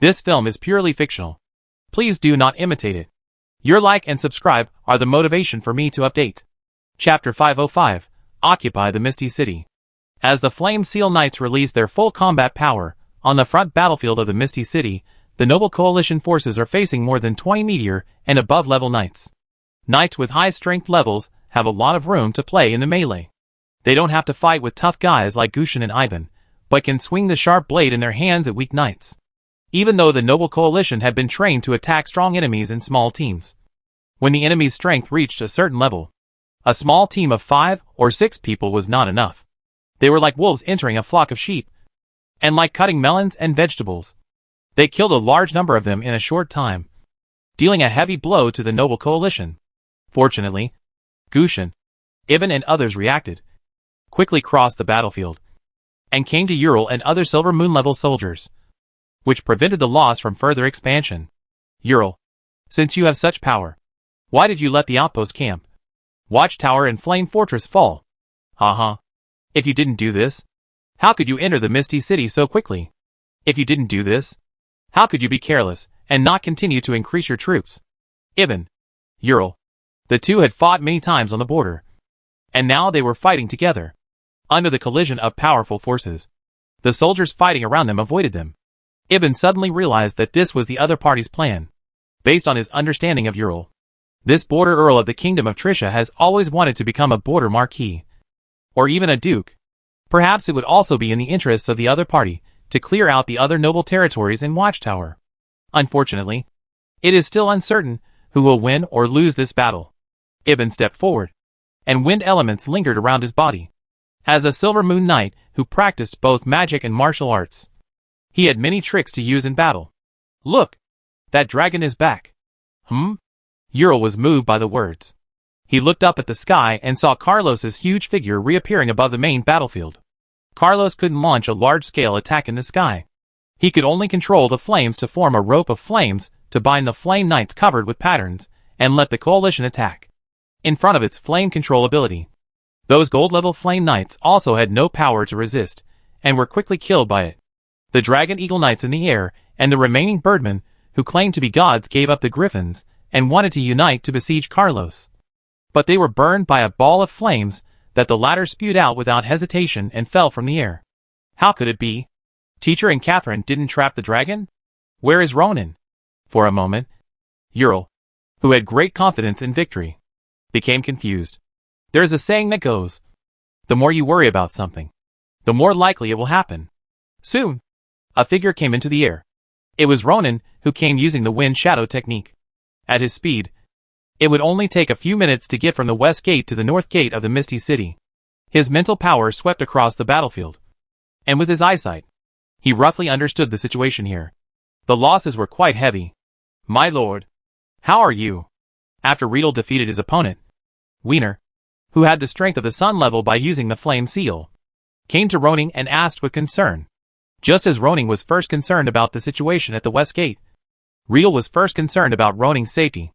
This film is purely fictional. Please do not imitate it. Your like and subscribe are the motivation for me to update. Chapter 505, Occupy the Misty City. As the Flame Seal Knights release their full combat power, on the front battlefield of the Misty City, the Noble Coalition forces are facing more than 20 meteor and above level knights. Knights with high strength levels have a lot of room to play in the melee. They don't have to fight with tough guys like Gushin and Ivan, but can swing the sharp blade in their hands at weak knights. Even though the Noble Coalition had been trained to attack strong enemies in small teams. When the enemy's strength reached a certain level, a small team of 5 or 6 people was not enough. They were like wolves entering a flock of sheep, and like cutting melons and vegetables. They killed a large number of them in a short time, dealing a heavy blow to the Noble Coalition. Fortunately, Gushin, Ivan and others reacted, quickly crossed the battlefield, and came to Ural and other Silver Moon level soldiers, which prevented the loss from further expansion. Ural, since you have such power, why did you let the outpost camp, watchtower and flame fortress fall? If you didn't do this, how could you enter the Misty City so quickly? If you didn't do this, how could you be careless and not continue to increase your troops? Ivan, Ural, the two had fought many times on the border, and now they were fighting together, under the collision of powerful forces. The soldiers fighting around them avoided them. Ivan suddenly realized that this was the other party's plan, based on his understanding of Ural. This border earl of the kingdom of Trisha has always wanted to become a border marquis, or even a duke. Perhaps it would also be in the interests of the other party to clear out the other noble territories in Watchtower. Unfortunately, it is still uncertain who will win or lose this battle. Ivan stepped forward, and wind elements lingered around his body. As a Silver Moon Knight who practiced both magic and martial arts, he had many tricks to use in battle. Look! That dragon is back. Ural was moved by the words. He looked up at the sky and saw Carlos's huge figure reappearing above the main battlefield. Carlos couldn't launch a large-scale attack in the sky. He could only control the flames to form a rope of flames to bind the flame knights covered with patterns and let the coalition attack. In front of its flame control ability, those gold-level flame knights also had no power to resist and were quickly killed by it. The Dragon Eagle Knights in the air and the remaining birdmen who claimed to be gods gave up the griffins and wanted to unite to besiege Carlos. But they were burned by a ball of flames that the latter spewed out without hesitation and fell from the air. How could it be? Teacher and Catherine didn't trap the dragon? Where is Ronan? For a moment, Ural, who had great confidence in victory, became confused. There is a saying that goes, the more you worry about something, the more likely it will happen. Soon, a figure came into the air. It was Ronan, who came using the wind shadow technique. At his speed, it would only take a few minutes to get from the west gate to the north gate of the Misty City. His mental power swept across the battlefield, and with his eyesight, he roughly understood the situation here. The losses were quite heavy. My lord, how are you? After Riedel defeated his opponent, Wiener, who had the strength of the sun level by using the flame seal, came to Roning and asked with concern. Just as Roning was first concerned about the situation at the west gate, Riedel was first concerned about Roning's safety.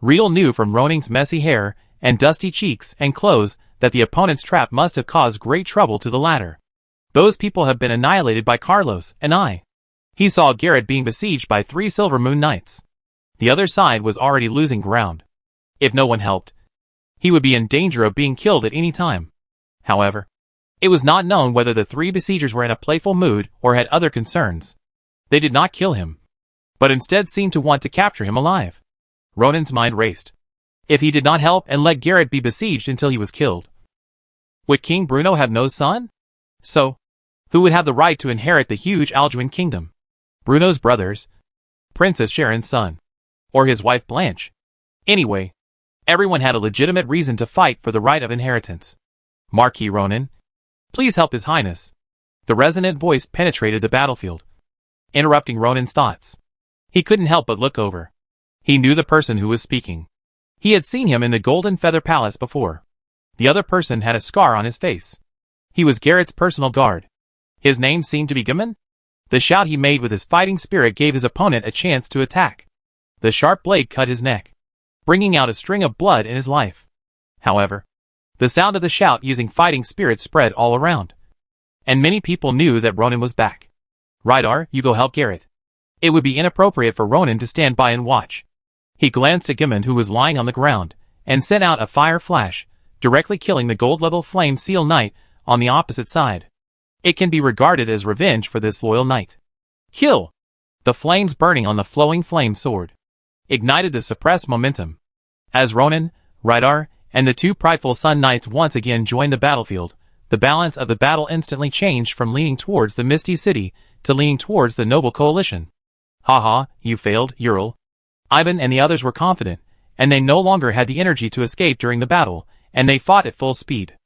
Riedel knew from Roning's messy hair and dusty cheeks and clothes that the opponent's trap must have caused great trouble to the latter. Those people have been annihilated by Carlos and I. He saw Garrett being besieged by 3 Silver Moon Knights. The other side was already losing ground. If no one helped, he would be in danger of being killed at any time. However, it was not known whether the 3 besiegers were in a playful mood or had other concerns. They did not kill him, but instead seemed to want to capture him alive. Ronan's mind raced. If he did not help and let Garrett be besieged until he was killed, would King Bruno have no son? So, who would have the right to inherit the huge Alduin kingdom? Bruno's brothers, Princess Sharon's son, or his wife Blanche? Anyway, everyone had a legitimate reason to fight for the right of inheritance. Marquis Ronan, please help His Highness. The resonant voice penetrated the battlefield, interrupting Ronan's thoughts. He couldn't help but look over. He knew the person who was speaking. He had seen him in the Golden Feather Palace before. The other person had a scar on his face. He was Garrett's personal guard. His name seemed to be Gammon. The shout he made with his fighting spirit gave his opponent a chance to attack. The sharp blade cut his neck, bringing out a string of blood in his life. However, the sound of the shout using fighting spirit spread all around, and many people knew that Ronan was back. Rydar, you go help Garrett. It would be inappropriate for Ronan to stand by and watch. He glanced at Gimmon, who was lying on the ground, and sent out a fire flash, directly killing the gold-level flame seal knight on the opposite side. It can be regarded as revenge for this loyal knight. Kill! The flames burning on the flowing flame sword ignited the suppressed momentum. As Ronan, Rydar, and the two prideful Sun Knights once again joined the battlefield, the balance of the battle instantly changed from leaning towards the Misty City to leaning towards the Noble Coalition. Haha, you failed, Ural. Ivan and the others were confident, and they no longer had the energy to escape during the battle, and they fought at full speed.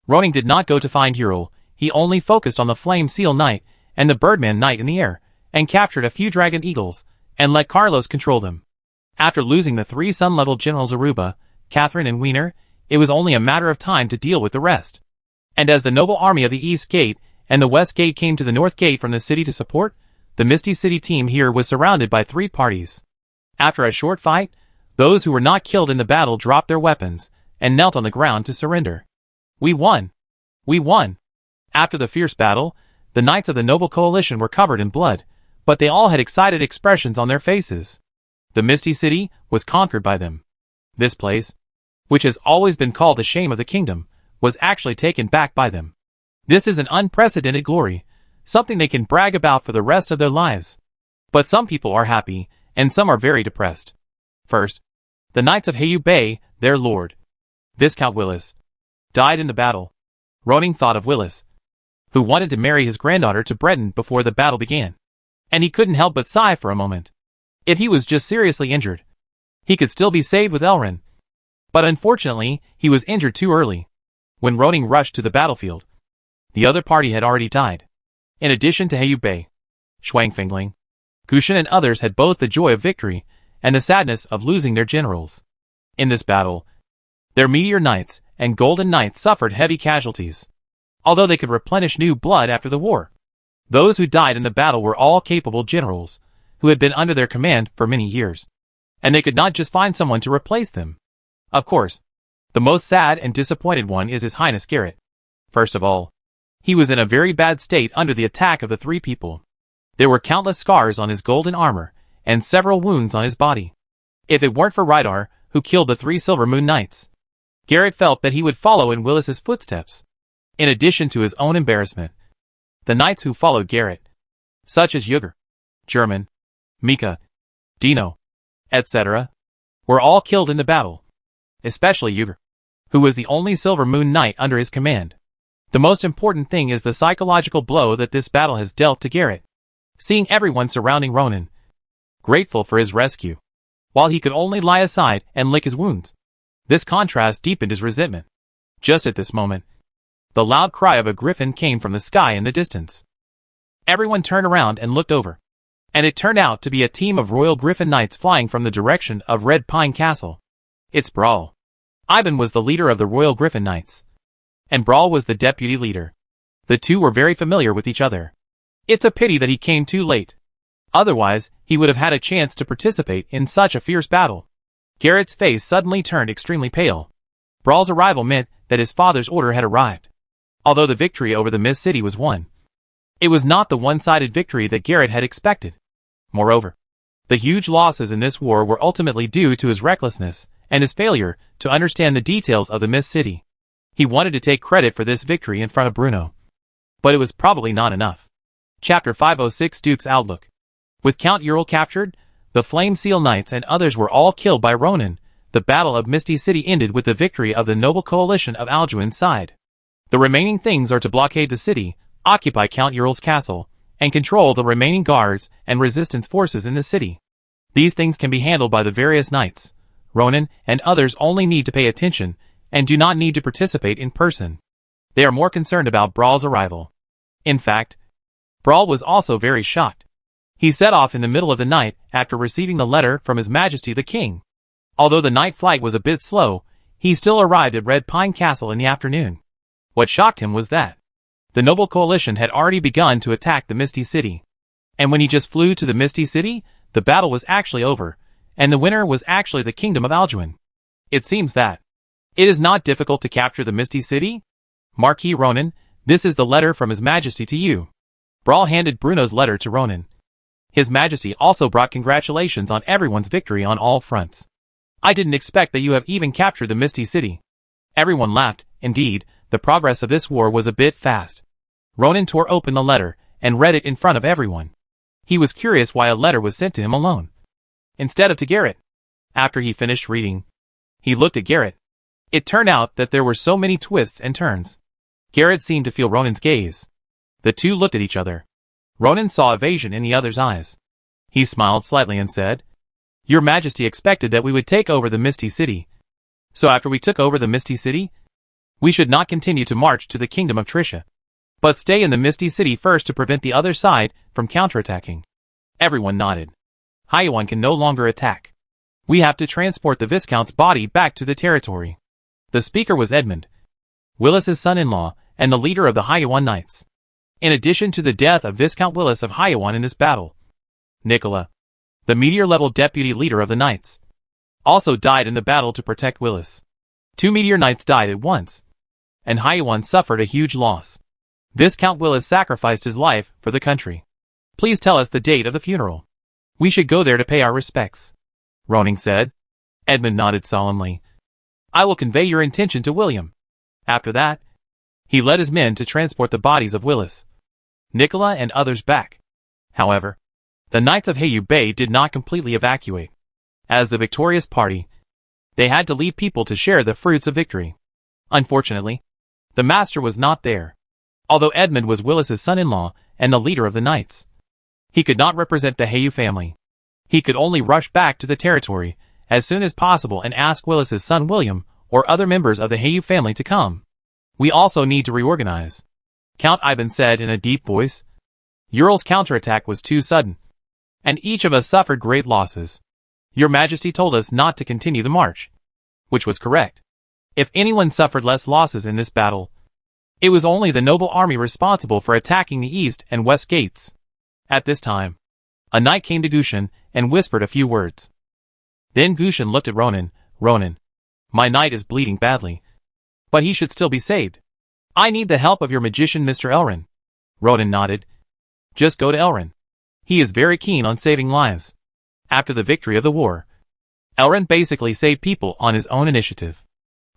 Ronan did not go to find Ural, he only focused on the Flame Seal Knight and the Birdman Knight in the air, and captured a few Dragon Eagles, and let Carlos control them. After losing the 3 Sun-level generals Aruba, Catherine and Wiener, it was only a matter of time to deal with the rest. And as the noble army of the East Gate and the West Gate came to the North Gate from the city to support, the Misty City team here was surrounded by 3 parties. After a short fight, those who were not killed in the battle dropped their weapons and knelt on the ground to surrender. We won! We won! After the fierce battle, the knights of the Noble Coalition were covered in blood, but they all had excited expressions on their faces. The Misty City was conquered by them. This place, which has always been called the shame of the kingdom, was actually taken back by them. This is an unprecedented glory, something they can brag about for the rest of their lives. But some people are happy, and some are very depressed. First, the Knights of Hayu Bay, their lord, Viscount Willis, died in the battle. Ronan thought of Willis, who wanted to marry his granddaughter to Breton before the battle began. And he couldn't help but sigh for a moment. If he was just seriously injured, he could still be saved with Elrin. But unfortunately, he was injured too early. When Ronan rushed to the battlefield, the other party had already died. In addition to Hayu Bay, Shuangfengling, Kushan and others had both the joy of victory and the sadness of losing their generals. In this battle, their Meteor Knights and Golden Knights suffered heavy casualties, although they could replenish new blood after the war. Those who died in the battle were all capable generals, who had been under their command for many years, and they could not just find someone to replace them. Of course, the most sad and disappointed one is His Highness Garrett. First of all, he was in a very bad state under the attack of the 3 people. There were countless scars on his golden armor, and several wounds on his body. If it weren't for Rydar, who killed the 3 Silver Moon Knights, Garrett felt that he would follow in Willis's footsteps. In addition to his own embarrassment, the knights who followed Garrett, such as Yuger, German, Mika, Dino, etc., were all killed in the battle. Especially Yuger, who was the only Silver Moon Knight under his command. The most important thing is the psychological blow that this battle has dealt to Garrett. Seeing everyone surrounding Ronan, grateful for his rescue, while he could only lie aside and lick his wounds. This contrast deepened his resentment. Just at this moment, the loud cry of a griffin came from the sky in the distance. Everyone turned around and looked over, and it turned out to be a team of Royal Griffin Knights flying from the direction of Red Pine Castle. It's Brawl. Ivan was the leader of the Royal Griffin Knights, and Brawl was the deputy leader. The two were very familiar with each other. It's a pity that he came too late. Otherwise, he would have had a chance to participate in such a fierce battle. Garrett's face suddenly turned extremely pale. Brawl's arrival meant that his father's order had arrived. Although the victory over the Mist City was won, it was not the one-sided victory that Garrett had expected. Moreover, the huge losses in this war were ultimately due to his recklessness and his failure to understand the details of the Mist City. He wanted to take credit for this victory in front of Bruno, but it was probably not enough. Chapter 506 Duke's Outlook. With Count Ural captured, the Flame Seal Knights and others were all killed by Ronan. The Battle of Misty City ended with the victory of the Noble Coalition of Alduin's side. The remaining things are to blockade the city, occupy Count Ural's castle, and control the remaining guards and resistance forces in the city. These things can be handled by the various knights. Ronan and others only need to pay attention and do not need to participate in person. They are more concerned about Brawl's arrival. In fact, Brawl was also very shocked. He set off in the middle of the night after receiving the letter from His Majesty the King. Although the night flight was a bit slow, he still arrived at Red Pine Castle in the afternoon. What shocked him was that the Noble Coalition had already begun to attack the Misty City. And when he just flew to the Misty City, the battle was actually over, and the winner was actually the Kingdom of Alduin. It seems that it is not difficult to capture the Misty City. Marquis Ronan, this is the letter from His Majesty to you. Brawl handed Bruno's letter to Ronan. His Majesty also brought congratulations on everyone's victory on all fronts. I didn't expect that you have even captured the Misty City. Everyone laughed. Indeed, the progress of this war was a bit fast. Ronan tore open the letter and read it in front of everyone. He was curious why a letter was sent to him alone, instead of to Garrett. After he finished reading, he looked at Garrett. It turned out that there were so many twists and turns. Garrett seemed to feel Ronan's gaze. The two looked at each other. Ronan saw evasion in the other's eyes. He smiled slightly and said, "Your Majesty expected that we would take over the Misty City. So after we took over the Misty City, we should not continue to march to the kingdom of Trisha, but stay in the Misty City first to prevent the other side from counterattacking." Everyone nodded. Haiwan can no longer attack. We have to transport the Viscount's body back to the territory. The speaker was Edmund, Willis's son-in-law, and the leader of the Haiwan Knights. In addition to the death of Viscount Willis of Haiwan in this battle, Nicola, the meteor-level deputy leader of the Knights, also died in the battle to protect Willis. 2 meteor knights died at once, and Haiwan suffered a huge loss. Viscount Willis sacrificed his life for the country. Please tell us the date of the funeral. We should go there to pay our respects, Ronan said. Edmund nodded solemnly. I will convey your intention to William. After that, he led his men to transport the bodies of Willis, Nicola, and others back. However, the Knights of Heiau Bay did not completely evacuate. As the victorious party, they had to leave people to share the fruits of victory. Unfortunately, the master was not there. Although Edmund was Willis's son-in-law and the leader of the Knights, he could not represent the Heiau family. He could only rush back to the territory as soon as possible and ask Willis's son William or other members of the Heiau family to come. We also need to reorganize, Count Ivan said in a deep voice. Ural's counterattack was too sudden, and each of us suffered great losses. Your Majesty told us not to continue the march, which was correct. If anyone suffered less losses in this battle, it was only the noble army responsible for attacking the east and west gates. At this time, a knight came to Gushan and whispered a few words. Then Gushan looked at Ronan. Ronan, my knight is bleeding badly, but he should still be saved. I need the help of your magician, Mr. Elrin. Ronan nodded. Just go to Elrin. He is very keen on saving lives. After the victory of the war, Elrin basically saved people on his own initiative.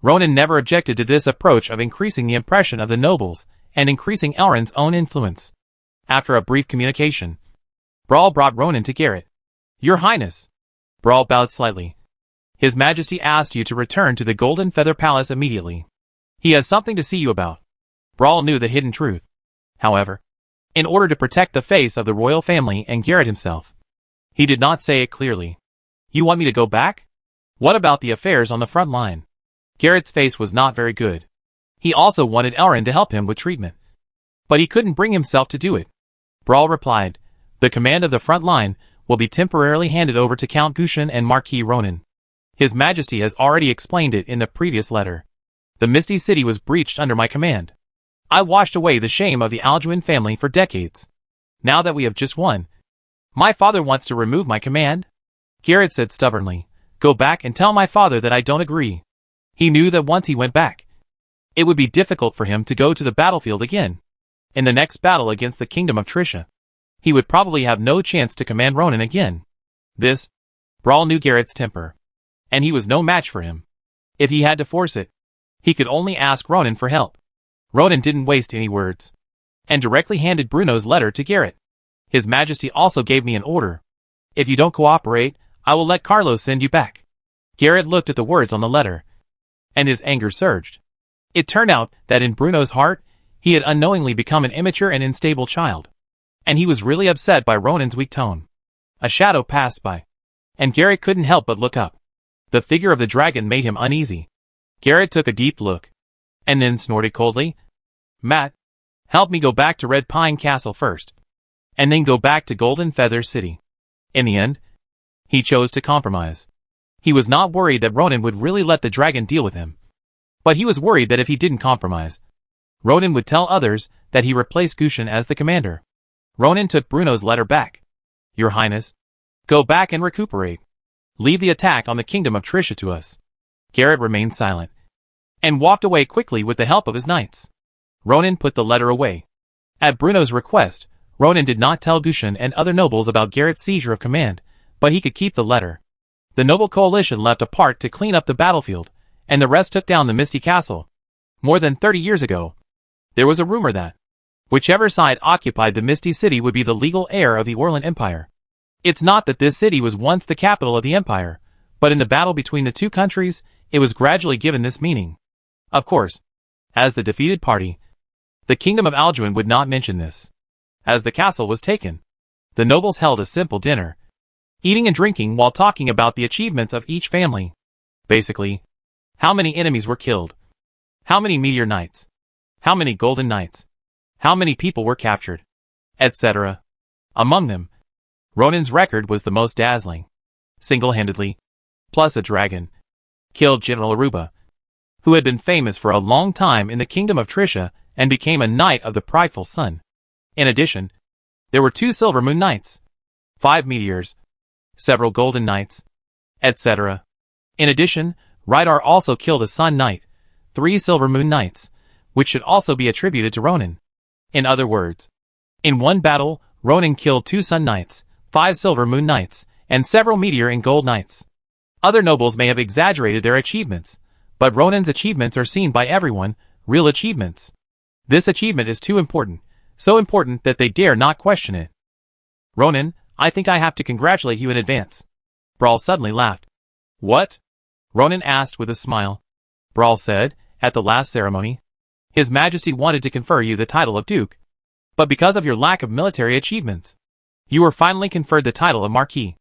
Ronan never objected to this approach of increasing the impression of the nobles and increasing Elrin's own influence. After a brief communication, Brawl brought Ronan to Garrett. Your Highness. Brawl bowed slightly. His Majesty asked you to return to the Golden Feather Palace immediately. He has something to see you about. Brawl knew the hidden truth. However, in order to protect the face of the royal family and Garrett himself, he did not say it clearly. You want me to go back? What about the affairs on the front line? Garrett's face was not very good. He also wanted Elrin to help him with treatment, but he couldn't bring himself to do it. Brawl replied, the command of the front line will be temporarily handed over to Count Gushan and Marquis Ronan. His Majesty has already explained it in the previous letter. The Misty City was breached under my command. I washed away the shame of the Alduin family for decades. Now that we have just won, my father wants to remove my command? Garrett said stubbornly, go back and tell my father that I don't agree. He knew that once he went back, it would be difficult for him to go to the battlefield again. In the next battle against the kingdom of Trisha, he would probably have no chance to command Ronan again. Brawl knew Garrett's temper, and he was no match for him. If he had to force it, he could only ask Ronan for help. Ronan didn't waste any words, and directly handed Bruno's letter to Garrett. His Majesty also gave me an order. If you don't cooperate, I will let Carlos send you back. Garrett looked at the words on the letter, and his anger surged. It turned out that in Bruno's heart, he had unknowingly become an immature and unstable child, and he was really upset by Ronan's weak tone. A shadow passed by, and Garrett couldn't help but look up. The figure of the dragon made him uneasy. Garrett took a deep look, and then snorted coldly. Matt, help me go back to Red Pine Castle first, and then go back to Golden Feather City. In the end, he chose to compromise. He was not worried that Ronan would really let the dragon deal with him, but he was worried that if he didn't compromise, Ronan would tell others that he replaced Gushan as the commander. Ronan took Bruno's letter back. Your Highness, go back and recuperate. Leave the attack on the kingdom of Trisha to us. Garrett remained silent, and walked away quickly with the help of his knights. Ronan put the letter away. At Bruno's request, Ronan did not tell Gushan and other nobles about Garrett's seizure of command, but he could keep the letter. The noble coalition left a part to clean up the battlefield, and the rest took down the Misty Castle. More than 30 years ago, there was a rumor that whichever side occupied the Misty City would be the legal heir of the Orlan Empire. It's not that this city was once the capital of the empire, but in the battle between the two countries, it was gradually given this meaning. Of course, as the defeated party, the kingdom of Alduin would not mention this. As the castle was taken, the nobles held a simple dinner, eating and drinking while talking about the achievements of each family. Basically, how many enemies were killed, how many meteor knights, how many golden knights, how many people were captured, etc. Among them, Ronan's record was the most dazzling. Single-handedly, plus a dragon, killed General Aruba, who had been famous for a long time in the kingdom of Trisha and became a knight of the prideful sun. In addition, there were 2 silver moon knights, 5 meteors, several golden knights, etc. In addition, Rydar also killed a sun knight, 3 silver moon knights, which should also be attributed to Ronan. In other words, in one battle, Ronan killed 2 sun knights, 5 silver moon knights, and several meteor and gold knights. Other nobles may have exaggerated their achievements, but Ronan's achievements are seen by everyone, real achievements. This achievement is too important, so important that they dare not question it. Ronan, I think I have to congratulate you in advance. Brawl suddenly laughed. What? Ronan asked with a smile. Brawl said, at the last ceremony, His Majesty wanted to confer you the title of Duke, but because of your lack of military achievements, you were finally conferred the title of Marquis.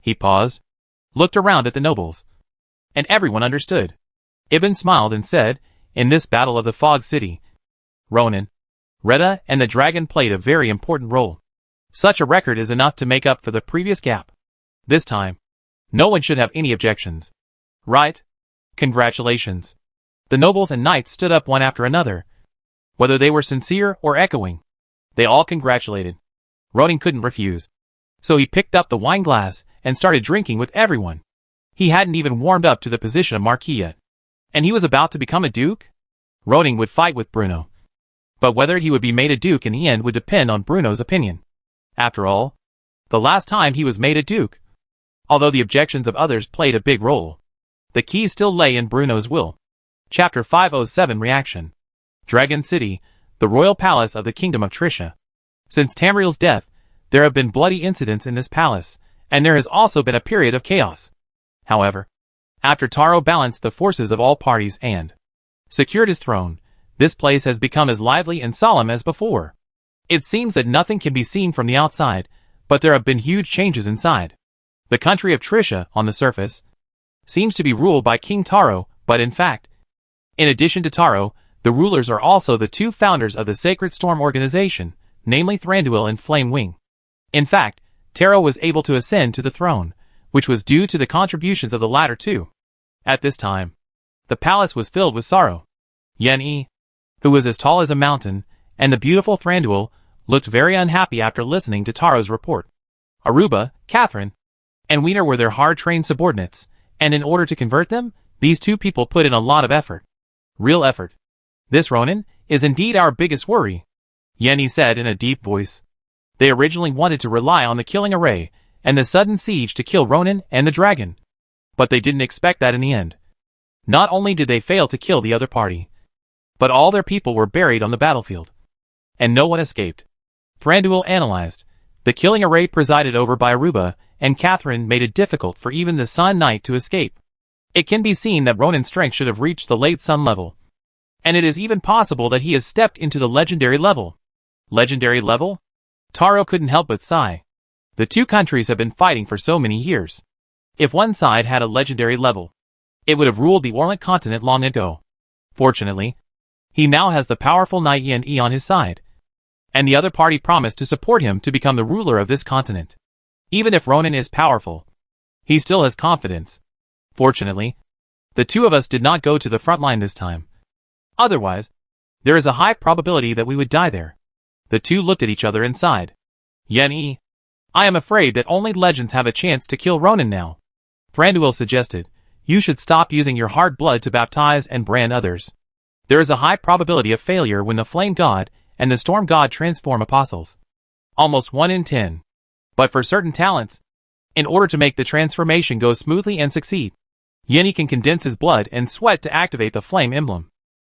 He paused, looked around at the nobles, and everyone understood. Ibn smiled and said, in this battle of the Fog City, Ronan, Retta and the dragon played a very important role. Such a record is enough to make up for the previous gap. This time, no one should have any objections. Right? Congratulations. The nobles and knights stood up one after another. Whether they were sincere or echoing, they all congratulated. Ronan couldn't refuse. So he picked up the wine glass and started drinking with everyone. He hadn't even warmed up to the position of Marquis yet. And he was about to become a duke? Ronan would fight with Bruno. But whether he would be made a duke in the end would depend on Bruno's opinion. After all, the last time he was made a duke. Although the objections of others played a big role, the key still lay in Bruno's will. Chapter 507 Reaction. Dragon City, the royal palace of the kingdom of Trisha. Since Tamriel's death, there have been bloody incidents in this palace, and there has also been a period of chaos. However, after Taro balanced the forces of all parties and secured his throne, this place has become as lively and solemn as before. It seems that nothing can be seen from the outside, but there have been huge changes inside. The country of Trisha, on the surface, seems to be ruled by King Taro, but in fact, in addition to Taro, the rulers are also the 2 founders of the Sacred Storm organization, namely Thranduil and Flame Wing. In fact, Taro was able to ascend to the throne, which was due to the contributions of the latter 2. At this time, the palace was filled with sorrow. Yen-Yi, who was as tall as a mountain, and the beautiful Thranduil, looked very unhappy after listening to Taro's report. Aruba, Catherine, and Wiener were their hard-trained subordinates, and in order to convert them, these 2 people put in a lot of effort. Real effort. This, Ronan, is indeed our biggest worry, Yen-Yi said in a deep voice. They originally wanted to rely on the killing array and the sudden siege to kill Ronan and the dragon. But they didn't expect that in the end. Not only did they fail to kill the other party, but all their people were buried on the battlefield. And no one escaped. Thranduil analyzed. The killing array presided over by Aruba and Catherine made it difficult for even the Sun Knight to escape. It can be seen that Ronan's strength should have reached the late Sun level. And it is even possible that he has stepped into the legendary level. Legendary level? Taro couldn't help but sigh. The 2 countries have been fighting for so many years. If one side had a legendary level, it would have ruled the Orlant continent long ago. Fortunately, he now has the powerful knight Yen-Yi on his side, and the other party promised to support him to become the ruler of this continent. Even if Ronan is powerful, he still has confidence. Fortunately, the 2 of us did not go to the front line this time. Otherwise, there is a high probability that we would die there. The 2 looked at each other and sighed. Yen-Yi, I am afraid that only legends have a chance to kill Ronan now. Thranduil suggested, you should stop using your hard blood to baptize and brand others. There is a high probability of failure when the Flame God and the Storm God transform apostles. almost 1 in 10. But for certain talents, in order to make the transformation go smoothly and succeed, Yin can condense his blood and sweat to activate the flame emblem,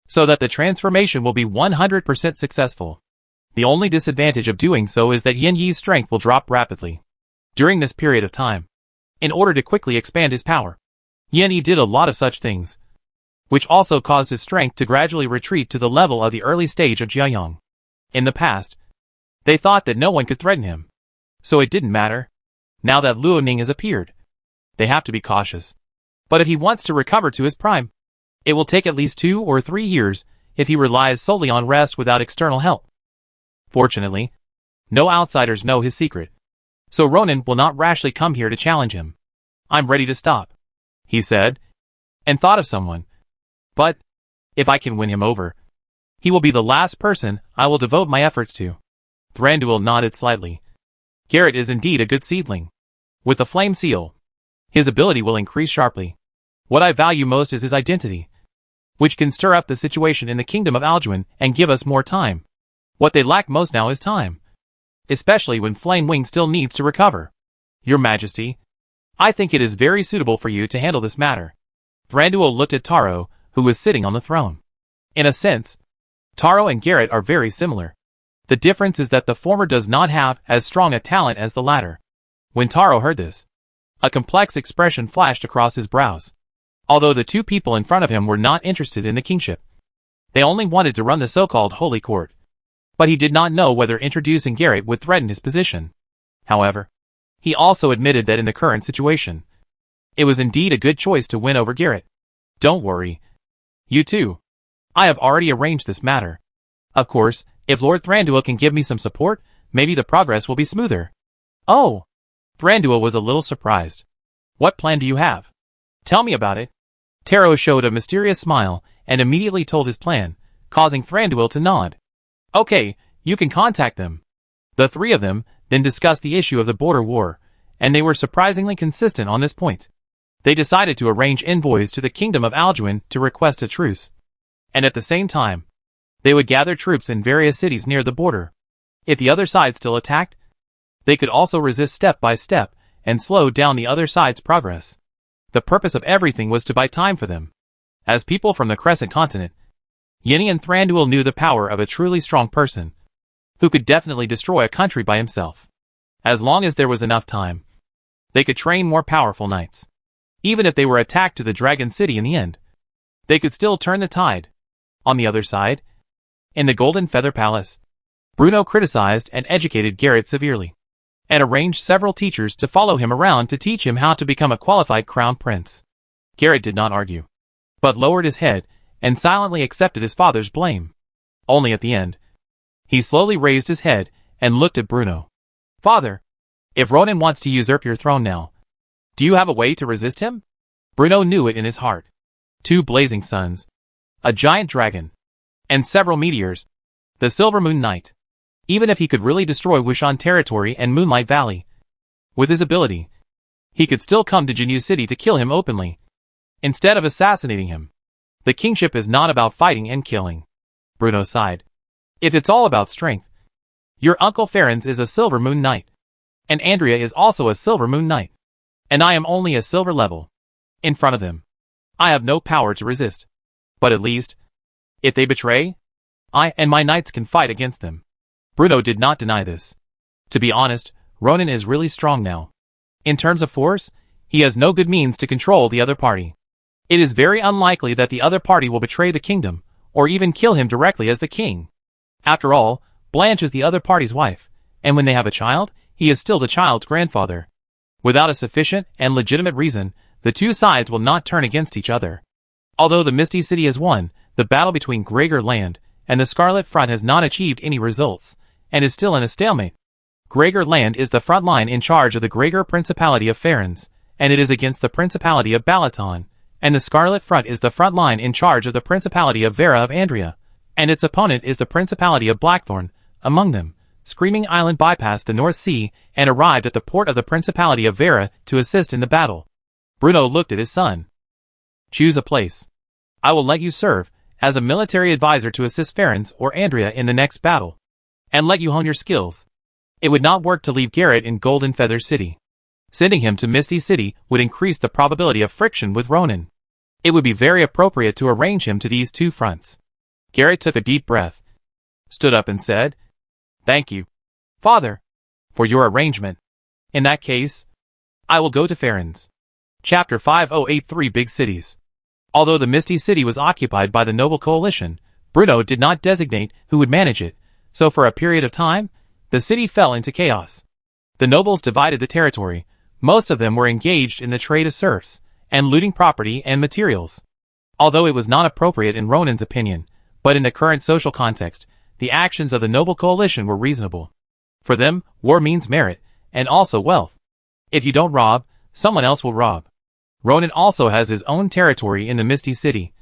so that the transformation will be 100% successful. The only disadvantage of doing so is that Yin Yi's strength will drop rapidly during this period of time. In order to quickly expand his power, Yin Yi did a lot of such things, which also caused his strength to gradually retreat to the level of the early stage of Jiayang. In the past, they thought that no one could threaten him, so it didn't matter. Now that Luo Ning has appeared, they have to be cautious. But if he wants to recover to his prime, it will take at least 2 or 3 years if he relies solely on rest without external help. Fortunately, no outsiders know his secret, so Ronan will not rashly come here to challenge him. I'm ready to stop, he said, and thought of someone. But if I can win him over, he will be the last person I will devote my efforts to. Thranduil nodded slightly. Garrett is indeed a good seedling. With the flame seal, his ability will increase sharply. What I value most is his identity, which can stir up the situation in the kingdom of Alduin and give us more time. What they lack most now is time, especially when Flame Wing still needs to recover. Your Majesty, I think it is very suitable for you to handle this matter. Thranduil looked at Taro, who was sitting on the throne. In a sense, Taro and Garrett are very similar. The difference is that the former does not have as strong a talent as the latter. When Taro heard this, a complex expression flashed across his brows. Although the two people in front of him were not interested in the kingship, they only wanted to run the so-called Holy Court. But he did not know whether introducing Garrett would threaten his position. However, he also admitted that in the current situation, it was indeed a good choice to win over Garrett. Don't worry. You too. I have already arranged this matter. Of course, if Lord Thranduil can give me some support, maybe the progress will be smoother. Oh! Thranduil was a little surprised. What plan do you have? Tell me about it. Taro showed a mysterious smile and immediately told his plan, causing Thranduil to nod. Okay, you can contact them. The three of them then discussed the issue of the border war, and they were surprisingly consistent on this point. They decided to arrange envoys to the kingdom of Alduin to request a truce, and at the same time, they would gather troops in various cities near the border. If the other side still attacked, they could also resist step by step and slow down the other side's progress. The purpose of everything was to buy time for them. As people from the Crescent Continent, Yin and Thranduil knew the power of a truly strong person, who could definitely destroy a country by himself. As long as there was enough time, they could train more powerful knights. Even if they were attacked to the Dragon City in the end, they could still turn the tide. On the other side, in the Golden Feather Palace, Bruno criticized and educated Garrett severely, and arranged several teachers to follow him around to teach him how to become a qualified crown prince. Garrett did not argue, but lowered his head and silently accepted his father's blame. Only at the end, he slowly raised his head and looked at Bruno. Father, if Ronan wants to usurp your throne now, do you have a way to resist him? Bruno knew it in his heart. 2 blazing suns, a giant dragon, and several meteors, the Silver Moon Knight. Even if he could really destroy Wushan territory and Moonlight Valley, with his ability, he could still come to Jinyu City to kill him openly, instead of assassinating him. The kingship is not about fighting and killing. Bruno sighed. If it's all about strength, your Uncle Ferenz is a Silver Moon Knight, and Andrea is also a Silver Moon Knight, and I am only a silver level. In front of them, I have no power to resist. But at least, if they betray, I and my knights can fight against them. Bruno did not deny this. To be honest, Ronan is really strong now. In terms of force, he has no good means to control the other party. It is very unlikely that the other party will betray the kingdom, or even kill him directly as the king. After all, Blanche is the other party's wife, and when they have a child, he is still the child's grandfather. Without a sufficient and legitimate reason, the two sides will not turn against each other. Although the Misty City has won, the battle between Gregor Land and the Scarlet Front has not achieved any results, and is still in a stalemate. Gregor Land is the front line in charge of the Gregor Principality of Ferenz, and it is against the Principality of Balaton, and the Scarlet Front is the front line in charge of the Principality of Vera of Andria, and its opponent is the Principality of Blackthorn. Among them, Screaming Island bypassed the North Sea and arrived at the port of the Principality of Vera to assist in the battle. Bruno looked at his son. Choose a place. I will let you serve as a military advisor to assist Ferenz or Andrea in the next battle, and let you hone your skills. It would not work to leave Garrett in Golden Feather City. Sending him to Misty City would increase the probability of friction with Ronan. It would be very appropriate to arrange him to these two fronts. Garrett took a deep breath, stood up and said, "Thank you, Father, for your arrangement. In that case, I will go to Farron's." Chapter 5083 Big Cities. Although the Misty City was occupied by the Noble Coalition, Bruno did not designate who would manage it, so for a period of time, the city fell into chaos. The nobles divided the territory. Most of them were engaged in the trade of serfs, and looting property and materials. Although it was not appropriate in Ronan's opinion, but in the current social context, the actions of the Noble Coalition were reasonable. For them, war means merit, and also wealth. If you don't rob, someone else will rob. Ronan also has his own territory in the Misty City,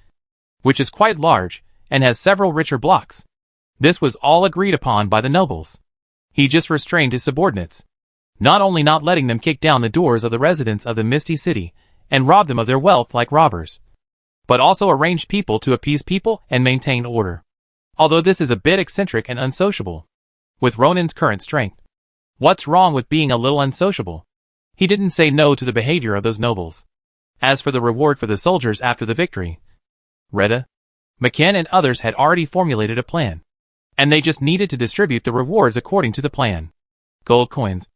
which is quite large, and has several richer blocks. This was all agreed upon by the nobles. He just restrained his subordinates, not only not letting them kick down the doors of the residents of the Misty City, and rob them of their wealth like robbers, but also arranged people to appease people and maintain order. Although this is a bit eccentric and unsociable. With Ronan's current strength, what's wrong with being a little unsociable? He didn't say no to the behavior of those nobles. As for the reward for the soldiers after the victory, Retta, McKen and others had already formulated a plan, and they just needed to distribute the rewards according to the plan. Gold coins,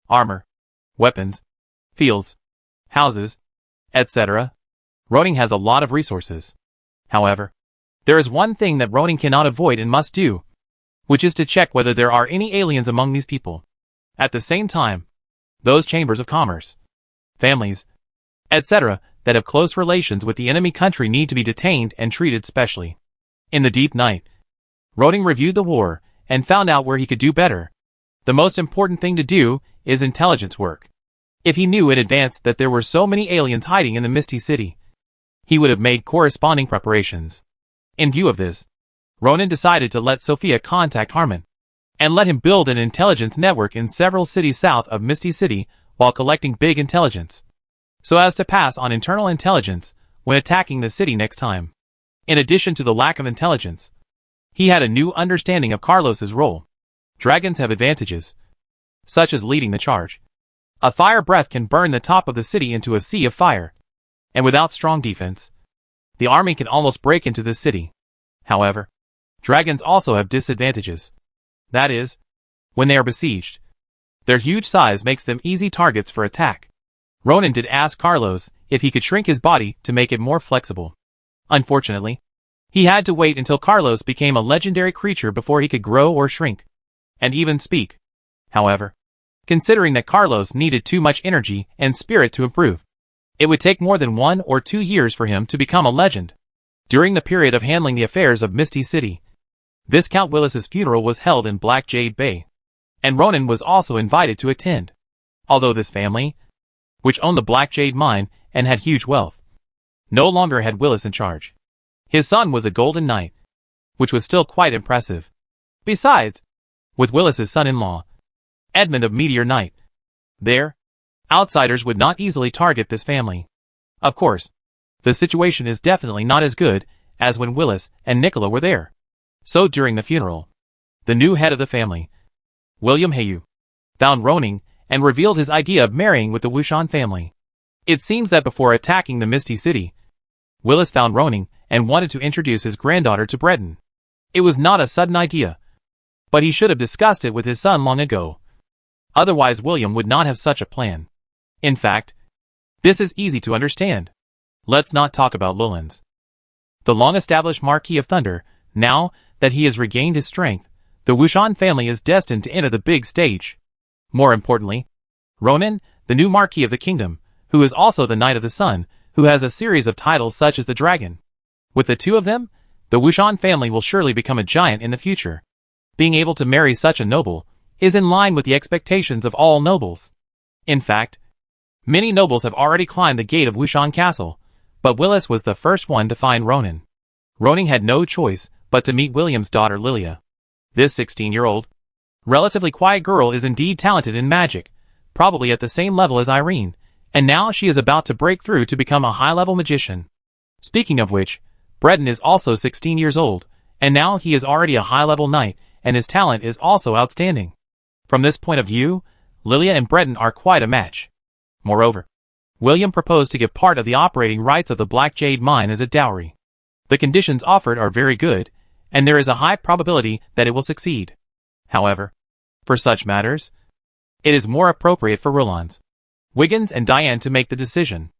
armor, weapons, fields, houses, etc. Ronan has a lot of resources. However, there is one thing that Ronan cannot avoid and must do, which is to check whether there are any aliens among these people. At the same time, those chambers of commerce, families, etc., that have close relations with the enemy country need to be detained and treated specially. In the deep night, Ronan reviewed the war and found out where he could do better. The most important thing to do is intelligence work. If he knew in advance that there were so many aliens hiding in the Misty City, he would have made corresponding preparations. In view of this, Ronan decided to let Sophia contact Harmon, and let him build an intelligence network in several cities south of Misty City while collecting big intelligence, so as to pass on internal intelligence when attacking the city next time. In addition to the lack of intelligence, he had a new understanding of Carlos's role. Dragons have advantages, such as leading the charge. A fire breath can burn the top of the city into a sea of fire, and without strong defense, the army can almost break into the city. However, dragons also have disadvantages. That is, when they are besieged, their huge size makes them easy targets for attack. Ronan did ask Carlos if he could shrink his body to make it more flexible. Unfortunately, he had to wait until Carlos became a legendary creature before he could grow or shrink, and even speak. However, considering that Carlos needed too much energy and spirit to improve, it would take more than 1 or 2 years for him to become a legend. During the period of handling the affairs of Misty City, Viscount Willis's funeral was held in Black Jade Bay, and Ronan was also invited to attend. Although this family, which owned the Black Jade mine and had huge wealth, no longer had Willis in charge. His son was a Golden Knight, which was still quite impressive. Besides, with Willis's son-in-law, Edmund of Meteor Knight, there, outsiders would not easily target this family. Of course, the situation is definitely not as good as when Willis and Nicola were there. So during the funeral, the new head of the family, William Hayu, found Ronan and revealed his idea of marrying with the Wushan family. It seems that before attacking the Misty City, Willis found Ronan and wanted to introduce his granddaughter to Breton. It was not a sudden idea, but he should have discussed it with his son long ago. Otherwise William would not have such a plan. In fact, this is easy to understand. Let's not talk about Lulans, the long-established Marquis of Thunder. Now that he has regained his strength, the Wushan family is destined to enter the big stage. More importantly, Ronan, the new Marquis of the Kingdom, who is also the Knight of the Sun, who has a series of titles such as the Dragon. With the two of them, the Wushan family will surely become a giant in the future. Being able to marry such a noble is in line with the expectations of all nobles. In fact, many nobles have already climbed the gate of Wushan Castle, but Willis was the first one to find Ronan. Ronan had no choice but to meet William's daughter Lilia. This 16-year-old, relatively quiet girl is indeed talented in magic, probably at the same level as Irene, and now she is about to break through to become a high-level magician. Speaking of which, Breton is also 16 years old, and now he is already a high-level knight, and his talent is also outstanding. From this point of view, Lilia and Breton are quite a match. Moreover, William proposed to give part of the operating rights of the Black Jade mine as a dowry. The conditions offered are very good, and there is a high probability that it will succeed. However, for such matters, it is more appropriate for Rollins, Wiggins and Diane to make the decision.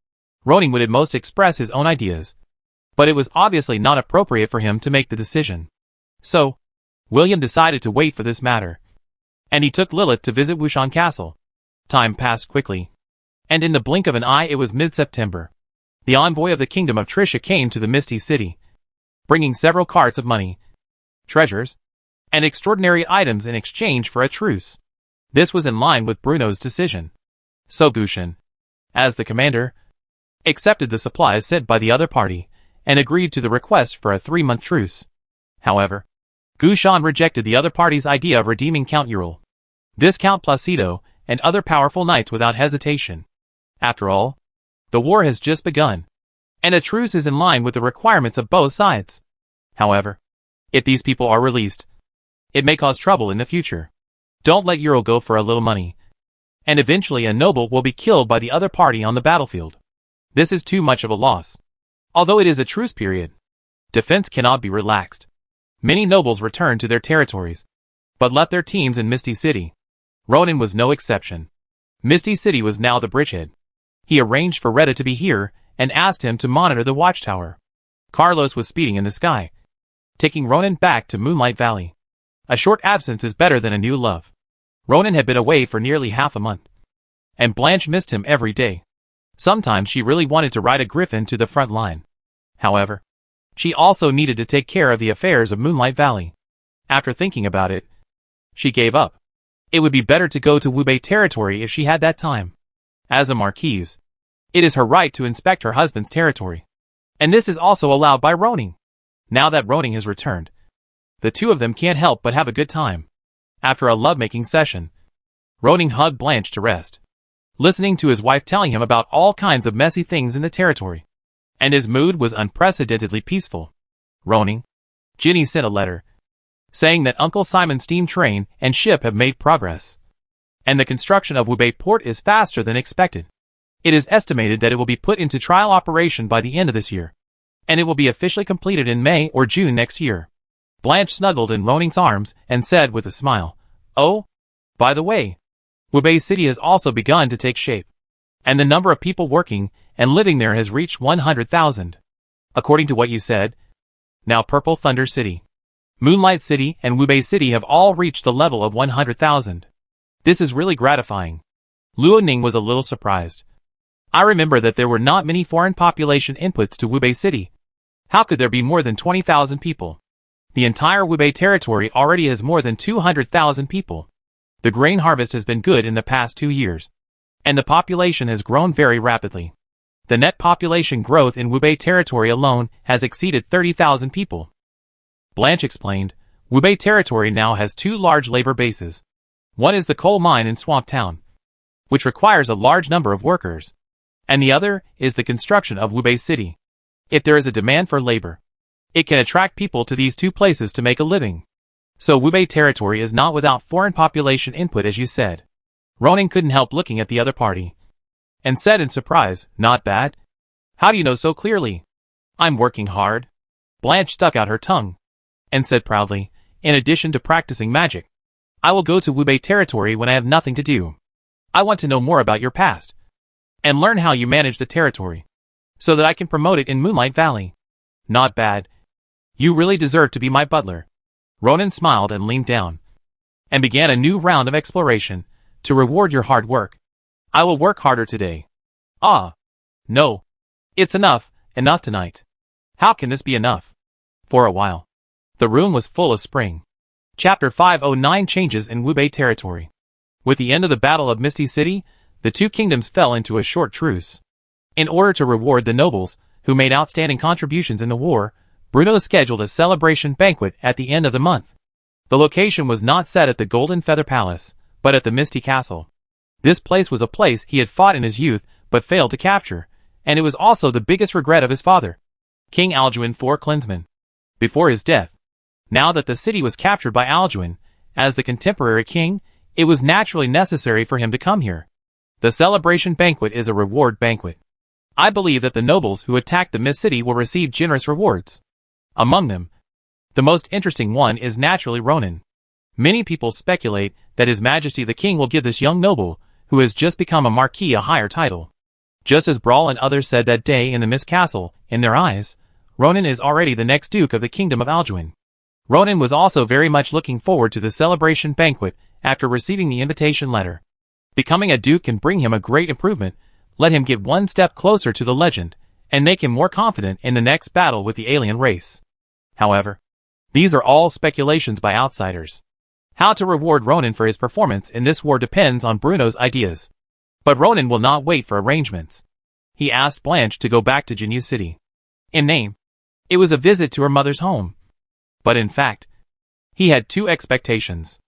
Roning would at most express his own ideas, but it was obviously not appropriate for him to make the decision. So, William decided to wait for this matter, and he took Lilith to visit Wushan Castle. Time passed quickly, and in the blink of an eye it was mid-September. The envoy of the Kingdom of Trisha came to the Misty City, bringing several carts of money, treasures, and extraordinary items in exchange for a truce. This was in line with Bruno's decision. So Gushan, as the commander, accepted the supplies sent by the other party, and agreed to the request for a 3-month truce. However, Gushan rejected the other party's idea of redeeming Count Ural, Viscount Placido, and other powerful knights without hesitation. After all, the war has just begun, and a truce is in line with the requirements of both sides. However, if these people are released, it may cause trouble in the future. Don't let Ural go for a little money, and eventually a noble will be killed by the other party on the battlefield. This is too much of a loss. Although it is a truce period, defense cannot be relaxed. Many nobles returned to their territories, but left their teams in Misty City. Ronan was no exception. Misty City was now the bridgehead. He arranged for Retta to be here, and asked him to monitor the watchtower. Carlos was speeding in the sky, taking Ronan back to Moonlight Valley. A short absence is better than a new love. Ronan had been away for nearly half a month, and Blanche missed him every day. Sometimes she really wanted to ride a griffin to the front line. However, she also needed to take care of the affairs of Moonlight Valley. After thinking about it, she gave up. It would be better to go to Wubei territory if she had that time. As a marquise, it is her right to inspect her husband's territory. And this is also allowed by Roning. Now that Roning has returned, the two of them can't help but have a good time. After a lovemaking session, Roning hugged Blanche to rest, listening to his wife telling him about all kinds of messy things in the territory. And his mood was unprecedentedly peaceful. Roning, Ginny sent a letter, saying that Uncle Simon's steam train and ship have made progress, and the construction of Wubei port is faster than expected. It is estimated that it will be put into trial operation by the end of this year, and it will be officially completed in May or June next year. Blanche snuggled in Roning's arms and said with a smile, "Oh, by the way, Wubei City has also begun to take shape, and the number of people working and living there has reached 100,000. According to what you said, now Purple Thunder City, Moonlight City, and Wubei City have all reached the level of 100,000. This is really gratifying." Luo Ning was a little surprised. "I remember that there were not many foreign population inputs to Wubei City. How could there be more than 20,000 people? The entire Wubei territory already has more than 200,000 people. The grain harvest has been good in the past 2 years, and the population has grown very rapidly. The net population growth in Wubei territory alone has exceeded 30,000 people." Blanche explained, "Wubei territory now has 2 large labor bases. One is the coal mine in Swamp Town, which requires a large number of workers, and the other is the construction of Wubei City. If there is a demand for labor, it can attract people to these 2 places to make a living. So Wubei territory is not without foreign population input, as you said." Roning couldn't help looking at the other party, and said in surprise, "Not bad? How do you know so clearly?" "I'm working hard." Blanche stuck out her tongue, and said proudly, "In addition to practicing magic, I will go to Wubei territory when I have nothing to do. I want to know more about your past, and learn how you manage the territory, so that I can promote it in Moonlight Valley." "Not bad. You really deserve to be my butler." Ronan smiled and leaned down, and began a new round of exploration, "to reward your hard work. I will work harder today." "Ah. No. It's enough tonight." "How can this be enough?" For a while, the room was full of spring. Chapter 509 Changes in Wubei Territory. With the end of the Battle of Misty City, the 2 kingdoms fell into a short truce. In order to reward the nobles who made outstanding contributions in the war, Bruno scheduled a celebration banquet at the end of the month. The location was not set at the Golden Feather Palace, but at the Misty Castle. This place was a place he had fought in his youth but failed to capture, and it was also the biggest regret of his father, King Alduin IV Klinsman, before his death. Now that the city was captured by Alduin, as the contemporary king, it was naturally necessary for him to come here. The celebration banquet is a reward banquet. I believe that the nobles who attacked the Mist City will receive generous rewards. Among them, the most interesting one is naturally Ronan. Many people speculate that His Majesty the King will give this young noble, who has just become a marquis, a higher title. Just as Brawl and others said that day in the Mist Castle, in their eyes, Ronan is already the next Duke of the Kingdom of Alduin. Ronan was also very much looking forward to the celebration banquet after receiving the invitation letter. Becoming a Duke can bring him a great improvement, let him get one step closer to the legend, and make him more confident in the next battle with the alien race. However, these are all speculations by outsiders. How to reward Ronan for his performance in this war depends on Bruno's ideas. But Ronan will not wait for arrangements. He asked Blanche to go back to Jinyu City. In name, it was a visit to her mother's home. But in fact, he had two expectations.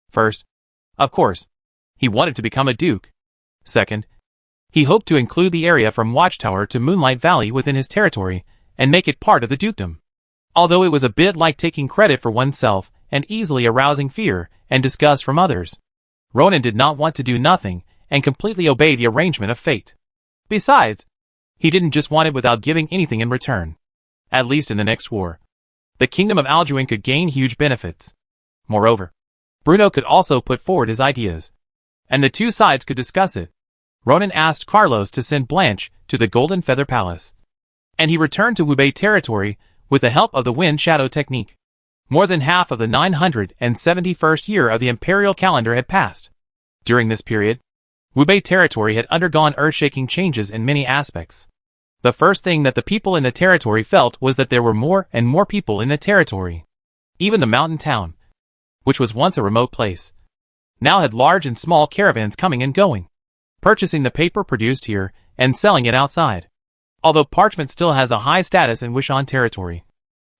First, of course, he wanted to become a duke. Second, he hoped to include the area from Watchtower to Moonlight Valley within his territory and make it part of the dukedom. Although it was a bit like taking credit for oneself and easily arousing fear and disgust from others, Ronan did not want to do nothing and completely obey the arrangement of fate. Besides, he didn't just want it without giving anything in return. At least in the next war, the Kingdom of Alduin could gain huge benefits. Moreover, Bruno could also put forward his ideas, and the two sides could discuss it. Ronan asked Carlos to send Blanche to the Golden Feather Palace, and he returned to Wubei territory with the help of the Wind Shadow technique. More than half of the 971st year of the imperial calendar had passed. During this period, Wubei territory had undergone earth-shaking changes in many aspects. The first thing that the people in the territory felt was that there were more and more people in the territory. Even the mountain town, which was once a remote place, now had large and small caravans coming and going, purchasing the paper produced here and selling it outside. Although parchment still has a high status in Wishan territory,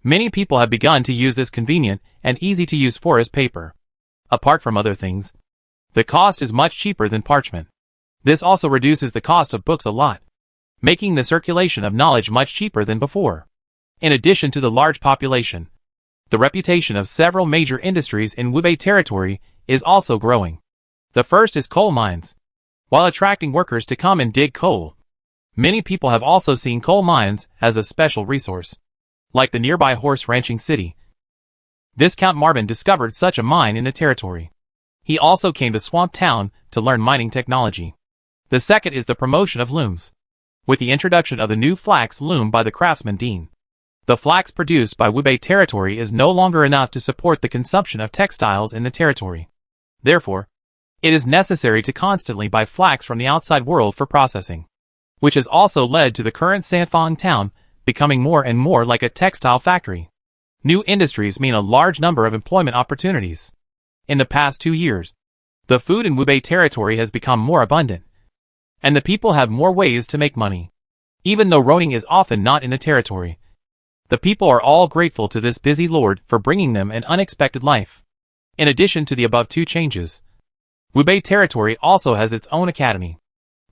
many people have begun to use this convenient and easy-to-use forest paper. Apart from other things, the cost is much cheaper than parchment. This also reduces the cost of books a lot, making the circulation of knowledge much cheaper than before. In addition to the large population, the reputation of several major industries in Wubei territory is also growing. The first is coal mines. While attracting workers to come and dig coal, many people have also seen coal mines as a special resource. Like the nearby horse ranching city, Viscount Marvin discovered such a mine in the territory. He also came to Swamp Town to learn mining technology. The second is the promotion of looms. With the introduction of the new flax loom by the craftsman Dean, the flax produced by Wubei territory is no longer enough to support the consumption of textiles in the territory. Therefore, it is necessary to constantly buy flax from the outside world for processing, which has also led to the current Sanfang town becoming more and more like a textile factory. New industries mean a large number of employment opportunities. In the past 2 years, the food in Wubei territory has become more abundant, and the people have more ways to make money. Even though Ronin is often not in the territory, the people are all grateful to this busy lord for bringing them an unexpected life. In addition to the above two changes, Wubei territory also has its own academy.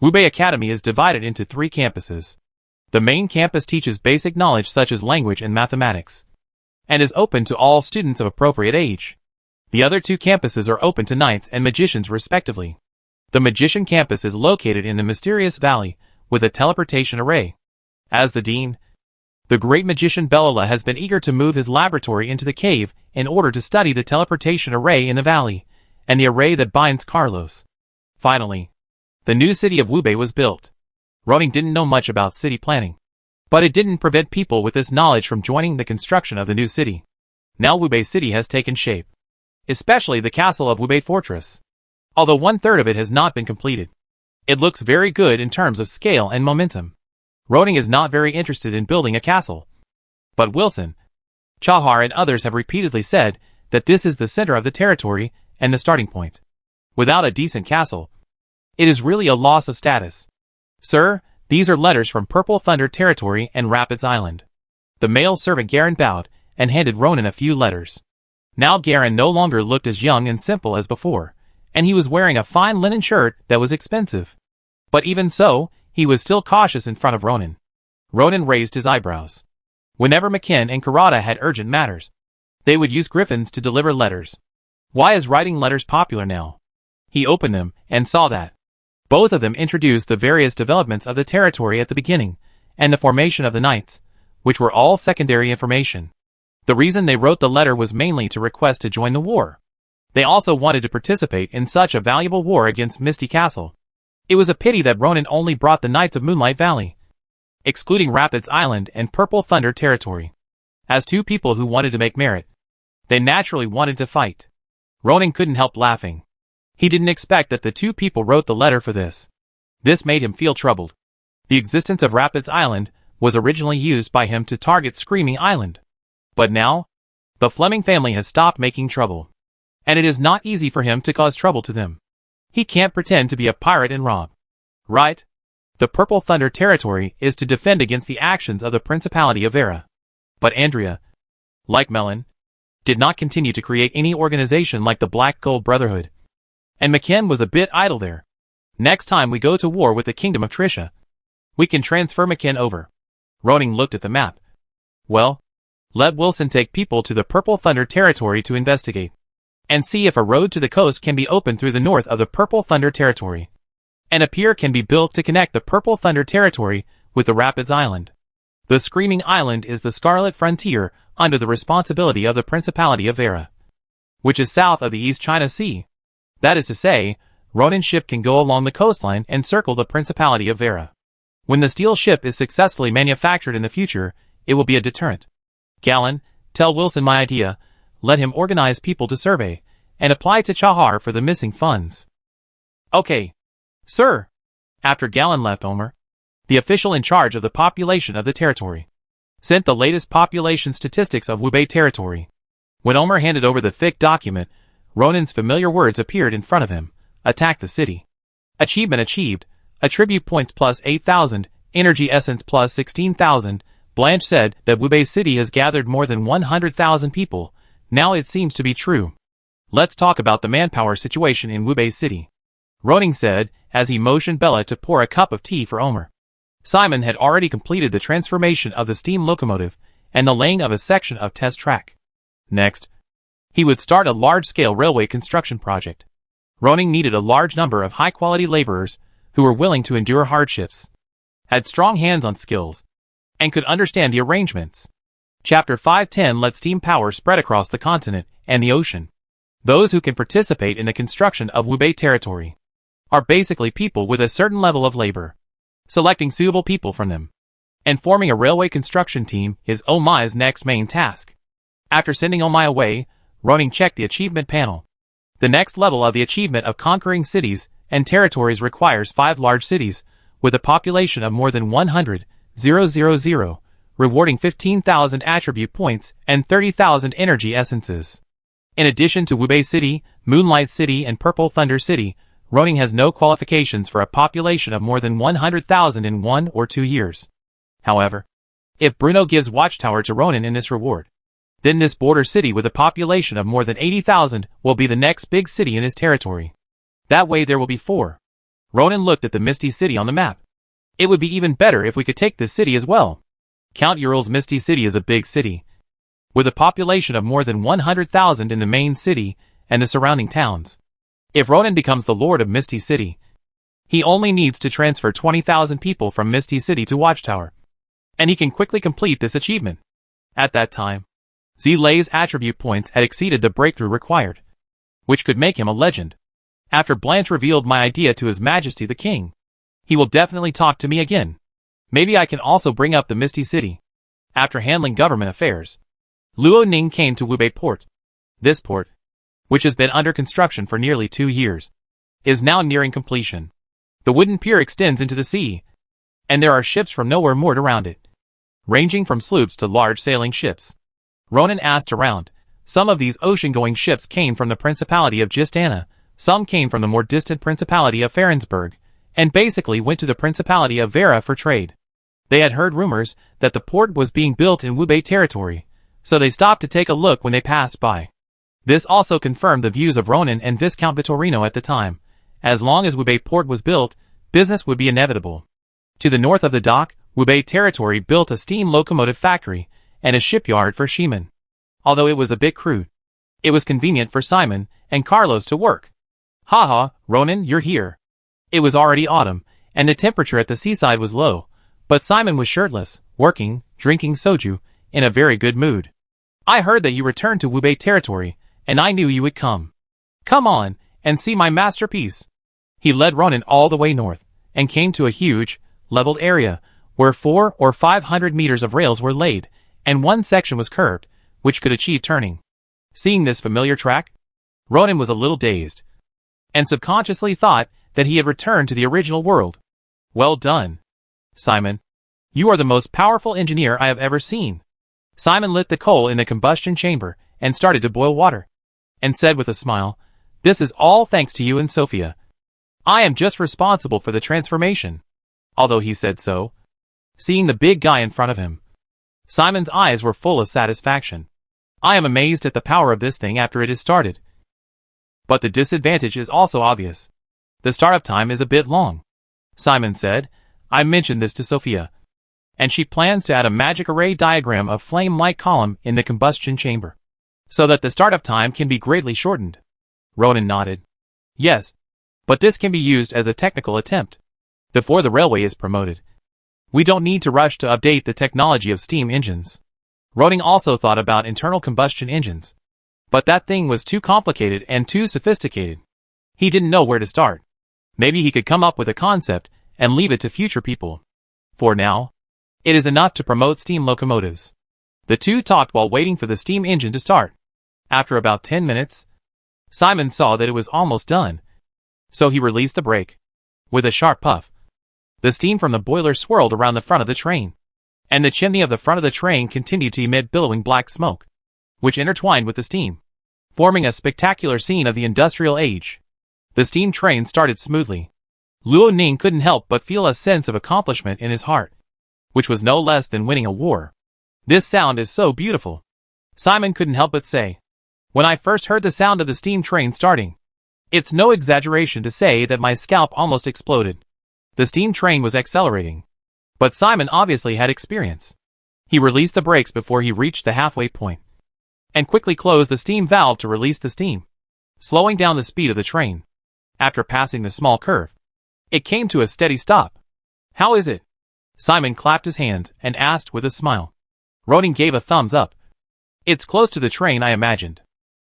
Wubei Academy is divided into 3 campuses. The main campus teaches basic knowledge such as language and mathematics, and is open to all students of appropriate age. The other 2 campuses are open to knights and magicians respectively. The Magician campus is located in the Mysterious Valley, with a teleportation array. As the dean, the great magician Belala has been eager to move his laboratory into the cave in order to study the teleportation array in the valley, and the array that binds Carlos. Finally, the new city of Wubei was built. Ronin didn't know much about city planning, but it didn't prevent people with this knowledge from joining the construction of the new city. Now Wubei City has taken shape, especially the castle of Wubei Fortress. Although 1/3 of it has not been completed, it looks very good in terms of scale and momentum. Ronin is not very interested in building a castle, but Wilson, Chahar and others have repeatedly said that this is the center of the territory and the starting point. Without a decent castle, it is really a loss of status. Sir, these are letters from Purple Thunder Territory and Rapids Island. The male servant Garen bowed and handed Ronin a few letters. Now Garen no longer looked as young and simple as before, and he was wearing a fine linen shirt that was expensive. But even so, he was still cautious in front of Ronin. Ronin raised his eyebrows. Whenever Makin and Karada had urgent matters, they would use griffins to deliver letters. Why is writing letters popular now? He opened them and saw that both of them introduced the various developments of the territory at the beginning, and the formation of the knights, which were all secondary information. The reason they wrote the letter was mainly to request to join the war. They also wanted to participate in such a valuable war against Misty Castle. It was a pity that Ronan only brought the Knights of Moonlight Valley, excluding Rapids Island and Purple Thunder territory, as two people who wanted to make merit. They naturally wanted to fight. Ronan couldn't help laughing. He didn't expect that the two people wrote the letter for this. This made him feel troubled. The existence of Rapids Island was originally used by him to target Screaming Island. But now, the Fleming family has stopped making trouble, and it is not easy for him to cause trouble to them. He can't pretend to be a pirate and rob. Right? The Purple Thunder territory is to defend against the actions of the Principality of Vera. But Andrea, like Melon, did not continue to create any organization like the Black Gold Brotherhood. And McKen was a bit idle there. Next time we go to war with the Kingdom of Trisha, we can transfer McKen over. Ronan looked at the map. Well, let Wilson take people to the Purple Thunder territory to investigate, and see if a road to the coast can be opened through the north of the Purple Thunder territory, and a pier can be built to connect the Purple Thunder territory with the Rapids Island. The Screaming Island is the Scarlet Frontier under the responsibility of the Principality of Vera, which is south of the East China Sea. That is to say, Ronan's ship can go along the coastline and circle the Principality of Vera. When the steel ship is successfully manufactured in the future, it will be a deterrent. Gallon, tell Wilson my idea, let him organize people to survey, and apply to Chahar for the missing funds. Okay, sir. After Gallon left, Omer, the official in charge of the population of the territory, sent the latest population statistics of Wubei territory. When Omer handed over the thick document, Ronan's familiar words appeared in front of him. Attack the city. Achievement achieved. Attribute points plus 8,000, energy essence plus 16,000. Blanche said that Wubei City has gathered more than 100,000 people. Now it seems to be true. Let's talk about the manpower situation in Wubei City, Ronan said, as he motioned Bella to pour a cup of tea for Omer. Simon had already completed the transformation of the steam locomotive and the laying of a section of test track. Next, he would start a large-scale railway construction project. Ronan needed a large number of high-quality laborers who were willing to endure hardships, had strong hands-on skills, and could understand the arrangements. Chapter 510 let steam power spread across the continent and the ocean. Those who can participate in the construction of Wubei territory are basically people with a certain level of labor. Selecting suitable people from them and forming a railway construction team is Omai's next main task. After sending Omai away, Ronan checked the achievement panel. The next level of the achievement of conquering cities and territories requires 5 large cities, with a population of more than 100,000, rewarding 15,000 attribute points and 30,000 energy essences. In addition to Wubei City, Moonlight City and Purple Thunder City, Ronan has no qualifications for a population of more than 100,000 in 1 or 2 years. However, if Bruno gives Watchtower to Ronan in this reward, then this border city with a population of more than 80,000 will be the next big city in his territory. That way there will be 4. Ronan looked at the Misty City on the map. It would be even better if we could take this city as well. Count Ural's Misty City is a big city, with a population of more than 100,000 in the main city and the surrounding towns. If Ronan becomes the Lord of Misty City, he only needs to transfer 20,000 people from Misty City to Watchtower, and he can quickly complete this achievement. At that time, Zilei's attribute points had exceeded the breakthrough required, which could make him a legend. After Blanche revealed my idea to His Majesty the King, he will definitely talk to me again. Maybe I can also bring up the Misty City. After handling government affairs, Luo Ning came to Wubei Port. This port, which has been under construction for nearly 2 years, is now nearing completion. The wooden pier extends into the sea, and there are ships from nowhere moored around it, ranging from sloops to large sailing ships. Ronan asked around. Some of these ocean-going ships came from the Principality of Gistana, some came from the more distant Principality of Ferensburg, and basically went to the Principality of Vera for trade. They had heard rumors that the port was being built in Wubei territory, so they stopped to take a look when they passed by. This also confirmed the views of Ronan and Viscount Vittorino at the time. As long as Wubei port was built, business would be inevitable. To the north of the dock, Wubei territory built a steam locomotive factory and a shipyard for Sheeman. Although it was a bit crude, it was convenient for Simon and Carlos to work. Haha, Ronan, you're here. It was already autumn, and the temperature at the seaside was low, but Simon was shirtless, working, drinking soju, in a very good mood. I heard that you returned to Wubei territory, and I knew you would come. Come on, and see my masterpiece. He led Ronan all the way north, and came to a huge, leveled area, where 400 or 500 meters of rails were laid, and one section was curved, which could achieve turning. Seeing this familiar track, Ronan was a little dazed, and subconsciously thought that he had returned to the original world. Well done, Simon. You are the most powerful engineer I have ever seen. Simon lit the coal in the combustion chamber and started to boil water, and said with a smile, "This is all thanks to you and Sophia. I am just responsible for the transformation." Although he said so, seeing the big guy in front of him, Simon's eyes were full of satisfaction. I am amazed at the power of this thing after it is started. But the disadvantage is also obvious. The startup time is a bit long. Simon said, I mentioned this to Sophia, and she plans to add a magic array diagram of flame-like column in the combustion chamber, so that the startup time can be greatly shortened. Ronan nodded. Yes, but this can be used as a technical attempt before the railway is promoted. We don't need to rush to update the technology of steam engines. Ronan also thought about internal combustion engines, but that thing was too complicated and too sophisticated. He didn't know where to start. Maybe he could come up with a concept and leave it to future people. For now, it is enough to promote steam locomotives. The two talked while waiting for the steam engine to start. After about 10 minutes, Simon saw that it was almost done, so he released the brake. With a sharp puff, the steam from the boiler swirled around the front of the train, and the chimney of the front of the train continued to emit billowing black smoke, which intertwined with the steam, forming a spectacular scene of the industrial age. The steam train started smoothly. Luo Ning couldn't help but feel a sense of accomplishment in his heart, which was no less than winning a war. This sound is so beautiful. Simon couldn't help but say, when I first heard the sound of the steam train starting, it's no exaggeration to say that my scalp almost exploded. The steam train was accelerating, but Simon obviously had experience. He released the brakes before he reached the halfway point, and quickly closed the steam valve to release the steam, slowing down the speed of the train. After passing the small curve, it came to a steady stop. How is it? Simon clapped his hands and asked with a smile. Ronan gave a thumbs up. It's close to the train I imagined.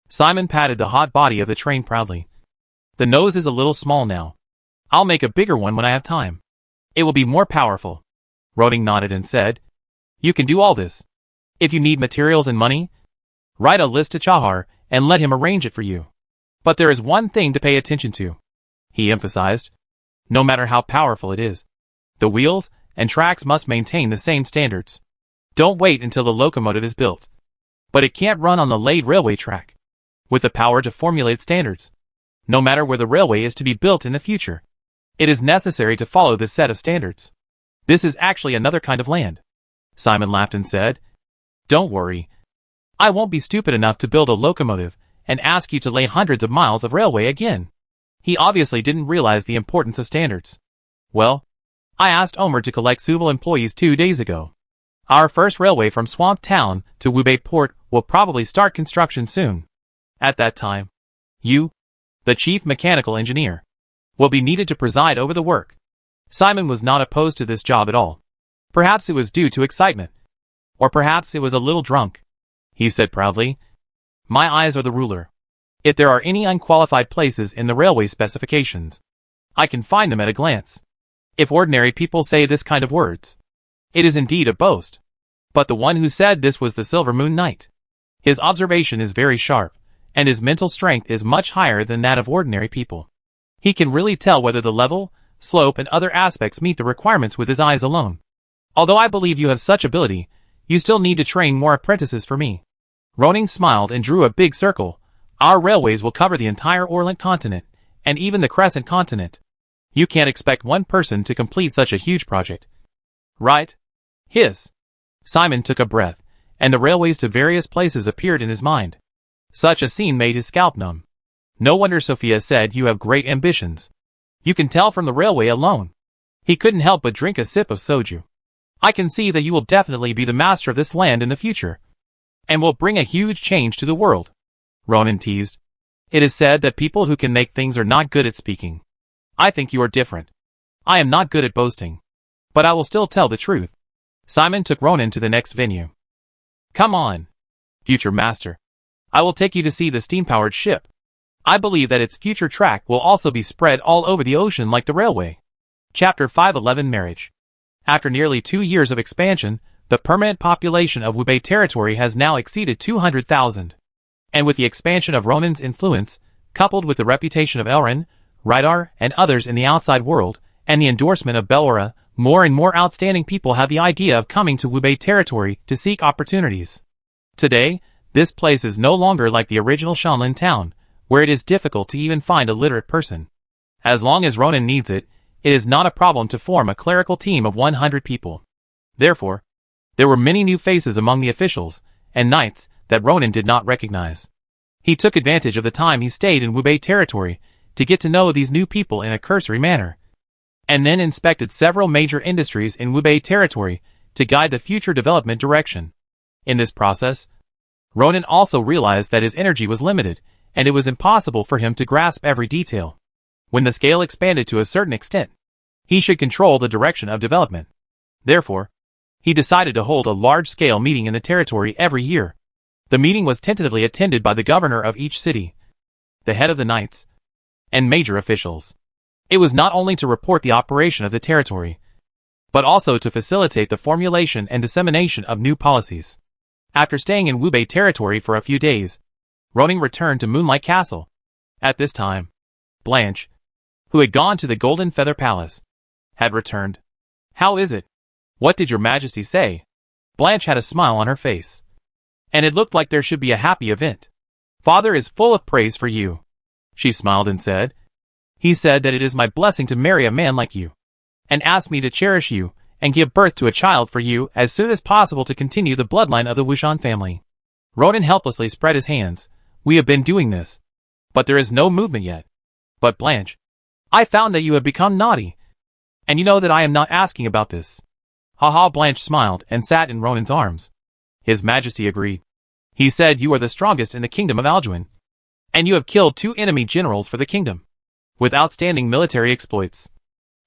Simon patted the hot body of the train proudly. The nose is a little small now. I'll make a bigger one when I have time. It will be more powerful. Ronan nodded and said, You can do all this. If you need materials and money, write a list to Chahar and let him arrange it for you. But there is one thing to pay attention to, he emphasized. No matter how powerful it is, the wheels and tracks must maintain the same standards. Don't wait until the locomotive is built. But it can't run on the laid railway track, with the power to formulate standards. No matter where the railway is to be built in the future, it is necessary to follow this set of standards. This is actually another kind of land. Simon laughed and said, Don't worry. I won't be stupid enough to build a locomotive and ask you to lay hundreds of miles of railway again. He obviously didn't realize the importance of standards. Well, I asked Omer to collect suitable employees 2 days ago. Our first railway from Swamp Town to Wubei Port will probably start construction soon. At that time, you, the chief mechanical engineer, will be needed to preside over the work. Simon was not opposed to this job at all. Perhaps it was due to excitement, or perhaps it was a little drunk. He said proudly, My eyes are the ruler. If there are any unqualified places in the railway specifications, I can find them at a glance. If ordinary people say this kind of words, it is indeed a boast. But the one who said this was the Silver Moon Knight. His observation is very sharp, and his mental strength is much higher than that of ordinary people. He can really tell whether the level, slope, and other aspects meet the requirements with his eyes alone. Although I believe you have such ability, you still need to train more apprentices for me. Ronan smiled and drew a big circle. Our railways will cover the entire Orient continent, and even the Crescent continent. You can't expect one person to complete such a huge project. Right? Hiss. Simon took a breath, and the railways to various places appeared in his mind. Such a scene made his scalp numb. No wonder Sophia said you have great ambitions. You can tell from the railway alone. He couldn't help but drink a sip of soju. I can see that you will definitely be the master of this land in the future, and will bring a huge change to the world. Ronan teased. It is said that people who can make things are not good at speaking. I think you are different. I am not good at boasting. But I will still tell the truth. Simon took Ronan to the next venue. Come on, future master. I will take you to see the steam-powered ship. I believe that its future track will also be spread all over the ocean like the railway. Chapter 511 Marriage. After nearly 2 years of expansion, the permanent population of Wubei territory has now exceeded 200,000. And with the expansion of Ronan's influence, coupled with the reputation of Elrin, Rydar, and others in the outside world, and the endorsement of Belora, more and more outstanding people have the idea of coming to Wubei territory to seek opportunities. Today, this place is no longer like the original Shanlin town, where it is difficult to even find a literate person. As long as Ronan needs it, it is not a problem to form a clerical team of 100 people. Therefore, there were many new faces among the officials and knights that Ronan did not recognize. He took advantage of the time he stayed in Wubei territory to get to know these new people in a cursory manner, and then inspected several major industries in Wubei territory to guide the future development direction. In this process, Ronan also realized that his energy was limited, and it was impossible for him to grasp every detail. When the scale expanded to a certain extent, he should control the direction of development. Therefore, he decided to hold a large-scale meeting in the territory every year. The meeting was tentatively attended by the governor of each city, the head of the knights, and major officials. It was not only to report the operation of the territory, but also to facilitate the formulation and dissemination of new policies. After staying in Wubei territory for a few days, Ronan returned to Moonlight Castle. At this time, Blanche, who had gone to the Golden Feather Palace, had returned. How is it? What did your majesty say? Blanche had a smile on her face, and it looked like there should be a happy event. Father is full of praise for you. She smiled and said, he said that it is my blessing to marry a man like you, and asked me to cherish you and give birth to a child for you as soon as possible to continue the bloodline of the Wushan family. Ronan helplessly spread his hands. We have been doing this, but there is no movement yet. But Blanche, I found that you have become naughty, and you know that I am not asking about this. Haha. Blanche smiled and sat in Ronan's arms. His Majesty agreed. He said you are the strongest in the kingdom of Alduin, and you have killed 2 enemy generals for the kingdom, with outstanding military exploits.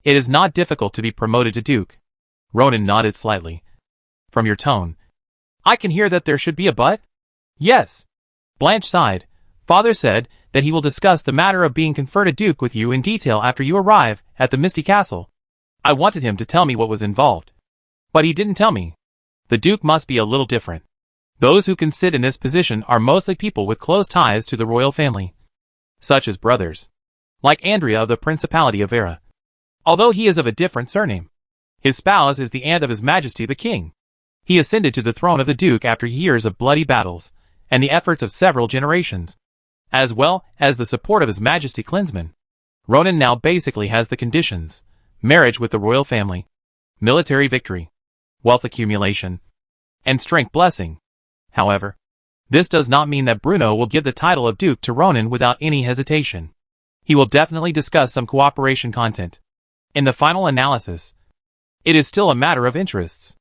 It is not difficult to be promoted to Duke. Ronan nodded slightly. From your tone, I can hear that there should be a but? Yes. Blanche sighed. Father said that he will discuss the matter of being conferred a duke with you in detail after you arrive at the Misty Castle. I wanted him to tell me what was involved, but he didn't tell me. The duke must be a little different. Those who can sit in this position are mostly people with close ties to the royal family, such as brothers, like Andrea of the Principality of Vera. Although he is of a different surname, his spouse is the aunt of His Majesty the King. He ascended to the throne of the Duke after years of bloody battles, and the efforts of several generations, as well as the support of His Majesty Klinsman. Ronan now basically has the conditions: marriage with the royal family, military victory, wealth accumulation, and strength blessing. However, this does not mean that Bruno will give the title of Duke to Ronan without any hesitation. He will definitely discuss some cooperation content. In the final analysis, it is still a matter of interests.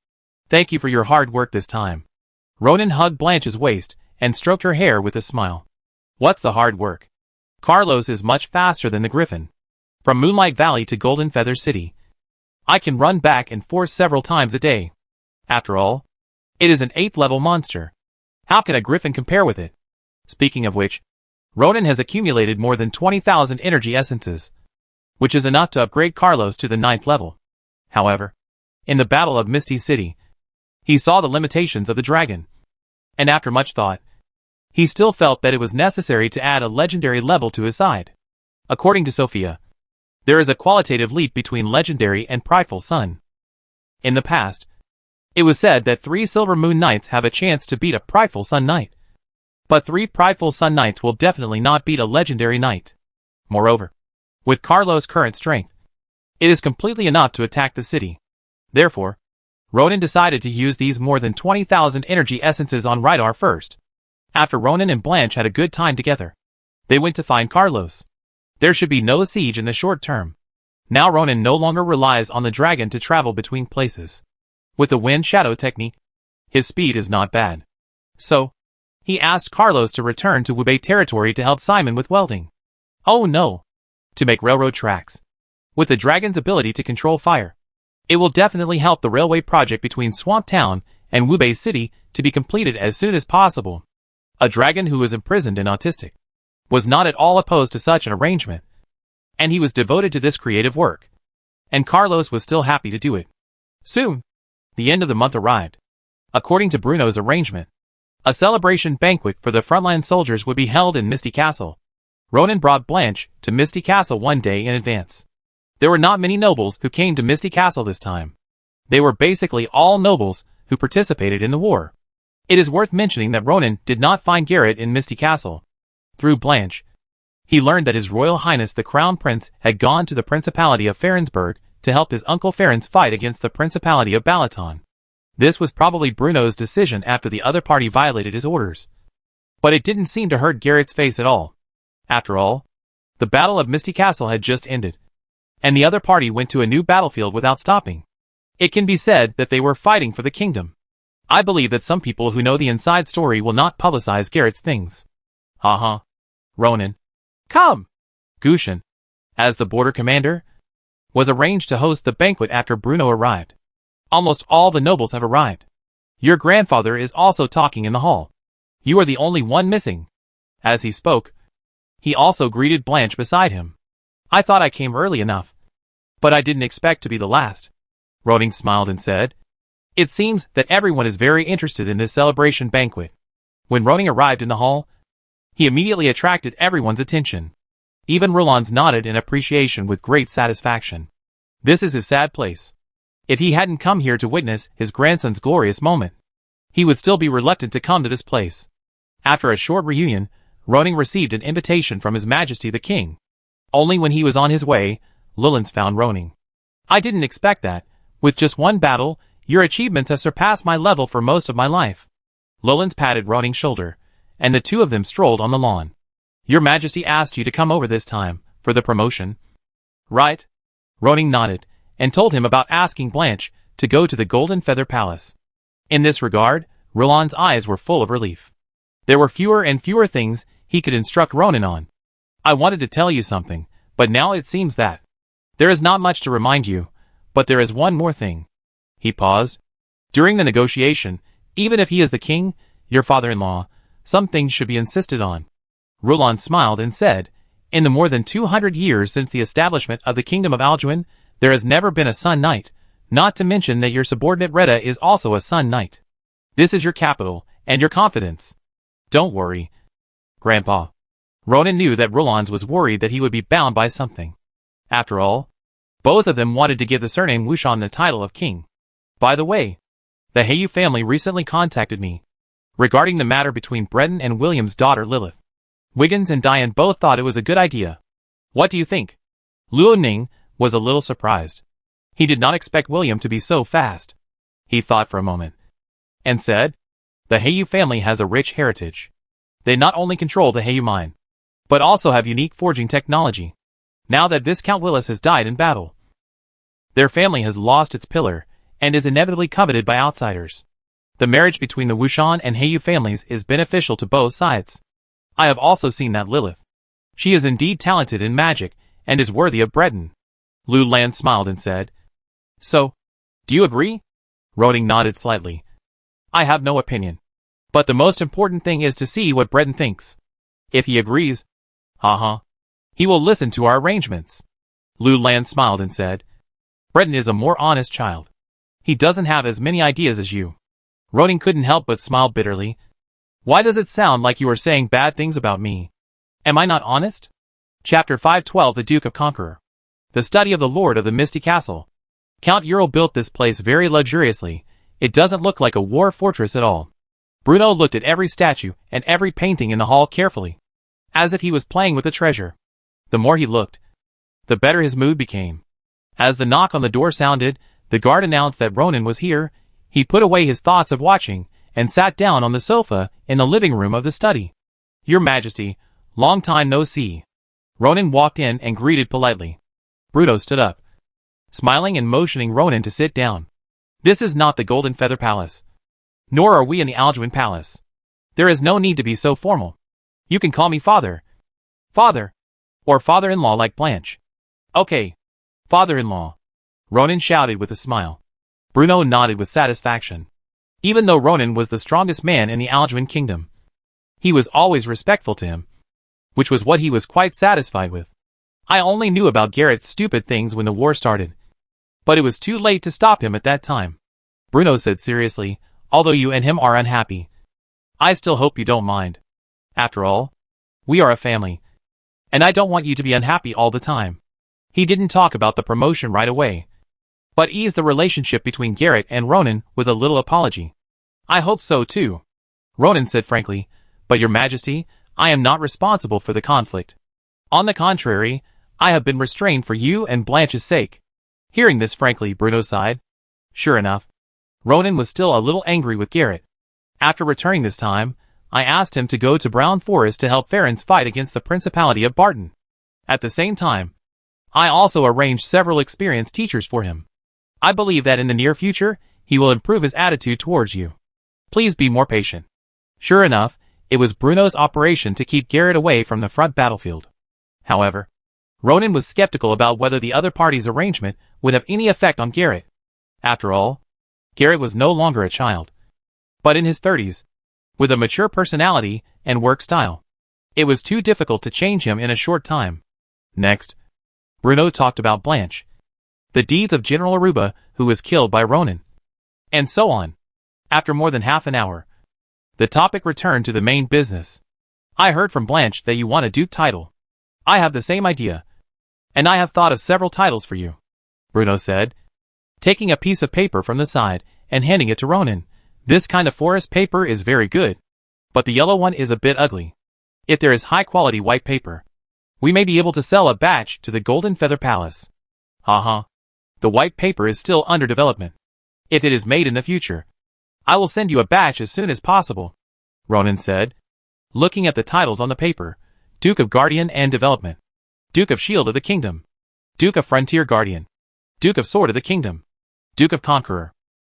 Thank you for your hard work this time. Ronan hugged Blanche's waist and stroked her hair with a smile. What's the hard work? Carlos is much faster than the Griffin. From Moonlight Valley to Golden Feather City, I can run back and forth several times a day. After all, it is an 8th level monster. How can a Griffin compare with it? Speaking of which, Ronan has accumulated more than 20,000 energy essences, which is enough to upgrade Carlos to the 9th level. However, in the Battle of Misty City, he saw the limitations of the dragon, and after much thought, he still felt that it was necessary to add a legendary level to his side. According to Sophia, there is a qualitative leap between legendary and prideful sun. In the past, it was said that 3 Silver Moon Knights have a chance to beat a prideful Sun Knight, but 3 prideful Sun Knights will definitely not beat a legendary knight. Moreover, with Carlos' current strength, it is completely enough to attack the city. Therefore, Ronan decided to use these more than 20,000 energy essences on Rydar first. After Ronan and Blanche had a good time together, they went to find Carlos. There should be no siege in the short term. Now Ronan no longer relies on the dragon to travel between places. With the wind shadow technique, his speed is not bad. So, He asked Carlos to return to Wubei territory to help Simon with welding. Oh no! To make railroad tracks. With the dragon's ability to control fire, it will definitely help the railway project between Swamp Town and Wubei City to be completed as soon as possible. A dragon who was imprisoned and autistic was not at all opposed to such an arrangement, and he was devoted to this creative work. And Carlos was still happy to do it. Soon, the end of the month arrived. According to Bruno's arrangement, a celebration banquet for the frontline soldiers would be held in Misty Castle. Ronan brought Blanche to Misty Castle one day in advance. There were not many nobles who came to Misty Castle this time. They were basically all nobles who participated in the war. It is worth mentioning that Ronan did not find Garrett in Misty Castle. Through Blanche, he learned that His Royal Highness the Crown Prince had gone to the Principality of Ferensburg to help his uncle Ferens fight against the Principality of Balaton. This was probably Bruno's decision after the other party violated his orders. But it didn't seem to hurt Garrett's face at all. After all, the Battle of Misty Castle had just ended, and the other party went to a new battlefield without stopping. It can be said that they were fighting for the kingdom. I believe that some people who know the inside story will not publicize Garrett's things. Haha. Ronan. Come! Gushin, as the border commander, was arranged to host the banquet after Bruno arrived. Almost all the nobles have arrived. Your grandfather is also talking in the hall. You are the only one missing. As he spoke, he also greeted Blanche beside him. I thought I came early enough, but I didn't expect to be the last. Ronan smiled and said, It seems that everyone is very interested in this celebration banquet. When Ronan arrived in the hall, he immediately attracted everyone's attention. Even Roland's nodded in appreciation with great satisfaction. This is his sad place. If he hadn't come here to witness his grandson's glorious moment, he would still be reluctant to come to this place. After a short reunion, Ronan received an invitation from His Majesty the King. Only when he was on his way, Lilens found Ronan. I didn't expect that. With just one battle, your achievements have surpassed my level for most of my life. Lilens patted Ronan's shoulder, and the two of them strolled on the lawn. Your Majesty asked you to come over this time, for the promotion. Right? Ronan nodded, and told him about asking Blanche to go to the Golden Feather Palace. In this regard, Roland's eyes were full of relief. There were fewer and fewer things he could instruct Ronan on. I wanted to tell you something, but now it seems that there is not much to remind you, but there is one more thing. He paused. During the negotiation, even if he is the king, your father-in-law, some things should be insisted on. Roland smiled and said, In the more than 200 years since the establishment of the Kingdom of Alduin, there has never been a Sun Knight, not to mention that your subordinate Retta is also a Sun Knight. This is your capital, and your confidence. Don't worry, Grandpa. Ronan knew that Roland was worried that he would be bound by something. After all, both of them wanted to give the surname Wuxian the title of king. By the way, the Heyu family recently contacted me regarding the matter between Breton and William's daughter Lilith. Wiggins and Diane both thought it was a good idea. What do you think? Luo Ning was a little surprised. He did not expect William to be so fast. He thought for a moment and said, The Heyu family has a rich heritage. They not only control the Heyu mine, but also have unique forging technology. Now that Viscount Willis has died in battle, their family has lost its pillar and is inevitably coveted by outsiders. The marriage between the Wuxian and Heyu families is beneficial to both sides. I have also seen that Lilith. She is indeed talented in magic and is worthy of Breton. Lu Lan smiled and said, So, do you agree? Ronan nodded slightly. I have no opinion. But the most important thing is to see what Breton thinks. If he agrees, he will listen to our arrangements. Lu Lan smiled and said, Breton is a more honest child. He doesn't have as many ideas as you. Ronan couldn't help but smile bitterly. Why does it sound like you are saying bad things about me? Am I not honest? Chapter 512 The Duke of Conqueror. The study of the Lord of the Misty Castle. Count Ural built this place very luxuriously. It doesn't look like a war fortress at all. Bruno looked at every statue and every painting in the hall carefully, as if he was playing with a treasure. The more he looked, the better his mood became. As the knock on the door sounded, the guard announced that Ronan was here. He put away his thoughts of watching and sat down on the sofa in the living room of the study. Your Majesty, long time no see. Ronan walked in and greeted politely. Bruno stood up, smiling and motioning Ronan to sit down. This is not the Golden Feather Palace, nor are we in the Alduin Palace. There is no need to be so formal. You can call me father. Father. Or father-in-law like Blanche. Okay. Father-in-law. Ronan shouted with a smile. Bruno nodded with satisfaction. Even though Ronan was the strongest man in the Alduin kingdom, he was always respectful to him, which was what he was quite satisfied with. I only knew about Garrett's stupid things when the war started, but it was too late to stop him at that time. Bruno said seriously, although you and him are unhappy, I still hope you don't mind. After all, we are a family, and I don't want you to be unhappy all the time. He didn't talk about the promotion right away, but eased the relationship between Garrett and Ronan with a little apology. I hope so too, Ronan said frankly, but your majesty, I am not responsible for the conflict. On the contrary, I have been restrained for you and Blanche's sake. Hearing this frankly, Bruno sighed. Sure enough, Ronan was still a little angry with Garrett. After returning this time, I asked him to go to Brown Forest to help Farron's fight against the Principality of Barton. At the same time, I also arranged several experienced teachers for him. I believe that in the near future, he will improve his attitude towards you. Please be more patient. Sure enough, it was Bruno's operation to keep Garrett away from the front battlefield. However, Ronan was skeptical about whether the other party's arrangement would have any effect on Garrett. After all, Garrett was no longer a child, but in his 30s, with a mature personality and work style. It was too difficult to change him in a short time. Next, Bruno talked about Blanche, the deeds of General Aruba who was killed by Ronan, and so on. After more than half an hour, the topic returned to the main business. I heard from Blanche that you want a duke title. I have the same idea, and I have thought of several titles for you, Bruno said, taking a piece of paper from the side and handing it to Ronan. This kind of forest paper is very good, but the yellow one is a bit ugly. If there is high-quality white paper, we may be able to sell a batch to the Golden Feather Palace. Haha. The white paper is still under development. If it is made in the future, I will send you a batch as soon as possible, Ronan said, looking at the titles on the paper. Duke of Guardian and Development. Duke of Shield of the Kingdom. Duke of Frontier Guardian. Duke of Sword of the Kingdom. Duke of Conqueror.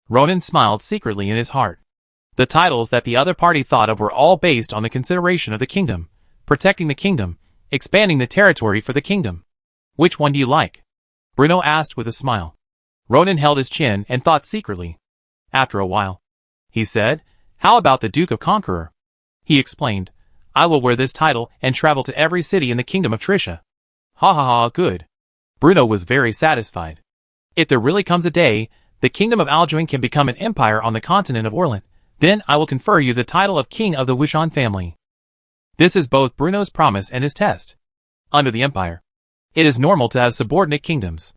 Ronan smiled secretly in his heart. The titles that the other party thought of were all based on the consideration of the kingdom, protecting the kingdom, expanding the territory for the kingdom. Which one do you like? Bruno asked with a smile. Ronan held his chin and thought secretly. After a while, he said, how about the Duke of Conqueror? He explained, I will wear this title and travel to every city in the kingdom of Tricia. Ha ha ha, good. Bruno was very satisfied. If there really comes a day, the kingdom of Alduin can become an empire on the continent of Orland, then I will confer you the title of King of the Wishon family. This is both Bruno's promise and his test. Under the empire, it is normal to have subordinate kingdoms.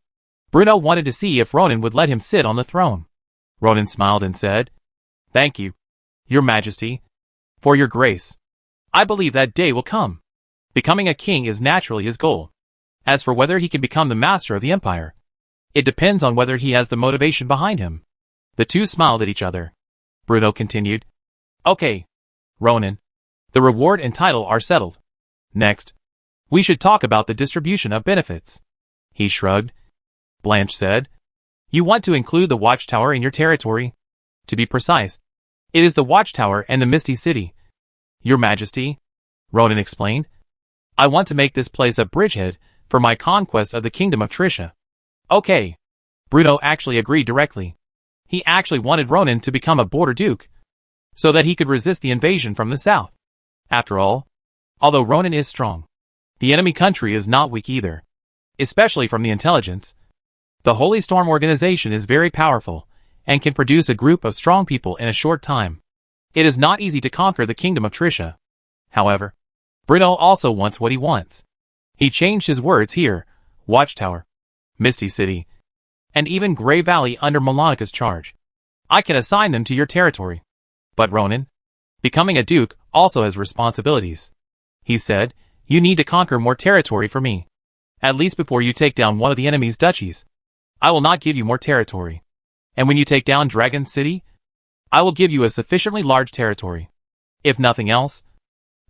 Bruno wanted to see if Ronan would let him sit on the throne. Ronan smiled and said, Thank you, Your Majesty, for your grace. I believe that day will come. Becoming a king is naturally his goal. As for whether he can become the master of the empire, it depends on whether he has the motivation behind him. The two smiled at each other. Bruno continued, Okay, Ronan, the reward and title are settled. Next, we should talk about the distribution of benefits. He shrugged. Blanche said, You want to include the watchtower in your territory? To be precise, it is the watchtower and the Misty City. Your Majesty, Ronan explained, I want to make this place a bridgehead for my conquest of the kingdom of Tricia. Okay. Bruno actually agreed directly. He actually wanted Ronan to become a border duke, so that he could resist the invasion from the south. After all, although Ronan is strong, the enemy country is not weak either, especially from the intelligence. The Holy Storm organization is very powerful, and can produce a group of strong people in a short time. It is not easy to conquer the kingdom of Tricia. However, Bruno also wants what he wants. He changed his words here, Watchtower, Misty City, and even Grey Valley under Melanica's charge. I can assign them to your territory. But Ronan, becoming a duke also has responsibilities. He said, You need to conquer more territory for me. At least before you take down one of the enemy's duchies. I will not give you more territory. And when you take down Dragon City, I will give you a sufficiently large territory. If nothing else,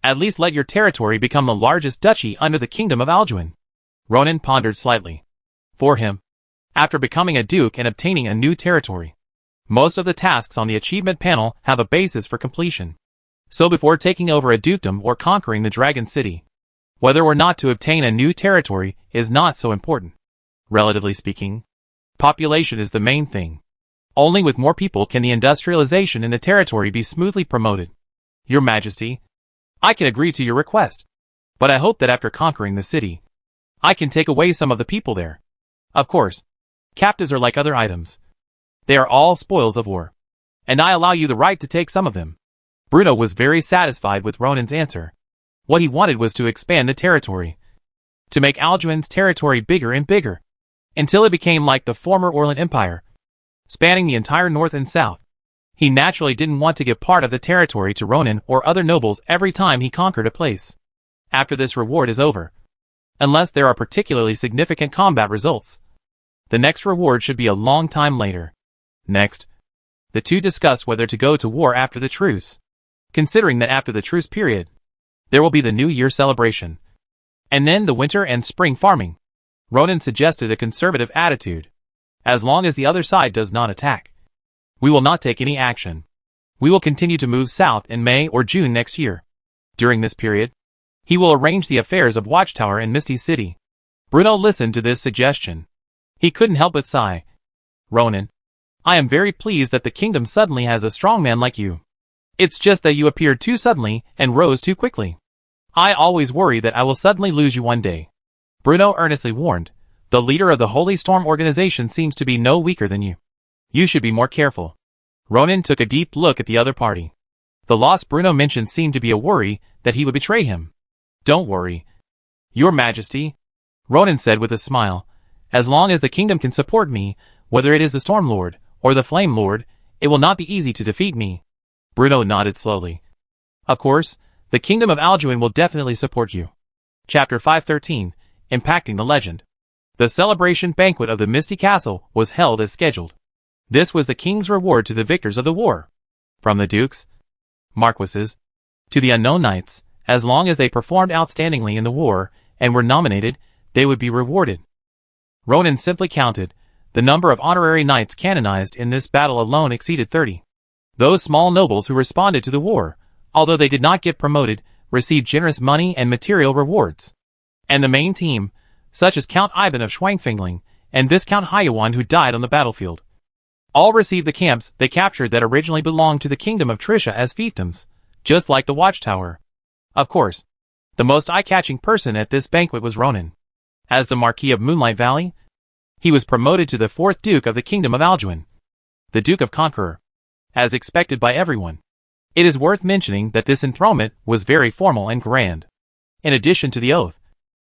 at least let your territory become the largest duchy under the kingdom of Alduin. Ronan pondered slightly. For him, after becoming a duke and obtaining a new territory, most of the tasks on the achievement panel have a basis for completion. So before taking over a dukedom or conquering the Dragon City, whether or not to obtain a new territory is not so important. Relatively speaking, population is the main thing. Only with more people can the industrialization in the territory be smoothly promoted. Your Majesty, I can agree to your request, but I hope that after conquering the city, I can take away some of the people there. Of course, captives are like other items. They are all spoils of war, and I allow you the right to take some of them. Bruno was very satisfied with Ronan's answer. What he wanted was to expand the territory, to make Alduin's territory bigger and bigger, until it became like the former Orlan Empire, spanning the entire north and south. He naturally didn't want to give part of the territory to Ronan or other nobles every time he conquered a place. After this reward is over, unless there are particularly significant combat results, the next reward should be a long time later. Next, the two discussed whether to go to war after the truce, considering that after the truce period, there will be the New Year celebration, and then the winter and spring farming. Ronan suggested a conservative attitude. As long as the other side does not attack, we will not take any action. We will continue to move south in May or June next year. During this period, he will arrange the affairs of Watchtower and Misty City. Bruno listened to this suggestion. He couldn't help but sigh. Ronan, I am very pleased that the kingdom suddenly has a strong man like you. It's just that you appeared too suddenly and rose too quickly. I always worry that I will suddenly lose you one day. Bruno earnestly warned. The leader of the Holy Storm organization seems to be no weaker than you. You should be more careful. Ronan took a deep look at the other party. The loss Bruno mentioned seemed to be a worry that he would betray him. Don't worry, Your Majesty, Ronan said with a smile. As long as the kingdom can support me, whether it is the Storm Lord or the Flame Lord, it will not be easy to defeat me. Bruno nodded slowly. Of course, the kingdom of Alduin will definitely support you. Chapter 513, Impacting the Legend. The celebration banquet of the Misty Castle was held as scheduled. This was the king's reward to the victors of the war. From the dukes, marquises, to the unknown knights, as long as they performed outstandingly in the war and were nominated, they would be rewarded. Ronan simply counted. The number of honorary knights canonized in this battle alone exceeded 30. Those small nobles who responded to the war, although they did not get promoted, received generous money and material rewards. And the main team, such as Count Ivan of Schwangfingling and Viscount Hyuan who died on the battlefield, all received the camps they captured that originally belonged to the kingdom of Trisha as fiefdoms, just like the Watchtower. Of course, the most eye-catching person at this banquet was Ronan. As the Marquis of Moonlight Valley, he was promoted to the 4th Duke of the Kingdom of Alduin, the Duke of Conqueror, as expected by everyone. It is worth mentioning that this enthronement was very formal and grand. In addition to the oath,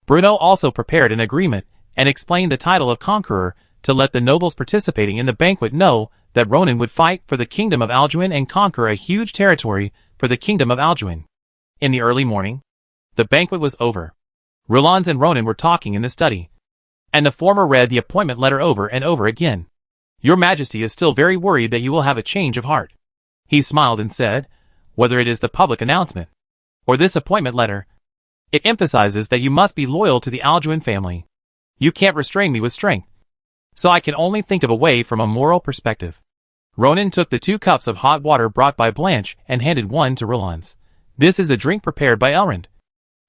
Bruno also prepared an agreement and explained the title of Conqueror to let the nobles participating in the banquet know that Ronan would fight for the Kingdom of Alduin and conquer a huge territory for the Kingdom of Alduin. In the early morning, the banquet was over. Rollans and Ronan were talking in the study, and the former read the appointment letter over and over again. Your Majesty is still very worried that you will have a change of heart. He smiled and said, whether it is the public announcement or this appointment letter, it emphasizes that you must be loyal to the Alduin family. You can't restrain me with strength, so I can only think of a way from a moral perspective. Ronan took the 2 cups of hot water brought by Blanche and handed one to Rollans. This is a drink prepared by Elrond,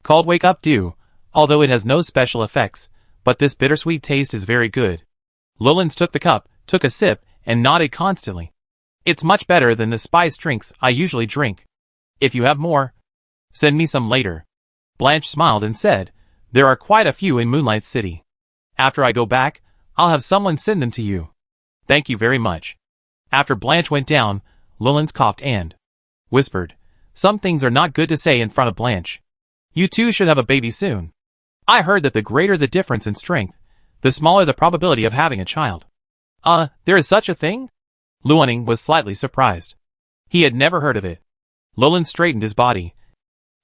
called Wake Up Dew, although it has no special effects, but this bittersweet taste is very good. Rollans took the cup, took a sip, and nodded constantly. It's much better than the spiced drinks I usually drink. If you have more, send me some later. Blanche smiled and said, there are quite a few in Moonlight City. After I go back, I'll have someone send them to you. Thank you very much. After Blanche went down, Rollans coughed and whispered, some things are not good to say in front of Blanche. You two should have a baby soon. I heard that the greater the difference in strength, the smaller the probability of having a child. There is such a thing? Luaning was slightly surprised. He had never heard of it. Rollans straightened his body,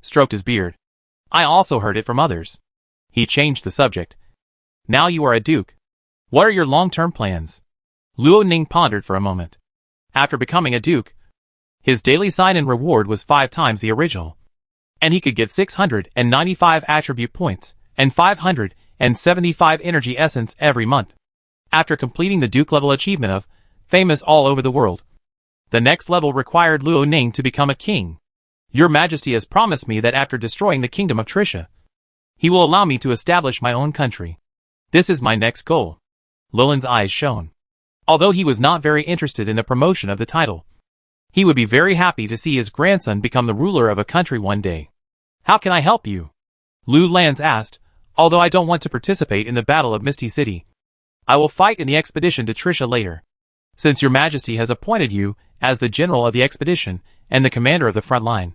stroked his beard. I also heard it from others. He changed the subject. Now you are a duke. What are your long-term plans? Luo Ning pondered for a moment. After becoming a duke, his daily sign-in reward was 5 times the original, and he could get 695 attribute points and 575 energy essence every month. After completing the duke level achievement of famous all over the world, the next level required Luo Ning to become a king. Your Majesty has promised me that after destroying the kingdom of Trisha, he will allow me to establish my own country. This is my next goal. Llewellyn's eyes shone. Although he was not very interested in the promotion of the title, he would be very happy to see his grandson become the ruler of a country one day. How can I help you? Llewellyn asked, although I don't want to participate in the Battle of Misty City. I will fight in the expedition to Trisha later. Since your Majesty has appointed you as the general of the expedition and the commander of the front line,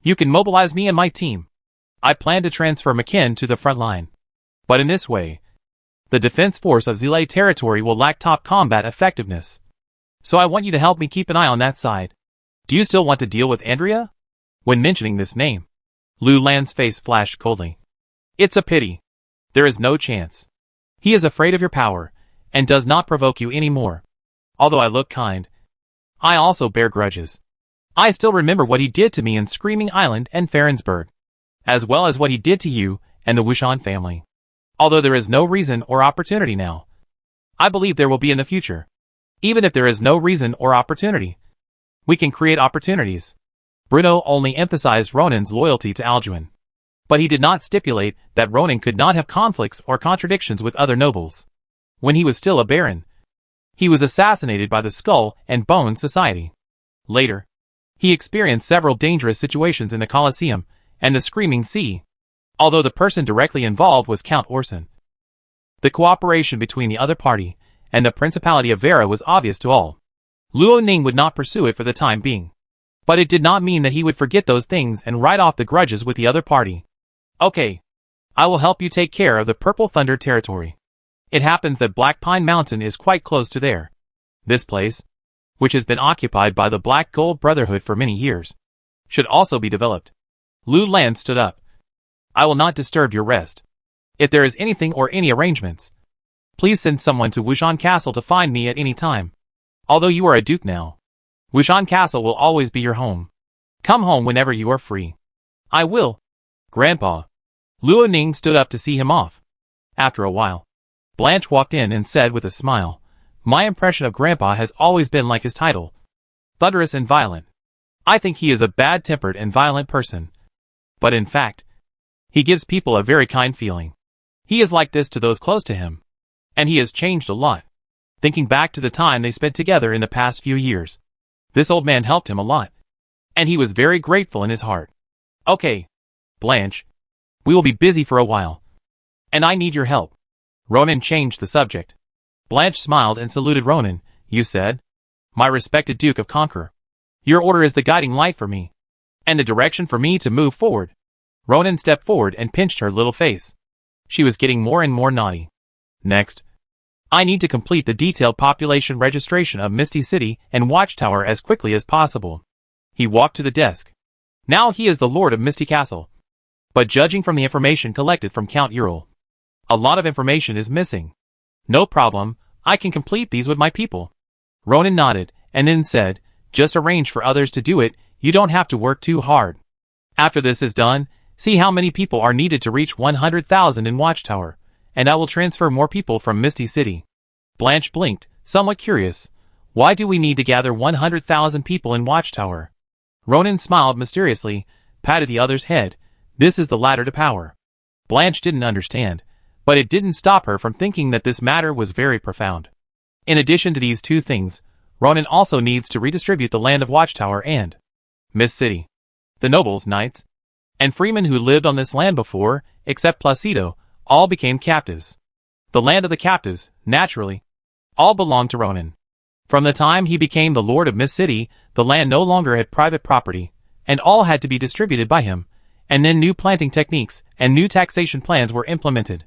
you can mobilize me and my team. I plan to transfer McKin to the front line. But in this way, the defense force of Zile territory will lack top combat effectiveness. So I want you to help me keep an eye on that side. Do you still want to deal with Andrea? When mentioning this name, Llewellyn's face flashed coldly. It's a pity. There is no chance. He is afraid of your power, and does not provoke you any more. Although I look kind, I also bear grudges. I still remember what he did to me in Screaming Island and Farensburg, as well as what he did to you and the Wushon family. Although there is no reason or opportunity now, I believe there will be in the future. Even if there is no reason or opportunity, we can create opportunities. Bruno only emphasized Ronan's loyalty to Alduin, but he did not stipulate that Ronan could not have conflicts or contradictions with other nobles. When he was still a baron, he was assassinated by the Skull and Bone Society. Later, he experienced several dangerous situations in the Colosseum and the Screaming Sea, although the person directly involved was Count Orson. The cooperation between the other party and the Principality of Vera was obvious to all. Luo Ning would not pursue it for the time being, but it did not mean that he would forget those things and write off the grudges with the other party. Okay, I will help you take care of the Purple Thunder territory. It happens that Black Pine Mountain is quite close to there. This place, which has been occupied by the Black Gold Brotherhood for many years, should also be developed. Llewellyn stood up. I will not disturb your rest. If there is anything or any arrangements, please send someone to Wushon Castle to find me at any time. Although you are a duke now, Wushon Castle will always be your home. Come home whenever you are free. I will. Grandpa. Luo Ning stood up to see him off. After a while, Blanche walked in and said with a smile, my impression of Grandpa has always been like his title, thunderous and violent. I think he is a bad-tempered and violent person. But in fact, he gives people a very kind feeling. He is like this to those close to him. And he has changed a lot. Thinking back to the time they spent together in the past few years, this old man helped him a lot. And he was very grateful in his heart. Okay, Blanche, we will be busy for a while. And I need your help. Ronan changed the subject. Blanche smiled and saluted Ronan. You said, my respected Duke of Conqueror, your order is the guiding light for me, and the direction for me to move forward. Ronan stepped forward and pinched her little face. She was getting more and more naughty. Next, I need to complete the detailed population registration of Misty City and Watchtower as quickly as possible. He walked to the desk. Now he is the Lord of Misty Castle. But judging from the information collected from Count Ural, a lot of information is missing. No problem, I can complete these with my people. Ronan nodded, and then said, just arrange for others to do it, you don't have to work too hard. After this is done, see how many people are needed to reach 100,000 in Watchtower, and I will transfer more people from Misty City. Blanche blinked, somewhat curious. Why do we need to gather 100,000 people in Watchtower? Ronan smiled mysteriously, patted the other's head. This is the ladder to power. Blanche didn't understand, but it didn't stop her from thinking that this matter was very profound. In addition to these two things, Ronan also needs to redistribute the land of Watchtower and Mist City. The nobles, knights, and freemen who lived on this land before, except Placido, all became captives. The land of the captives, naturally, all belonged to Ronan. From the time he became the Lord of Mist City, the land no longer had private property, and all had to be distributed by him, and then new planting techniques and new taxation plans were implemented.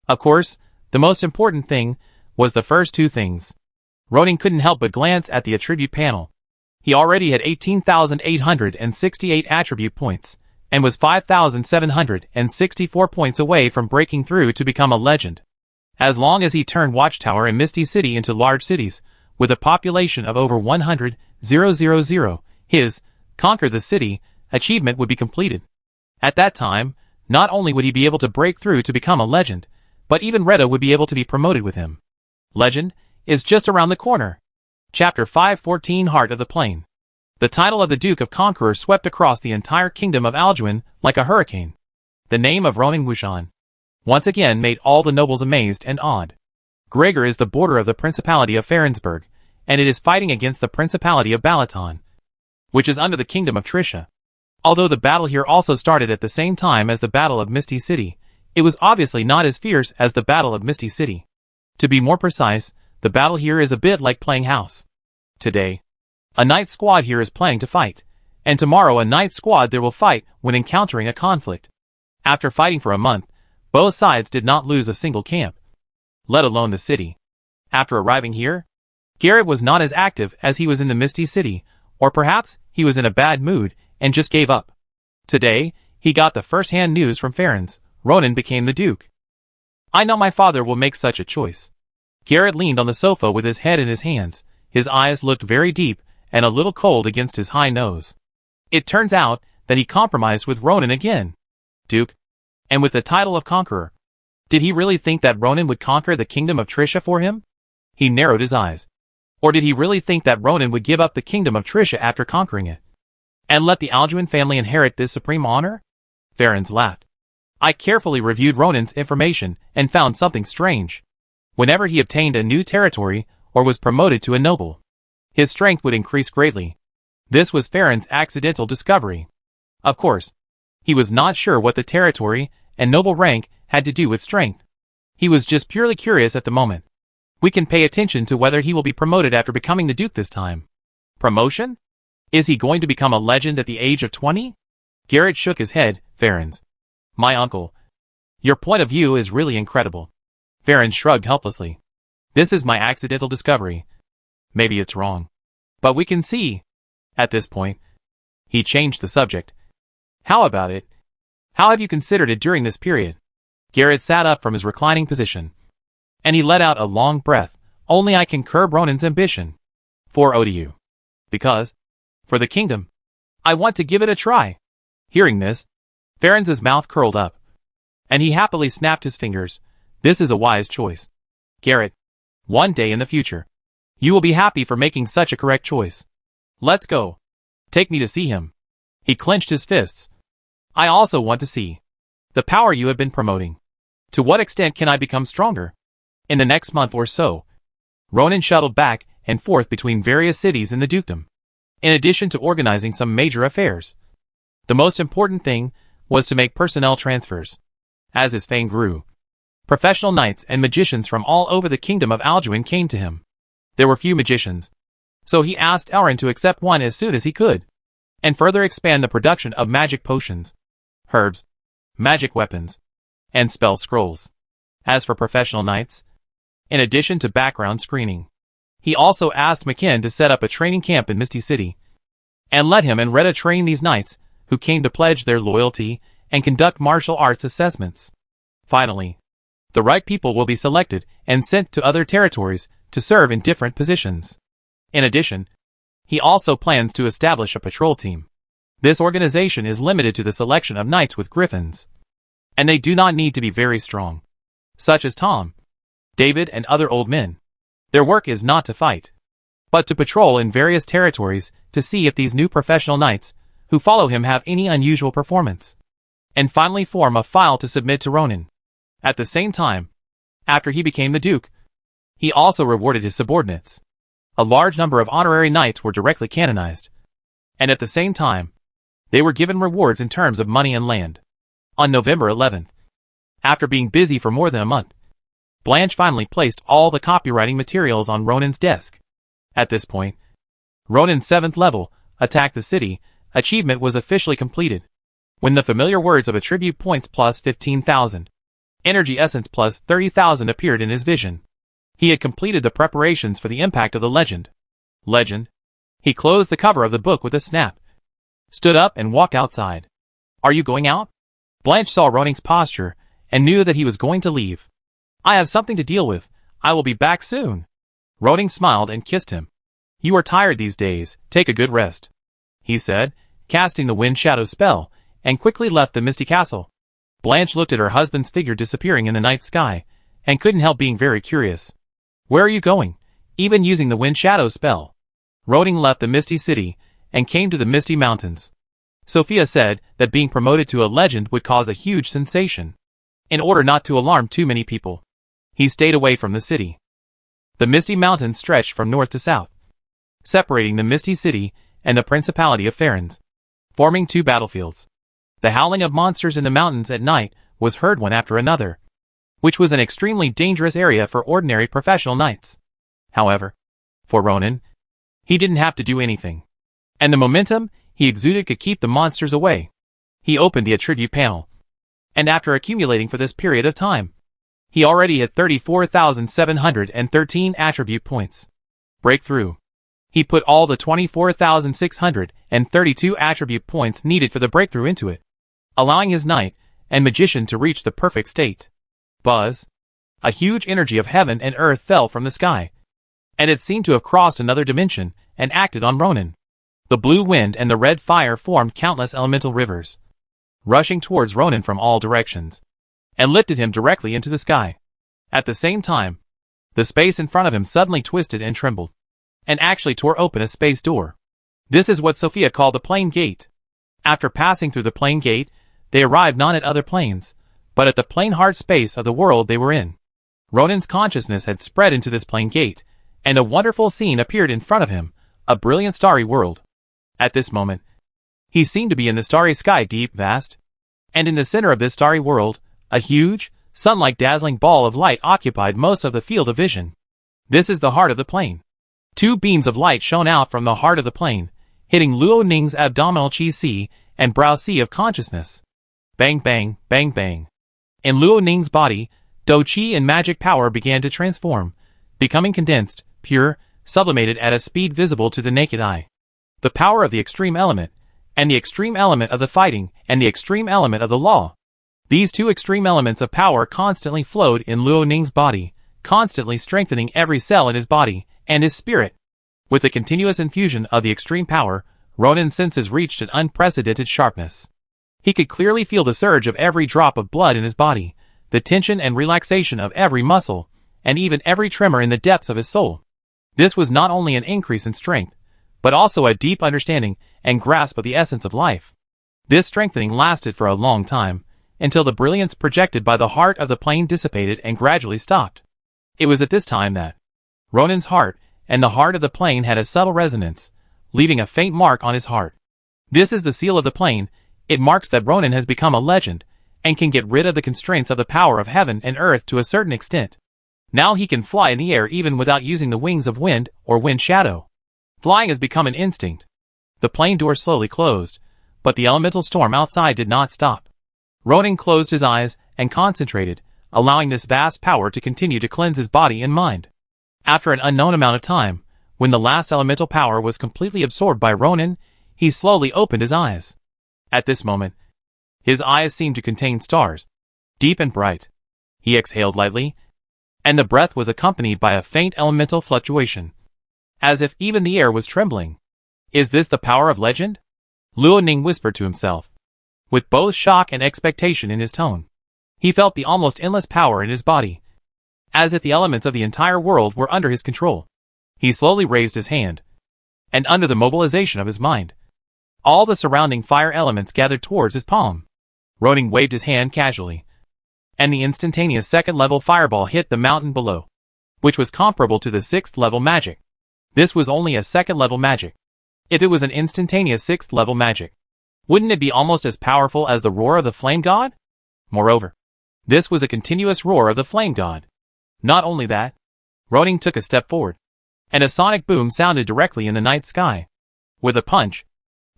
Of course, the most important thing was the first two things. Ronan couldn't help but glance at the attribute panel. He already had 18,868 attribute points, and was 5,764 points away from breaking through to become a legend. As long as he turned Watchtower and Misty City into large cities, with a population of over 100,000, his Conquer the City achievement would be completed. At that time, not only would he be able to break through to become a legend, but even Retta would be able to be promoted with him. Legend is just around the corner. Chapter 514 Heart of the Plain. The title of the Duke of Conqueror swept across the entire kingdom of Alduin like a hurricane. The name of Ronan Wushan once again made all the nobles amazed and awed. Gregor is the border of the Principality of Ferensburg, and it is fighting against the Principality of Balaton, which is under the Kingdom of Trisha. Although the battle here also started at the same time as the Battle of Misty City, it was obviously not as fierce as the Battle of Misty City. To be more precise, the battle here is a bit like playing house. Today, a knight squad here is planning to fight, and tomorrow a knight squad there will fight when encountering a conflict. After fighting for a month, both sides did not lose a single camp, let alone the city. After arriving here, Garrett was not as active as he was in the Misty City, or perhaps he was in a bad mood and just gave up. Today, he got the first-hand news from Ferens. Ronan became the Duke. I know my father will make such a choice. Garrett leaned on the sofa with his head in his hands. His eyes looked very deep and a little cold against his high nose. It turns out that he compromised with Ronan again. Duke, and with the title of Conqueror. Did he really think that Ronan would conquer the kingdom of Trisha for him? He narrowed his eyes. Or did he really think that Ronan would give up the kingdom of Trisha after conquering it, and let the Alduin family inherit this supreme honor? Ferens laughed. I carefully reviewed Ronan's information and found something strange. Whenever he obtained a new territory or was promoted to a noble, his strength would increase greatly. This was Ferens' accidental discovery. Of course, he was not sure what the territory and noble rank had to do with strength. He was just purely curious at the moment. We can pay attention to whether he will be promoted after becoming the Duke this time. Promotion? Is he going to become a legend at the age of 20? Garrett shook his head. Ferens, my uncle, your point of view is really incredible. Ferens shrugged helplessly. This is my accidental discovery. Maybe it's wrong, but we can see. At this point, he changed the subject. How about it? How have you considered it during this period? Garrett sat up from his reclining position, and he let out a long breath. Only I can curb Ronan's ambition. For Odu. Because, for the kingdom, I want to give it a try. Hearing this, Ferens' mouth curled up, and he happily snapped his fingers. This is a wise choice. Garrett, one day in the future, you will be happy for making such a correct choice. Let's go. Take me to see him. He clenched his fists. I also want to see the power you have been promoting. To what extent can I become stronger? In the next month or so, Ronan shuttled back and forth between various cities in the dukedom, in addition to organizing some major affairs. The most important thing was to make personnel transfers. As his fame grew, professional knights and magicians from all over the kingdom of Alduin came to him. There were few magicians, so he asked Elrin to accept one as soon as he could, and further expand the production of magic potions, herbs, magic weapons, and spell scrolls. As for professional knights, in addition to background screening, he also asked McKinn to set up a training camp in Misty City, and let him and Retta train these knights who came to pledge their loyalty and conduct martial arts assessments. Finally, the right people will be selected and sent to other territories to serve in different positions. In addition, he also plans to establish a patrol team. This organization is limited to the selection of knights with griffins, and they do not need to be very strong, such as Tom, David, and other old men. Their work is not to fight, but to patrol in various territories to see if these new professional knights who follow him have any unusual performance, and finally form a file to submit to Ronan. At the same time, after he became the Duke, he also rewarded his subordinates. A large number of honorary knights were directly canonized, and at the same time, they were given rewards in terms of money and land. On November 11th, after being busy for more than a month, Blanche finally placed all the copywriting materials on Ronan's desk. At this point, Ronan's 7th level, Attack the City, achievement was officially completed, when the familiar words of attribute points plus 15,000, energy essence plus 30,000 appeared in his vision. He had completed the preparations for the impact of the legend. He closed the cover of the book with a snap, stood up and walked outside. Are you going out? Blanche saw Ronan's posture and knew that he was going to leave. I have something to deal with. I will be back soon. Ronan smiled and kissed him. You are tired these days. Take a good rest, he said, casting the wind shadow spell, and quickly left the misty castle. Blanche looked at her husband's figure disappearing in the night sky, and couldn't help being very curious. Where are you going? Even using the wind shadow spell? Ronan left the Misty City, and came to the Misty Mountains. Sophia said that being promoted to a legend would cause a huge sensation. In order not to alarm too many people, he stayed away from the city. The Misty Mountains stretched from north to south, separating the Misty City and the Principality of Farens, forming two battlefields. The howling of monsters in the mountains at night was heard one after another, which was an extremely dangerous area for ordinary professional knights. However, for Ronan, he didn't have to do anything, and the momentum he exuded could keep the monsters away. He opened the attribute panel, and after accumulating for this period of time, he already had 34,713 attribute points. Breakthrough. He put all the 24,632 attribute points needed for the breakthrough into it, allowing his knight and magician to reach the perfect state. Buzz. A huge energy of heaven and earth fell from the sky, and it seemed to have crossed another dimension and acted on Ronan. The blue wind and the red fire formed countless elemental rivers, rushing towards Ronan from all directions, and lifted him directly into the sky. At the same time, the space in front of him suddenly twisted and trembled, and actually tore open a space door. This is what Sophia called the plane gate. After passing through the plane gate, they arrived not at other planes, but at the plane heart space of the world they were in. Ronan's consciousness had spread into this plane gate, and a wonderful scene appeared in front of him, a brilliant starry world. At this moment, he seemed to be in the starry sky, deep, vast, and in the center of this starry world, a huge, sun-like dazzling ball of light occupied most of the field of vision. This is the heart of the plane. Two beams of light shone out from the heart of the plane, hitting Luo Ning's abdominal chi-si and brow si of consciousness. Bang bang, bang bang. In Luo Ning's body, Do Chi and magic power began to transform, becoming condensed, pure, sublimated at a speed visible to the naked eye. The power of the extreme element, and the extreme element of the fighting, and the extreme element of the law. These two extreme elements of power constantly flowed in Luo Ning's body, constantly strengthening every cell in his body and his spirit. With the continuous infusion of the extreme power, Ronan's senses reached an unprecedented sharpness. He could clearly feel the surge of every drop of blood in his body, the tension and relaxation of every muscle, and even every tremor in the depths of his soul. This was not only an increase in strength, but also a deep understanding and grasp of the essence of life. This strengthening lasted for a long time, until the brilliance projected by the heart of the plane dissipated and gradually stopped. It was at this time that Ronan's heart and the heart of the plane had a subtle resonance, leaving a faint mark on his heart. This is the seal of the plane. It marks that Ronan has become a legend, and can get rid of the constraints of the power of heaven and earth to a certain extent. Now he can fly in the air even without using the wings of wind or wind shadow. Flying has become an instinct. The plane door slowly closed, but the elemental storm outside did not stop. Ronan closed his eyes and concentrated, allowing this vast power to continue to cleanse his body and mind. After an unknown amount of time, when the last elemental power was completely absorbed by Ronan, he slowly opened his eyes. At this moment, his eyes seemed to contain stars, deep and bright. He exhaled lightly, and the breath was accompanied by a faint elemental fluctuation, as if even the air was trembling. Is this the power of legend? Luo Ning whispered to himself, with both shock and expectation in his tone. He felt the almost endless power in his body, as if the elements of the entire world were under his control. He slowly raised his hand, and under the mobilization of his mind, all the surrounding fire elements gathered towards his palm. Ronan waved his hand casually, and the instantaneous second-level fireball hit the mountain below, which was comparable to the sixth-level magic. This was only a second-level magic. If it was an instantaneous sixth-level magic, wouldn't it be almost as powerful as the roar of the flame god? Moreover, this was a continuous roar of the flame god. Not only that, Ronan took a step forward, and a sonic boom sounded directly in the night sky. With a punch,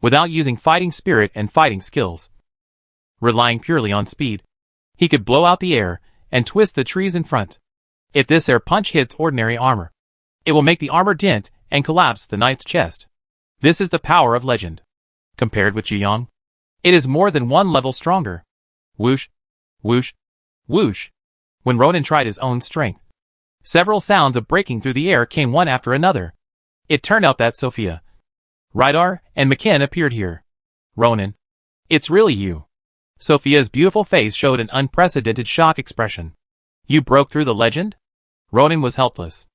without using fighting spirit and fighting skills, relying purely on speed, he could blow out the air and twist the trees in front. If this air punch hits ordinary armor, it will make the armor dent and collapse the knight's chest. This is the power of legend. Compared with Jiyang, it is more than one level stronger. Whoosh, whoosh, whoosh. When Ronan tried his own strength, several sounds of breaking through the air came one after another. It turned out that Sophia, Rydar, and McKen appeared here. Ronan, it's really you. Sophia's beautiful face showed an unprecedented shock expression. You broke through the legend? Ronan was helpless.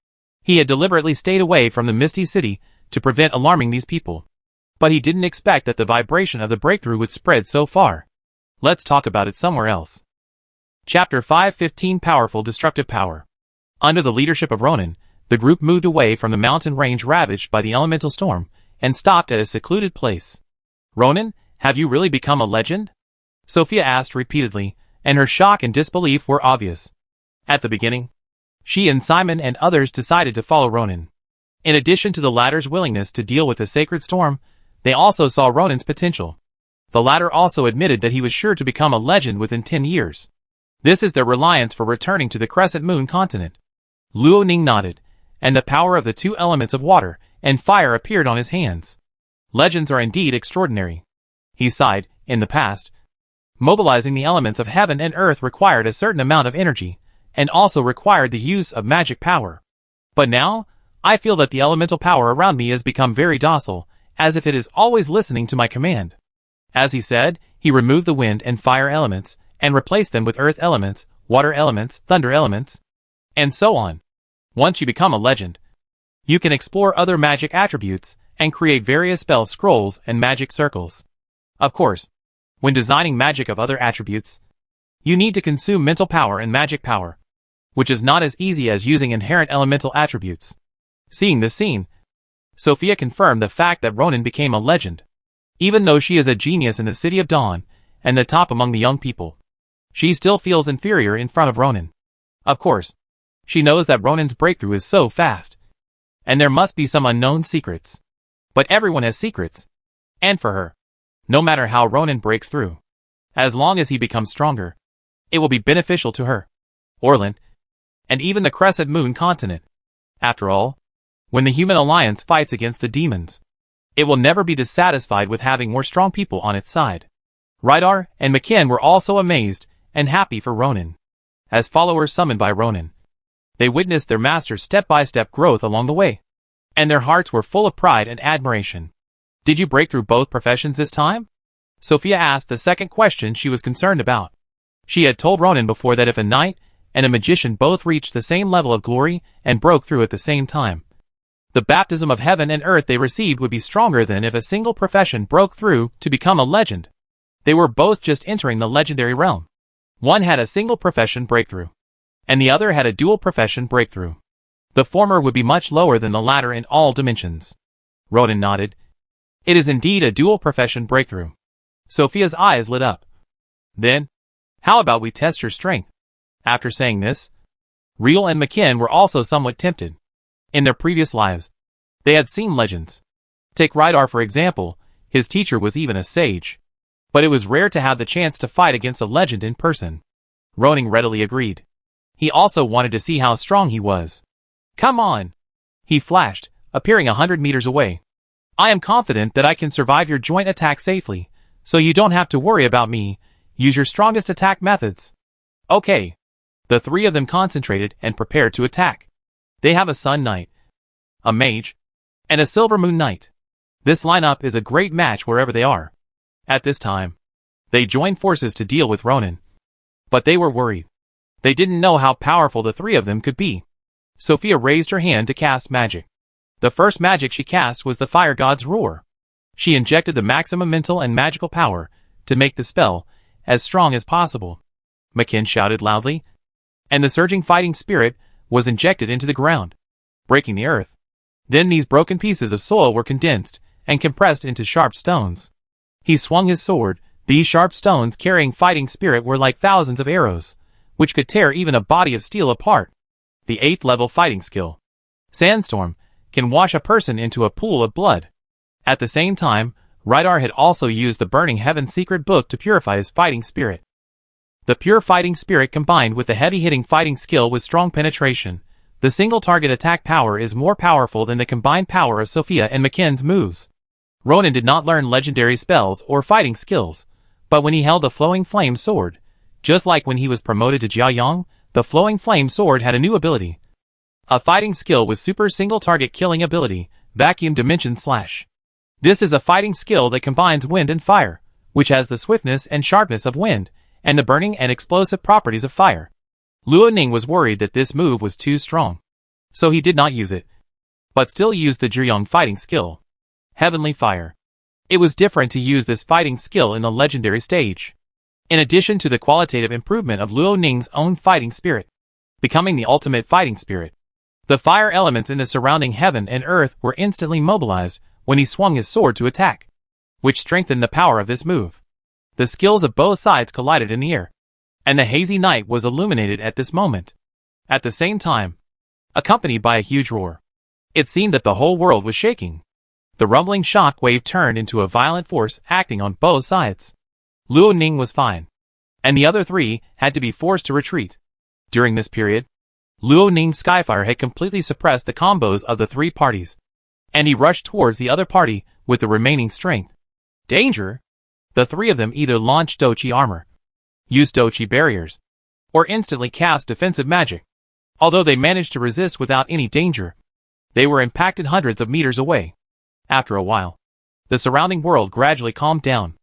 He had deliberately stayed away from the Misty City to prevent alarming these people. But he didn't expect that the vibration of the breakthrough would spread so far. Let's talk about it somewhere else. Chapter 515 Powerful Destructive Power. Under the leadership of Ronan, the group moved away from the mountain range ravaged by the elemental storm, and stopped at a secluded place. Ronan, have you really become a legend? Sophia asked repeatedly, and her shock and disbelief were obvious. At the beginning, she and Simon and others decided to follow Ronan. In addition to the latter's willingness to deal with the sacred storm, they also saw Ronan's potential. The latter also admitted that he was sure to become a legend within 10 years. This is their reliance for returning to the Crescent Moon continent. Luo Ning nodded, and the power of the two elements of water and fire appeared on his hands. Legends are indeed extraordinary. He sighed. In the past, mobilizing the elements of heaven and earth required a certain amount of energy, and also required the use of magic power. But now, I feel that the elemental power around me has become very docile, as if it is always listening to my command. As he said, he removed the wind and fire elements, and replaced them with earth elements, water elements, thunder elements, and so on. Once you become a legend, you can explore other magic attributes, and create various spell scrolls and magic circles. Of course, when designing magic of other attributes, you need to consume mental power and magic power, which is not as easy as using inherent elemental attributes. Seeing this scene, Sophia confirmed the fact that Ronan became a legend. Even though she is a genius in the City of Dawn, and the top among the young people, she still feels inferior in front of Ronan. Of course, she knows that Ronan's breakthrough is so fast, and there must be some unknown secrets. But everyone has secrets. And for her, no matter how Ronan breaks through, as long as he becomes stronger, it will be beneficial to her, Orland, and even the Crescent Moon continent. After all, when the human alliance fights against the demons, it will never be dissatisfied with having more strong people on its side. Rydar and McKinn were also amazed and happy for Ronan. As followers summoned by Ronan, they witnessed their master's step-by-step growth along the way, and their hearts were full of pride and admiration. Did you break through both professions this time? Sophia asked the second question she was concerned about. She had told Ronan before that if a knight and a magician both reached the same level of glory and broke through at the same time, the baptism of heaven and earth they received would be stronger than if a single profession broke through to become a legend. They were both just entering the legendary realm. One had a single profession breakthrough, and the other had a dual profession breakthrough. The former would be much lower than the latter in all dimensions. Ronan nodded. It is indeed a dual profession breakthrough. Sophia's eyes lit up. Then, how about we test your strength? After saying this, Reel and McKinn were also somewhat tempted. In their previous lives, they had seen legends. Take Rydar for example, his teacher was even a sage. But it was rare to have the chance to fight against a legend in person. Ronan readily agreed. He also wanted to see how strong he was. Come on! He flashed, appearing 100 meters away. I am confident that I can survive your joint attack safely, so you don't have to worry about me. Use your strongest attack methods. Okay. The three of them concentrated and prepared to attack. They have a Sun Knight, a Mage, and a Silver Moon Knight. This lineup is a great match wherever they are. At this time, they joined forces to deal with Ronan. But they were worried. They didn't know how powerful the three of them could be. Sophia raised her hand to cast magic. The first magic she cast was the Fire God's Roar. She injected the maximum mental and magical power to make the spell as strong as possible. McKinn shouted loudly, and the surging fighting spirit was injected into the ground, breaking the earth. Then these broken pieces of soil were condensed and compressed into sharp stones. He swung his sword. These sharp stones carrying fighting spirit were like thousands of arrows, which could tear even a body of steel apart. The 8th level fighting skill, Sandstorm, can wash a person into a pool of blood. At the same time, Rydar had also used the Burning Heaven secret book to purify his fighting spirit. The pure fighting spirit combined with the heavy-hitting fighting skill with strong penetration, the single target attack power is more powerful than the combined power of Sophia and McKinn's moves. Ronan did not learn legendary spells or fighting skills, but when he held the Flowing Flame Sword, just like when he was promoted to Jiayang, the Flowing Flame Sword had a new ability. A fighting skill with super single target killing ability, Vacuum Dimension Slash. This is a fighting skill that combines wind and fire, which has the swiftness and sharpness of wind, and the burning and explosive properties of fire. Luo Ning was worried that this move was too strong, so he did not use it, but still used the Jiayang fighting skill, Heavenly Fire. It was different to use this fighting skill in the legendary stage. In addition to the qualitative improvement of Luo Ning's own fighting spirit, becoming the ultimate fighting spirit, the fire elements in the surrounding heaven and earth were instantly mobilized when he swung his sword to attack, which strengthened the power of this move. The skills of both sides collided in the air, and the hazy night was illuminated at this moment. At the same time, accompanied by a huge roar, it seemed that the whole world was shaking. The rumbling shock wave turned into a violent force acting on both sides. Luo Ning was fine, and the other three had to be forced to retreat. During this period, Luo Ning's Skyfire had completely suppressed the combos of the three parties, and he rushed towards the other party with the remaining strength. Danger! The three of them either launched Dochi armor, used Dochi barriers, or instantly cast defensive magic. Although they managed to resist without any danger, they were impacted hundreds of meters away. After a while, the surrounding world gradually calmed down.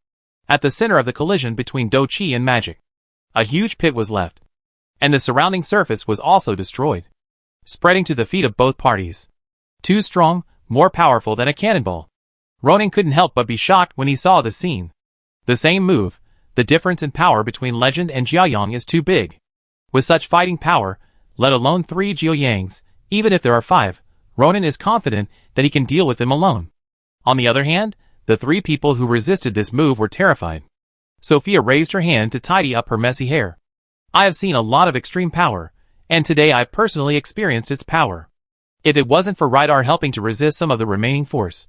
At the center of the collision between Dochi and magic, a huge pit was left, and the surrounding surface was also destroyed, spreading to the feet of both parties. Too strong, more powerful than a cannonball. Ronin couldn't help but be shocked when he saw the scene. The same move, the difference in power between Legend and Jiaoyang is too big. With such fighting power, let alone 3 Jiaoyangs, even if there are 5, Ronin is confident that he can deal with them alone. On the other hand, the 3 people who resisted this move were terrified. Sophia raised her hand to tidy up her messy hair. I have seen a lot of extreme power, and today I personally experienced its power. If it wasn't for Rydar helping to resist some of the remaining force,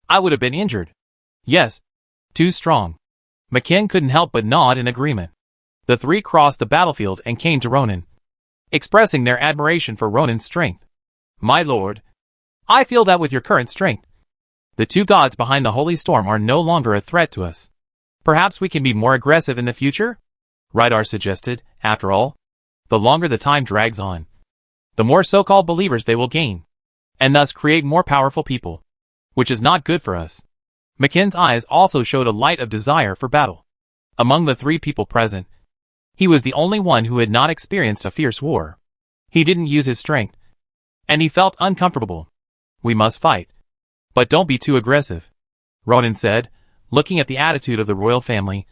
I would have been injured. Yes, too strong. McKin couldn't help but nod in agreement. The 3 crossed the battlefield and came to Ronin, expressing their admiration for Ronin's strength. My lord, I feel that with your current strength, the 2 gods behind the holy storm are no longer a threat to us. Perhaps we can be more aggressive in the future? Rydar suggested. After all, the longer the time drags on, the more so-called believers they will gain, and thus create more powerful people, which is not good for us. McKin's eyes also showed a light of desire for battle. Among the 3 people present, he was the only one who had not experienced a fierce war. He didn't use his strength, and he felt uncomfortable. We must fight. But don't be too aggressive, Ronin said, looking at the attitude of the royal family.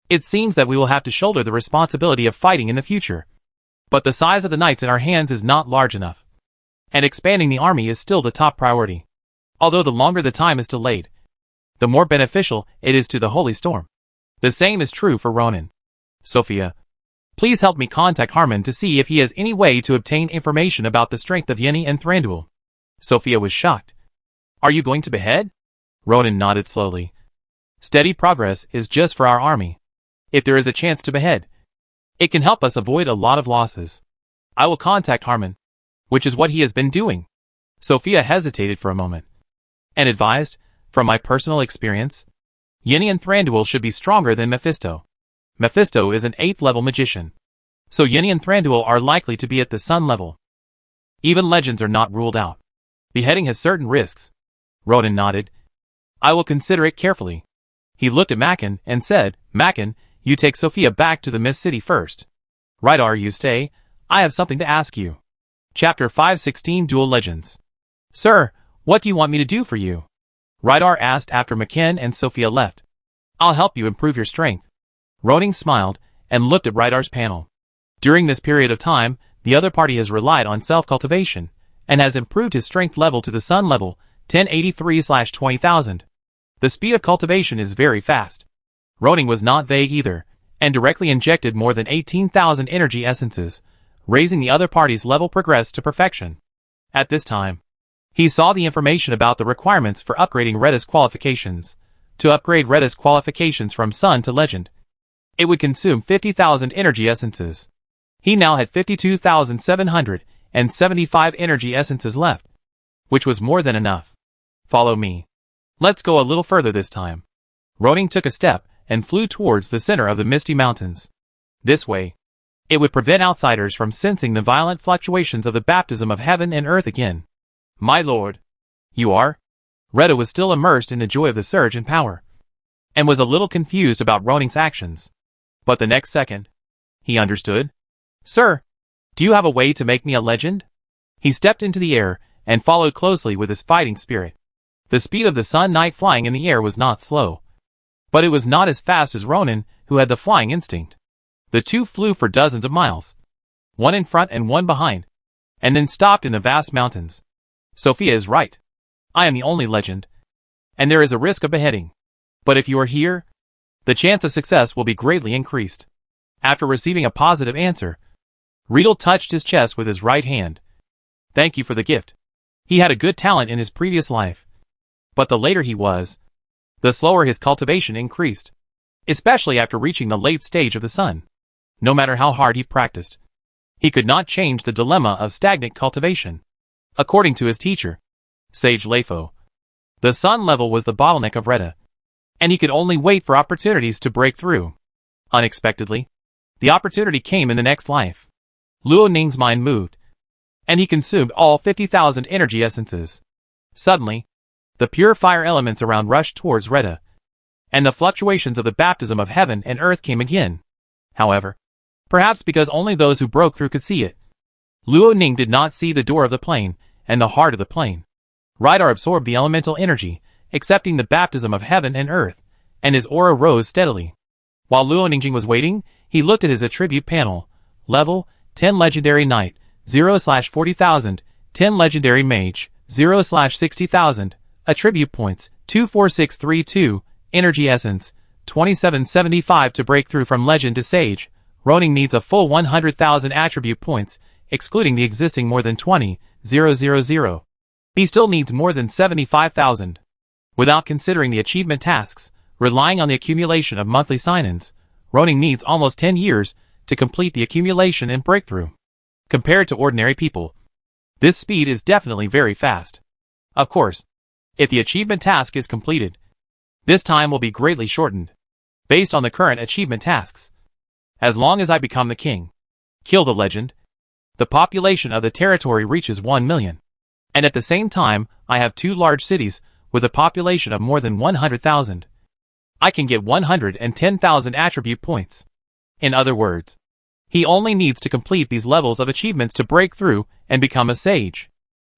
It seems that we will have to shoulder the responsibility of fighting in the future. But the size of the knights in our hands is not large enough, and expanding the army is still the top priority. Although the longer the time is delayed, the more beneficial it is to the holy storm. The same is true for Ronin. Sophia, please help me contact Harmon to see if he has any way to obtain information about the strength of Yenny and Thranduil. Sophia was shocked. Are you going to behead? Ronin nodded slowly. Steady progress is just for our army. If there is a chance to behead, it can help us avoid a lot of losses. I will contact Harmon, which is what he has been doing. Sophia hesitated for a moment, and advised, from my personal experience, Yenny and Thranduil should be stronger than Mephisto. Mephisto is an 8th level magician, so Yenny and Thranduil are likely to be at the sun level. Even legends are not ruled out. Beheading has certain risks. Ronin nodded. I will consider it carefully. He looked at Mackin and said, Mackin, you take Sophia back to the Mist City first. Rydar, you stay. I have something to ask you. Chapter 516 Dual Legends. Sir, what do you want me to do for you? Rydar asked after Mackin and Sophia left. I'll help you improve your strength. Ronin smiled and looked at Rydar's panel. During this period of time, the other party has relied on self-cultivation and has improved his strength level to the sun level, 1083/20,000. The speed of cultivation is very fast. Ronin was not vague either, and directly injected more than 18,000 energy essences, raising the other party's level progress to perfection. At this time, he saw the information about the requirements for upgrading Redis qualifications. To upgrade Redis qualifications from Sun to Legend, it would consume 50,000 energy essences. He now had 52,775 energy essences left, which was more than enough. Follow me. Let's go a little further this time. Ronin took a step and flew towards the center of the Misty Mountains. This way, it would prevent outsiders from sensing the violent fluctuations of the baptism of heaven and earth again. My lord. You are? Retta was still immersed in the joy of the surge in power, and was a little confused about Ronin's actions. But the next second, he understood. Sir, do you have a way to make me a legend? He stepped into the air and followed closely with his fighting spirit. The speed of the Sun Knight flying in the air was not slow. But it was not as fast as Ronan, who had the flying instinct. The two flew for dozens of miles, one in front and one behind, and then stopped in the vast mountains. Sophia is right. I am the only legend, and there is a risk of beheading. But if you are here, the chance of success will be greatly increased. After receiving a positive answer, Riedel touched his chest with his right hand. Thank you for the gift. He had a good talent in his previous life. But the later he was, the slower his cultivation increased, especially after reaching the late stage of the sun. No matter how hard he practiced, he could not change the dilemma of stagnant cultivation. According to his teacher, Sage Lefo, the sun level was the bottleneck of Reta, and he could only wait for opportunities to break through. Unexpectedly, the opportunity came in the next life. Luo Ning's mind moved, and he consumed all 50,000 energy essences. Suddenly, the pure fire elements around rushed towards Reta, and the fluctuations of the baptism of heaven and earth came again. However, perhaps because only those who broke through could see it, Luo Ning did not see the door of the plane and the heart of the plane. Rydar absorbed the elemental energy, accepting the baptism of heaven and earth, and his aura rose steadily. While Luo Ningjing was waiting, he looked at his attribute panel. Level, 10 Legendary Knight, 0/40,000, 10 Legendary Mage, 0/60,000, Attribute Points, 24632, Energy Essence, 2775 to break through from Legend to Sage. Ronin needs a full 100,000 Attribute Points, excluding the existing more than 20,000. He still needs more than 75,000. Without considering the achievement tasks, relying on the accumulation of monthly sign-ins, Ronin needs almost 10 years to complete the accumulation and breakthrough. Compared to ordinary people, this speed is definitely very fast. Of course, if the achievement task is completed, this time will be greatly shortened, based on the current achievement tasks. As long as I become the king, kill the legend, the population of the territory reaches 1 million. And at the same time, I have 2 large cities with a population of more than 100,000. I can get 110,000 attribute points. In other words, he only needs to complete these levels of achievements to break through and become a sage.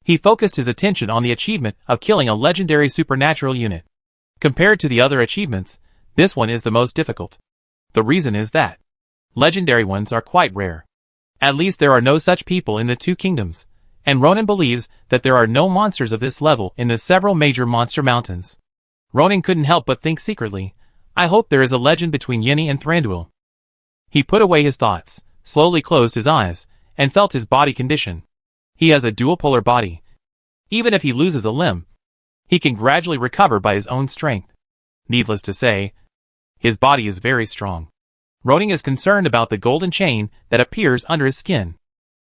He focused his attention on the achievement of killing a legendary supernatural unit. Compared to the other achievements, this one is the most difficult. The reason is that legendary ones are quite rare. At least there are no such people in the 2 kingdoms, and Ronin believes that there are no monsters of this level in the several major monster mountains. Ronin couldn't help but think secretly, I hope there is a legend between Yini and Thranduil. He put away his thoughts, slowly closed his eyes, and felt his body condition. He has a dual-polar body. Even if he loses a limb, he can gradually recover by his own strength. Needless to say, his body is very strong. Ronin is concerned about the golden chain that appears under his skin.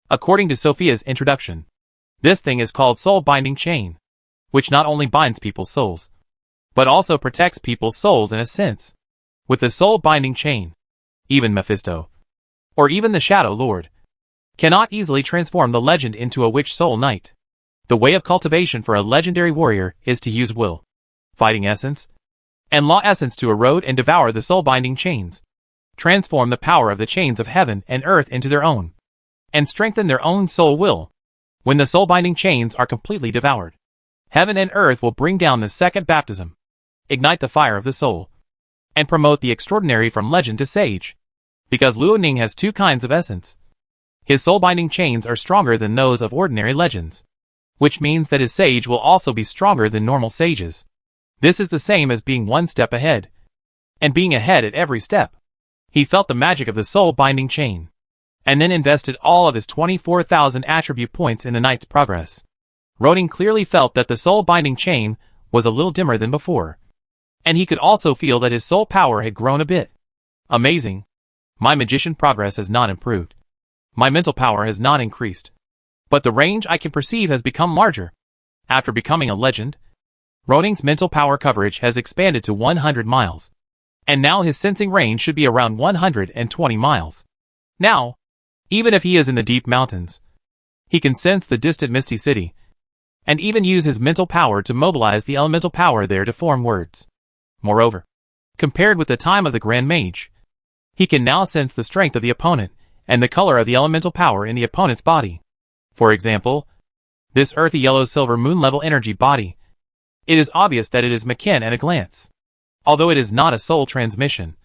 According to Sophia's introduction, this thing is called soul binding chain, which not only binds people's souls, but also protects people's souls in a sense. With the soul binding chain, even Mephisto, or even the Shadow Lord, cannot easily transform the legend into a witch soul knight. The way of cultivation for a legendary warrior is to use will, fighting essence, and law essence to erode and devour the soul binding chains, transform the power of the chains of heaven and earth into their own, and strengthen their own soul will. When the soul binding chains are completely devoured, heaven and earth will bring down the second baptism, ignite the fire of the soul, and promote the extraordinary from legend to sage. Because Luo Ning has 2 kinds of essence, his soul binding chains are stronger than those of ordinary legends, which means that his sage will also be stronger than normal sages. This is the same as being 1 step ahead, and being ahead at every step. He felt the magic of the soul binding chain, and then invested all of his 24,000 attribute points in the knight's progress. Ronin clearly felt that the soul binding chain was a little dimmer than before, and he could also feel that his soul power had grown a bit. Amazing. My magician progress has not improved. My mental power has not increased. But the range I can perceive has become larger. After becoming a legend, Ronin's mental power coverage has expanded to 100 miles. And now his sensing range should be around 120 miles. Now, even if he is in the deep mountains, he can sense the distant misty city, and even use his mental power to mobilize the elemental power there to form words. Moreover, compared with the time of the Grand Mage, he can now sense the strength of the opponent and the color of the elemental power in the opponent's body. For example, this earthy yellow silver moon level energy body It is obvious that it is McKin at a glance. Although it is not a soul transmission,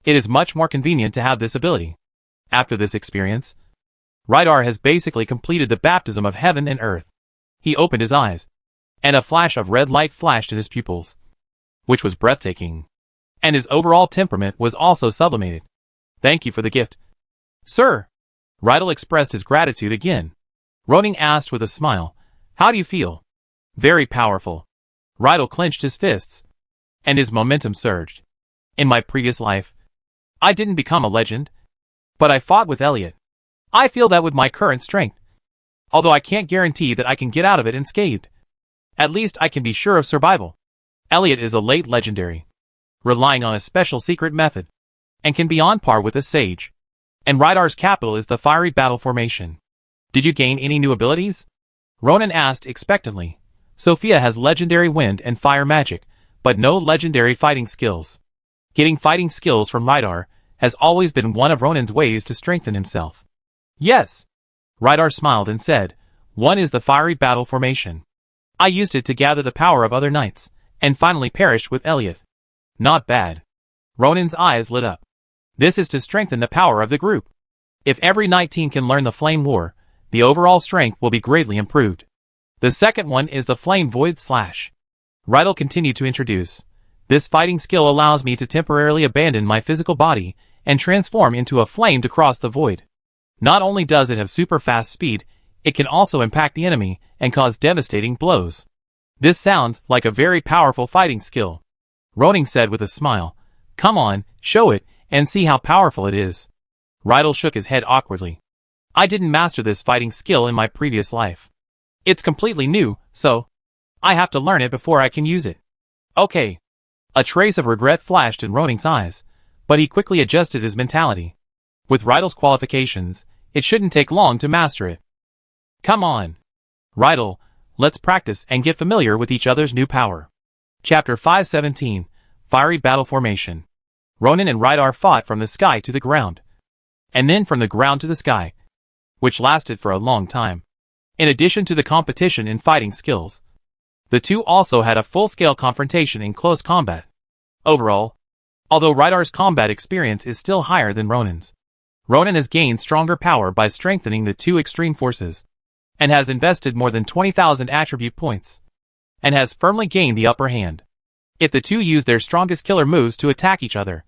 it is much more convenient to have this ability. After this experience, Rydar has basically completed the baptism of heaven and earth. He opened his eyes, and a flash of red light flashed in his pupils, which was breathtaking. And his overall temperament was also sublimated. Thank you for the gift, sir. Rydal expressed his gratitude again. Ronan asked with a smile, how do you feel? Very powerful. Rydal clenched his fists, and his momentum surged. In my previous life, I didn't become a legend, but I fought with Elliot. I feel that with my current strength, although I can't guarantee that I can get out of it unscathed, at least I can be sure of survival. Elliot is a late legendary, relying on a special secret method, and can be on par with a sage. And Rydar's capital is the fiery battle formation. Did you gain any new abilities? Ronan asked expectantly. Sophia has legendary wind and fire magic, but no legendary fighting skills. Getting fighting skills from Rydar has always been one of Ronan's ways to strengthen himself. Yes. Rydar smiled and said, one is the fiery battle formation. I used it to gather the power of other knights, and finally perished with Elliot. Not bad. Ronan's eyes lit up. This is to strengthen the power of the group. If every knight team can learn the Flame War, the overall strength will be greatly improved. The second one is the Flame Void Slash. Rydal continued to introduce. This fighting skill allows me to temporarily abandon my physical body and transform into a flame to cross the void. Not only does it have super fast speed, it can also impact the enemy and cause devastating blows. This sounds like a very powerful fighting skill. Ronan said with a smile, come on, show it, and see how powerful it is. Rydal shook his head awkwardly. I didn't master this fighting skill in my previous life. It's completely new, so I have to learn it before I can use it. Okay. A trace of regret flashed in Ronan's eyes, but he quickly adjusted his mentality. With Rydal's qualifications, it shouldn't take long to master it. Come on. Rydal, let's practice and get familiar with each other's new power. Chapter 517, Fiery Battle Formation. Ronan and Rydar fought from the sky to the ground, and then from the ground to the sky, which lasted for a long time. In addition to the competition in fighting skills, the two also had a full-scale confrontation in close combat. Overall, although Rydar's combat experience is still higher than Ronan's, Ronan has gained stronger power by strengthening the two extreme forces, and has invested more than 20,000 attribute points, and has firmly gained the upper hand. If the two use their strongest killer moves to attack each other,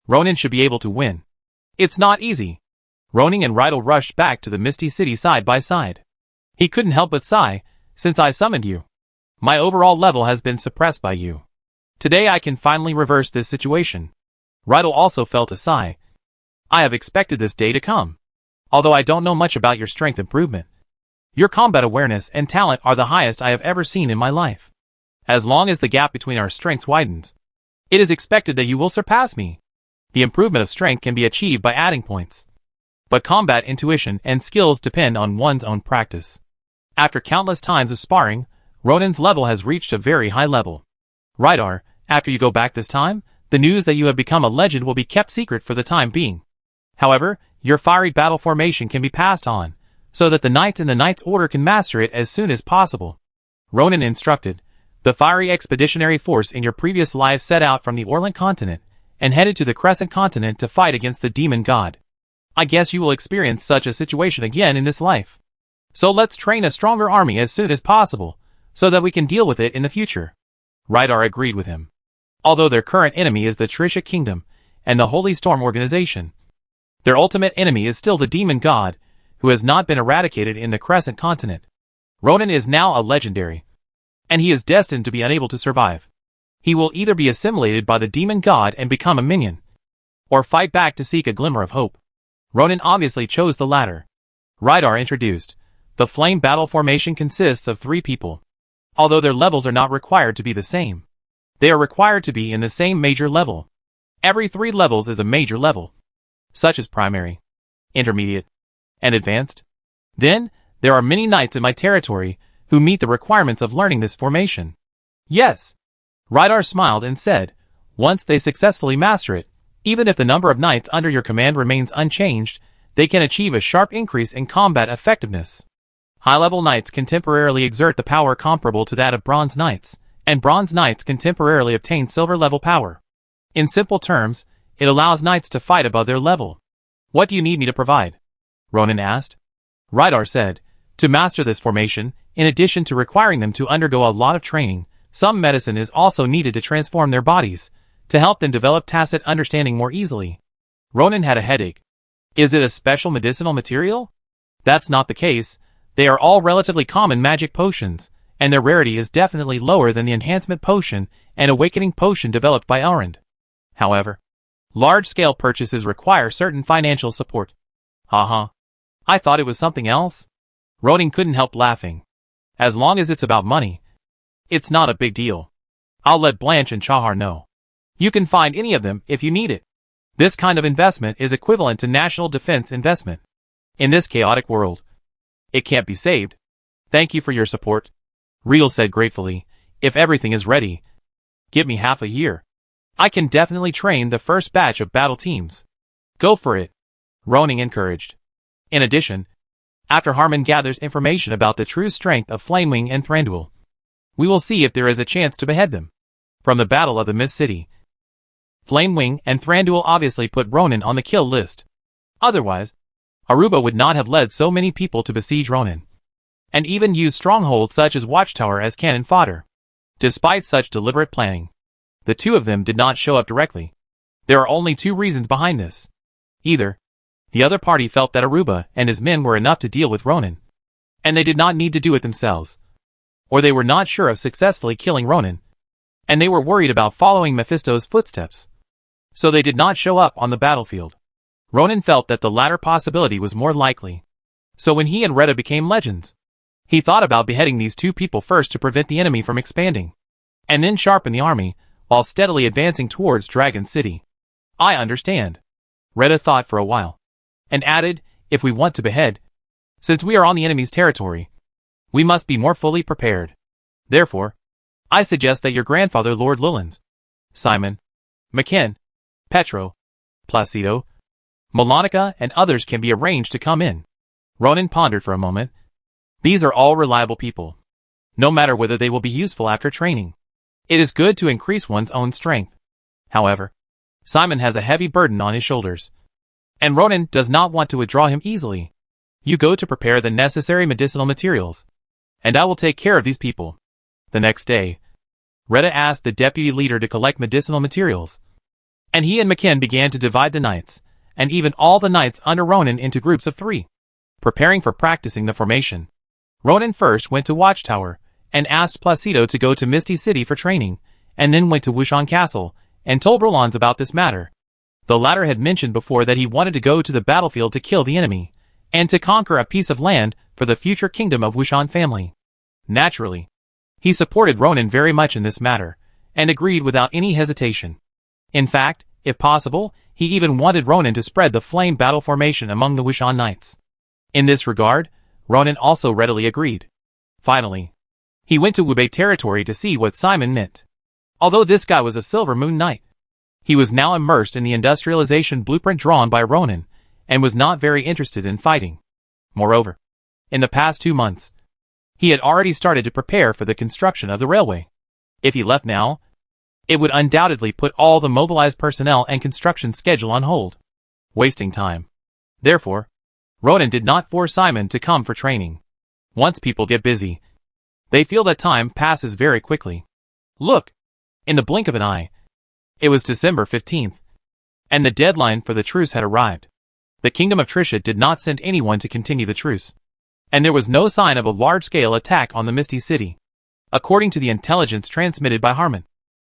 Ronan should be able to win. It's not easy. Ronan and Rydal rushed back to the Misty City side by side. He couldn't help but sigh, since I summoned you. My overall level has been suppressed by you. Today I can finally reverse this situation. Rydal also felt a sigh. I have expected this day to come. Although I don't know much about your strength improvement. Your combat awareness and talent are the highest I have ever seen in my life. As long as the gap between our strengths widens, it is expected that you will surpass me. The improvement of strength can be achieved by adding points, but combat intuition and skills depend on one's own practice. After countless times of sparring, Ronan's level has reached a very high level. Rydar, after you go back this time, the news that you have become a legend will be kept secret for the time being. However, your fiery battle formation can be passed on, so that the knights in the Knight's Order can master it as soon as possible. Ronan instructed. The fiery expeditionary force in your previous life set out from the Orland continent, and headed to the Crescent continent to fight against the demon god. I guess you will experience such a situation again in this life. So let's train a stronger army as soon as possible, so that we can deal with it in the future. Rydar agreed with him. Although their current enemy is the Trisha Kingdom, and the Holy Storm Organization, their ultimate enemy is still the demon god, who has not been eradicated in the Crescent continent. Ronan is now a legendary, and he is destined to be unable to survive. He will either be assimilated by the demon god and become a minion, or fight back to seek a glimmer of hope. Ronan obviously chose the latter. Rydar introduced. The flame battle formation consists of 3 people. Although their levels are not required to be the same, they are required to be in the same major level. Every 3 levels is a major level, such as primary, intermediate, and advanced. Then, there are many knights in my territory who meet the requirements of learning this formation. Yes. Rydar smiled and said, once they successfully master it, even if the number of knights under your command remains unchanged, they can achieve a sharp increase in combat effectiveness. High-level knights can temporarily exert the power comparable to that of bronze knights, and bronze knights can temporarily obtain silver level power. In simple terms, it allows knights to fight above their level. What do you need me to provide? Ronan asked. Rydar said, to master this formation, in addition to requiring them to undergo a lot of training, some medicine is also needed to transform their bodies, to help them develop tacit understanding more easily. Ronan had a headache. Is it a special medicinal material? That's not the case. They are all relatively common magic potions, and their rarity is definitely lower than the enhancement potion and awakening potion developed by Elrond. However, large-scale purchases require certain financial support. I thought it was something else. Ronan couldn't help laughing. As long as it's about money, it's not a big deal. I'll let Blanche and Chahar know. You can find any of them if you need it. This kind of investment is equivalent to national defense investment. In this chaotic world, it can't be saved. Thank you for your support, Riedel said gratefully. If everything is ready, give me half a year. I can definitely train the first batch of battle teams. Go for it, Ronan encouraged. In addition, after Harmon gathers information about the true strength of Flamewing and Thranduil, we will see if there is a chance to behead them. From the Battle of the Mist City, Flamewing and Thranduil obviously put Ronan on the kill list. Otherwise, Aruba would not have led so many people to besiege Ronan, and even use strongholds such as Watchtower as cannon fodder. Despite such deliberate planning, the two of them did not show up directly. There are only two reasons behind this. Either the other party felt that Aruba and his men were enough to deal with Ronan, and they did not need to do it themselves, or they were not sure of successfully killing Ronan, and they were worried about following Mephisto's footsteps, so they did not show up on the battlefield. Ronan felt that the latter possibility was more likely. So when he and Retta became legends, he thought about beheading these two people first to prevent the enemy from expanding, and then sharpen the army, while steadily advancing towards Dragon City. I understand. Retta thought for a while, and added, if we want to behead, since we are on the enemy's territory, we must be more fully prepared. Therefore, I suggest that your grandfather Lord Lillands, Simon, McKen, Petro, Placido, Malonica and others can be arranged to come in. Ronan pondered for a moment. These are all reliable people, no matter whether they will be useful after training. It is good to increase one's own strength. However, Simon has a heavy burden on his shoulders, and Ronan does not want to withdraw him easily. You go to prepare the necessary medicinal materials, and I will take care of these people. The next day, Retta asked the deputy leader to collect medicinal materials, and he and McKen began to divide the knights, and even all the knights under Ronan into groups of 3. Preparing for practicing the formation, Ronan first went to Watchtower, and asked Placido to go to Misty City for training, and then went to Wushan Castle, and told Rollans about this matter. The latter had mentioned before that he wanted to go to the battlefield to kill the enemy, and to conquer a piece of land for the future kingdom of Wushan family. Naturally, he supported Ronan very much in this matter, and agreed without any hesitation. In fact, if possible, he even wanted Ronan to spread the flame battle formation among the Wushan knights. In this regard, Ronan also readily agreed. Finally, he went to Wubei territory to see what Simon meant. Although this guy was a Silver Moon Knight, he was now immersed in the industrialization blueprint drawn by Ronan, and was not very interested in fighting. Moreover, in the past 2 months, he had already started to prepare for the construction of the railway. If he left now, it would undoubtedly put all the mobilized personnel and construction schedule on hold, wasting time. Therefore, Ronan did not force Simon to come for training. Once people get busy, they feel that time passes very quickly. Look, in the blink of an eye, it was December 15th, and the deadline for the truce had arrived. The Kingdom of Trisha did not send anyone to continue the truce, and there was no sign of a large-scale attack on the Misty City. According to the intelligence transmitted by Harmon,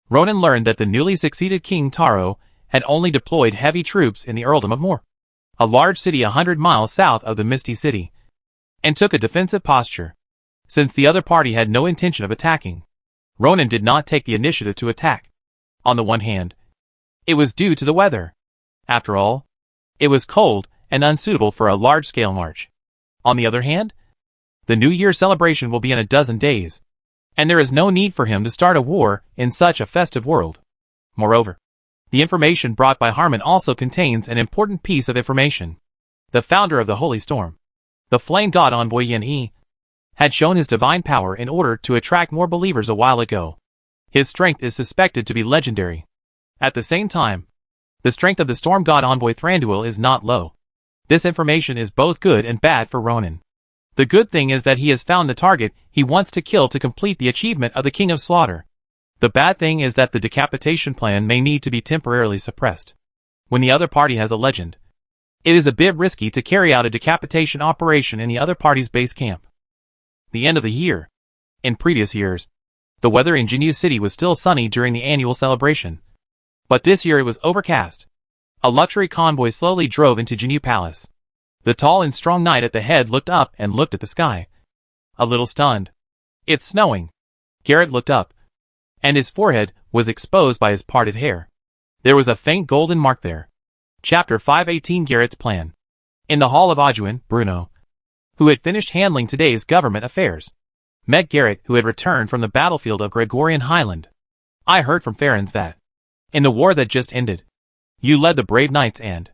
Ronan learned that the newly succeeded King Taro had only deployed heavy troops in the Earldom of Moor, a large city 100 miles south of the Misty City, and took a defensive posture. Since the other party had no intention of attacking, Ronan did not take the initiative to attack. On the one hand, it was due to the weather. After all, it was cold and unsuitable for a large-scale march. On the other hand, the New Year celebration will be in a dozen days, and there is no need for him to start a war in such a festive world. Moreover, the information brought by Harmon also contains an important piece of information. The founder of the Holy Storm, the flame god envoy Yin Yi, had shown his divine power in order to attract more believers a while ago. His strength is suspected to be legendary. At the same time, the strength of the storm god envoy Thranduil is not low. This information is both good and bad for Ronan. The good thing is that he has found the target he wants to kill to complete the achievement of the King of Slaughter. The bad thing is that the decapitation plan may need to be temporarily suppressed. When the other party has a legend, it is a bit risky to carry out a decapitation operation in the other party's base camp. The end of the year. In previous years, the weather in Jinyu City was still sunny during the annual celebration. But this year it was overcast. A luxury convoy slowly drove into Jinyu Palace. The tall and strong knight at the head looked up and looked at the sky. A little stunned. It's snowing. Garrett looked up, and his forehead was exposed by his parted hair. There was a faint golden mark there. Chapter 518 Garrett's Plan. In the hall of Ajuin, Bruno, who had finished handling today's government affairs, met Garrett, who had returned from the battlefield of Gregorian Highland. I heard from Farron's that, in the war that just ended, you led the brave knights and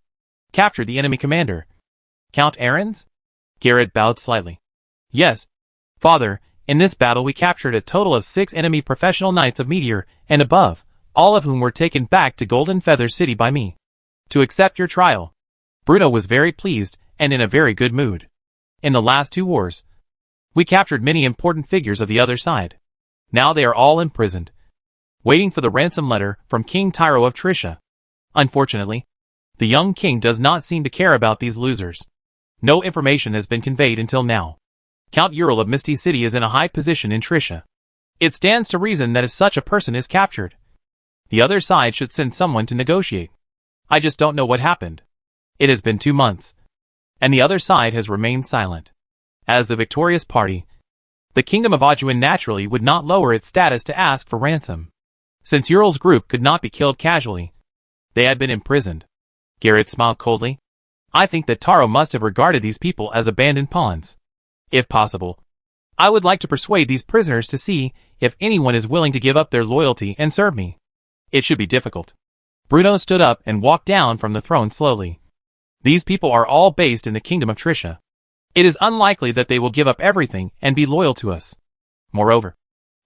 captured the enemy commander, Count Ahrens? Garrett bowed slightly. Yes, father, in this battle we captured a total of 6 enemy professional knights of Meteor and above, all of whom were taken back to Golden Feather City by me, to accept your trial. Bruno was very pleased and in a very good mood. In the last 2 wars, we captured many important figures of the other side. Now they are all imprisoned, waiting for the ransom letter from King Tyro of Trisha. Unfortunately, the young king does not seem to care about these losers. No information has been conveyed until now. Count Ural of Misty City is in a high position in Trisha. It stands to reason that if such a person is captured, the other side should send someone to negotiate. I just don't know what happened. It has been 2 months, and the other side has remained silent. As the victorious party, the Kingdom of Ajuin naturally would not lower its status to ask for ransom. Since Ural's group could not be killed casually, they had been imprisoned. Garrett smiled coldly. I think that Taro must have regarded these people as abandoned pawns. If possible, I would like to persuade these prisoners to see if anyone is willing to give up their loyalty and serve me. It should be difficult. Bruno stood up and walked down from the throne slowly. These people are all based in the Kingdom of Trisha. It is unlikely that they will give up everything and be loyal to us. Moreover,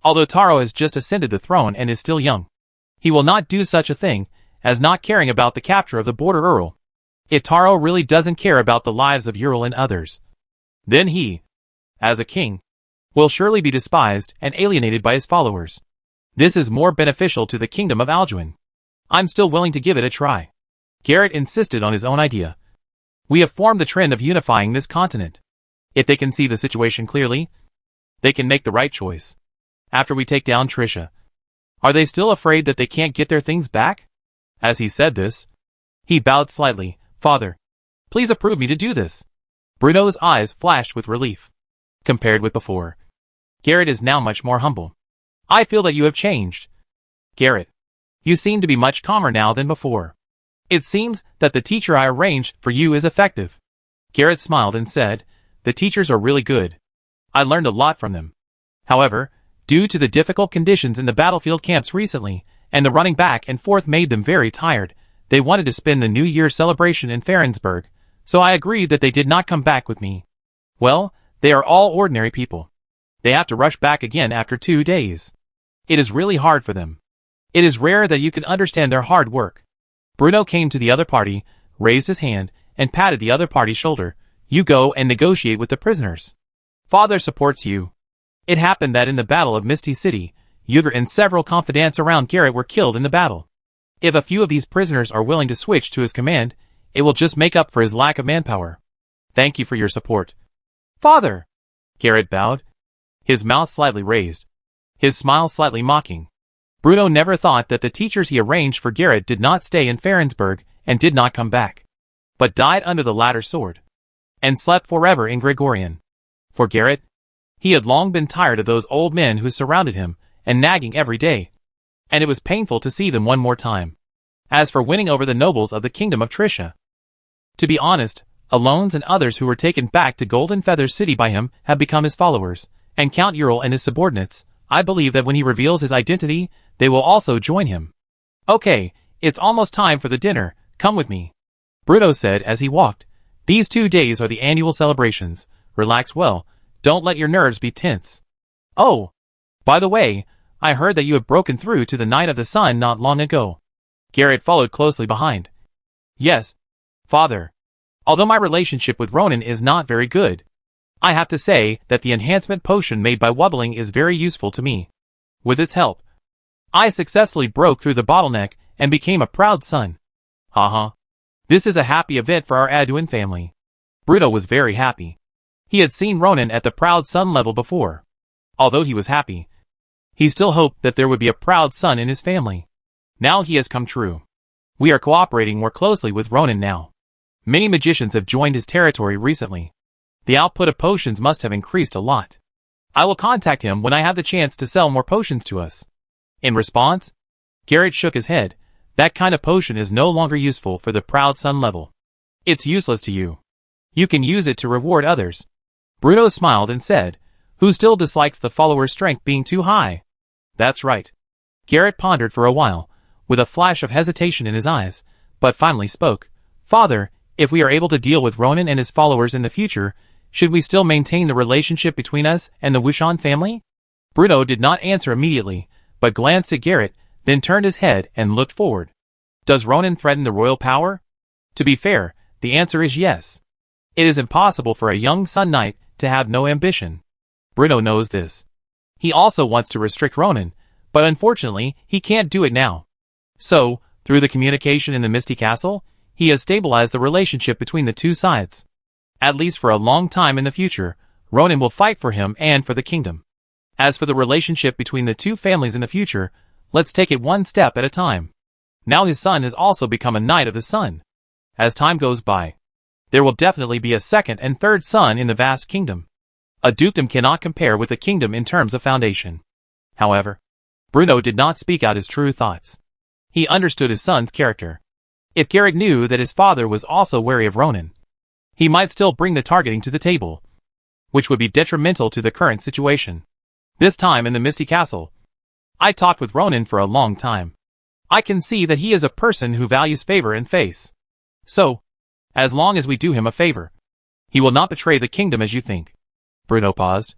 although Taro has just ascended the throne and is still young, he will not do such a thing as not caring about the capture of the border Ural. If Taro really doesn't care about the lives of Ural and others, then he, as a king, will surely be despised and alienated by his followers. This is more beneficial to the Kingdom of Alduin. I'm still willing to give it a try. Garrett insisted on his own idea. We have formed the trend of unifying this continent. If they can see the situation clearly, they can make the right choice. After we take down Trisha, are they still afraid that they can't get their things back? As he said this, he bowed slightly. Father, please approve me to do this. Bruno's eyes flashed with relief. Compared with before, Garrett is now much more humble. I feel that you have changed. Garrett, you seem to be much calmer now than before. It seems that the teacher I arranged for you is effective. Garrett smiled and said, the teachers are really good. I learned a lot from them. However, due to the difficult conditions in the battlefield camps recently, and the running back and forth made them very tired, they wanted to spend the New Year celebration in Farensburg, so I agreed that they did not come back with me. Well, they are all ordinary people. They have to rush back again after 2 days. It is really hard for them. It is rare that you can understand their hard work. Bruno came to the other party, raised his hand, and patted the other party's shoulder. You go and negotiate with the prisoners. Father supports you. It happened that in the Battle of Misty City, Uter and several confidants around Garrett were killed in the battle. If a few of these prisoners are willing to switch to his command, it will just make up for his lack of manpower. Thank you for your support. Father! Garrett bowed, his mouth slightly raised, his smile slightly mocking. Bruno never thought that the teachers he arranged for Garrett did not stay in Farensburg and did not come back, but died under the latter's sword, and slept forever in Gregorian. For Garrett, he had long been tired of those old men who surrounded him and nagging every day, and it was painful to see them one more time. As for winning over the nobles of the Kingdom of Trisha, to be honest, Alones and others who were taken back to Golden Feather City by him have become his followers, and Count Ural and his subordinates. I believe that when he reveals his identity, they will also join him. Okay, it's almost time for the dinner, come with me. Bruno said as he walked. These 2 days are the annual celebrations. Relax well, don't let your nerves be tense. Oh, by the way, I heard that you have broken through to the Knight of the Sun not long ago. Garrett followed closely behind. Yes, father. Although my relationship with Ronan is not very good, I have to say that the enhancement potion made by Wubbling is very useful to me. With its help, I successfully broke through the bottleneck and became a proud son. Haha. This is a happy event for our Aduin family. Bruno was very happy. He had seen Ronan at the proud son level before. Although he was happy, he still hoped that there would be a proud son in his family. Now he has come true. We are cooperating more closely with Ronan now. Many magicians have joined his territory recently. The output of potions must have increased a lot. I will contact him when I have the chance to sell more potions to us. In response, Garrett shook his head. That kind of potion is no longer useful for the proud son level. It's useless to you. You can use it to reward others. Bruno smiled and said, who still dislikes the follower's strength being too high? That's right. Garrett pondered for a while, with a flash of hesitation in his eyes, but finally spoke. Father, if we are able to deal with Ronan and his followers in the future, should we still maintain the relationship between us and the Wuxian family? Bruno did not answer immediately, but glanced at Garrett, then turned his head and looked forward. Does Ronan threaten the royal power? To be fair, the answer is yes. It is impossible for a young Sun Knight to have no ambition. Bruno knows this. He also wants to restrict Ronan, but unfortunately, he can't do it now. So, through the communication in the Misty Castle, he has stabilized the relationship between the two sides. At least for a long time in the future, Ronan will fight for him and for the kingdom. As for the relationship between the two families in the future, let's take it one step at a time. Now his son has also become a Knight of the Sun. As time goes by, there will definitely be a second and third son in the vast kingdom. A dukedom cannot compare with a kingdom in terms of foundation. However, Bruno did not speak out his true thoughts. He understood his son's character. If Garrett knew that his father was also wary of Ronan, he might still bring the targeting to the table, which would be detrimental to the current situation. This time in the Misty Castle, I talked with Ronan for a long time. I can see that he is a person who values favor and face. So, as long as we do him a favor, he will not betray the kingdom as you think. Bruno paused,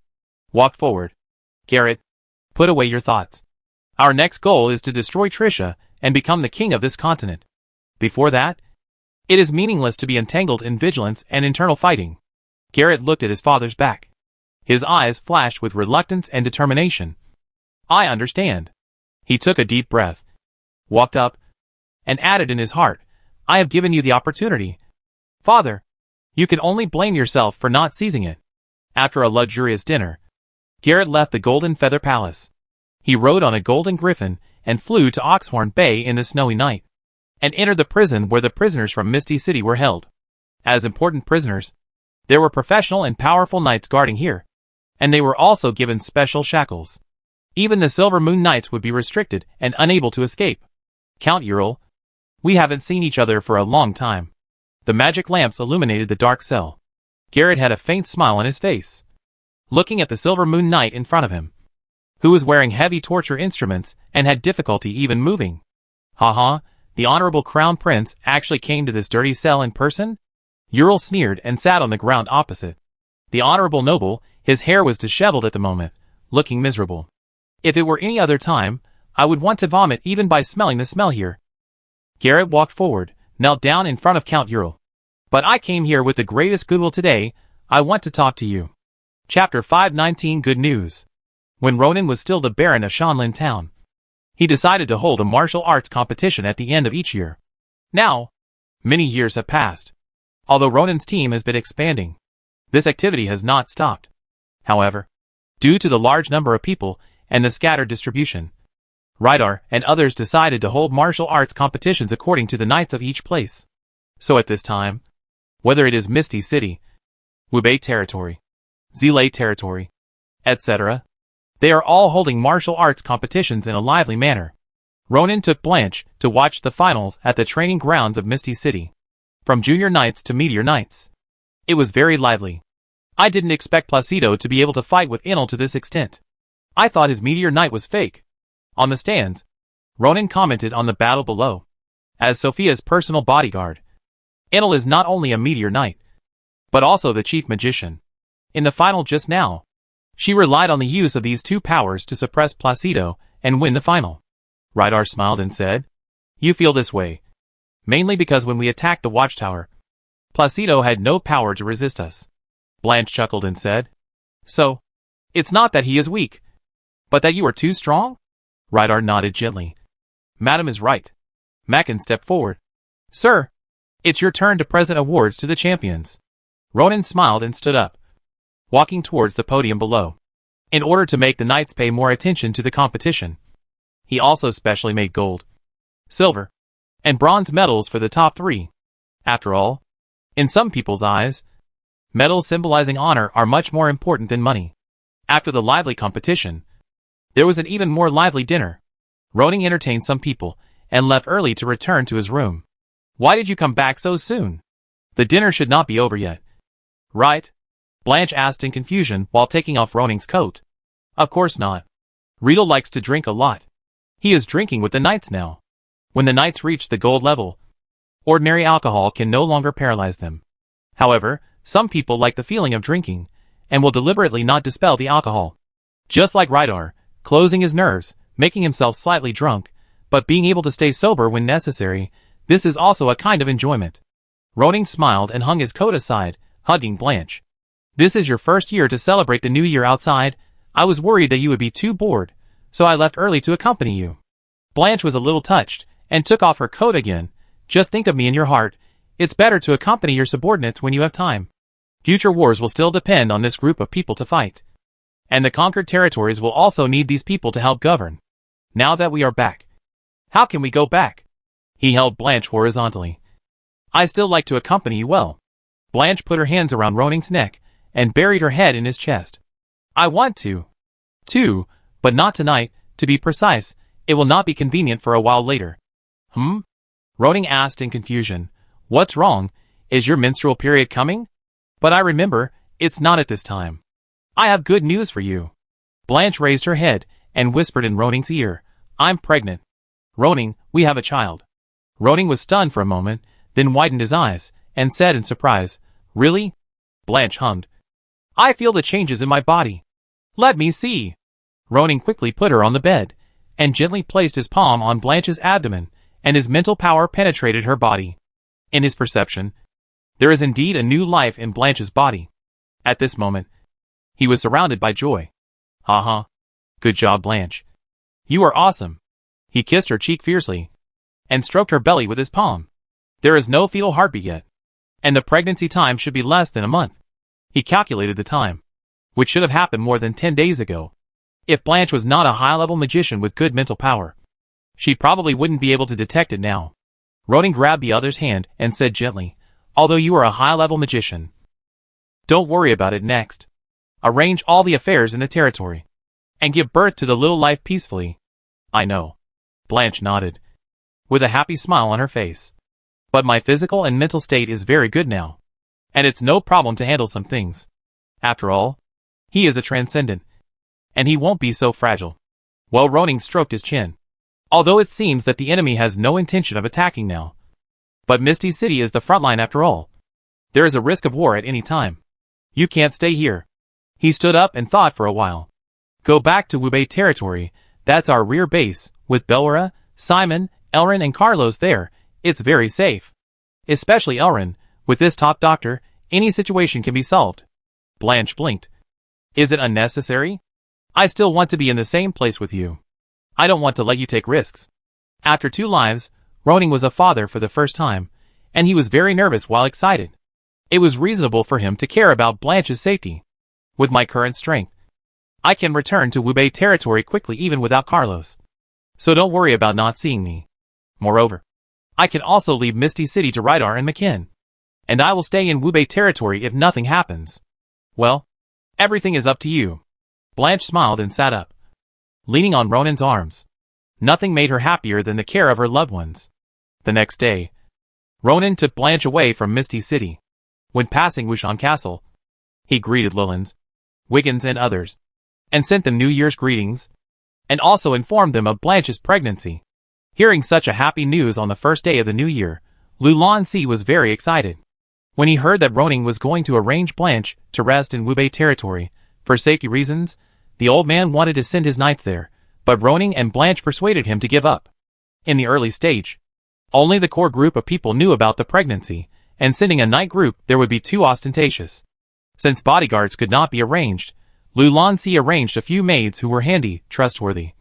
walked forward. Garrett, put away your thoughts. Our next goal is to destroy Trisha and become the king of this continent. Before that, it is meaningless to be entangled in vigilance and internal fighting. Garrett looked at his father's back. His eyes flashed with reluctance and determination. I understand. He took a deep breath, walked up, and added in his heart, I have given you the opportunity. Father, you can only blame yourself for not seizing it. After a luxurious dinner, Garrett left the Golden Feather Palace. He rode on a golden griffin and flew to Oxhorn Bay in the snowy night, and entered the prison where the prisoners from Misty City were held. As important prisoners, there were professional and powerful knights guarding here, and they were also given special shackles. Even the Silver Moon Knights would be restricted and unable to escape. Count Ural, we haven't seen each other for a long time. The magic lamps illuminated the dark cell. Garrett had a faint smile on his face, looking at the Silver Moon Knight in front of him, who was wearing heavy torture instruments and had difficulty even moving. Haha, the Honorable Crown Prince actually came to this dirty cell in person? Ural sneered and sat on the ground opposite. The Honorable Noble, his hair was disheveled at the moment, looking miserable. If it were any other time, I would want to vomit even by smelling the smell here. Garrett walked forward, knelt down in front of Count Ural. But I came here with the greatest goodwill today. I want to talk to you. Chapter 519 Good News. When Ronan was still the Baron of Shanlin Town, he decided to hold a martial arts competition at the end of each year. Now, many years have passed. Although Ronan's team has been expanding, this activity has not stopped. However, due to the large number of people and the scattered distribution, Rydar and others decided to hold martial arts competitions according to the knights of each place. So at this time, whether it is Misty City, Wubei Territory, Zilei Territory, etc., they are all holding martial arts competitions in a lively manner. Ronan took Blanche to watch the finals at the training grounds of Misty City. From junior knights to meteor knights, it was very lively. I didn't expect Placido to be able to fight with Enel to this extent. I thought his meteor knight was fake. On the stands, Ronan commented on the battle below. As Sophia's personal bodyguard, Enel is not only a meteor knight, but also the chief magician. In the final just now, she relied on the use of these two powers to suppress Placido and win the final. Rydar smiled and said, "You feel this way. Mainly because when we attacked the watchtower, Placido had no power to resist us." Blanche chuckled and said, "So, it's not that he is weak, but that you are too strong?" Rydar nodded gently. "Madam is right." Mackin stepped forward. "Sir, it's your turn to present awards to the champions." Ronan smiled and stood up, walking towards the podium below. In order to make the knights pay more attention to the competition, he also specially made gold, silver, and bronze medals for the top 3. After all, in some people's eyes, medals symbolizing honor are much more important than money. After the lively competition, there was an even more lively dinner. Ronan entertained some people and left early to return to his room. "Why did you come back so soon? The dinner should not be over yet." "Right?" Blanche asked in confusion while taking off Ronan's coat. "Of course not. Riedel likes to drink a lot. He is drinking with the knights now. When the knights reach the gold level, ordinary alcohol can no longer paralyze them. However, some people like the feeling of drinking, and will deliberately not dispel the alcohol. Just like Rydar, closing his nerves, making himself slightly drunk, but being able to stay sober when necessary, this is also a kind of enjoyment." Ronan smiled and hung his coat aside, hugging Blanche. "This is your first year to celebrate the new year outside. I was worried that you would be too bored, so I left early to accompany you." Blanche was a little touched, and took off her coat again. "Just think of me in your heart. It's better to accompany your subordinates when you have time. Future wars will still depend on this group of people to fight. And the conquered territories will also need these people to help govern. Now that we are back." "How can we go back?" He held Blanche horizontally. "I still like to accompany you well." Blanche put her hands around Ronan's neck and buried her head in his chest. "I want to. Too, but not tonight. To be precise, it will not be convenient for a while later." Ronan asked in confusion. "What's wrong? Is your menstrual period coming?" "But I remember, it's not at this time." "I have good news for you." Blanche raised her head and whispered in Ronan's ear, "I'm pregnant." "Ronan, we have a child." Ronan was stunned for a moment, then widened his eyes, and said in surprise, "Really?" Blanche hummed, "I feel the changes in my body." "Let me see." Ronan quickly put her on the bed, and gently placed his palm on Blanche's abdomen, and his mental power penetrated her body. In his perception, there is indeed a new life in Blanche's body. At this moment, he was surrounded by joy. "Ha. Good job, Blanche. You are awesome." He kissed her cheek fiercely, and stroked her belly with his palm. "There is no fetal heartbeat yet, and the pregnancy time should be less than a month." He calculated the time, which should have happened more than 10 days ago. If Blanche was not a high-level magician with good mental power, she probably wouldn't be able to detect it now. Ronan grabbed the other's hand and said gently, "Although you are a high-level magician, don't worry about it next. Arrange all the affairs in the territory, and give birth to the little life peacefully." "I know." Blanche nodded, with a happy smile on her face. "But my physical and mental state is very good now, and it's no problem to handle some things. After all, he is a transcendent, and he won't be so fragile." Well, Ronan stroked his chin. "Although it seems that the enemy has no intention of attacking now. But Misty City is the front line after all. There is a risk of war at any time. You can't stay here." He stood up and thought for a while. "Go back to Wubei territory. That's our rear base, with Belwara, Simon, Elrin and Carlos there. It's very safe. Especially Elrin. With this top doctor, any situation can be solved." Blanche blinked. "Is it unnecessary? I still want to be in the same place with you. I don't want to let you take risks." After 2 lives, Ronan was a father for the first time, and he was very nervous while excited. It was reasonable for him to care about Blanche's safety. "With my current strength, I can return to Wubei territory quickly even without Carlos. So don't worry about not seeing me. Moreover, I can also leave Misty City to Rydar and McKin. And I will stay in Wubei territory if nothing happens." "Well, everything is up to you." Blanche smiled and sat up, leaning on Ronan's arms. Nothing made her happier than the care of her loved ones. The next day, Ronan took Blanche away from Misty City. When passing Wushan Castle, he greeted Lilland, Wiggins and others, and sent them New Year's greetings, and also informed them of Blanche's pregnancy. Hearing such a happy news on the first day of the new year, Lulancy was very excited. When he heard that Ronan was going to arrange Blanche to rest in Wubei territory, for safety reasons, the old man wanted to send his knights there, but Ronan and Blanche persuaded him to give up. In the early stage, only the core group of people knew about the pregnancy, and sending a night group there would be too ostentatious. Since bodyguards could not be arranged, Lu Lanxi arranged a few maids who were handy, trustworthy,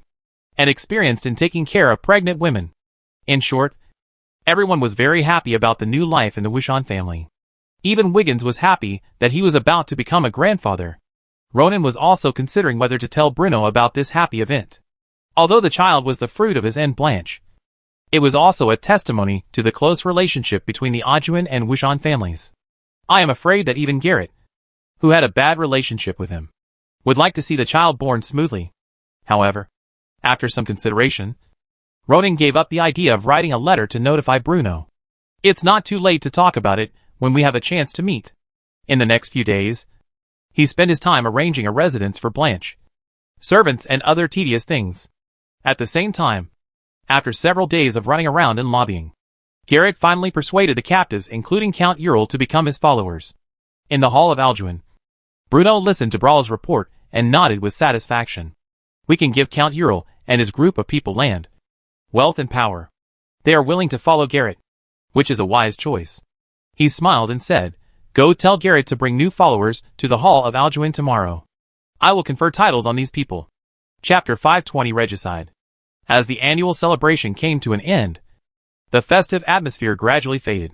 and experienced in taking care of pregnant women. In short, everyone was very happy about the new life in the Wuxian family. Even Wiggins was happy that he was about to become a grandfather. Ronan was also considering whether to tell Bruno about this happy event. Although the child was the fruit of his Aunt Blanche, it was also a testimony to the close relationship between the Ajuan and Wuxian families. I am afraid that even Garrett, who had a bad relationship with him, would like to see the child born smoothly. However, after some consideration, Ronan gave up the idea of writing a letter to notify Bruno. It's not too late to talk about it when we have a chance to meet. In the next few days, he spent his time arranging a residence for Blanche, servants and other tedious things. At the same time, after several days of running around and lobbying, Garrett finally persuaded the captives, including Count Ural, to become his followers. In the hall of Aljuan, Bruno listened to Brawl's report and nodded with satisfaction. We can give Count Ural and his group of people land, wealth and power. They are willing to follow Garrett, which is a wise choice. He smiled and said, "Go tell Garrett to bring new followers to the hall of Aljuan tomorrow. I will confer titles on these people." Chapter 520 Regicide. As the annual celebration came to an end, the festive atmosphere gradually faded.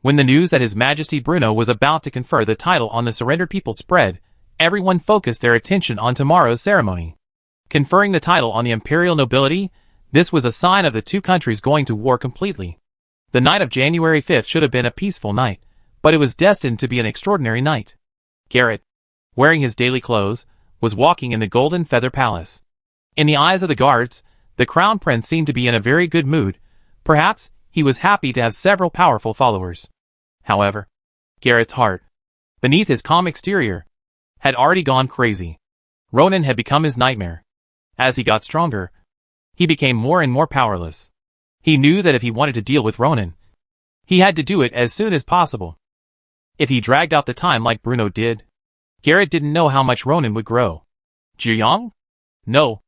When the news that His Majesty Bruno was about to confer the title on the surrendered people spread, everyone focused their attention on tomorrow's ceremony. Conferring the title on the imperial nobility, this was a sign of the two countries going to war completely. The night of January 5th should have been a peaceful night, but it was destined to be an extraordinary night. Garrett, wearing his daily clothes, was walking in the Golden Feather Palace. In the eyes of the guards, the Crown Prince seemed to be in a very good mood. Perhaps he was happy to have several powerful followers. However, Garrett's heart, beneath his calm exterior, had already gone crazy. Ronan had become his nightmare. As he got stronger, he became more and more powerless. He knew that if he wanted to deal with Ronan, he had to do it as soon as possible. If he dragged out the time like Bruno did, Garrett didn't know how much Ronan would grow. Jiayong? No.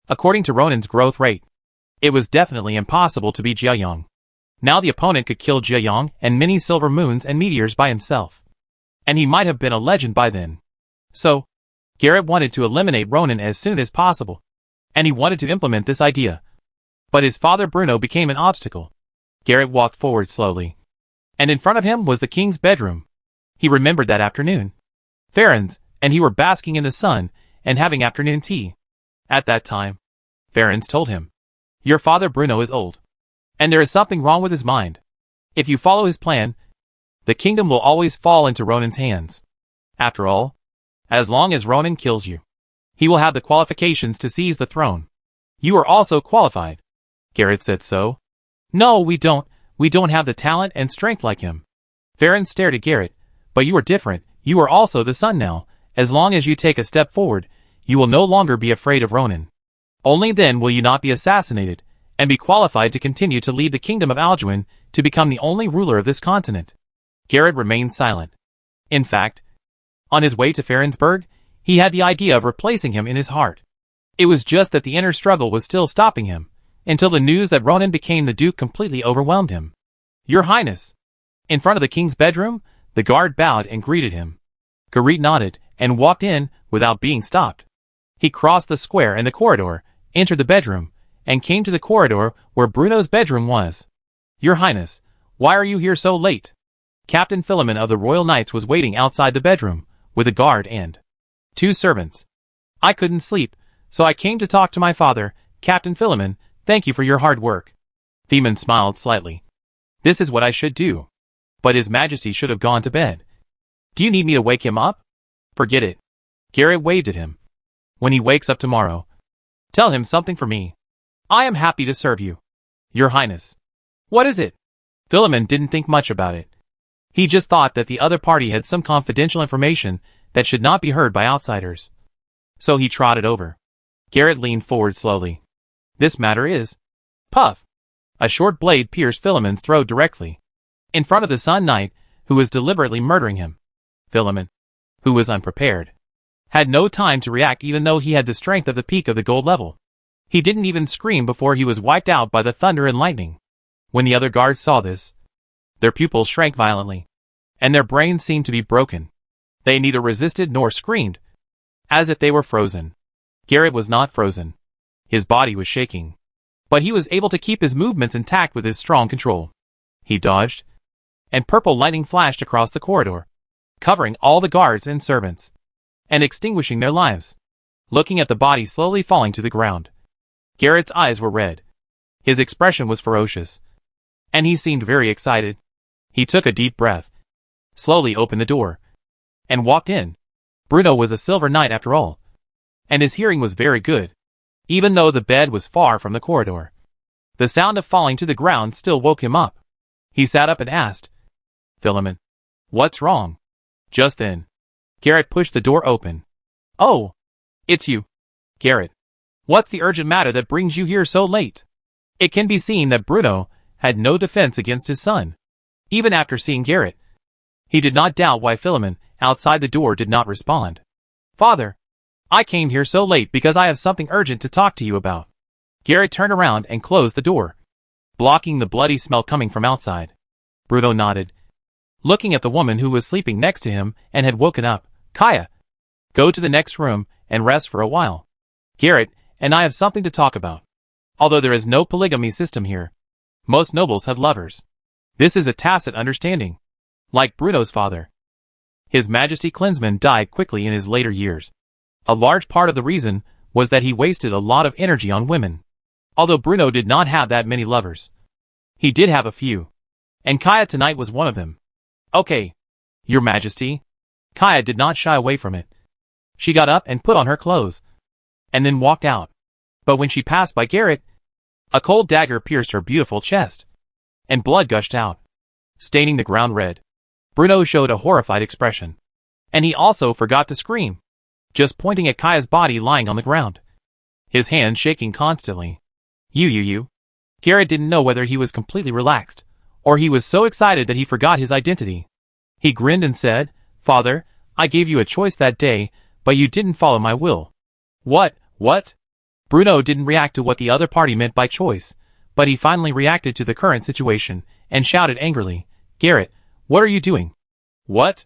According to Ronan's growth rate, it was definitely impossible to be Jiayong. Now the opponent could kill Jiayong and many silver moons and meteors by himself. And he might have been a legend by then. So, Garrett wanted to eliminate Ronan as soon as possible. And he wanted to implement this idea. But his father Bruno became an obstacle. Garrett walked forward slowly. And in front of him was the king's bedroom. He remembered that afternoon. Farron's and he were basking in the sun and having afternoon tea. At that time, Farron's told him, "Your father Bruno is old. And there is something wrong with his mind. If you follow his plan, the kingdom will always fall into Ronan's hands. After all, as long as Ronan kills you, he will have the qualifications to seize the throne. You are also qualified." Garrett said so. "No, we don't. We don't have the talent and strength like him." Farron stared at Garrett. "But you are different. You are also the son now. As long as you take a step forward, you will no longer be afraid of Ronan. Only then will you not be assassinated, and be qualified to continue to lead the kingdom of Aljuan to become the only ruler of this continent." Garrett remained silent. In fact, on his way to Farronsburg, he had the idea of replacing him in his heart. It was just that the inner struggle was still stopping him, until the news that Ronan became the Duke completely overwhelmed him. "Your Highness!" In front of the king's bedroom, the guard bowed and greeted him. Garrett nodded and walked in without being stopped. He crossed the square and the corridor, entered the bedroom, and came to the corridor where Bruno's bedroom was. "Your Highness, why are you here so late?" Captain Philemon of the Royal Knights was waiting outside the bedroom, with a guard and 2 servants. "I couldn't sleep, so I came to talk to my father, Captain Philemon. Thank you for your hard work." Philemon smiled slightly. "This is what I should do. But His Majesty should have gone to bed. Do you need me to wake him up?" "Forget it." Garrett waved at him. "When he wakes up tomorrow, tell him something for me. I am happy to serve you." "Your Highness." "What is it?" Philemon didn't think much about it. He just thought that the other party had some confidential information that should not be heard by outsiders. So he trotted over. Garrett leaned forward slowly. "This matter is..." Puff! A short blade pierced Philemon's throat directly, in front of the Sun Knight, who was deliberately murdering him. Philemon, who was unprepared, had no time to react even though he had the strength of the peak of the gold level. He didn't even scream before he was wiped out by the thunder and lightning. When the other guards saw this, their pupils shrank violently, and their brains seemed to be broken. They neither resisted nor screamed, as if they were frozen. Garrett was not frozen. His body was shaking, but he was able to keep his movements intact with his strong control. He dodged, and purple lightning flashed across the corridor, covering all the guards and servants, and extinguishing their lives. Looking at the body slowly falling to the ground, Garrett's eyes were red. His expression was ferocious, and he seemed very excited. He took a deep breath, slowly opened the door, and walked in. Bruno was a silver knight after all, and his hearing was very good, even though the bed was far from the corridor. The sound of falling to the ground still woke him up. He sat up and asked, "Philemon, what's wrong?" Just then, Garrett pushed the door open. "Oh, it's you, Garrett. What's the urgent matter that brings you here so late?" It can be seen that Bruno had no defense against his son. Even after seeing Garrett, he did not doubt why Philemon, outside the door, did not respond. "Father, I came here so late because I have something urgent to talk to you about." Garrett turned around and closed the door, blocking the bloody smell coming from outside. Bruno nodded, looking at the woman who was sleeping next to him and had woken up. "Kaya, go to the next room and rest for a while. Garrett and I have something to talk about. Although there is no polygamy system here, most nobles have lovers. This is a tacit understanding. Like Bruno's father, His Majesty Klinsmann died quickly in his later years. A large part of the reason was that he wasted a lot of energy on women. Although Bruno did not have that many lovers, he did have a few, and Kaya tonight was one of them." "Okay, Your Majesty." Kaya did not shy away from it. She got up and put on her clothes, and then walked out. But when she passed by Garrett, a cold dagger pierced her beautiful chest, and blood gushed out, staining the ground red. Bruno showed a horrified expression, and he also forgot to scream, just pointing at Kaya's body lying on the ground, his hands shaking constantly. You. Garrett didn't know whether he was completely relaxed, or he was so excited that he forgot his identity. He grinned and said, "Father, I gave you a choice that day, but you didn't follow my will." What? Bruno didn't react to what the other party meant by choice, but he finally reacted to the current situation, and shouted angrily, "Garrett, what are you doing?" "What?"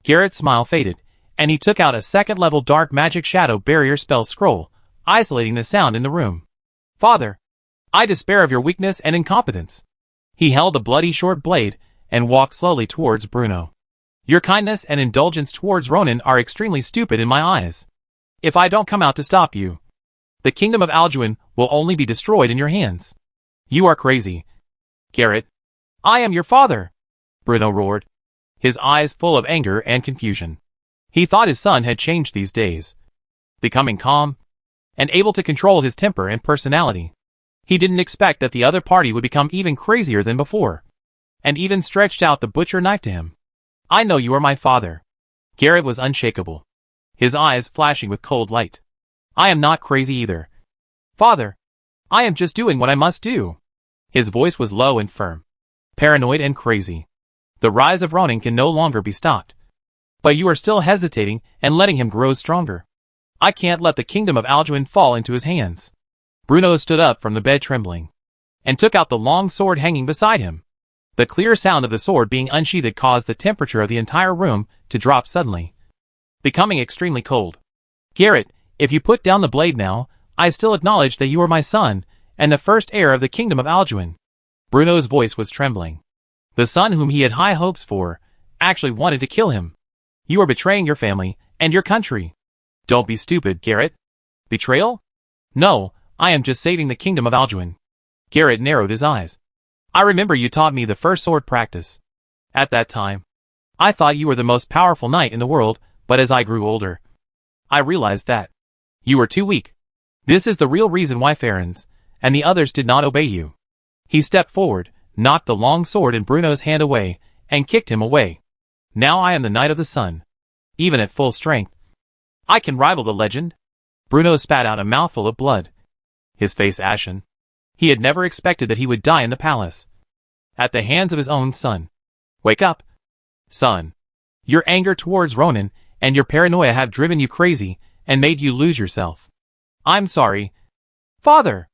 Garrett's smile faded, and he took out a second-level dark magic shadow barrier spell scroll, isolating the sound in the room. "Father, I despair of your weakness and incompetence." He held a bloody short blade, and walked slowly towards Bruno. "Your kindness and indulgence towards Ronan are extremely stupid in my eyes. If I don't come out to stop you, the kingdom of Alduin will only be destroyed in your hands. You are crazy, Garrett." "I am your father," Bruno roared, his eyes full of anger and confusion. He thought his son had changed these days, becoming calm and able to control his temper and personality. He didn't expect that the other party would become even crazier than before, and even stretched out the butcher knife to him. "I know you are my father." Garrett was unshakable, his eyes flashing with cold light. "I am not crazy either. Father, I am just doing what I must do." His voice was low and firm, paranoid and crazy. "The rise of Ronan can no longer be stopped. But you are still hesitating and letting him grow stronger. I can't let the kingdom of Alduin fall into his hands." Bruno stood up from the bed trembling, and took out the long sword hanging beside him. The clear sound of the sword being unsheathed caused the temperature of the entire room to drop suddenly, becoming extremely cold. "Garrett, if you put down the blade now, I still acknowledge that you are my son, and the first heir of the kingdom of Alduin." Bruno's voice was trembling. The son whom he had high hopes for actually wanted to kill him. "You are betraying your family and your country." "Don't be stupid, Garrett." "Betrayal? No, I am just saving the kingdom of Alduin." Garrett narrowed his eyes. "I remember you taught me the first sword practice. At that time, I thought you were the most powerful knight in the world, but as I grew older, I realized that you were too weak. This is the real reason why Farron's and the others did not obey you." He stepped forward, knocked the long sword in Bruno's hand away, and kicked him away. "Now I am the Knight of the Sun. Even at full strength, I can rival the legend." Bruno spat out a mouthful of blood, his face ashen. He had never expected that he would die in the palace, at the hands of his own son. "Wake up, son. Your anger towards Ronan and your paranoia have driven you crazy and made you lose yourself." "I'm sorry, Father!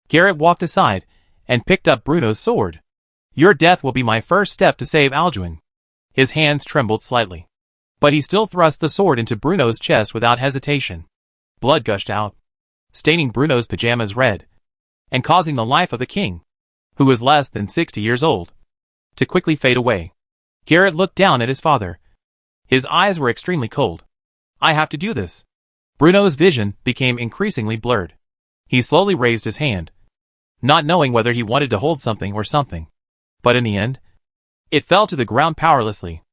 Garrett walked aside and picked up Bruno's sword. Your death will be my first step to save Alduin. His hands trembled slightly. But he still thrust the sword into Bruno's chest without hesitation. Blood gushed out, staining Bruno's pajamas red, and causing the life of the king, who was less than 60 years old, to quickly fade away. Garrett looked down at his father. His eyes were extremely cold. I have to do this. Bruno's vision became increasingly blurred. He slowly raised his hand, not knowing whether he wanted to hold something or something. But in the end, it fell to the ground powerlessly.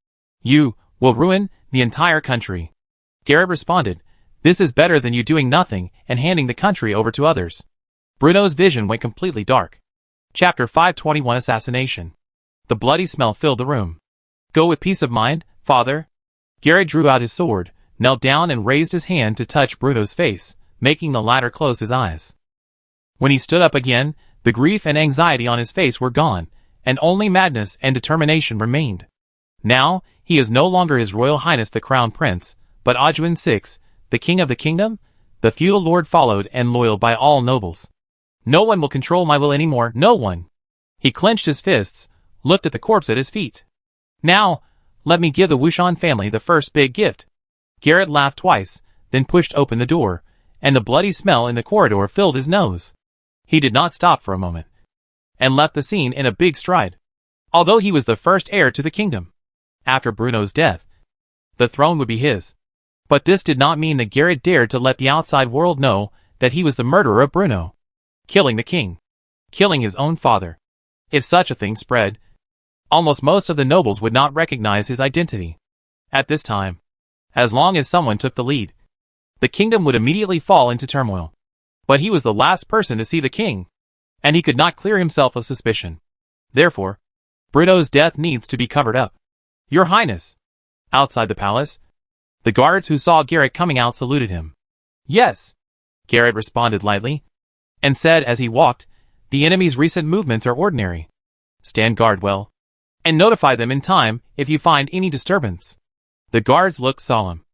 You will ruin the entire country. Garrett responded, this is better than you doing nothing and handing the country over to others. Bruno's vision went completely dark. Chapter 521 Assassination. The bloody smell filled the room. Go with peace of mind, father. Garrett drew out his sword, knelt down and raised his hand to touch Bruno's face, making the latter close his eyes. When he stood up again, the grief and anxiety on his face were gone, and only madness and determination remained. Now, he is no longer His Royal Highness the Crown Prince, but Alduin VI, the King of the Kingdom, the feudal lord followed and loyal by all nobles. No one will control my will anymore, no one. He clenched his fists, looked at the corpse at his feet. Now, let me give the Wuxian family the first big gift. Garrett laughed twice, then pushed open the door, and the bloody smell in the corridor filled his nose. He did not stop for a moment, and left the scene in a big stride. Although he was the first heir to the kingdom, after Bruno's death, the throne would be his. But this did not mean that Garrett dared to let the outside world know that he was the murderer of Bruno. Killing the king. Killing his own father. If such a thing spread, almost most of the nobles would not recognize his identity. At this time, as long as someone took the lead, the kingdom would immediately fall into turmoil. But he was the last person to see the king, and he could not clear himself of suspicion. Therefore, Bruno's death needs to be covered up. Your Highness. Outside the palace, the guards who saw Garrett coming out saluted him. Yes, Garrett responded lightly, and said as he walked, the enemy's recent movements are ordinary. Stand guard well, and notify them in time if you find any disturbance. The guards looked solemn.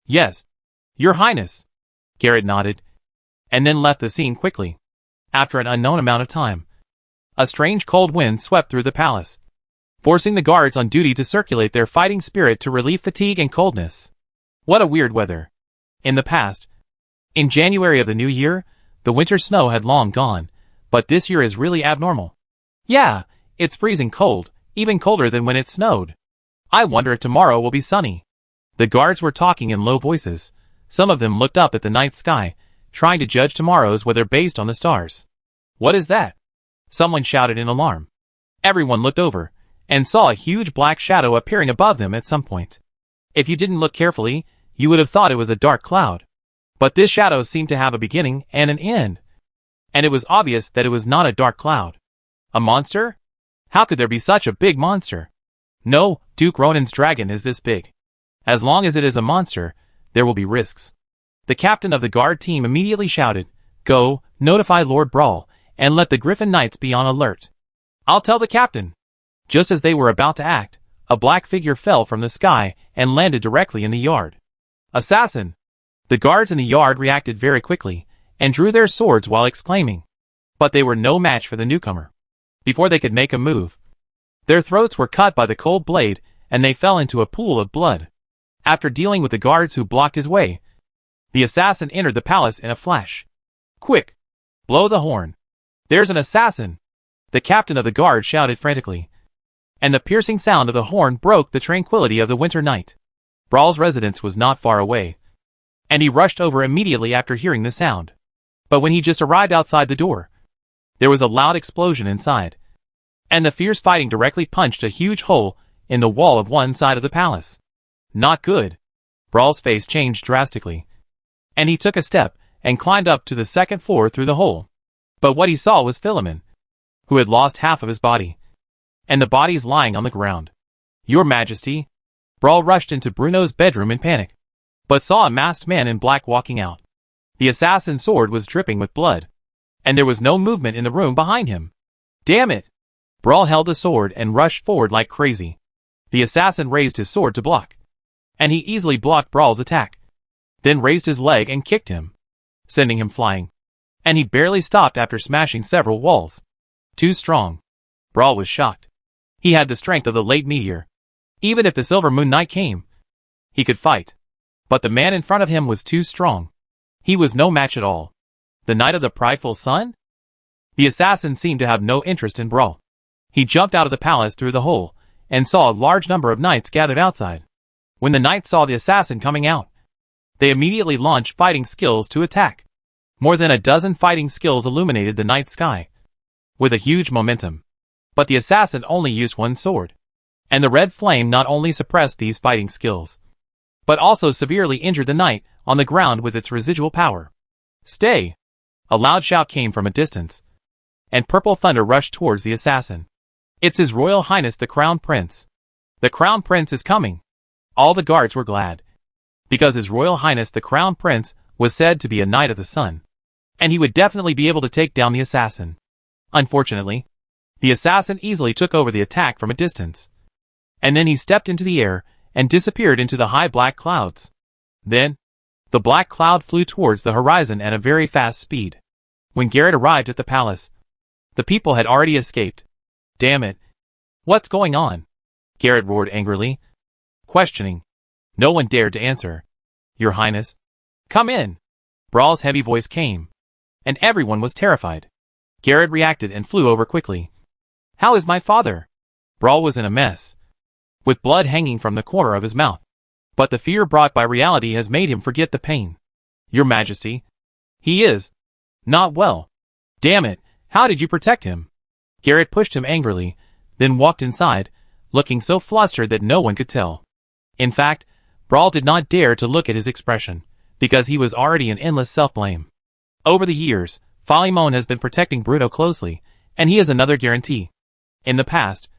Yes, Your Highness. Garrett nodded, and then left the scene quickly. After an unknown amount of time, a strange cold wind swept through the palace, forcing the guards on duty to circulate their fighting spirit to relieve fatigue and coldness. What a weird weather. In the past, in January of the new year, the winter snow had long gone, but this year is really abnormal. Yeah, it's freezing cold, even colder than when it snowed. I wonder if tomorrow will be sunny. The guards were talking in low voices. Some of them looked up at the night sky, trying to judge tomorrow's weather based on the stars. What is that? Someone shouted in alarm. Everyone looked over, and saw a huge black shadow appearing above them at some point. If you didn't look carefully, you would have thought it was a dark cloud. But this shadow seemed to have a beginning and an end. And it was obvious that it was not a dark cloud. A monster? How could there be such a big monster? No, Duke Ronan's dragon is this big. As long as it is a monster, there will be risks. The captain of the guard team immediately shouted, Go, notify Lord Brawl, and let the Griffin Knights be on alert. I'll tell the captain. Just as they were about to act, a black figure fell from the sky and landed directly in the yard. Assassin! The guards in the yard reacted very quickly, and drew their swords while exclaiming. But they were no match for the newcomer. Before they could make a move, their throats were cut by the cold blade, and they fell into a pool of blood. After dealing with the guards who blocked his way, the assassin entered the palace in a flash. Quick! Blow the horn! There's an assassin! The captain of the guard shouted frantically, and the piercing sound of the horn broke the tranquility of the winter night. Brawl's residence was not far away, and he rushed over immediately after hearing the sound. But when he just arrived outside the door, there was a loud explosion inside, and the fierce fighting directly punched a huge hole in the wall of one side of the palace. Not good. Brawl's face changed drastically, and he took a step and climbed up to the second floor through the hole. But what he saw was Philemon, who had lost half of his body, and the bodies lying on the ground. Your Majesty! Brawl rushed into Bruno's bedroom in panic, but saw a masked man in black walking out. The assassin's sword was dripping with blood, and there was no movement in the room behind him. Damn it! Brawl held the sword and rushed forward like crazy. The assassin raised his sword to block, and he easily blocked Brawl's attack, then raised his leg and kicked him, sending him flying. and he barely stopped after smashing several walls. Too strong. Brawl was shocked. He had the strength of the late meteor. Even if the Silver Moon Knight came, he could fight. But the man in front of him was too strong. He was no match at all. The Knight of the Prideful Sun? The assassin seemed to have no interest in Brawl. He jumped out of the palace through the hole, and saw a large number of knights gathered outside. When the knights saw the assassin coming out, they immediately launched fighting skills to attack. More than a dozen fighting skills illuminated the night sky, with a huge momentum. But the assassin only used one sword, and the red flame not only suppressed these fighting skills, but also severely injured the knight on the ground with its residual power. "Stay!" A loud shout came from a distance, and purple thunder rushed towards the assassin. "It's His Royal Highness the Crown Prince. The Crown Prince is coming!" All the guards were glad, because His Royal Highness the Crown Prince was said to be a Knight of the Sun, and he would definitely be able to take down the assassin. Unfortunately, the assassin easily took over the attack from a distance, and then he stepped into the air and disappeared into the high black clouds. Then, the black cloud flew towards the horizon at a very fast speed. When Garrett arrived at the palace, the people had already escaped. "Damn it! What's going on?" Garrett roared angrily, questioning. No one dared to answer. "Your Highness, come in!" Brawl's heavy voice came, and everyone was terrified. Garrett reacted and flew over quickly. "How is my father?" Brawl was in a mess, with blood hanging from the corner of his mouth. But the fear brought by reality has made him forget the pain. "Your Majesty, he is not well." "Damn it, how did you protect him?" Garrett pushed him angrily, then walked inside, looking so flustered that no one could tell. In fact, Brawl did not dare to look at his expression, because he was already in endless self-blame. Over the years, Philemon has been protecting Bruno closely, and he is another guarantee. In the past,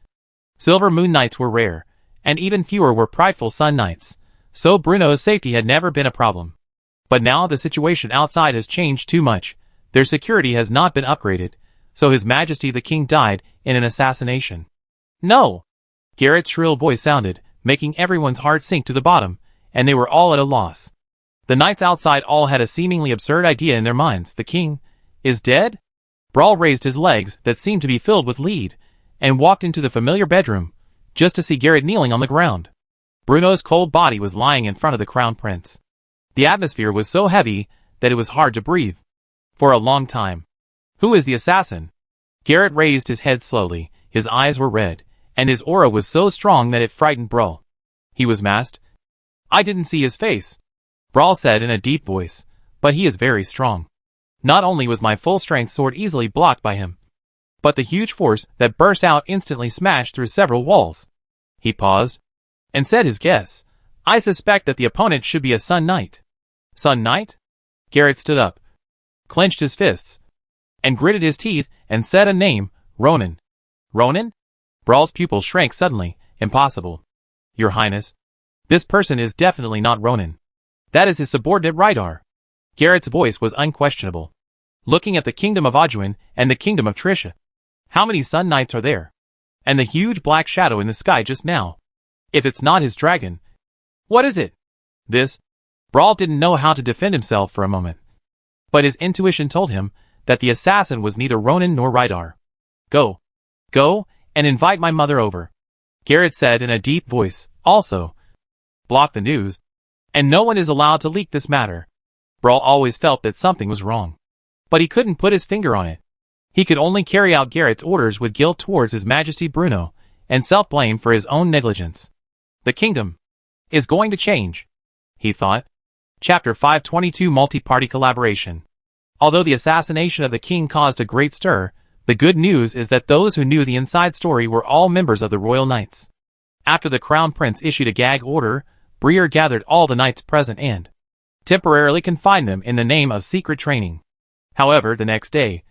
Silver Moon Knights were rare, and even fewer were Prideful Sun Knights, so Bruno's safety had never been a problem. But now the situation outside has changed too much. Their security has not been upgraded, so His Majesty the King died in an assassination. "No!" Garrett's shrill voice sounded, making everyone's heart sink to the bottom, and they were all at a loss. The knights outside all had a seemingly absurd idea in their minds. The king is dead? Brawl raised his legs that seemed to be filled with lead, and walked into the familiar bedroom, just to see Garrett kneeling on the ground. Bruno's cold body was lying in front of the Crown Prince. The atmosphere was so heavy that it was hard to breathe. For a long time. "Who is the assassin?" Garrett raised his head slowly. His eyes were red, and his aura was so strong that it frightened Brawl. "He was masked." "I didn't see his face," Brawl said in a deep voice, "but he is very strong. Not only was my full-strength sword easily blocked by him, but the huge force that burst out instantly smashed through several walls." He paused, and said his guess. "I suspect that the opponent should be a Sun Knight." "Sun Knight?" Garrett stood up, clenched his fists, and gritted his teeth and said a name, "Ronan." "Ronan?" Brawl's pupil shrank suddenly. "Impossible. Your Highness. This person is definitely not Ronan. That is his subordinate Rydar." Garrett's voice was unquestionable. "Looking at the Kingdom of Ajuin and the Kingdom of Trisha. How many Sun Knights are there? And the huge black shadow in the sky just now. If it's not his dragon, what is it?" This. Brawl didn't know how to defend himself for a moment. But his intuition told him that the assassin was neither Ronan nor Rydar. Go, and invite my mother over," Garrett said in a deep voice. "Also, block the news, and no one is allowed to leak this matter." Brawl always felt that something was wrong, but he couldn't put his finger on it. He could only carry out Garrett's orders with guilt towards His Majesty Bruno, and self-blame for his own negligence. "The kingdom is going to change," he thought. Chapter 522 Multi-Party Collaboration. Although the assassination of the king caused a great stir, the good news is that those who knew the inside story were all members of the Royal Knights. After the Crown Prince issued a gag order, Breer gathered all the knights present and temporarily confined them in the name of secret training. However, the next day,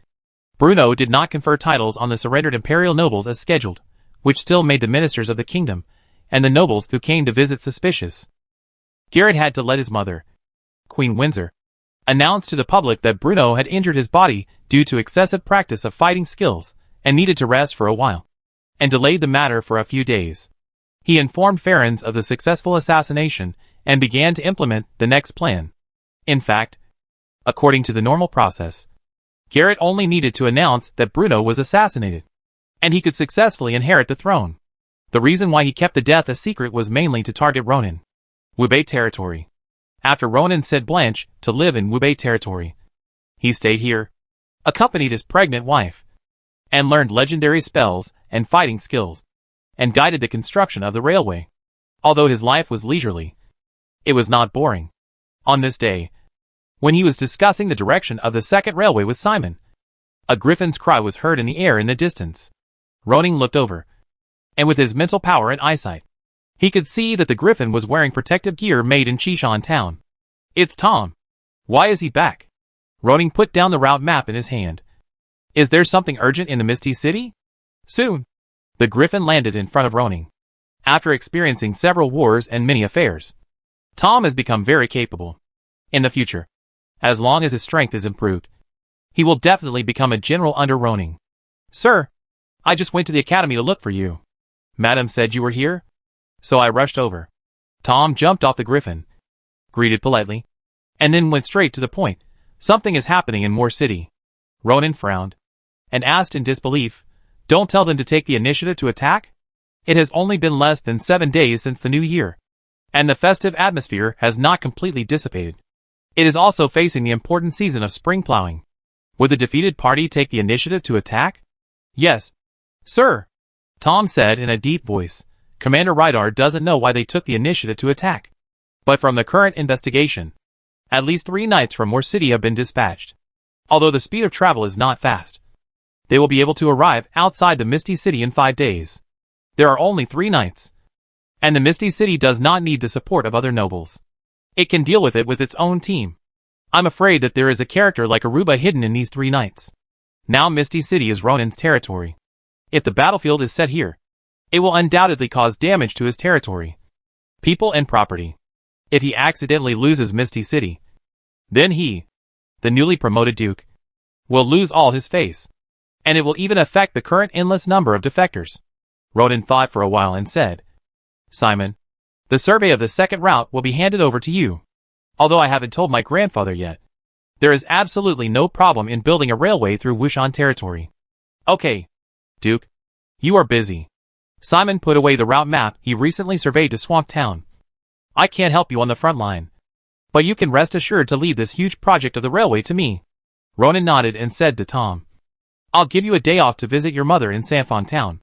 Bruno did not confer titles on the surrendered imperial nobles as scheduled, which still made the ministers of the kingdom and the nobles who came to visit suspicious. Garrett had to let his mother, Queen Windsor, announce to the public that Bruno had injured his body due to excessive practice of fighting skills and needed to rest for a while, and delayed the matter for a few days. He informed Farrens of the successful assassination and began to implement the next plan. In fact, according to the normal process, Garrett only needed to announce that Bruno was assassinated, and he could successfully inherit the throne. The reason why he kept the death a secret was mainly to target Ronan. Wubei territory. After Ronan sent Blanche to live in Wubei territory, he stayed here, accompanied his pregnant wife, and learned legendary spells and fighting skills, and guided the construction of the railway. Although his life was leisurely, it was not boring. On this day, when he was discussing the direction of the second railway with Simon, a griffin's cry was heard in the air in the distance. Ronan looked over, and with his mental power and eyesight, he could see that the griffin was wearing protective gear made in Chishan town. It's Tom. Why is he back? Ronan put down the route map in his hand. Is there something urgent in the Misty City? Soon. The griffin landed in front of Ronan. After experiencing several wars and many affairs, Tom has become very capable. In the future, as long as his strength is improved, he will definitely become a general under Ronan. Sir, I just went to the academy to look for you. Madam said you were here, so I rushed over. Tom jumped off the griffin, greeted politely, and then went straight to the point. Something is happening in Moore City. Ronan frowned and asked in disbelief, don't tell them to take the initiative to attack? It has only been less than 7 days since the new year, and the festive atmosphere has not completely dissipated. It is also facing the important season of spring plowing. Would the defeated party take the initiative to attack? Yes, sir, Tom said in a deep voice. Commander Rydar doesn't know why they took the initiative to attack. But from the current investigation, at least 3 knights from Moore City have been dispatched. Although the speed of travel is not fast, they will be able to arrive outside the Misty City in 5 days. There are only 3 knights, and the Misty City does not need the support of other nobles. It can deal with it with its own team. I'm afraid that there is a character like Aruba hidden in these 3 knights. Now Misty City is Ronan's territory. If the battlefield is set here, it will undoubtedly cause damage to his territory, people and property. If he accidentally loses Misty City, then he, the newly promoted Duke, will lose all his face, and it will even affect the current endless number of defectors. Ronan thought for a while and said, Simon, the survey of the second route will be handed over to you. Although I haven't told my grandfather yet, there is absolutely no problem in building a railway through Wushan territory. Okay, Duke, you are busy. Simon put away the route map he recently surveyed to Swamp Town. I can't help you on the front line, but you can rest assured to leave this huge project of the railway to me. Ronan nodded and said to Tom, I'll give you a day off to visit your mother in Sanfon Town.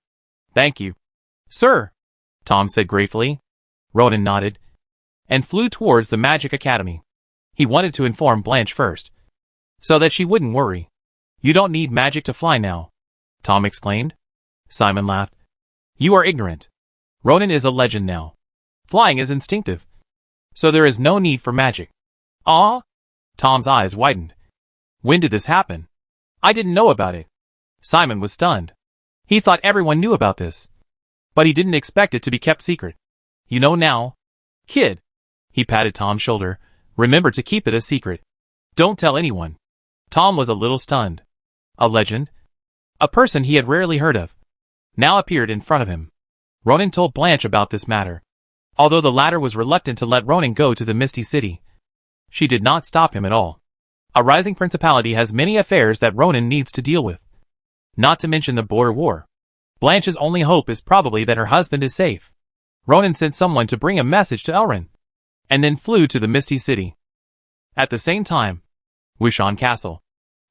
Thank you, sir, Tom said gratefully. Ronan nodded and flew towards the Magic Academy. He wanted to inform Blanche first, so that she wouldn't worry. You don't need magic to fly now, Tom exclaimed. Simon laughed. You are ignorant. Ronan is a legend now. Flying is instinctive, so there is no need for magic. Ah? Tom's eyes widened. When did this happen? I didn't know about it. Simon was stunned. He thought everyone knew about this, but he didn't expect it to be kept secret. You know now, kid. He patted Tom's shoulder. Remember to keep it a secret. Don't tell anyone. Tom was a little stunned. A legend? A person he had rarely heard of now appeared in front of him. Ronan told Blanche about this matter. Although the latter was reluctant to let Ronan go to the Misty City, she did not stop him at all. A rising principality has many affairs that Ronan needs to deal with, not to mention the border war. Blanche's only hope is probably that her husband is safe. Ronan sent someone to bring a message to Elrin, and then flew to the Misty City. At the same time, Wushan Castle.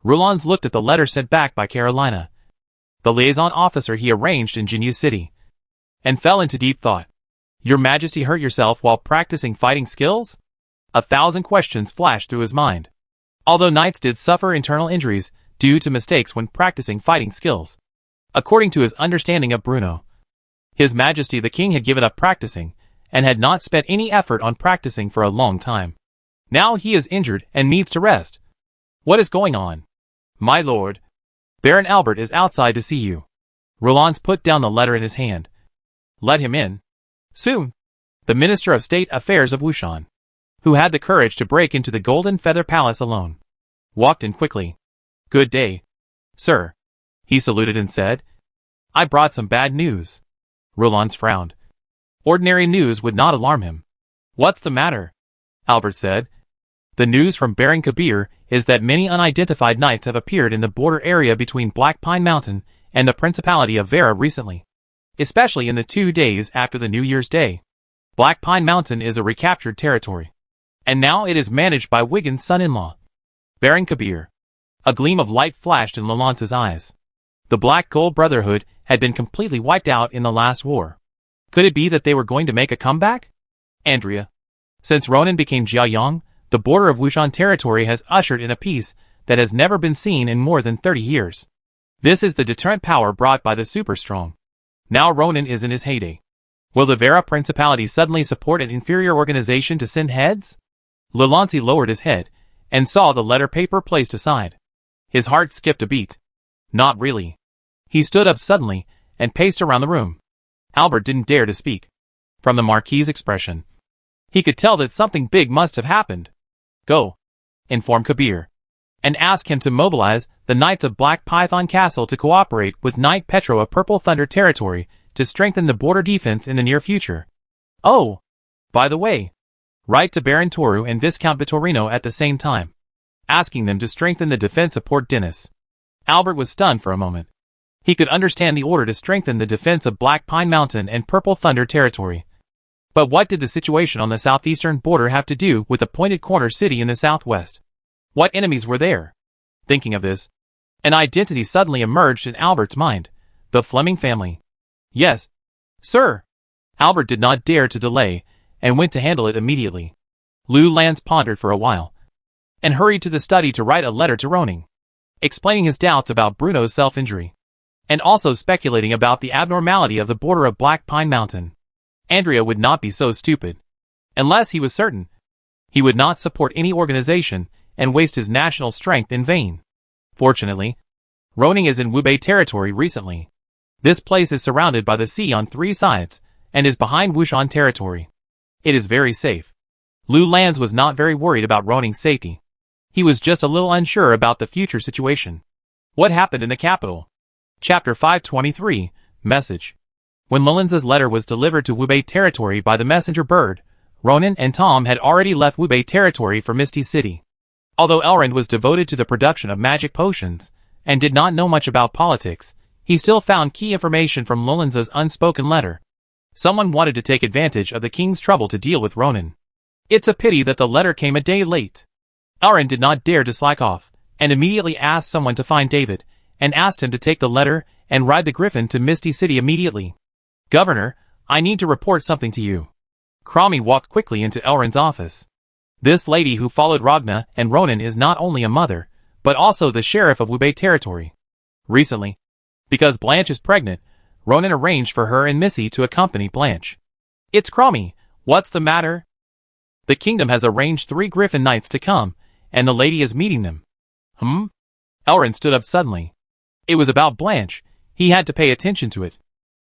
Roulans looked at the letter sent back by Carolina, the liaison officer he arranged in Jinyu City, and fell into deep thought. Your Majesty hurt yourself while practicing fighting skills? 1,000 questions flashed through his mind. Although knights did suffer internal injuries due to mistakes when practicing fighting skills, according to his understanding of Bruno, His Majesty the King had given up practicing, and had not spent any effort on practicing for a long time. Now he is injured and needs to rest. What is going on? My lord, Baron Albert is outside to see you. Roulans put down the letter in his hand. Let him in. Soon. The Minister of State Affairs of Wushan, who had the courage to break into the Golden Feather Palace alone, walked in quickly. Good day, sir. He saluted and said, I brought some bad news. Roulans frowned. Ordinary news would not alarm him. What's the matter? Albert said. The news from Baron Kabir is that many unidentified knights have appeared in the border area between Black Pine Mountain and the Principality of Vera recently, especially in the 2 days after the New Year's Day. Black Pine Mountain is a recaptured territory, and now it is managed by Wigan's son-in-law, Baron Kabir. A gleam of light flashed in Lalance's eyes. The Black Gold Brotherhood had been completely wiped out in the last war. Could it be that they were going to make a comeback? Andrea. Since Ronan became Jiayang, the border of Wushan territory has ushered in a peace that has never been seen in more than 30 years. This is the deterrent power brought by the super strong. Now Ronan is in his heyday. Will the Vera Principality suddenly support an inferior organization to send heads? Lalance lowered his head and saw the letter paper placed aside. His heart skipped a beat. Not really. He stood up suddenly and paced around the room. Albert didn't dare to speak. From the Marquis's expression, he could tell that something big must have happened. Go, inform Kabir, and ask him to mobilize the Knights of Black Python Castle to cooperate with Knight Petro of Purple Thunder territory to strengthen the border defense in the near future. Oh, by the way, write to Baron Toru and Viscount Vittorino at the same time, asking them to strengthen the defense of Port Dennis. Albert was stunned for a moment. He could understand the order to strengthen the defense of Black Pine Mountain and Purple Thunder territory. But what did the situation on the southeastern border have to do with the Pointed Corner city in the southwest? What enemies were there? Thinking of this, an identity suddenly emerged in Albert's mind. The Fleming family. Yes, sir. Albert did not dare to delay, and went to handle it immediately. Lu Lance pondered for a while, and hurried to the study to write a letter to Roning, explaining his doubts about Bruno's self-injury, and also speculating about the abnormality of the border of Black Pine Mountain. Andrea would not be so stupid. Unless he was certain, he would not support any organization and waste his national strength in vain. Fortunately, Roning is in Wubei territory recently. This place is surrounded by the sea on 3 sides, and is behind Wushan territory. It is very safe. Lu Lanz was not very worried about Roning's safety. He was just a little unsure about the future situation. What happened in the capital? Chapter 523, Message. When Lulanz's letter was delivered to Wubei territory by the messenger bird, Ronan and Tom had already left Wubei territory for Misty City. Although Elrond was devoted to the production of magic potions, and did not know much about politics, he still found key information from Lulanz's unspoken letter. Someone wanted to take advantage of the king's trouble to deal with Ronan. It's a pity that the letter came a day late. Elrond did not dare to slack off, and immediately asked someone to find David, and asked him to take the letter and ride the griffin to Misty City immediately. Governor, I need to report something to you. Cromie walked quickly into Elrond's office. This lady who followed Ragna and Ronan is not only a mother, but also the sheriff of Wubei territory. Recently, because Blanche is pregnant, Ronan arranged for her and Missy to accompany Blanche. It's Cromie, what's the matter? The kingdom has arranged 3 Griffin Knights to come, and the lady is meeting them. Elrond stood up suddenly. It was about Blanche. He had to pay attention to it.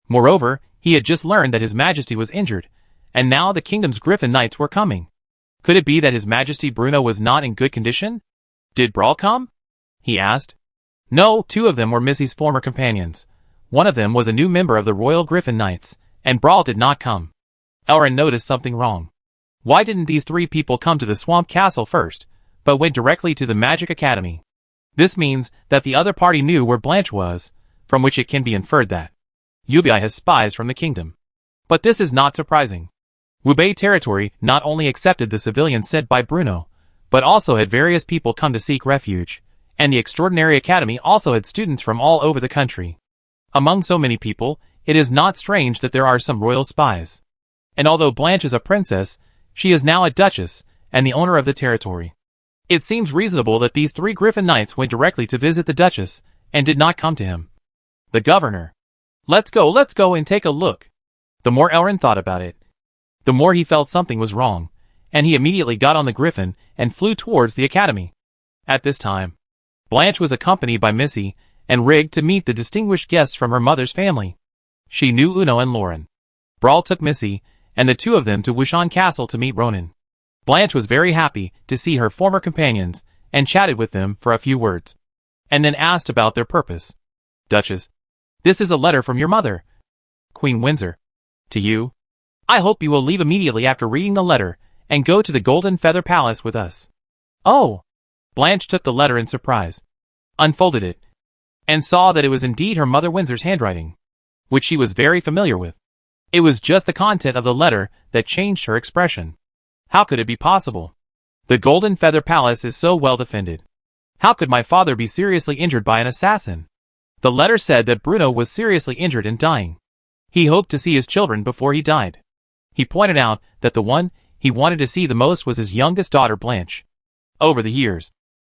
Moreover, he had just learned that His Majesty was injured, and now the kingdom's Griffin Knights were coming. Could it be that His Majesty Bruno was not in good condition? Did Brawl come? He asked. No, 2 of them were Missy's former companions. One of them was a new member of the Royal Griffin Knights, and Brawl did not come. Elrond noticed something wrong. Why didn't these 3 people come to the Swamp Castle first, but went directly to the Magic Academy? This means that the other party knew where Blanche was, from which it can be inferred that Ubi has spies from the kingdom. But this is not surprising. Wubei territory not only accepted the civilians sent by Bruno, but also had various people come to seek refuge, and the Extraordinary Academy also had students from all over the country. Among so many people, it is not strange that there are some royal spies. And although Blanche is a princess, she is now a duchess, and the owner of the territory. It seems reasonable that these 3 Griffin Knights went directly to visit the duchess, and did not come to him. The governor. Let's go and take a look. The more Elrond thought about it, the more he felt something was wrong, and he immediately got on the griffin and flew towards the academy. At this time, Blanche was accompanied by Missy, and rigged to meet the distinguished guests from her mother's family. She knew Uno and Lauren. Brawl took Missy, and the 2 of them to Wushan Castle to meet Ronan. Blanche was very happy to see her former companions, and chatted with them for a few words, and then asked about their purpose. Duchess, this is a letter from your mother, Queen Windsor, to you. I hope you will leave immediately after reading the letter, and go to the Golden Feather Palace with us. Oh! Blanche took the letter in surprise, unfolded it, and saw that it was indeed her mother Windsor's handwriting, which she was very familiar with. It was just the content of the letter that changed her expression. How could it be possible? The Golden Feather Palace is so well defended. How could my father be seriously injured by an assassin? The letter said that Bruno was seriously injured and dying. He hoped to see his children before he died. He pointed out that the one he wanted to see the most was his youngest daughter Blanche. Over the years,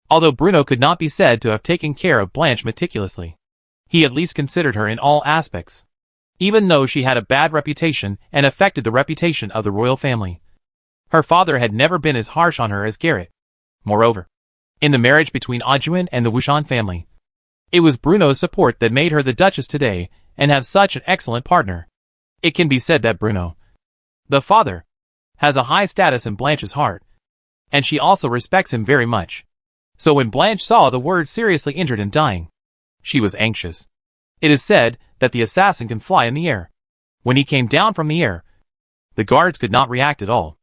although Bruno could not be said to have taken care of Blanche meticulously, he at least considered her in all aspects, even though she had a bad reputation and affected the reputation of the royal family. Her father had never been as harsh on her as Garrett. Moreover, in the marriage between Ajuin and the Wuchon family, it was Bruno's support that made her the Duchess today and have such an excellent partner. It can be said that Bruno, the father, has a high status in Blanche's heart, and she also respects him very much. So when Blanche saw the word seriously injured and dying, she was anxious. It is said that the assassin can fly in the air. When he came down from the air, the guards could not react at all.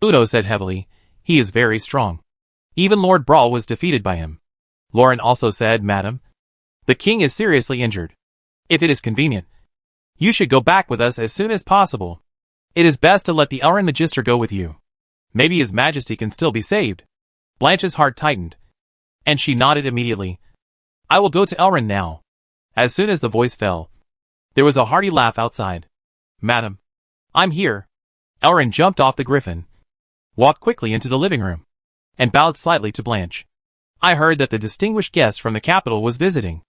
Udo said heavily, "He is very strong. Even Lord Brawl was defeated by him." Lauren also said, "Madam, the king is seriously injured. If it is convenient, you should go back with us as soon as possible. It is best to let the Elrin Magister go with you. Maybe his majesty can still be saved." Blanche's heart tightened, and she nodded immediately. "I will go to Elrin now." As soon as the voice fell, there was a hearty laugh outside. "Madam, I'm here." Elrin jumped off the griffin, walked quickly into the living room, and bowed slightly to Blanche. "I heard that the distinguished guest from the capital was visiting.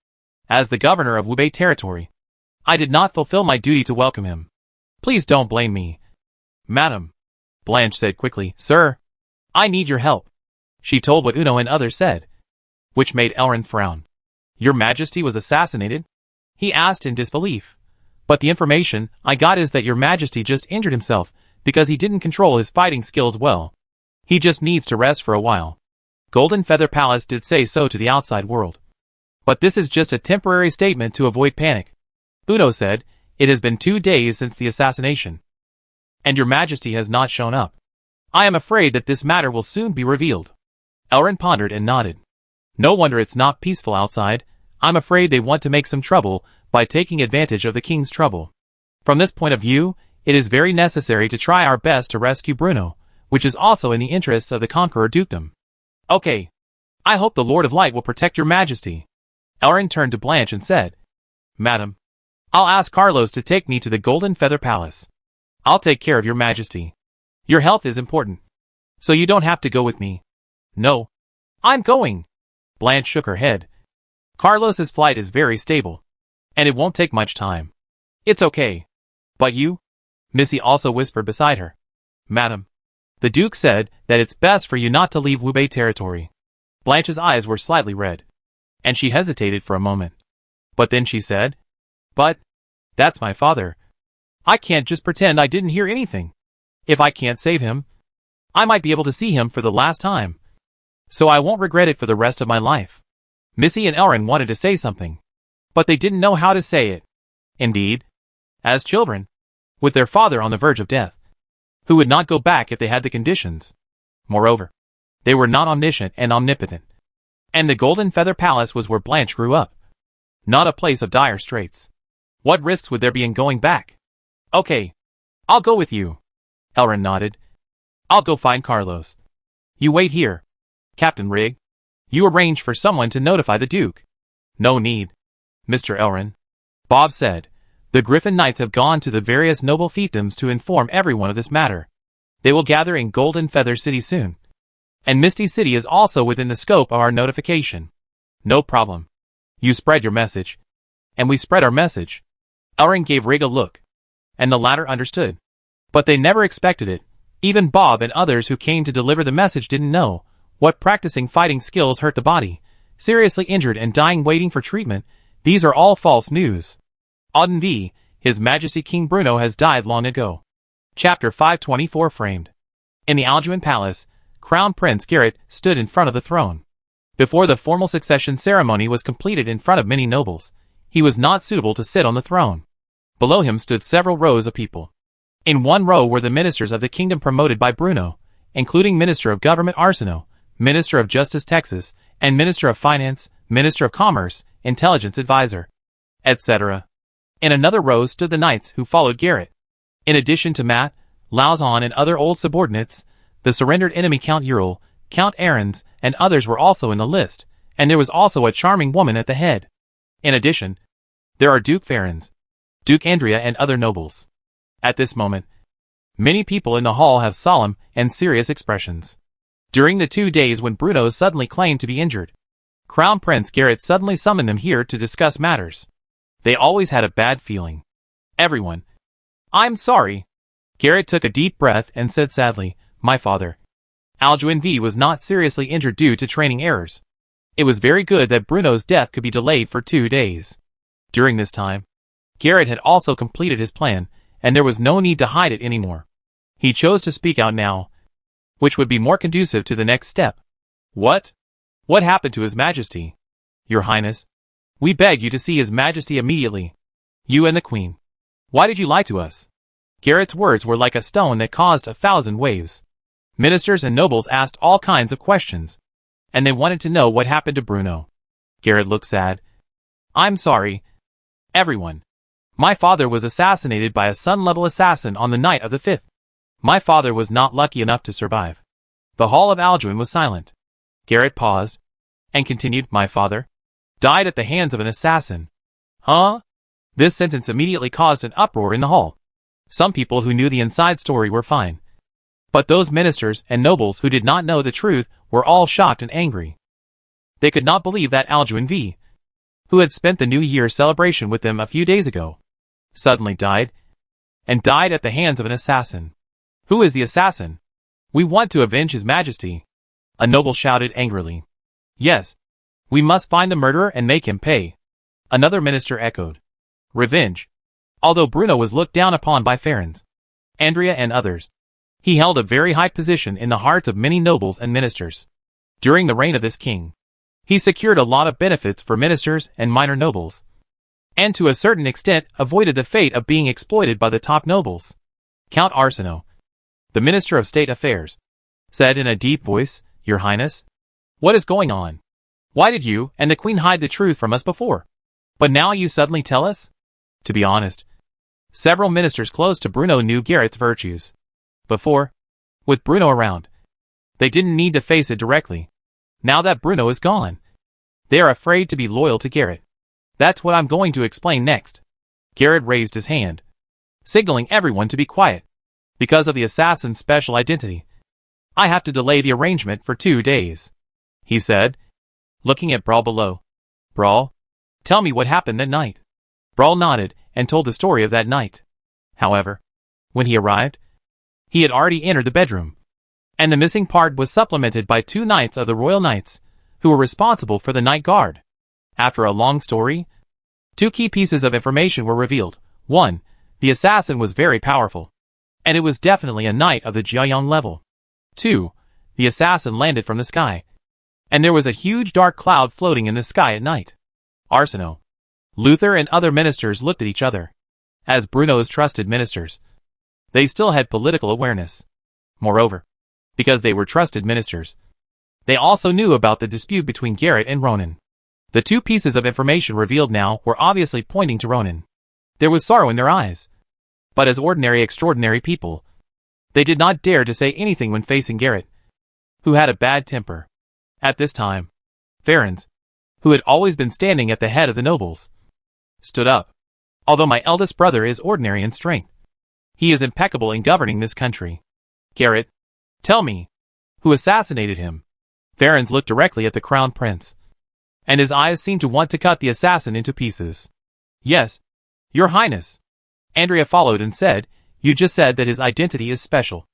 As the governor of Wubei territory, I did not fulfill my duty to welcome him. Please don't blame me." "Madam," Blanche said quickly, "Sir, I need your help." She told what Uno and others said, which made Elrin frown. "Your Majesty was assassinated?" he asked in disbelief. "But the information I got is that your Majesty just injured himself because he didn't control his fighting skills well. He just needs to rest for a while. Golden Feather Palace did say so to the outside world. But this is just a temporary statement to avoid panic." Uno said, "It has been 2 days since the assassination, and your Majesty has not shown up. I am afraid that this matter will soon be revealed." Elrin pondered and nodded. "No wonder it's not peaceful outside. I'm afraid they want to make some trouble by taking advantage of the king's trouble. From this point of view, it is very necessary to try our best to rescue Bruno, which is also in the interests of the Conqueror Dukedom. Okay. I hope the Lord of Light will protect your Majesty." Elrin turned to Blanche and said, "Madam, I'll ask Carlos to take me to the Golden Feather Palace. I'll take care of your Majesty. Your health is important, so you don't have to go with me." "No. I'm going." Blanche shook her head. "Carlos's flight is very stable, and it won't take much time. It's okay. But you?" Missy also whispered beside her. "Madam, the Duke said that it's best for you not to leave Wubei territory." Blanche's eyes were slightly red, and she hesitated for a moment. But then she said, "But that's my father. I can't just pretend I didn't hear anything. If I can't save him, I might be able to see him for the last time. So I won't regret it for the rest of my life." Missy and Elrin wanted to say something, but they didn't know how to say it. Indeed, as children, with their father on the verge of death, who would not go back if they had the conditions. Moreover, they were not omniscient and omnipotent. And the Golden Feather Palace was where Blanche grew up, not a place of dire straits. What risks would there be in going back? "Okay, I'll go with you." Elrin nodded. "I'll go find Carlos. You wait here. Captain Rigg, you arrange for someone to notify the Duke." "No need, Mr. Elrin," Bob said. "The Griffin Knights have gone to the various noble fiefdoms to inform everyone of this matter. They will gather in Golden Feather City soon. And Misty City is also within the scope of our notification." "No problem. You spread your message, and we spread our message." Elrin gave Rigg a look, and the latter understood. But they never expected it. Even Bob and others who came to deliver the message didn't know what practicing fighting skills hurt the body. Seriously injured and dying waiting for treatment, these are all false news. Auden v. His Majesty King Bruno has died long ago. Chapter 524 framed. In the Alduin Palace, Crown Prince Garrett stood in front of the throne. Before the formal succession ceremony was completed in front of many nobles, he was not suitable to sit on the throne. Below him stood several rows of people. In one row were the ministers of the kingdom promoted by Bruno, including Minister of Government Arsino, Minister of Justice Texas, and Minister of Finance, Minister of Commerce, Intelligence Advisor, etc. In another row stood the knights who followed Garrett. In addition to Matt, Lauzon and other old subordinates, the surrendered enemy Count Ural, Count Ahrens, and others were also in the list, and there was also a charming woman at the head. In addition, there are Duke Ferens, Duke Andrea and other nobles. At this moment, many people in the hall have solemn and serious expressions. During the 2 days when Bruno suddenly claimed to be injured, Crown Prince Garrett suddenly summoned them here to discuss matters. They always had a bad feeling. Everyone. I'm sorry. Garrett took a deep breath and said sadly, my father. Alduin V was not seriously injured due to training errors. It was very good that Bruno's death could be delayed for 2 days. During this time, Garrett had also completed his plan, and there was no need to hide it anymore. He chose to speak out now, which would be more conducive to the next step. What? What happened to His Majesty? Your Highness, we beg you to see His Majesty immediately. You and the Queen. Why did you lie to us? Garrett's words were like a stone that caused 1,000 waves. Ministers and nobles asked all kinds of questions, and they wanted to know what happened to Bruno. Garrett looked sad. I'm sorry, everyone. My father was assassinated by a Sun-level assassin on the night of the 5th. My father was not lucky enough to survive. The hall of Alduin was silent. Garrett paused, and continued, my father died at the hands of an assassin. Huh? This sentence immediately caused an uproar in the hall. Some people who knew the inside story were fine. But those ministers and nobles who did not know the truth were all shocked and angry. They could not believe that Alduin V, who had spent the New Year celebration with them a few days ago, suddenly died, and died at the hands of an assassin. Who is the assassin? We want to avenge His Majesty. A noble shouted angrily. Yes. We must find the murderer and make him pay. Another minister echoed. Revenge. Although Bruno was looked down upon by Ferens, Andrea and others, he held a very high position in the hearts of many nobles and ministers. During the reign of this king, he secured a lot of benefits for ministers and minor nobles, and to a certain extent avoided the fate of being exploited by the top nobles. Count Arsino, the Minister of State Affairs, said in a deep voice, Your Highness, what is going on? Why did you and the Queen hide the truth from us before? But now you suddenly tell us? To be honest, several ministers close to Bruno knew Garrett's virtues. Before, with Bruno around, they didn't need to face it directly. Now that Bruno is gone, they are afraid to be loyal to Garrett. That's what I'm going to explain next. Garrett raised his hand, signaling everyone to be quiet. Because of the assassin's special identity, I have to delay the arrangement for 2 days, he said, looking at Brawl below. Brawl, tell me what happened that night. Brawl nodded and told the story of that night. However, when he arrived, he had already entered the bedroom, and the missing part was supplemented by 2 knights of the Royal Knights, who were responsible for the night guard. After a long story, 2 key pieces of information were revealed. 1. The assassin was very powerful, and it was definitely a knight of the Jiayang level. 2. The assassin landed from the sky, and there was a huge dark cloud floating in the sky at night. Arsino, Luther and other ministers looked at each other. As Bruno's trusted ministers, they still had political awareness. Moreover, because they were trusted ministers, they also knew about the dispute between Garrett and Ronan. The 2 pieces of information revealed now were obviously pointing to Ronan. There was sorrow in their eyes. But as ordinary extraordinary people, they did not dare to say anything when facing Garrett, who had a bad temper. At this time, Ferens, who had always been standing at the head of the nobles, stood up. Although my eldest brother is ordinary in strength, he is impeccable in governing this country. Garrett, tell me, who assassinated him? Ferens looked directly at the crown prince, and his eyes seemed to want to cut the assassin into pieces. Yes, Your Highness. Andrea followed and said, You just said that his identity is special.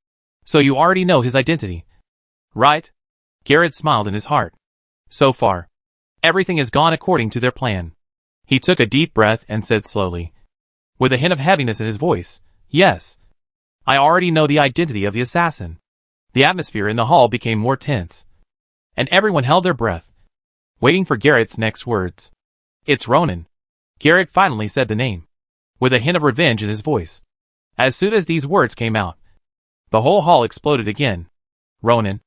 So you already know his identity, right? Garrett smiled in his heart. So far, everything has gone according to their plan. He took a deep breath and said slowly, with a hint of heaviness in his voice, Yes, I already know the identity of the assassin. The atmosphere in the hall became more tense, and everyone held their breath, waiting for Garrett's next words. It's Ronan. Garrett finally said the name, with a hint of revenge in his voice. As soon as these words came out, the whole hall exploded again. Ronan,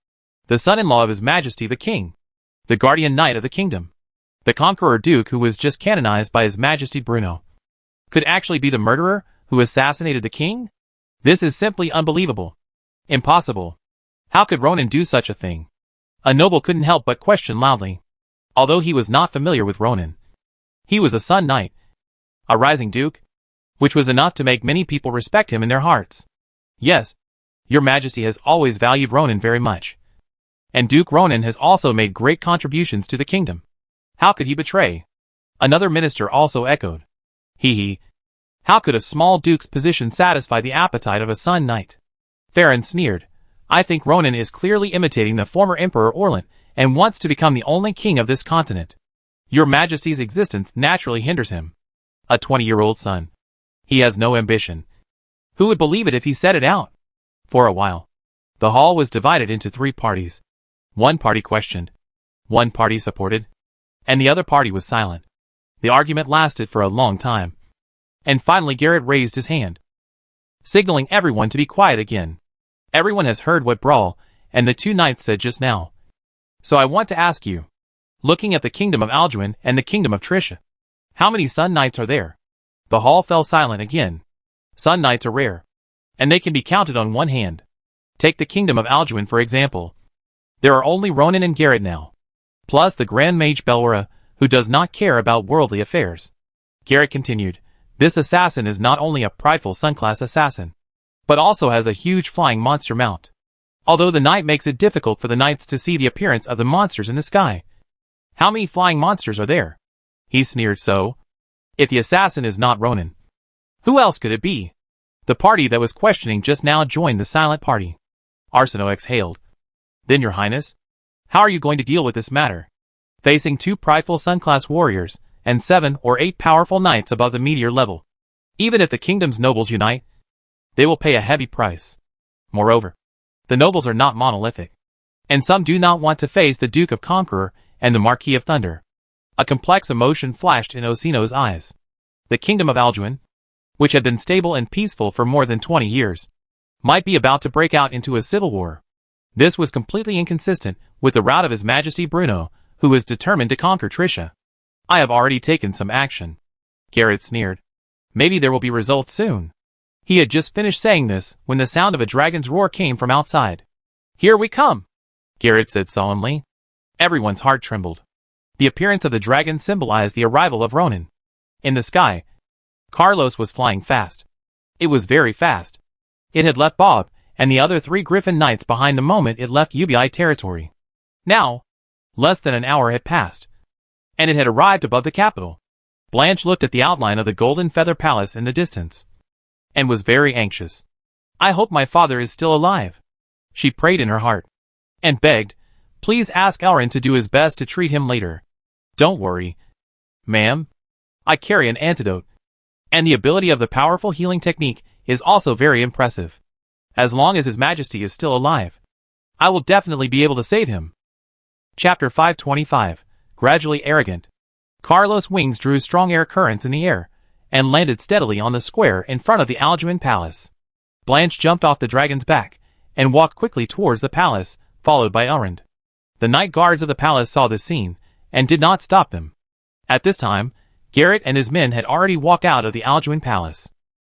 the son-in-law of His Majesty the King, the guardian knight of the kingdom, the conqueror duke who was just canonized by His Majesty Bruno, could actually be the murderer who assassinated the king? This is simply unbelievable. Impossible. How could Ronan do such a thing? A noble couldn't help but question loudly. Although he was not familiar with Ronan, he was a Sun Knight, a rising duke, which was enough to make many people respect him in their hearts. Yes, Your Majesty has always valued Ronan very much. And Duke Ronan has also made great contributions to the kingdom. How could he betray? Another minister also echoed. Hee. How could a small duke's position satisfy the appetite of a Sun Knight? Farron sneered. I think Ronan is clearly imitating the former Emperor Orlin and wants to become the only king of this continent. Your Majesty's existence naturally hinders him. A 20-year-old son. He has no ambition. Who would believe it if he said it out? For a while, the hall was divided into three parties. One party questioned, one party supported, and the other party was silent. The argument lasted for a long time. And finally Garrett raised his hand, signaling everyone to be quiet again. Everyone has heard what Brawl and the two knights said just now. So I want to ask you, looking at the kingdom of Alduin and the kingdom of Tricia, how many Sun Knights are there? The hall fell silent again. Sun Knights are rare, and they can be counted on one hand. Take the kingdom of Alduin for example. There are only Ronan and Garrett now, plus the Grand Mage Belwara, who does not care about worldly affairs. Garrett continued, this assassin is not only a prideful Sun-class assassin, but also has a huge flying monster mount. Although the night makes it difficult for the knights to see the appearance of the monsters in the sky. How many flying monsters are there? He sneered. So, if the assassin is not Ronan, who else could it be? The party that was questioning just now joined the silent party. Arsino exhaled. Then Your Highness, how are you going to deal with this matter? Facing two prideful Sun-class warriors, and 7 or 8 powerful knights above the meteor level. Even if the kingdom's nobles unite, they will pay a heavy price. Moreover, the nobles are not monolithic, and some do not want to face the Duke of Conqueror and the Marquis of Thunder. A complex emotion flashed in Orsino's eyes. The kingdom of Alduin, which had been stable and peaceful for more than 20 years, might be about to break out into a civil war. This was completely inconsistent with the route of His Majesty Bruno, who was determined to conquer Tricia. I have already taken some action. Garrett sneered. Maybe there will be results soon. He had just finished saying this when the sound of a dragon's roar came from outside. Here we come, Garrett said solemnly. Everyone's heart trembled. The appearance of the dragon symbolized the arrival of Ronan. In the sky, Carlos was flying fast. It was very fast. It had left Bob and the other 3 Griffin Knights behind the moment it left UBI territory. Now, less than an hour had passed, and it had arrived above the capital. Blanche looked at the outline of the Golden Feather Palace in the distance, and was very anxious. I hope my father is still alive. She prayed in her heart, and begged, please ask Elrin to do his best to treat him later. Don't worry, ma'am. I carry an antidote, and the ability of the powerful healing technique is also very impressive. As long as His Majesty is still alive, I will definitely be able to save him. Chapter 525, Gradually Arrogant. Carlos' wings drew strong air currents in the air, and landed steadily on the square in front of the Alduin Palace. Blanche jumped off the dragon's back, and walked quickly towards the palace, followed by Elrond. The night guards of the palace saw this scene, and did not stop them. At this time, Garrett and his men had already walked out of the Alduin Palace.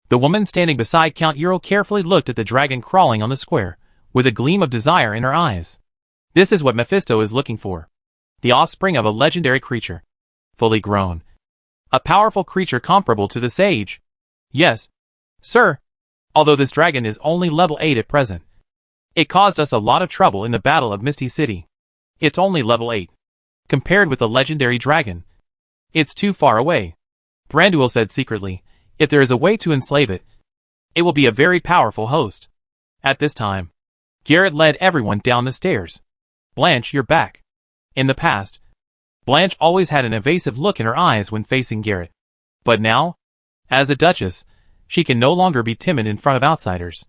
The woman standing beside Count Earl carefully looked at the dragon crawling on the square, with a gleam of desire in her eyes. This is what Mephisto is looking for. The offspring of a legendary creature. Fully grown. A powerful creature comparable to the sage. Yes, sir. Although this dragon is only level 8 at present. It caused us a lot of trouble in the Battle of Misty City. It's only level 8. Compared with the legendary dragon, it's too far away. Thranduil said secretly, if there is a way to enslave it, it will be a very powerful host. At this time, Garrett led everyone down the stairs. Blanche, you're back. In the past, Blanche always had an evasive look in her eyes when facing Garrett. But now, as a duchess, she can no longer be timid in front of outsiders.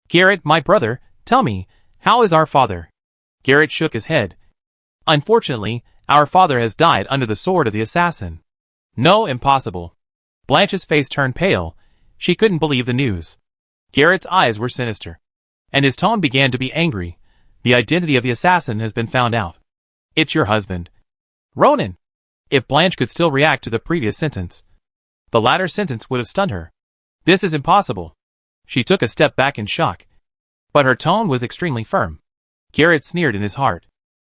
Garrett, my brother, tell me, how is our father? Garrett shook his head. Unfortunately, our father has died under the sword of the assassin. No, impossible. Blanche's face turned pale. She couldn't believe the news. Garrett's eyes were sinister, and his tone began to be angry. The identity of the assassin has been found out. It's your husband, Ronan. If Blanche could still react to the previous sentence, the latter sentence would have stunned her. This is impossible. She took a step back in shock, but her tone was extremely firm. Garrett sneered in his heart.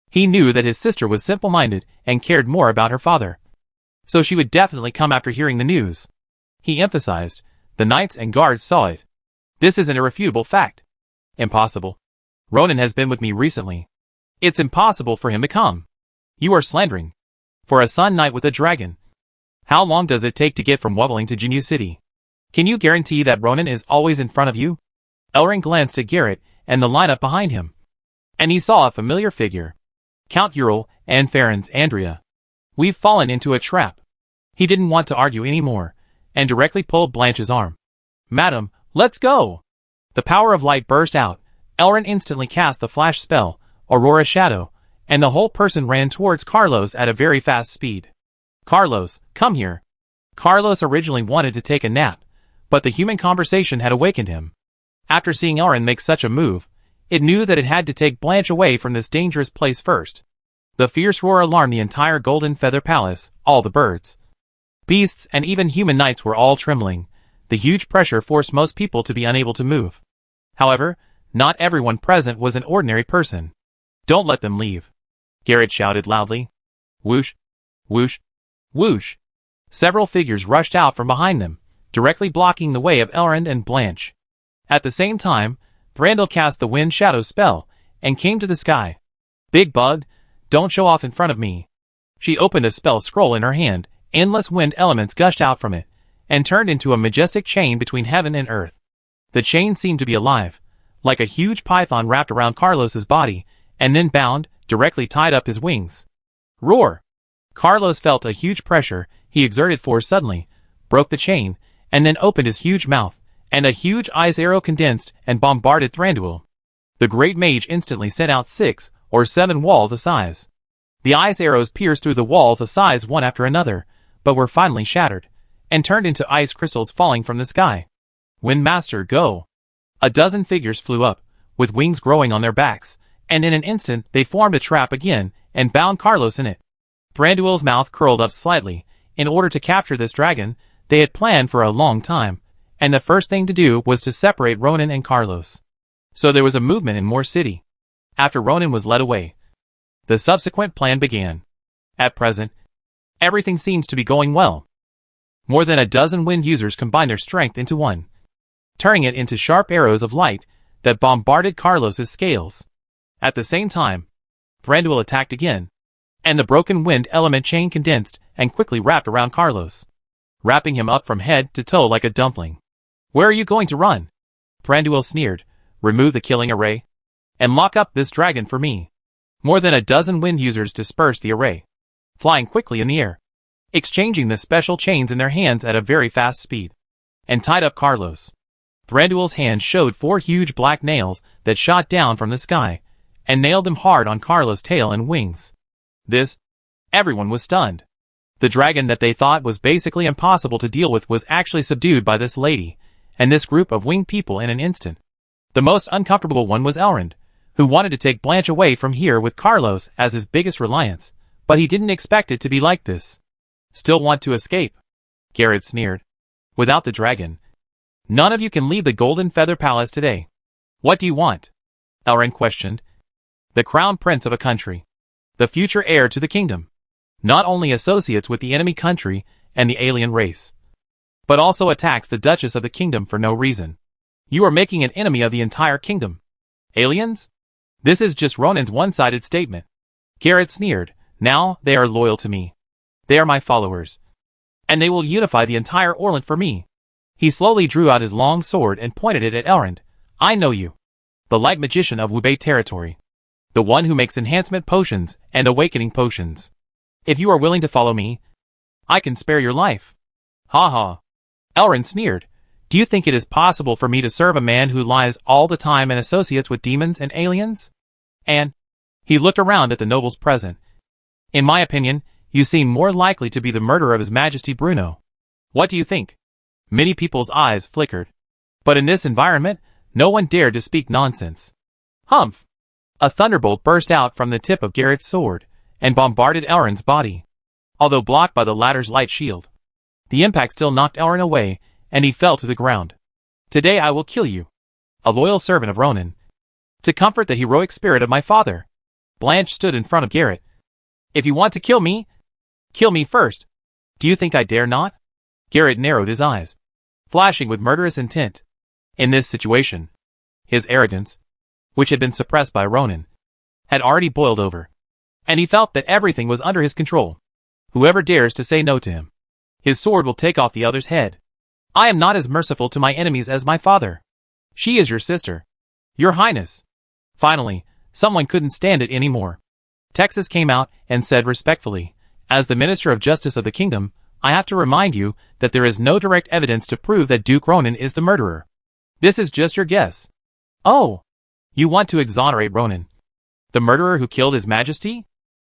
He knew that his sister was simple-minded and cared more about her father, so she would definitely come after hearing the news. He emphasized, the knights and guards saw it. This is an irrefutable fact. Impossible. Ronan has been with me recently. It's impossible for him to come. You are slandering. For a Sun Knight with a dragon. How long does it take to get from Wobbling to Jinyu City? Can you guarantee that Ronan is always in front of you? Elrin glanced at Garrett and the lineup behind him, and he saw a familiar figure. Count Ural and Farron's Andrea. We've fallen into a trap. He didn't want to argue anymore, and directly pulled Blanche's arm. Madam, let's go! The power of light burst out. Elrin instantly cast the flash spell, Aurora Shadow, and the whole person ran towards Carlos at a very fast speed. Carlos, come here. Carlos originally wanted to take a nap, but the human conversation had awakened him. After seeing Elrin make such a move, it knew that it had to take Blanche away from this dangerous place first. The fierce roar alarmed the entire Golden Feather Palace, all the birds, beasts, and even human knights were all trembling. The huge pressure forced most people to be unable to move. However, not everyone present was an ordinary person. Don't let them leave, Garrett shouted loudly. Whoosh, whoosh, whoosh. Several figures rushed out from behind them, directly blocking the way of Elrond and Blanche. At the same time, Thranduil cast the Wind Shadow spell and came to the sky. Big Bug, don't show off in front of me. She opened a spell scroll in her hand. Endless wind elements gushed out from it and turned into a majestic chain between heaven and earth. The chain seemed to be alive, like a huge python wrapped around Carlos's body and then bound, directly tied up his wings. Roar! Carlos felt a huge pressure. He exerted force suddenly, broke the chain, and then opened his huge mouth, and a huge ice arrow condensed and bombarded Thranduil. The great mage instantly sent out 6 or 7 walls of size. The ice arrows pierced through the walls of size one after another, but were finally shattered, and turned into ice crystals falling from the sky. Windmaster, go! A dozen figures flew up, with wings growing on their backs, and in an instant they formed a trap again, and bound Carlos in it. Thranduil's mouth curled up slightly. In order to capture this dragon, they had planned for a long time, and the first thing to do was to separate Ronan and Carlos. So there was a movement in Moor City. After Ronan was led away, the subsequent plan began. At present, everything seems to be going well. More than a dozen wind users combined their strength into one, turning it into sharp arrows of light that bombarded Carlos's scales. At the same time, Thranduil attacked again, and the broken wind element chain condensed and quickly wrapped around Carlos, wrapping him up from head to toe like a dumpling. Where are you going to run? Thranduil sneered. Remove the killing array, and lock up this dragon for me. More than a dozen wind users dispersed the array, flying quickly in the air, exchanging the special chains in their hands at a very fast speed, and tied up Carlos. Thranduil's hand showed 4 huge black nails that shot down from the sky, and nailed them hard on Carlos' tail and wings. Everyone was stunned. The dragon that they thought was basically impossible to deal with was actually subdued by this lady, and this group of winged people in an instant. The most uncomfortable one was Elrond, who wanted to take Blanche away from here with Carlos as his biggest reliance, but he didn't expect it to be like this. Still want to escape? Garrett sneered. Without the dragon, none of you can leave the Golden Feather Palace today. What do you want? Elrond questioned. The crown prince of a country, the future heir to the kingdom, not only associates with the enemy country and the alien race, but also attacks the Duchess of the kingdom for no reason. You are making an enemy of the entire kingdom. Aliens? This is just Ronan's one-sided statement. Garrett sneered. Now they are loyal to me. They are my followers, and they will unify the entire Orlant for me. He slowly drew out his long sword and pointed it at Elrond. I know you. The light magician of Wubei territory. The one who makes enhancement potions and awakening potions. If you are willing to follow me, I can spare your life. Ha ha. Elrond sneered. Do you think it is possible for me to serve a man who lies all the time and associates with demons and aliens? And he looked around at the nobles present. In my opinion, you seem more likely to be the murderer of His Majesty Bruno. What do you think? Many people's eyes flickered. But in this environment, no one dared to speak nonsense. Humph! A thunderbolt burst out from the tip of Garrett's sword and bombarded Elrond's body. Although blocked by the latter's light shield, the impact still knocked Elrond away, and he fell to the ground. Today I will kill you, a loyal servant of Ronan, to comfort the heroic spirit of my father. Blanche stood in front of Garrett. If you want to kill me first. Do you think I dare not? Garrett narrowed his eyes, flashing with murderous intent. In this situation, his arrogance, which had been suppressed by Ronan, had already boiled over, and he felt that everything was under his control. Whoever dares to say no to him, his sword will take off the other's head. I am not as merciful to my enemies as my father. She is your sister, Your Highness. Finally, someone couldn't stand it anymore. Texas came out and said respectfully, as the Minister of Justice of the Kingdom, I have to remind you that there is no direct evidence to prove that Duke Ronan is the murderer. This is just your guess. Oh, you want to exonerate Ronan, the murderer who killed His Majesty?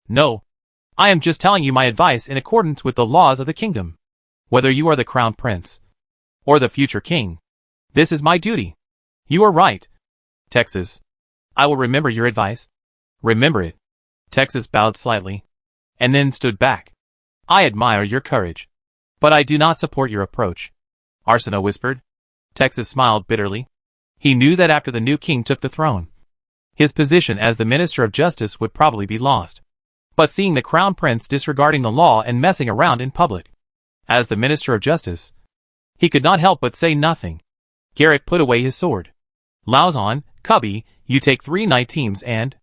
No. I am just telling you my advice in accordance with the laws of the kingdom. Whether you are the crown prince or the future king, this is my duty. You are right, Texas. I will remember your advice. Remember it. Texas bowed slightly, and then stood back. I admire your courage, but I do not support your approach, Arsino whispered. Texas smiled bitterly. He knew that after the new king took the throne, his position as the Minister of Justice would probably be lost. But seeing the crown prince disregarding the law and messing around in public, as the Minister of Justice, he could not help but say nothing. Garrett put away his sword. Lauzon, Cubby, you take 3 knight teams and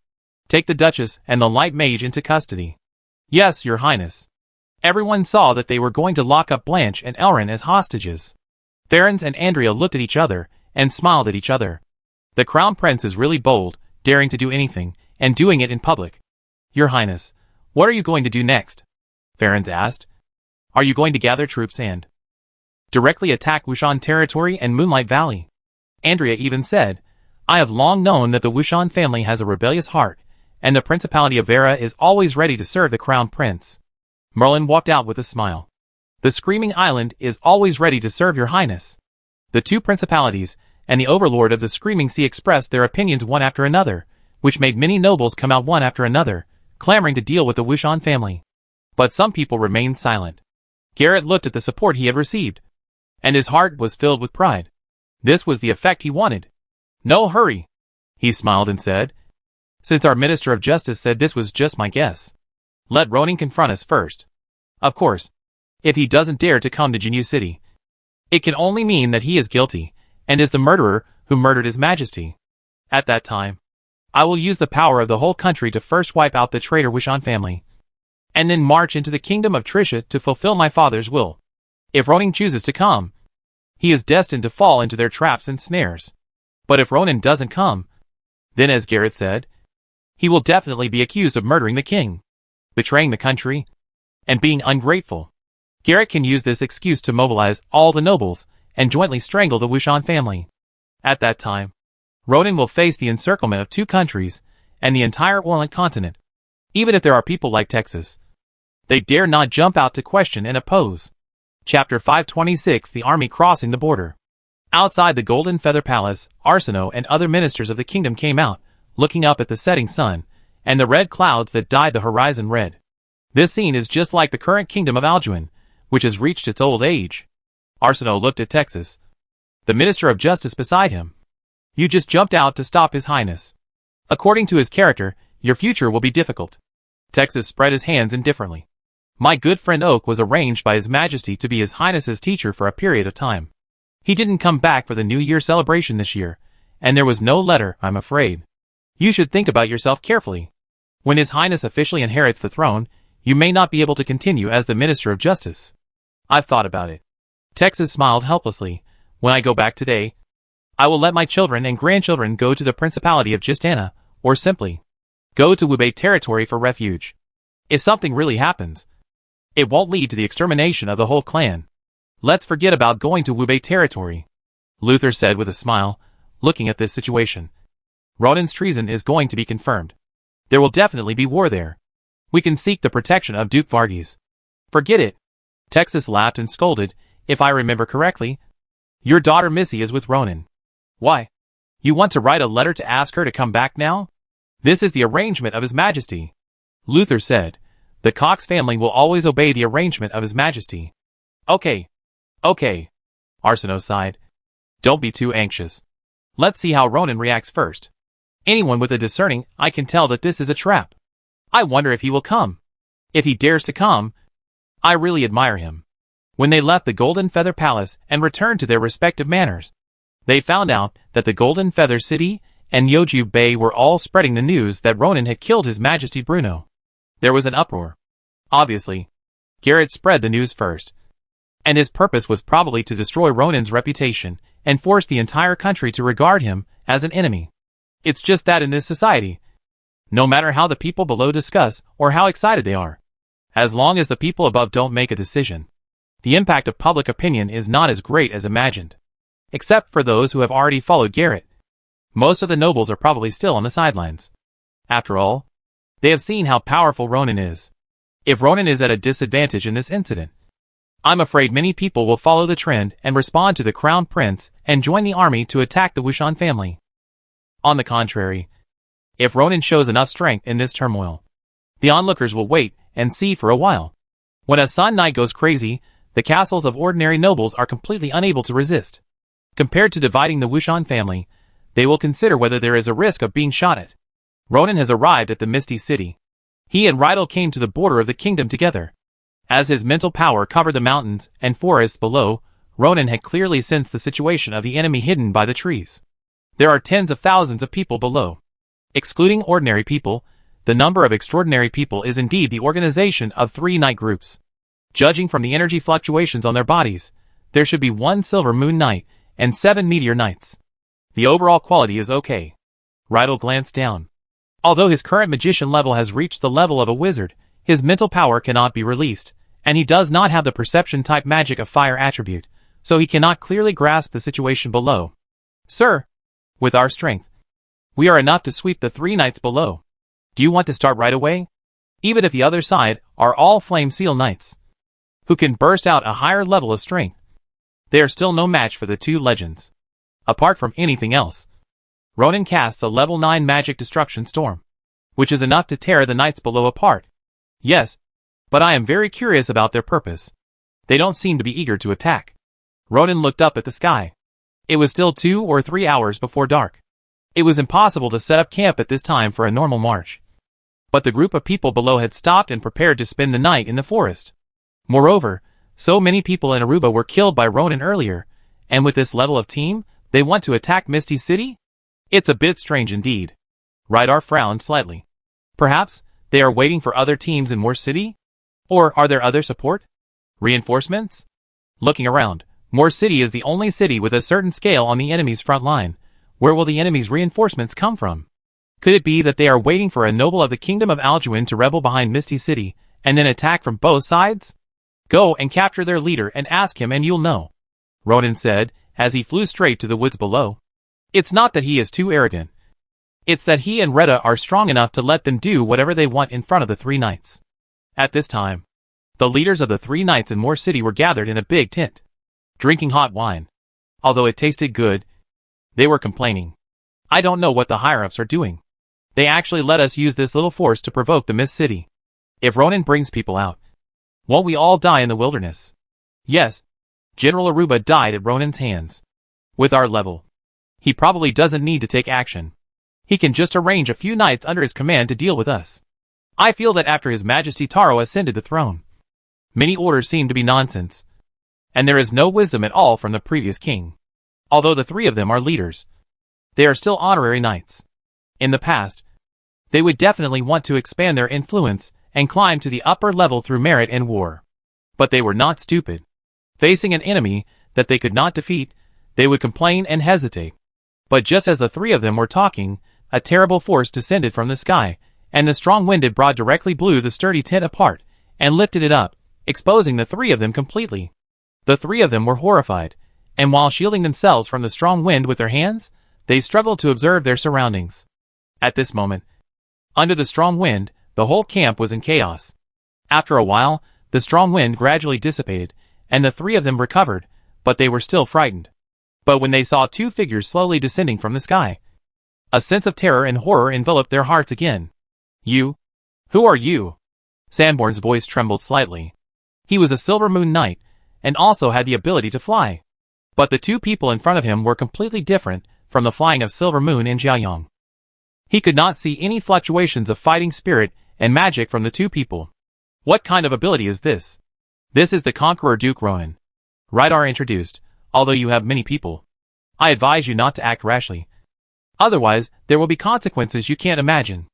take the Duchess and the Light Mage into custody. Yes, Your Highness. Everyone saw that they were going to lock up Blanche and Elrond as hostages. Therens and Andrea looked at each other and smiled at each other. The crown prince is really bold, daring to do anything, and doing it in public. Your Highness, what are you going to do next? Therens asked. Are you going to gather troops and directly attack Wushan territory and Moonlight Valley? Andrea even said, I have long known that the Wushan family has a rebellious heart, and the Principality of Vera is always ready to serve the crown prince. Merlin walked out with a smile. The Screaming Island is always ready to serve Your Highness. The 2 principalities and the overlord of the Screaming Sea expressed their opinions one after another, which made many nobles come out one after another, clamoring to deal with the Wushan family. But some people remained silent. Garrett looked at the support he had received, and his heart was filled with pride. This was the effect he wanted. No hurry, he smiled and said. Since our Minister of Justice said this was just my guess, let Ronan confront us first. Of course, if he doesn't dare to come to Jinyu City, it can only mean that he is guilty, and is the murderer who murdered His Majesty. At that time, I will use the power of the whole country to first wipe out the traitor Wushan family, and then march into the kingdom of Trisha to fulfill my father's will. If Ronan chooses to come, he is destined to fall into their traps and snares. But if Ronan doesn't come, then as Garrett said, he will definitely be accused of murdering the king, betraying the country, and being ungrateful. Garrett can use this excuse to mobilize all the nobles and jointly strangle the Wushan family. At that time, Ronan will face the encirclement of 2 countries and the entire Orient continent. Even if there are people like Texas, they dare not jump out to question and oppose. Chapter 526, The Army Crossing the Border. Outside the Golden Feather Palace, Arsino and other ministers of the kingdom came out, looking up at the setting sun, and the red clouds that dyed the horizon red. This scene is just like the current kingdom of Alduin, which has reached its old age. Arsino looked at Texas, the Minister of Justice beside him. You just jumped out to stop His Highness. According to his character, your future will be difficult. Texas spread his hands indifferently. My good friend Oak was arranged by His Majesty to be His Highness's teacher for a period of time. He didn't come back for the New Year celebration this year, and there was no letter, I'm afraid. You should think about yourself carefully. When His Highness officially inherits the throne, you may not be able to continue as the Minister of Justice. I've thought about it. Texas smiled helplessly. When I go back today, I will let my children and grandchildren go to the Principality of Justana, or simply go to Wubei territory for refuge. If something really happens, it won't lead to the extermination of the whole clan. Let's forget about going to Wubei territory, Luther said with a smile, looking at this situation. Ronan's treason is going to be confirmed. There will definitely be war there. We can seek the protection of Duke Varghese. Forget it. Texas laughed and scolded. If I remember correctly, your daughter Missy is with Ronan. Why? You want to write a letter to ask her to come back now? This is the arrangement of His Majesty. Luther said, "The Cox family will always obey the arrangement of His Majesty." Okay. Arsenault sighed. Don't be too anxious. Let's see how Ronan reacts first. Anyone with a discerning eye can tell that this is a trap. I wonder if he will come. If he dares to come, I really admire him. When they left the Golden Feather Palace and returned to their respective manors, they found out that the Golden Feather City and Yeoju Bay were all spreading the news that Ronan had killed His Majesty Bruno. There was an uproar. Obviously, Garrett spread the news first, and his purpose was probably to destroy Ronan's reputation and force the entire country to regard him as an enemy. It's just that in this society, no matter how the people below discuss or how excited they are, as long as the people above don't make a decision, the impact of public opinion is not as great as imagined. Except for those who have already followed Garrett. Most of the nobles are probably still on the sidelines. After all, they have seen how powerful Ronan is. If Ronan is at a disadvantage in this incident, I'm afraid many people will follow the trend and respond to the Crown Prince and join the army to attack the Wuxian family. On the contrary, if Ronan shows enough strength in this turmoil, the onlookers will wait and see for a while. When a Sun Knight goes crazy, the castles of ordinary nobles are completely unable to resist. Compared to dividing the Wuxian family, they will consider whether there is a risk of being shot at. Ronan has arrived at the Misty City. He and Rydell came to the border of the kingdom together. As his mental power covered the mountains and forests below, Ronan had clearly sensed the situation of the enemy hidden by the trees. There are tens of thousands of people below. Excluding ordinary people, the number of extraordinary people is indeed the organization of 3 knight groups. Judging from the energy fluctuations on their bodies, there should be 1 Silver Moon Knight and 7 Meteor Knights. The overall quality is okay. Rydell glanced down. Although his current magician level has reached the level of a wizard, his mental power cannot be released, and he does not have the perception-type magic of fire attribute, so he cannot clearly grasp the situation below. Sir, with our strength, we are enough to sweep the 3 knights below. Do you want to start right away? Even if the other side are all Flame Seal Knights, who can burst out a higher level of strength, they are still no match for the 2 legends. Apart from anything else, Ronan casts a level 9 magic destruction storm, which is enough to tear the knights below apart. Yes, but I am very curious about their purpose. They don't seem to be eager to attack. Ronan looked up at the sky. It was still 2 or 3 hours before dark. It was impossible to set up camp at this time for a normal march. But the group of people below had stopped and prepared to spend the night in the forest. Moreover, so many people in Aruba were killed by Ronan earlier, and with this level of team, they want to attack Misty City? It's a bit strange indeed. Rydell frowned slightly. Perhaps they are waiting for other teams in Moor City? Or are there other support? Reinforcements? Looking around, Moor City is the only city with a certain scale on the enemy's front line. Where will the enemy's reinforcements come from? Could it be that they are waiting for a noble of the kingdom of Alduin to rebel behind Misty City, and then attack from both sides? Go and capture their leader and ask him and you'll know, Ronan said, as he flew straight to the woods below. It's not that he is too arrogant. It's that he and Retta are strong enough to let them do whatever they want in front of the 3 knights. At this time, the leaders of the 3 knights in Moor City were gathered in a big tent, drinking hot wine. Although it tasted good, they were complaining. I don't know what the higher-ups are doing. They actually let us use this little force to provoke the Mist City. If Ronan brings people out, won't we all die in the wilderness? Yes, General Aruba died at Ronan's hands. With our level, he probably doesn't need to take action. He can just arrange a few knights under his command to deal with us. I feel that after His Majesty Taro ascended the throne, many orders seem to be nonsense, and there is no wisdom at all from the previous king. Although the 3 of them are leaders, they are still honorary knights. In the past, they would definitely want to expand their influence and climb to the upper level through merit and war. But they were not stupid. Facing an enemy that they could not defeat, they would complain and hesitate. But just as the 3 of them were talking, a terrible force descended from the sky, and the strong winded broad directly blew the sturdy tent apart, and lifted it up, exposing the 3 of them completely. The 3 of them were horrified, and while shielding themselves from the strong wind with their hands, they struggled to observe their surroundings. At this moment, under the strong wind, the whole camp was in chaos. After a while, the strong wind gradually dissipated, and the 3 of them recovered, but they were still frightened. But when they saw 2 figures slowly descending from the sky, A sense of terror and horror enveloped their hearts again. You? Who are you? Sanborn's voice trembled slightly. He was a Silver Moon Knight, and also had the ability to fly. But the two people in front of him were completely different from the flying of Silver Moon and Jiayang. He could not see any fluctuations of fighting spirit and magic from the two people. What kind of ability is this? This is the Conqueror Duke Ronan. Rydar introduced, although you have many people. I advise you not to act rashly. Otherwise, there will be consequences you can't imagine.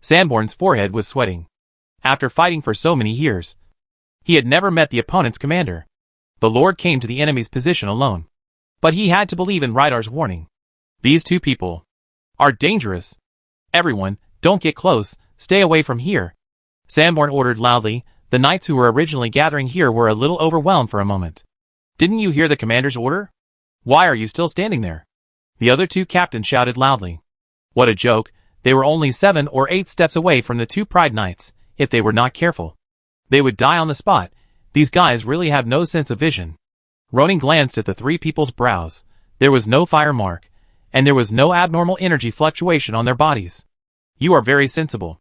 Sanborn's forehead was sweating. After fighting for so many years, he had never met the opponent's commander. The Lord came to the enemy's position alone. But he had to believe in Rydar's warning. These two people are dangerous. Everyone, don't get close, stay away from here. Sanborn ordered loudly. The knights who were originally gathering here were a little overwhelmed for a moment. Didn't you hear the commander's order? Why are you still standing there? The other two captains shouted loudly. What a joke, they were only 7 or 8 steps away from the two Pride Knights. If they were not careful, they would die on the spot. These guys really have no sense of vision. Ronan glanced at the three people's brows. There was no fire mark, and there was no abnormal energy fluctuation on their bodies. You are very sensible.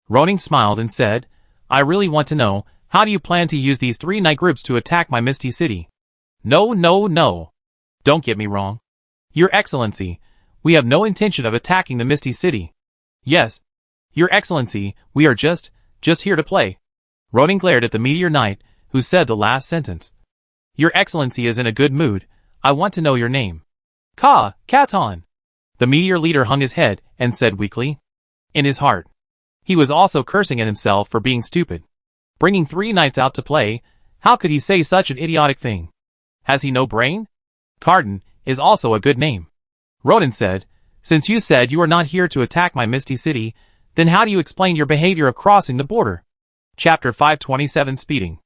Ronan smiled and said, I really want to know, how do you plan to use these 3 knight groups to attack my Misty City? No. Don't get me wrong. Your Excellency, we have no intention of attacking the Misty City. Yes, Your Excellency, we are just here to play. Ronan glared at the Meteor Knight, who said the last sentence. Your Excellency is in a good mood. I want to know your name. Katon. The Meteor leader hung his head and said weakly. In his heart, he was also cursing at himself for being stupid. Bringing 3 knights out to play, how could he say such an idiotic thing? Has he no brain? Cardin is also a good name. Ronan said, since you said you are not here to attack my Misty City, then how do you explain your behavior of crossing the border? Chapter 527 Speeding.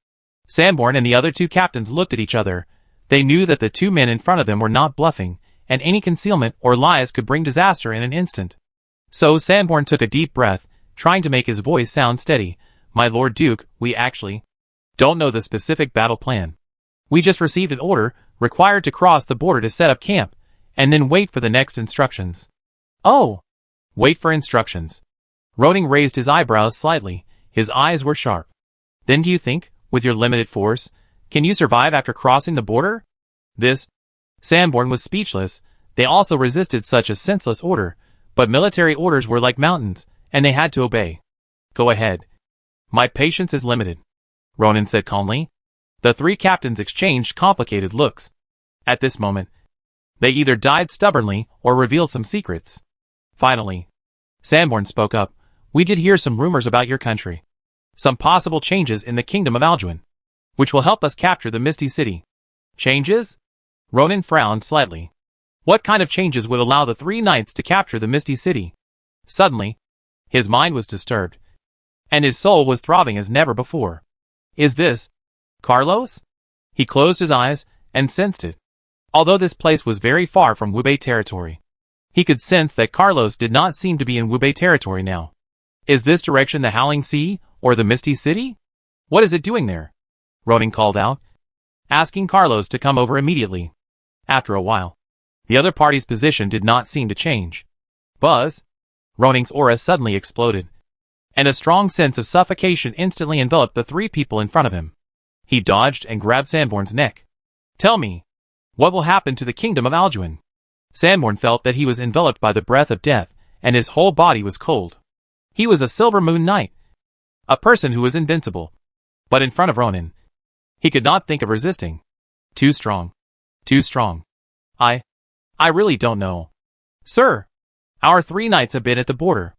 Sanborn and the other 2 captains looked at each other. They knew that the 2 men in front of them were not bluffing, and any concealment or lies could bring disaster in an instant. So Sanborn took a deep breath, trying to make his voice sound steady. My Lord Duke, we actually don't know the specific battle plan. We just received an order, required to cross the border to set up camp, and then wait for the next instructions. Oh! Wait for instructions. Ronan raised his eyebrows slightly. His eyes were sharp. Then do you think, with your limited force, can you survive after crossing the border? This? Sanborn was speechless. They also resisted such a senseless order, but military orders were like mountains, and they had to obey. Go ahead. My patience is limited, Ronan said calmly. The 3 captains exchanged complicated looks. At this moment, they either died stubbornly or revealed some secrets. Finally, Sanborn spoke up. We did hear some rumors about your country. Some possible changes in the kingdom of Alduin, which will help us capture the Misty City. Changes? Ronan frowned slightly. What kind of changes would allow the 3 knights to capture the Misty City? Suddenly, his mind was disturbed, and his soul was throbbing as never before. Is this Carlos? He closed his eyes and sensed it. Although this place was very far from Wubei territory, he could sense that Carlos did not seem to be in Wubei territory now. Is this direction the Howling Sea, or the Misty City? What is it doing there? Ronan called out, asking Carlos to come over immediately. After a while, the other party's position did not seem to change. Buzz! Ronan's aura suddenly exploded, and a strong sense of suffocation instantly enveloped the 3 people in front of him. He dodged and grabbed Sanborn's neck. Tell me, what will happen to the kingdom of Alduin? Sanborn felt that he was enveloped by the breath of death, and his whole body was cold. He was a Silver Moon Knight, a person who was invincible. But in front of Ronan, he could not think of resisting. Too strong. Too strong. I really don't know. Sir, our 3 knights have been at the border.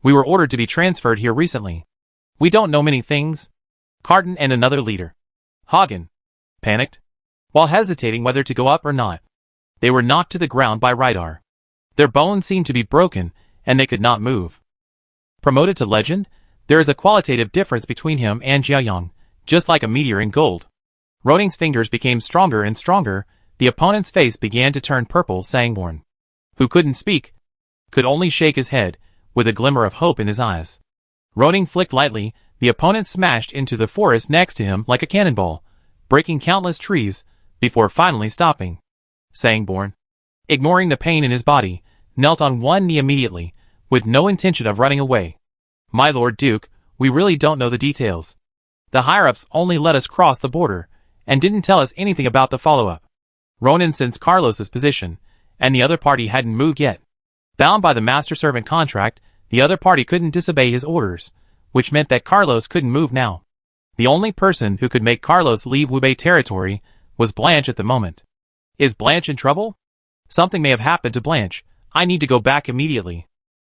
We were ordered to be transferred here recently. We don't know many things. Cardin and another leader, Hagen, panicked, while hesitating whether to go up or not. They were knocked to the ground by Rydar. Their bones seemed to be broken, and they could not move. Promoted to legend, there is a qualitative difference between him and Jiayang, just like a meteor in gold. Ronan's fingers became stronger and stronger. The opponent's face began to turn purple. Sanborn, who couldn't speak, could only shake his head, with a glimmer of hope in his eyes. Ronan flicked lightly. The opponent smashed into the forest next to him like a cannonball, breaking countless trees, before finally stopping. Sanborn, ignoring the pain in his body, knelt on one knee immediately, with no intention of running away. My Lord Duke, we really don't know the details. The higher-ups only let us cross the border, and didn't tell us anything about the follow-up. Ronan sensed Carlos's position, and the other party hadn't moved yet. Bound by the master-servant contract, the other party couldn't disobey his orders, which meant that Carlos couldn't move now. The only person who could make Carlos leave Wubei territory was Blanche at the moment. Is Blanche in trouble? Something may have happened to Blanche. I need to go back immediately.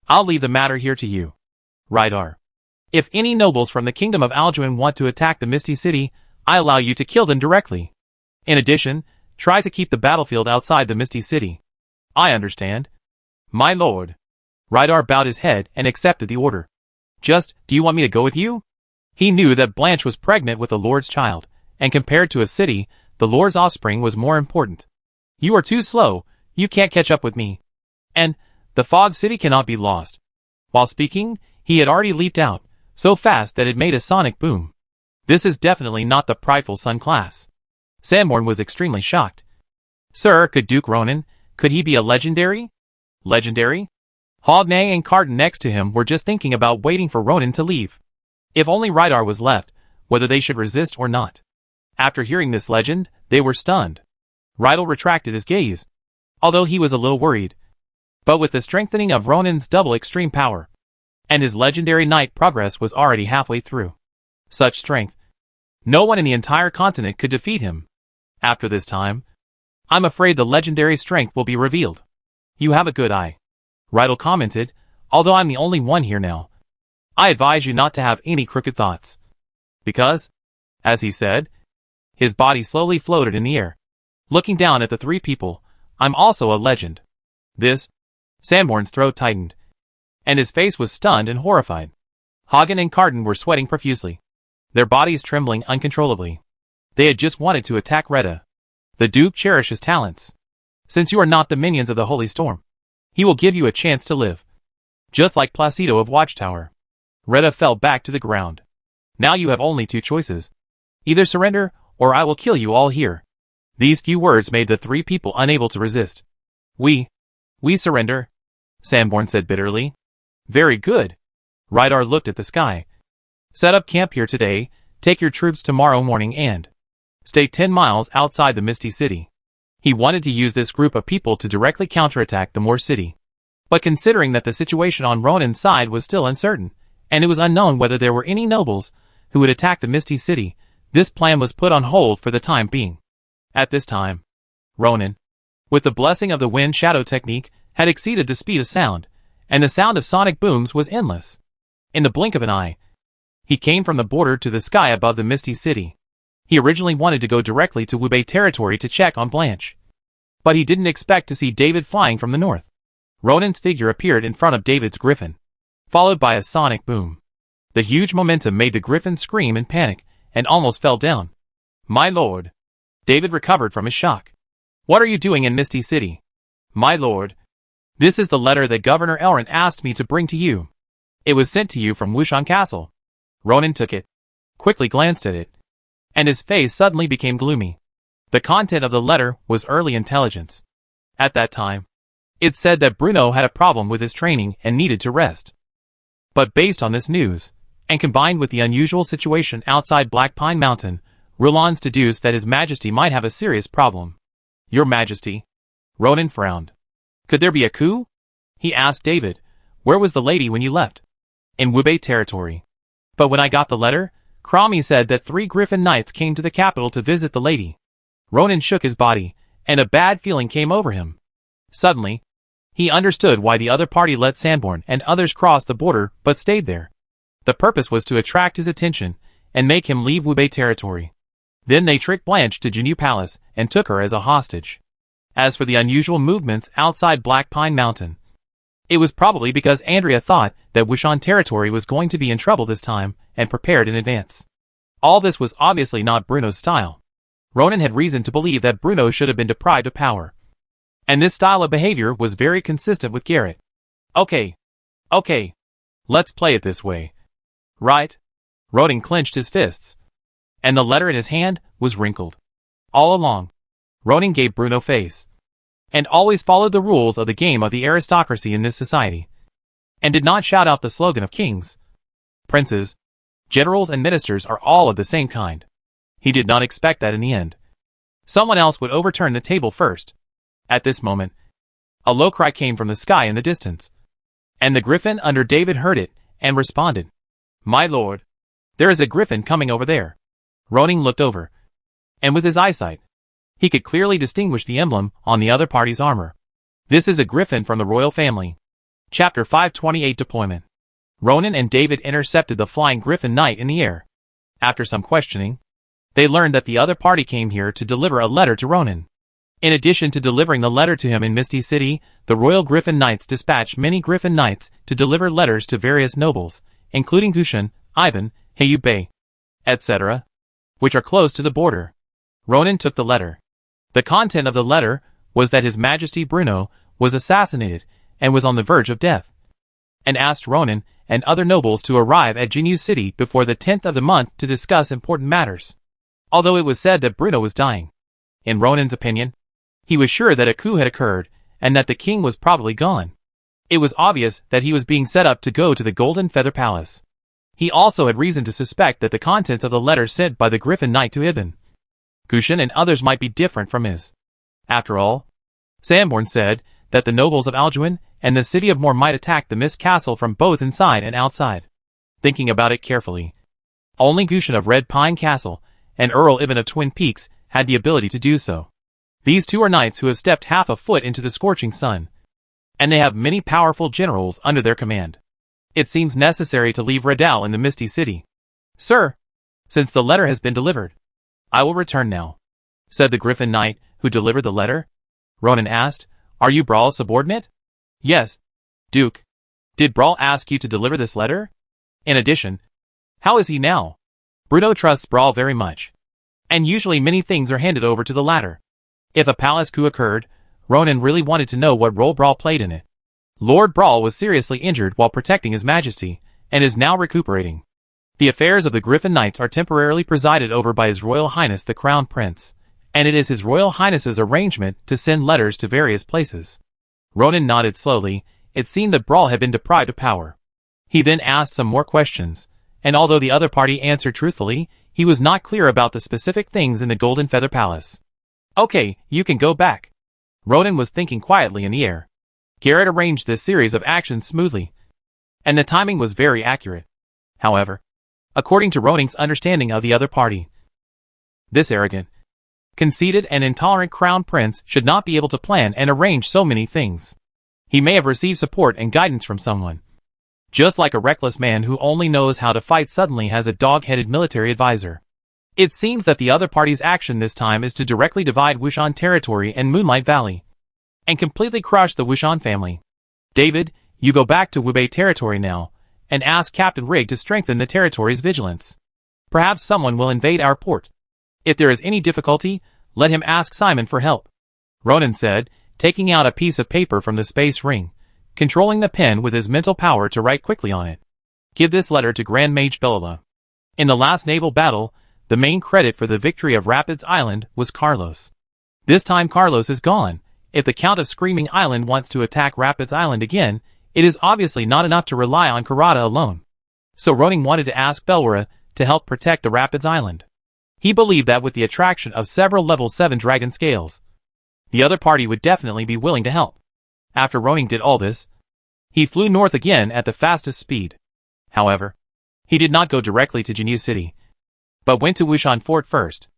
I'll leave the matter here to you. Rydar. If any nobles from the kingdom of Alduin want to attack the Misty City, I allow you to kill them directly. In addition, try to keep the battlefield outside the Misty City. I understand. My lord. Rydar bowed his head and accepted the order. Just, do you want me to go with you? He knew that Blanche was pregnant with the Lord's child, and compared to a city, the Lord's offspring was more important. You are too slow, you can't catch up with me. And, the Fog City cannot be lost. While speaking, he had already leaped out, so fast that it made a sonic boom. This is definitely not the prideful Sun class. Sanborn was extremely shocked. Sir, could Duke Ronan, could he be a legendary? Legendary? Hognay and Carden next to him were just thinking about waiting for Ronan to leave. If only Rydar was left, whether they should resist or not. After hearing this legend, they were stunned. Rydal retracted his gaze, although he was a little worried. But with the strengthening of Ronan's double extreme power, and his legendary knight progress was already halfway through. Such strength. No one in the entire continent could defeat him. After this time, I'm afraid the legendary strength will be revealed. You have a good eye. Rydal commented, although I'm the only one here now. I advise you not to have any crooked thoughts. Because, as he said, his body slowly floated in the air. Looking down at the three people, I'm also a legend. This, Sanborn's throat tightened, and his face was stunned and horrified. Hagen and Carden were sweating profusely, their bodies trembling uncontrollably. They had just wanted to attack Retta. The Duke cherishes talents. Since you are not the minions of the Holy Storm, he will give you a chance to live. Just like Placido of Watchtower. Retta fell back to the ground. Now you have only two choices. Either surrender, or I will kill you all here. These few words made the three people unable to resist. We surrender, Sanborn said bitterly. Very good. Rydar looked at the sky. Set up camp here today, take your troops tomorrow morning and stay 10 miles outside the Misty City. He wanted to use this group of people to directly counterattack the Moor City. But considering that the situation on Ronan's side was still uncertain, and it was unknown whether there were any nobles who would attack the Misty City, this plan was put on hold for the time being. At this time, Ronan, with the blessing of the wind shadow technique, had exceeded the speed of sound, and the sound of sonic booms was endless. In the blink of an eye, he came from the border to the sky above the Misty City. He originally wanted to go directly to Wubei territory to check on Blanche. But he didn't expect to see David flying from the north. Ronan's figure appeared in front of David's griffin, followed by a sonic boom. The huge momentum made the griffin scream in panic, and almost fell down. My lord. David recovered from his shock. What are you doing in Misty City? My lord. This is the letter that Governor Elrond asked me to bring to you. It was sent to you from Wushan Castle. Ronan took it, quickly glanced at it, and his face suddenly became gloomy. The content of the letter was early intelligence. At that time, it said that Bruno had a problem with his training and needed to rest. But based on this news, and combined with the unusual situation outside Black Pine Mountain, Rulans deduced that His Majesty might have a serious problem. Your Majesty. Ronan frowned. Could there be a coup? He asked David, where was the lady when you left? In Wubei territory. But when I got the letter, Cromie said that 3 Griffin Knights came to the capital to visit the lady. Ronan shook his body, and a bad feeling came over him. Suddenly, he understood why the other party let Sanborn and others cross the border but stayed there. The purpose was to attract his attention and make him leave Wubei territory. Then they tricked Blanche to Jinyu Palace and took her as a hostage. As for the unusual movements outside Black Pine Mountain, it was probably because Andrea thought that Wushan territory was going to be in trouble this time and prepared in advance. All this was obviously not Bruno's style. Ronan had reason to believe that Bruno should have been deprived of power. And this style of behavior was very consistent with Garrett. Okay. Let's play it this way. Right? Ronan clenched his fists, and the letter in his hand was wrinkled. All along, Ronan gave Bruno face. and always followed the rules of the game of the aristocracy in this society, and did not shout out the slogan of kings, princes, generals and ministers are all of the same kind. He did not expect that in the end someone else would overturn the table first. At this moment, a low cry came from the sky in the distance, and the griffin under David heard it and responded, "My lord, there is a griffin coming over there." Ronan looked over, and with his eyesight, he could clearly distinguish the emblem on the other party's armor. This is a griffin from the royal family. Chapter 528 Deployment. Ronan and David intercepted the flying griffin knight in the air. After some questioning, they learned that the other party came here to deliver a letter to Ronan. In addition to delivering the letter to him in Misty City, the royal griffin knights dispatched many griffin knights to deliver letters to various nobles, including Kushan, Ivan, Hayub Bey, etc., which are close to the border. Ronan took the letter. The content of the letter was that His Majesty Bruno was assassinated and was on the verge of death, and asked Ronan and other nobles to arrive at Jinyu City before the 10th of the month to discuss important matters. Although it was said that Bruno was dying, in Ronan's opinion, he was sure that a coup had occurred and that the king was probably gone. It was obvious that he was being set up to go to the Golden Feather Palace. He also had reason to suspect that the contents of the letter sent by the Griffin Knight to Ibn Kushan and others might be different from his. After all, Sanborn said that the nobles of Aljuin and the city of Moor might attack the Mist Castle from both inside and outside. Thinking about it carefully, only Kushan of Red Pine Castle and Earl Ibn of Twin Peaks had the ability to do so. These two are knights who have stepped half a foot into the scorching sun, and they have many powerful generals under their command. It seems necessary to leave Redal in the Misty City. "Sir, since the letter has been delivered, I will return now," said the Griffin Knight who delivered the letter. Ronan asked, "Are you Brawl's subordinate?" "Yes, Duke. Did Brawl ask you to deliver this letter? In addition, how is he now?" Bruno trusts Brawl very much, and usually many things are handed over to the latter. If a palace coup occurred, Ronan really wanted to know what role Brawl played in it. Lord Brawl was seriously injured while protecting His Majesty, and is now recuperating. The affairs of the Griffin Knights are temporarily presided over by His Royal Highness the Crown Prince, and it is His Royal Highness's arrangement to send letters to various places. Ronan nodded slowly. It seemed that Brawl had been deprived of power. He then asked some more questions, and although the other party answered truthfully, he was not clear about the specific things in the Golden Feather Palace. "Okay, you can go back." Ronan was thinking quietly in the air. Garrett arranged this series of actions smoothly, and the timing was very accurate. However, according to Ronan's understanding of the other party, this arrogant, conceited and intolerant crown prince should not be able to plan and arrange so many things. He may have received support and guidance from someone, just like a reckless man who only knows how to fight suddenly has a dog-headed military advisor. It seems that the other party's action this time is to directly divide Wushan territory and Moonlight Valley, and completely crush the Wushan family. "David, you go back to Wubei territory now, and ask Captain Rig to strengthen the territory's vigilance. Perhaps someone will invade our port. If there is any difficulty, let him ask Simon for help," Ronan said, taking out a piece of paper from the space ring, controlling the pen with his mental power to write quickly on it. "Give this letter to Grand Mage Belala. In the last naval battle, the main credit for the victory of Rapids Island was Carlos. This time Carlos is gone. If the Count of Screaming Island wants to attack Rapids Island again, it is obviously not enough to rely on Karada alone. So Ronan wanted to ask Belwara to help protect the Rapids Island. He believed that with the attraction of several level 7 dragon scales, the other party would definitely be willing to help. After Ronan did all this, he flew north again at the fastest speed. However, he did not go directly to Jinyu City, but went to Wushan Fort first.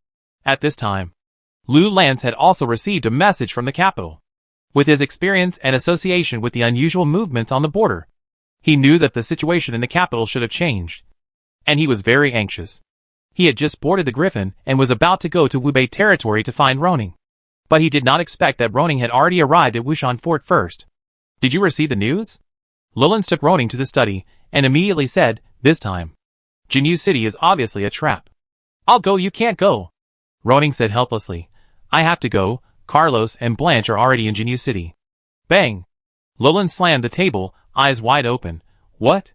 At this time, Lu Lance had also received a message from the capital. With his experience and association with the unusual movements on the border, he knew that the situation in the capital should have changed, and he was very anxious. He had just boarded the Griffin and was about to go to Wubei territory to find Ronan, but he did not expect that Ronan had already arrived at Wushan Fort first. "Did you receive the news?" Lulans took Ronan to the study and immediately said, "This time, Jinyu City is obviously a trap." "I'll go, you can't go," Ronan said helplessly. "I have to go. Carlos and Blanche are already in Jinyu City." Bang! Lulan slammed the table, eyes wide open. "What?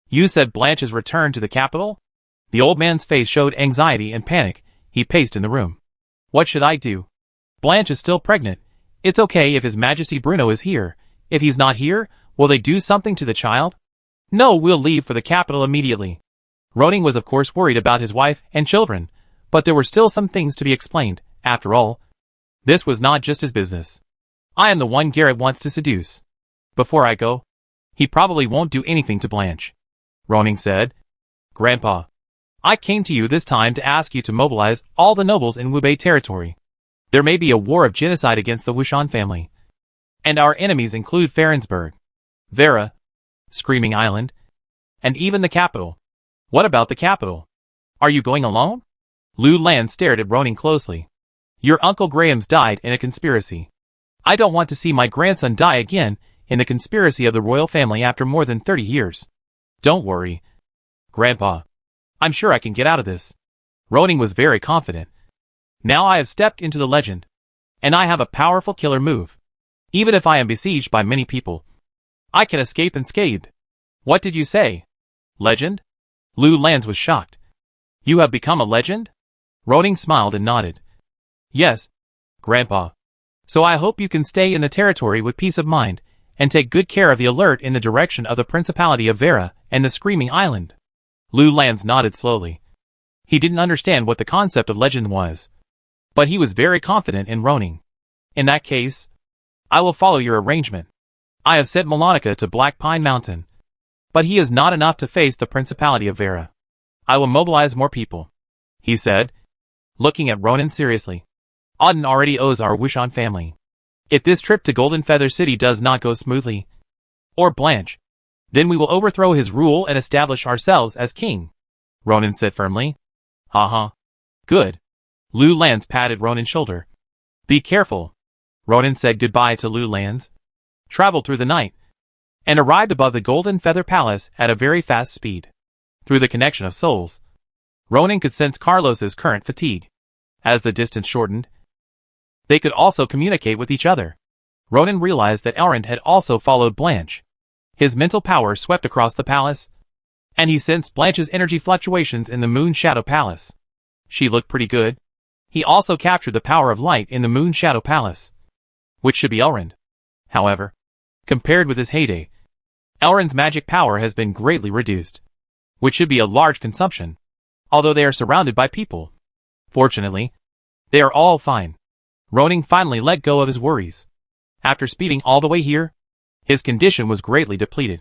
You said Blanche has returned to the capital?" The old man's face showed anxiety and panic. He paced in the room. "What should I do? Blanche is still pregnant. It's okay if His Majesty Bruno is here. If he's not here, will they do something to the child? No, we'll leave for the capital immediately. Ronan was of course worried about his wife and children, but there were still some things to be explained. After all, this was not just his business. I am the one Garrett wants to seduce. Before I go, he probably won't do anything to Blanche. Ronan said, Grandpa, I came to you this time to ask you to mobilize all the nobles in Wubei territory. There may be a war of genocide against the Wushan family. And our enemies include Ferensburg, Vera, Screaming Island, and even the capital. What about the capital? Are you going alone? Lu Lan stared at Ronan closely. Your Uncle Graham's died in a conspiracy. I don't want to see my grandson die again in the conspiracy of the royal family after more than 30 years. Don't worry, Grandpa. I'm sure I can get out of this. Ronan was very confident. Now I have stepped into the legend. And I have a powerful killer move. Even if I am besieged by many people, I can escape unscathed. What did you say? Legend? Lu Lan was shocked. You have become a legend? Ronan smiled and nodded. Yes, Grandpa. So I hope you can stay in the territory with peace of mind, and take good care of the alert in the direction of the Principality of Vera and the Screaming Island. Lu Lan nodded slowly. He didn't understand what the concept of legend was, but he was very confident in Ronan. In that case, I will follow your arrangement. I have sent Melonica to Black Pine Mountain, but he is not enough to face the Principality of Vera. I will mobilize more people, he said, looking at Ronan seriously. Auden already owes our Wushan family. If this trip to Golden Feather City does not go smoothly, or Blanche, then we will overthrow his rule and establish ourselves as king, Ronan said firmly. Good. Lu Lan patted Ronan's shoulder. Be careful. Ronan said goodbye to Lu Lan, traveled through the night, and arrived above the Golden Feather Palace at a very fast speed. Through the connection of souls, Ronan could sense Carlos's current fatigue. As the distance shortened, they could also communicate with each other. Ronan realized that Elrond had also followed Blanche. His mental power swept across the palace, and he sensed Blanche's energy fluctuations in the Moon Shadow Palace. She looked pretty good. He also captured the power of light in the Moon Shadow Palace, which should be Elrond. However, compared with his heyday, Elrond's magic power has been greatly reduced, which should be a large consumption, although they are surrounded by people. Fortunately, they are all fine. Ronan finally let go of his worries. After speeding all the way here, his condition was greatly depleted.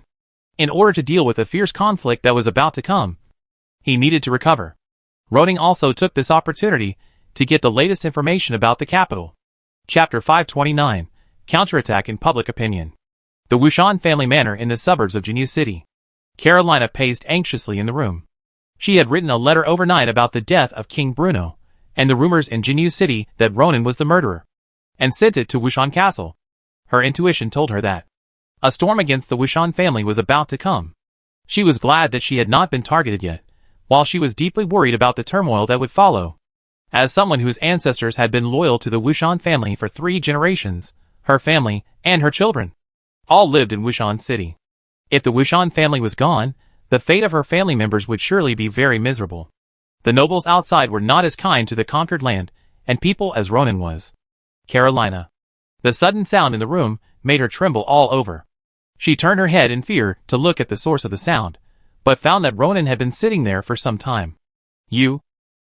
In order to deal with the fierce conflict that was about to come, he needed to recover. Ronan also took this opportunity to get the latest information about the capital. Chapter 529, Counterattack in Public Opinion. The Wushan family manor in the suburbs of Jinyu City. Carolina paced anxiously in the room. She had written a letter overnight about the death of King Bruno, and the rumors in Jinyu City that Ronan was the murderer, and sent it to Wushan Castle. Her intuition told her that a storm against the Wushan family was about to come. She was glad that she had not been targeted yet, while she was deeply worried about the turmoil that would follow. As someone whose ancestors had been loyal to the Wushan family for 3 generations, her family, and her children, all lived in Wushan City. If the Wushan family was gone, the fate of her family members would surely be very miserable. The nobles outside were not as kind to the conquered land and people as Ronan was. Carolina. The sudden sound in the room made her tremble all over. She turned her head in fear to look at the source of the sound, but found that Ronan had been sitting there for some time. You?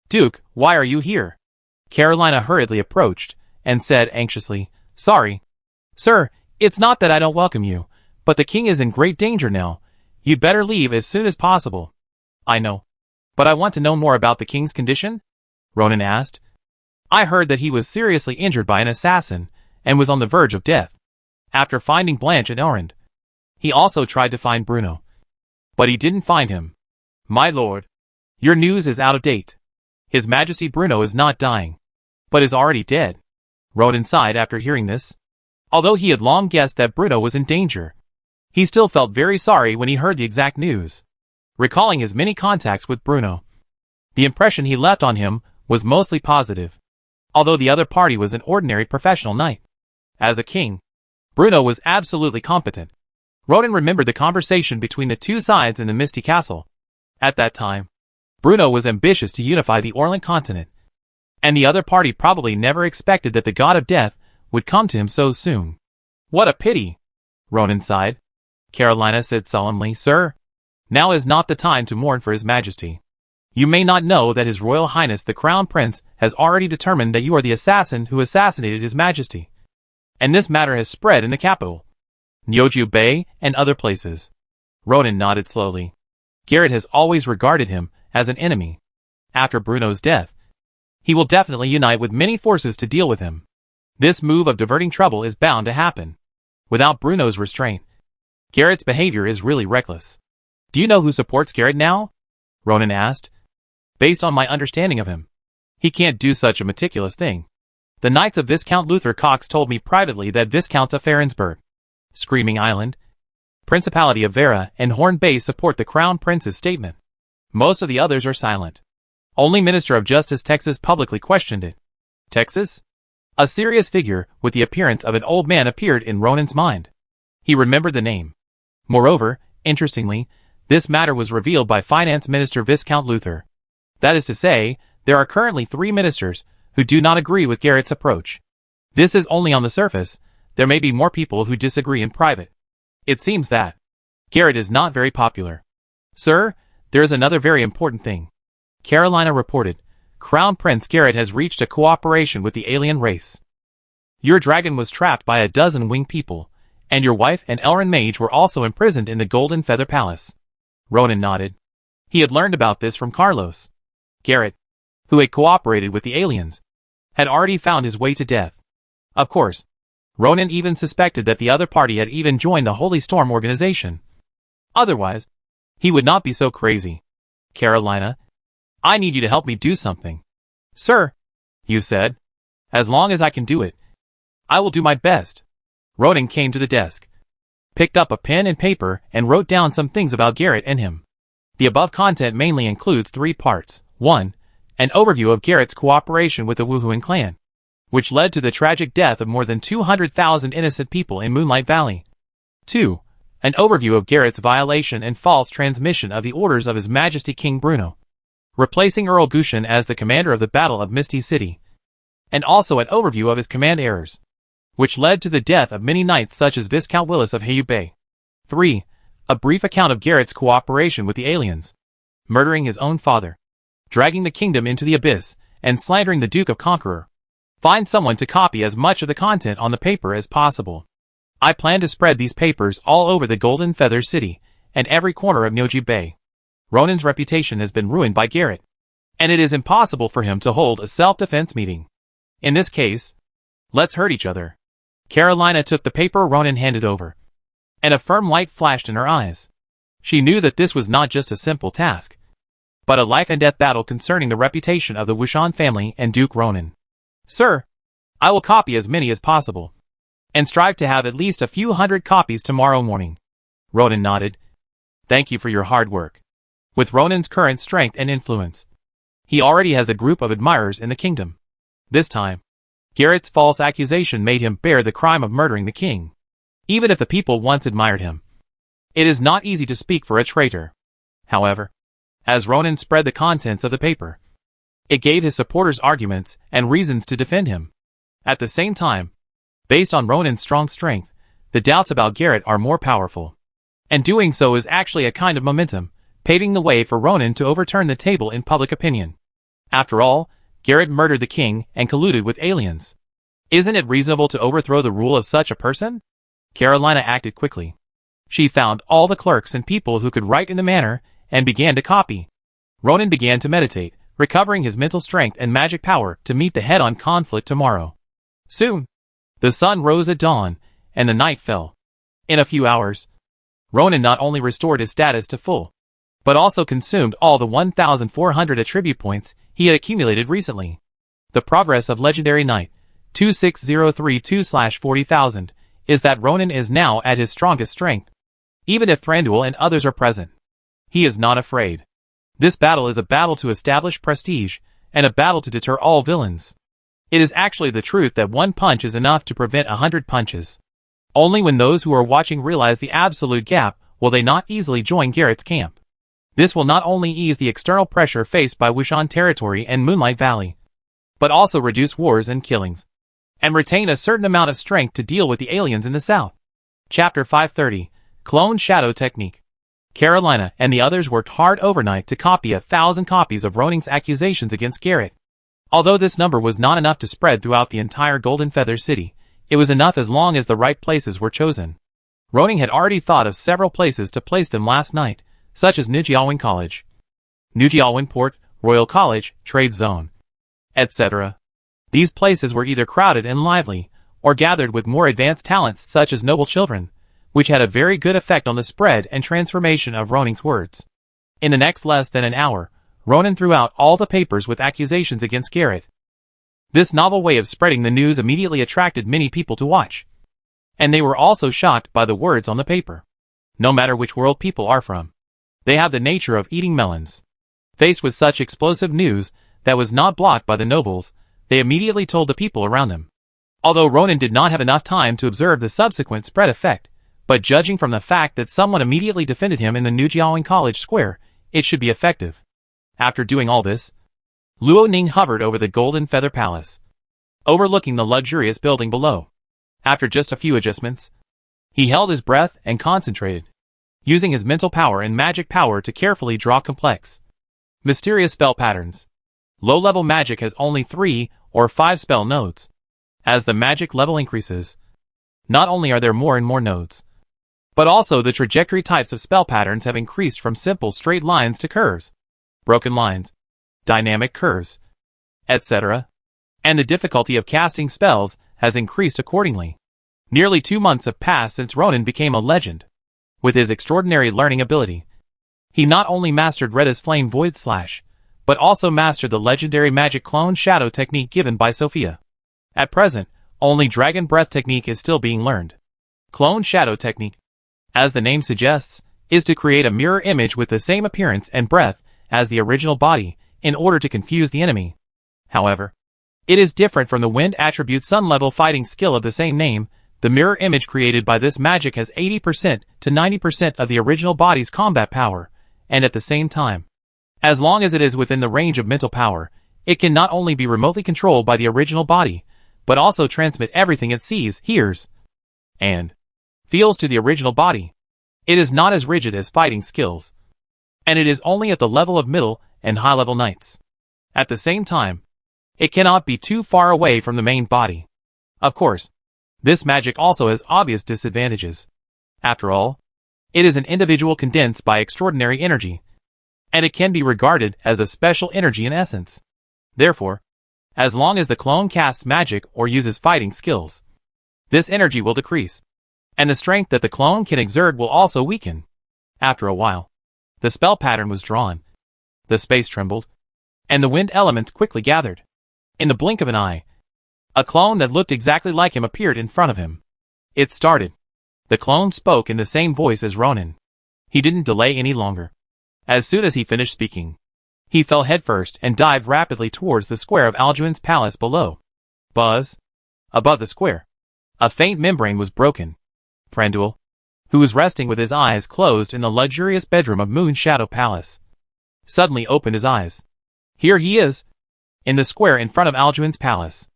Duke, why are you here? Carolina hurriedly approached and said anxiously, Sorry. Sir, it's not that I don't welcome you, but the king is in great danger now. You'd better leave as soon as possible. I know. But I want to know more about the king's condition? Ronan asked. I heard that he was seriously injured by an assassin and was on the verge of death. After finding Blanche and Elrond, he also tried to find Bruno, but he didn't find him. My lord, your news is out of date. His Majesty Bruno is not dying, but is already dead. Ronan sighed after hearing this. Although he had long guessed that Bruno was in danger, he still felt very sorry when he heard the exact news. Recalling his many contacts with Bruno, the impression he left on him was mostly positive, although the other party was an ordinary professional knight. As a king, Bruno was absolutely competent. Ronan remembered the conversation between the two sides in the Misty Castle. At that time, Bruno was ambitious to unify the Orlan continent, and the other party probably never expected that the god of death would come to him so soon. What a pity, Ronan sighed. Carolina said solemnly, Sir, now is not the time to mourn for his majesty. You may not know that His Royal Highness the Crown Prince has already determined that you are the assassin who assassinated his majesty. And this matter has spread in the capital, Nyoju Bay, and other places. Ronan nodded slowly. Garrett has always regarded him as an enemy. After Bruno's death, he will definitely unite with many forces to deal with him. This move of diverting trouble is bound to happen. Without Bruno's restraint, Garrett's behavior is really reckless. Do you know who supports Garrett now? Ronan asked. Based on my understanding of him, he can't do such a meticulous thing. The Knights of Viscount Luther Cox told me privately that Viscounts of Farensburg, Screaming Island, Principality of Vera, and Horn Bay support the Crown Prince's statement. Most of the others are silent. Only Minister of Justice Texas publicly questioned it. Texas? A serious figure with the appearance of an old man appeared in Ronan's mind. He remembered the name. Moreover, interestingly, this matter was revealed by Finance Minister Viscount Luther. That is to say, there are currently 3 ministers who do not agree with Garrett's approach. This is only on the surface. There may be more people who disagree in private. It seems that Garrett is not very popular. Sir, there is another very important thing. Carolina reported. Crown Prince Garrett has reached a cooperation with the alien race. Your dragon was trapped by a dozen winged people, and your wife and Elrin Mage were also imprisoned in the Golden Feather Palace. Ronan nodded. He had learned about this from Carlos. Garrett, who had cooperated with the aliens, had already found his way to death. Of course, Ronan even suspected that the other party had even joined the Holy Storm organization. Otherwise, he would not be so crazy. Carolina, I need you to help me do something. Sir, you said. As long as I can do it, I will do my best. Ronan came to the desk, picked up a pen and paper, and wrote down some things about Garrett and him. The above content mainly includes 3 parts. 1. An overview of Garrett's cooperation with the Wuhuan clan, which led to the tragic death of more than 200,000 innocent people in Moonlight Valley. 2. An overview of Garrett's violation and false transmission of the orders of His Majesty King Bruno, replacing Earl Gushan as the commander of the Battle of Misty City, and also an overview of his command errors, which led to the death of many knights such as Viscount Willis of Heiyu Bay. 3. A brief account of Garrett's cooperation with the aliens, murdering his own father, dragging the kingdom into the abyss, and slandering the Duke of Conqueror. Find someone to copy as much of the content on the paper as possible. I plan to spread these papers all over the Golden Feather City and every corner of Nyoji Bay. Ronan's reputation has been ruined by Garrett, and it is impossible for him to hold a self-defense meeting. In this case, let's hurt each other. Carolina took the paper Ronan handed over, and a firm light flashed in her eyes. She knew that this was not just a simple task, but a life-and-death battle concerning the reputation of the Wushan family and Duke Ronan. Sir, I will copy as many as possible, and strive to have at least a few hundred copies tomorrow morning. Ronan nodded. Thank you for your hard work. With Ronan's current strength and influence, he already has a group of admirers in the kingdom. This time, Garrett's false accusation made him bear the crime of murdering the king. Even if the people once admired him, it is not easy to speak for a traitor. However, as Ronan spread the contents of the paper, it gave his supporters arguments and reasons to defend him. At the same time, based on Ronan's strong strength, the doubts about Garrett are more powerful. And doing so is actually a kind of momentum, paving the way for Ronan to overturn the table in public opinion. After all, Garrett murdered the king and colluded with aliens. Isn't it reasonable to overthrow the rule of such a person? Carolina acted quickly. She found all the clerks and people who could write in the manner and began to copy. Ronan began to meditate, recovering his mental strength and magic power to meet the head-on conflict tomorrow. Soon, the sun rose at dawn, and the night fell. In a few hours, Ronan not only restored his status to full, but also consumed all the 1,400 attribute points he had accumulated recently. The progress of Legendary Knight 26032/40,000 is that Ronan is now at his strongest strength. Even if Thranduil and others are present, he is not afraid. This battle is a battle to establish prestige, and a battle to deter all villains. It is actually the truth that one punch is enough to prevent 100 punches. Only when those who are watching realize the absolute gap will they not easily join Garrett's camp. This will not only ease the external pressure faced by Wushan territory and Moonlight Valley, but also reduce wars and killings. and retain a certain amount of strength to deal with the aliens in the south. Chapter 530, Clone Shadow Technique. Carolina and the others worked hard overnight to copy 1,000 copies of Roning's accusations against Garrett. Although this number was not enough to spread throughout the entire Golden Feather City, it was enough as long as the right places were chosen. Roning had already thought of several places to place them last night, such as Nujialwin College, Nujialwin Port, Royal College, Trade Zone, etc. These places were either crowded and lively, or gathered with more advanced talents such as noble children, which had a very good effect on the spread and transformation of Roning's words. In the next less than an hour, Ronin threw out all the papers with accusations against Garrett. This novel way of spreading the news immediately attracted many people to watch. And they were also shocked by the words on the paper. No matter which world people are from, they have the nature of eating melons. Faced with such explosive news that was not blocked by the nobles, they immediately told the people around them. Although Ronin did not have enough time to observe the subsequent spread effect, but judging from the fact that someone immediately defended him in the Nujialwin College Square, it should be effective. After doing all this, Luo Ning hovered over the Golden Feather Palace, overlooking the luxurious building below. After just a few adjustments, he held his breath and concentrated, using his mental power and magic power to carefully draw complex, mysterious spell patterns. Low-level magic has only 3 or 5 spell nodes. As the magic level increases, not only are there more and more nodes, but also the trajectory types of spell patterns have increased from simple straight lines to curves, broken lines, dynamic curves, etc. And the difficulty of casting spells has increased accordingly. Nearly 2 months have passed since Ronin became a legend. With his extraordinary learning ability, he not only mastered Reda's Flame Void Slash, but also mastered the legendary magic clone shadow technique given by Sophia. At present, only Dragon Breath technique is still being learned. Clone shadow technique, as the name suggests, is to create a mirror image with the same appearance and breath as the original body, in order to confuse the enemy. However, it is different from the wind attribute sun level fighting skill of the same name. The mirror image created by this magic has 80% to 90% of the original body's combat power, and at the same time, as long as it is within the range of mental power, it can not only be remotely controlled by the original body, but also transmit everything it sees, hears, and feels to the original body. It is not as rigid as fighting skills, and it is only at the level of middle and high-level knights. At the same time, it cannot be too far away from the main body. Of course, this magic also has obvious disadvantages. After all, it is an individual condensed by extraordinary energy, and it can be regarded as a special energy in essence. Therefore, as long as the clone casts magic or uses fighting skills, this energy will decrease, and the strength that the clone can exert will also weaken. After a while, the spell pattern was drawn, the space trembled, and the wind elements quickly gathered. In the blink of an eye, a clone that looked exactly like him appeared in front of him. It started. The clone spoke in the same voice as Ronin. He didn't delay any longer. As soon as he finished speaking, he fell headfirst and dived rapidly towards the square of Alduin's palace below. Buzz. Above the square, a faint membrane was broken. Thranduil, who was resting with his eyes closed in the luxurious bedroom of Moon Shadow Palace, suddenly opened his eyes. Here he is, in the square in front of Alduin's palace.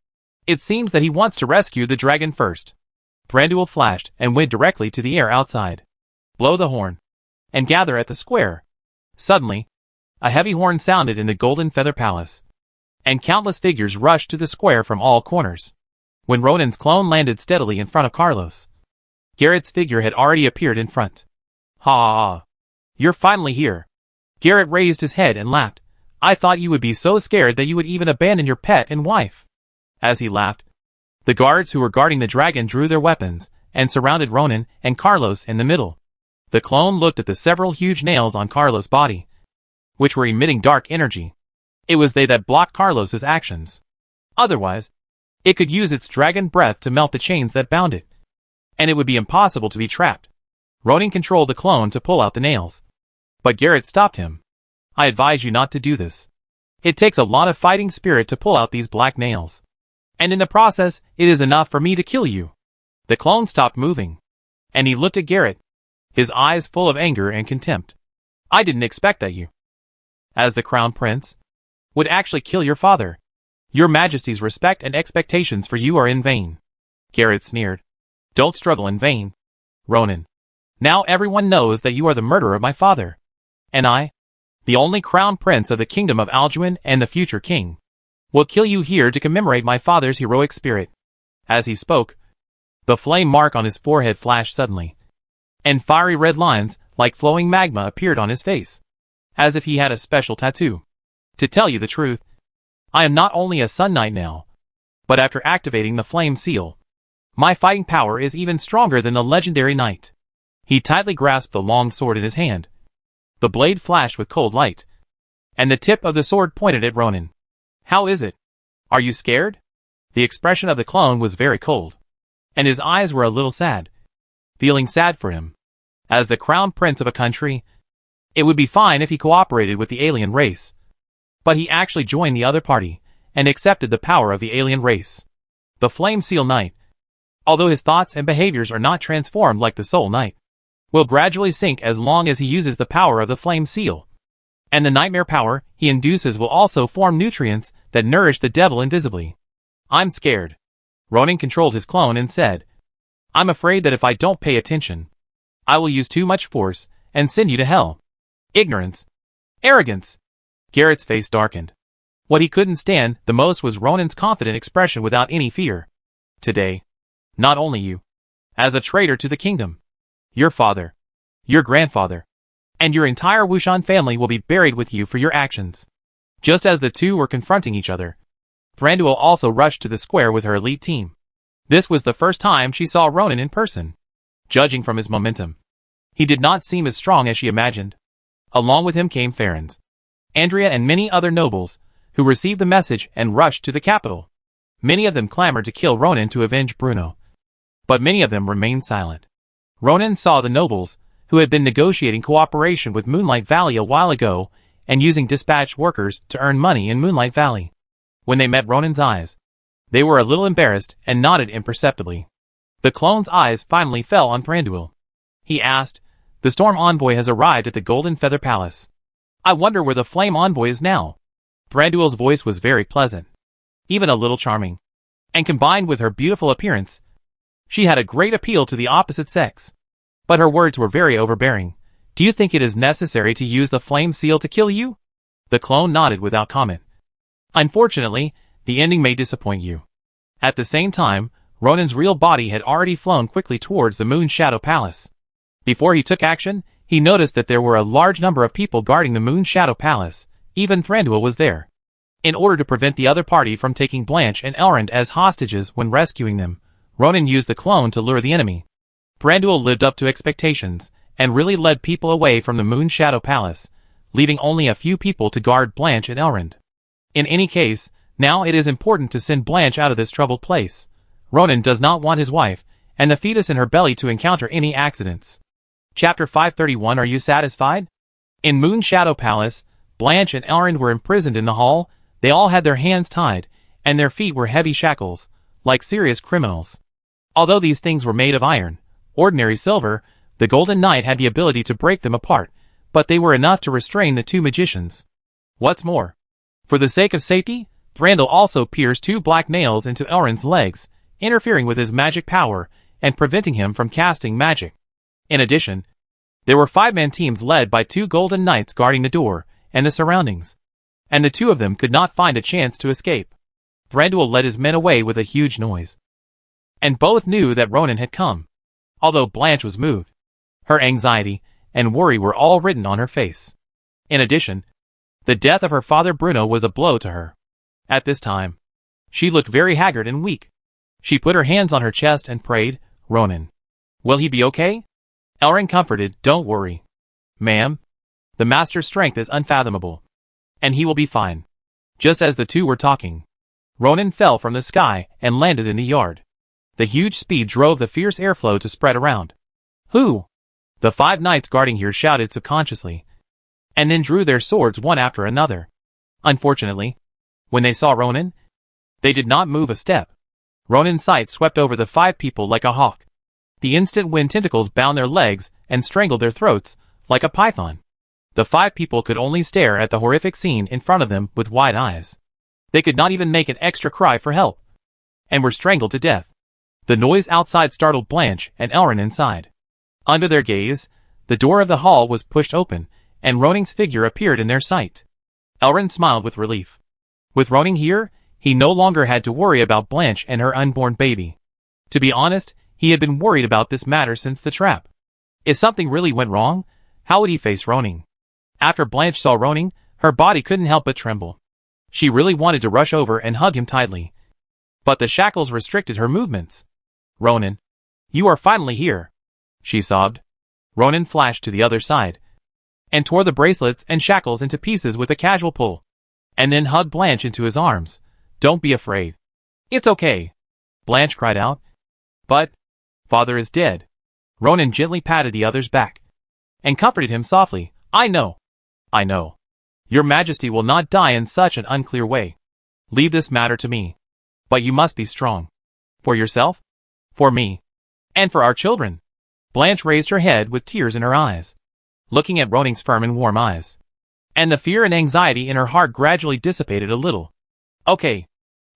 It seems that he wants to rescue the dragon first. Thranduil flashed and went directly to the air outside. Blow the horn, and gather at the square. Suddenly, a heavy horn sounded in the Golden Feather Palace, and countless figures rushed to the square from all corners. When Ronin's clone landed steadily in front of Carlos, Garrett's figure had already appeared in front. Ha! You're finally here. Garrett raised his head and laughed. I thought you would be so scared that you would even abandon your pet and wife. As he laughed, the guards who were guarding the dragon drew their weapons and surrounded Ronin and Carlos in the middle. The clone looked at the several huge nails on Carlos' body, which were emitting dark energy. It was they that blocked Carlos's actions. Otherwise, it could use its dragon breath to melt the chains that bound it, and it would be impossible to be trapped. Ronin controlled the clone to pull out the nails, but Garrett stopped him. I advise you not to do this. It takes a lot of fighting spirit to pull out these black nails, and in the process, it is enough for me to kill you. The clone stopped moving, and he looked at Garrett, his eyes full of anger and contempt. I didn't expect that you, as the crown prince, would actually kill your father. Your Majesty's respect and expectations for you are in vain. Garrett sneered. Don't struggle in vain, Ronan. Now everyone knows that you are the murderer of my father. And I, the only crown prince of the kingdom of Alduin and the future king, will kill you here to commemorate my father's heroic spirit. As he spoke, the flame mark on his forehead flashed suddenly, and fiery red lines, like flowing magma, appeared on his face, as if he had a special tattoo. To tell you the truth, I am not only a Sun Knight now, but after activating the flame seal, my fighting power is even stronger than the legendary knight. He tightly grasped the long sword in his hand. The blade flashed with cold light, and the tip of the sword pointed at Ronan. How is it? Are you scared? The expression of the clone was very cold, and his eyes were a little sad. Feeling sad for him. As the crown prince of a country, it would be fine if he cooperated with the alien race. But he actually joined the other party, and accepted the power of the alien race. The Flame Seal Knight, although his thoughts and behaviors are not transformed like the Soul Knight, will gradually sink as long as he uses the power of the Flame Seal. And the nightmare power he induces will also form nutrients that nourish the devil invisibly. I'm scared. Ronan controlled his clone and said, I'm afraid that if I don't pay attention, I will use too much force and send you to hell. Ignorance. Arrogance. Garrett's face darkened. What he couldn't stand the most was Ronan's confident expression without any fear. Today, not only you, as a traitor to the kingdom, your father, your grandfather, and your entire Wushan family will be buried with you for your actions. Just as the two were confronting each other, Thranduil also rushed to the square with her elite team. This was the first time she saw Ronan in person. Judging from his momentum, he did not seem as strong as she imagined. Along with him came Farrens, Andrea and many other nobles, who received the message and rushed to the capital. Many of them clamored to kill Ronan to avenge Bruno, but many of them remained silent. Ronan saw the nobles, who had been negotiating cooperation with Moonlight Valley a while ago and using dispatched workers to earn money in Moonlight Valley. When they met Ronan's eyes, they were a little embarrassed and nodded imperceptibly. The clone's eyes finally fell on Thranduil. He asked, The Storm Envoy has arrived at the Golden Feather Palace. I wonder where the Flame Envoy is now. Thranduil's voice was very pleasant, even a little charming, and combined with her beautiful appearance, she had a great appeal to the opposite sex. But her words were very overbearing. Do you think it is necessary to use the flame seal to kill you? The clone nodded without comment. Unfortunately, the ending may disappoint you. At the same time, Ronan's real body had already flown quickly towards the Moon Shadow Palace. Before he took action, he noticed that there were a large number of people guarding the Moon Shadow Palace. Even Thranduil was there. In order to prevent the other party from taking Blanche and Elrond as hostages when rescuing them, Ronan used the clone to lure the enemy. Thranduil lived up to expectations, and really led people away from the Moon Shadow Palace, leaving only a few people to guard Blanche and Elrond. In any case, now it is important to send Blanche out of this troubled place. Ronan does not want his wife, and the fetus in her belly to encounter any accidents. Chapter 531. Are you satisfied? In Moon Shadow Palace, Blanche and Elrond were imprisoned in the hall. They all had their hands tied, and their feet were heavy shackles, like serious criminals. Although these things were made of iron, ordinary silver, the Golden Knight had the ability to break them apart, but they were enough to restrain the two magicians. What's more, for the sake of safety, Thranduil also pierced 2 black nails into Elrond's legs, interfering with his magic power and preventing him from casting magic. In addition, there were 5-man teams led by 2 Golden Knights guarding the door and the surroundings, and the 2 of them could not find a chance to escape. Thranduil led his men away with a huge noise, and both knew that Ronan had come. Although Blanche was moved, her anxiety and worry were all written on her face. In addition, the death of her father Bruno was a blow to her. At this time, she looked very haggard and weak. She put her hands on her chest and prayed, Ronan, will he be okay? Elrond comforted, Don't worry, ma'am. The master's strength is unfathomable, and he will be fine. Just as the two were talking, Ronan fell from the sky and landed in the yard. The huge speed drove the fierce airflow to spread around. Who? The 5 knights guarding here shouted subconsciously, and then drew their swords one after another. Unfortunately, when they saw Ronan, they did not move a step. Ronan's sight swept over the 5 people like a hawk. The instant wind tentacles bound their legs and strangled their throats, like a python. The 5 people could only stare at the horrific scene in front of them with wide eyes. They could not even make an extra cry for help, and were strangled to death. The noise outside startled Blanche and Elrin inside. Under their gaze, the door of the hall was pushed open, and Roning's figure appeared in their sight. Elrin smiled with relief. With Roning here, he no longer had to worry about Blanche and her unborn baby. To be honest, he had been worried about this matter since the trap. If something really went wrong, how would he face Roning? After Blanche saw Roning, her body couldn't help but tremble. She really wanted to rush over and hug him tightly. But the shackles restricted her movements. "Ronan, you are finally here," she sobbed. Ronan flashed to the other side, and tore the bracelets and shackles into pieces with a casual pull, and then hugged Blanche into his arms. "Don't be afraid. It's okay," Blanche cried out. "But, Father is dead." Ronan gently patted the other's back, and comforted him softly. I know. Your Majesty will not die in such an unclear way. Leave this matter to me. But you must be strong. For yourself, for me, and for our children." Blanche raised her head with tears in her eyes, looking at Roning's firm and warm eyes. And the fear and anxiety in her heart gradually dissipated a little. "Okay.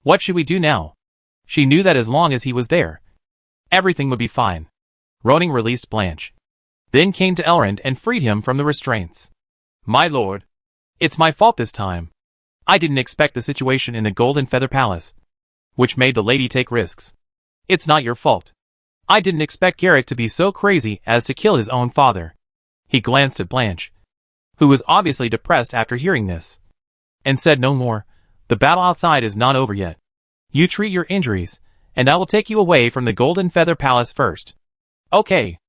What should we do now?" She knew that as long as he was there, everything would be fine. Roning released Blanche, then came to Elrond and freed him from the restraints. "My lord, it's my fault this time. I didn't expect the situation in the Golden Feather Palace, which made the lady take risks. It's not your fault. I didn't expect Garrett to be so crazy as to kill his own father." He glanced at Blanche, who was obviously depressed after hearing this, and said no more. "The battle outside is not over yet. You treat your injuries, and I will take you away from the Golden Feather Palace first." "Okay."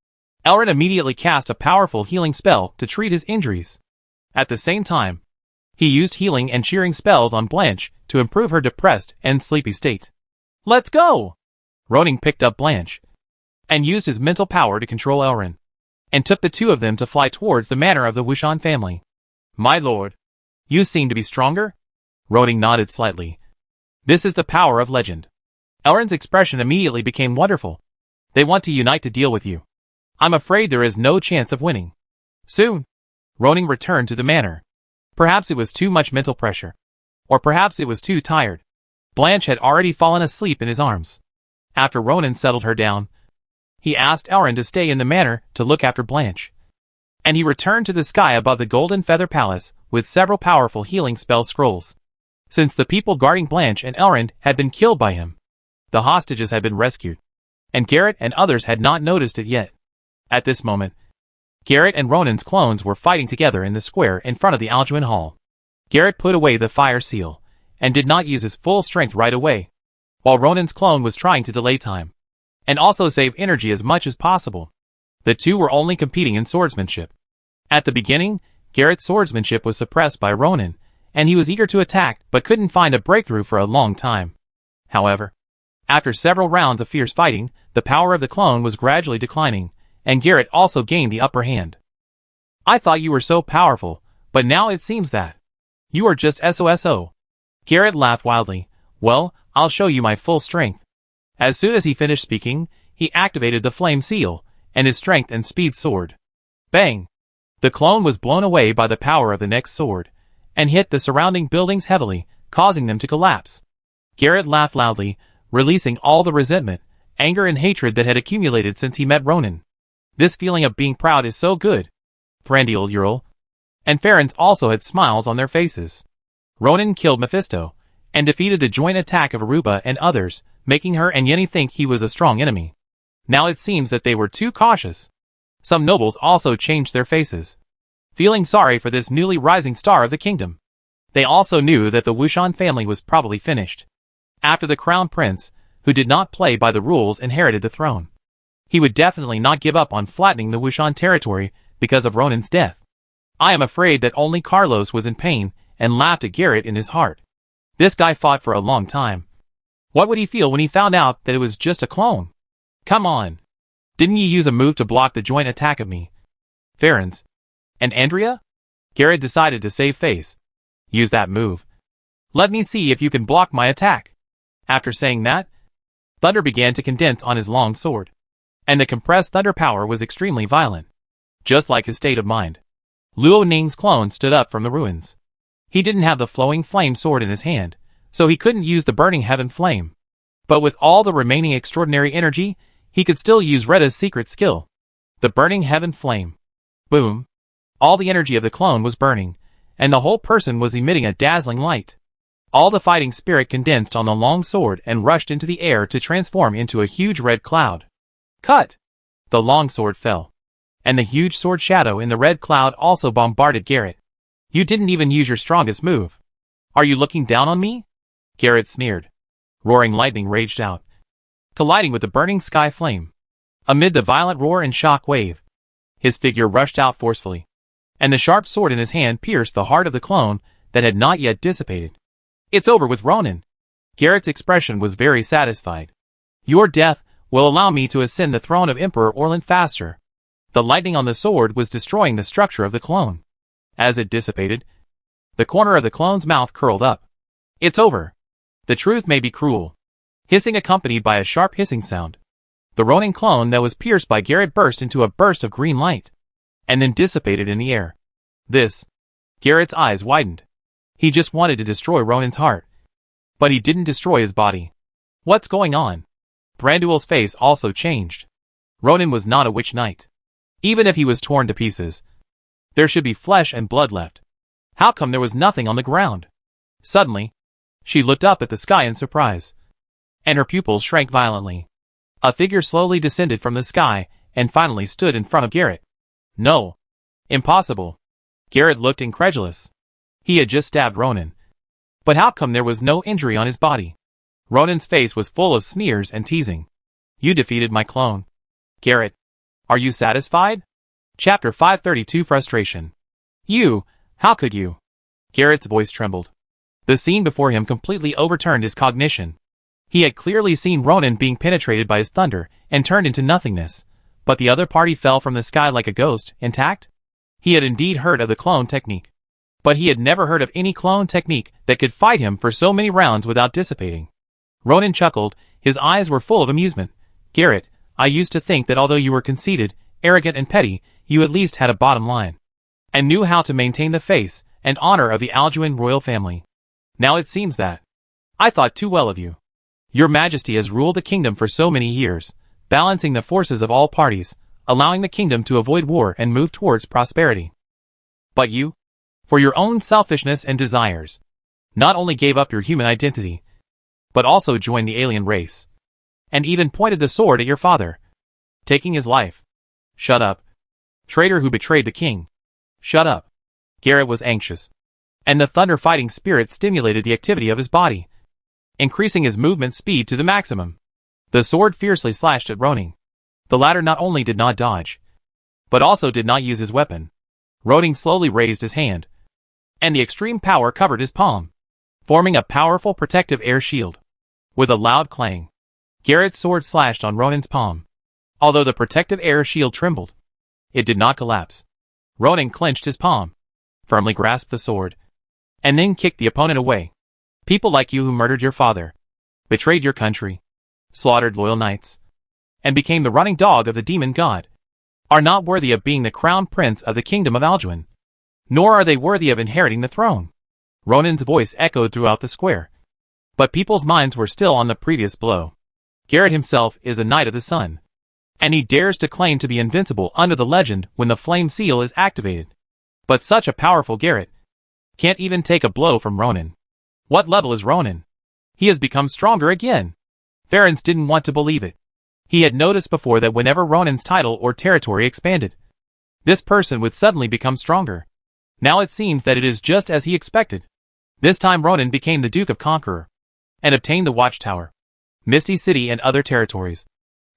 Elrond immediately cast a powerful healing spell to treat his injuries. At the same time, he used healing and cheering spells on Blanche to improve her depressed and sleepy state. "Let's go!" Roning picked up Blanche, and used his mental power to control Elrond, and took the two of them to fly towards the manor of the Wushan family. "My lord, you seem to be stronger?" Roning nodded slightly. "This is the power of legend." Elrond's expression immediately became wonderful. "They want to unite to deal with you. I'm afraid there is no chance of winning." Soon, Roning returned to the manor. Perhaps it was too much mental pressure, or perhaps it was too tired. Blanche had already fallen asleep in his arms. After Ronan settled her down, he asked Elrond to stay in the manor to look after Blanche, and he returned to the sky above the Golden Feather Palace with several powerful healing spell scrolls. Since the people guarding Blanche and Elrond had been killed by him, the hostages had been rescued, and Garrett and others had not noticed it yet. At this moment, Garrett and Ronan's clones were fighting together in the square in front of the Alduin Hall. Garrett put away the fire seal, and did not use his full strength right away, while Ronan's clone was trying to delay time, and also save energy as much as possible. The two were only competing in swordsmanship. At the beginning, Garrett's swordsmanship was suppressed by Ronan, and he was eager to attack but couldn't find a breakthrough for a long time. However, after several rounds of fierce fighting, the power of the clone was gradually declining, and Garrett also gained the upper hand. "I thought you were so powerful, but now it seems that you are just SOSO. Garrett laughed wildly. "Well, I'll show you my full strength." As soon as he finished speaking, he activated the flame seal, and his strength and speed soared. Bang! The clone was blown away by the power of the next sword, and hit the surrounding buildings heavily, causing them to collapse. Garrett laughed loudly, releasing all the resentment, anger and hatred that had accumulated since he met Ronan. This feeling of being proud is so good. Thranduil, Ural, and Farron's also had smiles on their faces. Ronan killed Mephisto, and defeated the joint attack of Aruba and others, making her and Yenny think he was a strong enemy. Now it seems that they were too cautious. Some nobles also changed their faces, feeling sorry for this newly rising star of the kingdom. They also knew that the Wushan family was probably finished, after the crown prince, who did not play by the rules, inherited the throne. He would definitely not give up on flattening the Wushan territory because of Ronan's death. I am afraid that only Carlos was in pain and laughed at Garrett in his heart. This guy fought for a long time. What would he feel when he found out that it was just a clone? Come on. Didn't you use a move to block the joint attack of me? Farron's. And Andrea? Garrett decided to save face. Use that move. Let me see if you can block my attack. After saying that, thunder began to condense on his long sword, and the compressed thunder power was extremely violent, just like his state of mind. Luo Ning's clone stood up from the ruins. He didn't have the flowing flame sword in his hand, so he couldn't use the burning heaven flame. But with all the remaining extraordinary energy, he could still use Retta's secret skill. The burning heaven flame. Boom. All the energy of the clone was burning, and the whole person was emitting a dazzling light. All the fighting spirit condensed on the long sword and rushed into the air to transform into a huge red cloud. Cut! The long sword fell, and the huge sword shadow in the red cloud also bombarded Garrett. You didn't even use your strongest move. Are you looking down on me? Garrett sneered. Roaring lightning raged out, colliding with the burning sky flame. Amid the violent roar and shock wave, his figure rushed out forcefully, and the sharp sword in his hand pierced the heart of the clone that had not yet dissipated. It's over with Ronan. Garrett's expression was very satisfied. Your death will allow me to ascend the throne of Emperor Orland faster. The lightning on the sword was destroying the structure of the clone. As it dissipated, the corner of the clone's mouth curled up. It's over. The truth may be cruel. Hissing accompanied by a sharp hissing sound. The Ronin clone that was pierced by Garrett burst into a burst of green light, and then dissipated in the air. Garrett's eyes widened. He just wanted to destroy Ronin's heart. But he didn't destroy his body. What's going on? Thranduil's face also changed. Ronin was not a witch knight. Even if he was torn to pieces, there should be flesh and blood left. How come there was nothing on the ground? Suddenly, she looked up at the sky in surprise, and her pupils shrank violently. A figure slowly descended from the sky and finally stood in front of Garrett. No. Impossible. Garrett looked incredulous. He had just stabbed Ronin. But how come there was no injury on his body? Ronin's face was full of sneers and teasing. You defeated my clone. Garrett, are you satisfied? Chapter 532 Frustration. How could you? Garrett's voice trembled. The scene before him completely overturned his cognition. He had clearly seen Ronin being penetrated by his thunder and turned into nothingness, but the other party fell from the sky like a ghost, intact? He had indeed heard of the clone technique, but he had never heard of any clone technique that could fight him for so many rounds without dissipating. Ronin chuckled, his eyes were full of amusement. Garrett, I used to think that although you were conceited, arrogant and petty, you at least had a bottom line, and knew how to maintain the face and honor of the Alduin royal family. Now it seems that I thought too well of you. Your Majesty has ruled the kingdom for so many years, balancing the forces of all parties, allowing the kingdom to avoid war and move towards prosperity. But you, for your own selfishness and desires, not only gave up your human identity, but also joined the alien race, and even pointed the sword at your father, taking his life. Shut up. Traitor who betrayed the king. Shut up. Garrett was anxious, and the thunder fighting spirit stimulated the activity of his body, increasing his movement speed to the maximum. The sword fiercely slashed at Ronin. The latter not only did not dodge, but also did not use his weapon. Ronin slowly raised his hand, and the extreme power covered his palm, forming a powerful protective air shield. With a loud clang, Garrett's sword slashed on Ronin's palm. Although the protective air shield trembled, it did not collapse. Ronin clenched his palm, firmly grasped the sword, and then kicked the opponent away. People like you who murdered your father, betrayed your country, slaughtered loyal knights, and became the running dog of the demon god, are not worthy of being the crown prince of the kingdom of Alduin. Nor are they worthy of inheriting the throne. Ronin's voice echoed throughout the square, but people's minds were still on the previous blow. Garrett himself is a knight of the sun, and he dares to claim to be invincible under the legend when the flame seal is activated. But such a powerful Garrett can't even take a blow from Ronin. What level is Ronin? He has become stronger again. Ferens didn't want to believe it. He had noticed before that whenever Ronin's title or territory expanded, this person would suddenly become stronger. Now it seems that it is just as he expected. This time Ronin became the Duke of Conqueror, and obtained the Watchtower, Misty City and other territories,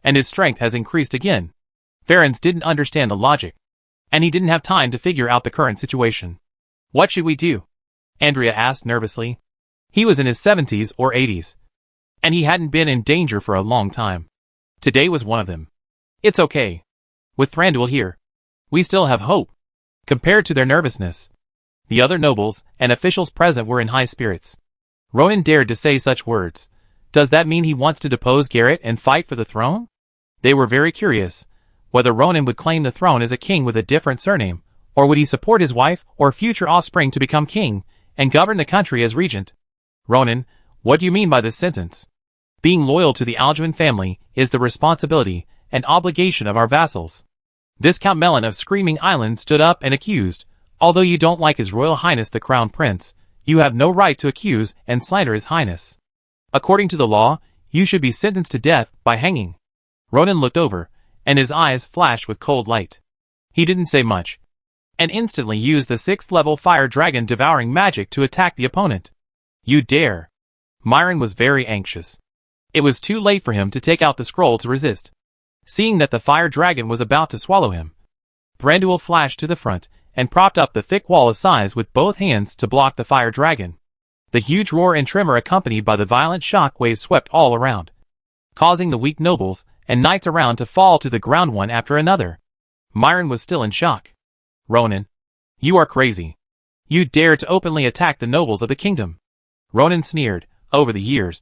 and his strength has increased again. Ferens didn't understand the logic, and he didn't have time to figure out the current situation. What should we do? Andrea asked nervously. He was in his 70s or 80s, and he hadn't been in danger for a long time. Today was one of them. It's okay. With Thranduil here, we still have hope. Compared to their nervousness, the other nobles and officials present were in high spirits. Ronin dared to say such words. Does that mean he wants to depose Garrett and fight for the throne? They were very curious whether Ronin would claim the throne as a king with a different surname, or would he support his wife or future offspring to become king and govern the country as regent. Ronin, What do you mean by this sentence? Being loyal to the Alduin family is the responsibility and obligation of our vassals. Viscount Melon of Screaming Island stood up and accused, although you don't like His Royal Highness the Crown Prince, you have no right to accuse and slander His Highness. According to the law, you should be sentenced to death by hanging. Ronan looked over, and his eyes flashed with cold light. He didn't say much, and instantly used the 6th level fire dragon devouring magic to attack the opponent. You dare! Myron was very anxious. It was too late for him to take out the scroll to resist. Seeing that the fire dragon was about to swallow him, Thranduil flashed to the front and propped up the thick wall of size with both hands to block the fire dragon. The huge roar and tremor accompanied by the violent shock waves swept all around, causing the weak nobles and knights around to fall to the ground one after another. Myron was still in shock. Ronan, you are crazy. You dare to openly attack the nobles of the kingdom. Ronan sneered. Over the years,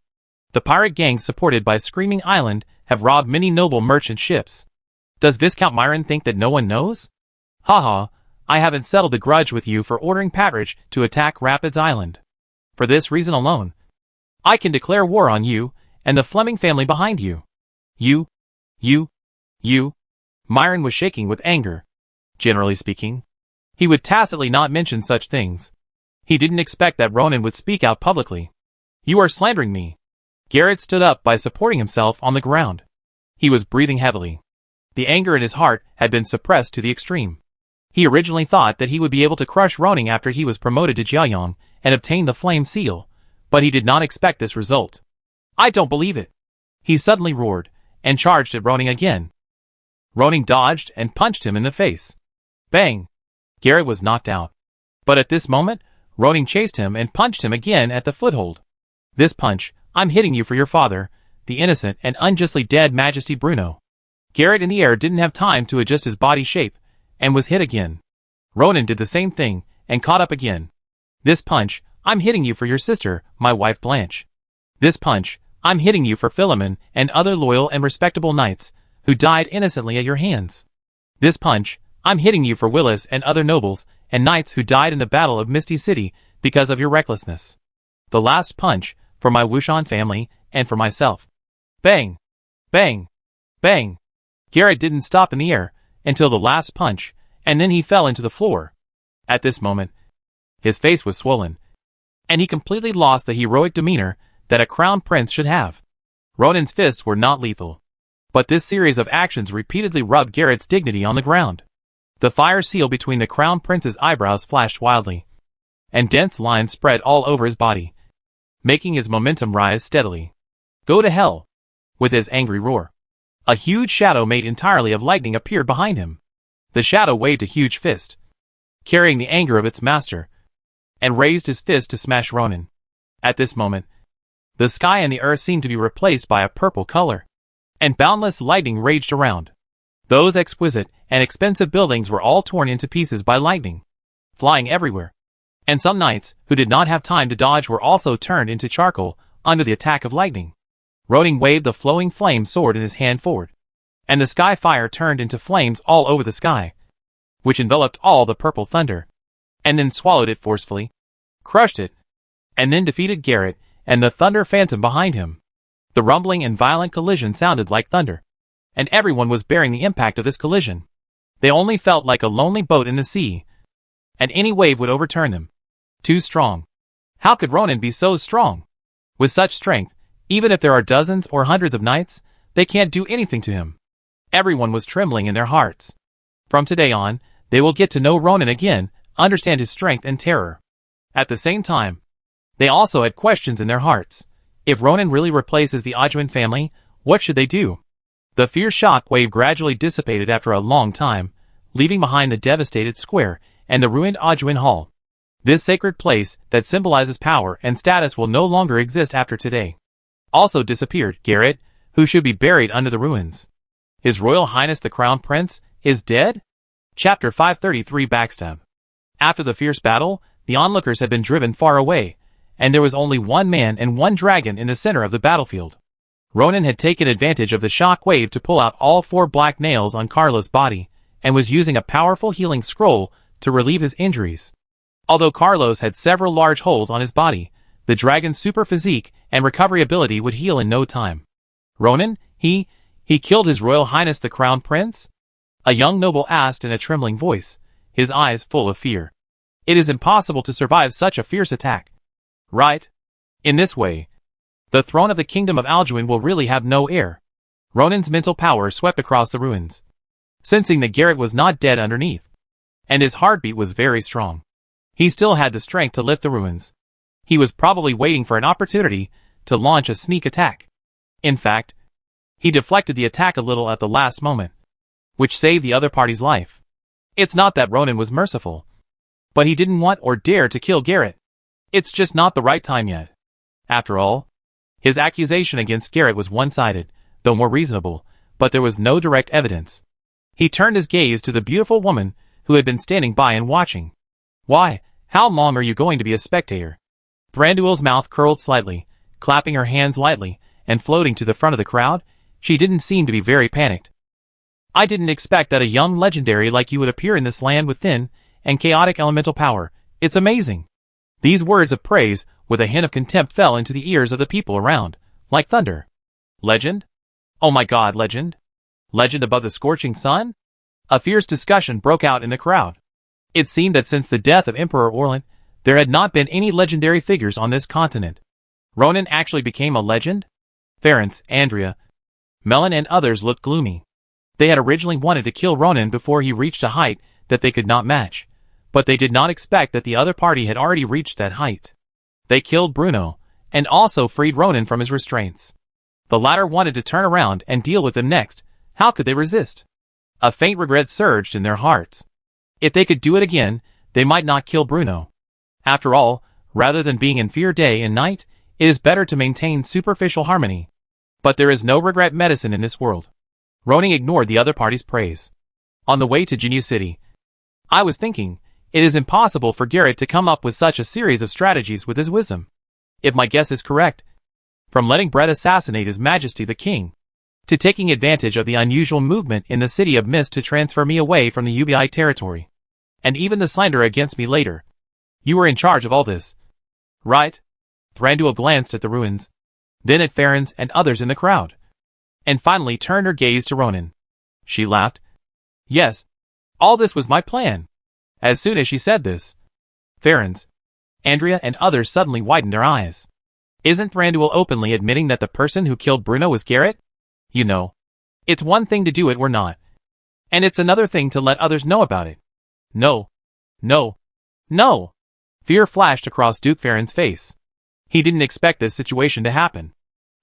the pirate gangs supported by Screaming Island have robbed many noble merchant ships. Does Viscount Myron think that no one knows? Haha, I haven't settled the grudge with you for ordering Patridge to attack Rapids Island. For this reason alone, I can declare war on you and the Fleming family behind you. You. Myron was shaking with anger. Generally speaking, he would tacitly not mention such things. He didn't expect that Ronan would speak out publicly. You are slandering me. Garrett stood up by supporting himself on the ground. He was breathing heavily. The anger in his heart had been suppressed to the extreme. He originally thought that he would be able to crush Ronan after he was promoted to Jiayong and obtain the Flame Seal, but he did not expect this result. I don't believe it. He suddenly roared and charged at Ronan again. Ronan dodged and punched him in the face. Bang! Garrett was knocked out. But at this moment, Ronan chased him and punched him again at the foothold. This punch, I'm hitting you for your father, the innocent and unjustly dead Majesty Bruno. Garrett in the air didn't have time to adjust his body shape, and was hit again. Ronan did the same thing, and caught up again. This punch, I'm hitting you for your sister, my wife Blanche. This punch, I'm hitting you for Philemon and other loyal and respectable knights, who died innocently at your hands. This punch, I'm hitting you for Willis and other nobles and knights who died in the Battle of Misty City because of your recklessness. The last punch, for my Wuxian family, and for myself. Bang! Bang! Bang! Garrett didn't stop in the air until the last punch, and then he fell into the floor. At this moment, his face was swollen, and he completely lost the heroic demeanor that a crown prince should have. Ronan's fists were not lethal, but this series of actions repeatedly rubbed Garrett's dignity on the ground. The fire seal between the crown prince's eyebrows flashed wildly, and dense lines spread all over his body, making his momentum rise steadily. Go to hell! With his angry roar, a huge shadow made entirely of lightning appeared behind him. The shadow waved a huge fist, carrying the anger of its master, and raised his fist to smash Ronan. At this moment, the sky and the earth seemed to be replaced by a purple color, and boundless lightning raged around. Those exquisite and expensive buildings were all torn into pieces by lightning, flying everywhere. And some knights, who did not have time to dodge, were also turned into charcoal under the attack of lightning. Ronan waved the flowing flame sword in his hand forward, and the sky fire turned into flames all over the sky, which enveloped all the purple thunder, and then swallowed it forcefully, crushed it, and then defeated Garrett and the thunder phantom behind him. The rumbling and violent collision sounded like thunder, and everyone was bearing the impact of this collision. They only felt like a lonely boat in the sea, and any wave would overturn them. Too strong. How could Ronan be so strong? With such strength, even if there are dozens or hundreds of knights, they can't do anything to him. Everyone was trembling in their hearts. From today on, they will get to know Ronan again, understand his strength and terror. At the same time, they also had questions in their hearts. If Ronan really replaces the Ajuin family, what should they do? The fierce shock wave gradually dissipated after a long time, leaving behind the devastated square and the ruined Ajuin Hall. This sacred place that symbolizes power and status will no longer exist after today. Also disappeared Garrett, who should be buried under the ruins. His Royal Highness the Crown Prince is dead? Chapter 533 Backstab. After the fierce battle, the onlookers had been driven far away, and there was only one man and one dragon in the center of the battlefield. Ronan had taken advantage of the shock wave to pull out all 4 black nails on Carlos' body, and was using a powerful healing scroll to relieve his injuries. Although Carlos had several large holes on his body, The dragon's super physique and recovery ability would heal in no time. Ronan, he killed His Royal Highness the Crown Prince? A young noble asked in a trembling voice, his eyes full of fear. It is impossible to survive such a fierce attack. Right? In this way, the throne of the kingdom of Alduin will really have no heir. Ronan's mental power swept across the ruins, sensing that Garrett was not dead underneath, and his heartbeat was very strong. He still had the strength to lift the ruins. He was probably waiting for an opportunity to launch a sneak attack. In fact, he deflected the attack a little at the last moment, which saved the other party's life. It's not that Ronan was merciful, but he didn't want or dare to kill Garrett. It's just not the right time yet. After all, his accusation against Garrett was one-sided, though more reasonable, but there was no direct evidence. He turned his gaze to the beautiful woman who had been standing by and watching. Why, how long are you going to be a spectator? Thranduil's mouth curled slightly, clapping her hands lightly, and floating to the front of the crowd. She didn't seem to be very panicked. I didn't expect that a young legendary like you would appear in this land with thin and chaotic elemental power. It's amazing. These words of praise, with a hint of contempt, fell into the ears of the people around, like thunder. Legend? Oh my god, legend? Legend above the scorching sun? A fierce discussion broke out in the crowd. It seemed that since the death of Emperor Orlin, there had not been any legendary figures on this continent. Ronan actually became a legend? Ference, Andrea, Melon and others looked gloomy. They had originally wanted to kill Ronan before he reached a height that they could not match, but they did not expect that the other party had already reached that height. They killed Bruno, and also freed Ronan from his restraints. The latter wanted to turn around and deal with them next. How could they resist? A faint regret surged in their hearts. If they could do it again, they might not kill Bruno. After all, rather than being in fear day and night, it is better to maintain superficial harmony. But there is no regret medicine in this world. Ronan ignored the other party's praise. On the way to Jinyu City, I was thinking, it is impossible for Garrett to come up with such a series of strategies with his wisdom. If my guess is correct, from letting Brett assassinate His Majesty the King, to taking advantage of the unusual movement in the City of Mist to transfer me away from the UBI territory, and even the slander against me later. You were in charge of all this, right? Thranduil glanced at the ruins, then at Ference and others in the crowd, and finally turned her gaze to Ronan. She laughed. Yes, all this was my plan. As soon as she said this, Ference, Andrea and others suddenly widened their eyes. Isn't Thranduil openly admitting that the person who killed Bruno was Garrett? You know, it's one thing to do it or not, and it's another thing to let others know about it. No. No. No. Fear flashed across Duke Ference's face. He didn't expect this situation to happen.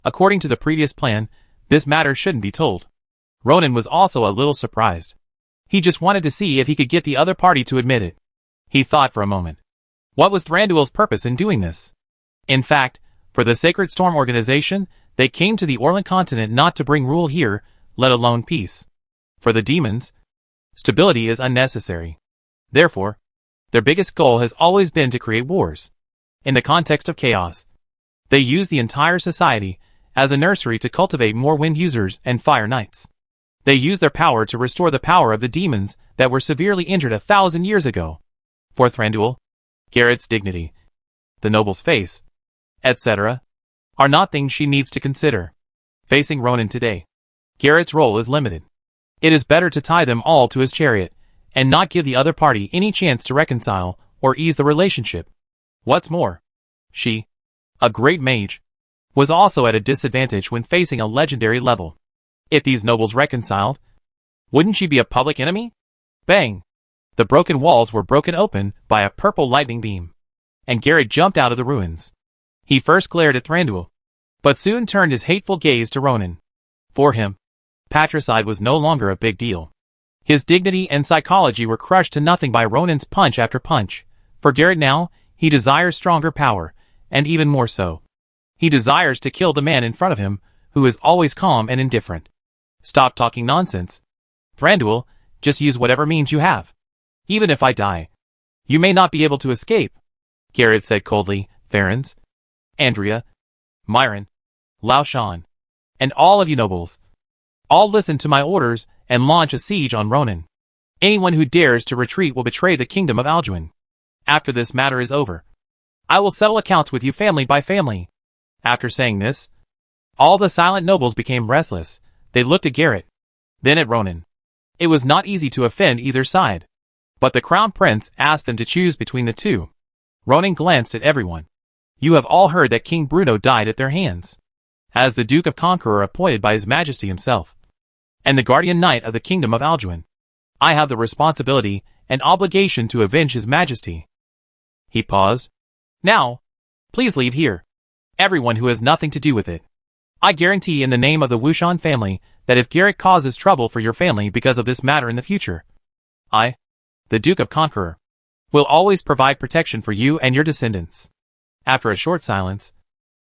According to the previous plan, this matter shouldn't be told. Ronan was also a little surprised. He just wanted to see if he could get the other party to admit it. He thought for a moment. What was Thranduil's purpose in doing this? In fact, for the Sacred Storm organization, they came to the Orlan continent not to bring rule here, let alone peace. For the demons, stability is unnecessary. Therefore, their biggest goal has always been to create wars. In the context of chaos, they use the entire society as a nursery to cultivate more wind users and fire knights. They use their power to restore the power of the demons that were severely injured 1,000 years ago. For Thranduil, Garrett's dignity, the noble's face, etc., are not things she needs to consider. Facing Ronan today, Garrett's role is limited. It is better to tie them all to his chariot, and not give the other party any chance to reconcile or ease the relationship. What's more, she, a great mage, was also at a disadvantage when facing a legendary level. If these nobles reconciled, wouldn't she be a public enemy? Bang! The broken walls were broken open by a purple lightning beam, and Garrett jumped out of the ruins. He first glared at Thranduil, but soon turned his hateful gaze to Ronan. For him, patricide was no longer a big deal. His dignity and psychology were crushed to nothing by Ronan's punch after punch. For Garrett now, he desires stronger power, and even more so, he desires to kill the man in front of him, who is always calm and indifferent. Stop talking nonsense. Thranduil, just use whatever means you have. Even if I die, you may not be able to escape, Garrett said coldly. Ference, Andrea, Myron, Lao Shan, and all of you nobles, all listen to my orders and launch a siege on Ronan. Anyone who dares to retreat will betray the kingdom of Alduin. After this matter is over, I will settle accounts with you family by family." After saying this, all the silent nobles became restless. They looked at Garrett, then at Ronan. It was not easy to offend either side, but the crown prince asked them to choose between the two. Ronan glanced at everyone. "You have all heard that King Bruno died at their hands, as the Duke of Conqueror appointed by His Majesty himself, and the guardian knight of the kingdom of Alduin. I have the responsibility and obligation to avenge His Majesty." He paused. "Now, please leave here. Everyone who has nothing to do with it. I guarantee in the name of the Wushan family that if Garrett causes trouble for your family because of this matter in the future, I, the Duke of Conqueror, will always provide protection for you and your descendants." After a short silence,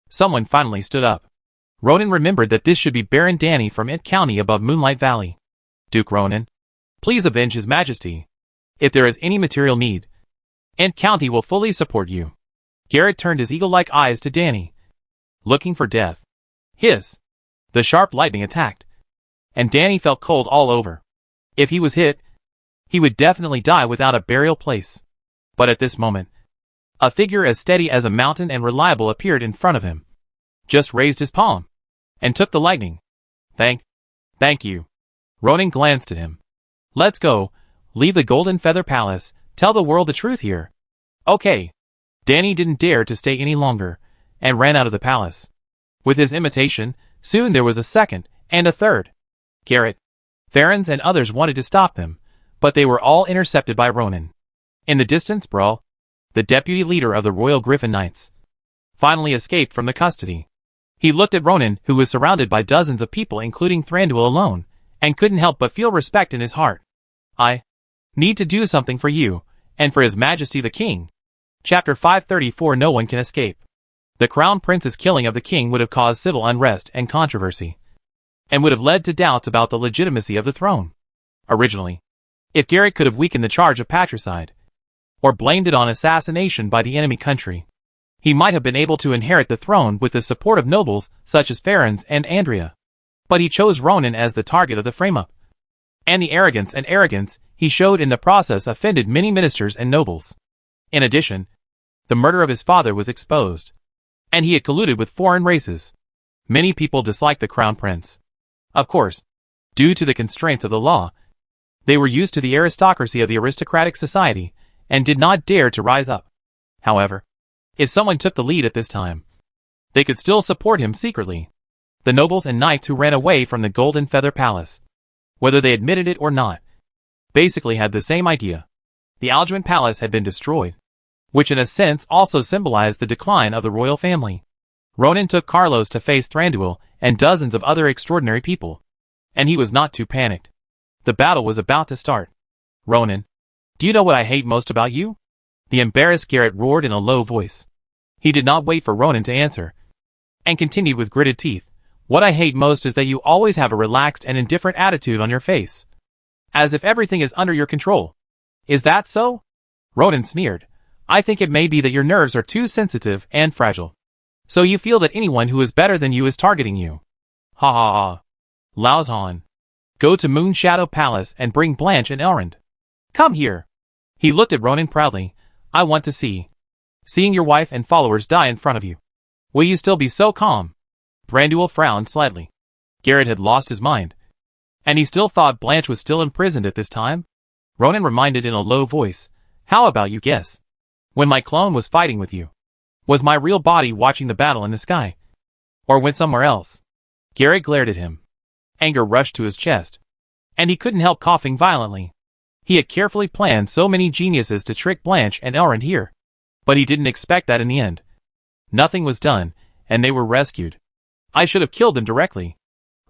someone finally stood up. Ronan remembered that this should be Baron Danny from Ent County above Moonlight Valley. "Duke Ronan, please avenge His Majesty. If there is any material need, Ent County will fully support you." Garrett turned his eagle-like eyes to Danny, looking for death. The sharp lightning attacked, and Danny felt cold all over. If he was hit, he would definitely die without a burial place. But at this moment, a figure as steady as a mountain and reliable appeared in front of him, just raised his palm, and took the lightning. Thank you." Ronan glanced at him. "Let's go, leave the Golden Feather Palace, tell the world the truth here." "Okay." Danny didn't dare to stay any longer, and ran out of the palace. With his imitation, soon there was a second, and a third. Garrett, Farrens and others wanted to stop them, but they were all intercepted by Ronan. In the distance, Brawl, the deputy leader of the Royal Griffin Knights, finally escaped from the custody. He looked at Ronan, who was surrounded by dozens of people including Thranduil alone, and couldn't help but feel respect in his heart. "I need to do something for you, and for His Majesty the King." Chapter 534. No one can escape. The Crown Prince's killing of the king would have caused civil unrest and controversy, and would have led to doubts about the legitimacy of the throne. Originally, if Garrett could have weakened the charge of patricide, or blamed it on assassination by the enemy country, he might have been able to inherit the throne with the support of nobles such as Farrens and Andrea. But he chose Ronan as the target of the frame-up, and the arrogance he showed in the process offended many ministers and nobles. In addition, the murder of his father was exposed, and he had colluded with foreign races. Many people disliked the Crown Prince. Of course, due to the constraints of the law, they were used to the aristocracy of the aristocratic society, and did not dare to rise up. However, if someone took the lead at this time, they could still support him secretly. The nobles and knights who ran away from the Golden Feather Palace, whether they admitted it or not, basically had the same idea. The Alduin Palace had been destroyed, which in a sense also symbolized the decline of the royal family. Ronan took Carlos to face Thranduil and dozens of other extraordinary people, and he was not too panicked. The battle was about to start. "Ronan, do you know what I hate most about you?" the embarrassed Garrett roared in a low voice. He did not wait for Ronan to answer, and continued with gritted teeth. "What I hate most is that you always have a relaxed and indifferent attitude on your face, as if everything is under your control. Is that so?" Ronan sneered. "I think it may be that your nerves are too sensitive and fragile, so you feel that anyone who is better than you is targeting you. Ha ha ha. Lauzhan, go to Moon Shadow Palace and bring Blanche and Elrond. Come here." He looked at Ronan proudly. "I want to seeing your wife and followers die in front of you. Will you still be so calm?" Thranduil frowned slightly. Garrett had lost his mind, and he still thought Blanche was still imprisoned at this time. Ronan reminded in a low voice, "How about you guess? When my clone was fighting with you, was my real body watching the battle in the sky? Or went somewhere else?" Garrett glared at him. Anger rushed to his chest, and he couldn't help coughing violently. He had carefully planned so many geniuses to trick Blanche and Elrond here, but he didn't expect that in the end. Nothing was done, and they were rescued. "I should have killed them directly."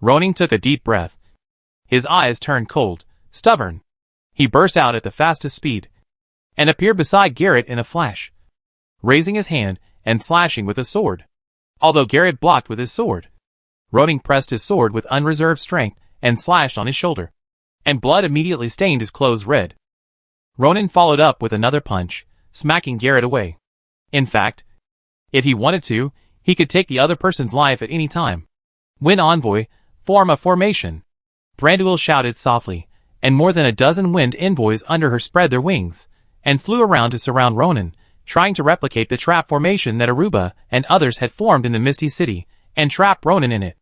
Ronan took a deep breath. His eyes turned cold, stubborn. He burst out at the fastest speed, and appeared beside Garrett in a flash, raising his hand and slashing with a sword. Although Garrett blocked with his sword, Ronan pressed his sword with unreserved strength and slashed on his shoulder, and blood immediately stained his clothes red. Ronan followed up with another punch, smacking Garrett away. In fact, if he wanted to, he could take the other person's life at any time. "Win envoy, form a formation." Thranduil shouted softly, and more than a dozen wind envoys under her spread their wings, and flew around to surround Ronan, trying to replicate the trap formation that Aruba and others had formed in the Misty City, and trap Ronan in it.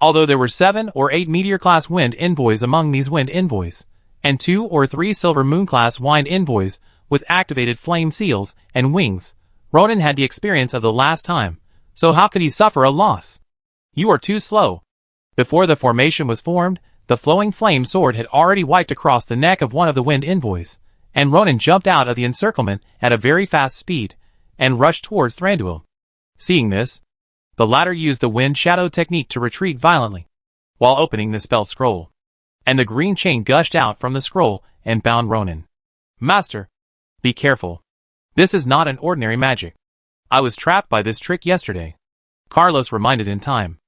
Although there were 7 or 8 Meteor-class Wind Envoys among these Wind Envoys, and 2 or 3 Silver Moon-class Wind Envoys with activated flame seals and wings, Ronan had the experience of the last time, so how could he suffer a loss? You are too slow. Before the formation was formed, the flowing flame sword had already wiped across the neck of one of the Wind Envoys, and Ronan jumped out of the encirclement at a very fast speed, and rushed towards Thranduil. Seeing this, the latter used the Wind Shadow technique to retreat violently, while opening the spell scroll, and the green chain gushed out from the scroll and bound Ronan. Master, be careful. This is not an ordinary magic. I was trapped by this trick yesterday, Carlos reminded in time.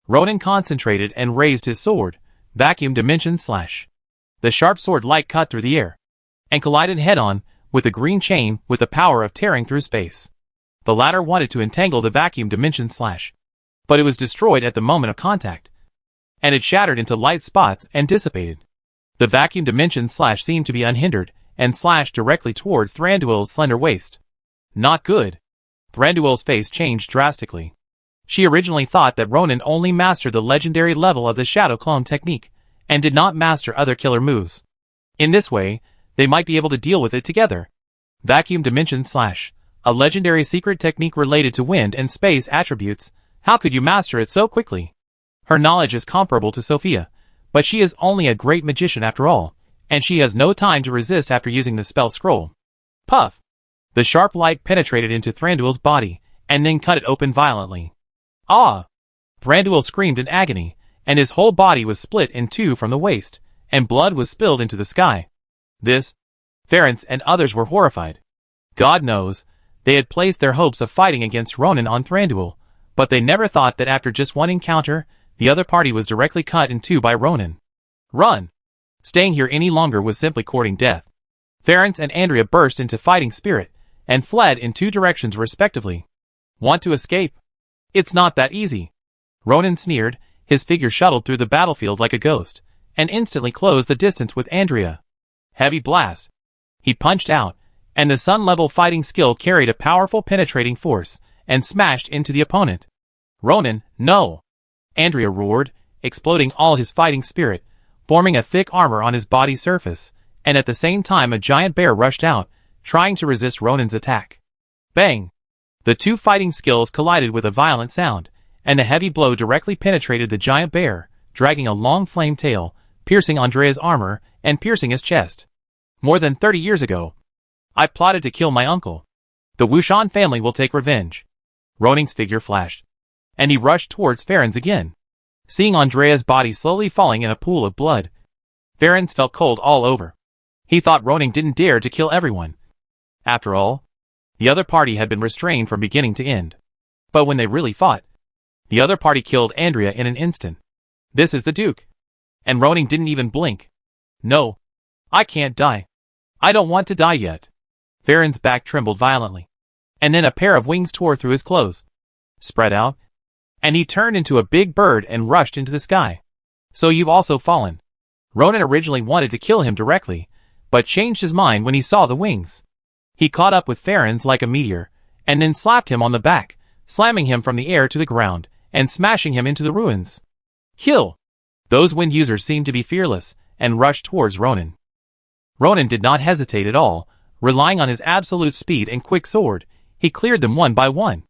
Ronan concentrated and raised his sword, Vacuum Dimension Slash. The sharp sword light cut through the air, and collided head-on with the green chain with the power of tearing through space. The latter wanted to entangle the Vacuum Dimension Slash, but it was destroyed at the moment of contact, and it shattered into light spots and dissipated. The Vacuum Dimension Slash seemed to be unhindered, and slashed directly towards Thranduil's slender waist. Not good. Thranduil's face changed drastically. She originally thought that Ronan only mastered the legendary level of the Shadow Clone technique, and did not master other killer moves. In this way, they might be able to deal with it together. Vacuum Dimension Slash, a legendary secret technique related to wind and space attributes. How could you master it so quickly? Her knowledge is comparable to Sophia, but she is only a great magician after all, and she has no time to resist after using the spell scroll. Puff! The sharp light penetrated into Thranduil's body, and then cut it open violently. Ah! Thranduil screamed in agony, and his whole body was split in two from the waist, and blood was spilled into the sky. This, Ference and others were horrified. God knows, they had placed their hopes of fighting against Ronan on Thranduil, but they never thought that after just one encounter, the other party was directly cut in two by Ronan. Run! Staying here any longer was simply courting death. Ference and Andrea burst into fighting spirit, and fled in two directions respectively. Want to escape? It's not that easy. Ronan sneered, his figure shuttled through the battlefield like a ghost, and instantly closed the distance with Andrea. Heavy blast. He punched out, and the sun-level fighting skill carried a powerful penetrating force, and smashed into the opponent. Ronan, no! Andrea roared, exploding all his fighting spirit, forming a thick armor on his body surface, and at the same time a giant bear rushed out, trying to resist Ronan's attack. Bang! The two fighting skills collided with a violent sound, and a heavy blow directly penetrated the giant bear, dragging a long flame tail, piercing Andrea's armor, and piercing his chest. More than 30 years ago, I plotted to kill my uncle. The Wushan family will take revenge. Ronan's figure flashed, and he rushed towards Ference again. Seeing Andrea's body slowly falling in a pool of blood, Ference felt cold all over. He thought Ronan didn't dare to kill everyone. After all, the other party had been restrained from beginning to end. But when they really fought, the other party killed Andrea in an instant. This is the Duke. And Ronan didn't even blink. No. I can't die. I don't want to die yet. Ference's back trembled violently. And then a pair of wings tore through his clothes, spread out, and he turned into a big bird and rushed into the sky. So you've also fallen. Ronan originally wanted to kill him directly, but changed his mind when he saw the wings. He caught up with Ference like a meteor, and then slapped him on the back, slamming him from the air to the ground, and smashing him into the ruins. Kill! Those wind users seemed to be fearless, and rushed towards Ronan. Ronan did not hesitate at all, relying on his absolute speed and quick sword, he cleared them one by one.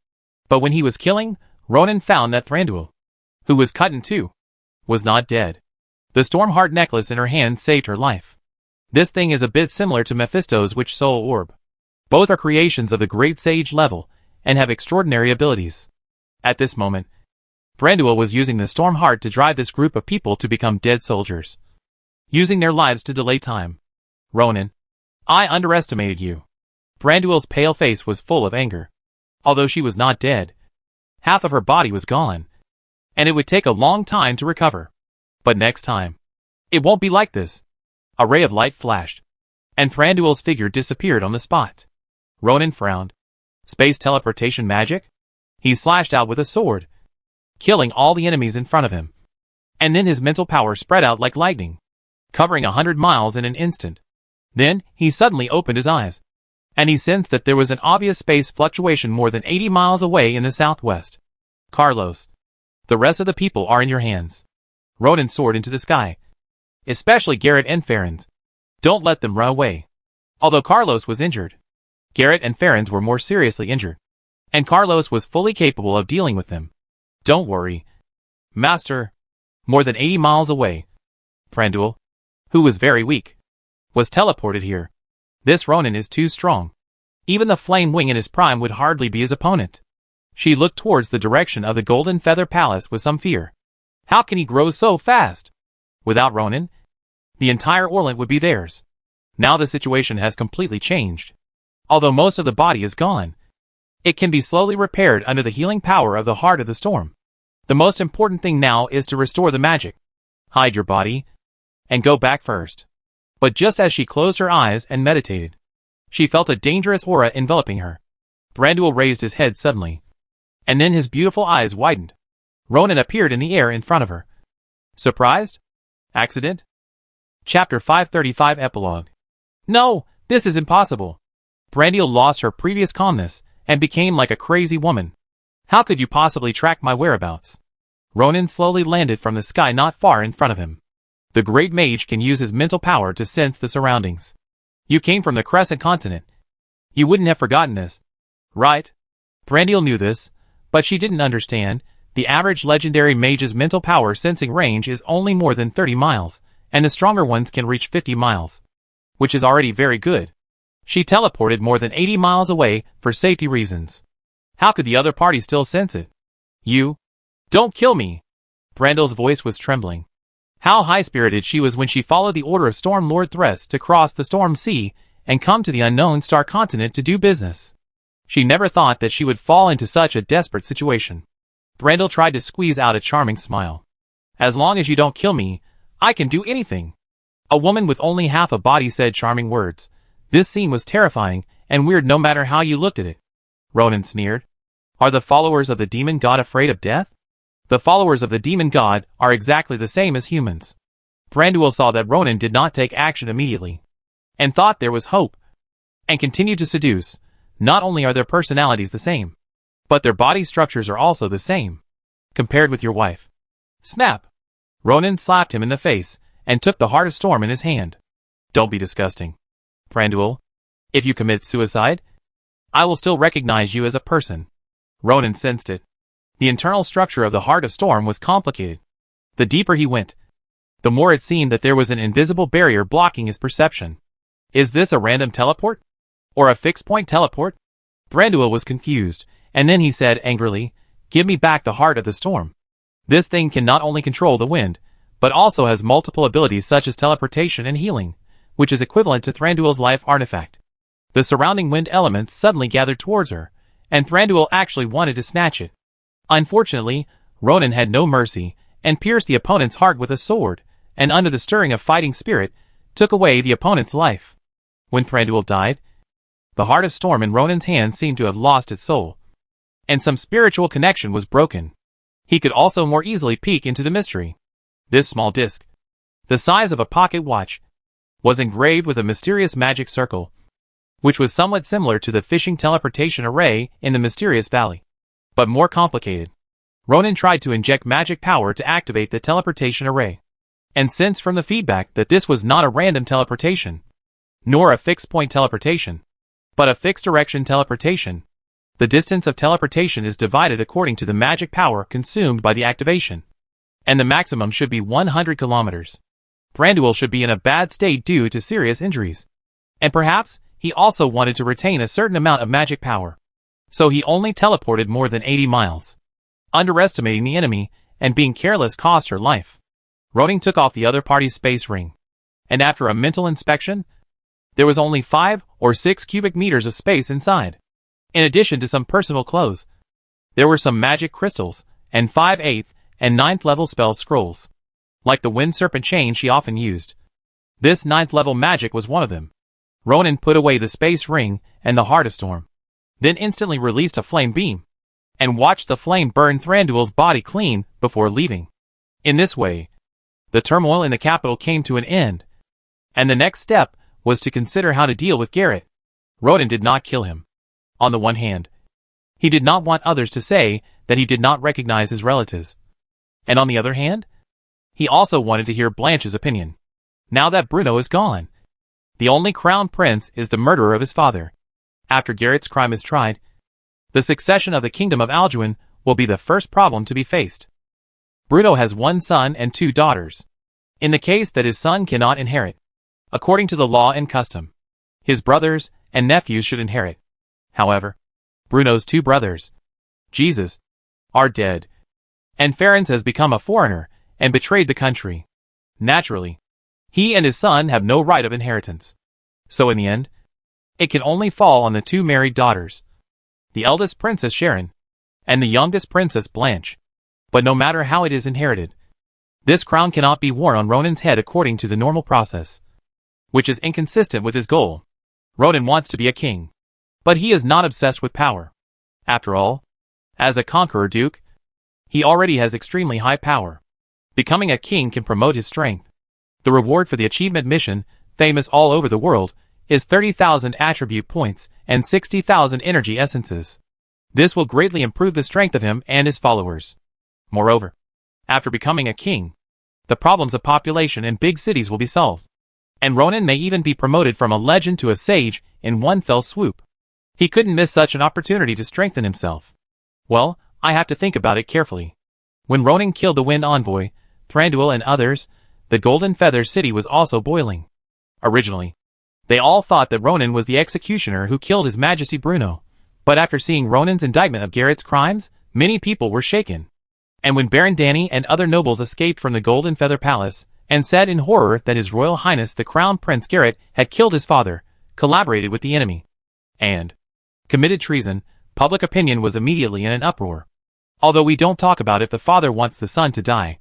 But when he was killing, Ronan found that Thranduil, who was cut in two, was not dead. The Stormheart necklace in her hand saved her life. This thing is a bit similar to Mephisto's Witch Soul Orb. Both are creations of the Great Sage level, and have extraordinary abilities. At this moment, Thranduil was using the Stormheart to drive this group of people to become dead soldiers, using their lives to delay time. Ronan, I underestimated you. Thranduil's pale face was full of anger. Although she was not dead, half of her body was gone, and it would take a long time to recover. But next time, it won't be like this. A ray of light flashed, and Thranduil's figure disappeared on the spot. Ronan frowned. Space teleportation magic? He slashed out with a sword, killing all the enemies in front of him. And then his mental power spread out like lightning, covering 100 miles in an instant. Then, he suddenly opened his eyes. and he sensed that there was an obvious space fluctuation more than 80 miles away in the southwest. Carlos, the rest of the people are in your hands. Ronan soared into the sky. Especially Garrett and Farron's. Don't let them run away. Although Carlos was injured, Garrett and Farron's were more seriously injured, and Carlos was fully capable of dealing with them. Don't worry, Master. More than 80 miles away, Thranduil, who was very weak, was teleported here. This Ronan is too strong. Even the Flame Wing in his prime would hardly be his opponent. She looked towards the direction of the Golden Feather Palace with some fear. How can he grow so fast? Without Ronan, the entire Orlant would be theirs. Now the situation has completely changed. Although most of the body is gone, it can be slowly repaired under the healing power of the Heart of the Storm. The most important thing now is to restore the magic. Hide your body, and go back first. But just as she closed her eyes and meditated, she felt a dangerous aura enveloping her. Thranduil raised his head suddenly, and then his beautiful eyes widened. Ronan appeared in the air in front of her. Surprised? Accident? Chapter 535 Epilogue. No, this is impossible. Thranduil lost her previous calmness and became like a crazy woman. How could you possibly track my whereabouts? Ronan slowly landed from the sky not far in front of him. The great mage can use his mental power to sense the surroundings. You came from the Crescent Continent. You wouldn't have forgotten this, right? Thranduil knew this, but she didn't understand. The average legendary mage's mental power sensing range is only more than 30 miles, and the stronger ones can reach 50 miles, which is already very good. She teleported more than 80 miles away for safety reasons. How could the other party still sense it? You? Don't kill me! Thranduil's voice was trembling. How high-spirited she was when she followed the order of Storm Lord Threst to cross the Storm Sea and come to the unknown star continent to do business. She never thought that she would fall into such a desperate situation. Thranduil tried to squeeze out a charming smile. As long as you don't kill me, I can do anything. A woman with only half a body said charming words. This scene was terrifying and weird no matter how you looked at it. Ronan sneered. Are the followers of the demon god afraid of death? The followers of the demon god are exactly the same as humans. Thranduil saw that Ronan did not take action immediately, and thought there was hope, and continued to seduce. Not only are their personalities the same, but their body structures are also the same, compared with your wife. Snap! Ronan slapped him in the face, and took the Heart of Storm in his hand. Don't be disgusting, Thranduil. If you commit suicide, I will still recognize you as a person. Ronan sensed it. The internal structure of the Heart of Storm was complicated. The deeper he went, the more it seemed that there was an invisible barrier blocking his perception. Is this a random teleport? Or a fixed-point teleport? Thranduil was confused, and then he said angrily, Give me back the Heart of the Storm. This thing can not only control the wind, but also has multiple abilities such as teleportation and healing, which is equivalent to Thranduil's life artifact. The surrounding wind elements suddenly gathered towards her, and Thranduil actually wanted to snatch it. Unfortunately, Ronan had no mercy, and pierced the opponent's heart with a sword, and under the stirring of fighting spirit, took away the opponent's life. When Thranduil died, the Heart of Storm in Ronan's hand seemed to have lost its soul, and some spiritual connection was broken. He could also more easily peek into the mystery. This small disc, the size of a pocket watch, was engraved with a mysterious magic circle, which was somewhat similar to the fishing teleportation array in the Mysterious Valley, but more complicated. Ronan tried to inject magic power to activate the teleportation array, and sensed from the feedback that this was not a random teleportation, nor a fixed-point teleportation, but a fixed-direction teleportation. The distance of teleportation is divided according to the magic power consumed by the activation, and the maximum should be 100 kilometers. Thranduil should be in a bad state due to serious injuries, and perhaps he also wanted to retain a certain amount of magic power, so he only teleported more than 80 miles. Underestimating the enemy and being careless cost her life. Ronan took off the other party's space ring, and after a mental inspection, there was only 5 or 6 cubic meters of space inside. In addition to some personal clothes, there were some magic crystals, and 5 8th and 9th level spell scrolls, like the wind serpent chain she often used. This 9th level magic was one of them. Ronan put away the space ring and the Heart of Storm, then instantly released a flame beam, and watched the flame burn Thranduil's body clean before leaving. In this way, the turmoil in the capital came to an end, and the next step was to consider how to deal with Garrett. Ronan did not kill him. On the one hand, he did not want others to say that he did not recognize his relatives. And on the other hand, he also wanted to hear Blanche's opinion. Now that Bruno is gone, the only crown prince is the murderer of his father. After Garrett's crime is tried, the succession of the kingdom of Alduin will be the first problem to be faced. Bruno has one son and two daughters. In the case that his son cannot inherit, according to the law and custom, his brothers and nephews should inherit. However, Bruno's two brothers, Jesus, are dead, and Ferenc has become a foreigner and betrayed the country. Naturally, he and his son have no right of inheritance. So in the end, it can only fall on the two married daughters, the eldest Princess Sharon, and the youngest Princess Blanche. But no matter how it is inherited, this crown cannot be worn on Ronan's head according to the normal process, which is inconsistent with his goal. Ronan wants to be a king, but he is not obsessed with power. After all, as a conqueror duke, he already has extremely high power. Becoming a king can promote his strength. The reward for the achievement mission, famous all over the world, is 30,000 attribute points and 60,000 energy essences. This will greatly improve the strength of him and his followers. Moreover, after becoming a king, the problems of population in big cities will be solved, and Ronan may even be promoted from a legend to a sage in one fell swoop. He couldn't miss such an opportunity to strengthen himself. Well, I have to think about it carefully. When Ronan killed the Wind Envoy, Thranduil and others, the Golden Feather City was also boiling. Originally, they all thought that Ronan was the executioner who killed His Majesty Bruno, but after seeing Ronan's indictment of Garrett's crimes, many people were shaken. And when Baron Danny and other nobles escaped from the Golden Feather Palace, and said in horror that His Royal Highness the Crown Prince Garrett had killed his father, collaborated with the enemy, and committed treason, public opinion was immediately in an uproar. Although we don't talk about if the father wants the son to die,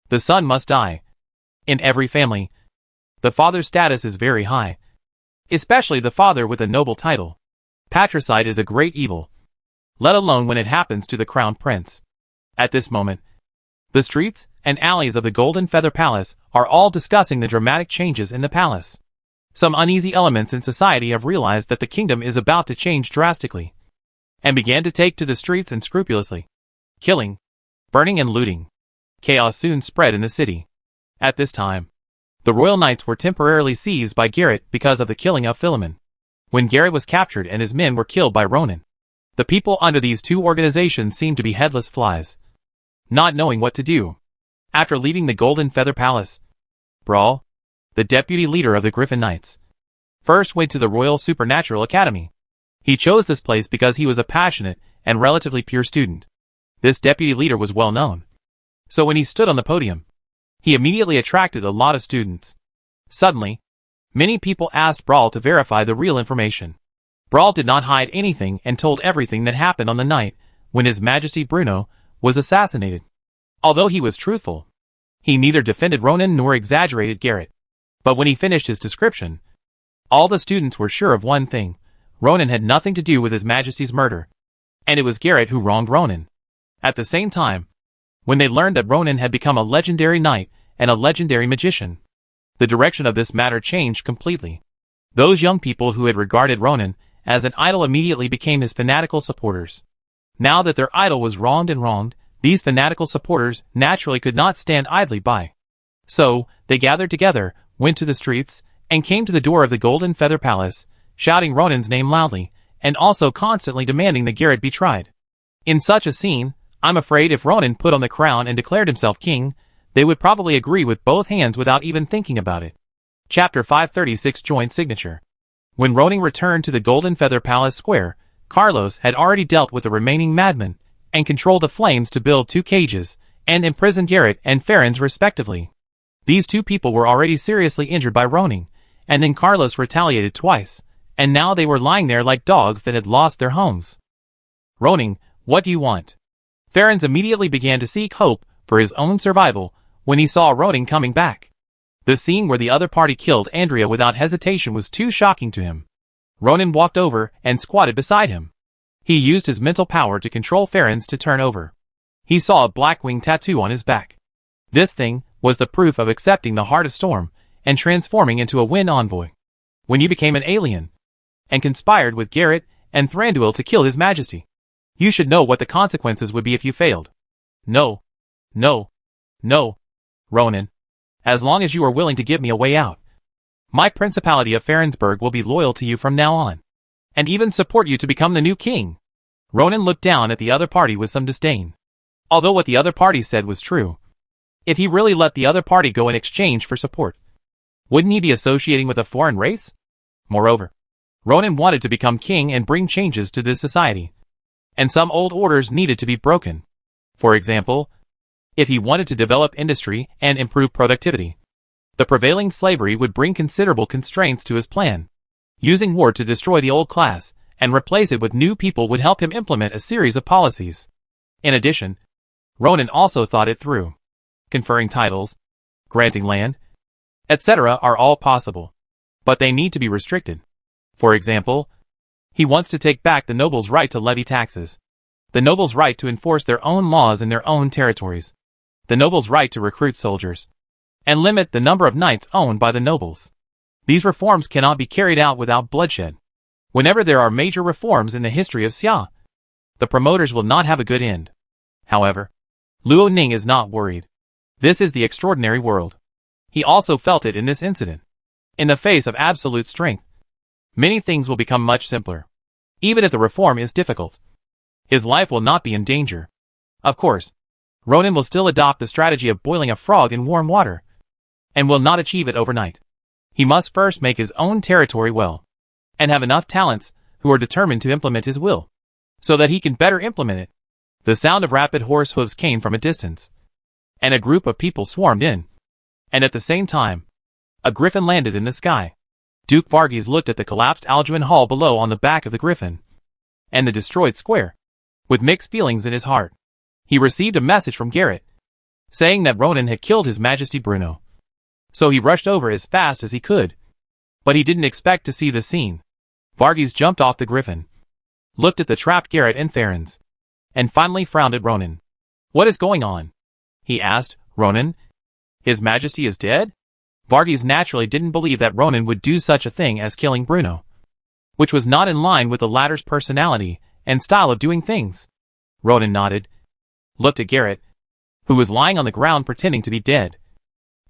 the son must die. In every family, the father's status is very high, especially the father with a noble title. Patricide is a great evil, let alone when it happens to the crown prince. At this moment, the streets and alleys of the Golden Feather Palace are all discussing the dramatic changes in the palace. Some uneasy elements in society have realized that the kingdom is about to change drastically, and began to take to the streets and scrupulously killing, burning and looting. Chaos soon spread in the city. At this time, the royal knights were temporarily seized by Garrett because of the killing of Philemon. When Garrett was captured and his men were killed by Ronan, the people under these two organizations seemed to be headless flies, not knowing what to do. After leaving the Golden Feather Palace, Brawl, the deputy leader of the Griffin Knights, first went to the Royal Supernatural Academy. He chose this place because he was a passionate and relatively pure student. This deputy leader was well known, so when he stood on the podium, he immediately attracted a lot of students. Suddenly, many people asked Brawl to verify the real information. Brawl did not hide anything and told everything that happened on the night when His Majesty Bruno was assassinated. Although he was truthful, he neither defended Ronan nor exaggerated Garrett. But when he finished his description, all the students were sure of one thing: Ronan had nothing to do with His Majesty's murder, and it was Garrett who wronged Ronan. At the same time, when they learned that Ronan had become a legendary knight and a legendary magician, the direction of this matter changed completely. Those young people who had regarded Ronan as an idol immediately became his fanatical supporters. Now that their idol was wronged, these fanatical supporters naturally could not stand idly by. So, they gathered together, went to the streets, and came to the door of the Golden Feather Palace, shouting Ronan's name loudly, and also constantly demanding that Garrett be tried. In such a scene, I'm afraid if Ronan put on the crown and declared himself king, they would probably agree with both hands without even thinking about it. Chapter 536 Joint Signature. When Ronan returned to the Golden Feather Palace Square, Carlos had already dealt with the remaining madmen, and controlled the flames to build 2 cages, and imprison Garrett and Ferenc respectively. These 2 people were already seriously injured by Ronan, and then Carlos retaliated twice, and now they were lying there like dogs that had lost their homes. Ronan, what do you want? Ferenc immediately began to seek hope for his own survival when he saw Ronan coming back. The scene where the other party killed Andrea without hesitation was too shocking to him. Ronan walked over and squatted beside him. He used his mental power to control Ferenc to turn over. He saw a black wing tattoo on his back. This thing was the proof of accepting the Heart of Storm and transforming into a Wind Envoy. When you became an alien, and conspired with Garrett and Thranduil to kill his majesty. You should know what the consequences would be if you failed. No. No. No. Ronan. As long as you are willing to give me a way out, my Principality of Farensburg will be loyal to you from now on, and even support you to become the new king. Ronan looked down at the other party with some disdain. Although what the other party said was true, if he really let the other party go in exchange for support, wouldn't he be associating with a foreign race? Moreover, Ronan wanted to become king and bring changes to this society, and some old orders needed to be broken. For example, if he wanted to develop industry and improve productivity, the prevailing slavery would bring considerable constraints to his plan. Using war to destroy the old class and replace it with new people would help him implement a series of policies. In addition, Ronan also thought it through. Conferring titles, granting land, etc. are all possible, but they need to be restricted. For example, he wants to take back the nobles' right to levy taxes, the nobles' right to enforce their own laws in their own territories, the nobles' right to recruit soldiers, and limit the number of knights owned by the nobles. These reforms cannot be carried out without bloodshed. Whenever there are major reforms in the history of Xia, the promoters will not have a good end. However, Luo Ning is not worried. This is the extraordinary world. He also felt it in this incident. In the face of absolute strength, many things will become much simpler. Even if the reform is difficult, his life will not be in danger. Of course, Ronan will still adopt the strategy of boiling a frog in warm water, and will not achieve it overnight. He must first make his own territory well, and have enough talents who are determined to implement his will, so that he can better implement it. The sound of rapid horse hooves came from a distance, and a group of people swarmed in, and at the same time, a griffin landed in the sky. Duke Varghese looked at the collapsed Alduin Hall below on the back of the griffin, and the destroyed square, with mixed feelings in his heart. He received a message from Garrett, saying that Ronan had killed His Majesty Bruno. So he rushed over as fast as he could, but he didn't expect to see the scene. Varghese jumped off the griffin, looked at the trapped Garrett and Farens, and finally frowned at Ronan. What is going on? He asked. Ronan? His Majesty is dead? Varghese naturally didn't believe that Ronan would do such a thing as killing Bruno, which was not in line with the latter's personality and style of doing things. Ronan nodded, looked at Garrett, who was lying on the ground pretending to be dead,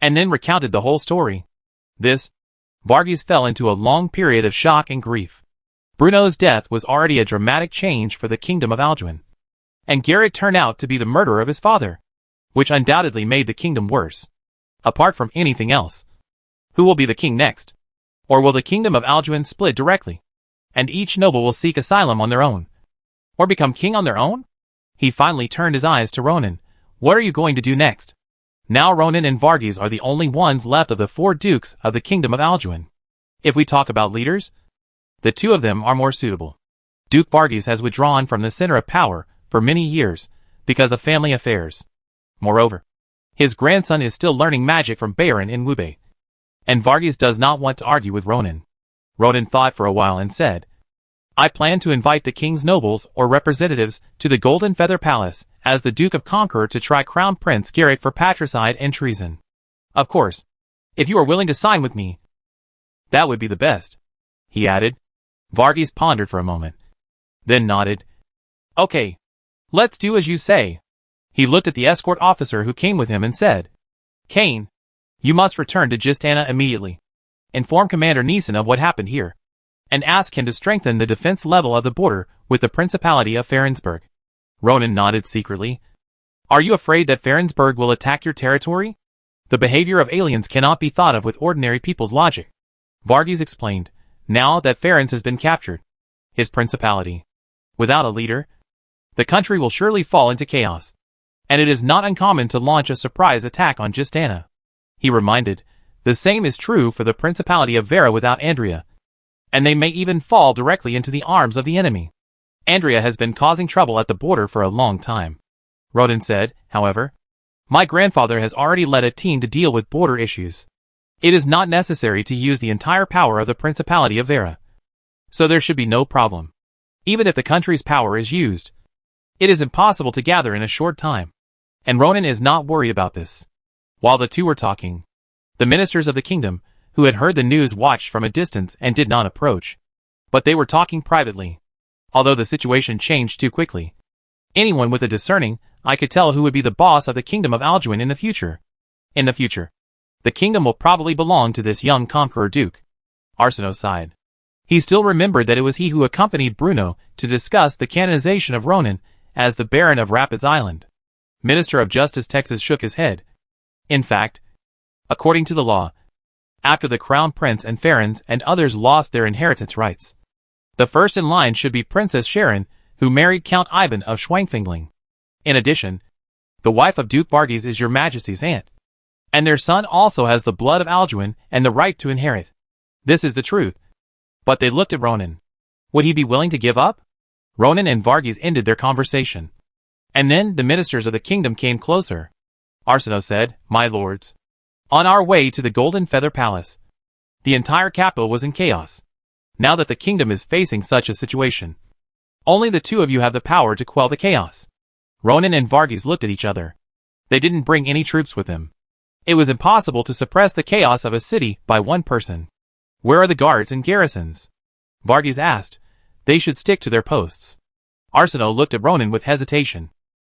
and then recounted the whole story. Varghese fell into a long period of shock and grief. Bruno's death was already a dramatic change for the kingdom of Alduin, and Garrett turned out to be the murderer of his father, which undoubtedly made the kingdom worse. Apart from anything else, who will be the king next? Or will the kingdom of Alduin split directly, and each noble will seek asylum on their own, or become king on their own? He finally turned his eyes to Ronan. What are you going to do next? Now Ronan and Varghese are the only ones left of the 4 dukes of the kingdom of Alduin. If we talk about leaders, the 2 of them are more suitable. Duke Varghese has withdrawn from the center of power for many years because of family affairs. Moreover, his grandson is still learning magic from Baron in Wubei, and Varghese does not want to argue with Ronan. Ronan thought for a while and said, I plan to invite the king's nobles or representatives to the Golden Feather Palace as the Duke of Conqueror to try Crown Prince Garrett for patricide and treason. Of course, if you are willing to sign with me, that would be the best, he added. Varghese pondered for a moment, then nodded. Okay, let's do as you say. He looked at the escort officer who came with him and said, Kane, you must return to Justana immediately. Inform Commander Neeson of what happened here, and ask him to strengthen the defense level of the border with the Principality of Farensburg. Ronan nodded secretly. Are you afraid that Farensburg will attack your territory? The behavior of aliens cannot be thought of with ordinary people's logic. Varghese explained, now that Farens has been captured, his principality, without a leader, the country will surely fall into chaos, and it is not uncommon to launch a surprise attack on Justana. He reminded, the same is true for the Principality of Vera without Andrea, and they may even fall directly into the arms of the enemy. Andrea has been causing trouble at the border for a long time. Ronan said, however, my grandfather has already led a team to deal with border issues. It is not necessary to use the entire power of the Principality of Vera, so there should be no problem. Even if the country's power is used, it is impossible to gather in a short time, and Ronan is not worried about this. While the 2 were talking, the ministers of the kingdom, who had heard the news, watched from a distance and did not approach. But they were talking privately. Although the situation changed too quickly. Anyone with a discerning eye could tell who would be the boss of the kingdom of Alduin in the future. In the future, the kingdom will probably belong to this young conqueror duke. Arsinoe sighed. He still remembered that it was he who accompanied Bruno to discuss the canonization of Ronan as the Baron of Rapids Island. Minister of Justice Texas shook his head. In fact, according to the law, after the Crown Prince and Farrens and others lost their inheritance rights, the first in line should be Princess Sharon, who married Count Ivan of Schwangfingling. In addition, the wife of Duke Varghese is your Majesty's aunt, and their son also has the blood of Alduin and the right to inherit. This is the truth. But they looked at Ronan. Would he be willing to give up? Ronan and Varghese ended their conversation. And then the ministers of the kingdom came closer. Arsinoe said, "My lords, on our way to the Golden Feather Palace, the entire capital was in chaos. Now that the kingdom is facing such a situation, only the two of you have the power to quell the chaos." Ronan and Varghese looked at each other. They didn't bring any troops with them. It was impossible to suppress the chaos of a city by one person. "Where are the guards and garrisons?" Varghese asked. "They should stick to their posts." Arsinoe looked at Ronan with hesitation.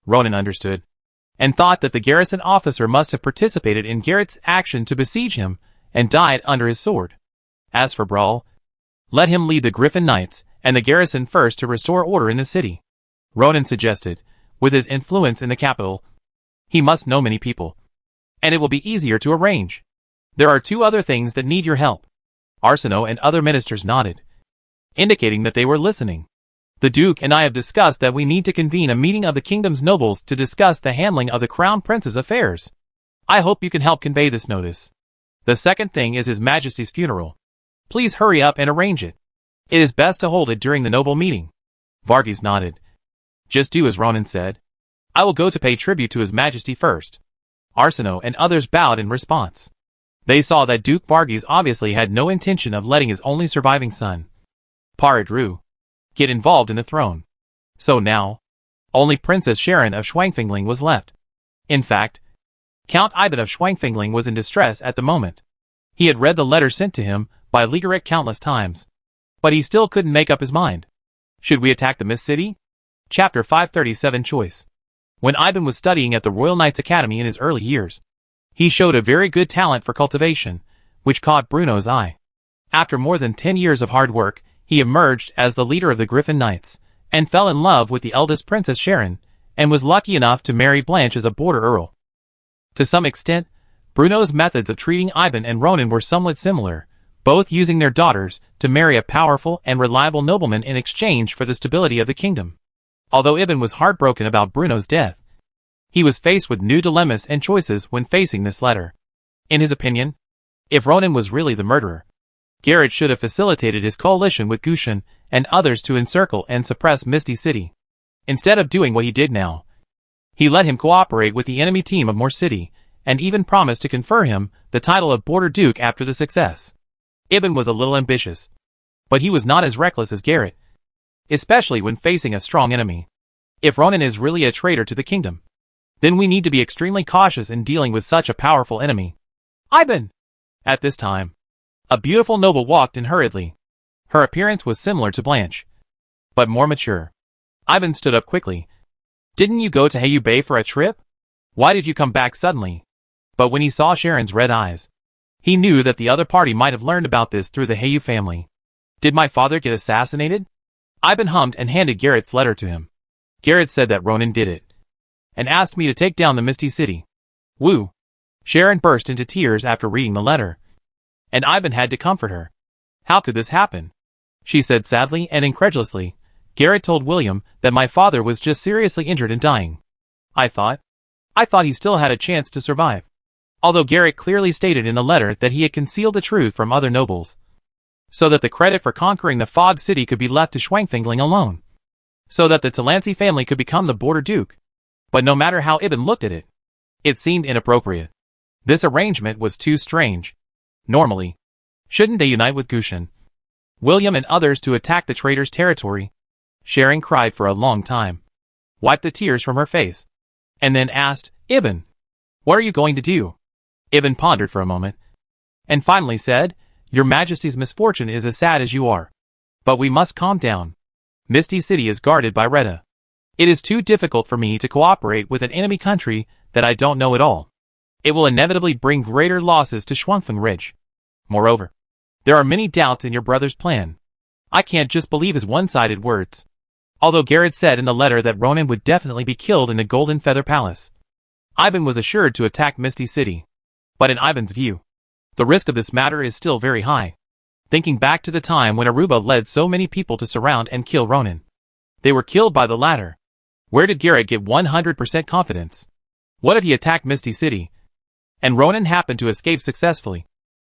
Ronan understood, and thought that the garrison officer must have participated in Garrett's action to besiege him, and died under his sword. As for Brawl, let him lead the Griffin Knights and the garrison first to restore order in the city. Ronan suggested, with his influence in the capital, he must know many people, and it will be easier to arrange. There are two other things that need your help. Arsinoe and other ministers nodded, indicating that they were listening. The Duke and I have discussed that we need to convene a meeting of the kingdom's nobles to discuss the handling of the Crown Prince's affairs. I hope you can help convey this notice. The second thing is His Majesty's funeral. Please hurry up and arrange it. It is best to hold it during the noble meeting. Varghese nodded. Just do as Ronan said. I will go to pay tribute to His Majesty first. Arsinoe and others bowed in response. They saw that Duke Varghese obviously had no intention of letting his only surviving son, Paradru, get involved in the throne. So now, only Princess Sharon of Schwangfingling was left. In fact, Count Ivan of Schwangfingling was in distress at the moment. He had read the letter sent to him by Ligerik countless times, but he still couldn't make up his mind. Should we attack the Mist City? Chapter 537 Choice. When Ivan was studying at the Royal Knights Academy in his early years, he showed a very good talent for cultivation, which caught Bruno's eye. After more than 10 years of hard work, he emerged as the leader of the Griffin Knights, and fell in love with the eldest Princess Sharon, and was lucky enough to marry Blanche as a border earl. To some extent, Bruno's methods of treating Ivan and Ronan were somewhat similar, both using their daughters to marry a powerful and reliable nobleman in exchange for the stability of the kingdom. Although Ivan was heartbroken about Bruno's death, he was faced with new dilemmas and choices when facing this letter. In his opinion, if Ronan was really the murderer, Garrett should have facilitated his coalition with Gushan and others to encircle and suppress Misty City. Instead of doing what he did now, he let him cooperate with the enemy team of Moor City, and even promised to confer him the title of Border Duke after the success. Ivan was a little ambitious, but he was not as reckless as Garrett, especially when facing a strong enemy. If Ronan is really a traitor to the kingdom, then we need to be extremely cautious in dealing with such a powerful enemy. Ivan! At this time, a beautiful noble walked in hurriedly. Her appearance was similar to Blanche, but more mature. Ivan stood up quickly. Didn't you go to Hayu Bay for a trip? Why did you come back suddenly? But when he saw Sharon's red eyes, he knew that the other party might have learned about this through the Hayu family. Did my father get assassinated? Ivan hummed and handed Garrett's letter to him. Garrett said that Ronan did it, and asked me to take down the Misty City. Woo! Sharon burst into tears after reading the letter, and Ivan had to comfort her. How could this happen? She said sadly and incredulously. Garrett told William that my father was just seriously injured and dying. I thought he still had a chance to survive. Although Garrett clearly stated in the letter that he had concealed the truth from other nobles, so that the credit for conquering the Fog City could be left to Schwangfingling alone, so that the Delancey family could become the Border Duke. But no matter how Ivan looked at it, it seemed inappropriate. This arrangement was too strange. Normally, shouldn't they unite with Gushan, William and others to attack the traitor's territory? Sharon cried for a long time, wiped the tears from her face, and then asked, Ivan, what are you going to do? Ivan pondered for a moment, and finally said, Your Majesty's misfortune is as sad as you are. But we must calm down. Misty City is guarded by Retta. It is too difficult for me to cooperate with an enemy country that I don't know at all. It will inevitably bring greater losses to Schwungfeng Ridge. Moreover, there are many doubts in your brother's plan. I can't just believe his one-sided words. Although Garrett said in the letter that Ronan would definitely be killed in the Golden Feather Palace, Ivan was assured to attack Misty City. But in Ivan's view, the risk of this matter is still very high. Thinking back to the time when Aruba led so many people to surround and kill Ronan, they were killed by the latter. Where did Garrett get 100% confidence? What if he attacked Misty City, and Ronan happened to escape successfully?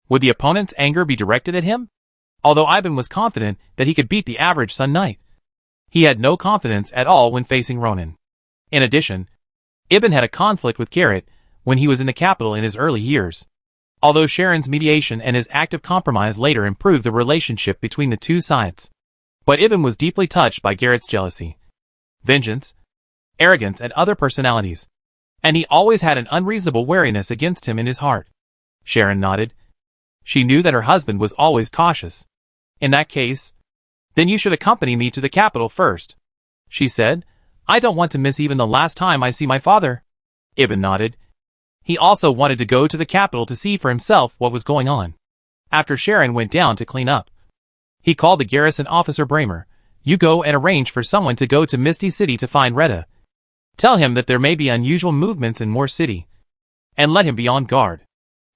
Would the opponent's anger be directed at him? Although Ivan was confident that he could beat the average Sun Knight, he had no confidence at all when facing Ronan. In addition, Ibn had a conflict with Garrett when he was in the capital in his early years. Although Sharon's mediation and his active compromise later improved the relationship between the two sides. But Ibn was deeply touched by Garrett's jealousy, vengeance, arrogance and other personalities. And he always had an unreasonable wariness against him in his heart. Sharon nodded. She knew that her husband was always cautious. In that case, then you should accompany me to the capital first, she said. I don't want to miss even the last time I see my father. Ibn nodded. He also wanted to go to the capital to see for himself what was going on. After Sharon went down to clean up, he called the garrison officer Bramer. You go and arrange for someone to go to Misty City to find Retta. Tell him that there may be unusual movements in Moor City, and let him be on guard.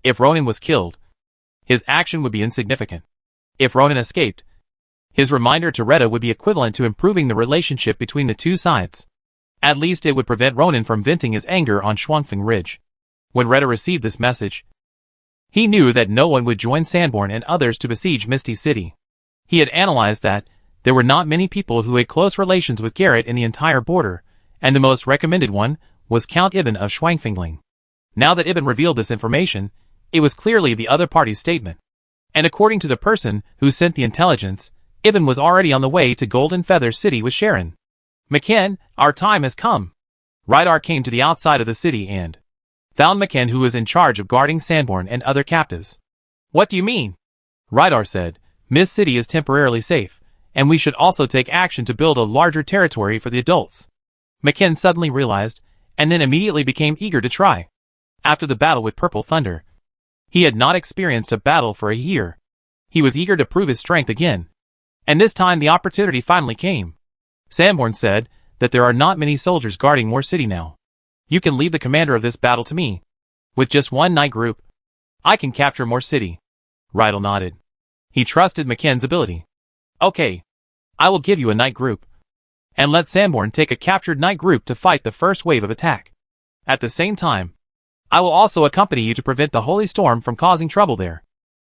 If Ronan was killed, his action would be insignificant. If Ronan escaped, his reminder to Retta would be equivalent to improving the relationship between the two sides. At least it would prevent Ronan from venting his anger on Schwungfeng Ridge. When Retta received this message, he knew that no one would join Sanborn and others to besiege Misty City. He had analyzed that there were not many people who had close relations with Garrett in the entire border, and the most recommended one was Count Ibn of Schwangfingling. Now that Ibn revealed this information, it was clearly the other party's statement. And according to the person who sent the intelligence, Ibn was already on the way to Golden Feather City with Sharon. McKen, our time has come. Rydar came to the outside of the city and found McKen, who was in charge of guarding Sanborn and other captives. What do you mean? Rydar said, Miss City is temporarily safe, and we should also take action to build a larger territory for the adults. McKen suddenly realized, and then immediately became eager to try. After the battle with Purple Thunder, he had not experienced a battle for a year. He was eager to prove his strength again. And this time the opportunity finally came. Sanborn said that there are not many soldiers guarding Moor City now. You can leave the commander of this battle to me. With just one knight group, I can capture Moor City. Rydal nodded. He trusted McKen's ability. Okay, I will give you a knight group. And let Sanborn take a captured knight group to fight the first wave of attack. At the same time, I will also accompany you to prevent the Holy Storm from causing trouble there.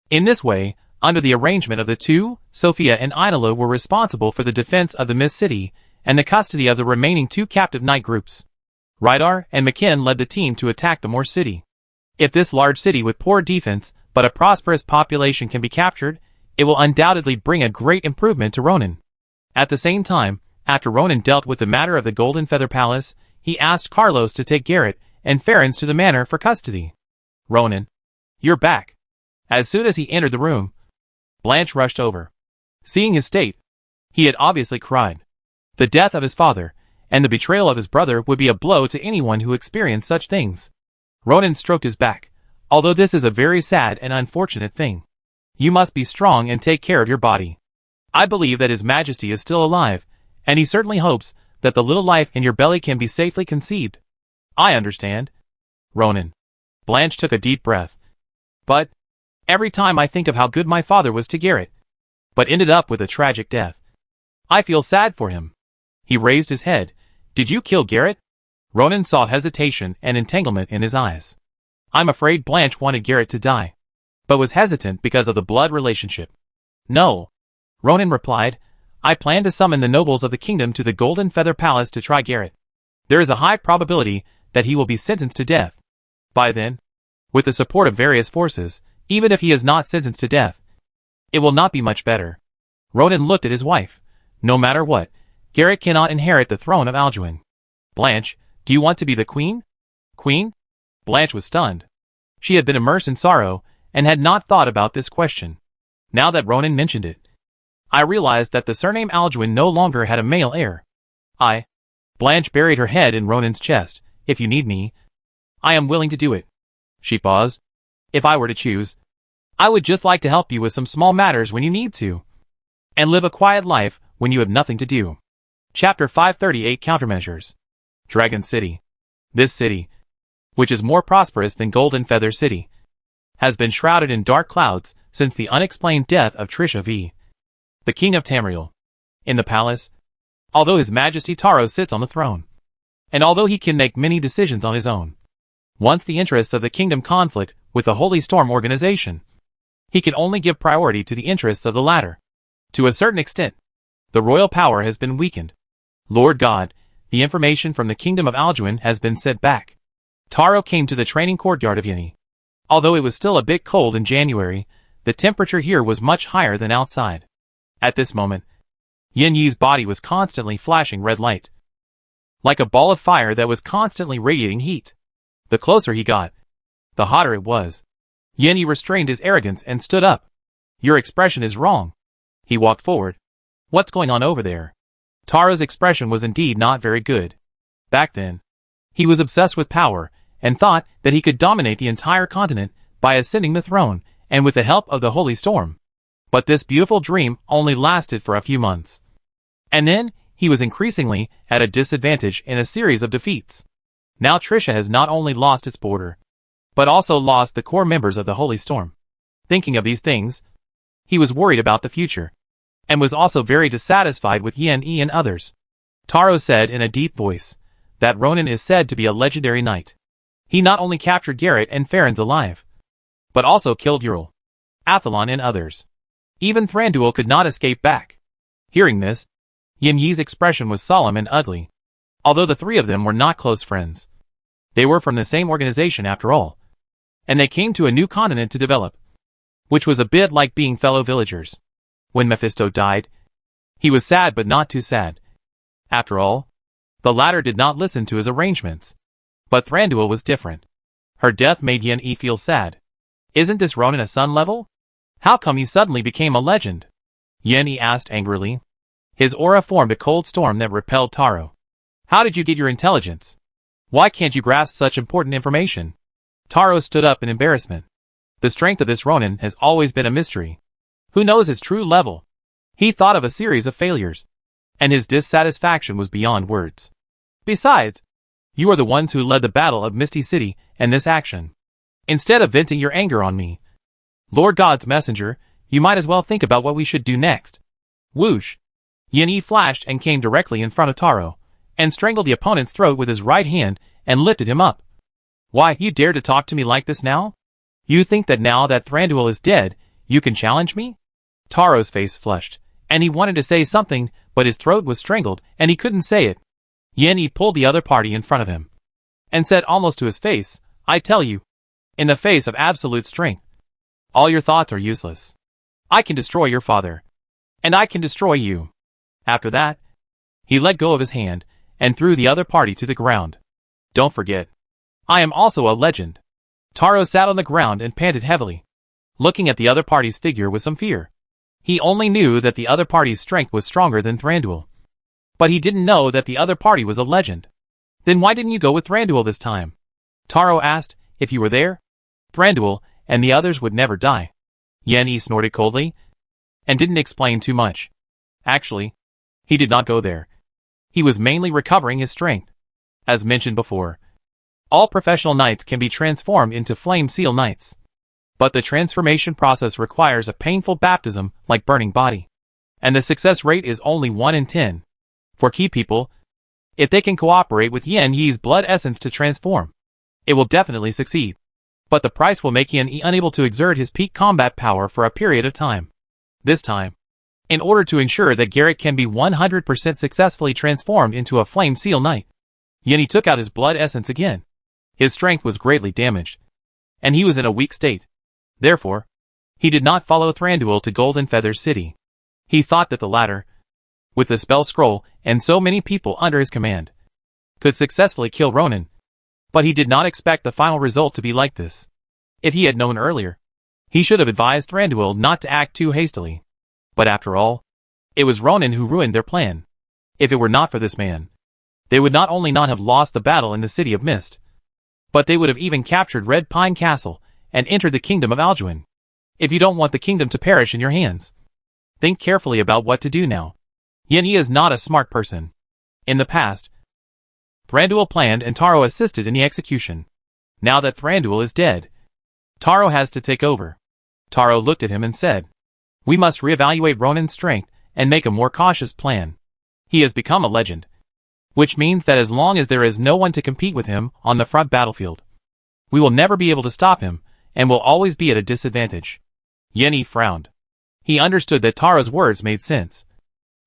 In this way, under the arrangement of the two, Sophia and Inala were responsible for the defense of the Mist City and the custody of the remaining two captive knight groups. Rydar and McKen led the team to attack the Moor City. If this large city with poor defense but a prosperous population can be captured, it will undoubtedly bring a great improvement to Ronan. At the same time, after Ronan dealt with the matter of the Golden Feather Palace, he asked Carlos to take Garrett and Ferens to the manor for custody. Ronan, you're back. As soon as he entered the room, Blanche rushed over. Seeing his state, he had obviously cried. The death of his father and the betrayal of his brother would be a blow to anyone who experienced such things. Ronan stroked his back. Although this is a very sad and unfortunate thing, you must be strong and take care of your body. I believe that His Majesty is still alive, and he certainly hopes that the little life in your belly can be safely conceived. I understand. Ronan. Blanche took a deep breath. But every time I think of how good my father was to Garrett, but ended up with a tragic death, I feel sad for him. He raised his head. Did you kill Garrett? Ronan saw hesitation and entanglement in his eyes. I'm afraid Blanche wanted Garrett to die, but was hesitant because of the blood relationship. No. Ronan replied, I plan to summon the nobles of the kingdom to the Golden Feather Palace to try Garrett. There is a high probability that he will be sentenced to death. By then, with the support of various forces, even if he is not sentenced to death, it will not be much better. Ronan looked at his wife. No matter what, Garrett cannot inherit the throne of Alduin. Blanche, do you want to be the queen? Queen? Blanche was stunned. She had been immersed in sorrow and had not thought about this question. Now that Ronan mentioned it, I realized that the surname Alduin no longer had a male heir. Blanche buried her head in Ronan's chest. If you need me, I am willing to do it. She paused. If I were to choose, I would just like to help you with some small matters when you need to, and live a quiet life when you have nothing to do. Chapter 538 Countermeasures. Dragon City. This city, which is more prosperous than Golden Feather City, has been shrouded in dark clouds since the unexplained death of Trisha V, the king of Tamriel. In the palace, although His Majesty Taro sits on the throne, and although he can make many decisions on his own, once the interests of the kingdom conflict with the Holy Storm organization, he can only give priority to the interests of the latter. To a certain extent, the royal power has been weakened. Lord God, the information from the kingdom of Alduin has been sent back. Taro came to the training courtyard of Yeni. Although it was still a bit cold in January, the temperature here was much higher than outside. At this moment, Yin Yi's body was constantly flashing red light, like a ball of fire that was constantly radiating heat. The closer he got, the hotter it was. Yin Yi restrained his arrogance and stood up. Your expression is wrong. He walked forward. What's going on over there? Taro's expression was indeed not very good. Back then, he was obsessed with power and thought that he could dominate the entire continent by ascending the throne and with the help of the Holy Storm. But this beautiful dream only lasted for a few months. And then, he was increasingly at a disadvantage in a series of defeats. Now Trisha has not only lost its border, but also lost the core members of the Holy Storm. Thinking of these things, he was worried about the future, and was also very dissatisfied with Yen Yi and others. Taro said in a deep voice that Ronan is said to be a legendary knight. He not only captured Garrett and Farron's alive, but also killed Ural, Athlon and others. Even Thranduil could not escape back. Hearing this, Yin Yi's expression was solemn and ugly. Although the three of them were not close friends, they were from the same organization after all, and they came to a new continent to develop, which was a bit like being fellow villagers. When Mephisto died, he was sad but not too sad. After all, the latter did not listen to his arrangements. But Thranduil was different. Her death made Yen Yi feel sad. Isn't this Ronan a sun level? How come he suddenly became a legend? Yen Yi asked angrily. His aura formed a cold storm that repelled Taro. How did you get your intelligence? Why can't you grasp such important information? Taro stood up in embarrassment. The strength of this Ronan has always been a mystery. Who knows his true level? He thought of a series of failures, and his dissatisfaction was beyond words. Besides, you are the ones who led the battle of Misty City and this action. Instead of venting your anger on me, Lord God's messenger, you might as well think about what we should do next. Whoosh! Yin Yi flashed and came directly in front of Taro, and strangled the opponent's throat with his right hand and lifted him up. Why, you dare to talk to me like this now? You think that now that Thranduil is dead, you can challenge me? Taro's face flushed, and he wanted to say something, but his throat was strangled, and he couldn't say it. Yen Yi pulled the other party in front of him, and said almost to his face, I tell you, in the face of absolute strength, all your thoughts are useless. I can destroy your father, and I can destroy you. After that, he let go of his hand, and threw the other party to the ground. Don't forget, I am also a legend. Taro sat on the ground and panted heavily, looking at the other party's figure with some fear. He only knew that the other party's strength was stronger than Thranduil, but he didn't know that the other party was a legend. Then why didn't you go with Thranduil this time? Taro asked. If you were there, Thranduil and the others would never die. Yen Yi snorted coldly, and didn't explain too much. Actually, he did not go there. He was mainly recovering his strength. As mentioned before, all professional knights can be transformed into Flame Seal Knights. But the transformation process requires a painful baptism like burning body. And the success rate is only 1 in 10. For key people, if they can cooperate with Yen Yi's blood essence to transform, it will definitely succeed. But the price will make Yen Yi unable to exert his peak combat power for a period of time. This time, in order to ensure that Garrett can be 100% successfully transformed into a Flame Seal Knight, Yen Yi took out his blood essence again. His strength was greatly damaged, and he was in a weak state. Therefore, he did not follow Thranduil to Golden Feather City. He thought that the latter, with the spell scroll and so many people under his command, could successfully kill Ronan. But he did not expect the final result to be like this. If he had known earlier, he should have advised Thranduil not to act too hastily. But after all, It was Ronan who ruined their plan. If it were not for this man, they would not only not have lost the battle in the City of Mist, but they would have even captured Red Pine Castle and entered the kingdom of Alduin. If you don't want the kingdom to perish in your hands, think carefully about what to do now. Yennefer is not a smart person. In the past, Thranduil planned and Taro assisted in the execution. Now that Thranduil is dead, Taro has to take over. Taro looked at him and said, "We must reevaluate Ronan's strength and make a more cautious plan. He has become a legend, which means that as long as there is no one to compete with him on the front battlefield, we will never be able to stop him and will always be at a disadvantage." Yennefer frowned. He understood that Taro's words made sense,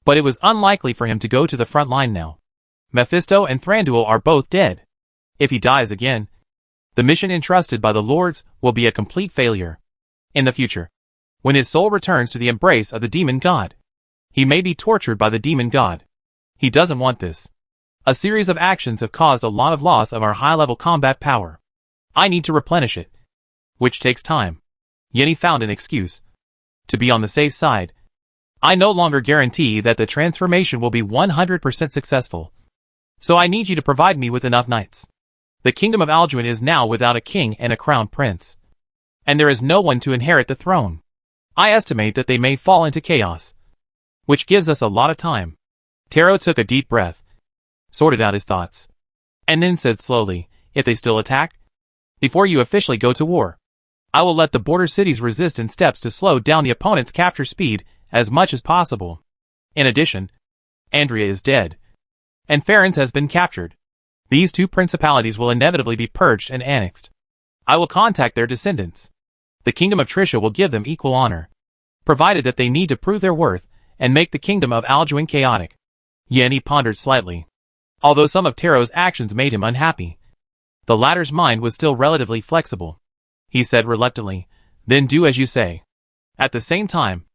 but it was unlikely for him to go to the front line now. Mephisto and Thranduil are both dead. If he dies again, the mission entrusted by the Lords will be a complete failure. In the future, when his soul returns to the embrace of the demon god, he may be tortured by the demon god. He doesn't want this. A series of actions have caused a lot of loss of our high-level combat power. I need to replenish it, which takes time. Yennefer found an excuse. To be on the safe side, I no longer guarantee that the transformation will be 100% successful. So I need you to provide me with enough knights. The kingdom of Alduin is now without a king and a crown prince, and there is no one to inherit the throne. I estimate that they may fall into chaos, which gives us a lot of time. Taro took a deep breath, sorted out his thoughts, and then said slowly, "If they still attack, before you officially go to war, I will let the border cities resist in steps to slow down the opponent's capture speed as much as possible. In addition, Andria is dead, and Farron's has been captured. These two principalities will inevitably be purged and annexed. I will contact their descendants. The kingdom of Trisha will give them equal honor, provided that they need to prove their worth and make the kingdom of Alduin chaotic." Yennefer pondered slightly. Although some of Taro's actions made him unhappy, the latter's mind was still relatively flexible. He said reluctantly, "Then do as you say." At the same time,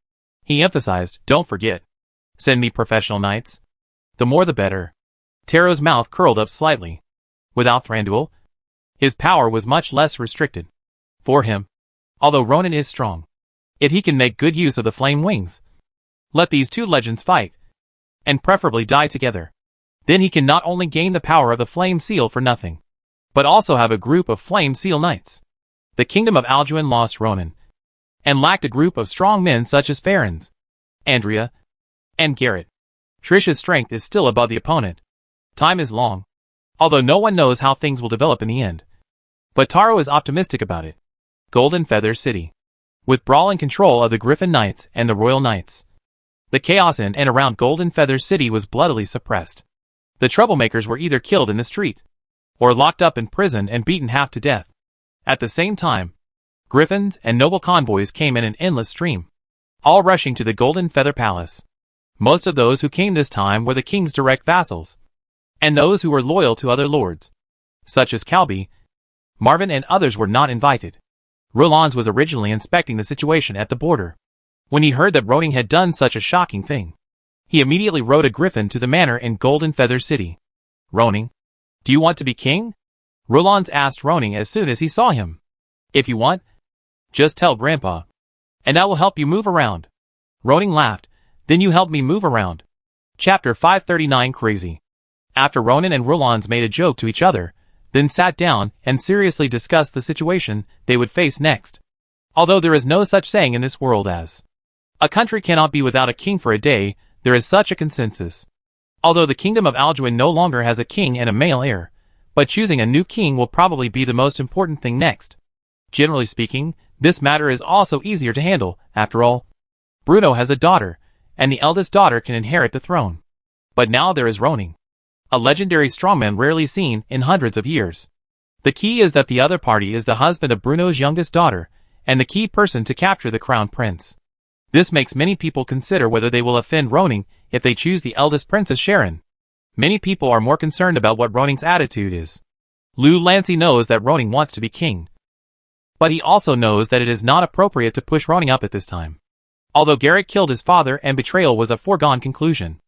he emphasized, "Don't forget. Send me professional knights. The more the better." Taro's mouth curled up slightly. Without Thranduil, his power was much less restricted. For him, although Ronan is strong, if he can make good use of the flame wings, let these two legends fight, and preferably die together. Then he can not only gain the power of the flame seal for nothing, but also have a group of flame seal knights. The kingdom of Alduin lost Ronan, and lacked a group of strong men such as Farron's, Andria, and Garrett. Trisha's strength is still above the opponent. Time is long, although no one knows how things will develop in the end. But Taro is optimistic about it. Golden Feather City, with Brawl in control of the Griffin Knights and the Royal Knights. The chaos in and around Golden Feather City was bloodily suppressed. The troublemakers were either killed in the street, or locked up in prison and beaten half to death. At the same time, griffins and noble convoys came in an endless stream, all rushing to the Golden Feather Palace. Most of those who came this time were the king's direct vassals, and those who were loyal to other lords, such as Calby, Marvin and others were not invited. Rollans was originally inspecting the situation at the border. When he heard that Roning had done such a shocking thing, he immediately rode a griffin to the manor in Golden Feather City. "Roning, do you want to be king?" Rollans asked Roning as soon as he saw him. "If you want, just tell Grandpa, and I will help you move around." Roning laughed. "Then you help me move around." Chapter 539 Crazy. After Ronan and Rollans made a joke to each other, then sat down and seriously discussed the situation they would face next. Although there is no such saying in this world as a country cannot be without a king for a day, there is such a consensus. Although the kingdom of Alduin no longer has a king and a male heir, but choosing a new king will probably be the most important thing next. Generally speaking, this matter is also easier to handle. After all, Bruno has a daughter, and the eldest daughter can inherit the throne. But now there is Roning, a legendary strongman rarely seen in hundreds of years. The key is that the other party is the husband of Bruno's youngest daughter, and the key person to capture the crown prince. This makes many people consider whether they will offend Roning if they choose the eldest princess Sharon. Many people are more concerned about what Roning's attitude is. Lou Lancy knows that Roning wants to be king, but he also knows that it is not appropriate to push Roning up at this time. Although Garrett killed his father and betrayal was a foregone conclusion,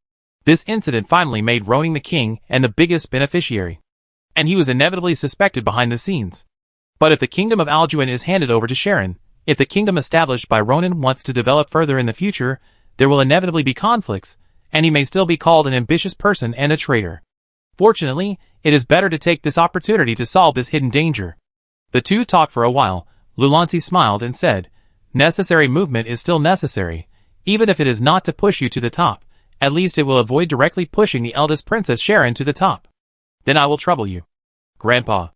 this incident finally made Roning the king and the biggest beneficiary, and he was inevitably suspected behind the scenes. But if the kingdom of Alduin is handed over to Sharon, if the kingdom established by Ronan wants to develop further in the future, there will inevitably be conflicts, and he may still be called an ambitious person and a traitor. Fortunately, it is better to take this opportunity to solve this hidden danger. The two talked for a while. Lulancy smiled and said, "Necessary movement is still necessary, even if it is not to push you to the top. At least it will avoid directly pushing the eldest Princess Sharon to the top. Then I will trouble you, Grandpa,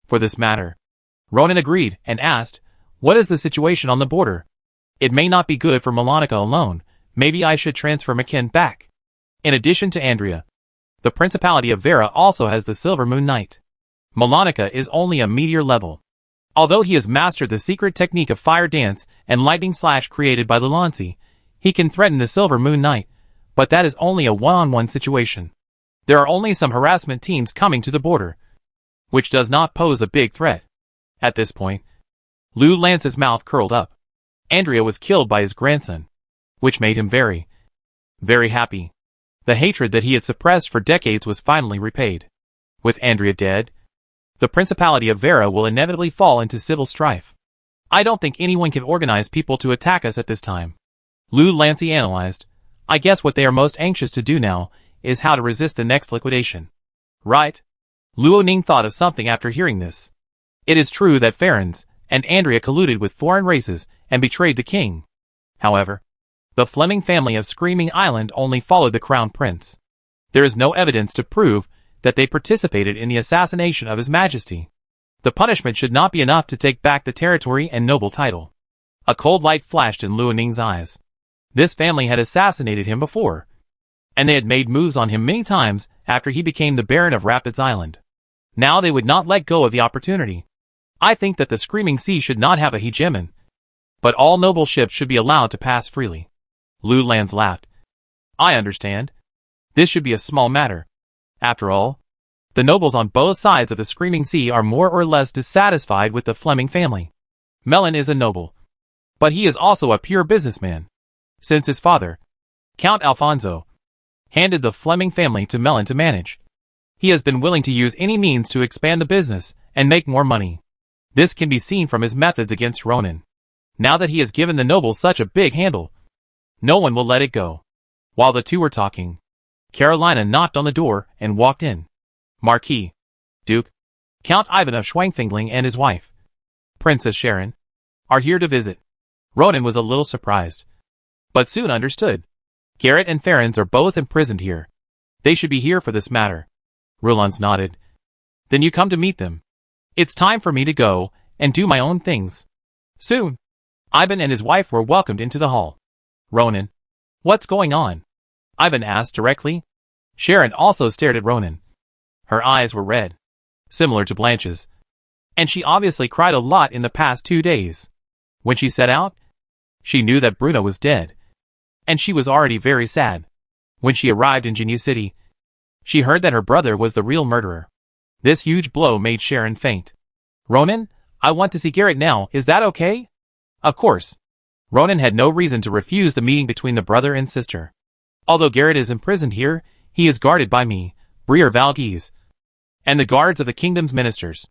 for this matter." Ronan agreed and asked, "What is the situation on the border? It may not be good for Melonica alone. Maybe I should transfer McKin back." In addition to Andrea, the Principality of Vera also has the Silver Moon Knight. Melonica is only a meteor level. Although he has mastered the secret technique of fire dance and lightning slash created by Lulancy, he can threaten the Silver Moon Knight, but that is only a one-on-one situation. There are only some harassment teams coming to the border, which does not pose a big threat. At this point, Lulance's mouth curled up. Andrea was killed by his grandson, which made him very, very happy. The hatred that he had suppressed for decades was finally repaid. With Andrea dead, the Principality of Vera will inevitably fall into civil strife. I don't think anyone can organize people to attack us at this time. Lulancy analyzed. I guess what they are most anxious to do now is how to resist the next liquidation. Right? Luoning thought of something after hearing this. It is true that Farrens and Andrea colluded with foreign races and betrayed the king. However, the Fleming family of Screaming Island only followed the crown prince. There is no evidence to prove that they participated in the assassination of His Majesty. The punishment should not be enough to take back the territory and noble title. A cold light flashed in Luoning's eyes. This family had assassinated him before, and they had made moves on him many times after he became the Baron of Rapids Island. Now they would not let go of the opportunity. I think that the Screaming Sea should not have a hegemon, but all noble ships should be allowed to pass freely. Lulance laughed. I understand. This should be a small matter. After all, the nobles on both sides of the Screaming Sea are more or less dissatisfied with the Fleming family. Melon is a noble, but he is also a pure businessman. Since his father, Count Alfonso, handed the Fleming family to Melon to manage, he has been willing to use any means to expand the business and make more money. This can be seen from his methods against Ronan. Now that he has given the nobles such a big handle, no one will let it go. While the two were talking, Carolina knocked on the door and walked in. Marquis, Duke, Count Ivan of Schwangfingling and his wife, Princess Sharon, are here to visit. Ronan was a little surprised, but soon understood. Garrett and Farrens are both imprisoned here. They should be here for this matter. Rulans nodded. Then you come to meet them. It's time for me to go and do my own things. Soon, Ivan and his wife were welcomed into the hall. Ronan, what's going on? Ivan asked directly. Sharon also stared at Ronan. Her eyes were red, similar to Blanche's, and she obviously cried a lot in the past 2 days. When she set out, she knew that Bruno was dead, and she was already very sad. When she arrived in Genu City, she heard that her brother was the real murderer. This huge blow made Sharon faint. Ronan, I want to see Garrett now, is that okay? Of course. Ronan had no reason to refuse the meeting between the brother and sister. Although Garrett is imprisoned here, he is guarded by me, Breer Valguise, and the guards of the kingdom's ministers.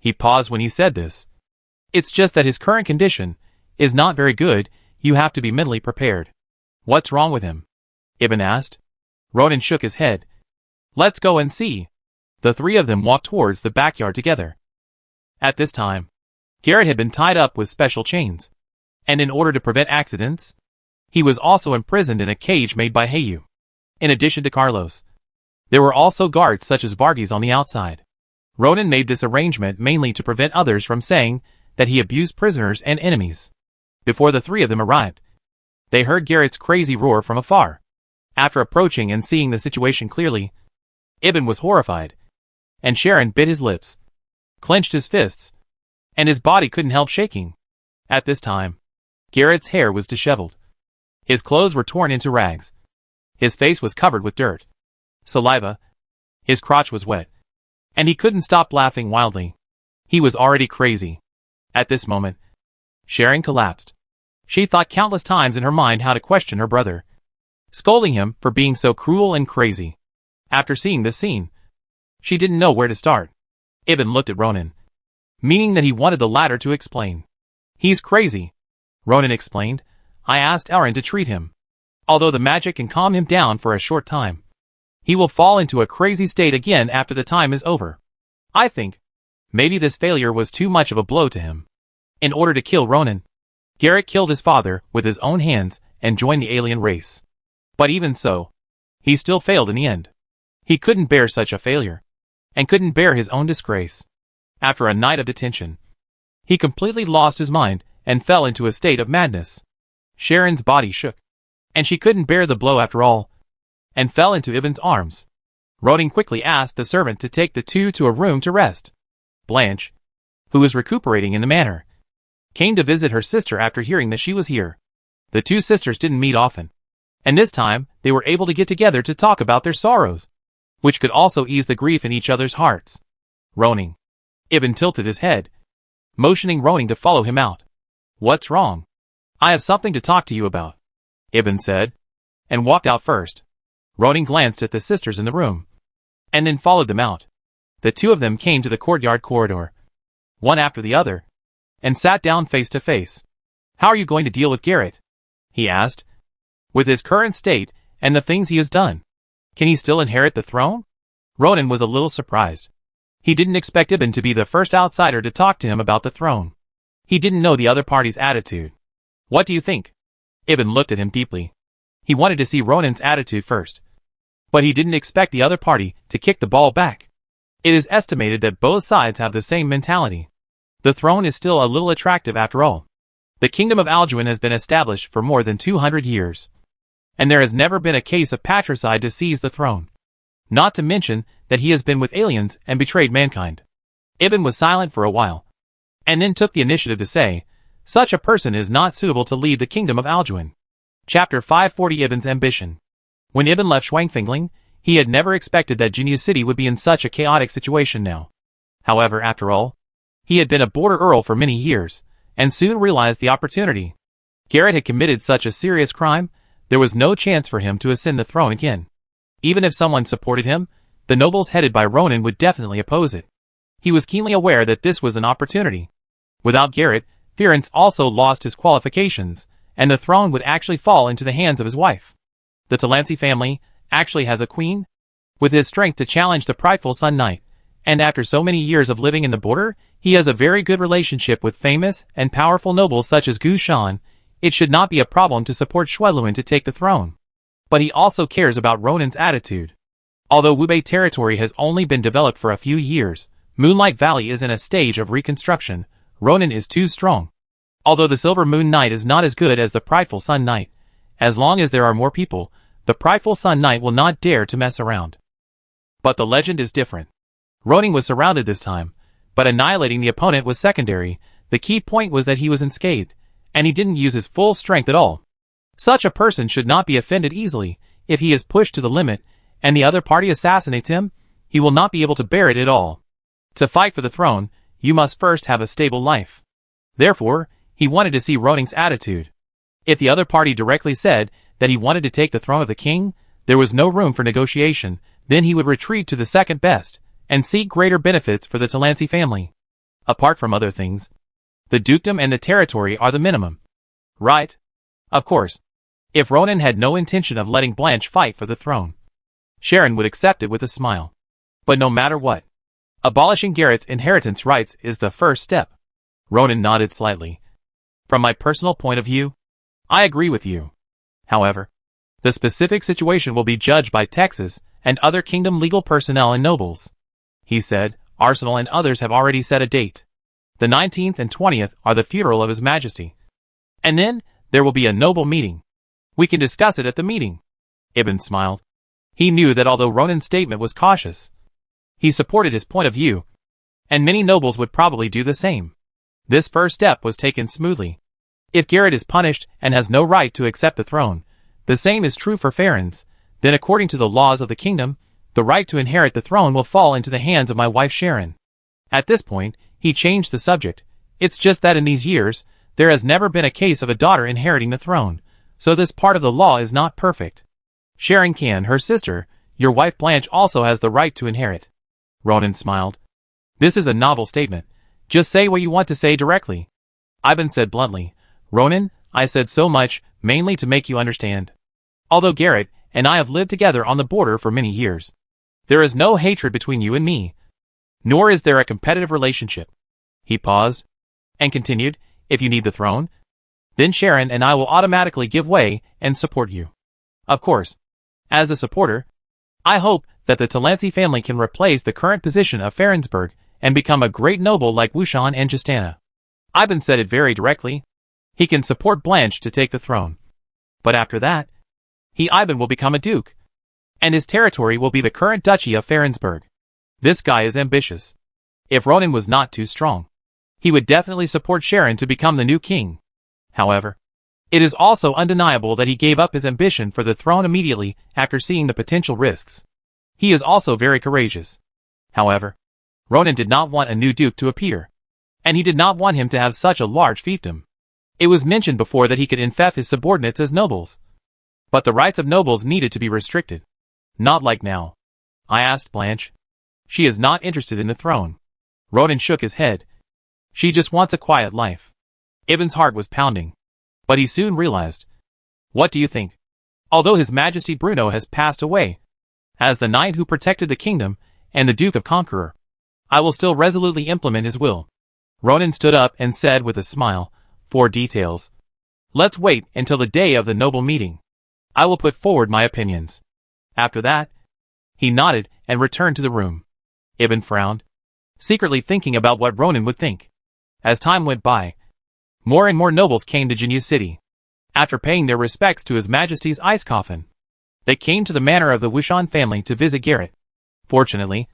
He paused when he said this. It's just that his current condition is not very good. You have to be mentally prepared. What's wrong with him? Ibn asked. Ronan shook his head. Let's go and see. The three of them walked towards the backyard together. At this time, Garrett had been tied up with special chains, and in order to prevent accidents, he was also imprisoned in a cage made by Heyu. In addition to Carlos, there were also guards such as Varghese on the outside. Ronan made this arrangement mainly to prevent others from saying that he abused prisoners and enemies. Before the three of them arrived, they heard Garrett's crazy roar from afar. After approaching and seeing the situation clearly, Ibn was horrified, and Sharon bit his lips, clenched his fists, and his body couldn't help shaking. At this time, Garrett's hair was disheveled. His clothes were torn into rags. His face was covered with dirt, saliva, his crotch was wet, and he couldn't stop laughing wildly. He was already crazy. At this moment, Sharon collapsed. She thought countless times in her mind how to question her brother, scolding him for being so cruel and crazy. After seeing this scene, she didn't know where to start. Ibn looked at Ronan, meaning that he wanted the latter to explain. He's crazy, Ronan explained. I asked Aaron to treat him. Although the magic can calm him down for a short time, he will fall into a crazy state again after the time is over. I think maybe this failure was too much of a blow to him. In order to kill Ronan, Garrett killed his father with his own hands and joined the alien race. But even so, he still failed in the end. He couldn't bear such a failure, and couldn't bear his own disgrace. After a night of detention, he completely lost his mind and fell into a state of madness. Sharon's body shook, and she couldn't bear the blow after all, and fell into Ibn's arms. Ronan quickly asked the servant to take the two to a room to rest. Blanche, who was recuperating in the manor, came to visit her sister after hearing that she was here. The two sisters didn't meet often, and this time they were able to get together to talk about their sorrows, which could also ease the grief in each other's hearts. Ronan. Ibn tilted his head, motioning Ronan to follow him out. What's wrong? I have something to talk to you about, Ibn said, and walked out first. Ronan glanced at the sisters in the room, and then followed them out. The two of them came to the courtyard corridor, one after the other, and sat down face to face. How are you going to deal with Garrett? He asked. With his current state and the things he has done, can he still inherit the throne? Ronan was a little surprised. He didn't expect Ibn to be the first outsider to talk to him about the throne. He didn't know the other party's attitude. What do you think? Ibn looked at him deeply. He wanted to see Ronan's attitude first, but he didn't expect the other party to kick the ball back. It is estimated that both sides have the same mentality. The throne is still a little attractive after all. The kingdom of Alduin has been established for more than 200 years, and there has never been a case of patricide to seize the throne. Not to mention that he has been with aliens and betrayed mankind. Ibn was silent for a while, and then took the initiative to say, such a person is not suitable to lead the kingdom of Alduin. Chapter 540 Ibn's Ambition. When Ibn left Schwangfingling, he had never expected that Jinyu City would be in such a chaotic situation now. However, after all, he had been a border earl for many years, and soon realized the opportunity. Garrett had committed such a serious crime, there was no chance for him to ascend the throne again. Even if someone supported him, the nobles headed by Ronan would definitely oppose it. He was keenly aware that this was an opportunity. Without Garrett, Ferenc also lost his qualifications, and the throne would actually fall into the hands of his wife. The Delancey family actually has a queen, with his strength to challenge the prideful Sun Knight, and after so many years of living in the border, he has a very good relationship with famous and powerful nobles such as Gu Shan. It should not be a problem to support Shueluin to take the throne. But he also cares about Ronan's attitude. Although Wubei territory has only been developed for a few years, Moonlight Valley is in a stage of reconstruction. Ronan is too strong. Although the Silver Moon Knight is not as good as the prideful Sun Knight, as long as there are more people, the prideful Sun Knight will not dare to mess around. But the legend is different. Ronan was surrounded this time, but annihilating the opponent was secondary. The key point was that he was unscathed, and he didn't use his full strength at all. Such a person should not be offended easily. If he is pushed to the limit, and the other party assassinates him, he will not be able to bear it at all. To fight for the throne, you must first have a stable life. Therefore, he wanted to see Ronan's attitude. If the other party directly said that he wanted to take the throne of the king, there was no room for negotiation. Then he would retreat to the second best, and seek greater benefits for the Delancey family. Apart from other things, the dukedom and the territory are the minimum. Right? Of course. If Ronan had no intention of letting Blanche fight for the throne, Sharon would accept it with a smile. But no matter what, abolishing Garrett's inheritance rights is the first step. Ronan nodded slightly. From my personal point of view, I agree with you. However, the specific situation will be judged by Texas and other kingdom legal personnel and nobles. He said, Arsenal and others have already set a date. The 19th and 20th are the funeral of His Majesty. And then, there will be a noble meeting. We can discuss it at the meeting. Ibn smiled. He knew that although Ronan's statement was cautious, he supported his point of view, and many nobles would probably do the same. This first step was taken smoothly. If Garrett is punished and has no right to accept the throne, the same is true for Ferenc, then according to the laws of the kingdom, the right to inherit the throne will fall into the hands of my wife Sharon. At this point, he changed the subject. It's just that in these years, there has never been a case of a daughter inheriting the throne, so this part of the law is not perfect. Sharon can, her sister, your wife Blanche also has the right to inherit. Ronan smiled. This is a novel statement. Just say what you want to say directly. Ivan said bluntly. Ronan, I said so much, mainly to make you understand. Although Garrett and I have lived together on the border for many years, there is no hatred between you and me, nor is there a competitive relationship." He paused and continued, "If you need the throne, then Sharon and I will automatically give way and support you. Of course, as a supporter, I hope that the Delancey family can replace the current position of Farensburg and become a great noble like Wushan and Justana." Ivan said it very directly. He can support Blanche to take the throne. But after that, Ivan will become a duke, and his territory will be the current duchy of Farensburg. This guy is ambitious. If Ronan was not too strong, he would definitely support Sharon to become the new king. However, it is also undeniable that he gave up his ambition for the throne immediately after seeing the potential risks. He is also very courageous. However, Ronan did not want a new duke to appear, and he did not want him to have such a large fiefdom. It was mentioned before that he could infect his subordinates as nobles, but the rights of nobles needed to be restricted. Not like now. I asked Blanche. She is not interested in the throne. Ronan shook his head. She just wants a quiet life. Ivan's heart was pounding, but he soon realized. What do you think? Although His Majesty Bruno has passed away, as the knight who protected the kingdom and the Duke of Conqueror, I will still resolutely implement his will. Ronan stood up and said with a smile, "For details, let's wait until the day of the noble meeting. I will put forward my opinions." After that, he nodded and returned to the room. Ivan frowned, secretly thinking about what Ronan would think. As time went by, more and more nobles came to Jinyu City. After paying their respects to His Majesty's ice coffin, they came to the manor of the Wushan family to visit Garrett. Fortunately,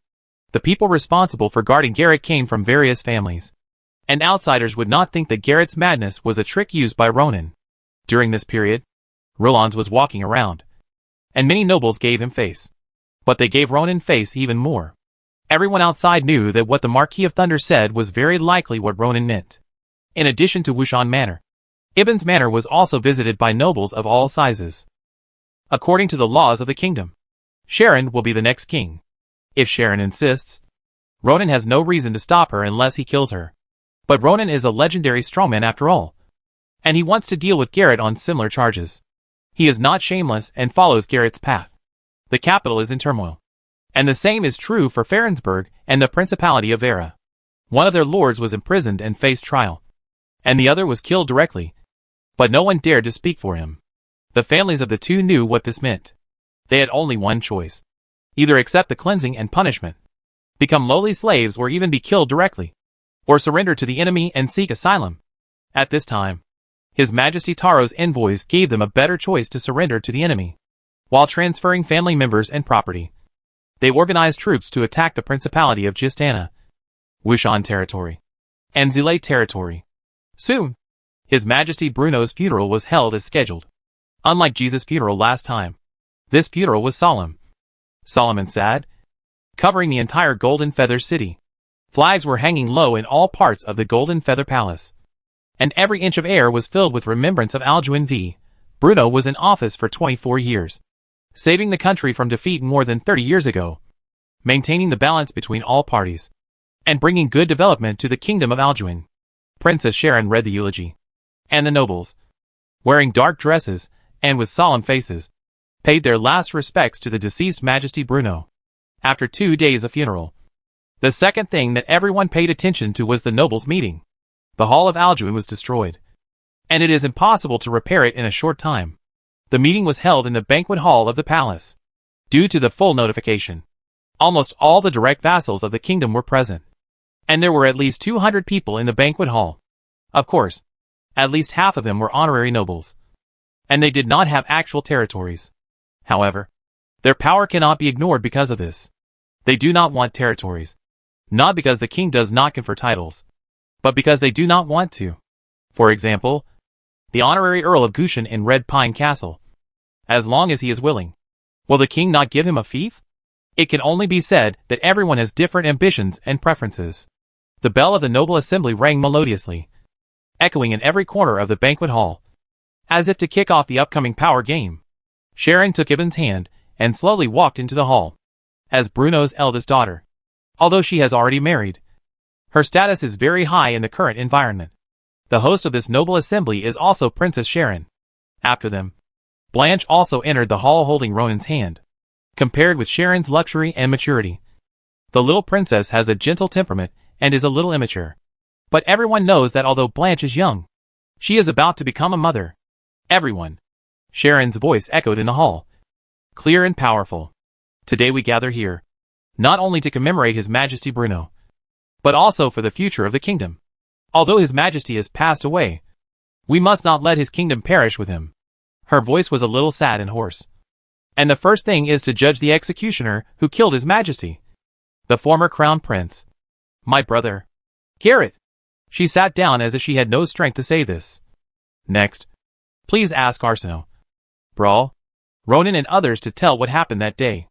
the people responsible for guarding Garrett came from various families, and outsiders would not think that Garrett's madness was a trick used by Ronan. During this period, Roland was walking around, and many nobles gave him face. But they gave Ronan face even more. Everyone outside knew that what the Marquis of Thunder said was very likely what Ronan meant. In addition to Wushan Manor, Iban's manor was also visited by nobles of all sizes. According to the laws of the kingdom, Sharon will be the next king. If Sharon insists, Ronan has no reason to stop her unless he kills her. But Ronan is a legendary strongman after all, and he wants to deal with Garrett on similar charges. He is not shameless and follows Garrett's path. The capital is in turmoil, and the same is true for Farensburg and the Principality of Vera. One of their lords was imprisoned and faced trial, and the other was killed directly, but no one dared to speak for him. The families of the two knew what this meant. They had only one choice: either accept the cleansing and punishment, become lowly slaves, or even be killed directly, or surrender to the enemy and seek asylum. At this time, His Majesty Taro's envoys gave them a better choice to surrender to the enemy, while transferring family members and property. They organized troops to attack the Principality of Justana, Wushan territory, and Zilay territory. Soon, His Majesty Bruno's funeral was held as scheduled. Unlike Jesus' funeral last time, this funeral was solemn and sad, covering the entire Golden Feather City. Flags were hanging low in all parts of the Golden Feather Palace, and every inch of air was filled with remembrance of Alduin V. Bruno was in office for 24 years, saving the country from defeat more than 30 years ago, maintaining the balance between all parties, and bringing good development to the kingdom of Alduin. Princess Sharon read the eulogy, and the nobles, wearing dark dresses and with solemn faces, paid their last respects to the deceased Majesty Bruno. After 2 days of funeral, the second thing that everyone paid attention to was the nobles' meeting. The Hall of Alduin was destroyed, and it is impossible to repair it in a short time. The meeting was held in the banquet hall of the palace. Due to the full notification, almost all the direct vassals of the kingdom were present, and there were at least 200 people in the banquet hall. Of course, at least half of them were honorary nobles, and they did not have actual territories. However, their power cannot be ignored because of this. They do not want territories, not because the king does not confer titles, but because they do not want to. For example, the honorary Earl of Gushan in Red Pine Castle. As long as he is willing, will the king not give him a fief? It can only be said that everyone has different ambitions and preferences. The bell of the noble assembly rang melodiously, echoing in every corner of the banquet hall, as if to kick off the upcoming power game. Sharon took Iban's hand and slowly walked into the hall. As Bruno's eldest daughter, although she has already married, her status is very high in the current environment. The host of this noble assembly is also Princess Sharon. After them, Blanche also entered the hall holding Ronan's hand. Compared with Sharon's luxury and maturity, the little princess has a gentle temperament and is a little immature. But everyone knows that although Blanche is young, she is about to become a mother. Everyone. Sharon's voice echoed in the hall, clear and powerful. Today we gather here, not only to commemorate His Majesty Bruno, but also for the future of the kingdom. Although His Majesty has passed away, we must not let his kingdom perish with him. Her voice was a little sad and hoarse. And the first thing is to judge the executioner who killed His Majesty, the former crown prince. My brother, Garrett. She sat down as if she had no strength to say this. Next, please ask Arsenault, Brawl, Ronan and others to tell what happened that day.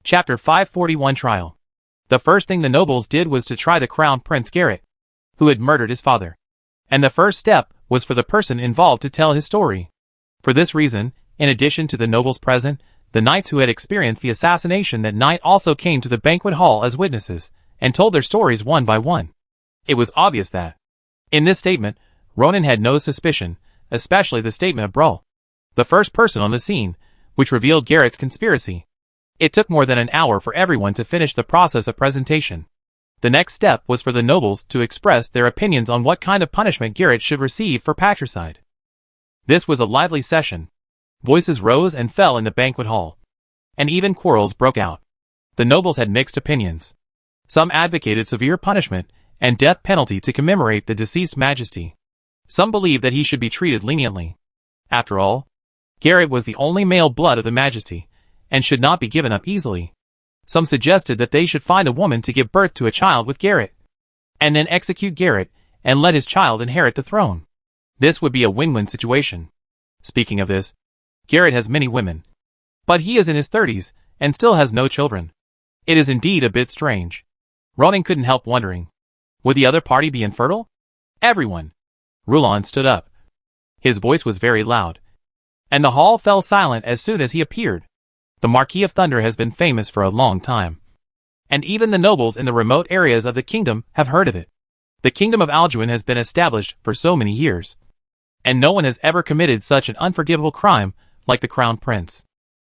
Chapter 541 Trial. The first thing the nobles did was to try the crown prince Garrett, who had murdered his father. And the first step was for the person involved to tell his story. For this reason, in addition to the nobles present, the knights who had experienced the assassination that night also came to the banquet hall as witnesses, and told their stories one by one. It was obvious that, in this statement, Ronan had no suspicion, especially the statement of Brawl, the first person on the scene, which revealed Garrett's conspiracy. It took more than an hour for everyone to finish the process of presentation. The next step was for the nobles to express their opinions on what kind of punishment Garrett should receive for patricide. This was a lively session. Voices rose and fell in the banquet hall, and even quarrels broke out. The nobles had mixed opinions. Some advocated severe punishment and death penalty to commemorate the deceased majesty. Some believed that he should be treated leniently. After all, Garrett was the only male blood of the majesty, and should not be given up easily. Some suggested that they should find a woman to give birth to a child with Garrett, and then execute Garrett and let his child inherit the throne. This would be a win-win situation. Speaking of this, Garrett has many women, but he is in his 30s and still has no children. It is indeed a bit strange. Ronan couldn't help wondering, would the other party be infertile? Everyone. Roulon stood up. His voice was very loud, and the hall fell silent as soon as he appeared. The Marquis of Thunder has been famous for a long time, and even the nobles in the remote areas of the kingdom have heard of it. The kingdom of Alduin has been established for so many years, and no one has ever committed such an unforgivable crime like the crown prince.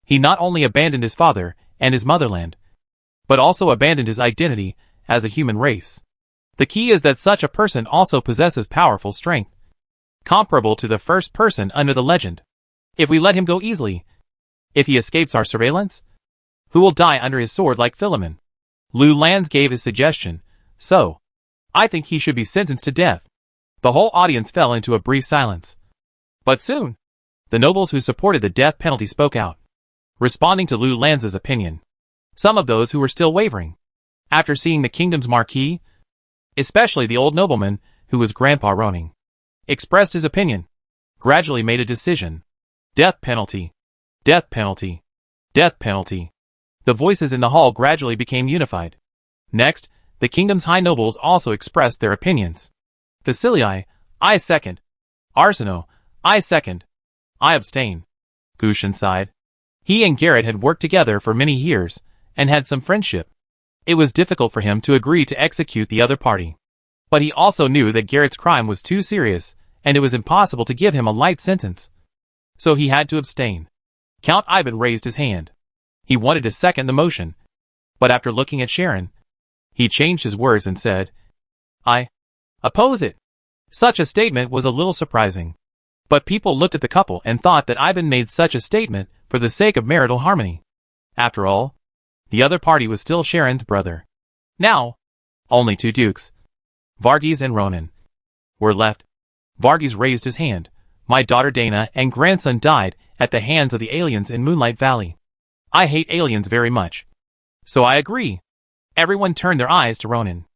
He not only abandoned his father and his motherland, but also abandoned his identity as a human race. The key is that such a person also possesses powerful strength, comparable to the first person under the legend. If we let him go easily, if he escapes our surveillance, who will die under his sword like Philemon? Lou Lanz gave his suggestion, so I think he should be sentenced to death. The whole audience fell into a brief silence. But soon, the nobles who supported the death penalty spoke out, responding to Lou Lanz's opinion. Some of those who were still wavering, after seeing the kingdom's marquis, especially the old nobleman who was Grandpa Roning, expressed his opinion, gradually made a decision. Death penalty. Death penalty. Death penalty. The voices in the hall gradually became unified. Next, the kingdom's high nobles also expressed their opinions. Facilii, I second. Arsenault, I second. I abstain. Gushin sighed. He and Garrett had worked together for many years, and had some friendship. It was difficult for him to agree to execute the other party. But he also knew that Garrett's crime was too serious, and it was impossible to give him a light sentence. So he had to abstain. Count Ivan raised his hand. He wanted to second the motion, but after looking at Sharon, he changed his words and said, I oppose it. Such a statement was a little surprising. But people looked at the couple and thought that Ivan made such a statement for the sake of marital harmony. After all, the other party was still Sharon's brother. Now, only two dukes, Varghese and Ronan, were left. Varghese raised his hand. My daughter Dana and grandson died at the hands of the aliens in Moonlight Valley. I hate aliens very much. So I agree. Everyone turned their eyes to Ronan.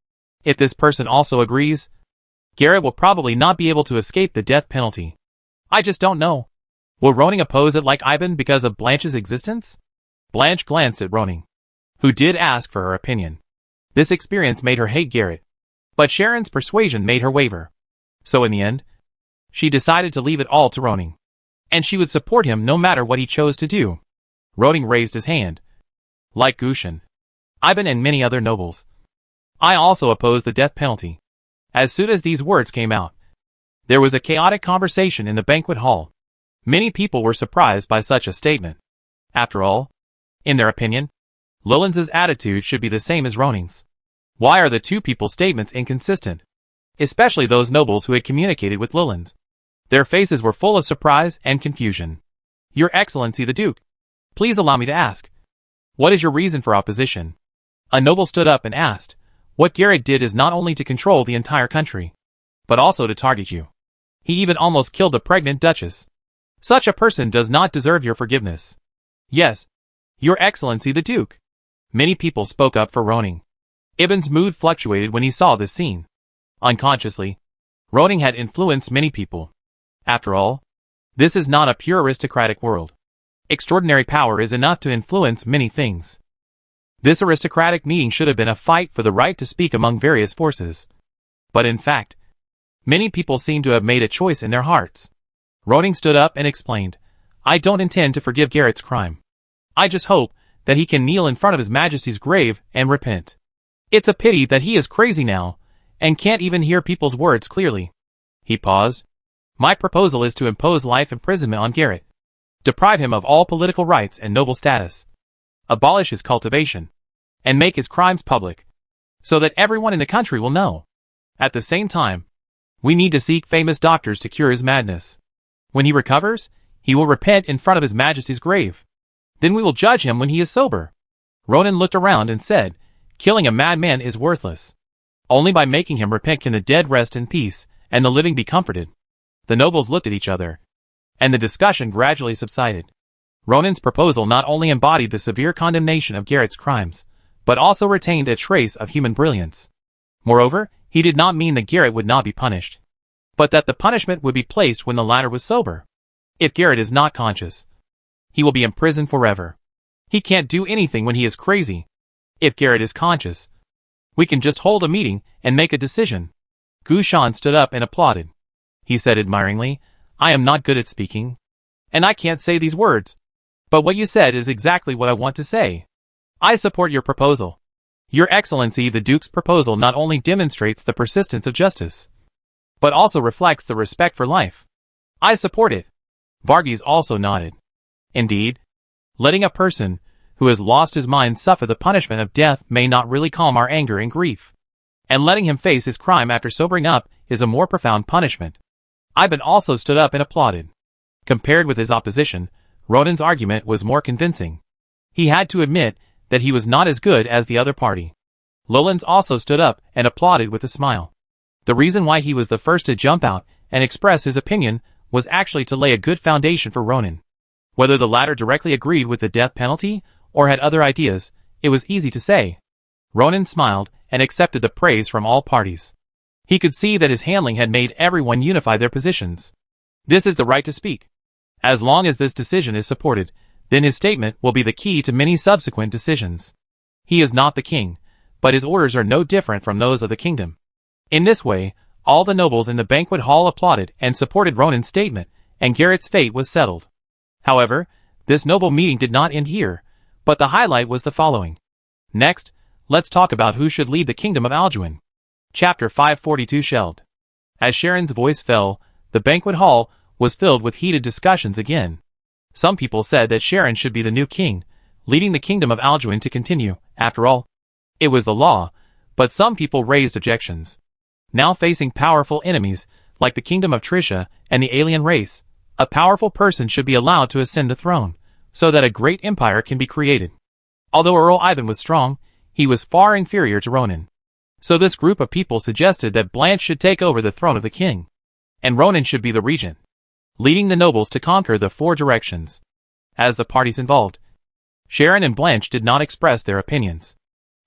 If this person also agrees, Garrett will probably not be able to escape the death penalty. I just don't know. Will Ronan oppose it like Ivan because of Blanche's existence? Blanche glanced at Ronan, who did ask for her opinion. This experience made her hate Garrett, but Sharon's persuasion made her waver. So in the end, she decided to leave it all to Ronan, and she would support him no matter what he chose to do. Ronan raised his hand. Like Gushin, Ivan and many other nobles, I also oppose the death penalty. As soon as these words came out, there was a chaotic conversation in the banquet hall. Many people were surprised by such a statement. After all, in their opinion, Lillian's attitude should be the same as Roning's. Why are the two people's statements inconsistent? Especially those nobles who had communicated with Lillian. Their faces were full of surprise and confusion. Your Excellency the Duke, please allow me to ask, what is your reason for opposition? A noble stood up and asked, what Garrett did is not only to control the entire country, but also to target you. He even almost killed the pregnant Duchess. Such a person does not deserve your forgiveness. Yes, Your Excellency the Duke. Many people spoke up for Roning. Ibn's mood fluctuated when he saw this scene. Unconsciously, Roning had influenced many people. After all, this is not a pure aristocratic world. Extraordinary power is enough to influence many things. This aristocratic meeting should have been a fight for the right to speak among various forces. But in fact, many people seem to have made a choice in their hearts. Roning stood up and explained, I don't intend to forgive Garrett's crime. I just hope that he can kneel in front of His Majesty's grave and repent. It's a pity that he is crazy now, and can't even hear people's words clearly. He paused. My proposal is to impose life imprisonment on Garrett. Deprive him of all political rights and noble status. Abolish his cultivation. And make his crimes public, so that everyone in the country will know. At the same time, we need to seek famous doctors to cure his madness. When he recovers, he will repent in front of His Majesty's grave. Then we will judge him when he is sober. Ronan looked around and said, killing a madman is worthless. Only by making him repent can the dead rest in peace, and the living be comforted. The nobles looked at each other, and the discussion gradually subsided. Ronan's proposal not only embodied the severe condemnation of Garrett's crimes, but also retained a trace of human brilliance. Moreover, he did not mean that Garrett would not be punished, but that the punishment would be placed when the latter was sober. If Garrett is not conscious, he will be imprisoned forever. He can't do anything when he is crazy. If Garrett is conscious, we can just hold a meeting and make a decision. Gu Shan stood up and applauded. He said admiringly, I am not good at speaking, and I can't say these words. But what you said is exactly what I want to say. I support your proposal. Your Excellency the Duke's proposal not only demonstrates the persistence of justice, but also reflects the respect for life. I support it. Varghese also nodded. Indeed, letting a person who has lost his mind suffer the punishment of death may not really calm our anger and grief. And letting him face his crime after sobering up is a more profound punishment. Ibn also stood up and applauded. Compared with his opposition, Ronan's argument was more convincing. He had to admit that he was not as good as the other party. Lolans also stood up and applauded with a smile. The reason why he was the first to jump out and express his opinion was actually to lay a good foundation for Ronan. Whether the latter directly agreed with the death penalty or had other ideas, it was easy to say. Ronan smiled and accepted the praise from all parties. He could see that his handling had made everyone unify their positions. This is the right to speak. As long as this decision is supported, then his statement will be the key to many subsequent decisions. He is not the king, but his orders are no different from those of the kingdom. In this way, all the nobles in the banquet hall applauded and supported Ronan's statement, and Garrett's fate was settled. However, this noble meeting did not end here, but the highlight was the following. Next, let's talk about who should lead the kingdom of Alduin. Chapter 542 shelved. As Sharon's voice fell, the banquet hall was filled with heated discussions again. Some people said that Sharon should be the new king, leading the kingdom of Alduin to continue. After all, it was the law, but some people raised objections. Now facing powerful enemies, like the kingdom of Trisha and the alien race, a powerful person should be allowed to ascend the throne, so that a great empire can be created. Although Earl Ivan was strong, he was far inferior to Ronan. So this group of people suggested that Blanche should take over the throne of the king, and Ronan should be the regent, leading the nobles to conquer the four directions. As the parties involved, Sharon and Blanche did not express their opinions.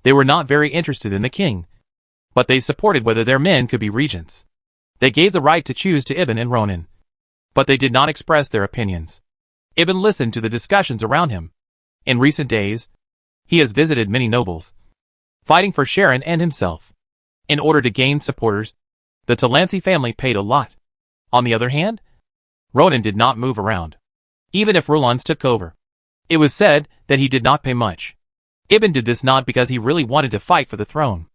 They were not very interested in the king, but they supported whether their men could be regents. They gave the right to choose to Ibn and Ronan, but they did not express their opinions. Ibn listened to the discussions around him. In recent days, he has visited many nobles, fighting for Sharon and himself. In order to gain supporters, the Talansi family paid a lot. On the other hand, Ronan did not move around, even if Rollans took over. It was said that he did not pay much. Ibn did this not because he really wanted to fight for the throne.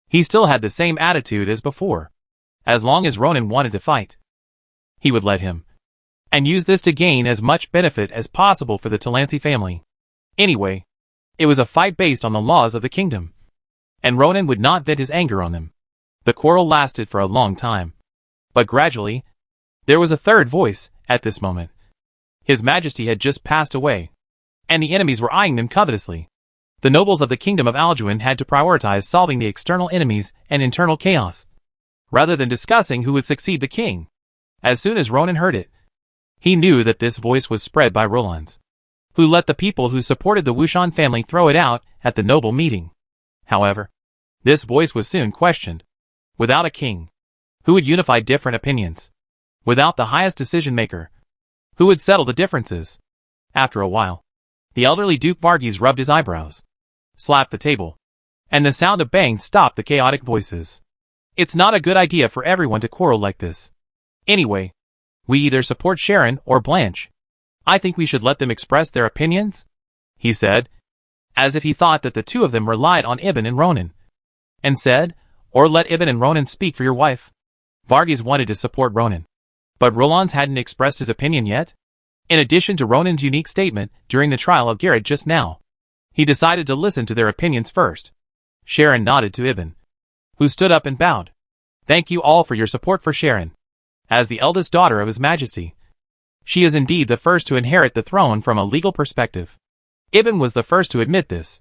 He still had the same attitude as before. As long as Ronan wanted to fight, he would let him. and use this to gain as much benefit as possible for the Delancey family. Anyway, it was a fight based on the laws of the kingdom, and Ronan would not vent his anger on them. The quarrel lasted for a long time, but gradually, there was a third voice at this moment. His Majesty had just passed away, and the enemies were eyeing them covetously. The nobles of the kingdom of Alduin had to prioritize solving the external enemies and internal chaos, rather than discussing who would succeed the king. As soon as Ronan heard it, he knew that this voice was spread by Rollans, who let the people who supported the Wushan family throw it out at the noble meeting. However, this voice was soon questioned. Without a king, who would unify different opinions? Without the highest decision-maker, who would settle the differences? After a while, the elderly Duke Varghese rubbed his eyebrows, slapped the table, and the sound of bangs stopped the chaotic voices. It's not a good idea for everyone to quarrel like this. Anyway, we either support Sharon or Blanche. I think we should let them express their opinions, he said, as if he thought that the two of them relied on Ibn and Ronan, and said, or let Ibn and Ronan speak for your wife. Varghese wanted to support Ronan, but Rollans hadn't expressed his opinion yet. In addition to Ronan's unique statement during the trial of Garrett just now, he decided to listen to their opinions first. Sharon nodded to Ibn, who stood up and bowed. Thank you all for your support for Sharon. As the eldest daughter of His Majesty, she is indeed the first to inherit the throne from a legal perspective. Ibn was the first to admit this.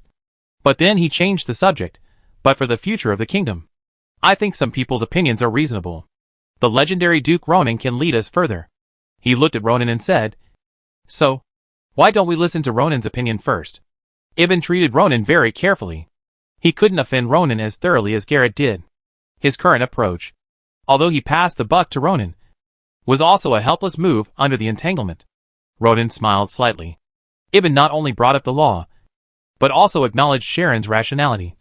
But then he changed the subject, but for the future of the kingdom. I think some people's opinions are reasonable. The legendary Duke Ronan can lead us further. He looked at Ronan and said, so, why don't we listen to Ronan's opinion first? Ibn treated Ronan very carefully. He couldn't offend Ronan as thoroughly as Garrett did. His current approach, although he passed the buck to Ronan, was also a helpless move under the entanglement. Ronan smiled slightly. Ibn not only brought up the law, but also acknowledged Sharon's rationality,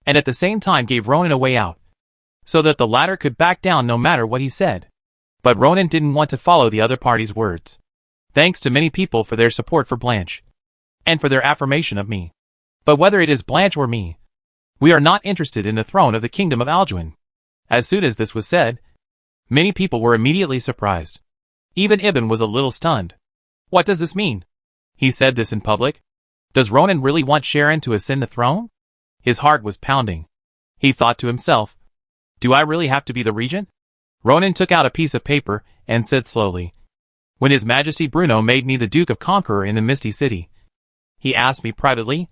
and at the same time gave Ronan a way out, so that the latter could back down no matter what he said. But Ronan didn't want to follow the other party's words. Thanks to many people for their support for Blanche, and for their affirmation of me. But whether it is Blanche or me, we are not interested in the throne of the kingdom of Alduin. As soon as this was said, many people were immediately surprised. Even Ibn was a little stunned. What does this mean? He said this in public. Does Ronan really want Sharon to ascend the throne? His heart was pounding. He thought to himself, do I really have to be the regent? Ronan took out a piece of paper and said slowly, when His Majesty Bruno made me the Duke of Conqueror in the Misty City, he asked me privately,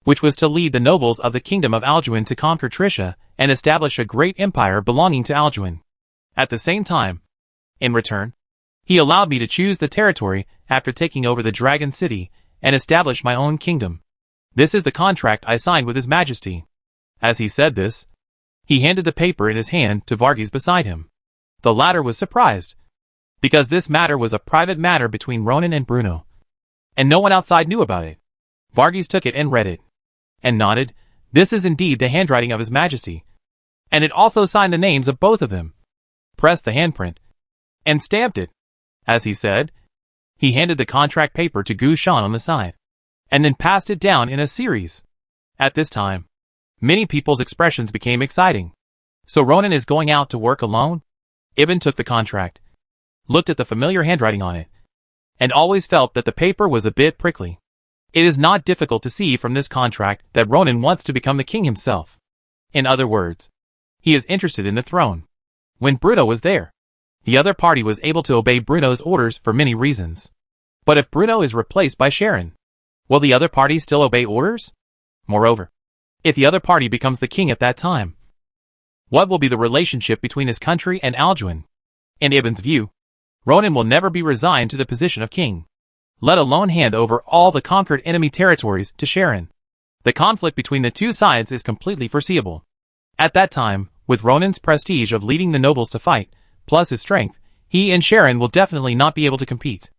which was to lead the nobles of the kingdom of Alduin to conquer Trisha and establish a great empire belonging to Alduin. At the same time, in return, he allowed me to choose the territory after taking over the Dragon City and establish my own kingdom. This is the contract I signed with His Majesty. As he said this, he handed the paper in his hand to Varghese beside him. The latter was surprised, because this matter was a private matter between Ronan and Bruno, and no one outside knew about it. Varghese took it and read it, and nodded. This is indeed the handwriting of His Majesty, and it also signed the names of both of them, pressed the handprint, and stamped it. As he said, he handed the contract paper to Gu Shan on the side, and then passed it down in a series. At this time, many people's expressions became exciting. So Ronan is going out to work alone? Ibn took the contract, looked at the familiar handwriting on it, and always felt that the paper was a bit prickly. It is not difficult to see from this contract that Ronan wants to become the king himself. In other words, he is interested in the throne. When Bruno was there, the other party was able to obey Bruno's orders for many reasons. But if Bruno is replaced by Sharon, will the other party still obey orders? Moreover, if the other party becomes the king at that time, what will be the relationship between his country and Alduin? In Ibn's view, Ronan will never be resigned to the position of king, let alone hand over all the conquered enemy territories to Sharon. The conflict between the two sides is completely foreseeable. At that time, with Ronan's prestige of leading the nobles to fight, plus his strength, he and Sharon will definitely not be able to compete.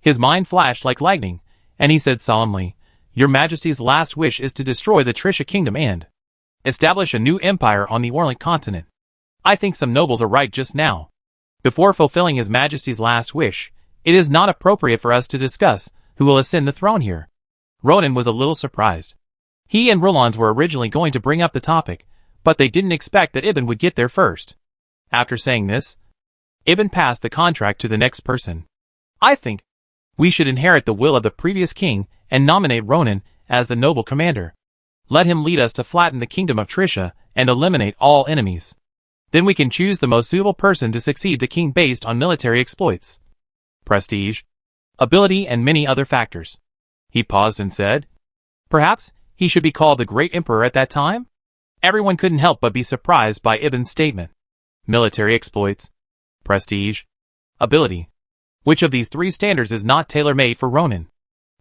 His mind flashed like lightning, and he said solemnly, Your Majesty's last wish is to destroy the Trisha kingdom and establish a new empire on the Orient continent. I think some nobles are right just now. Before fulfilling His Majesty's last wish, it is not appropriate for us to discuss who will ascend the throne here. Ronan was a little surprised. He and Rollans were originally going to bring up the topic, but they didn't expect that Ibn would get there first. After saying this, Ibn passed the contract to the next person. I think we should inherit the will of the previous king and nominate Ronan as the noble commander. Let him lead us to flatten the kingdom of Trisha and eliminate all enemies. Then we can choose the most suitable person to succeed the king based on military exploits, prestige, ability, and many other factors. He paused and said, perhaps he should be called the Great Emperor at that time? Everyone couldn't help but be surprised by Ibn's statement. Military exploits, prestige, ability. Which of these three standards is not tailor-made for Ronan?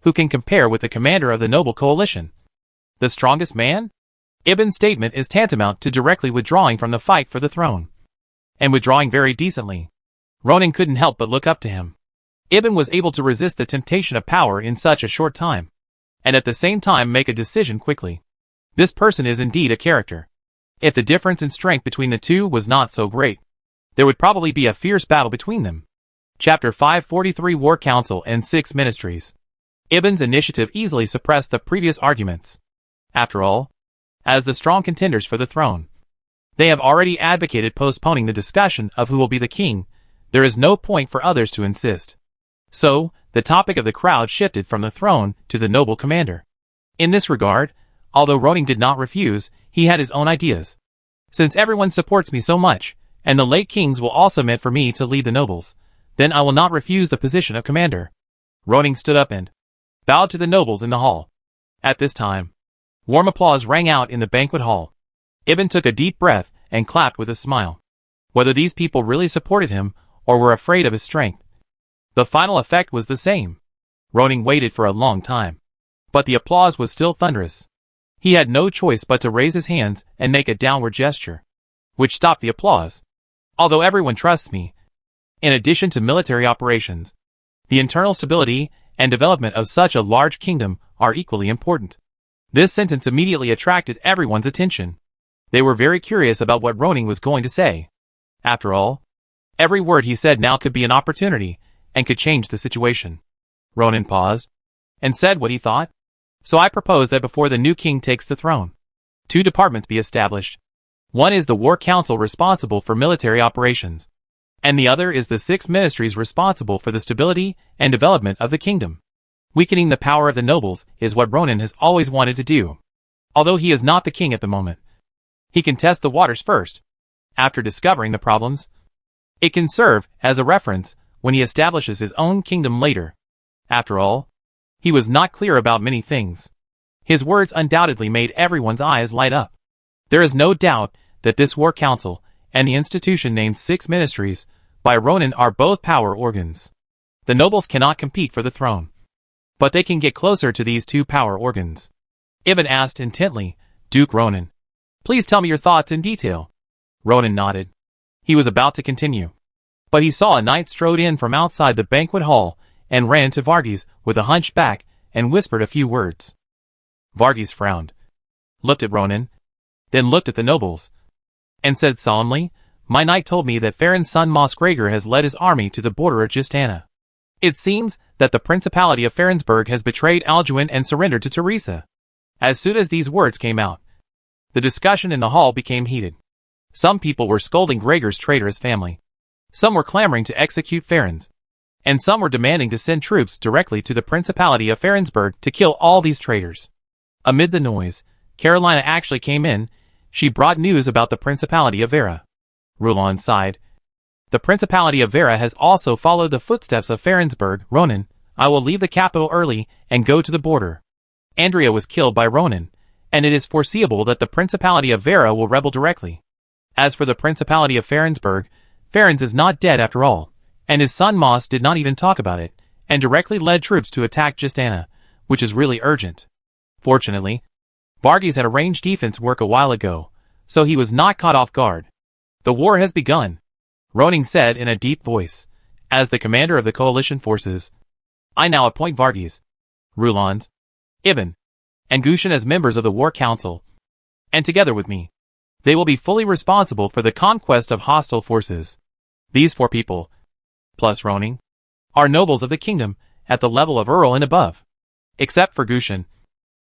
Who can compare with the commander of the noble coalition? The strongest man? Ibn's statement is tantamount to directly withdrawing from the fight for the throne. And withdrawing very decently. Ronan couldn't help but look up to him. Ibn was able to resist the temptation of power in such a short time, and at the same time make a decision quickly. This person is indeed a character. If the difference in strength between the two was not so great, there would probably be a fierce battle between them. Chapter 543 War Council and 6 Ministries. Ibn's initiative easily suppressed the previous arguments. After all, as the strong contenders for the throne, they have already advocated postponing the discussion of who will be the king. There is no point for others to insist. So, the topic of the crowd shifted from the throne to the noble commander. In this regard, although Ronan did not refuse, he had his own ideas. Since everyone supports me so much, and the late kings will also meant for me to lead the nobles, then I will not refuse the position of commander. Ronan stood up and bowed to the nobles in the hall. At this time, warm applause rang out in the banquet hall. Ibn took a deep breath and clapped with a smile. Whether these people really supported him or were afraid of his strength, the final effect was the same. Ronan waited for a long time, but the applause was still thunderous. He had no choice but to raise his hands and make a downward gesture, which stopped the applause. Although everyone trusts me, in addition to military operations, the internal stability and development of such a large kingdom are equally important. This sentence immediately attracted everyone's attention. They were very curious about what Ronan was going to say. After all, every word he said now could be an opportunity and could change the situation. Ronan paused and said what he thought. So I propose that before the new king takes the throne, 2 departments be established. One is the War Council responsible for military operations, and the other is the 6 ministries responsible for the stability and development of the kingdom. Weakening the power of the nobles is what Ronan has always wanted to do. Although he is not the king at the moment, he can test the waters first. After discovering the problems, it can serve as a reference when he establishes his own kingdom later. After all, he was not clear about many things. His words undoubtedly made everyone's eyes light up. There is no doubt that this War Council and the institution named 6 Ministries by Ronan are both power organs. The nobles cannot compete for the throne, but they can get closer to these 2 power organs. Ibn asked intently, Duke Ronan, please tell me your thoughts in detail. Ronan nodded. He was about to continue, but he saw a knight strode in from outside the banquet hall and ran to Varghese with a hunched back and whispered a few words. Varghese frowned, looked at Ronan, then looked at the nobles, and said solemnly, my knight told me that Farron's son Mosgregor has led his army to the border of Justana. It seems that the Principality of Farrensburg has betrayed Alduin and surrendered to Teresa. As soon as these words came out, the discussion in the hall became heated. Some people were scolding Gregor's traitorous family. Some were clamoring to execute Farrens, and some were demanding to send troops directly to the Principality of Farrensburg to kill all these traitors. Amid the noise, Carolina actually came in. She brought news about the Principality of Vera. Rulon sighed. The Principality of Vera has also followed the footsteps of Farrensburg. Ronan, I will leave the capital early and go to the border. Andrea was killed by Ronan, and it is foreseeable that the Principality of Vera will rebel directly. As for the Principality of Farrensburg, Farrens is not dead after all, and his son Moss did not even talk about it, and directly led troops to attack Justana, which is really urgent. Fortunately, Varghese had arranged defense work a while ago, so he was not caught off guard. The war has begun, Ronan said in a deep voice. As the commander of the coalition forces, I now appoint Varghese, Rulons, Ibn, and Gushan as members of the War Council, and together with me, they will be fully responsible for the conquest of hostile forces. These 4 people, plus Ronan, are nobles of the kingdom at the level of Earl and above. Except for Gushan,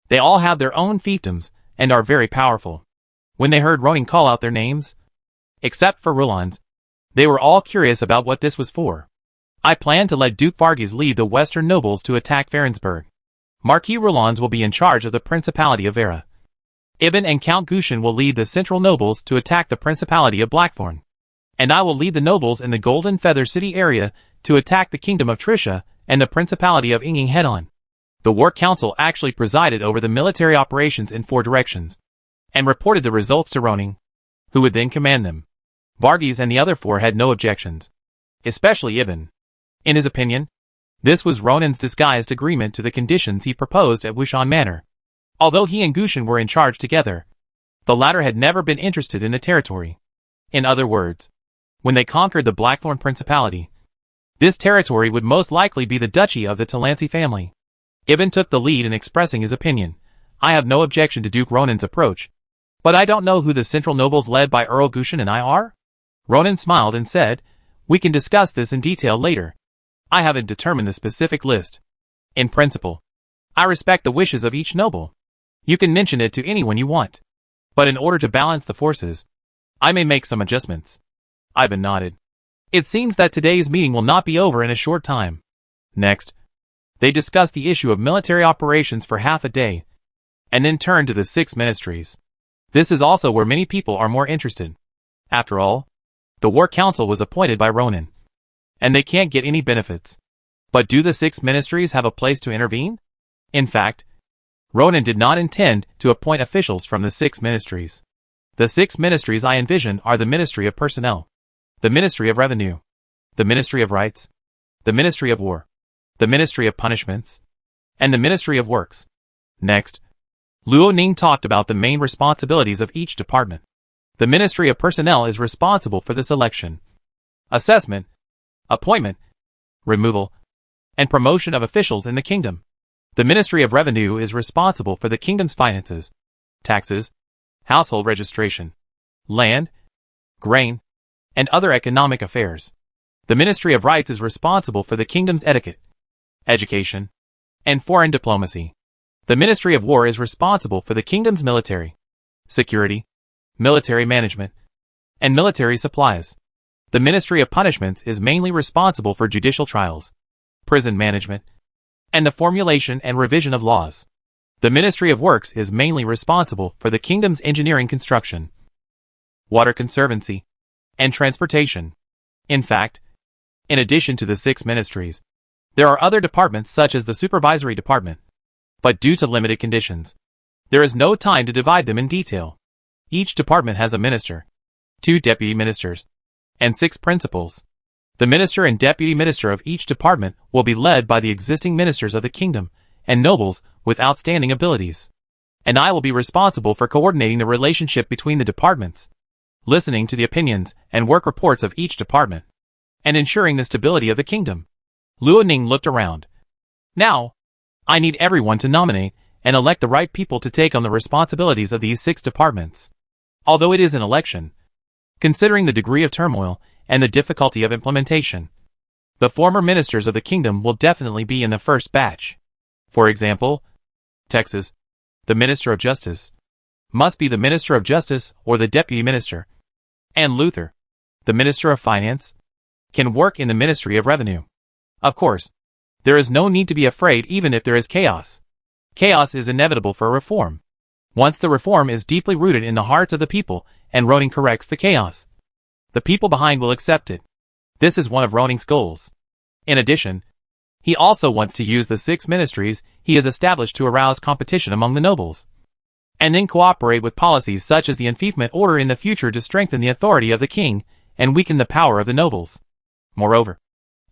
they all have their own fiefdoms and are very powerful. When they heard Ronan call out their names, except for Rulons, they were all curious about what this was for. I plan to let Duke Vargas lead the western nobles to attack Varensburg. Marquis Rolands will be in charge of the Principality of Vera. Ibn and Count Gushin will lead the central nobles to attack the Principality of Blackthorn. And I will lead the nobles in the Golden Feather City area to attack the Kingdom of Trisha and the Principality of Inging head-on. The War Council actually presided over the military operations in 4 directions, and reported the results to Roning, who would then command them. Vargas and the other 4 had no objections, especially Ibn. In his opinion, this was Ronan's disguised agreement to the conditions he proposed at Wuxan Manor. Although he and Gushin were in charge together, the latter had never been interested in the territory. In other words, when they conquered the Blackthorn Principality, this territory would most likely be the duchy of the Talansi family. Ibn took the lead in expressing his opinion. I have no objection to Duke Ronan's approach, but I don't know who the central nobles led by Earl Gushin and I are? Ronan smiled and said, we can discuss this in detail later. I haven't determined the specific list. In principle, I respect the wishes of each noble. You can mention it to anyone you want. But in order to balance the forces, I may make some adjustments. Ivan nodded. It seems that today's meeting will not be over in a short time. Next, they discussed the issue of military operations for half a day, and then turned to the 6 ministries. This is also where many people are more interested. After all, the War Council was appointed by Ronan, and they can't get any benefits. But do the 6 ministries have a place to intervene? In fact, Ronan did not intend to appoint officials from the 6 ministries. The 6 ministries I envision are the Ministry of Personnel, the Ministry of Revenue, the Ministry of Rights, the Ministry of War, the Ministry of Punishments, and the Ministry of Works. Next, Luo Ning talked about the main responsibilities of each department. The Ministry of Personnel is responsible for the selection, assessment, appointment, removal, and promotion of officials in the kingdom. The Ministry of Revenue is responsible for the kingdom's finances, taxes, household registration, land, grain, and other economic affairs. The Ministry of Rights is responsible for the kingdom's etiquette, education, and foreign diplomacy. The Ministry of War is responsible for the kingdom's military, security, military management, and military supplies. The Ministry of Punishments is mainly responsible for judicial trials, prison management, and the formulation and revision of laws. The Ministry of Works is mainly responsible for the kingdom's engineering construction, water conservancy, and transportation. In fact, in addition to the 6 ministries, there are other departments such as the Supervisory Department. But due to limited conditions, there is no time to divide them in detail. Each department has a minister, 2 deputy ministers, and 6 principals. The minister and deputy minister of each department will be led by the existing ministers of the kingdom and nobles with outstanding abilities. And I will be responsible for coordinating the relationship between the departments, listening to the opinions and work reports of each department, and ensuring the stability of the kingdom. Luo Ning looked around. Now, I need everyone to nominate and elect the right people to take on the responsibilities of these 6 departments. Although it is an election, considering the degree of turmoil and the difficulty of implementation, the former ministers of the kingdom will definitely be in the first batch. For example, Texas, the Minister of Justice, must be the Minister of Justice or the Deputy Minister, and Luther, the Minister of Finance, can work in the Ministry of Revenue. Of course, there is no need to be afraid even if there is chaos. Chaos is inevitable for reform. Once the reform is deeply rooted in the hearts of the people and Roning corrects the chaos, the people behind will accept it. This is one of Roning's goals. In addition, he also wants to use the 6 ministries he has established to arouse competition among the nobles, and then cooperate with policies such as the enfeoffment order in the future to strengthen the authority of the king and weaken the power of the nobles. Moreover,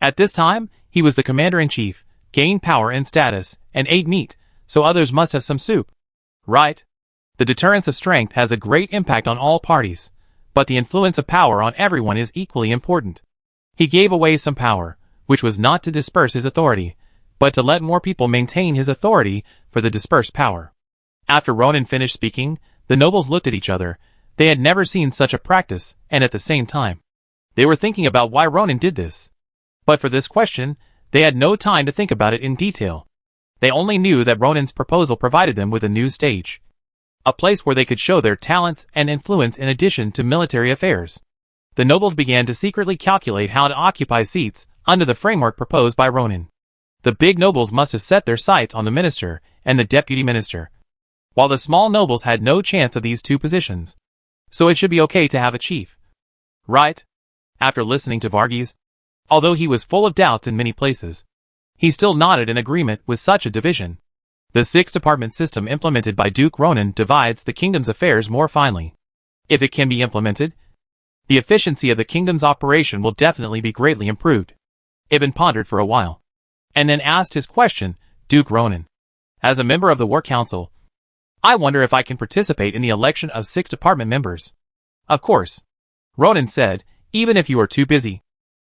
at this time, he was the commander-in-chief, gained power and status, and ate meat, so others must have some soup. Right? The deterrence of strength has a great impact on all parties, but the influence of power on everyone is equally important. He gave away some power, which was not to disperse his authority, but to let more people maintain his authority for the dispersed power. After Ronan finished speaking, the nobles looked at each other. They had never seen such a practice, and at the same time, they were thinking about why Ronan did this. But for this question, they had no time to think about it in detail. They only knew that Ronan's proposal provided them with a new stage, a place where they could show their talents and influence in addition to military affairs. The nobles began to secretly calculate how to occupy seats under the framework proposed by Ronan. The big nobles must have set their sights on the minister and the deputy minister, while the small nobles had no chance of these two positions. So it should be okay to have a chief. Right? After listening to Varghese, although he was full of doubts in many places, he still nodded in agreement with such a division. The six-department system implemented by Duke Ronan divides the kingdom's affairs more finely. If it can be implemented, the efficiency of the kingdom's operation will definitely be greatly improved. Ibn pondered for a while, and then asked his question, Duke Ronan, as a member of the War Council, I wonder if I can participate in the election of 6 department members. Of course, Ronan said, even if you are too busy,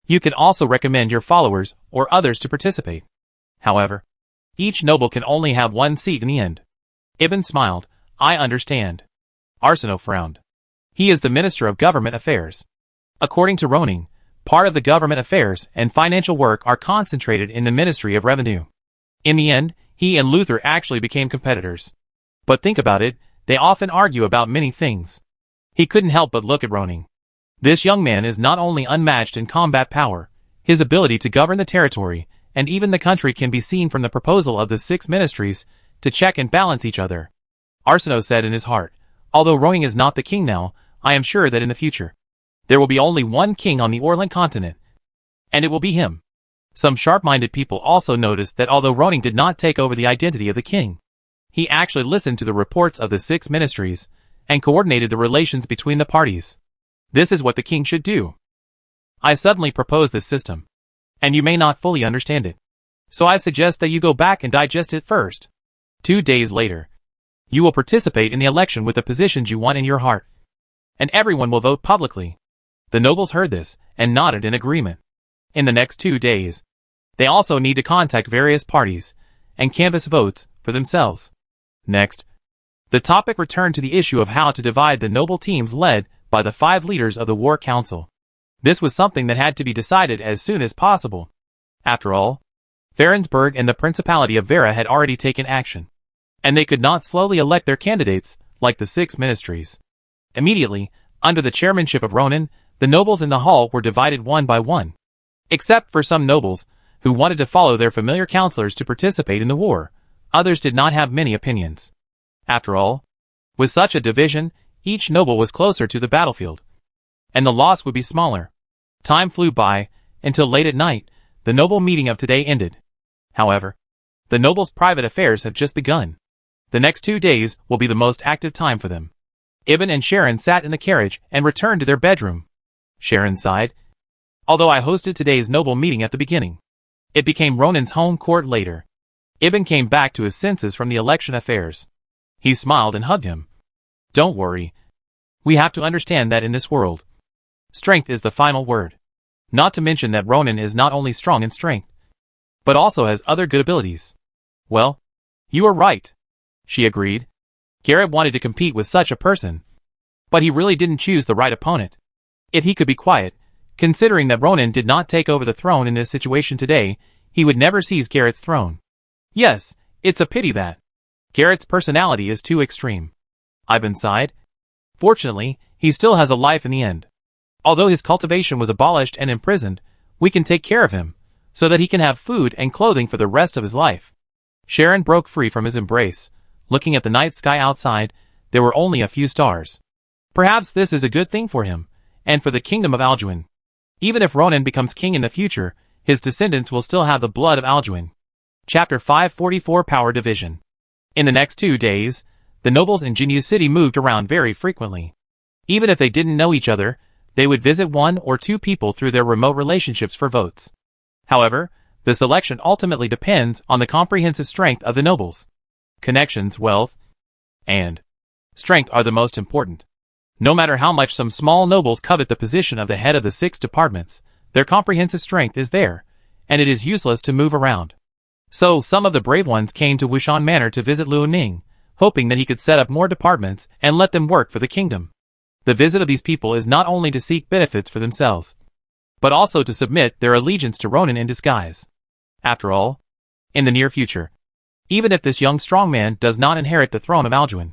you can also recommend your followers or others to participate. However, each noble can only have 1 seat in the end. Ibn smiled, I understand. Arsinoe frowned. He is the Minister of Government Affairs. According to Ronan, part of the government affairs and financial work are concentrated in the Ministry of Revenue. In the end, he and Luther actually became competitors. But think about it, they often argue about many things. He couldn't help but look at Ronan. This young man is not only unmatched in combat power, his ability to govern the territory and even the country can be seen from the proposal of the 6 ministries to check and balance each other. Arsinoe said in his heart, although Ronan is not the king now, I am sure that in the future, there will be only one king on the Orient continent, and it will be him. Some sharp-minded people also noticed that although Ronan did not take over the identity of the king, he actually listened to the reports of the 6 ministries and coordinated the relations between the parties. This is what the king should do. I suddenly propose this system, and you may not fully understand it. So I suggest that you go back and digest it first. 2 days later, you will participate in the election with the positions you want in your heart, and everyone will vote publicly. The nobles heard this and nodded in agreement. In the next 2 days, they also need to contact various parties and canvass votes for themselves. Next, the topic returned to the issue of how to divide the noble teams led by the 5 leaders of the War Council. This was something that had to be decided as soon as possible. After all, Varensburg and the Principality of Vera had already taken action, and they could not slowly elect their candidates like the 6 ministries. Immediately, under the chairmanship of Ronan, the nobles in the hall were divided one by one. Except for some nobles, who wanted to follow their familiar counselors to participate in the war, others did not have many opinions. After all, with such a division, each noble was closer to the battlefield, and the loss would be smaller. Time flew by, until late at night, the noble meeting of today ended. However, the nobles' private affairs have just begun. The next 2 days will be the most active time for them. Ibn and Sharon sat in the carriage and returned to their bedroom. Sharon sighed. Although I hosted today's noble meeting at the beginning, it became Ronan's home court later. Ibn came back to his senses from the election affairs. He smiled and hugged him. Don't worry. We have to understand that in this world, strength is the final word. Not to mention that Ronan is not only strong in strength, but also has other good abilities. Well, you are right, she agreed. Garrett wanted to compete with such a person, but he really didn't choose the right opponent. If he could be quiet, considering that Ronan did not take over the throne in this situation today, he would never seize Garrett's throne. Yes, it's a pity that Garrett's personality is too extreme. Ivan sighed. Fortunately, he still has a life in the end. Although his cultivation was abolished and imprisoned, we can take care of him, so that he can have food and clothing for the rest of his life. Sharon broke free from his embrace. Looking at the night sky outside, there were only a few stars. Perhaps this is a good thing for him, and for the kingdom of Alduin. Even if Ronan becomes king in the future, his descendants will still have the blood of Alduin. Chapter 544 Power Division. In the next 2 days, the nobles in Jinyu City moved around very frequently. Even if they didn't know each other, they would visit 1 or 2 people through their remote relationships for votes. However, the selection ultimately depends on the comprehensive strength of the nobles. Connections, wealth, and strength are the most important. No matter how much some small nobles covet the position of the head of the 6 departments, their comprehensive strength is there, and it is useless to move around. So some of the brave ones came to Wushan Manor to visit Liu Ning, hoping that he could set up more departments and let them work for the kingdom. The visit of these people is not only to seek benefits for themselves, but also to submit their allegiance to Ronan in disguise. After all, in the near future, even if this young strong man does not inherit the throne of Alduin,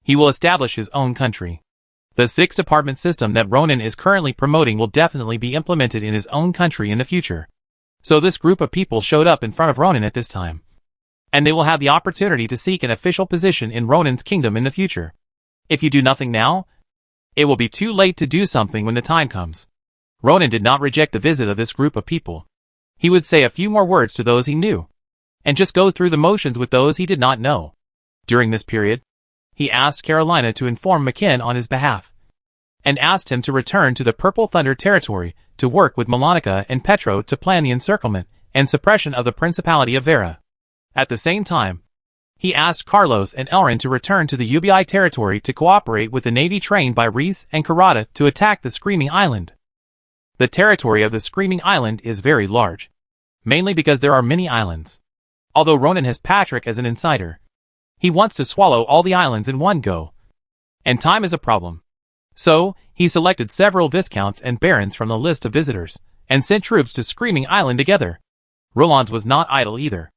he will establish his own country. The 6-department system that Ronan is currently promoting will definitely be implemented in his own country in the future. So this group of people showed up in front of Ronan at this time. And they will have the opportunity to seek an official position in Ronan's kingdom in the future. If you do nothing now, it will be too late to do something when the time comes. Ronan did not reject the visit of this group of people. He would say a few more words to those he knew, and just go through the motions with those he did not know. During this period, he asked Carolina to inform McKin on his behalf, and asked him to return to the Purple Thunder territory to work with Malonica and Petro to plan the encirclement and suppression of the Principality of Vera. At the same time, he asked Carlos and Elrin to return to the UBI territory to cooperate with the navy trained by Reese and Karada to attack the Screaming Island. The territory of the Screaming Island is very large, mainly because there are many islands. Although Ronan has Patrick as an insider, he wants to swallow all the islands in one go, and time is a problem. So, he selected several viscounts and barons from the list of visitors, and sent troops to Screaming Island together. Roland was not idle either.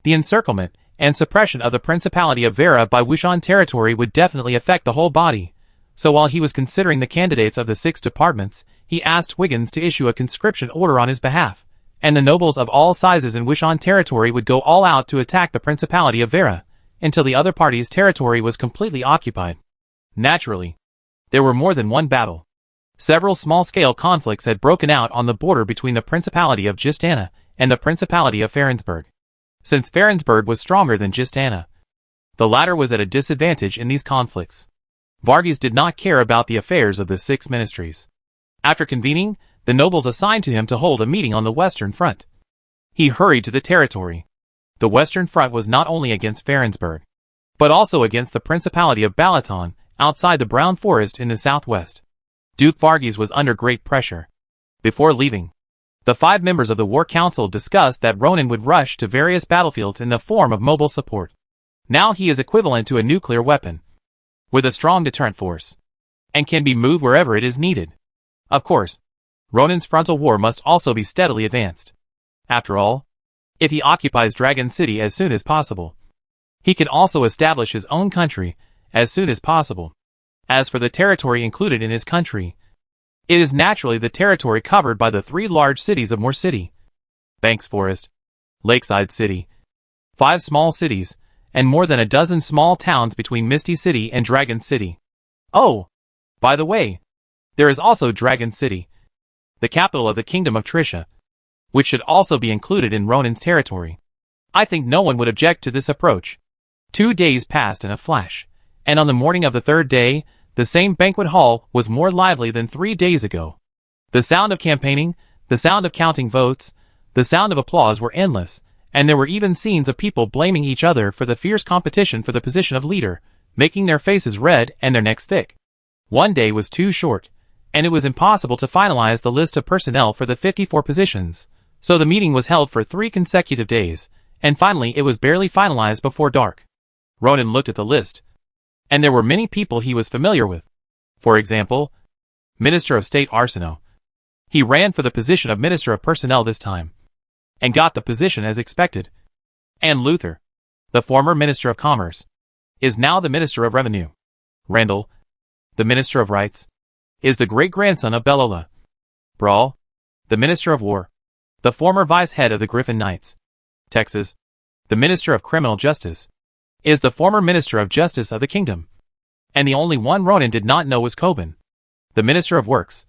The encirclement and suppression of the Principality of Vera by Wuxan territory would definitely affect the whole body, so while he was considering the candidates of the 6 departments, he asked Wiggins to issue a conscription order on his behalf, and the nobles of all sizes in Wuxan territory would go all out to attack the Principality of Vera, until the other party's territory was completely occupied. Naturally, there were more than one battle. Several small-scale conflicts had broken out on the border between the Principality of Justana and the Principality of Ferensburg. Since Ferensburg was stronger than Justana, the latter was at a disadvantage in these conflicts. Varghese did not care about the affairs of the 6 ministries. After convening, the nobles assigned to him to hold a meeting on the Western Front. He hurried to the territory. The Western Front was not only against Ferensburg, but also against the Principality of Balaton, outside the Brown Forest in the southwest. Duke Varghese was under great pressure. Before leaving, the 5 members of the War Council discussed that Ronan would rush to various battlefields in the form of mobile support. Now he is equivalent to a nuclear weapon, with a strong deterrent force, and can be moved wherever it is needed. Of course, Ronan's frontal war must also be steadily advanced. After all, if he occupies Dragon City as soon as possible, he can also establish his own country as soon as possible. As for the territory included in his country, it is naturally the territory covered by the 3 large cities of Moor City, Banks Forest, Lakeside City, 5 small cities, and more than a dozen small towns between Misty City and Dragon City. Oh, by the way, there is also Dragon City, the capital of the Kingdom of Trisha, which should also be included in Ronan's territory. I think no one would object to this approach. 2 days passed in a flash, and on the morning of the 3rd day, the same banquet hall was more lively than 3 days ago. The sound of campaigning, the sound of counting votes, the sound of applause were endless, and there were even scenes of people blaming each other for the fierce competition for the position of leader, making their faces red and their necks thick. One day was too short, and it was impossible to finalize the list of personnel for the 54 positions, so the meeting was held for 3 consecutive days, and finally it was barely finalized before dark. Ronan looked at the list, and there were many people he was familiar with. For example, Minister of State Arsino. He ran for the position of Minister of Personnel this time, and got the position as expected. And Luther, the former Minister of Commerce, is now the Minister of Revenue. Randall, the Minister of Rights, is the great-grandson of Belola. Brawl, the Minister of War, the former vice-head of the Griffin Knights. Texas, the Minister of Criminal Justice, is the former Minister of Justice of the Kingdom. And the only one Ronan did not know was Coben, the Minister of Works,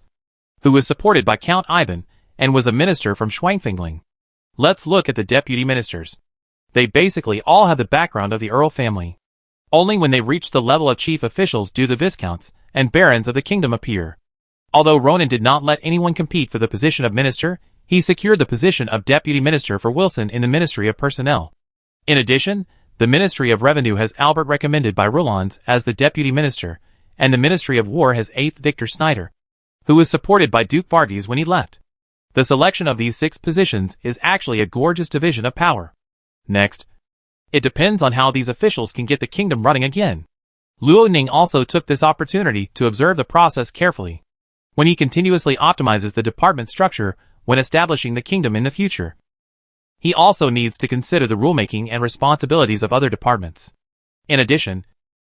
who was supported by Count Ivan and was a minister from Schwangfingling. Let's look at the deputy ministers. They basically all have the background of the Earl family. Only when they reach the level of chief officials do the viscounts and barons of the kingdom appear. Although Ronan did not let anyone compete for the position of minister, he secured the position of deputy minister for Wilson in the Ministry of Personnel. In addition, the Ministry of Revenue has Albert recommended by Roland as the deputy minister, and the Ministry of War has 8th Victor Snyder, who was supported by Duke Varghese when he left. The selection of these 6 positions is actually a gorgeous division of power. Next, it depends on how these officials can get the kingdom running again. Luo Ning also took this opportunity to observe the process carefully, when he continuously optimizes the department structure when establishing the kingdom in the future. He also needs to consider the rulemaking and responsibilities of other departments. In addition,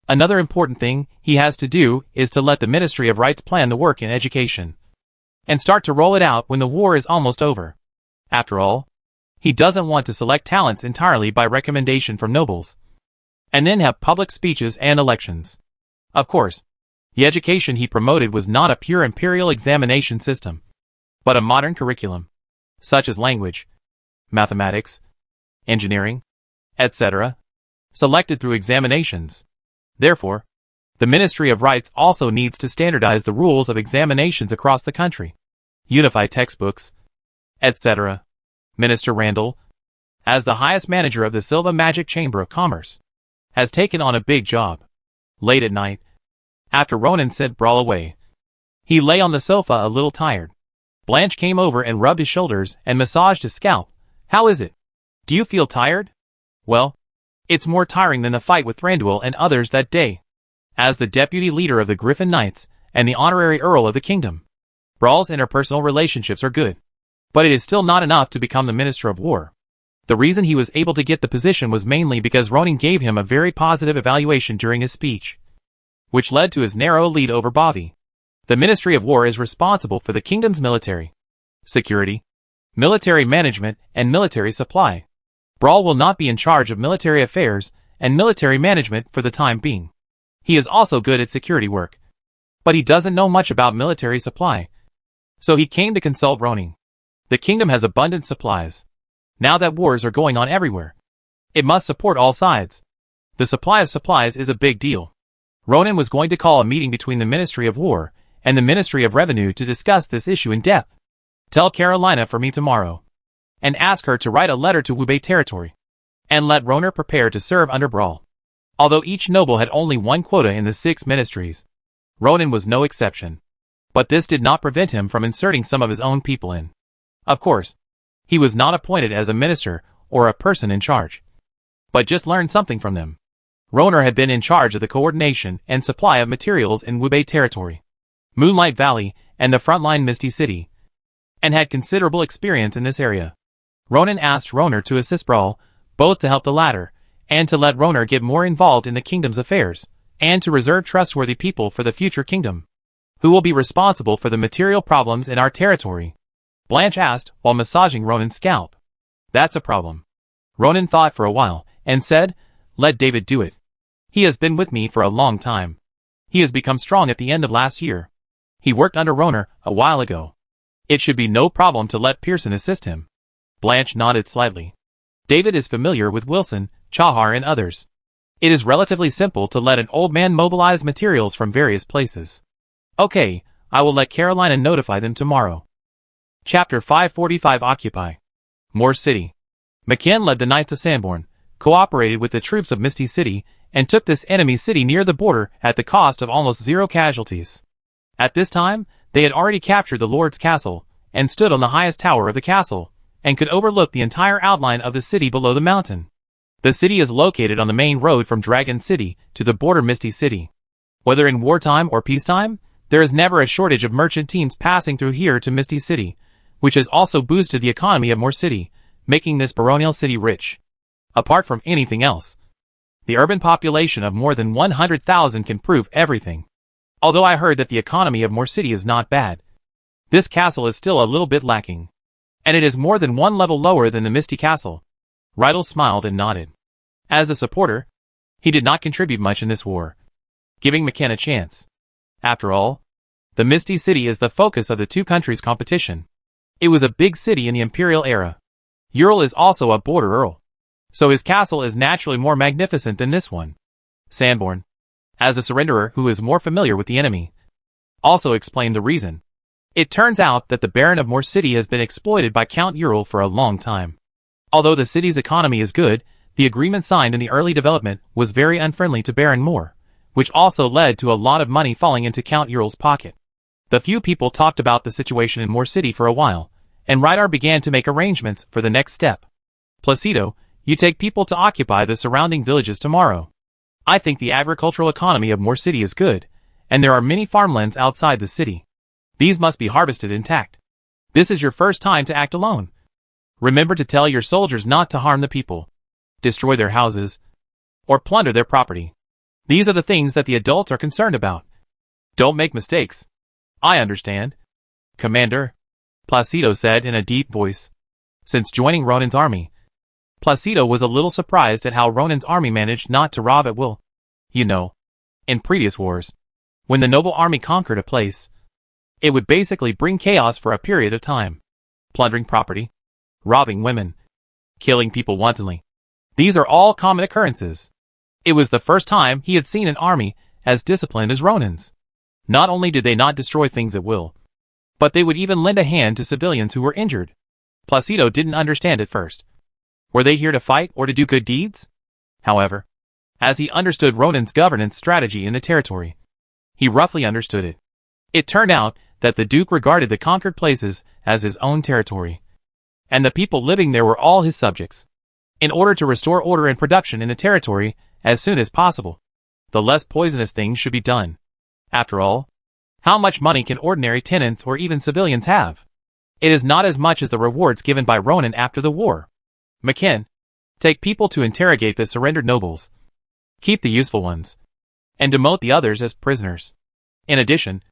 another important thing he has to do is to let the Ministry of Rights plan the work in education, and start to roll it out when the war is almost over. After all, he doesn't want to select talents entirely by recommendation from nobles, and then have public speeches and elections. Of course, the education he promoted was not a pure imperial examination system, but a modern curriculum, such as language, mathematics, engineering, etc., selected through examinations. Therefore, the Ministry of Rights also needs to standardize the rules of examinations across the country, unify textbooks, etc. Minister Randall, as the highest manager of the Silva Magic Chamber of Commerce, has taken on a big job. Late at night, after Ronan sent Brawl away, he lay on the sofa a little tired. Blanche came over and rubbed his shoulders and massaged his scalp. "How is it? Do you feel tired?" "Well, it's more tiring than the fight with Thranduil and others that day. As the deputy leader of the Griffin Knights and the honorary Earl of the Kingdom, Brawl's interpersonal relationships are good. But it is still not enough to become the Minister of War. The reason he was able to get the position was mainly because Ronan gave him a very positive evaluation during his speech, which led to his narrow lead over Bobby. The Ministry of War is responsible for the kingdom's military, security, military management, and military supply. Brawl will not be in charge of military affairs and military management for the time being. He is also good at security work, but he doesn't know much about military supply. So he came to consult Ronan. The kingdom has abundant supplies. Now that wars are going on everywhere, it must support all sides. The supply of supplies is a big deal. Ronan was going to call a meeting between the Ministry of War and the Ministry of Revenue to discuss this issue in depth. "Tell Carolina for me tomorrow, and ask her to write a letter to Wubei territory, and let Ronan prepare to serve under Brawl." Although each noble had only one quota in the 6 ministries, Ronan was no exception. But this did not prevent him from inserting some of his own people in. Of course, he was not appointed as a minister or a person in charge, but just learned something from them. Ronan had been in charge of the coordination and supply of materials in Wubei territory, Moonlight Valley, and the frontline Misty City, and had considerable experience in this area. Ronan asked Ronan to assist Brawl, both to help the latter, and to let Ronan get more involved in the kingdom's affairs, and to reserve trustworthy people for the future kingdom. "Who will be responsible for the material problems in our territory?" Blanche asked while massaging Ronan's scalp. "That's a problem." Ronan thought for a while, and said, "Let David do it. He has been with me for a long time. He has become strong at the end of last year. He worked under Ronan a while ago. It should be no problem to let Pearson assist him." Blanche nodded slightly. "David is familiar with Wilson, Chahar and others. It is relatively simple to let an old man mobilize materials from various places." "Okay, I will let Carolina notify them tomorrow." Chapter 545 Occupy Moor City. McKen led the Knights of Sanborn, cooperated with the troops of Misty City, and took this enemy city near the border at the cost of almost 0 casualties. At this time, they had already captured the Lord's Castle, and stood on the highest tower of the castle, and could overlook the entire outline of the city below the mountain. The city is located on the main road from Dragon City to the border Misty City. Whether in wartime or peacetime, there is never a shortage of merchant teams passing through here to Misty City, which has also boosted the economy of Moor City, making this baronial city rich. Apart from anything else, the urban population of more than 100,000 can prove everything. Although I heard that the economy of Moor City is not bad, this castle is still a little bit lacking, and it is more than 1 level lower than the Misty Castle. Rydell smiled and nodded. As a supporter, he did not contribute much in this war, giving McKen a chance. After all, the Misty City is the focus of the 2 countries' competition. It was a big city in the imperial era. Ural is also a border earl, so his castle is naturally more magnificent than this one. Sanborn, as a surrenderer who is more familiar with the enemy, also explained the reason. It turns out that the Baron of Moor City has been exploited by Count Ural for a long time. Although the city's economy is good, the agreement signed in the early development was very unfriendly to Baron Moore, which also led to a lot of money falling into Count Ural's pocket. The few people talked about the situation in Moor City for a while, and Rydell began to make arrangements for the next step. "Placido, you take people to occupy the surrounding villages tomorrow. I think the agricultural economy of Moor City is good, and there are many farmlands outside the city. These must be harvested intact. This is your first time to act alone. Remember to tell your soldiers not to harm the people, destroy their houses, or plunder their property. These are the things that the adults are concerned about. Don't make mistakes." "I understand, Commander," Placido said in a deep voice. since joining Ronan's army. Placido was a little surprised at how Ronan's army managed not to rob at will. You know, in previous wars, when the noble army conquered a place, it would basically bring chaos for a period of time, plundering property, robbing women, killing people wantonly. These are all common occurrences. It was the first time he had seen an army as disciplined as Ronan's. Not only did they not destroy things at will, but they would even lend a hand to civilians who were injured. Placido didn't understand at first. Were they here to fight or to do good deeds? However, as he understood Ronan's governance strategy in the territory, he roughly understood it. It turned out that the Duke regarded the conquered places as his own territory, and the people living there were all his subjects. In order to restore order and production in the territory as soon as possible, the less poisonous things should be done. After all, how much money can ordinary tenants or even civilians have? It is not as much as the rewards given by Ronan after the war. McKen, take people to interrogate the surrendered nobles. Keep the useful ones, and demote the others as prisoners. In addition,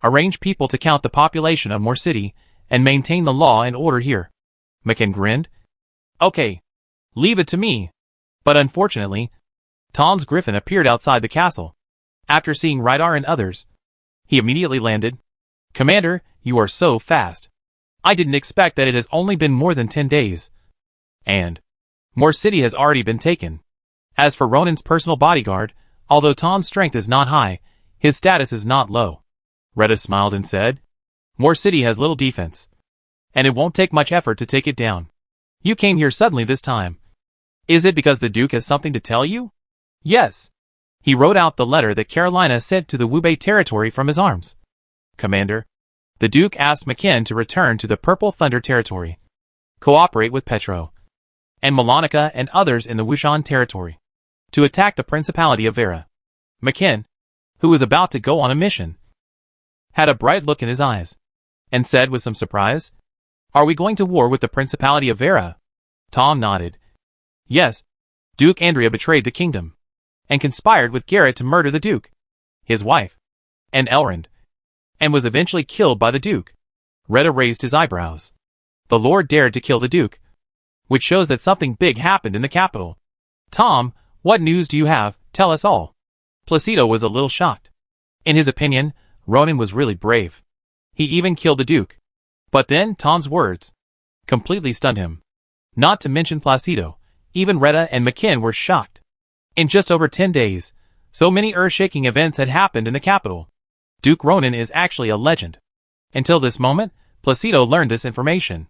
arrange people to count the population of Moore City and maintain the law and order here. McKen grinned. Okay, leave it to me. But unfortunately, Tom's griffin appeared outside the castle. After seeing Rydar and others, he immediately landed. Commander, you are so fast. I didn't expect that it has only been more than 10 days. And Moore City has already been taken. As for Ronan's personal bodyguard, although Tom's strength is not high, his status is not low. Retta smiled and said, Moore City has little defense, and it won't take much effort to take it down. You came here suddenly this time. Is it because the Duke has something to tell you? Yes. He wrote out the letter that Carolina sent to the Wubei territory from his arms. Commander, the Duke asked McKen to return to the Purple Thunder territory, cooperate with Petro and Malonica and others in the Wushan territory, to attack the Principality of Vera. McKen, who was about to go on a mission, had a bright look in his eyes, and said with some surprise, Are we going to war with the Principality of Vera? Tom nodded. Yes, Duke Andrea betrayed the kingdom, and conspired with Garrett to murder the Duke, his wife, and Elrond, and was eventually killed by the Duke. Retta raised his eyebrows. The Lord dared to kill the Duke, which shows that something big happened in the capital. Tom, what news do you have? Tell us all. Placido was a little shocked. In his opinion, Ronan was really brave. He even killed the Duke. But then Tom's words completely stunned him. Not to mention Placido, even Retta and McKen were shocked. In just over 10 days, so many earth-shaking events had happened in the capital. Duke Ronan is actually a legend. Until this moment, Placido learned this information.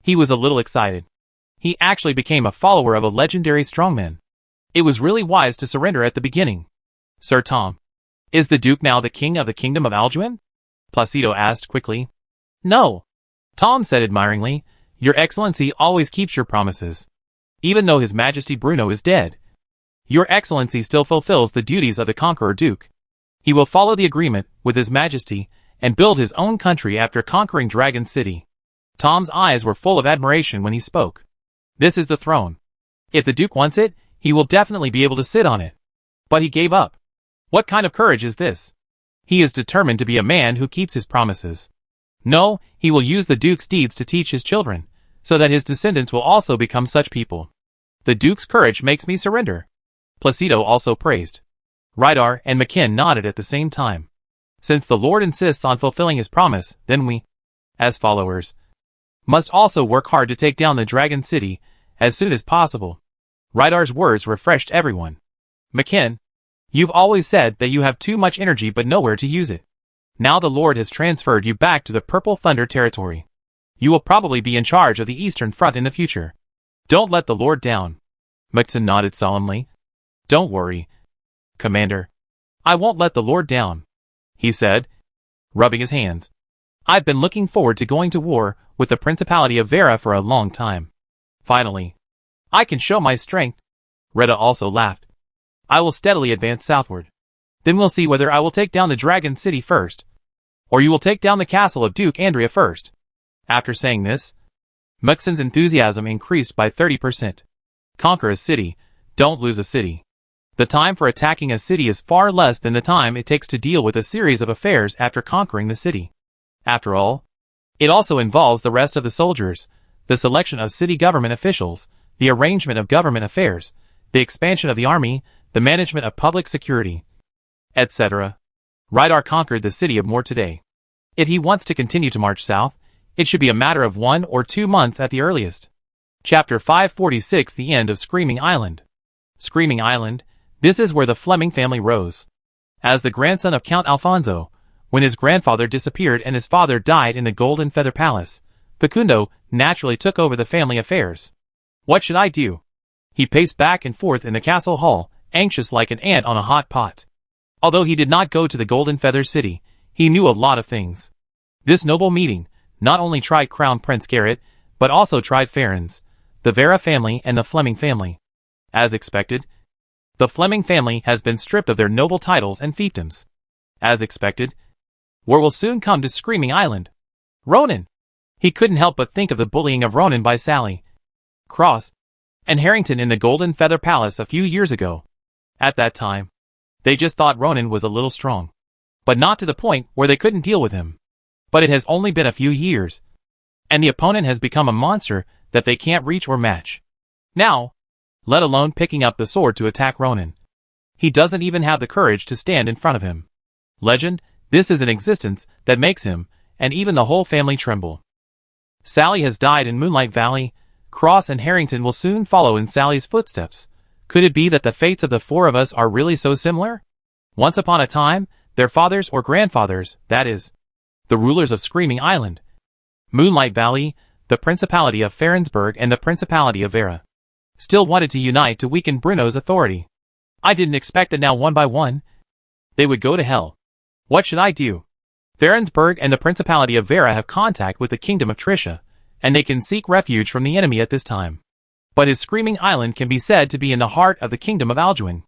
He was a little excited. He actually became a follower of a legendary strongman. It was really wise to surrender at the beginning. Sir Tom, is the Duke now the king of the kingdom of Alduin? Placido asked quickly. No. Tom said admiringly, Your Excellency always keeps your promises. Even though His Majesty Bruno is dead, Your Excellency still fulfills the duties of the Conqueror Duke. He will follow the agreement with His Majesty and build his own country after conquering Dragon City. Tom's eyes were full of admiration when he spoke. This is the throne. If the Duke wants it, he will definitely be able to sit on it. But he gave up. What kind of courage is this? He is determined to be a man who keeps his promises. No, he will use the Duke's deeds to teach his children, so that his descendants will also become such people. The Duke's courage makes me surrender. Placido also praised. Rydar and McKen nodded at the same time. Since the Lord insists on fulfilling his promise, then we, as followers, must also work hard to take down the Dragon City as soon as possible. Rydar's words refreshed everyone. McKen, you've always said that you have too much energy but nowhere to use it. Now the Lord has transferred you back to the Purple Thunder territory. You will probably be in charge of the Eastern Front in the future. Don't let the Lord down. McKen nodded solemnly. Don't worry, Commander. I won't let the Lord down, he said, rubbing his hands. I've been looking forward to going to war with the Principality of Vera for a long time. Finally, I can show my strength. Retta also laughed. I will steadily advance southward. Then we'll see whether I will take down the Dragon City first, or you will take down the castle of Duke Andrea first. After saying this, McKen's enthusiasm increased by 30%. Conquer a city, don't lose a city. The time for attacking a city is far less than the time it takes to deal with a series of affairs after conquering the city. After all, it also involves the rest of the soldiers, the selection of city government officials, the arrangement of government affairs, the expansion of the army, the management of public security, etc. Rydar conquered the city of Moor today. If he wants to continue to march south, it should be a matter of 1 or 2 months at the earliest. Chapter 546 The End of Screaming Island. Screaming Island, this is where the Fleming family rose. As the grandson of Count Alfonso, when his grandfather disappeared and his father died in the Golden Feather Palace, Facundo naturally took over the family affairs. What should I do? He paced back and forth in the castle hall, anxious like an ant on a hot pot. Although he did not go to the Golden Feather City, he knew a lot of things. This noble meeting not only tried Crown Prince Garrett, but also tried Ferens, the Vera family and the Fleming family. As expected, the Fleming family has been stripped of their noble titles and fiefdoms. As expected, war will soon come to Screaming Island. Ronan! He couldn't help but think of the bullying of Ronan by Sally, Cross, and Harrington in the Golden Feather Palace a few years ago. At that time, they just thought Ronan was a little strong, but not to the point where they couldn't deal with him. But it has only been a few years, and the opponent has become a monster that they can't reach or match. Now, let alone picking up the sword to attack Ronan. He doesn't even have the courage to stand in front of him. Legend, this is an existence that makes him, and even the whole family tremble. Sally has died in Moonlight Valley. Cross and Harrington will soon follow in Sally's footsteps. Could it be that the fates of the four of us are really so similar? Once upon a time, their fathers or grandfathers, that is, the rulers of Screaming Island, Moonlight Valley, the Principality of Ferensburg and the Principality of Vera, still wanted to unite to weaken Bruno's authority. I didn't expect that now one by one, they would go to hell. What should I do? Ferensburg and the Principality of Vera have contact with the Kingdom of Tricia, and they can seek refuge from the enemy at this time. But his Screaming Island can be said to be in the heart of the Kingdom of Alduin.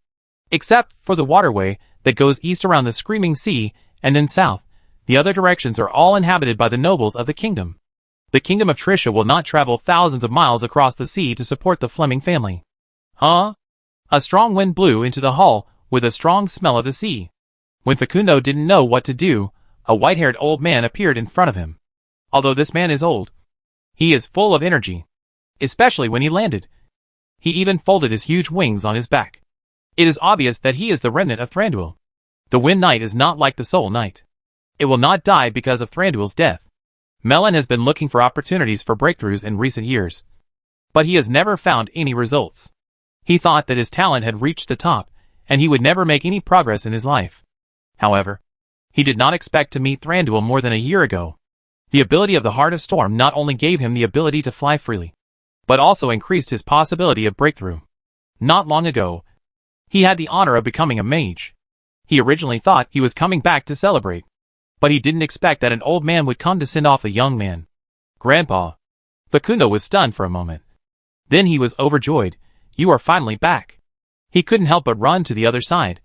Except for the waterway that goes east around the Screaming Sea, and then south, the other directions are all inhabited by the nobles of the kingdom. The Kingdom of Tricia will not travel thousands of miles across the sea to support the Fleming family. Huh? A strong wind blew into the hall with a strong smell of the sea. When Facundo didn't know what to do, a white-haired old man appeared in front of him. Although this man is old, he is full of energy, especially when he landed. He even folded his huge wings on his back. It is obvious that he is the remnant of Thranduil. The Wind Knight is not like the Soul Knight. It will not die because of Thranduil's death. Melon has been looking for opportunities for breakthroughs in recent years, but he has never found any results. He thought that his talent had reached the top, and he would never make any progress in his life. However, he did not expect to meet Thranduil more than a year ago. The ability of the Heart of Storm not only gave him the ability to fly freely, but also increased his possibility of breakthrough. Not long ago, he had the honor of becoming a mage. He originally thought he was coming back to celebrate, but he didn't expect that an old man would come to send off a young man. Grandpa. Facundo was stunned for a moment. Then he was overjoyed. You are finally back. He couldn't help but run to the other side,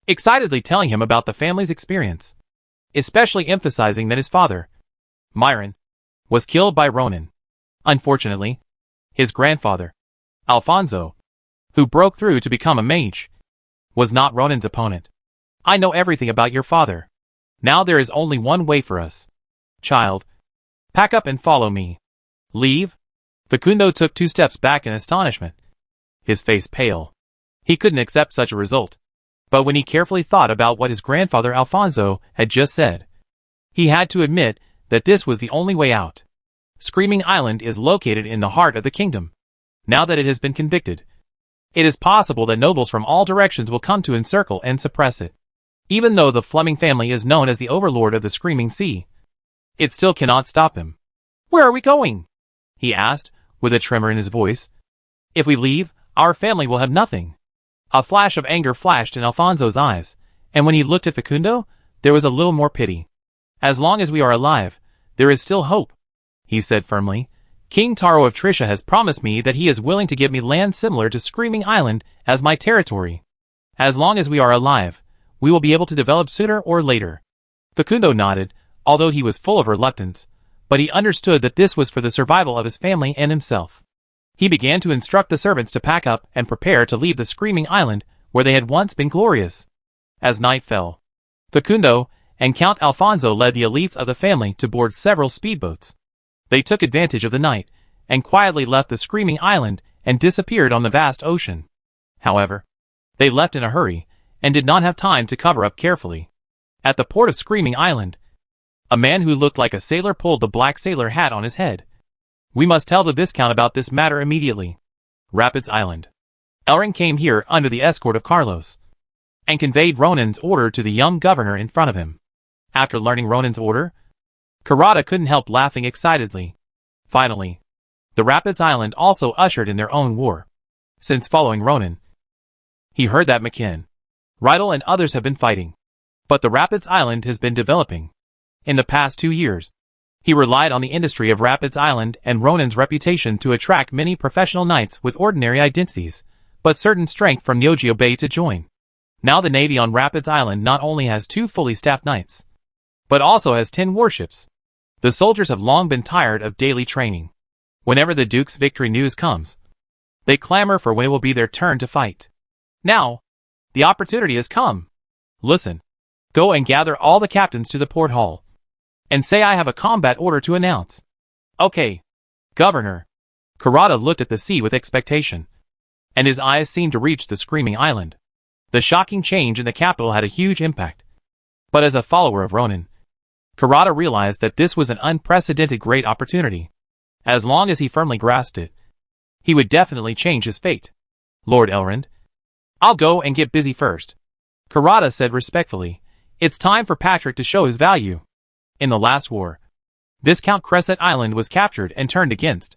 excitedly telling him about the family's experience, especially emphasizing that his father, Myron, was killed by Ronan. Unfortunately, his grandfather, Alfonso, who broke through to become a mage, was not Ronan's opponent. I know everything about your father. Now there is only one way for us. Child, pack up and follow me. Leave? Facundo took 2 steps back in astonishment, his face pale. He couldn't accept such a result. But when he carefully thought about what his grandfather Alfonso had just said, he had to admit that this was the only way out. Screaming Island is located in the heart of the kingdom. Now that it has been convicted, it is possible that nobles from all directions will come to encircle and suppress it. Even though the Fleming family is known as the overlord of the Screaming Sea, it still cannot stop him. Where are we going? He asked, with a tremor in his voice. If we leave, our family will have nothing. A flash of anger flashed in Alfonso's eyes, and when he looked at Facundo, there was a little more pity. As long as we are alive, there is still hope, he said firmly. King Taro of Tricia has promised me that he is willing to give me land similar to Screaming Island as my territory. As long as we are alive, we will be able to develop sooner or later. Facundo nodded, although he was full of reluctance, but he understood that this was for the survival of his family and himself. He began to instruct the servants to pack up and prepare to leave the Screaming Island where they had once been glorious. As night fell, Facundo and Count Alfonso led the elites of the family to board several speedboats. They took advantage of the night and quietly left the screaming island and disappeared on the vast ocean. However, they left in a hurry and did not have time to cover up carefully. At the port of Screaming Island, a man who looked like a sailor pulled the black sailor hat on his head. "We must tell the Viscount about this matter immediately." Rapids Island. Elrin came here under the escort of Carlos, and conveyed Ronan's order to the young governor in front of him. After learning Ronan's order, Karada couldn't help laughing excitedly. Finally, the Rapids Island also ushered in their own war. Since following Ronan, he heard that McKin, Rydell and others have been fighting. But the Rapids Island has been developing. In the past 2 years, he relied on the industry of Rapids Island and Ronan's reputation to attract many professional knights with ordinary identities, but certain strength from Neogeo Bay to join. Now the Navy on Rapids Island not only has 2 fully staffed knights, but also has 10 warships. The soldiers have long been tired of daily training. Whenever the Duke's victory news comes, they clamor for when it will be their turn to fight. Now, the opportunity has come. Listen. Go and gather all the captains to the port hall, and say I have a combat order to announce. Okay, Governor. Karada looked at the sea with expectation, and his eyes seemed to reach the Screaming Island. The shocking change in the capital had a huge impact. But as a follower of Ronan, Karada realized that this was an unprecedented great opportunity. As long as he firmly grasped it, he would definitely change his fate. Lord Elrond, I'll go and get busy first. Karada said respectfully. It's time for Patrick to show his value. In the last war, Viscount Crescent Island was captured and turned against.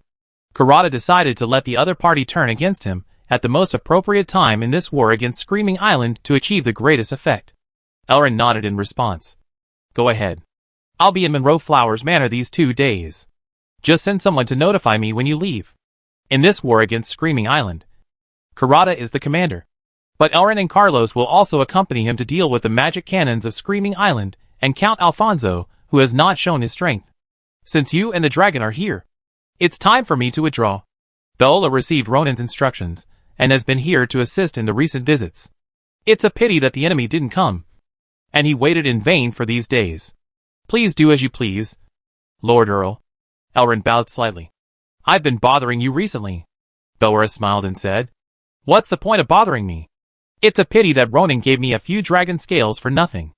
Karada decided to let the other party turn against him at the most appropriate time in this war against Screaming Island to achieve the greatest effect. Elrond nodded in response. Go ahead. I'll be in Monroe Flowers Manor these 2 days. Just send someone to notify me when you leave. In this war against Screaming Island, Karada is the commander. But Elrond and Carlos will also accompany him to deal with the magic cannons of Screaming Island and Count Alfonso, who has not shown his strength. Since you and the dragon are here, it's time for me to withdraw. Beola received Ronan's instructions, and has been here to assist in the recent visits. It's a pity that the enemy didn't come, and he waited in vain for these days. Please do as you please, Lord Earl. Elrond bowed slightly. I've been bothering you recently. Belora smiled and said, What's the point of bothering me? It's a pity that Ronan gave me a few dragon scales for nothing.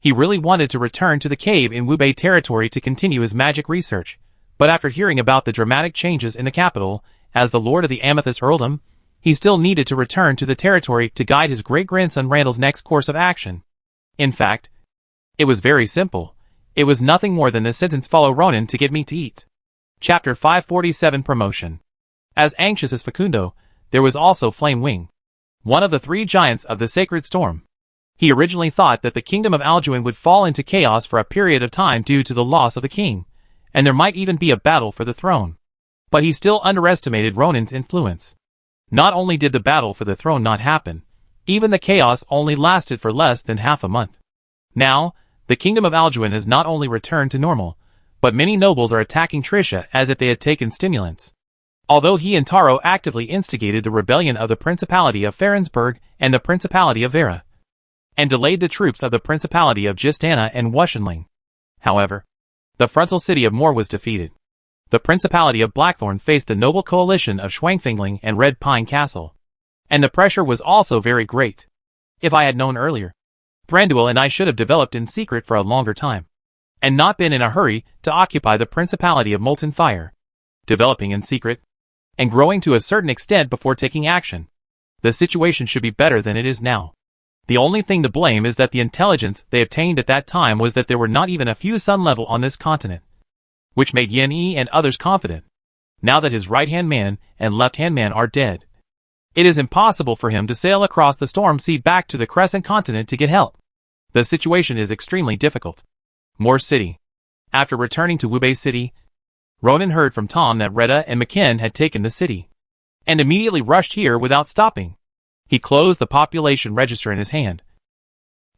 He really wanted to return to the cave in Wubei territory to continue his magic research, but after hearing about the dramatic changes in the capital, as the Lord of the Amethyst Earldom, he still needed to return to the territory to guide his great-grandson Randall's next course of action. In fact, it was very simple. It was nothing more than the sentence follow Ronan to get me to eat. Chapter 547 Promotion. As anxious as Facundo, there was also Flame Wing, one of the 3 giants of the Sacred Storm. He originally thought that the kingdom of Alduin would fall into chaos for a period of time due to the loss of the king, and there might even be a battle for the throne. But he still underestimated Ronan's influence. Not only did the battle for the throne not happen, even the chaos only lasted for less than half a month. Now, the kingdom of Alduin has not only returned to normal, but many nobles are attacking Tricia as if they had taken stimulants. Although he and Taro actively instigated the rebellion of the Principality of Ferensburg and the Principality of Vera, and delayed the troops of the Principality of Justana and Wuschenling. However, the frontal city of Moor was defeated. The Principality of Blackthorn faced the noble coalition of Schwangfingling and Red Pine Castle, and the pressure was also very great. If I had known earlier, Thranduil and I should have developed in secret for a longer time, and not been in a hurry to occupy the Principality of Molten Fire. Developing in secret, and growing to a certain extent before taking action. The situation should be better than it is now. The only thing to blame is that the intelligence they obtained at that time was that there were not even a few sun level on this continent, which made Yen Yi and others confident. Now that his right-hand man and left-hand man are dead, it is impossible for him to sail across the storm sea back to the Crescent Continent to get help. The situation is extremely difficult. Moor City. After returning to Wubei City, Ronan heard from Tom that Retta and McKin had taken the city, and immediately rushed here without stopping. He closed the population register in his hand,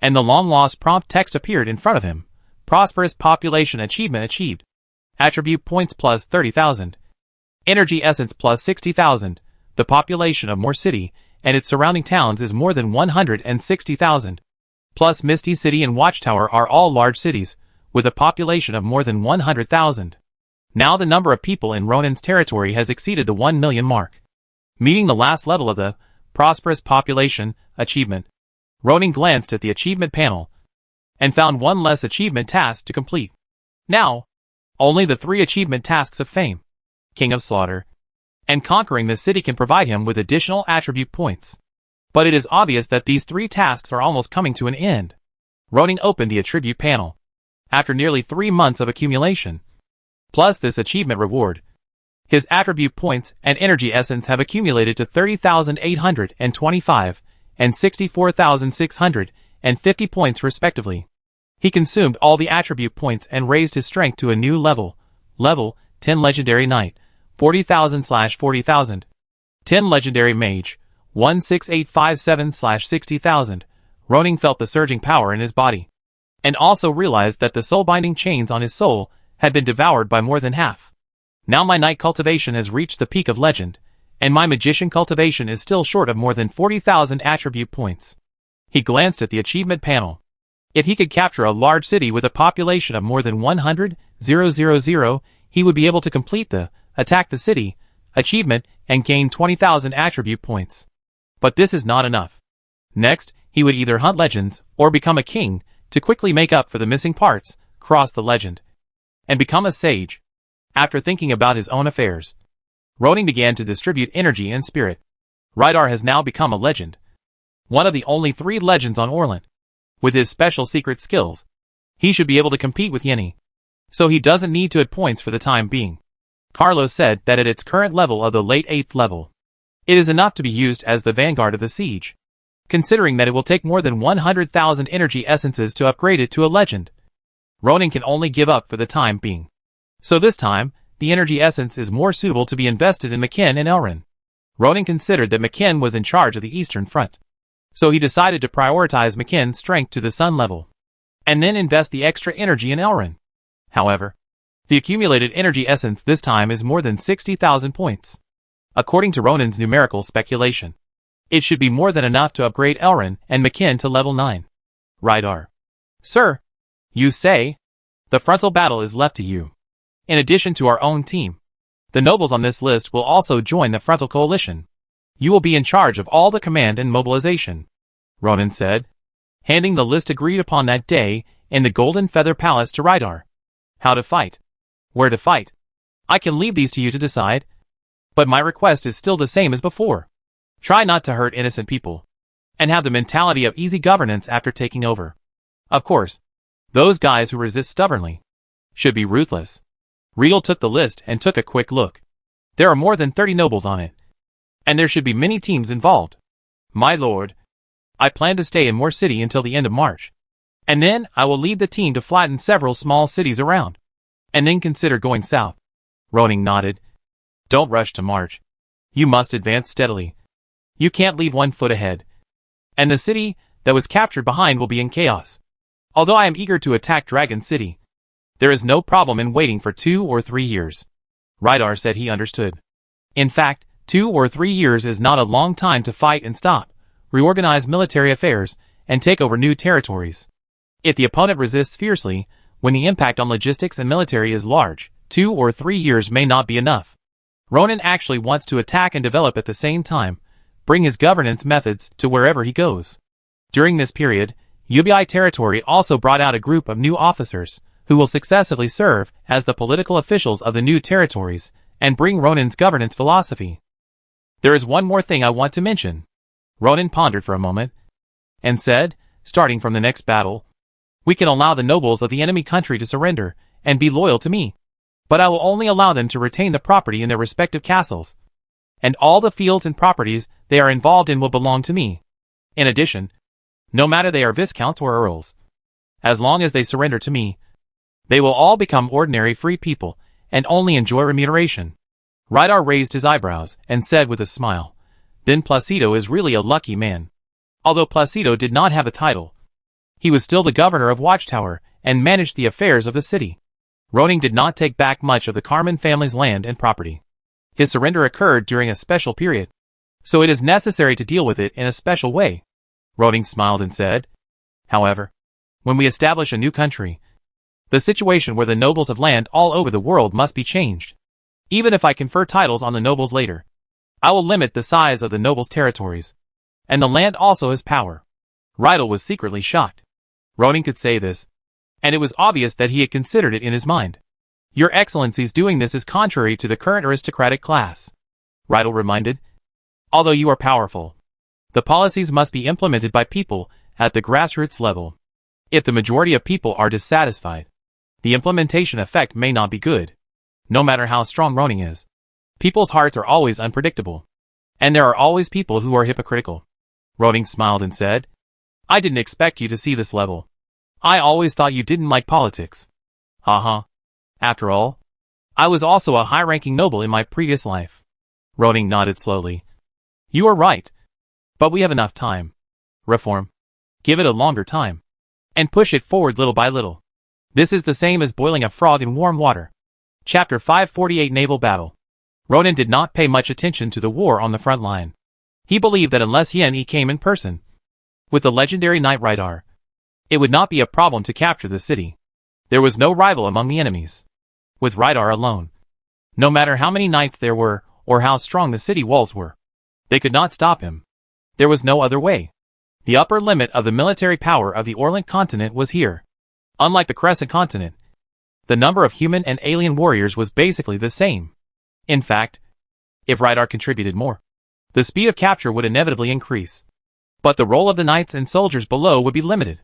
and the long-lost prompt text appeared in front of him. Prosperous population achievement achieved. Attribute points plus 30,000. Energy essence plus 60,000. The population of Moor City and its surrounding towns is more than 160,000. Plus Misty City and Watchtower are all large cities, with a population of more than 100,000. Now the number of people in Ronan's territory has exceeded the 1 million mark, meeting the last level of the Prosperous Population achievement. Ronan glanced at the achievement panel and found one less achievement task to complete. Now, only the 3 achievement tasks of Fame, King of Slaughter, and Conquering the City can provide him with additional attribute points. But it is obvious that these 3 tasks are almost coming to an end. Ronan opened the attribute panel. After nearly 3 months of accumulation, plus this achievement reward, his attribute points and energy essence have accumulated to 30,825 and 64,650 points respectively. He consumed all the attribute points and raised his strength to a new level. Level 10 Legendary Knight, 40,000/40,000. 10 Legendary Mage, 16857/60,000. Ronan felt the surging power in his body, and also realized that the soul-binding chains on his soul had been devoured by more than half. Now my Knight cultivation has reached the peak of legend, and my Magician cultivation is still short of more than 40,000 attribute points. He glanced at the achievement panel. If he could capture a large city with a population of more than 100,000, he would be able to complete the Attack the City achievement and gain 20,000 attribute points. But this is not enough. Next, he would either hunt legends or become a king to quickly make up for the missing parts, cross the legend, and become a sage. After thinking about his own affairs, Ronan began to distribute energy and spirit. Rydar has now become a legend, one of the only 3 legends on Orland. With his special secret skills, he should be able to compete with Yenny, so he doesn't need to add points for the time being. Carlos said that at its current level of the late 8th level, it is enough to be used as the vanguard of the siege, considering that it will take more than 100,000 energy essences to upgrade it to a legend. Ronan can only give up for the time being. So this time, the energy essence is more suitable to be invested in McKin and Elrin. Ronan considered that McKin was in charge of the Eastern Front, so he decided to prioritize McKin's strength to the Sun level, and then invest the extra energy in Elrin. However, the accumulated energy essence this time is more than 60,000 points. According to Ronan's numerical speculation, it should be more than enough to upgrade Elrin and McKin to level 9. Rydar. Sir, you say? The frontal battle is left to you. In addition to our own team, the nobles on this list will also join the frontal coalition. You will be in charge of all the command and mobilization, Ronan said, handing the list agreed upon that day in the Golden Feather Palace to Rydar. How to fight? Where to fight? I can leave these to you to decide, but my request is still the same as before. Try not to hurt innocent people, and have the mentality of easy governance after taking over. Of course, those guys who resist stubbornly should be ruthless. Riedel took the list and took a quick look. There are more than 30 nobles on it, and there should be many teams involved. My lord, I plan to stay in Moor City until the end of March, and then I will lead the team to flatten several small cities around, and then consider going south. Ronan nodded. Don't rush to March. You must advance steadily. You can't leave 1 foot ahead, and the city that was captured behind will be in chaos. Although I am eager to attack Dragon City, there is no problem in waiting for 2 or 3 years. Rydar said he understood. In fact, 2 or 3 years is not a long time to fight and stop, reorganize military affairs, and take over new territories. If the opponent resists fiercely, when the impact on logistics and military is large, 2 or 3 years may not be enough. Ronan actually wants to attack and develop at the same time, bring his governance methods to wherever he goes. During this period, UBI territory also brought out a group of new officers, who will successively serve as the political officials of the new territories and bring Ronan's governance philosophy. There is one more thing I want to mention. Ronan pondered for a moment and said, starting from the next battle, we can allow the nobles of the enemy country to surrender and be loyal to me, but I will only allow them to retain the property in their respective castles, and all the fields and properties they are involved in will belong to me. In addition, no matter they are viscounts or earls, as long as they surrender to me, they will all become ordinary free people and only enjoy remuneration. Rydar raised his eyebrows and said with a smile, then Placido is really a lucky man. Although Placido did not have a title, he was still the governor of Watchtower and managed the affairs of the city. Ronan did not take back much of the Carmen family's land and property. His surrender occurred during a special period, so it is necessary to deal with it in a special way. Ronan smiled and said, however, when we establish a new country, The situation where the nobles have land all over the world must be changed. Even if I confer titles on the nobles later, I will limit the size of the nobles' territories. And the land also has power. Rydell was secretly shocked. Ronan could say this, and it was obvious that he had considered it in his mind. Your Excellency's doing this is contrary to the current aristocratic class, Rydell reminded. Although you are powerful, the policies must be implemented by people at the grassroots level. If the majority of people are dissatisfied, the implementation effect may not be good. No matter how strong Ronan is, people's hearts are always unpredictable. And there are always people who are hypocritical. Ronan smiled and said, I didn't expect you to see this level. I always thought you didn't like politics. Haha. After all, I was also a high-ranking noble in my previous life. Ronan nodded slowly. You are right. But we have enough time. Reform. Give it a longer time. And push it forward little by little. This is the same as boiling a frog in warm water. Chapter 548 Naval Battle. Ronan did not pay much attention to the war on the front line. He believed that unless Yen came in person with the legendary knight Rydell, it would not be a problem to capture the city. There was no rival among the enemies. With Rydell alone, no matter how many knights there were or how strong the city walls were, they could not stop him. There was no other way. The upper limit of the military power of the Orient continent was here. Unlike the Crescent continent, the number of human and alien warriors was basically the same. In fact, if Rydell contributed more, the speed of capture would inevitably increase. But the role of the knights and soldiers below would be limited.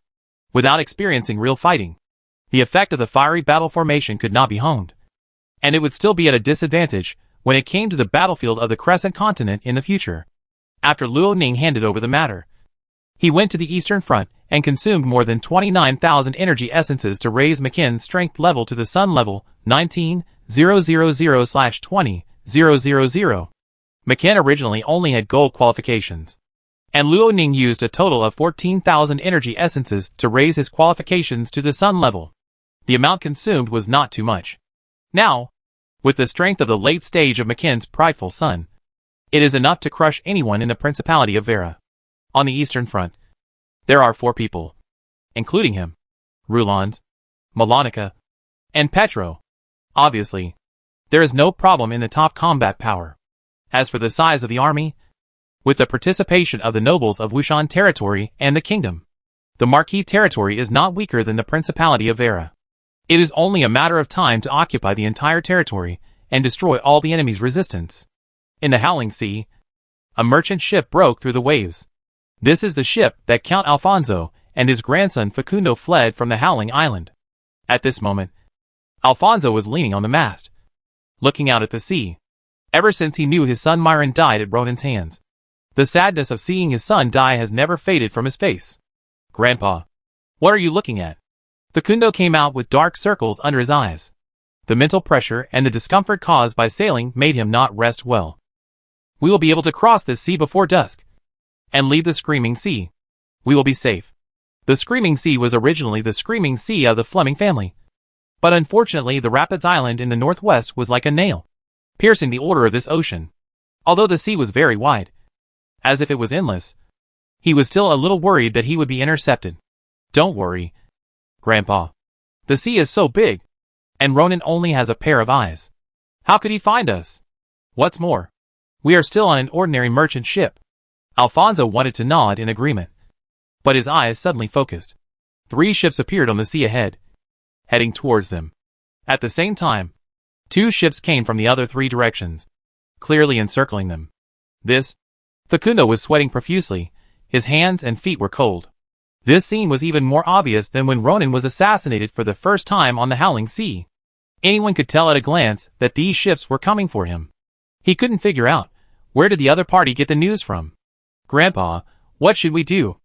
Without experiencing real fighting, the effect of the fiery battle formation could not be honed. And it would still be at a disadvantage when it came to the battlefield of the Crescent continent in the future. After Luo Ning handed over the matter, he went to the Eastern Front and consumed more than 29,000 energy essences to raise McKinn's strength level to the Sun level 19,000/20,000. McKinn originally only had gold qualifications, and Luo Ning used a total of 14,000 energy essences to raise his qualifications to the Sun level. The amount consumed was not too much. Now, with the strength of the late stage of McKinn's prideful son, it is enough to crush anyone in the Principality of Vera. On the Eastern Front, there are 4 people, including him, Ruland, Malonica, and Petro. Obviously, there is no problem in the top combat power. As for the size of the army, with the participation of the nobles of Wushan territory and the kingdom, the Marquis territory is not weaker than the Principality of Vera. It is only a matter of time to occupy the entire territory and destroy all the enemy's resistance. In the Howling Sea, a merchant ship broke through the waves. This is the ship that Count Alfonso and his grandson Facundo fled from the Howling Island. At this moment, Alfonso was leaning on the mast, looking out at the sea. Ever since he knew his son Myron died at Ronan's hands, the sadness of seeing his son die has never faded from his face. Grandpa, what are you looking at? Facundo came out with dark circles under his eyes. The mental pressure and the discomfort caused by sailing made him not rest well. We will be able to cross this sea before dusk and leave the Screaming Sea. We will be safe. The Screaming Sea was originally the Screaming Sea of the Fleming family. But unfortunately the Rapids Island in the northwest was like a nail, piercing the order of this ocean. Although the sea was very wide, as if it was endless, he was still a little worried that he would be intercepted. Don't worry, Grandpa. The sea is so big, and Ronan only has a pair of eyes. How could he find us? What's more, we are still on an ordinary merchant ship. Alfonso wanted to nod in agreement, but his eyes suddenly focused. 3 ships appeared on the sea ahead, heading towards them. At the same time, 2 ships came from the other 3 directions, clearly encircling them. Facundo was sweating profusely. His hands and feet were cold. This scene was even more obvious than when Ronan was assassinated for the first time on the Howling Sea. Anyone could tell at a glance that these ships were coming for him. He couldn't figure out, where did the other party get the news from? Grandpa, what should we do?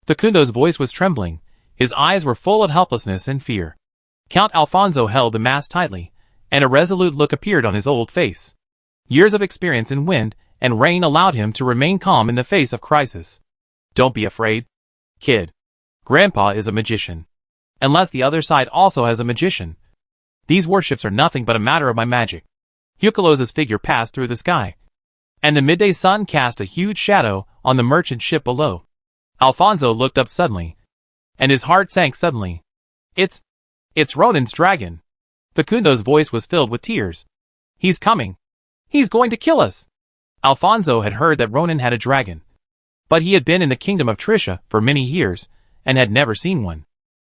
Facundo's voice was trembling. His eyes were full of helplessness and fear. Count Alfonso held the mast tightly, and a resolute look appeared on his old face. Years of experience in wind and rain allowed him to remain calm in the face of crisis. Don't be afraid, kid. Grandpa is a magician. Unless the other side also has a magician. These warships are nothing but a matter of my magic. Huculos's figure passed through the sky, and the midday sun cast a huge shadow on the merchant ship below. Alfonso looked up suddenly, and his heart sank suddenly. It's It's Ronan's dragon. Facundo's voice was filled with tears. He's coming. He's going to kill us. Alfonso had heard that Ronan had a dragon, but he had been in the kingdom of Trisha for many years and had never seen one.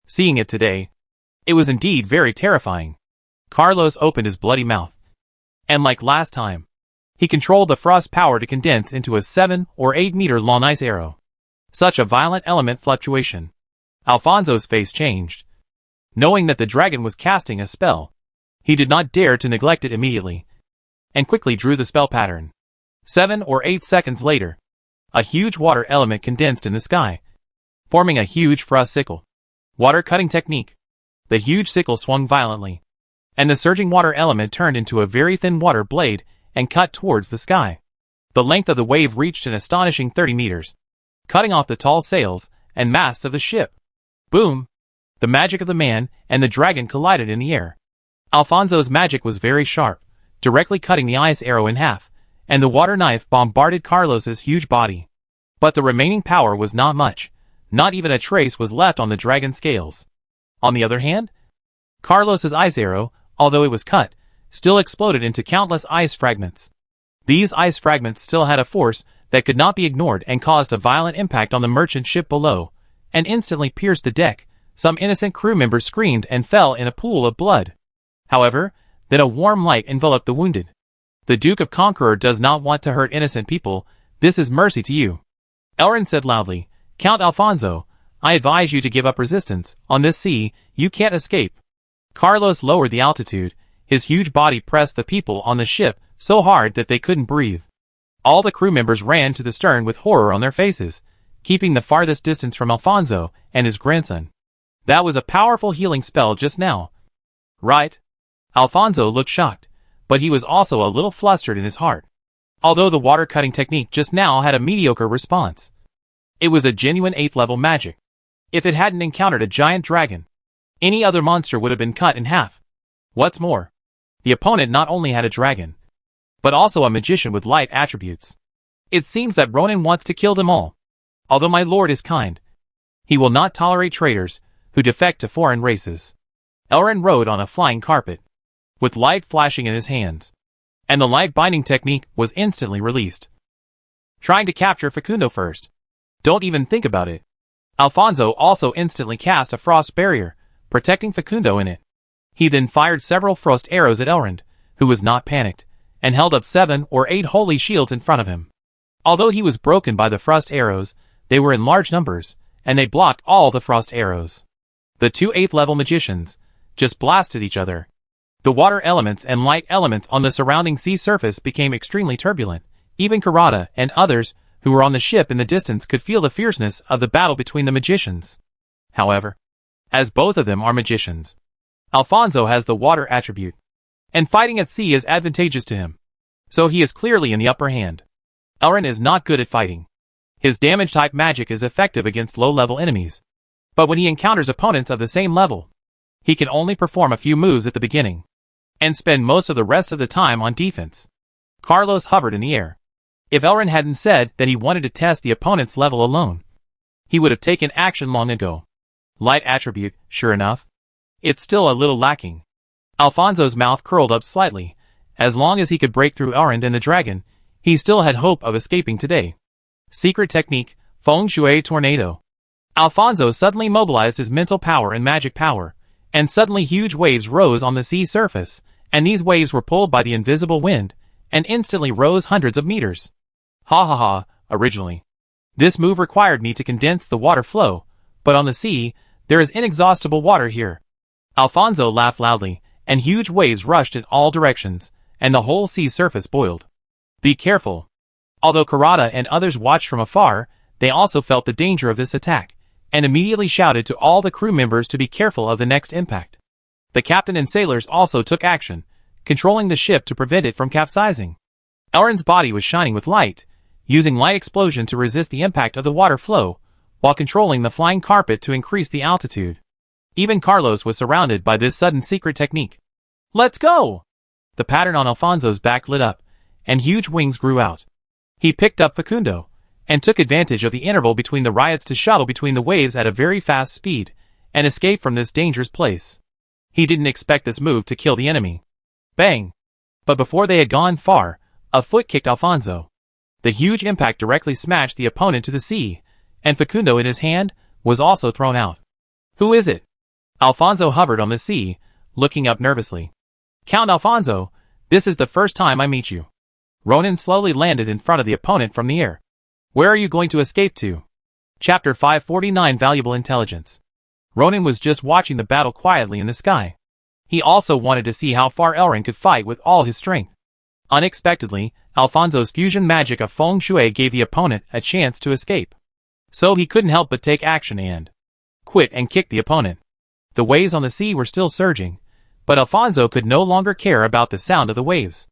Seeing it today, it was indeed very terrifying. Carlos opened his bloody mouth, and like last time, he controlled the frost power to condense into a 7 or 8 meter long ice arrow. Such a violent element fluctuation. Alfonso's face changed. Knowing that the dragon was casting a spell, he did not dare to neglect it immediately, and quickly drew the spell pattern. 7 or 8 seconds later, a huge water element condensed in the sky, forming a huge frost sickle. Water cutting technique. The huge sickle swung violently, and the surging water element turned into a very thin water blade and cut towards the sky. The length of the wave reached an astonishing 30 meters, cutting off the tall sails and masts of the ship. Boom! The magic of the man and the dragon collided in the air. Alfonso's magic was very sharp, directly cutting the ice arrow in half, and the water knife bombarded Carlos's huge body. But the remaining power was not much. Not even a trace was left on the dragon scales. On the other hand, Carlos's ice arrow, although it was cut, still exploded into countless ice fragments. These ice fragments still had a force that could not be ignored and caused a violent impact on the merchant ship below, and instantly pierced the deck. Some innocent crew members screamed and fell in a pool of blood. However, then a warm light enveloped the wounded. The Duke of Conqueror does not want to hurt innocent people. This is mercy to you. Elrond said loudly, Count Alfonso, I advise you to give up resistance. On this sea, you can't escape. Carlos lowered the altitude. His huge body pressed the people on the ship so hard that they couldn't breathe. All the crew members ran to the stern with horror on their faces, keeping the farthest distance from Alfonso and his grandson. That was a powerful healing spell just now. Right? Alfonso looked shocked, but he was also a little flustered in his heart. Although the water-cutting technique just now had a mediocre response, it was a genuine 8th level magic. If it hadn't encountered a giant dragon, any other monster would have been cut in half. What's more, the opponent not only had a dragon, but also a magician with light attributes. It seems that Ronan wants to kill them all. Although my lord is kind, he will not tolerate traitors who defect to foreign races. Elrond rode on a flying carpet, with light flashing in his hands, and the light binding technique was instantly released. Trying to capture Facundo first. Don't even think about it. Alfonso also instantly cast a frost barrier, protecting Facundo in it. He then fired several frost arrows at Elrond, who was not panicked, and held up 7 or 8 holy shields in front of him. Although he was broken by the frost arrows, they were in large numbers, and they blocked all the frost arrows. The two 8th level magicians just blasted each other. The water elements and light elements on the surrounding sea surface became extremely turbulent. Even Karada and others who were on the ship in the distance could feel the fierceness of the battle between the magicians. However, as both of them are magicians, Alfonso has the water attribute, and fighting at sea is advantageous to him, so he is clearly in the upper hand. Elrond is not good at fighting. His damage-type magic is effective against low-level enemies, but when he encounters opponents of the same level, he can only perform a few moves at the beginning, and spend most of the rest of the time on defense. Carlos hovered in the air. If Elrond hadn't said that he wanted to test the opponent's level alone, he would have taken action long ago. Light attribute, sure enough. It's still a little lacking. Alfonso's mouth curled up slightly. As long as he could break through Elrond and the dragon, he still had hope of escaping today. Secret technique, Feng Shui Tornado. Alfonso suddenly mobilized his mental power and magic power, and suddenly huge waves rose on the sea surface, and these waves were pulled by the invisible wind, and instantly rose hundreds of meters. Ha ha ha, originally. This move required me to condense the water flow, but on the sea, there is inexhaustible water here. Alfonso laughed loudly, and huge waves rushed in all directions, and the whole sea surface boiled. Be careful. Although Karada and others watched from afar, they also felt the danger of this attack, and immediately shouted to all the crew members to be careful of the next impact. The captain and sailors also took action, controlling the ship to prevent it from capsizing. Elrond's body was shining with light, using light explosion to resist the impact of the water flow, while controlling the flying carpet to increase the altitude. Even Carlos was surrounded by this sudden secret technique. Let's go! The pattern on Alfonso's back lit up, and huge wings grew out. He picked up Facundo, and took advantage of the interval between the riots to shuttle between the waves at a very fast speed, and escape from this dangerous place. He didn't expect this move to kill the enemy. Bang! But before they had gone far, a foot kicked Alfonso. The huge impact directly smashed the opponent to the sea, and Facundo in his hand was also thrown out. Who is it? Alfonso hovered on the sea, looking up nervously. Count Alfonso, this is the first time I meet you. Ronan slowly landed in front of the opponent from the air. Where are you going to escape to? Chapter 549 Valuable Intelligence. Ronan was just watching the battle quietly in the sky. He also wanted to see how far Elrin could fight with all his strength. Unexpectedly, Alfonso's fusion magic of Feng Shui gave the opponent a chance to escape. So he couldn't help but take action and quit and kick the opponent. The waves on the sea were still surging, but Alfonso could no longer care about the sound of the waves.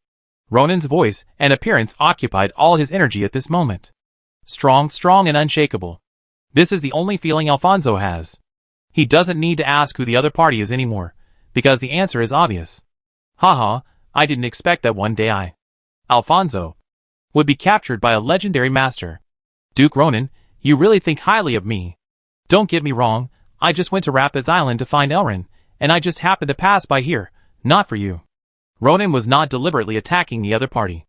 Ronan's voice and appearance occupied all his energy at this moment. Strong and unshakable. This is the only feeling Alfonso has. He doesn't need to ask who the other party is anymore, because the answer is obvious. Haha, I didn't expect that one day Alfonso, would be captured by a legendary master. Duke Ronan, you really think highly of me. Don't get me wrong, I just went to Rapids Island to find Elrin, and I just happened to pass by here, not for you. Ronan was not deliberately attacking the other party.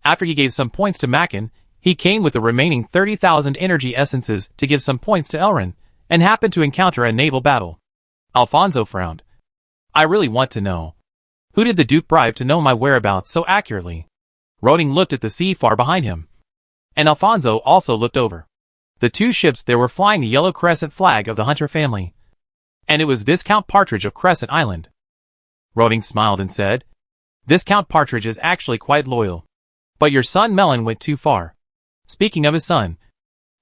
After he gave some points to Macken, he came with the remaining 30,000 energy essences to give some points to Elrin, and happened to encounter a naval battle. Alfonso frowned. I really want to know. Who did the Duke bribe to know my whereabouts so accurately? Ronan looked at the sea far behind him. And Alfonso also looked over. The two ships there were flying the yellow crescent flag of the Hunter family. And it was Viscount Partridge of Crescent Island. Ronan smiled and said, Viscount Partridge is actually quite loyal. But your son Melon went too far. Speaking of his son,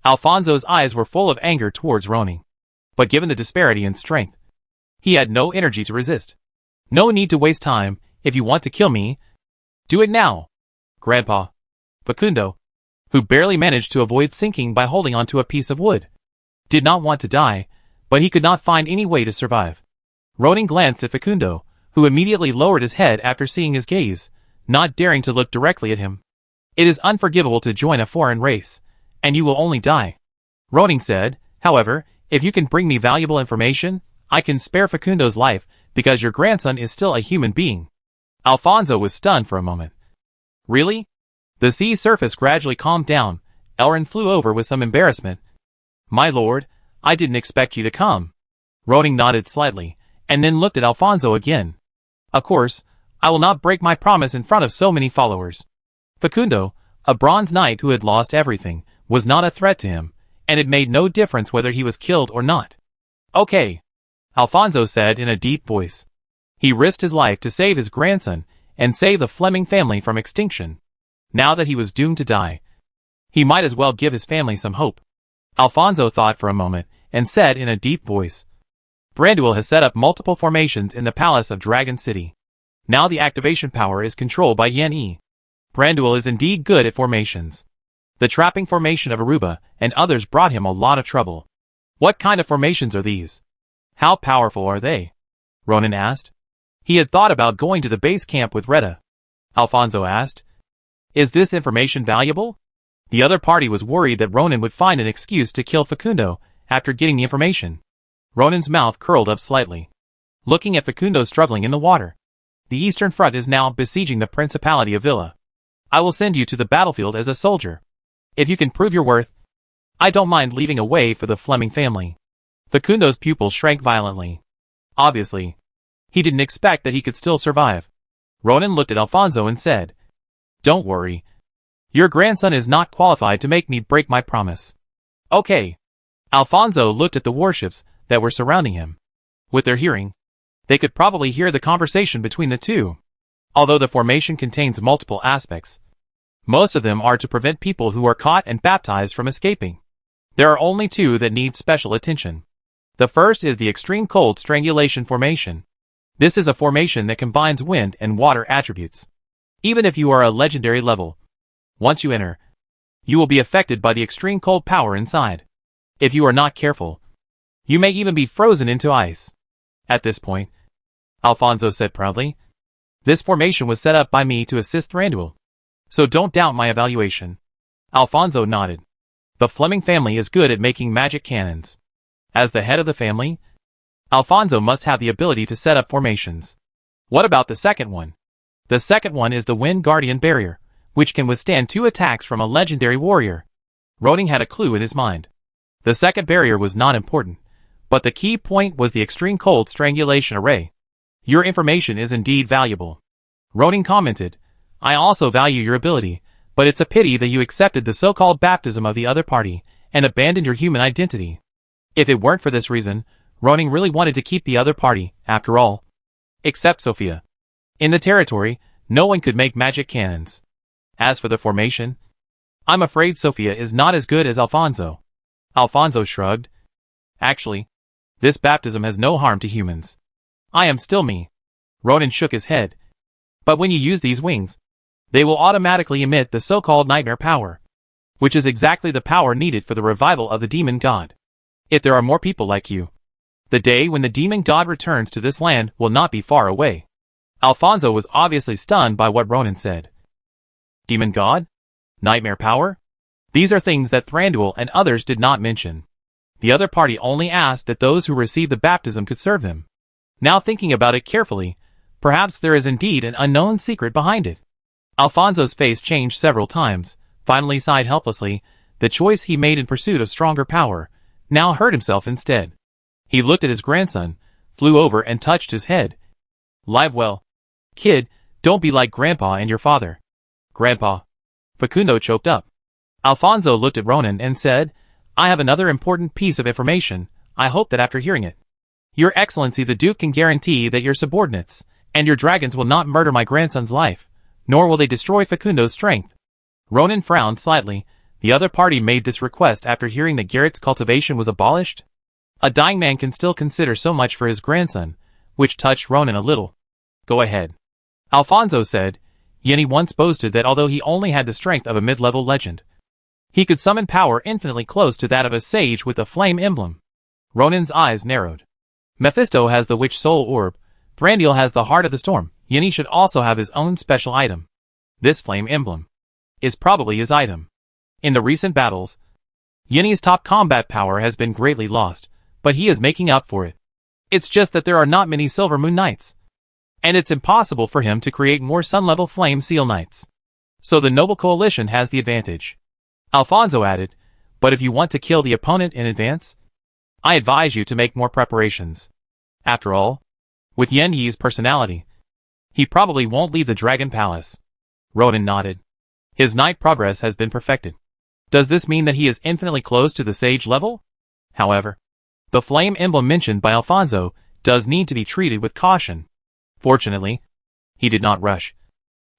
Alfonso's eyes were full of anger towards Ronan. But given the disparity in strength, he had no energy to resist. No need to waste time. If you want to kill me, do it now. Grandpa. Facundo, who barely managed to avoid sinking by holding onto a piece of wood, did not want to die, but he could not find any way to survive. Ronan glanced at Facundo, who immediately lowered his head after seeing his gaze, not daring to look directly at him. It is unforgivable to join a foreign race, and you will only die. Ronan said, however, if you can bring me valuable information, I can spare Facundo's life, because your grandson is still a human being. Alfonso was stunned for a moment. Really? The sea surface gradually calmed down. Elrin flew over with some embarrassment. My lord, I didn't expect you to come. Ronan nodded slightly, and then looked at Alfonso again. Of course, I will not break my promise in front of so many followers. Facundo, a bronze knight who had lost everything, was not a threat to him, and it made no difference whether he was killed or not. Okay, Alfonso said in a deep voice. He risked his life to save his grandson and save the Fleming family from extinction. Now that he was doomed to die, he might as well give his family some hope. Alfonso thought for a moment and said in a deep voice, Branduil has set up multiple formations in the palace of Dragon City. Now the activation power is controlled by Yen Yi. Branduil is indeed good at formations. The trapping formation of Aruba and others brought him a lot of trouble. What kind of formations are these? How powerful are they? Ronan asked. He had thought about going to the base camp with Retta. Alfonso asked, Is this information valuable? The other party was worried that Ronan would find an excuse to kill Facundo after getting the information. Ronan's mouth curled up slightly, looking at Facundo struggling in the water. The Eastern Front is now besieging the Principality of Villa. I will send you to the battlefield as a soldier. If you can prove your worth, I don't mind leaving a way for the Fleming family. Facundo's pupils shrank violently. Obviously, he didn't expect that he could still survive. Ronan looked at Alfonso and said, Don't worry. Your grandson is not qualified to make me break my promise. Okay. Alfonso looked at the warships that were surrounding him. With their hearing, they could probably hear the conversation between the two. Although the formation contains multiple aspects, most of them are to prevent people who are caught and baptized from escaping. There are only two that need special attention. The first is the extreme cold strangulation formation. This is a formation that combines wind and water attributes. Even if you are a legendary level, once you enter, you will be affected by the extreme cold power inside. If you are not careful, you may even be frozen into ice. At this point, Alfonso said proudly, This formation was set up by me to assist Branduil, so don't doubt my evaluation. Alfonso nodded. The Fleming family is good at making magic cannons. As the head of the family, Alfonso must have the ability to set up formations. What about the second one? The second one is the Wind Guardian Barrier, which can withstand 2 attacks from a legendary warrior. Ronan had a clue in his mind. The second barrier was not important, but the key point was the extreme cold strangulation array. Your information is indeed valuable. Ronan commented, I also value your ability, but it's a pity that you accepted the so-called baptism of the other party and abandoned your human identity. If it weren't for this reason, Ronan really wanted to keep the other party, after all. Except Sophia. In the territory, no one could make magic cannons. As for the formation, I'm afraid Sophia is not as good as Alfonso. Alfonso shrugged. Actually, this baptism has no harm to humans. I am still me. Ronan shook his head. But when you use these wings, they will automatically emit the so-called nightmare power, which is exactly the power needed for the revival of the demon god. If there are more people like you, the day when the demon god returns to this land will not be far away. Alfonso was obviously stunned by what Ronan said. Demon god? Nightmare power? These are things that Thranduil and others did not mention. The other party only asked that those who received the baptism could serve them. Now thinking about it carefully, perhaps there is indeed an unknown secret behind it. Alfonso's face changed several times, finally sighed helplessly. The choice he made in pursuit of stronger power now hurt himself instead. He looked at his grandson, flew over and touched his head. Live well. Kid, don't be like Grandpa and your father. Grandpa. Facundo choked up. Alfonso looked at Ronan and said, I have another important piece of information. I hope that after hearing it, Your Excellency the Duke can guarantee that your subordinates and your dragons will not murder my grandson's life, nor will they destroy Facundo's strength. Ronan frowned slightly. The other party made this request after hearing that Garrett's cultivation was abolished. A dying man can still consider so much for his grandson, which touched Ronan a little. Go ahead. Alfonso said. Yenny once boasted that although he only had the strength of a mid-level legend, he could summon power infinitely close to that of a sage with a flame emblem. Ronan's eyes narrowed. Mephisto has the Witch Soul Orb. Thranduil has the Heart of the Storm. Yenny should also have his own special item. This flame emblem is probably his item. In the recent battles, Yenny's top combat power has been greatly lost, but he is making up for it. It's just that there are not many Silver Moon Knights, and it's impossible for him to create more Sun-level Flame Seal Knights. So the Noble Coalition has the advantage. Alfonso added, but if you want to kill the opponent in advance, I advise you to make more preparations. After all, with Yen Yi's personality, he probably won't leave the Dragon Palace. Ronan nodded. His knight progress has been perfected. Does this mean that he is infinitely close to the sage level? However, the flame emblem mentioned by Alfonso does need to be treated with caution. Fortunately, he did not rush,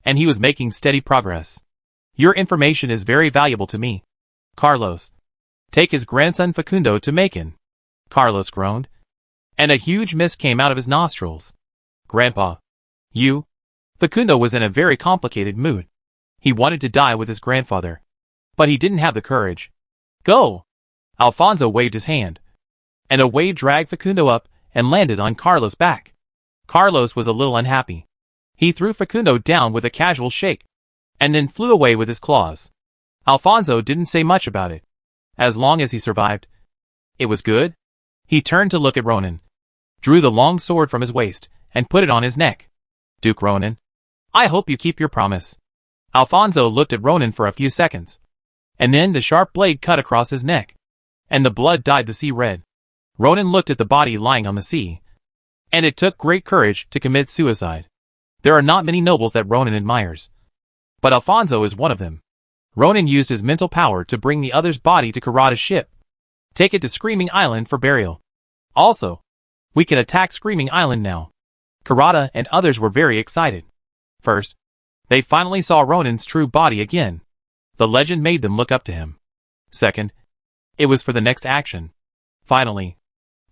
and he was making steady progress. Your information is very valuable to me. Carlos. Take his grandson Facundo to Macon. Carlos groaned, and a huge mist came out of his nostrils. Grandpa. You? Facundo was in a very complicated mood. He wanted to die with his grandfather, but he didn't have the courage. Go! Alfonso waved his hand, and a wave dragged Facundo up and landed on Carlos' back. Carlos was a little unhappy. He threw Facundo down with a casual shake, and then flew away with his claws. Alfonso didn't say much about it. As long as he survived, it was good. He turned to look at Ronan, drew the long sword from his waist, and put it on his neck. Duke Ronan, I hope you keep your promise. Alfonso looked at Ronan for a few seconds, and then the sharp blade cut across his neck, and the blood dyed the sea red. Ronan looked at the body lying on the sea, and it took great courage to commit suicide. There are not many nobles that Ronan admires, but Alfonso is one of them. Ronan used his mental power to bring the other's body to Karada's ship. Take it to Screaming Island for burial. Also, we can attack Screaming Island now. Karada and others were very excited. First, they finally saw Ronan's true body again. The legend made them look up to him. Second, it was for the next action. Finally,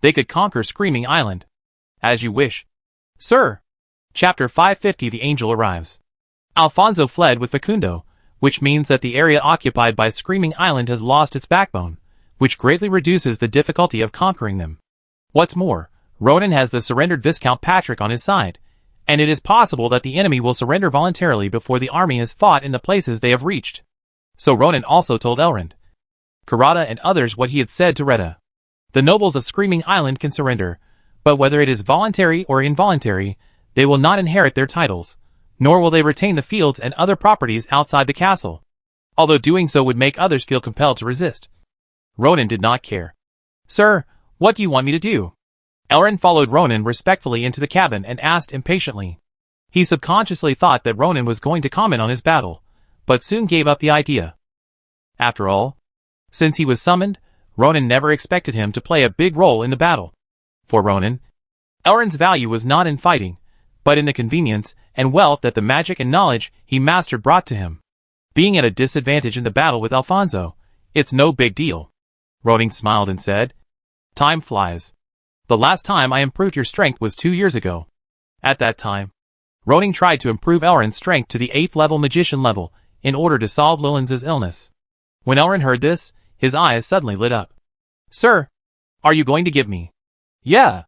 they could conquer Screaming Island. As you wish. Sir. Chapter 550 The Angel arrives. Alfonso fled with Facundo, which means that the area occupied by Screaming Island has lost its backbone, which greatly reduces the difficulty of conquering them. What's more, Ronan has the surrendered Viscount Patrick on his side, and it is possible that the enemy will surrender voluntarily before the army has fought in the places they have reached. So Ronan also told Elrond, Karada and others what he had said to Retta. The nobles of Screaming Island can surrender, But whether it is voluntary or involuntary, they will not inherit their titles, nor will they retain the fields and other properties outside the castle, although doing so would make others feel compelled to resist. Ronan did not care. "Sir, what do you want me to do?" Elrond followed Ronan respectfully into the cabin and asked impatiently. He subconsciously thought that Ronan was going to comment on his battle, but soon gave up the idea. After all, since he was summoned, Ronan never expected him to play a big role in the battle. For Ronan, Elrond's value was not in fighting, but in the convenience and wealth that the magic and knowledge he mastered brought to him. Being at a disadvantage in the battle with Alfonso, it's no big deal. Ronan smiled and said, "Time flies. The last time I improved your strength was 2 years ago." At that time, Ronan tried to improve Elrond's strength to the 8th level magician level in order to solve Lillian's illness. When Elrond heard this, his eyes suddenly lit up. "Sir, are you going to give me?" "Yeah."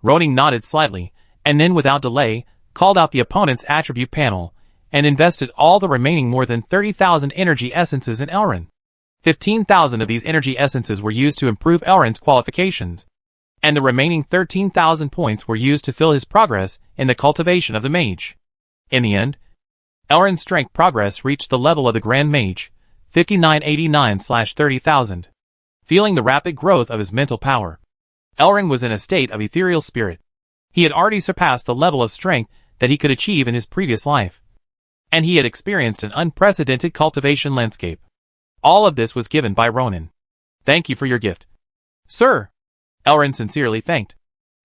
Ronan nodded slightly, and then without delay, called out the opponent's attribute panel, and invested all the remaining more than 30,000 energy essences in Elrond. 15,000 of these energy essences were used to improve Elrond's qualifications, and the remaining 13,000 points were used to fill his progress in the cultivation of the mage. In the end, Elrond's strength progress reached the level of the Grand Mage, 5989/30,000. Feeling the rapid growth of his mental power, Elrond was in a state of ethereal spirit. He had already surpassed the level of strength that he could achieve in his previous life, and he had experienced an unprecedented cultivation landscape. All of this was given by Ronan. "Thank you for your gift, sir," Elrond sincerely thanked.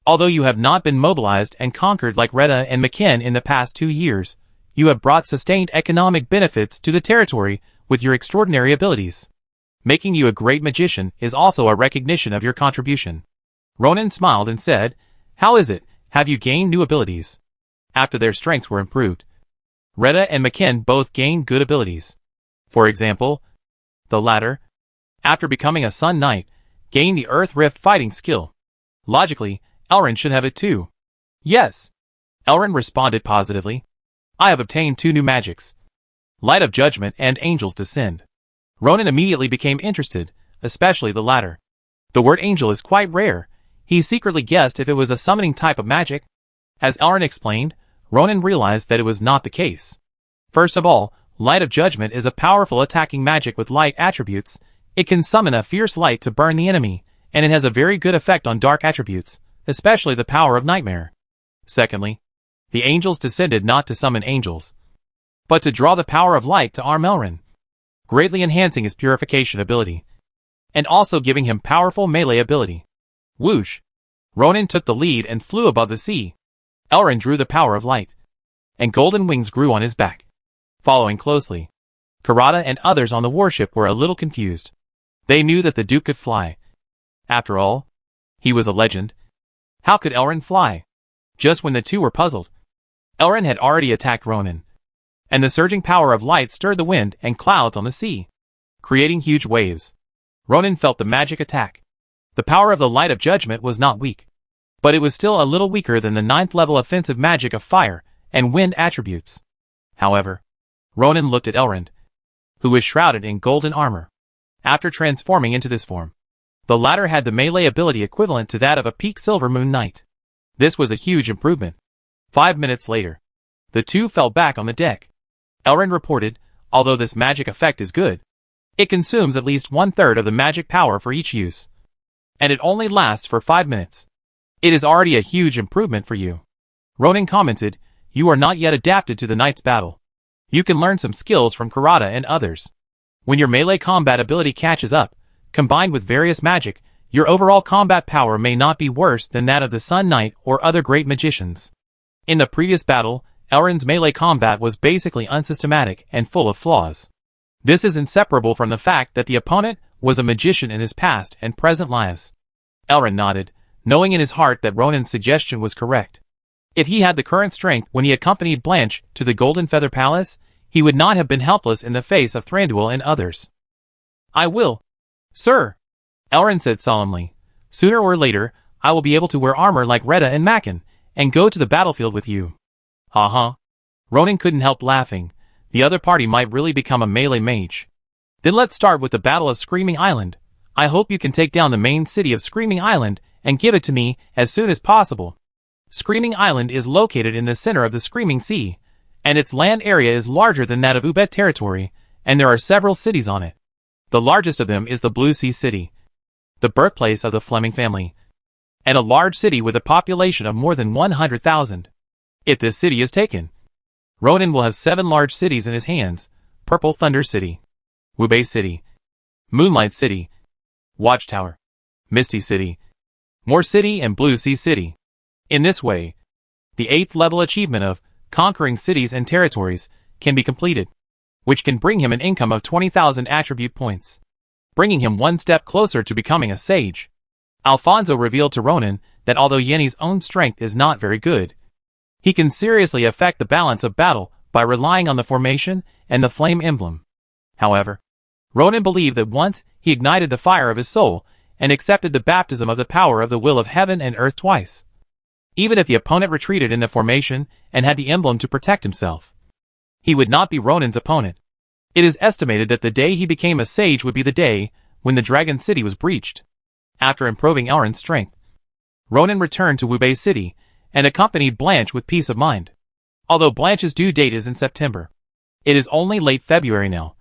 "Although you have not been mobilized and conquered like Retta and Macken in the past 2 years, you have brought sustained economic benefits to the territory with your extraordinary abilities. Making you a great magician is also a recognition of your contribution." Ronan smiled and said, "How is it, have you gained new abilities?" After their strengths were improved, Retta and Macken both gained good abilities. For example, the latter, after becoming a Sun Knight, gained the Earth Rift fighting skill. Logically, Elrond should have it too. "Yes," Elrond responded positively. "I have obtained 2 new magics, Light of Judgment and Angel's Descend." Ronan immediately became interested, especially the latter. The word angel is quite rare. He secretly guessed if it was a summoning type of magic. As Elrond explained, Ronan realized that it was not the case. First of all, Light of Judgment is a powerful attacking magic with light attributes. It can summon a fierce light to burn the enemy, and it has a very good effect on dark attributes, especially the power of Nightmare. Secondly, the angels descended not to summon angels, but to draw the power of light to arm Elrond, greatly enhancing his purification ability, and also giving him powerful melee ability. Whoosh! Ronan took the lead and flew above the sea. Elrond drew the power of light, and golden wings grew on his back. Following closely, Karada and others on the warship were a little confused. They knew that the Duke could fly. After all, he was a legend. How could Elrond fly? Just when the two were puzzled, Elrond had already attacked Ronan, and the surging power of light stirred the wind and clouds on the sea, creating huge waves. Ronan felt the magic attack. The power of the Light of Judgment was not weak, but it was still a little weaker than the 9th level offensive magic of fire and wind attributes. However, Ronan looked at Elrond, who was shrouded in golden armor. After transforming into this form, the latter had the melee ability equivalent to that of a peak Silver Moon Knight. This was a huge improvement. 5 minutes later, the two fell back on the deck. Elrond reported, although this magic effect is good, it consumes at least 1/3 of the magic power for each use, and it only lasts for 5 minutes. It is already a huge improvement for you. Ronan commented, "You are not yet adapted to the knight's battle. You can learn some skills from Karada and others. When your melee combat ability catches up, combined with various magic, your overall combat power may not be worse than that of the Sun Knight or other great magicians." In the previous battle, Elrond's melee combat was basically unsystematic and full of flaws. This is inseparable from the fact that the opponent was a magician in his past and present lives. Elrond nodded, knowing in his heart that Ronan's suggestion was correct. If he had the current strength when he accompanied Blanche to the Golden Feather Palace, he would not have been helpless in the face of Thranduil and others. "I will, sir," Elrond said solemnly. "Sooner or later, I will be able to wear armor like Retta and Macken, and go to the battlefield with you." "Uh-huh." Ronan couldn't help laughing. The other party might really become a melee mage. "Then let's start with the Battle of Screaming Island. I hope you can take down the main city of Screaming Island and give it to me as soon as possible. Screaming Island is located in the center of the Screaming Sea, and its land area is larger than that of Ubet territory, and there are several cities on it. The largest of them is the Blue Sea City, the birthplace of the Fleming family, and a large city with a population of more than 100,000. If this city is taken, Ronan will have 7 large cities in his hands: Purple Thunder City, Wubei City, Moonlight City, Watchtower, Misty City, Moor City, and Blue Sea City. In this way, the 8th level achievement of conquering cities and territories can be completed, which can bring him an income of 20,000 attribute points, bringing him one step closer to becoming a sage. Alfonso revealed to Ronan that although Yenne's own strength is not very good, he can seriously affect the balance of battle by relying on the formation and the flame emblem. However, Ronan believed that once he ignited the fire of his soul and accepted the baptism of the power of the will of heaven and earth twice, even if the opponent retreated in the formation and had the emblem to protect himself, he would not be Ronan's opponent. It is estimated that the day he became a sage would be the day when the Dragon City was breached. After improving Elrond's strength, Ronan returned to Wubei City and accompanied Blanche with peace of mind. Although Blanche's due date is in September, it is only late February now,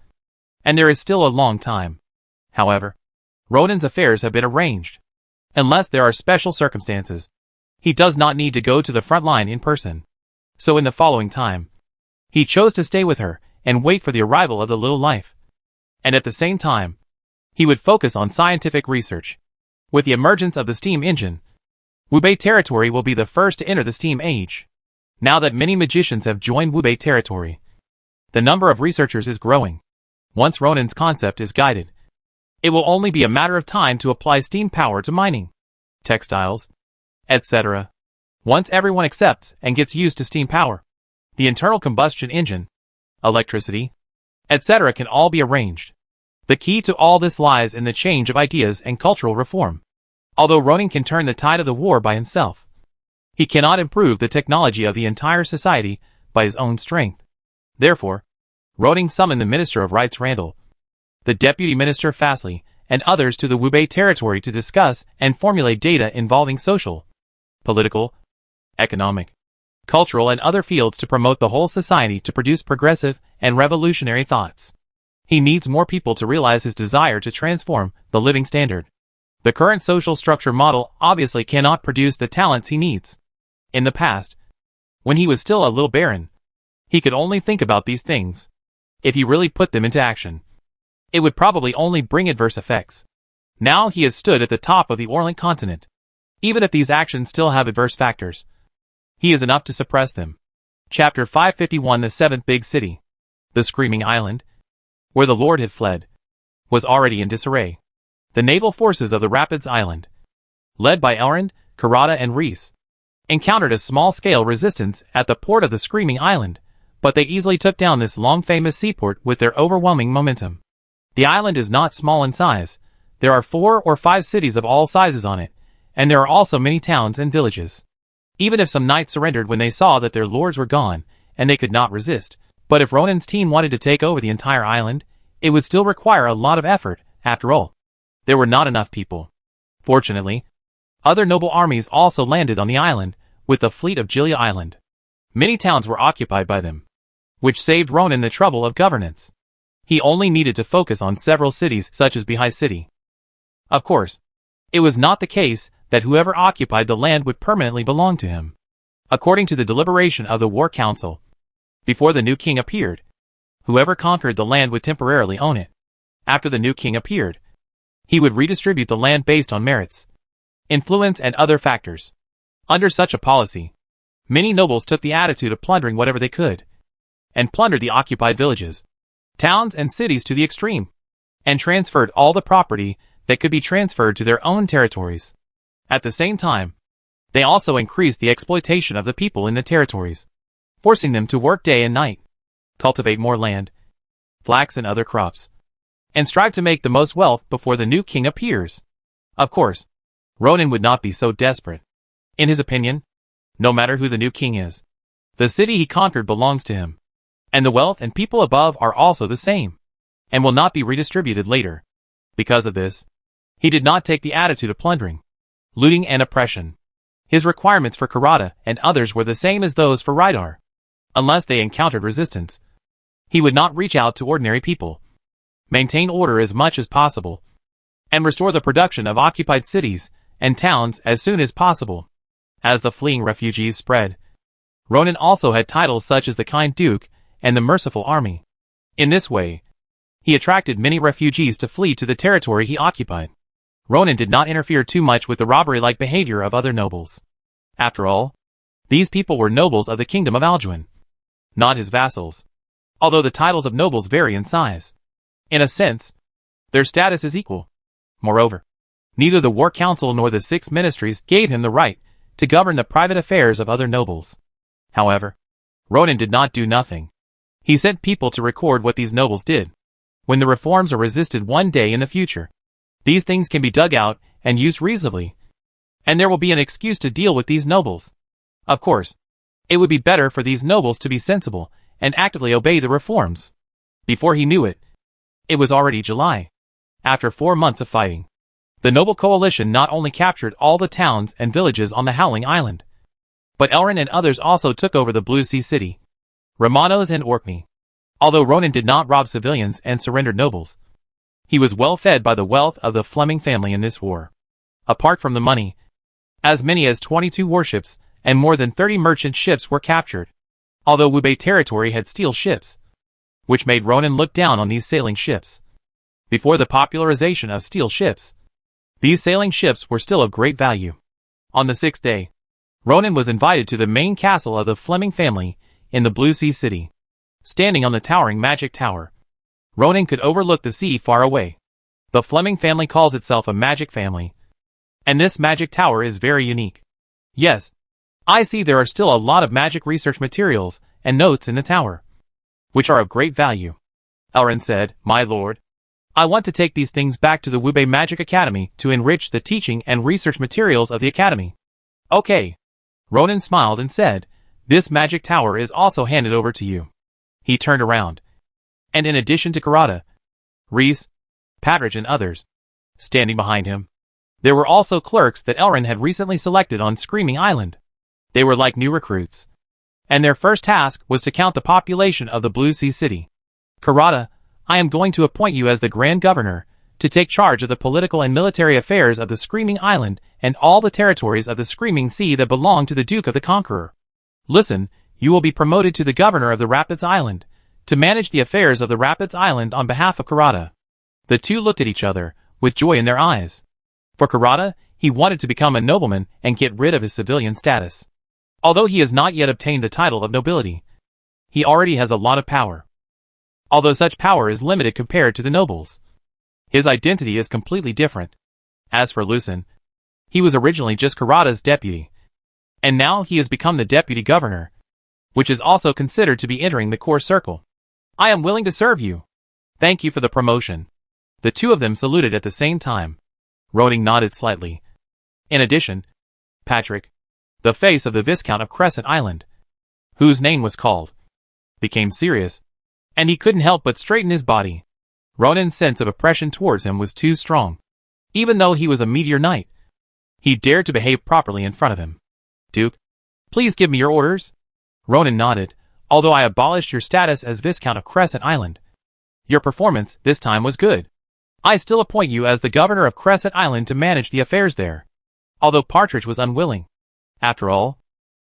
and there is still a long time. However, Ronan's affairs have been arranged. Unless there are special circumstances, he does not need to go to the front line in person. So in the following time, he chose to stay with her and wait for the arrival of the little life. And at the same time, he would focus on scientific research. With the emergence of the steam engine, Wubei territory will be the first to enter the steam age. Now that many magicians have joined Wubei territory, the number of researchers is growing. Once Ronan's concept is guided, it will only be a matter of time to apply steam power to mining, textiles, etc. Once everyone accepts and gets used to steam power, the internal combustion engine, electricity, etc. can all be arranged. The key to all this lies in the change of ideas and cultural reform. Although Ronan can turn the tide of the war by himself, he cannot improve the technology of the entire society by his own strength. Therefore, Ronan summoned the Minister of Rights Randall, the Deputy Minister Fastly, and others to the Wubei territory to discuss and formulate data involving social, political, economic, cultural, and other fields to promote the whole society to produce progressive and revolutionary thoughts. He needs more people to realize his desire to transform the living standard. The current social structure model obviously cannot produce the talents he needs. In the past, when he was still a little baron, he could only think about these things. If he really put them into action, it would probably only bring adverse effects. Now he has stood at the top of the Orient continent. Even if these actions still have adverse factors, he is enough to suppress them. Chapter 551. The Seventh Big City. The Screaming Island, where the Lord had fled, was already in disarray. The naval forces of the Rapids Island, led by Elrond, Karada, and Rhys, encountered a small-scale resistance at the port of the Screaming Island, but they easily took down this long-famous seaport with their overwhelming momentum. The island is not small in size. There are 4 or 5 cities of all sizes on it, and there are also many towns and villages. Even if some knights surrendered when they saw that their lords were gone, and they could not resist, but if Ronan's team wanted to take over the entire island, it would still require a lot of effort. After all, there were not enough people. Fortunately, other noble armies also landed on the island, with the fleet of Gilia Island. Many towns were occupied by them, which saved Ronan the trouble of governance. He only needed to focus on several cities such as Bihai City. Of course, it was not the case that whoever occupied the land would permanently belong to him. According to the deliberation of the War Council, before the new king appeared, whoever conquered the land would temporarily own it. After the new king appeared, he would redistribute the land based on merits, influence, and other factors. Under such a policy, many nobles took the attitude of plundering whatever they could, and plundered the occupied villages, towns, and cities to the extreme, and transferred all the property that could be transferred to their own territories. At the same time, they also increased the exploitation of the people in the territories, forcing them to work day and night, cultivate more land, flax and other crops, and strive to make the most wealth before the new king appears. Of course, Ronan would not be so desperate. In his opinion, no matter who the new king is, the city he conquered belongs to him, and the wealth and people above are also the same, and will not be redistributed later. Because of this, he did not take the attitude of plundering. looting and oppression. His requirements for Kurata and others were the same as those for Rydar. Unless they encountered resistance, he would not reach out to ordinary people, maintain order as much as possible, and restore the production of occupied cities and towns as soon as possible. As the fleeing refugees spread, Ronan also had titles such as the Kind Duke and the Merciful Army. In this way, he attracted many refugees to flee to the territory he occupied. Ronan did not interfere too much with the robbery-like behavior of other nobles. After all, these people were nobles of the kingdom of Alduin, not his vassals, although the titles of nobles vary in size. In a sense, their status is equal. Moreover, neither the War Council nor the Six Ministries gave him the right to govern the private affairs of other nobles. However, Ronan did not do nothing. He sent people to record what these nobles did. When the reforms are resisted one day in the future, these things can be dug out and used reasonably, and there will be an excuse to deal with these nobles. Of course, it would be better for these nobles to be sensible and actively obey the reforms. Before he knew it, it was already July. After 4 months of fighting, the noble coalition not only captured all the towns and villages on the Howling Island, but Elrond and others also took over the Blue Sea City, Romanos and Orkney. Although Ronan did not rob civilians and surrendered nobles, he was well fed by the wealth of the Fleming family in this war. Apart from the money, as many as 22 warships and more than 30 merchant ships were captured, although Wubei territory had steel ships, which made Ronan look down on these sailing ships. Before the popularization of steel ships, these sailing ships were still of great value. On the 6th day, Ronan was invited to the main castle of the Fleming family in the Blue Sea City. Standing on the towering magic tower, Ronan could overlook the sea far away. The Fleming family calls itself a magic family, and this magic tower is very unique. Yes, I see there are still a lot of magic research materials and notes in the tower, which are of great value. Elrond said, "My lord, I want to take these things back to the Wubei Magic Academy to enrich the teaching and research materials of the academy." "Okay." Ronan smiled and said, "This magic tower is also handed over to you." He turned around, and in addition to Kurata, Rhys, Patridge and others standing behind him, there were also clerks that Elrond had recently selected on Screaming Island. They were like new recruits, and their first task was to count the population of the Blue Sea City. "Kurata, I am going to appoint you as the Grand Governor to take charge of the political and military affairs of the Screaming Island and all the territories of the Screaming Sea that belong to the Duke of the Conqueror. Listen, you will be promoted to the Governor of the Rapids Island, to manage the affairs of the Rapids Island on behalf of Kurata." The two looked at each other, with joy in their eyes. For Kurata, he wanted to become a nobleman and get rid of his civilian status. Although he has not yet obtained the title of nobility, he already has a lot of power. Although such power is limited compared to the nobles, his identity is completely different. As for Lucen, he was originally just Kurata's deputy, and now he has become the deputy governor, which is also considered to be entering the core circle. "I am willing to serve you. Thank you for the promotion." The two of them saluted at the same time. Ronan nodded slightly. In addition, Patrick, the face of the Viscount of Crescent Island, whose name was called, became serious, and he couldn't help but straighten his body. Ronan's sense of oppression towards him was too strong. Even though he was a meteor knight, he dared to behave properly in front of him. "Duke, please give me your orders." Ronan nodded. "Although I abolished your status as Viscount of Crescent Island, your performance this time was good. I still appoint you as the Governor of Crescent Island to manage the affairs there." Although Partridge was unwilling. After all,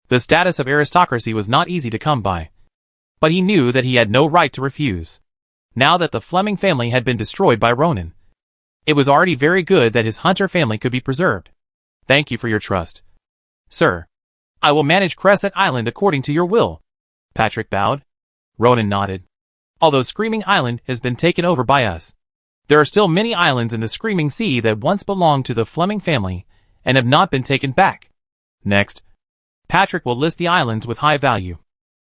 the status of aristocracy was not easy to come by. But he knew that he had no right to refuse. Now that the Fleming family had been destroyed by Ronan, it was already very good that his hunter family could be preserved. "Thank you for your trust, sir. I will manage Crescent Island according to your will." Patrick bowed. Ronan nodded. "Although Screaming Island has been taken over by us, there are still many islands in the Screaming Sea that once belonged to the Fleming family and have not been taken back." Next, Patrick will list the islands with high value.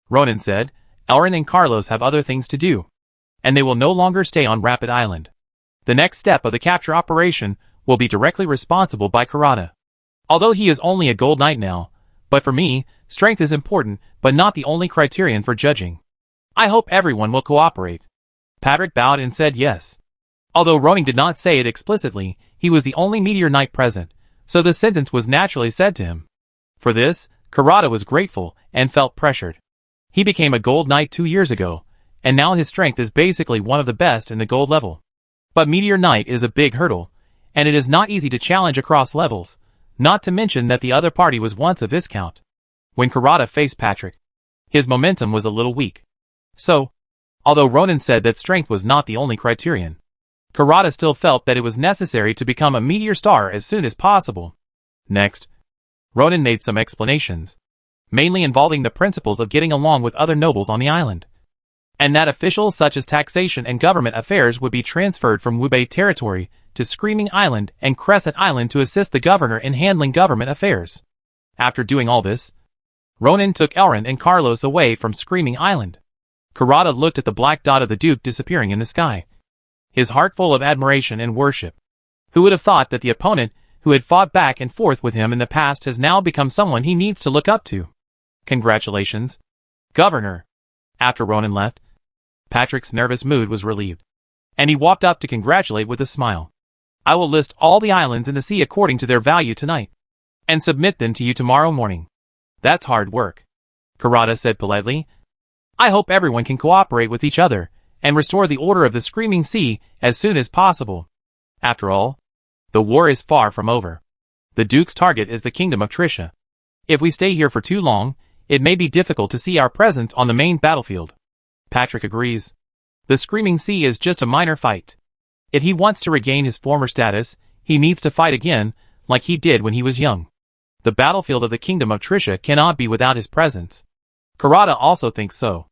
Ronan said, "Elrond and Carlos have other things to do, and they will no longer stay on Rapid Island. The next step of the capture operation will be directly responsible by Kurata. Although he is only a gold knight now, but for me, strength is important, but not the only criterion for judging. I hope everyone will cooperate." Patrick bowed and said yes. Although Ronan did not say it explicitly, he was the only meteor knight present, so the sentence was naturally said to him. For this, Kurata was grateful and felt pressured. He became a gold knight 2 years ago, and now his strength is basically one of the best in the gold level. But meteor knight is a big hurdle, and it is not easy to challenge across levels, not to mention that the other party was once a viscount. When Kurata faced Patrick, his momentum was a little weak. So, although Ronin said that strength was not the only criterion, Kurata still felt that it was necessary to become a meteor star as soon as possible. Next, Ronin made some explanations, mainly involving the principles of getting along with other nobles on the island, and that officials such as taxation and government affairs would be transferred from Wubei territory to Screaming Island and Crescent Island to assist the governor in handling government affairs. After doing all this, Ronin took Elrond and Carlos away from Screaming Island. Kurata looked at the black dot of the Duke disappearing in the sky, his heart full of admiration and worship. Who would have thought that the opponent who had fought back and forth with him in the past has now become someone he needs to look up to? Congratulations, Governor. After Ronin left, Patrick's nervous mood was relieved, and he walked up to congratulate with a smile. I will list all the islands in the sea according to their value tonight, and submit them to you tomorrow morning. That's hard work, Kurata said politely. I hope everyone can cooperate with each other and restore the order of the Screaming Sea as soon as possible. After all, the war is far from over. The Duke's target is the Kingdom of Trisha. If we stay here for too long, it may be difficult to see our presence on the main battlefield. Patrick agrees. The Screaming Sea is just a minor fight. If he wants to regain his former status, he needs to fight again, like he did when he was young. The battlefield of the Kingdom of Trisha cannot be without his presence. Kurata also thinks so.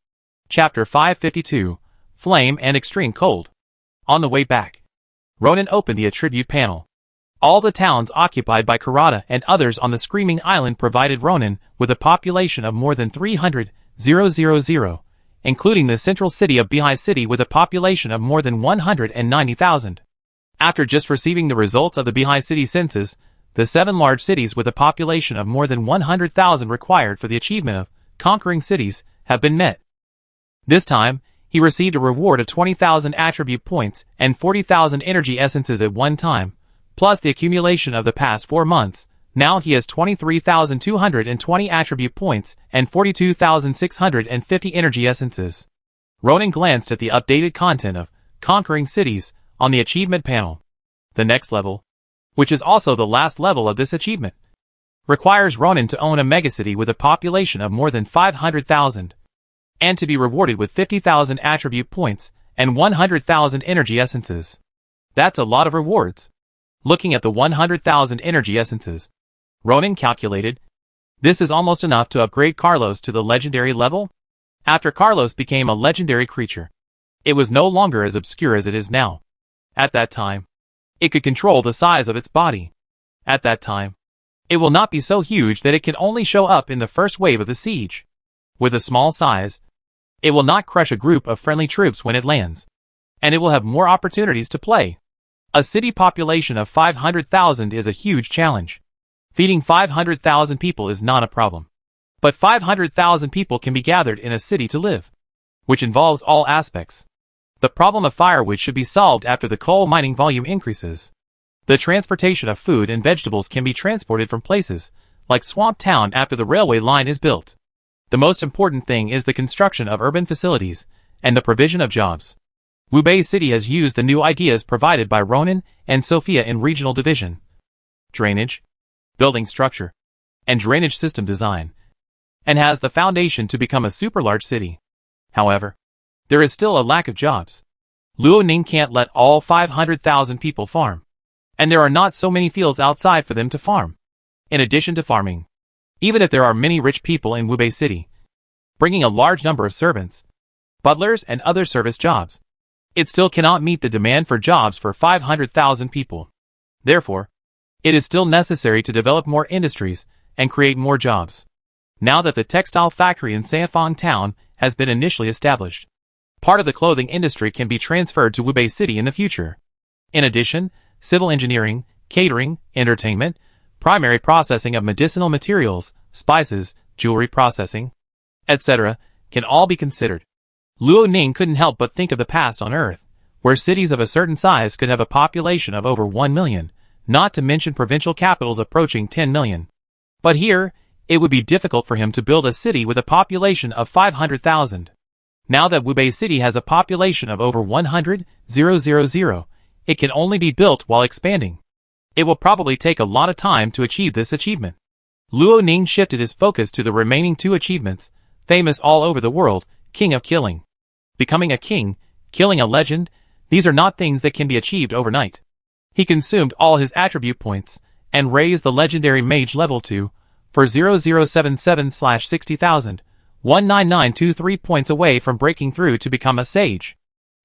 Chapter 552, Flame and Extreme Cold. On the way back, Ronin opened the attribute panel. All the towns occupied by Kurata and others on the Screaming Island provided Ronin with a population of more than 300,000, including the central city of Bihai City with a population of more than 190,000. After just receiving the results of the Bihai City census, the 7 large cities with a population of more than 100,000 required for the achievement of conquering cities have been met. This time, he received a reward of 20,000 attribute points and 40,000 energy essences at one time, plus the accumulation of the past 4 months. Now he has 23,220 attribute points and 42,650 energy essences. Ronin glanced at the updated content of Conquering Cities on the achievement panel. The next level, which is also the last level of this achievement, requires Ronin to own a megacity with a population of more than 500,000, and to be rewarded with 50,000 attribute points and 100,000 energy essences. That's a lot of rewards. Looking at the 100,000 energy essences, Ronin calculated, this is almost enough to upgrade Carlos to the legendary level. After Carlos became a legendary creature, it was no longer as obscure as it is now. At that time, it could control the size of its body. At that time, it will not be so huge that it can only show up in the first wave of the siege. With a small size, it will not crush a group of friendly troops when it lands, and it will have more opportunities to play. A city population of 500,000 is a huge challenge. Feeding 500,000 people is not a problem. But 500,000 people can be gathered in a city to live, which involves all aspects. The problem of firewood should be solved after the coal mining volume increases. The transportation of food and vegetables can be transported from places like Swamp Town after the railway line is built. The most important thing is the construction of urban facilities and the provision of jobs. Wubei City has used the new ideas provided by Ronin and Sophia in regional division, drainage, building structure, and drainage system design, and has the foundation to become a super large city. However, there is still a lack of jobs. Luoning can't let all 500,000 people farm, and there are not so many fields outside for them to farm. In addition to farming, even if there are many rich people in Wubei City, bringing a large number of servants, butlers and other service jobs, it still cannot meet the demand for jobs for 500,000 people. Therefore, it is still necessary to develop more industries and create more jobs. Now that the textile factory in Sanfang Town has been initially established, part of the clothing industry can be transferred to Wubei City in the future. In addition, civil engineering, catering, entertainment, primary processing of medicinal materials, spices, jewelry processing, etc., can all be considered. Luo Ning couldn't help but think of the past on Earth, where cities of a certain size could have a population of over 1 million, not to mention provincial capitals approaching 10 million. But here, it would be difficult for him to build a city with a population of 500,000. Now that Wubei City has a population of over 100,000, it can only be built while expanding. It will probably take a lot of time to achieve this achievement. Luo Ning shifted his focus to the remaining two achievements, famous all over the world, King of Killing. Becoming a king, killing a legend, these are not things that can be achieved overnight. He consumed all his attribute points, and raised the legendary mage level to, for 0077/60,000, 19923 points away from breaking through to become a sage.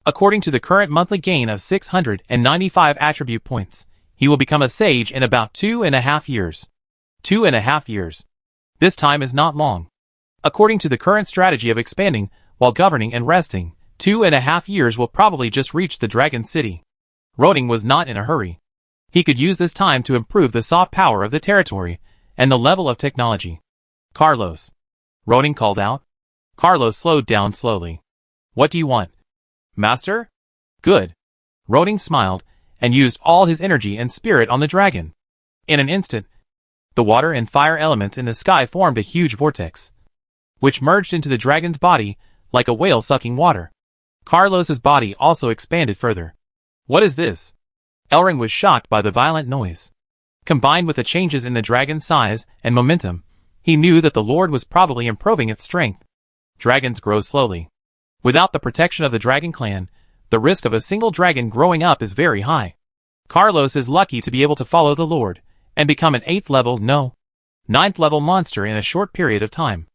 According to the current monthly gain of 695 attribute points, he will become a sage in about 2.5 years. 2.5 years. This time is not long. According to the current strategy of expanding, while governing and resting, 2.5 years will probably just reach the Dragon City. Roning was not in a hurry. He could use this time to improve the soft power of the territory, and the level of technology. Carlos. Roning called out. Carlos slowed down slowly. What do you want? Master? Good. Roning smiled, and used all his energy and spirit on the dragon. In an instant, the water and fire elements in the sky formed a huge vortex, which merged into the dragon's body, like a whale sucking water. Carlos's body also expanded further. What is this? Elring was shocked by the violent noise. Combined with the changes in the dragon's size and momentum, he knew that the Lord was probably improving its strength. Dragons grow slowly. Without the protection of the dragon clan, the risk of a single dragon growing up is very high. Carlos is lucky to be able to follow the Lord, and become an 8th level, no, 9th level monster in a short period of time.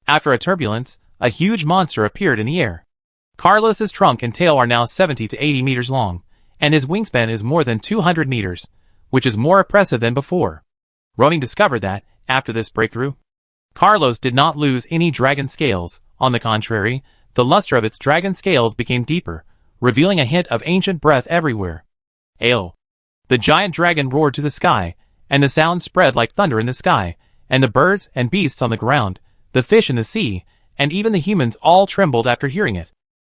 After a turbulence, a huge monster appeared in the air. Carlos's trunk and tail are now 70 to 80 meters long, and his wingspan is more than 200 meters, which is more impressive than before. Roning discovered that, after this breakthrough, Carlos did not lose any dragon scales. On the contrary, the luster of its dragon scales became deeper, revealing a hint of ancient breath everywhere. Ayo! The giant dragon roared to the sky, and the sound spread like thunder in the sky, and the birds and beasts on the ground, the fish in the sea, and even the humans all trembled after hearing it.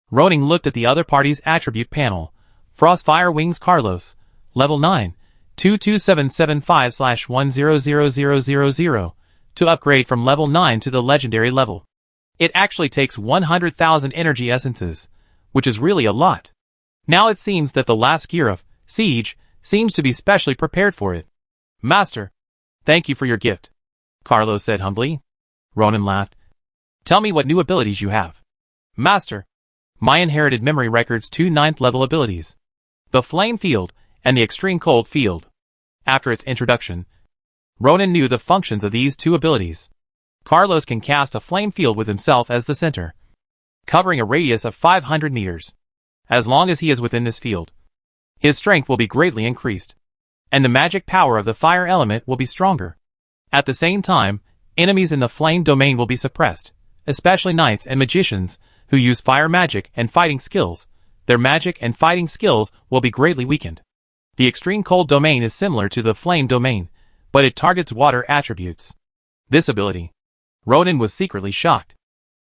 Roning looked at the other party's attribute panel. Frostfire Wings Carlos, level 9, 22775/100000, to upgrade from level 9 to the legendary level. It actually takes 100,000 energy essences, which is really a lot. Now it seems that the last gear of Siege seems to be specially prepared for it. Master, thank you for your gift, Carlos said humbly. Ronan laughed. Tell me what new abilities you have. Master, my inherited memory records 2 9th level abilities. The Flame Field and the Extreme Cold Field. After its introduction, Ronan knew the functions of these two abilities. Carlos can cast a flame field with himself as the center, covering a radius of 500 meters. As long as he is within this field, his strength will be greatly increased, and the magic power of the fire element will be stronger. At the same time, enemies in the flame domain will be suppressed, especially knights and magicians who use fire magic and fighting skills. Their magic and fighting skills will be greatly weakened. The extreme cold domain is similar to the flame domain, but it targets water attributes. This ability, Ronan was secretly shocked.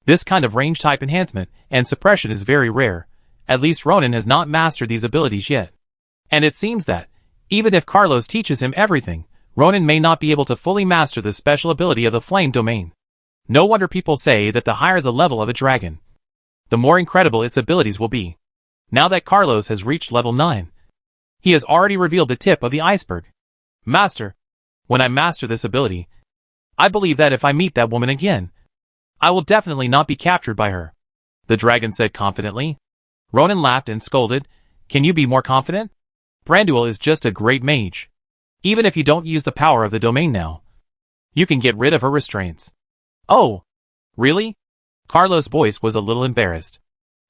This kind of range type enhancement and suppression is very rare. At least Ronan has not mastered these abilities yet. And it seems that, even if Carlos teaches him everything, Ronan may not be able to fully master the special ability of the flame domain. No wonder people say that the higher the level of a dragon, the more incredible its abilities will be. Now that Carlos has reached level 9, he has already revealed the tip of the iceberg. Master, when I master this ability, I believe that if I meet that woman again, I will definitely not be captured by her, the dragon said confidently. Ronan laughed and scolded, Can you be more confident? Branduil is just a great mage. Even if you don't use the power of the domain now, you can get rid of her restraints. Oh, really? Carlos' voice was a little embarrassed.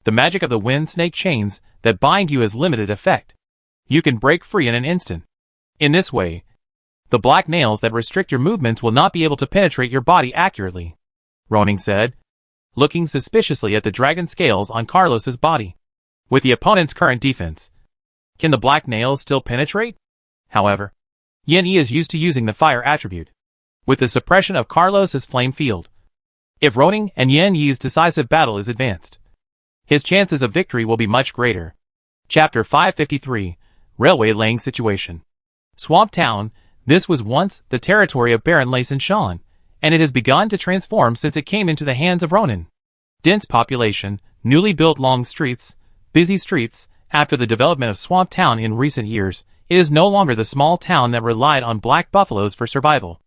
The magic of the wind snake chains that bind you has limited effect. You can break free in an instant. In this way, the black nails that restrict your movements will not be able to penetrate your body accurately, Ronan said, looking suspiciously at the dragon scales on Carlos's body. With the opponent's current defense, can the black nails still penetrate? However, Yen Yi is used to using the fire attribute, with the suppression of Carlos's flame field. If Ronan and Yen Yi's decisive battle is advanced, his chances of victory will be much greater. Chapter 553, Railway Laying Situation. Swamp Town, this was once the territory of Baron Layson Shan, and it has begun to transform since it came into the hands of Ronan. Dense population, newly built long streets, busy streets. After the development of Swamp Town in recent years, it is no longer the small town that relied on black buffaloes for survival.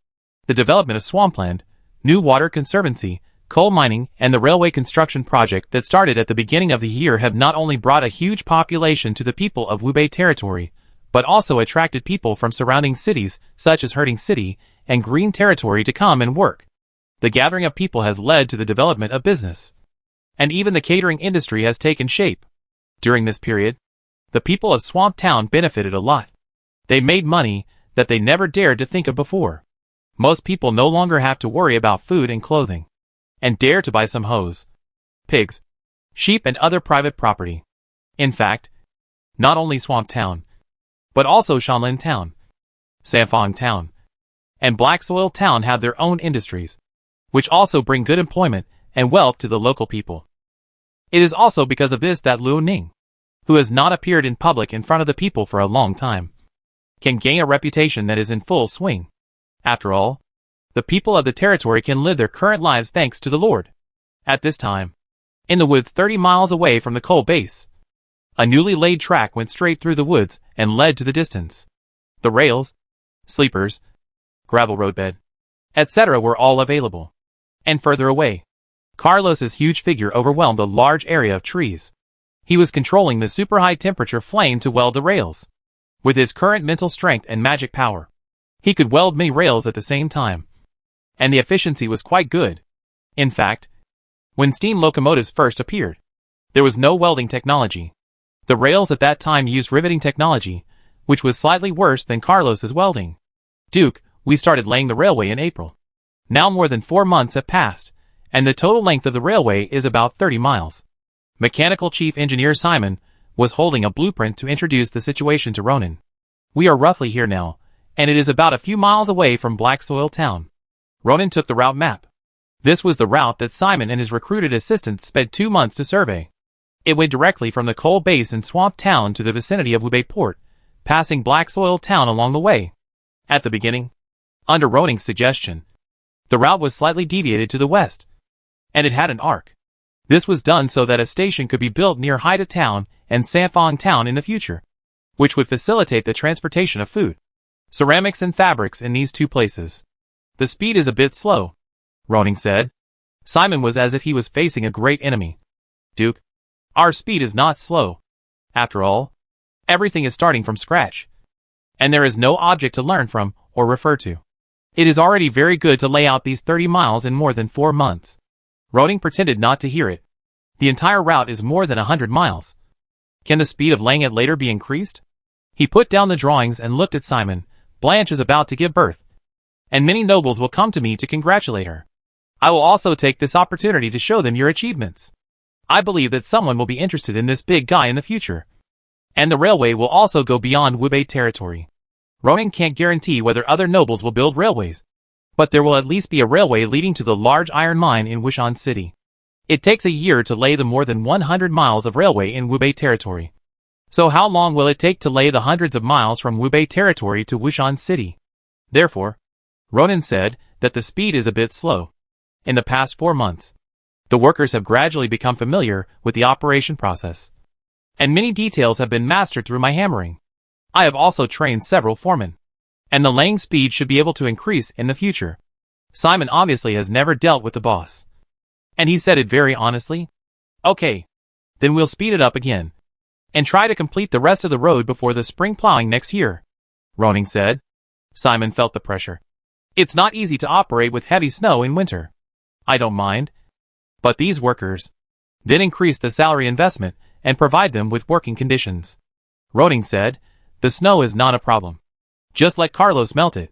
The development of swampland, new water conservancy, coal mining, and the railway construction project that started at the beginning of the year have not only brought a huge population to the people of Wubei territory, but also attracted people from surrounding cities such as Herding City and Green Territory to come and work. The gathering of people has led to the development of business. And even the catering industry has taken shape. During this period, the people of Swamp Town benefited a lot. They made money that they never dared to think of before. Most people no longer have to worry about food and clothing, and dare to buy some hoes, pigs, sheep and other private property. In fact, not only Swamp Town, but also Shanlin Town, Sanfang Town, and Black Soil Town have their own industries, which also bring good employment and wealth to the local people. It is also because of this that Liu Ning, who has not appeared in public in front of the people for a long time, can gain a reputation that is in full swing. After all, the people of the territory can live their current lives thanks to the Lord. At this time, in the woods 30 miles away from the coal base, a newly laid track went straight through the woods and led to the distance. The rails, sleepers, gravel roadbed, etc. were all available. And further away, Carlos's huge figure overwhelmed a large area of trees. He was controlling the super high temperature flame to weld the rails. With his current mental strength and magic power, he could weld many rails at the same time. And the efficiency was quite good. In fact, when steam locomotives first appeared, there was no welding technology. The rails at that time used riveting technology, which was slightly worse than Carlos's welding. Duke, we started laying the railway in April. Now more than 4 months have passed, and the total length of the railway is about 30 miles. Mechanical Chief Engineer Simon was holding a blueprint to introduce the situation to Ronan. We are roughly here now, and it is about a few miles away from Black Soil Town. Ronan took the route map. This was the route that Simon and his recruited assistants spent 2 months to survey. It went directly from the coal base in Swamp Town to the vicinity of Wubei Port, passing Black Soil Town along the way. At the beginning, under Ronan's suggestion, the route was slightly deviated to the west, and it had an arc. This was done so that a station could be built near Haida Town and Sanfang Town in the future, which would facilitate the transportation of food, ceramics and fabrics in these two places. The speed is a bit slow, Ronan said. Simon was as if he was facing a great enemy. Duke, our speed is not slow. After all, everything is starting from scratch, and there is no object to learn from or refer to. It is already very good to lay out these 30 miles in more than 4 months. Ronan pretended not to hear it. The entire route is more than 100 miles. Can the speed of laying it later be increased? He put down the drawings and looked at Simon. Blanche is about to give birth, and many nobles will come to me to congratulate her. I will also take this opportunity to show them your achievements. I believe that someone will be interested in this big guy in the future. And the railway will also go beyond Wubei territory. Ronan can't guarantee whether other nobles will build railways, but there will at least be a railway leading to the large iron mine in Wushan City. It takes a year to lay the more than 100 miles of railway in Wubei territory. So how long will it take to lay the hundreds of miles from Wubei territory to Wushan City? Therefore, Ronan said that the speed is a bit slow. In the past 4 months, the workers have gradually become familiar with the operation process, and many details have been mastered through my hammering. I have also trained several foremen, and the laying speed should be able to increase in the future. Simon obviously has never dealt with the boss, and he said it very honestly. Okay, then we'll speed it up again, and try to complete the rest of the road before the spring plowing next year, Ronan said. Simon felt the pressure. It's not easy to operate with heavy snow in winter. I don't mind. But these workers, then increase the salary investment and provide them with working conditions. Ronan said, the snow is not a problem. Just let Carlos melt it.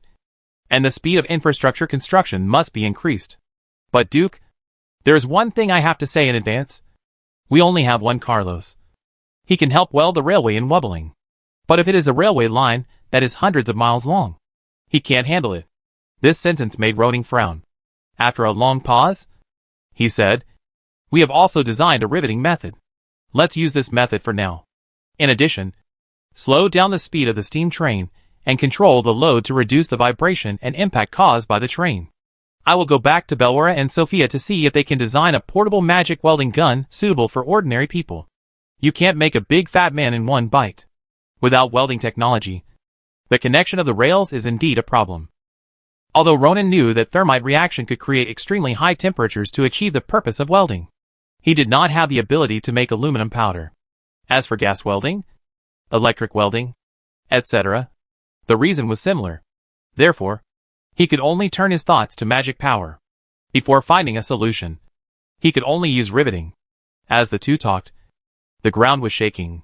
And the speed of infrastructure construction must be increased. But Duke, there's one thing I have to say in advance. We only have one Carlos. He can help weld the railway in wobbling. But if it is a railway line that is hundreds of miles long, he can't handle it. This sentence made Ronan frown. After a long pause, he said, we have also designed a riveting method. Let's use this method for now. In addition, slow down the speed of the steam train and control the load to reduce the vibration and impact caused by the train. I will go back to Belwara and Sophia to see if they can design a portable magic welding gun suitable for ordinary people. You can't make a big fat man in one bite. Without welding technology, the connection of the rails is indeed a problem. Although Ronan knew that thermite reaction could create extremely high temperatures to achieve the purpose of welding, he did not have the ability to make aluminum powder. As for gas welding, electric welding, etc., the reason was similar. Therefore, he could only turn his thoughts to magic power. Before finding a solution, he could only use riveting. As the two talked, the ground was shaking,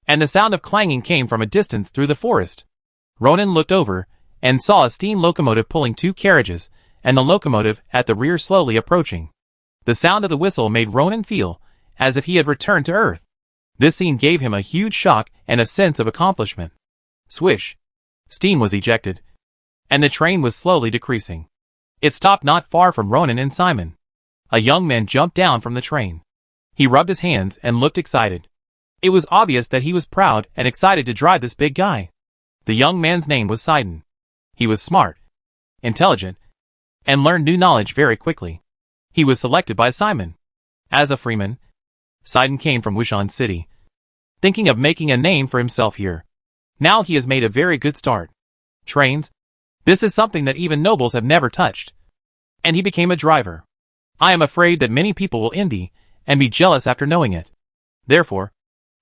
and the sound of clanging came from a distance through the forest. Ronan looked over and saw a steam locomotive pulling 2 carriages, and the locomotive at the rear slowly approaching. The sound of the whistle made Ronan feel as if he had returned to Earth. This scene gave him a huge shock and a sense of accomplishment. Swish! Steam was ejected, and the train was slowly decreasing. It stopped not far from Ronan and Simon. A young man jumped down from the train. He rubbed his hands and looked excited. It was obvious that he was proud and excited to drive this big guy. The young man's name was Sidon. He was smart, intelligent, and learned new knowledge very quickly. He was selected by Simon. As a freeman, Sidon came from Wushan City, thinking of making a name for himself here. Now he has made a very good start. Trains? This is something that even nobles have never touched. And he became a driver. I am afraid that many people will envy and be jealous after knowing it. Therefore,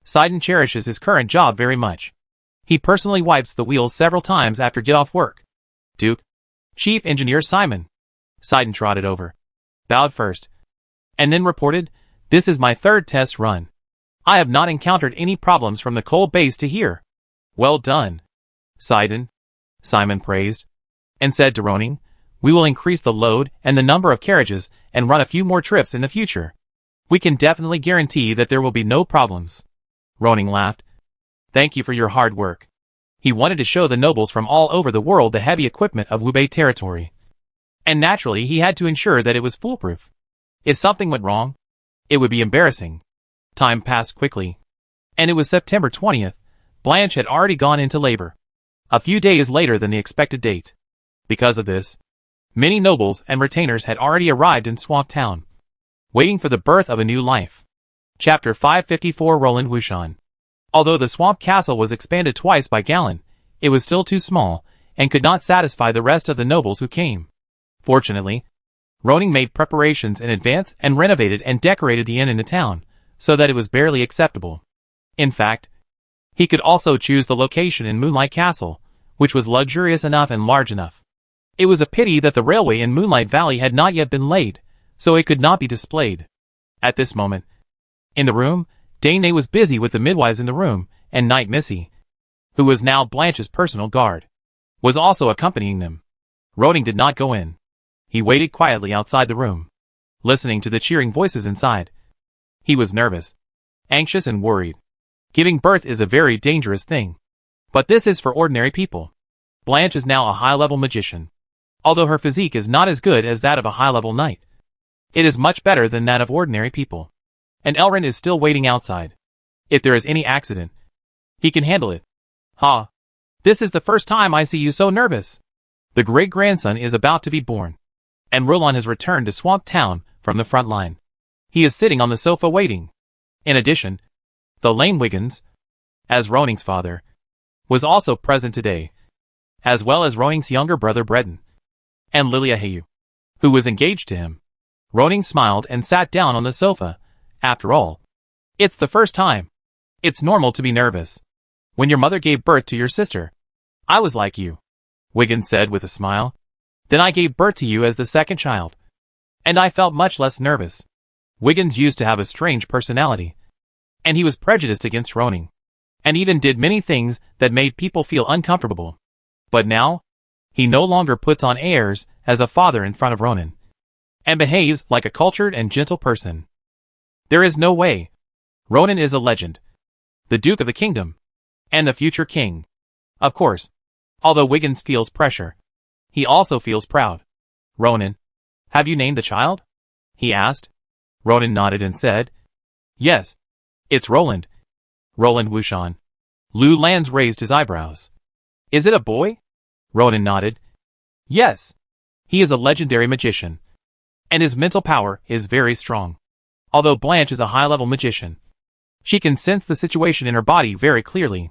Sidon cherishes his current job very much. He personally wipes the wheels several times after get off work. Duke, Chief Engineer Simon. Sidon trotted over, bowed first, and then reported, "This is my 3rd test run. I have not encountered any problems from the coal base to here." "Well done, Sidon," Simon praised, and said to Ronan, "We will increase the load and the number of carriages and run a few more trips in the future. We can definitely guarantee that there will be no problems." Ronan laughed. "Thank you for your hard work." He wanted to show the nobles from all over the world the heavy equipment of Wubei territory. And naturally he had to ensure that it was foolproof. If something went wrong, it would be embarrassing. Time passed quickly, and it was September 20th. Blanche had already gone into labor, a few days later than the expected date. Because of this, many nobles and retainers had already arrived in Swamp Town, waiting for the birth of a new life. Chapter 554 Roland Wushan. Although the Swamp Castle was expanded twice by Galen, it was still too small, and could not satisfy the rest of the nobles who came. Fortunately, Ronan made preparations in advance and renovated and decorated the inn in the town, so that it was barely acceptable. In fact, he could also choose the location in Moonlight Castle, which was luxurious enough and large enough. It was a pity that the railway in Moonlight Valley had not yet been laid, so it could not be displayed. At this moment, in the room, Dane was busy with the midwives in the room, and Knight Missy, who was now Blanche's personal guard, was also accompanying them. Ronan did not go in. He waited quietly outside the room, listening to the cheering voices inside. He was nervous, anxious and worried. Giving birth is a very dangerous thing. But this is for ordinary people. Blanche is now a high-level magician. Although her physique is not as good as that of a high-level knight, it is much better than that of ordinary people. And Elrond is still waiting outside. If there is any accident, he can handle it. "Ha! This is the first time I see you so nervous. The great-grandson is about to be born, and Roland has returned to Swamp Town from the front line. He is sitting on the sofa waiting." In addition, the lame Wiggins, as Roning's father, was also present today, as well as Roning's younger brother Breton, and Lilia Hayu, who was engaged to him. Roning smiled and sat down on the sofa. After all, it's the first time. It's normal to be nervous. When your mother gave birth to your sister, I was like you, Wiggins said with a smile. Then I gave birth to you as the second child, and I felt much less nervous. Wiggins used to have a strange personality, and he was prejudiced against Roning, and even did many things that made people feel uncomfortable. But now, he no longer puts on airs as a father in front of Ronan, and behaves like a cultured and gentle person. There is no way. Ronan is a legend, the Duke of the Kingdom, and the future king. Of course, although Wiggins feels pressure, he also feels proud. "Ronan, have you named the child?" he asked. Ronan nodded and said, "Yes, it's Roland. Roland Wushan." Lu Lans raised his eyebrows. Is it a boy? Ronan nodded. Yes. He is a legendary magician. And his mental power is very strong. Although Blanche is a high-level magician, she can sense the situation in her body very clearly.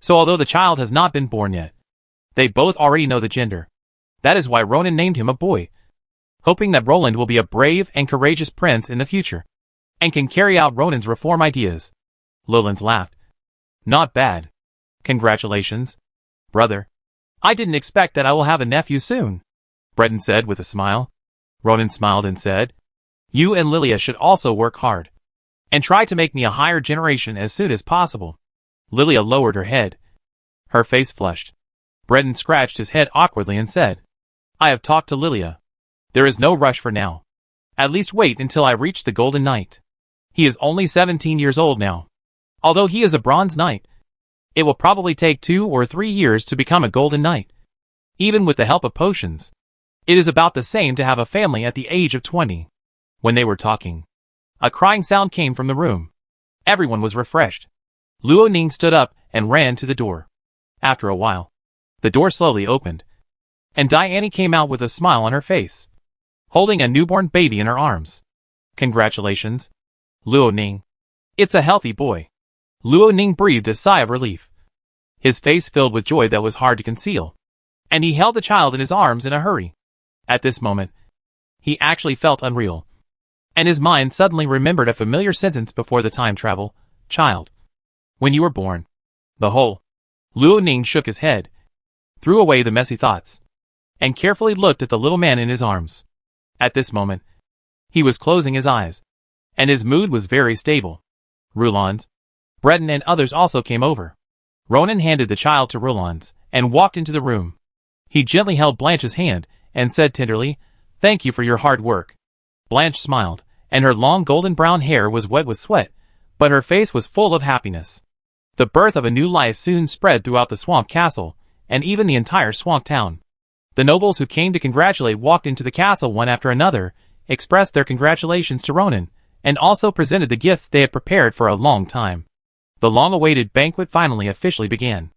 So although the child has not been born yet, they both already know the gender. That is why Ronan named him a boy, hoping that Roland will be a brave and courageous prince in the future, and can carry out Ronan's reform ideas. Lowlands laughed. Not bad. Congratulations, brother. I didn't expect that I will have a nephew soon, Breton said with a smile. Ronan smiled and said, You and Lilia should also work hard, and try to make me a higher generation as soon as possible. Lilia lowered her head. Her face flushed. Breton scratched his head awkwardly and said, I have talked to Lilia. There is no rush for now. At least wait until I reach the Golden Knight. He is only 17 years old now. Although he is a Bronze Knight, it will probably take 2 or 3 years to become a Golden Knight. Even with the help of potions, it is about the same to have a family at the age of 20. When they were talking, a crying sound came from the room. Everyone was refreshed. Luo Ning stood up and ran to the door. After a while, the door slowly opened, and Diane came out with a smile on her face, holding a newborn baby in her arms. Congratulations, Luo Ning. It's a healthy boy. Luo Ning breathed a sigh of relief. His face filled with joy that was hard to conceal, and he held the child in his arms in a hurry. At this moment, he actually felt unreal, and his mind suddenly remembered a familiar sentence before the time travel. Child, when you were born. The whole. Luo Ning shook his head, threw away the messy thoughts, and carefully looked at the little man in his arms. At this moment, he was closing his eyes, and his mood was very stable. Roland, Breton and others also came over. Ronan handed the child to Roland and walked into the room. He gently held Blanche's hand and said tenderly, Thank you for your hard work. Blanche smiled, and her long golden brown hair was wet with sweat, but her face was full of happiness. The birth of a new life soon spread throughout the swamp castle, and even the entire swamp town. The nobles who came to congratulate walked into the castle one after another, expressed their congratulations to Ronan, and also presented the gifts they had prepared for a long time. The long-awaited banquet finally officially began.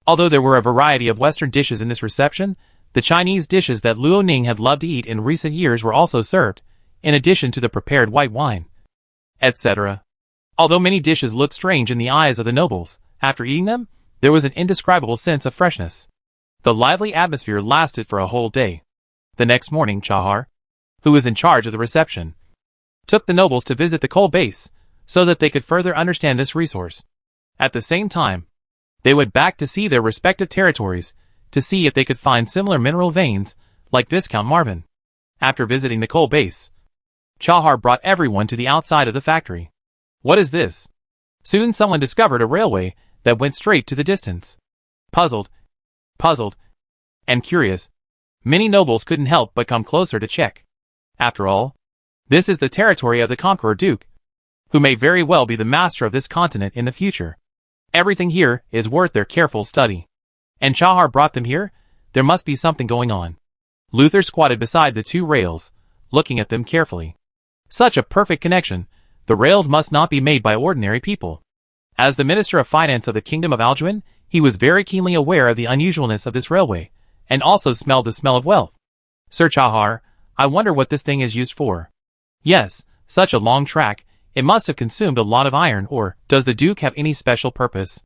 Although there were a variety of Western dishes in this reception, the Chinese dishes that Luo Ning had loved to eat in recent years were also served, in addition to the prepared white wine, etc. Although many dishes looked strange in the eyes of the nobles, after eating them, there was an indescribable sense of freshness. The lively atmosphere lasted for a whole day. The next morning, Chahar, who was in charge of the reception, took the nobles to visit the coal base, so that they could further understand this resource. At the same time, they went back to see their respective territories, to see if they could find similar mineral veins, like Viscount Marvin. After visiting the coal base, Chahar brought everyone to the outside of the factory. What is this? Soon someone discovered a railway that went straight to the distance. Puzzled, and curious, many nobles couldn't help but come closer to check. After all, this is the territory of the Conqueror Duke, who may very well be the master of this continent in the future. Everything here is worth their careful study. And Chahar brought them here? There must be something going on. Luther squatted beside the two rails, looking at them carefully. Such a perfect connection. The rails must not be made by ordinary people. As the Minister of Finance of the Kingdom of Alduin, he was very keenly aware of the unusualness of this railway, and also smelled the smell of wealth. Sir Chahar, I wonder what this thing is used for. Yes, such a long track, it must have consumed a lot of iron, or does the Duke have any special purpose?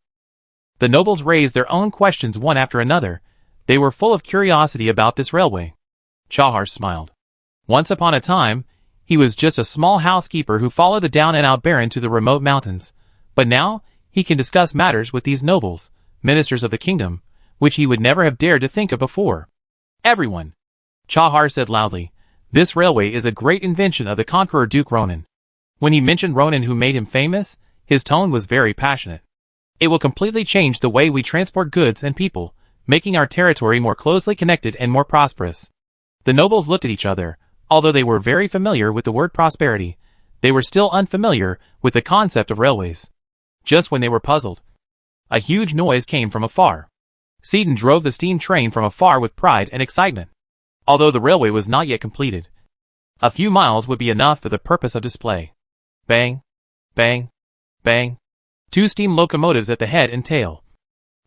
The nobles raised their own questions one after another. They were full of curiosity about this railway. Chahar smiled. Once upon a time, he was just a small housekeeper who followed the down-and-out baron to the remote mountains. But now, he can discuss matters with these nobles, ministers of the kingdom, which he would never have dared to think of before. Everyone, Chahar said loudly, this railway is a great invention of the Conqueror Duke Ronan. When he mentioned Ronan who made him famous, his tone was very passionate. It will completely change the way we transport goods and people, making our territory more closely connected and more prosperous. The nobles looked at each other. Although they were very familiar with the word prosperity, they were still unfamiliar with the concept of railways. Just when they were puzzled, a huge noise came from afar. Seaton drove the steam train from afar with pride and excitement. Although the railway was not yet completed, a few miles would be enough for the purpose of display. Bang, bang, bang. 2 steam locomotives at the head and tail,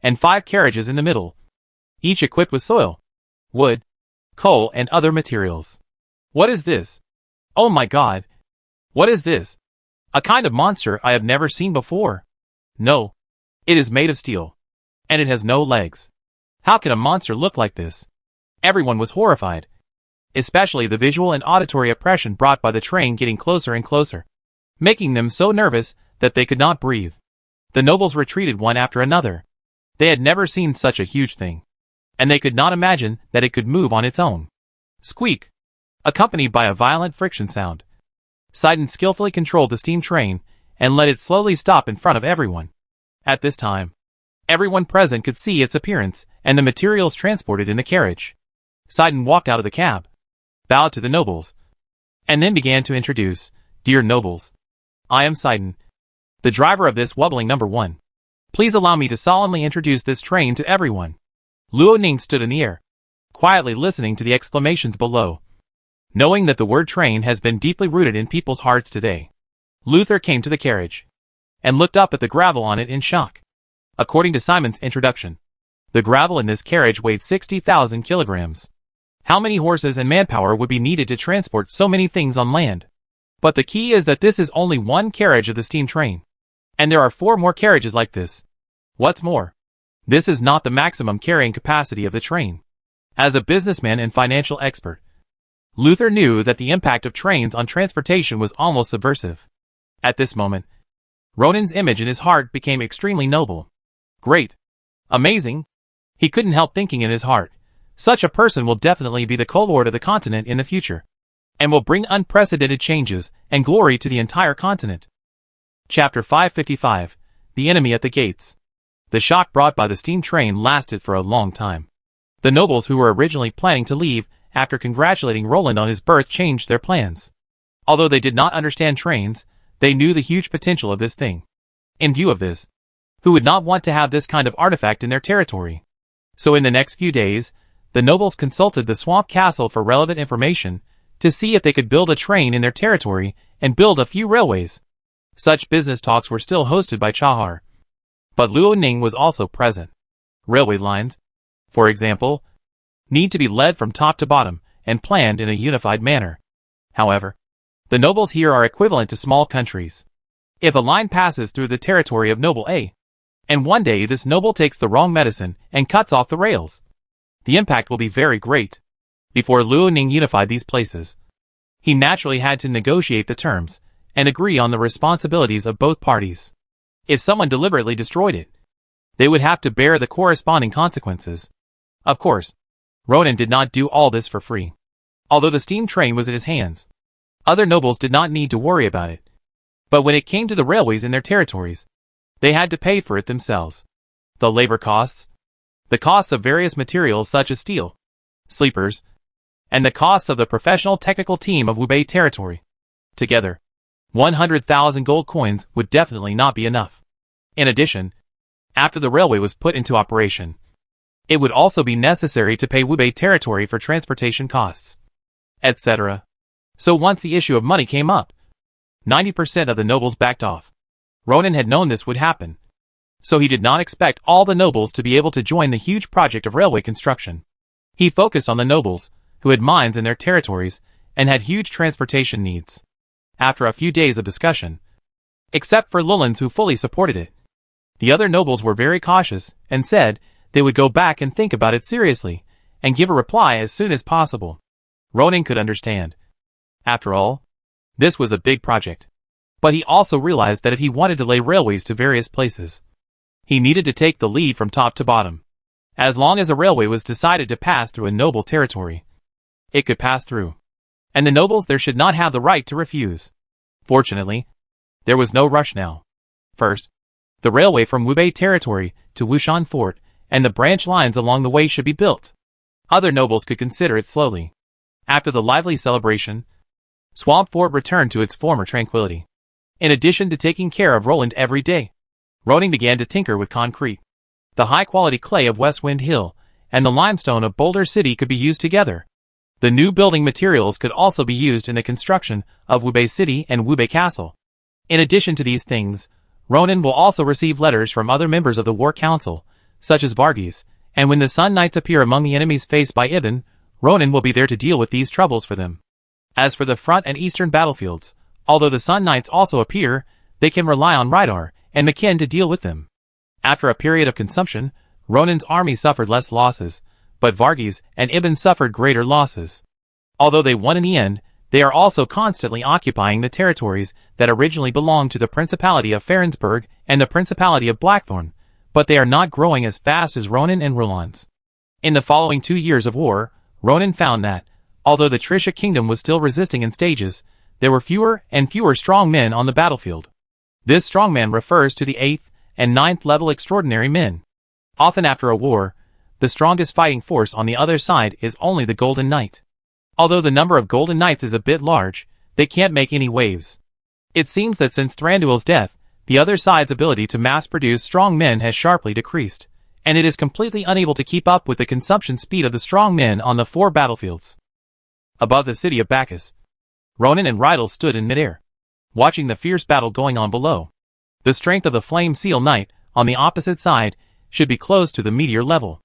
and 5 carriages in the middle. each equipped with soil, wood, coal, and other materials. What is this? Oh my God! What is this? A kind of monster I have never seen before. No. It is made of steel. And it has no legs. How can a monster look like this? Everyone was horrified. Especially the visual and auditory oppression brought by the train getting closer and closer, making them so nervous that they could not breathe. The nobles retreated one after another. They had never seen such a huge thing, and they could not imagine that it could move on its own. Squeak! Accompanied by a violent friction sound. Sidon skillfully controlled the steam train and let it slowly stop in front of everyone. At this time, everyone present could see its appearance and the materials transported in the carriage. Sidon walked out of the cab, bowed to the nobles, and then began to introduce, "Dear nobles, I am Sidon, the driver of this wobbling number 1. Please allow me to solemnly introduce this train to everyone." Luo Ning stood in the air, quietly listening to the exclamations below. Knowing that the word train has been deeply rooted in people's hearts today, Luther came to the carriage and looked up at the gravel on it in shock. According to Simon's introduction, the gravel in this carriage weighed 60,000 kilograms. How many horses and manpower would be needed to transport so many things on land? But the key is that this is only one carriage of the steam train, and there are 4 more carriages like this. What's more, this is not the maximum carrying capacity of the train. As a businessman and financial expert, Luther knew that the impact of trains on transportation was almost subversive. At this moment, Ronan's image in his heart became extremely noble. Great. Amazing. He couldn't help thinking in his heart, such a person will definitely be the co-lord of the continent in the future, and will bring unprecedented changes and glory to the entire continent. Chapter 555, The Enemy at the Gates. The shock brought by the steam train lasted for a long time. The nobles who were originally planning to leave after congratulating Roland on his birth changed their plans. Although they did not understand trains, they knew the huge potential of this thing. In view of this, who would not want to have this kind of artifact in their territory? So in the next few days, the nobles consulted the Swamp Castle for relevant information to see if they could build a train in their territory and build a few railways. Such business talks were still hosted by Chahar, but Luo Ning was also present. Railway lines, for example, need to be led from top to bottom and planned in a unified manner. However, the nobles here are equivalent to small countries. If a line passes through the territory of Noble A, and one day this noble takes the wrong medicine and cuts off the rails, the impact will be very great. Before Luo Ning unified these places, he naturally had to negotiate the terms and agree on the responsibilities of both parties. If someone deliberately destroyed it, they would have to bear the corresponding consequences. Of course, Ronan did not do all this for free. Although the steam train was in his hands, other nobles did not need to worry about it. But when it came to the railways in their territories, they had to pay for it themselves. The labor costs, the costs of various materials such as steel, sleepers, and the costs of the professional technical team of Wubei territory. Together, 100,000 gold coins would definitely not be enough. In addition, after the railway was put into operation, it would also be necessary to pay Wubei territory for transportation costs, etc. So once the issue of money came up, 90% of the nobles backed off. Ronan had known this would happen, so he did not expect all the nobles to be able to join the huge project of railway construction. He focused on the nobles who had mines in their territories and had huge transportation needs. After a few days of discussion, except for Lulans who fully supported it, the other nobles were very cautious and said they would go back and think about it seriously and give a reply as soon as possible. Ronan could understand. After all, this was a big project. But he also realized that if he wanted to lay railways to various places, he needed to take the lead from top to bottom. As long as a railway was decided to pass through a noble territory, it could pass through, and the nobles there should not have the right to refuse. Fortunately, there was no rush now. First, the railway from Wubei territory to Wushan Fort and the branch lines along the way should be built. Other nobles could consider it slowly. After the lively celebration, Swamp Fort returned to its former tranquility. In addition to taking care of Roland every day, Ronan began to tinker with concrete. The high-quality clay of Westwind Hill and the limestone of Boulder City could be used together. The new building materials could also be used in the construction of Wubei City and Wubei Castle. In addition to these things, Ronan will also receive letters from other members of the War Council, such as Varghese, And when the Sun Knights appear among the enemies faced by Ibn, Ronan will be there to deal with these troubles for them. As for the front and eastern battlefields, although the Sun Knights also appear, they can rely on Rydar and Makin to deal with them. After a period of consumption, Ronan's army suffered less losses, but Varghese and Ibn suffered greater losses. Although they won in the end, they are also constantly occupying the territories that originally belonged to the Principality of Ferensburg and the Principality of Blackthorn, but they are not growing as fast as Ronan and Rulon's. In the following 2 years of war, Ronan found that, although the Trisha kingdom was still resisting in stages, there were fewer and fewer strong men on the battlefield. This strongman refers to the 8th and 9th level extraordinary men. Often after a war, the strongest fighting force on the other side is only the Golden Knight. Although the number of Golden Knights is a bit large, they can't make any waves. It seems that since Thranduil's death, the other side's ability to mass-produce strong men has sharply decreased, and it is completely unable to keep up with the consumption speed of the strong men on the 4 battlefields. Above the city of Bacchus, Ronan and Rydal stood in midair, watching the fierce battle going on below. The strength of the Flame Seal Knight, on the opposite side, should be close to the meteor level.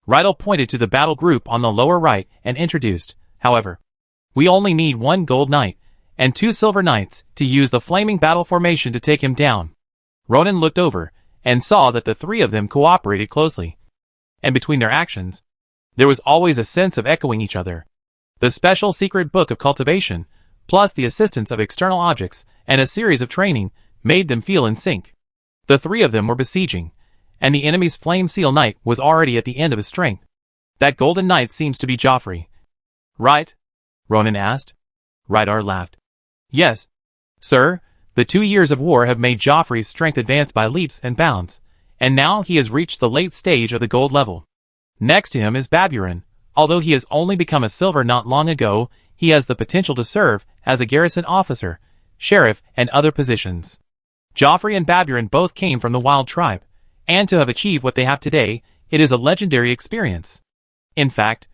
Rydal pointed to the battle group on the lower right and introduced, however, "We only need 1 gold knight, and 2 silver knights, to use the flaming battle formation to take him down." Ronan looked over, and saw that the 3 of them cooperated closely. And between their actions, there was always a sense of echoing each other. The special secret book of cultivation, plus the assistance of external objects, and a series of training, made them feel in sync. The 3 of them were besieging, and the enemy's Flame Seal Knight was already at the end of his strength. "That Golden Knight seems to be Joffrey." "Right?" Ronan asked. Rydar laughed. "Yes, sir, the 2 years of war have made Joffrey's strength advance by leaps and bounds, and now he has reached the late stage of the gold level. Next to him is Baburin. Although he has only become a silver not long ago, he has the potential to serve as a garrison officer, sheriff, and other positions. Joffrey and Baburin both came from the Wild Tribe, and to have achieved what they have today, it is a legendary experience. In fact,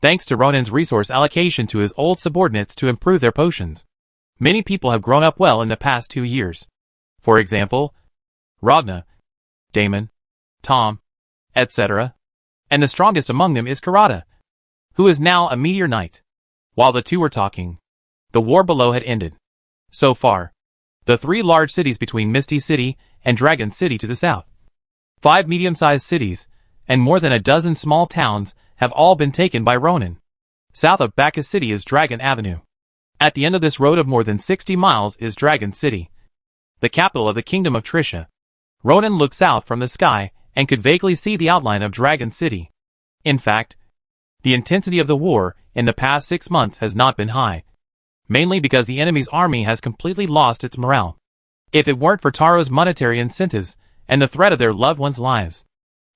thanks to Ronan's resource allocation to his old subordinates to improve their potions, many people have grown up well in the past 2 years. For example, Ragna, Damon, Tom, etc. And the strongest among them is Karada, who is now a meteor knight. While the 2 were talking, the war below had ended. So far, the 3 large cities between Misty City and Dragon City to the south, 5 medium-sized cities, and more than a dozen small towns have all been taken by Ronan. South of Bacchus City is Dragon Avenue. At the end of this road of more than 60 miles is Dragon City, the capital of the Kingdom of Trisha. Ronan looked south from the sky and could vaguely see the outline of Dragon City. In fact, the intensity of the war in the past 6 months has not been high, mainly because the enemy's army has completely lost its morale. If it weren't for Taro's monetary incentives and the threat of their loved ones' lives,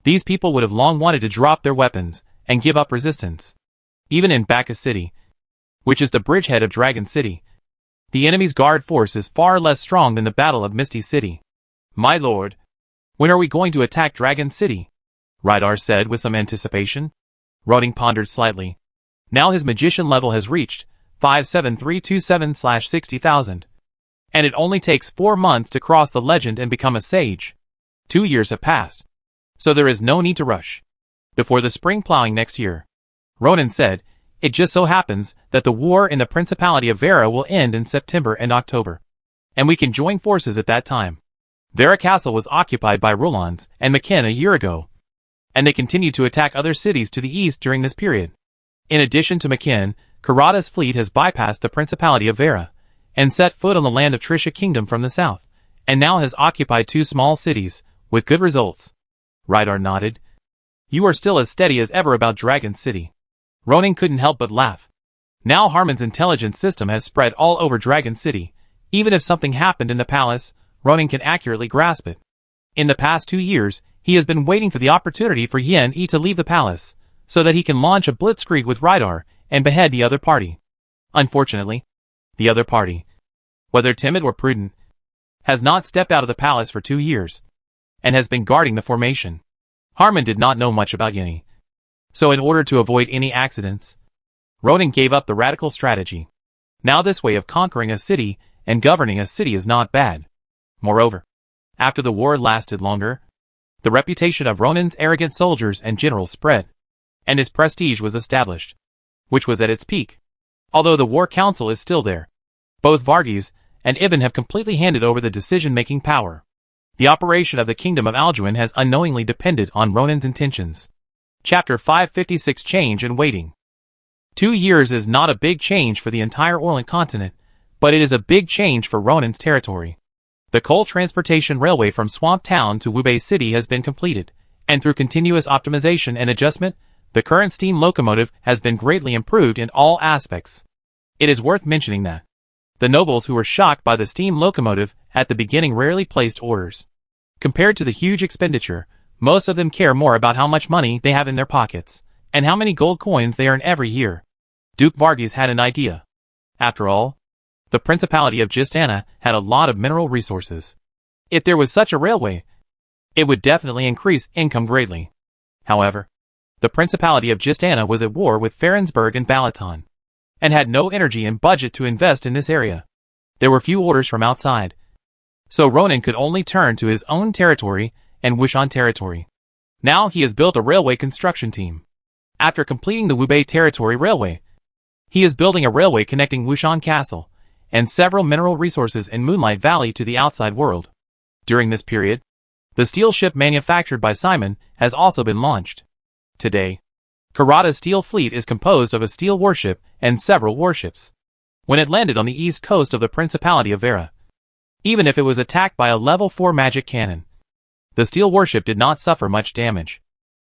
these people would have long wanted to drop their weapons and give up resistance. Even in Bacchus City, which is the bridgehead of Dragon City, the enemy's guard force is far less strong than the Battle of Misty City. "My lord, when are we going to attack Dragon City?" Rydar said with some anticipation. Ronan pondered slightly. Now his magician level has reached 57327/60,000. And it only takes 4 months to cross the legend and become a sage. 2 years have passed, so there is no need to rush. Before the spring plowing next year, Ronan said, it just so happens that the war in the Principality of Vera will end in September and October, and we can join forces at that time. Vera Castle was occupied by Rulons and Makin a year ago, and they continued to attack other cities to the east during this period. In addition to Makin, Karada's fleet has bypassed the Principality of Vera, and set foot on the land of Trisha Kingdom from the south, and now has occupied 2 small cities, with good results. Rydar nodded. "You are still as steady as ever about Dragon City." Ronan couldn't help but laugh. Now Harmon's intelligence system has spread all over Dragon City. Even if something happened in the palace, Ronan can accurately grasp it. In the past 2 years, he has been waiting for the opportunity for Yen-Yi to leave the palace, so that he can launch a blitzkrieg with Rydar and behead the other party. Unfortunately, the other party, whether timid or prudent, has not stepped out of the palace for 2 years, and has been guarding the formation. Harmon did not know much about Yen-Yi, so in order to avoid any accidents, Ronan gave up the radical strategy. Now this way of conquering a city and governing a city is not bad. Moreover, after the war lasted longer, The reputation of Ronan's arrogant soldiers and generals spread, and his prestige was established, which was at its peak. Although the war council is still there, both Varghese and Ibn have completely handed over the decision-making power. The operation of the kingdom of Alduin has unknowingly depended on Ronan's intentions. Chapter 556 Change and Waiting. 2 years is not a big change for the entire Orient continent, but it is a big change for Ronan's territory. The coal transportation railway from Swamp Town to Wubei City has been completed, and through continuous optimization and adjustment, the current steam locomotive has been greatly improved in all aspects. It is worth mentioning that the nobles who were shocked by the steam locomotive at the beginning rarely placed orders. Compared to the huge expenditure, most of them care more about how much money they have in their pockets, and how many gold coins they earn every year. Duke Varghese had an idea. After all, the Principality of Jistana had a lot of mineral resources. If there was such a railway, it would definitely increase income greatly. However, the Principality of Jistana was at war with Ferensburg and Balaton, and had no energy and budget to invest in this area. There were few orders from outside, so Ronan could only turn to his own territory and Wushan territory. Now he has built a railway construction team. After completing the Wubei Territory Railway, he is building a railway connecting Wushan Castle and several mineral resources in Moonlight Valley to the outside world. During this period, the steel ship manufactured by Simon has also been launched. Today, Karada's steel fleet is composed of a steel warship and several warships. When it landed on the east coast of the Principality of Vera, even if it was attacked by a level 4 magic cannon, the steel warship did not suffer much damage.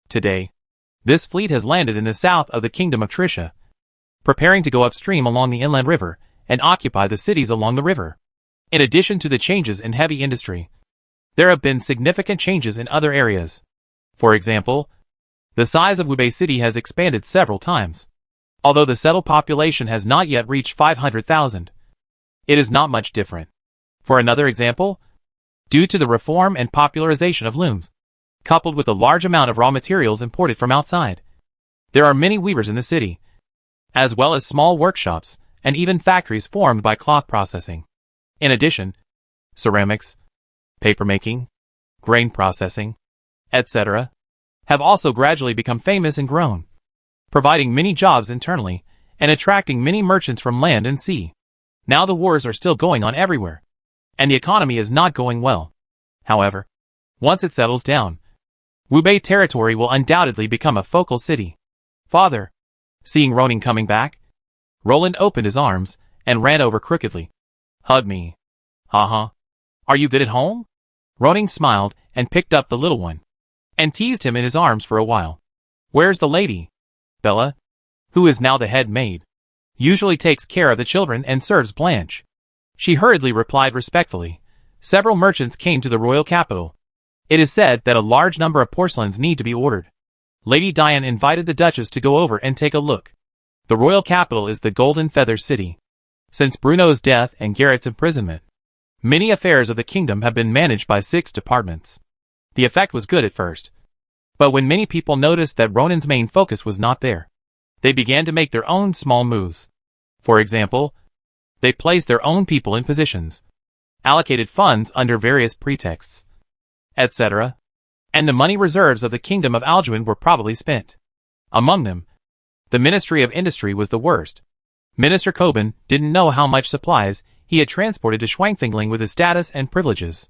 Today, this fleet has landed in the south of the Kingdom of Trisha, preparing to go upstream along the inland river and occupy the cities along the river. In addition to the changes in heavy industry, there have been significant changes in other areas. For example, the size of Wubei City has expanded several times. Although the settled population has not yet reached 500,000, it is not much different. For another example, due to the reform and popularization of looms, coupled with a large amount of raw materials imported from outside, there are many weavers in the city, as well as small workshops and even factories formed by cloth processing. In addition, ceramics, papermaking, grain processing, etc., have also gradually become famous and grown, providing many jobs internally and attracting many merchants from land and sea. Now the wars are still going on everywhere, and the economy is not going well. However, once it settles down, Wubei territory will undoubtedly become a focal city. Father, seeing Ronan coming back, Roland opened his arms and ran over crookedly. Hug me. Haha. Are you good at home? Ronan smiled and picked up the little one, and teased him in his arms for a while. Where's the lady? Bella, who is now the head maid, usually takes care of the children and serves Blanche. She hurriedly replied respectfully. Several merchants came to the royal capital. It is said that a large number of porcelains need to be ordered. Lady Diane invited the Duchess to go over and take a look. The royal capital is the Golden Feather City. Since Bruno's death and Garrett's imprisonment, many affairs of the kingdom have been managed by 6 departments. The effect was good at first, but when many people noticed that Ronan's main focus was not there, they began to make their own small moves. For example, they placed their own people in positions, allocated funds under various pretexts, etc., and the money reserves of the kingdom of Alduin were probably spent. Among them, the Ministry of Industry was the worst. Minister Coben didn't know how much supplies he had transported to Schwangfingling with his status and privileges.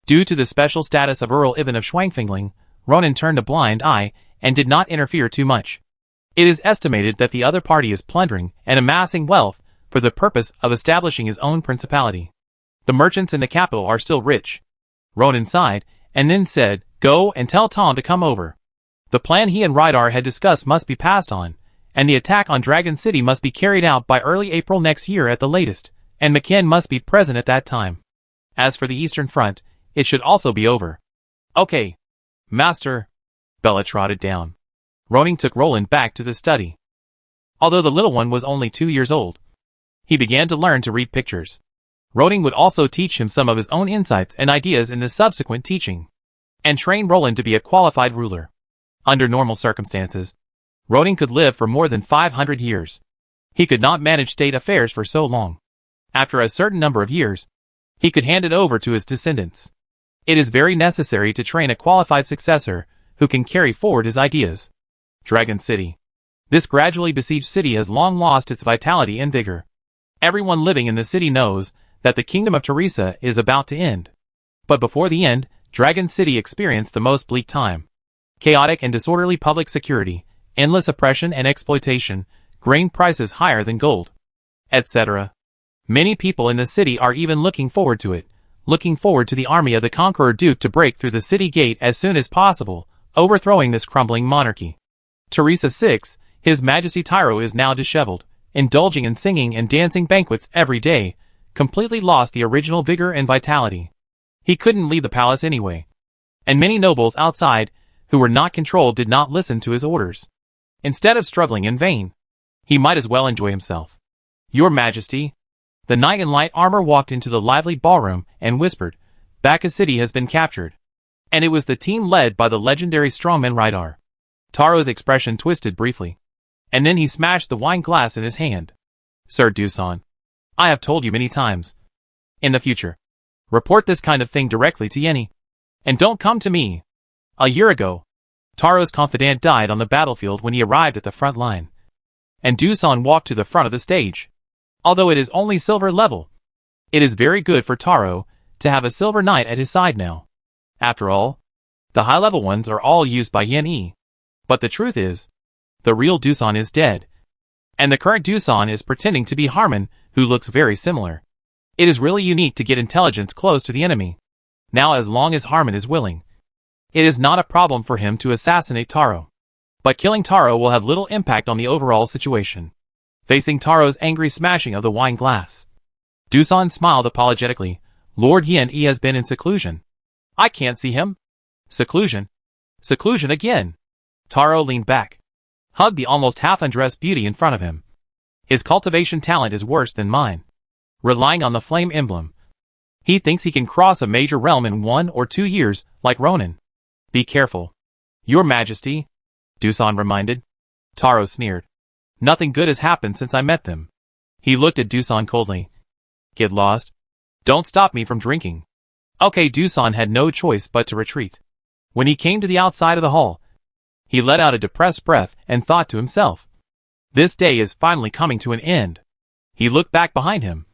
Due to the special status of Earl Ibn of Schwangfingling, Ronan turned a blind eye and did not interfere too much. It is estimated that the other party is plundering and amassing wealth for the purpose of establishing his own principality. The merchants in the capital are still rich. Ronan sighed and then said, Go and tell Tom to come over. The plan he and Rydar had discussed must be passed on, and the attack on Dragon City must be carried out by early April next year at the latest, and McKen must be present at that time. As for the Eastern Front, it should also be over. Okay, Master. Bella trotted down. Ronan took Roland back to the study. Although the little one was only 2 years old, he began to learn to read pictures. Ronan would also teach him some of his own insights and ideas in the subsequent teaching, and train Roland to be a qualified ruler. Under normal circumstances, Ronan could live for more than 500 years. He could not manage state affairs for so long. After a certain number of years, he could hand it over to his descendants. It is very necessary to train a qualified successor who can carry forward his ideas. Dragon City. This gradually besieged city has long lost its vitality and vigor. Everyone living in the city knows that the kingdom of Teresa is about to end. But before the end, Dragon City experienced the most bleak time. Chaotic and disorderly public security, endless oppression and exploitation, grain prices higher than gold, etc. Many people in the city are even looking forward to it, looking forward to the army of the Conqueror Duke to break through the city gate as soon as possible, overthrowing this crumbling monarchy. Teresa VI, His Majesty Tyro is now disheveled, indulging in singing and dancing banquets every day, completely lost the original vigor and vitality. He couldn't leave the palace anyway. And many nobles outside, who were not controlled, did not listen to his orders. Instead of struggling in vain, he might as well enjoy himself. Your Majesty. The knight in light armor walked into the lively ballroom and whispered, Bacchus City has been captured. And it was the team led by the legendary strongman Rydar. Taro's expression twisted briefly. And then he smashed the wine glass in his hand. Sir Dusan, I have told you many times. In the future, report this kind of thing directly to Yenny. And don't come to me. A year ago, Taro's confidant died on the battlefield when he arrived at the front line. And Dusan walked to the front of the stage. Although it is only silver level, it is very good for Taro to have a silver knight at his side now. After all, the high-level ones are all used by Yenny. But the truth is, the real Dusan is dead. And the current Dusan is pretending to be Harmon, who looks very similar. It is really unique to get intelligence close to the enemy. Now, as long as Harmon is willing, it is not a problem for him to assassinate Taro. But killing Taro will have little impact on the overall situation. Facing Taro's angry smashing of the wine glass, Dusan smiled apologetically. Lord Yen-E has been in seclusion. I can't see him. Seclusion? Seclusion again. Taro leaned back, hugged the almost half-undressed beauty in front of him. His cultivation talent is worse than mine. Relying on the flame emblem, he thinks he can cross a major realm in 1 or 2 years, like Ronin. Be careful. Your Majesty, Dusan reminded. Taro sneered. Nothing good has happened since I met them. He looked at Dusan coldly. Get lost. Don't stop me from drinking. Okay, Dusan had no choice but to retreat. When he came to the outside of the hall, he let out a depressed breath and thought to himself, this day is finally coming to an end. He looked back behind him,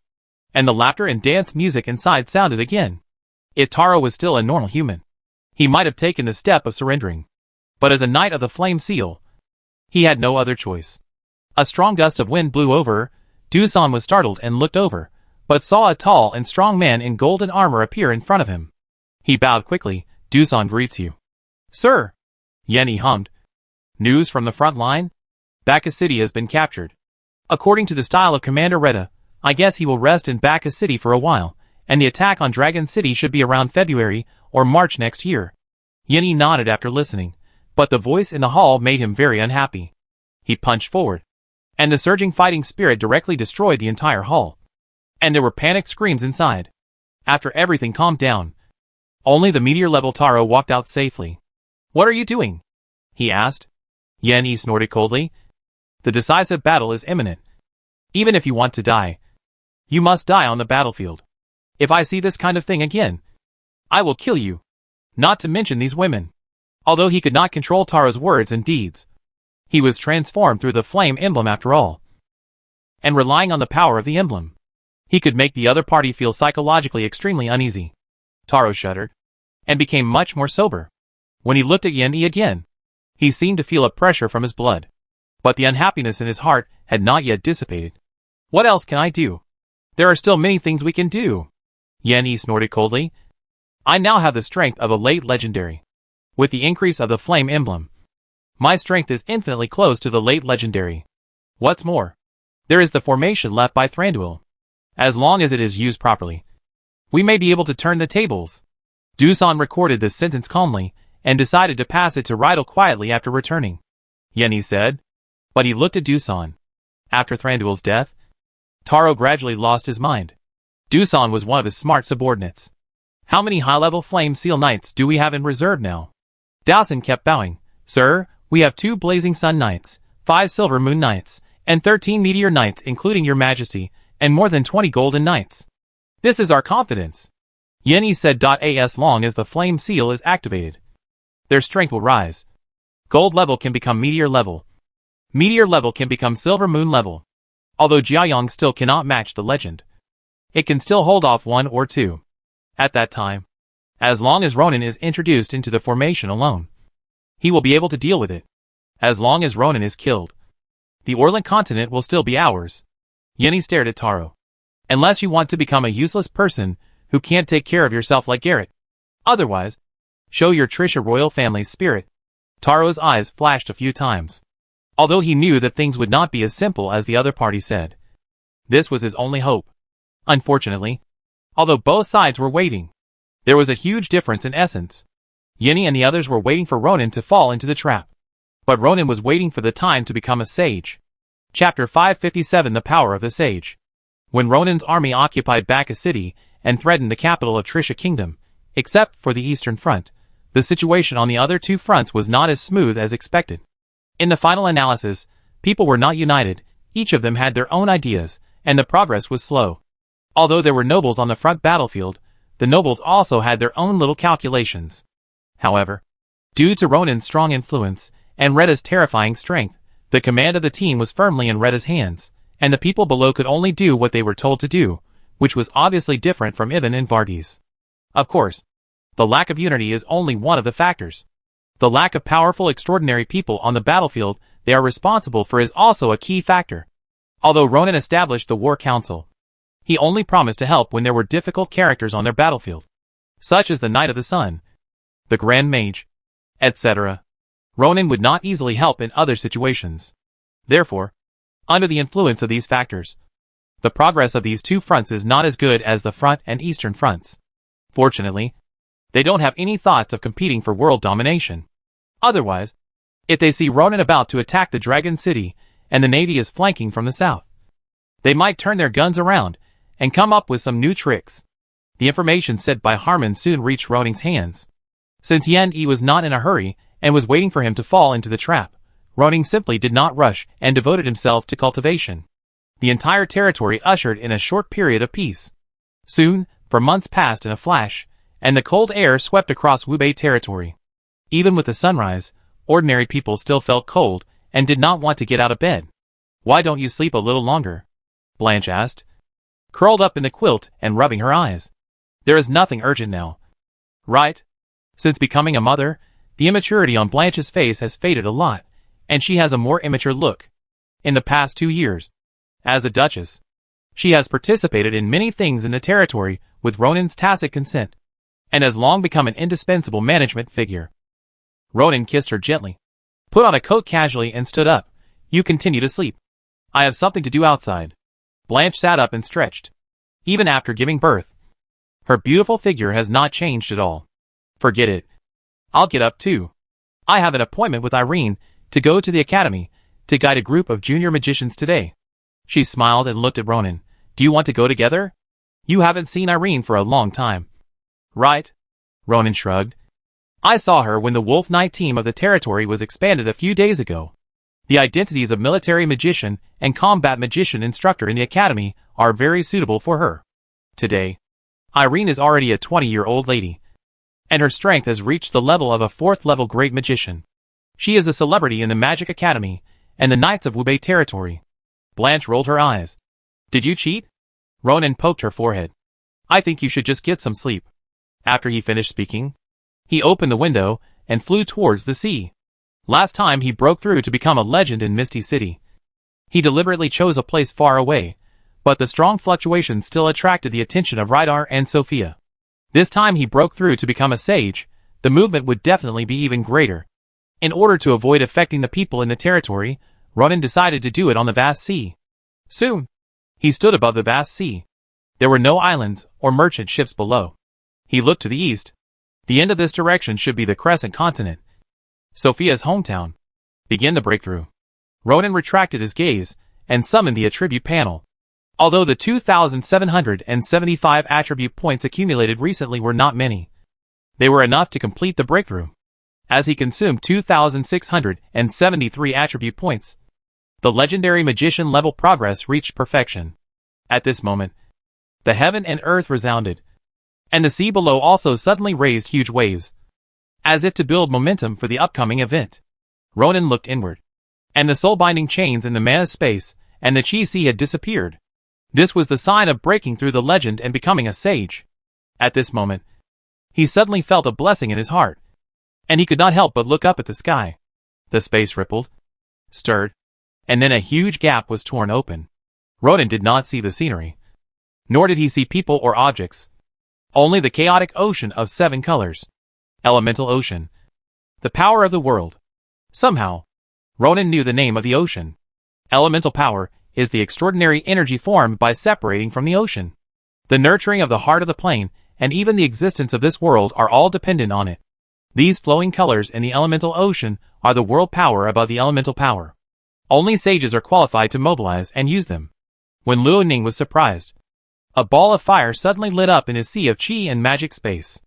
and the laughter and dance music inside sounded again. If Taro was still a normal human, he might have taken the step of surrendering. But as a knight of the Flame Seal, he had no other choice. A strong gust of wind blew over. Dusan was startled and looked over, but saw a tall and strong man in golden armor appear in front of him. He bowed quickly. Dusan greets you. Sir, Yenny hummed. News from the front line? Bacchus City has been captured. According to the style of Commander Retta, I guess he will rest in Bacchus City for a while, and the attack on Dragon City should be around February or March next year. Yenny nodded after listening, but the voice in the hall made him very unhappy. He punched forward, and the surging fighting spirit directly destroyed the entire hall. And there were panicked screams inside. After everything calmed down, only the meteor-level Taro walked out safely. What are you doing? He asked. Yenny snorted coldly. The decisive battle is imminent. Even if you want to die, you must die on the battlefield. If I see this kind of thing again, I will kill you. Not to mention these women. Although he could not control Taro's words and deeds, he was transformed through the flame emblem after all. And relying on the power of the emblem, he could make the other party feel psychologically extremely uneasy. Taro shuddered, and became much more sober. When he looked at Yenny again, he seemed to feel a pressure from his blood. But the unhappiness in his heart had not yet dissipated. What else can I do? There are still many things we can do. Yenny snorted coldly. I now have the strength of a late legendary. With the increase of the flame emblem, my strength is infinitely close to the late legendary. What's more, there is the formation left by Thranduil. As long as it is used properly, we may be able to turn the tables. Dusan recorded this sentence calmly, and decided to pass it to Rydal quietly after returning. Yenny said. But he looked at Dusan. After Thranduil's death, Taro gradually lost his mind. Dusan was one of his smart subordinates. How many high-level Flame Seal Knights do we have in reserve now? Dowson kept bowing. Sir, we have 2 Blazing Sun Knights, 5 Silver Moon Knights, and 13 Meteor Knights including your Majesty, and more than 20 Golden Knights. This is our confidence. Yenny said. As long as the flame seal is activated, their strength will rise. Gold level can become meteor level. Meteor level can become silver moon level. Although Jiayong still cannot match the legend, it can still hold off one or two. At that time, as long as Ronin is introduced into the formation alone, he will be able to deal with it. As long as Ronin is killed, the Orlan continent will still be ours. Yenny stared at Taro. Unless you want to become a useless person who can't take care of yourself like Garrett. Otherwise, show your Trisha royal family's spirit. Taro's eyes flashed a few times. Although he knew that things would not be as simple as the other party said. This was his only hope. Unfortunately, although both sides were waiting, there was a huge difference in essence. Yenny and the others were waiting for Ronin to fall into the trap. But Ronin was waiting for the time to become a sage. Chapter 557. The Power of the Sage. When Ronin's army occupied Baka City and threatened the capital of Trisha Kingdom, except for the Eastern Front, the situation on the other two fronts was not as smooth as expected. In the final analysis, people were not united, each of them had their own ideas, and the progress was slow. Although there were nobles on the front battlefield, the nobles also had their own little calculations. However, due to Ronin's strong influence, and Retta's terrifying strength, the command of the team was firmly in Retta's hands, and the people below could only do what they were told to do, which was obviously different from Ivan and Varghese. Of course, the lack of unity is only one of the factors. The lack of powerful extraordinary people on the battlefield they are responsible for is also a key factor. Although Ronin established the War Council, he only promised to help when there were difficult characters on their battlefield, such as the Knight of the Sun, the Grand Mage, etc. Ronin would not easily help in other situations. Therefore, under the influence of these factors, the progress of these two fronts is not as good as the front and eastern fronts. Fortunately, they don't have any thoughts of competing for world domination. Otherwise, if they see Ronin about to attack the Dragon City and the Navy is flanking from the south, they might turn their guns around and come up with some new tricks. The information sent by Harmon soon reached Ronin's hands. Since Yen Yi was not in a hurry and was waiting for him to fall into the trap, Ronin simply did not rush and devoted himself to cultivation. The entire territory ushered in a short period of peace. Soon, for months passed in a flash, and the cold air swept across Wubei territory. Even with the sunrise, ordinary people still felt cold and did not want to get out of bed. "Why don't you sleep a little longer?" Blanche asked, curled up in the quilt and rubbing her eyes. "There is nothing urgent now." "Right." Since becoming a mother, the immaturity on Blanche's face has faded a lot, and she has a more immature look. In the past 2 years, as a duchess, she has participated in many things in the territory with Ronin's tacit consent, and has long become an indispensable management figure. Ronin kissed her gently, put on a coat casually and stood up. "You continue to sleep. I have something to do outside." Blanche sat up and stretched. Even after giving birth, her beautiful figure has not changed at all. "Forget it. I'll get up too. I have an appointment with Irene to go to the academy to guide a group of junior magicians today." She smiled and looked at Ronin. "Do you want to go together? You haven't seen Irene for a long time." "Right." Ronin shrugged. "I saw her when the Wolf Knight team of the territory was expanded a few days ago. The identities of military magician and combat magician instructor in the academy are very suitable for her. Today, Irene is already a 20-year-old lady, and her strength has reached the level of a 4th-level great magician. She is a celebrity in the Magic Academy and the Knights of Wubei territory." Blanche rolled her eyes. "Did you cheat?" Ronin poked her forehead. "I think you should just get some sleep." After he finished speaking, he opened the window and flew towards the sea. Last time he broke through to become a legend in Misty City. He deliberately chose a place far away, but the strong fluctuations still attracted the attention of Rydar and Sophia. This time he broke through to become a sage, the movement would definitely be even greater. In order to avoid affecting the people in the territory, Ronin decided to do it on the vast sea. Soon, he stood above the vast sea. There were no islands or merchant ships below. He looked to the east. The end of this direction should be the Crescent Continent, Sophia's hometown. Begin the breakthrough. Ronin retracted his gaze and summoned the attribute panel. Although the 2,775 attribute points accumulated recently were not many, they were enough to complete the breakthrough. As he consumed 2,673 attribute points, the legendary magician level progress reached perfection. At this moment, the heaven and earth resounded. And the sea below also suddenly raised huge waves, as if to build momentum for the upcoming event. Ronan looked inward, and the soul-binding chains in the mana's space and the chi sea had disappeared. This was the sign of breaking through the legend and becoming a sage. At this moment, he suddenly felt a blessing in his heart, and he could not help but look up at the sky. The space rippled, stirred, and then a huge gap was torn open. Ronan did not see the scenery, nor did he see people or objects. Only the chaotic ocean of 7 colors. Elemental ocean. The power of the world. Somehow, Ronan knew the name of the ocean. Elemental power is the extraordinary energy formed by separating from the ocean. The nurturing of the heart of the plane and even the existence of this world are all dependent on it. These flowing colors in the elemental ocean are the world power above the elemental power. Only sages are qualified to mobilize and use them. When Luo Ning was surprised, a ball of fire suddenly lit up in his sea of chi and magic space.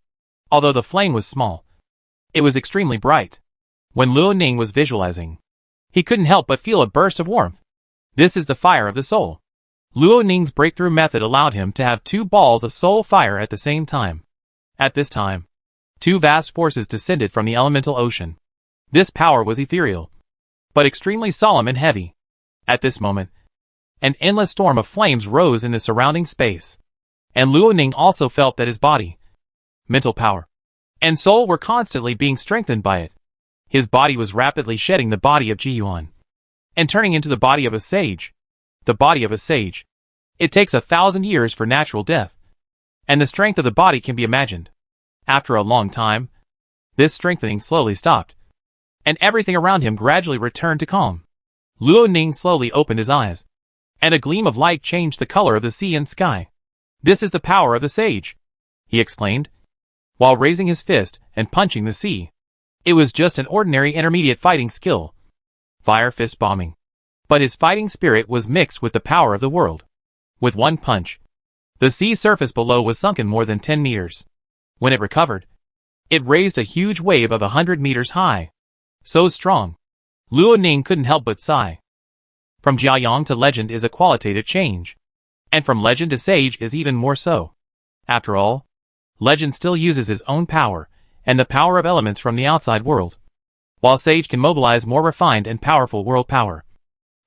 Although the flame was small, it was extremely bright. When Luo Ning was visualizing, he couldn't help but feel a burst of warmth. This is the fire of the soul. Luo Ning's breakthrough method allowed him to have 2 balls of soul fire at the same time. At this time, 2 vast forces descended from the elemental ocean. This power was ethereal, but extremely solemn and heavy. At this moment, an endless storm of flames rose in the surrounding space, and Luo Ning also felt that his body, mental power, and soul were constantly being strengthened by it. His body was rapidly shedding the body of Ji Yuan, and turning into the body of a sage. The body of a sage. It takes 1,000 years for natural death, and the strength of the body can be imagined. After a long time, this strengthening slowly stopped, and everything around him gradually returned to calm. Luo Ning slowly opened his eyes, and a gleam of light changed the color of the sea and sky. "This is the power of the sage," he exclaimed, while raising his fist and punching the sea. It was just an ordinary intermediate fighting skill, fire fist bombing. But his fighting spirit was mixed with the power of the world. With one punch, the sea surface below was sunken more than 10 meters. When it recovered, it raised a huge wave of 100 meters high. So strong, Luo Ning couldn't help but sigh. From Jiayang to legend is a qualitative change, and from legend to sage is even more so. After all, legend still uses his own power and the power of elements from the outside world, while sage can mobilize more refined and powerful world power,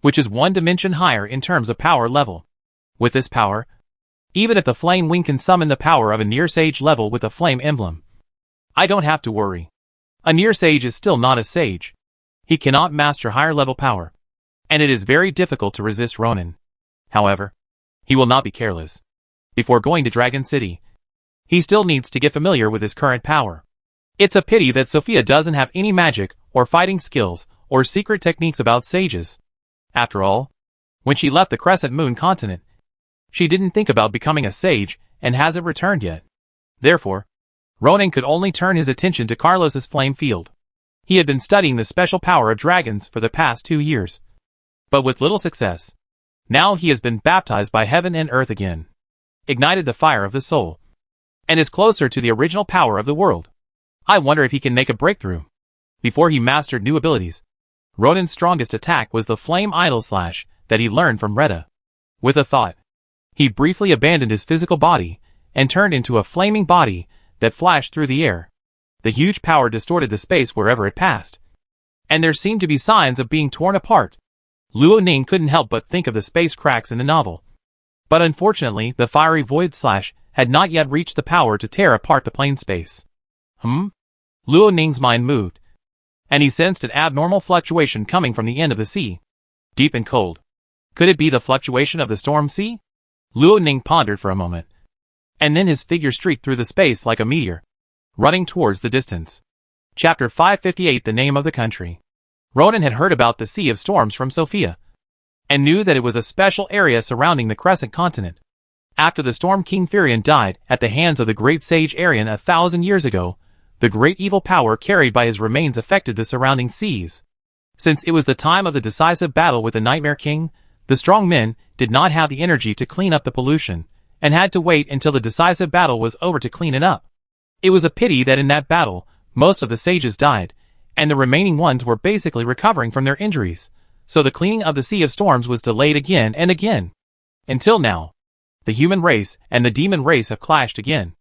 which is 1 dimension higher in terms of power level. With this power, even if the flame wing can summon the power of a near sage level with a flame emblem, I don't have to worry. A near sage is still not a sage. He cannot master higher level power, and it is very difficult to resist Ronan. However, he will not be careless. Before going to Dragon City, he still needs to get familiar with his current power. It's a pity that Sophia doesn't have any magic or fighting skills or secret techniques about sages. After all, when she left the Crescent Moon continent, she didn't think about becoming a sage and hasn't returned yet. Therefore, Ronan could only turn his attention to Carlos's flame field. He had been studying the special power of dragons for the past 2 years, but with little success. Now he has been baptized by heaven and earth again, ignited the fire of the soul, and is closer to the original power of the world. I wonder if he can make a breakthrough. Before he mastered new abilities, Ronan's strongest attack was the flame idol slash that he learned from Retta. With a thought, he briefly abandoned his physical body and turned into a flaming body that flashed through the air. The huge power distorted the space wherever it passed, and there seemed to be signs of being torn apart. Luo Ning couldn't help but think of the space cracks in the novel. But unfortunately, the fiery void slash had not yet reached the power to tear apart the plane space. Luo Ning's mind moved, and he sensed an abnormal fluctuation coming from the end of the sea. Deep and cold. Could it be the fluctuation of the storm sea? Luo Ning pondered for a moment, and then his figure streaked through the space like a meteor, running towards the distance. Chapter 558 The Name of the Country. Ronan had heard about the Sea of Storms from Sophia, and knew that it was a special area surrounding the Crescent continent. After the Storm King Firion died at the hands of the great sage Arion 1,000 years ago, the great evil power carried by his remains affected the surrounding seas. Since it was the time of the decisive battle with the Nightmare King, the strong men did not have the energy to clean up the pollution, and had to wait until the decisive battle was over to clean it up. It was a pity that in that battle, most of the sages died, and the remaining ones were basically recovering from their injuries, so the cleaning of the Sea of Storms was delayed again and again. Until now, the human race and the demon race have clashed again.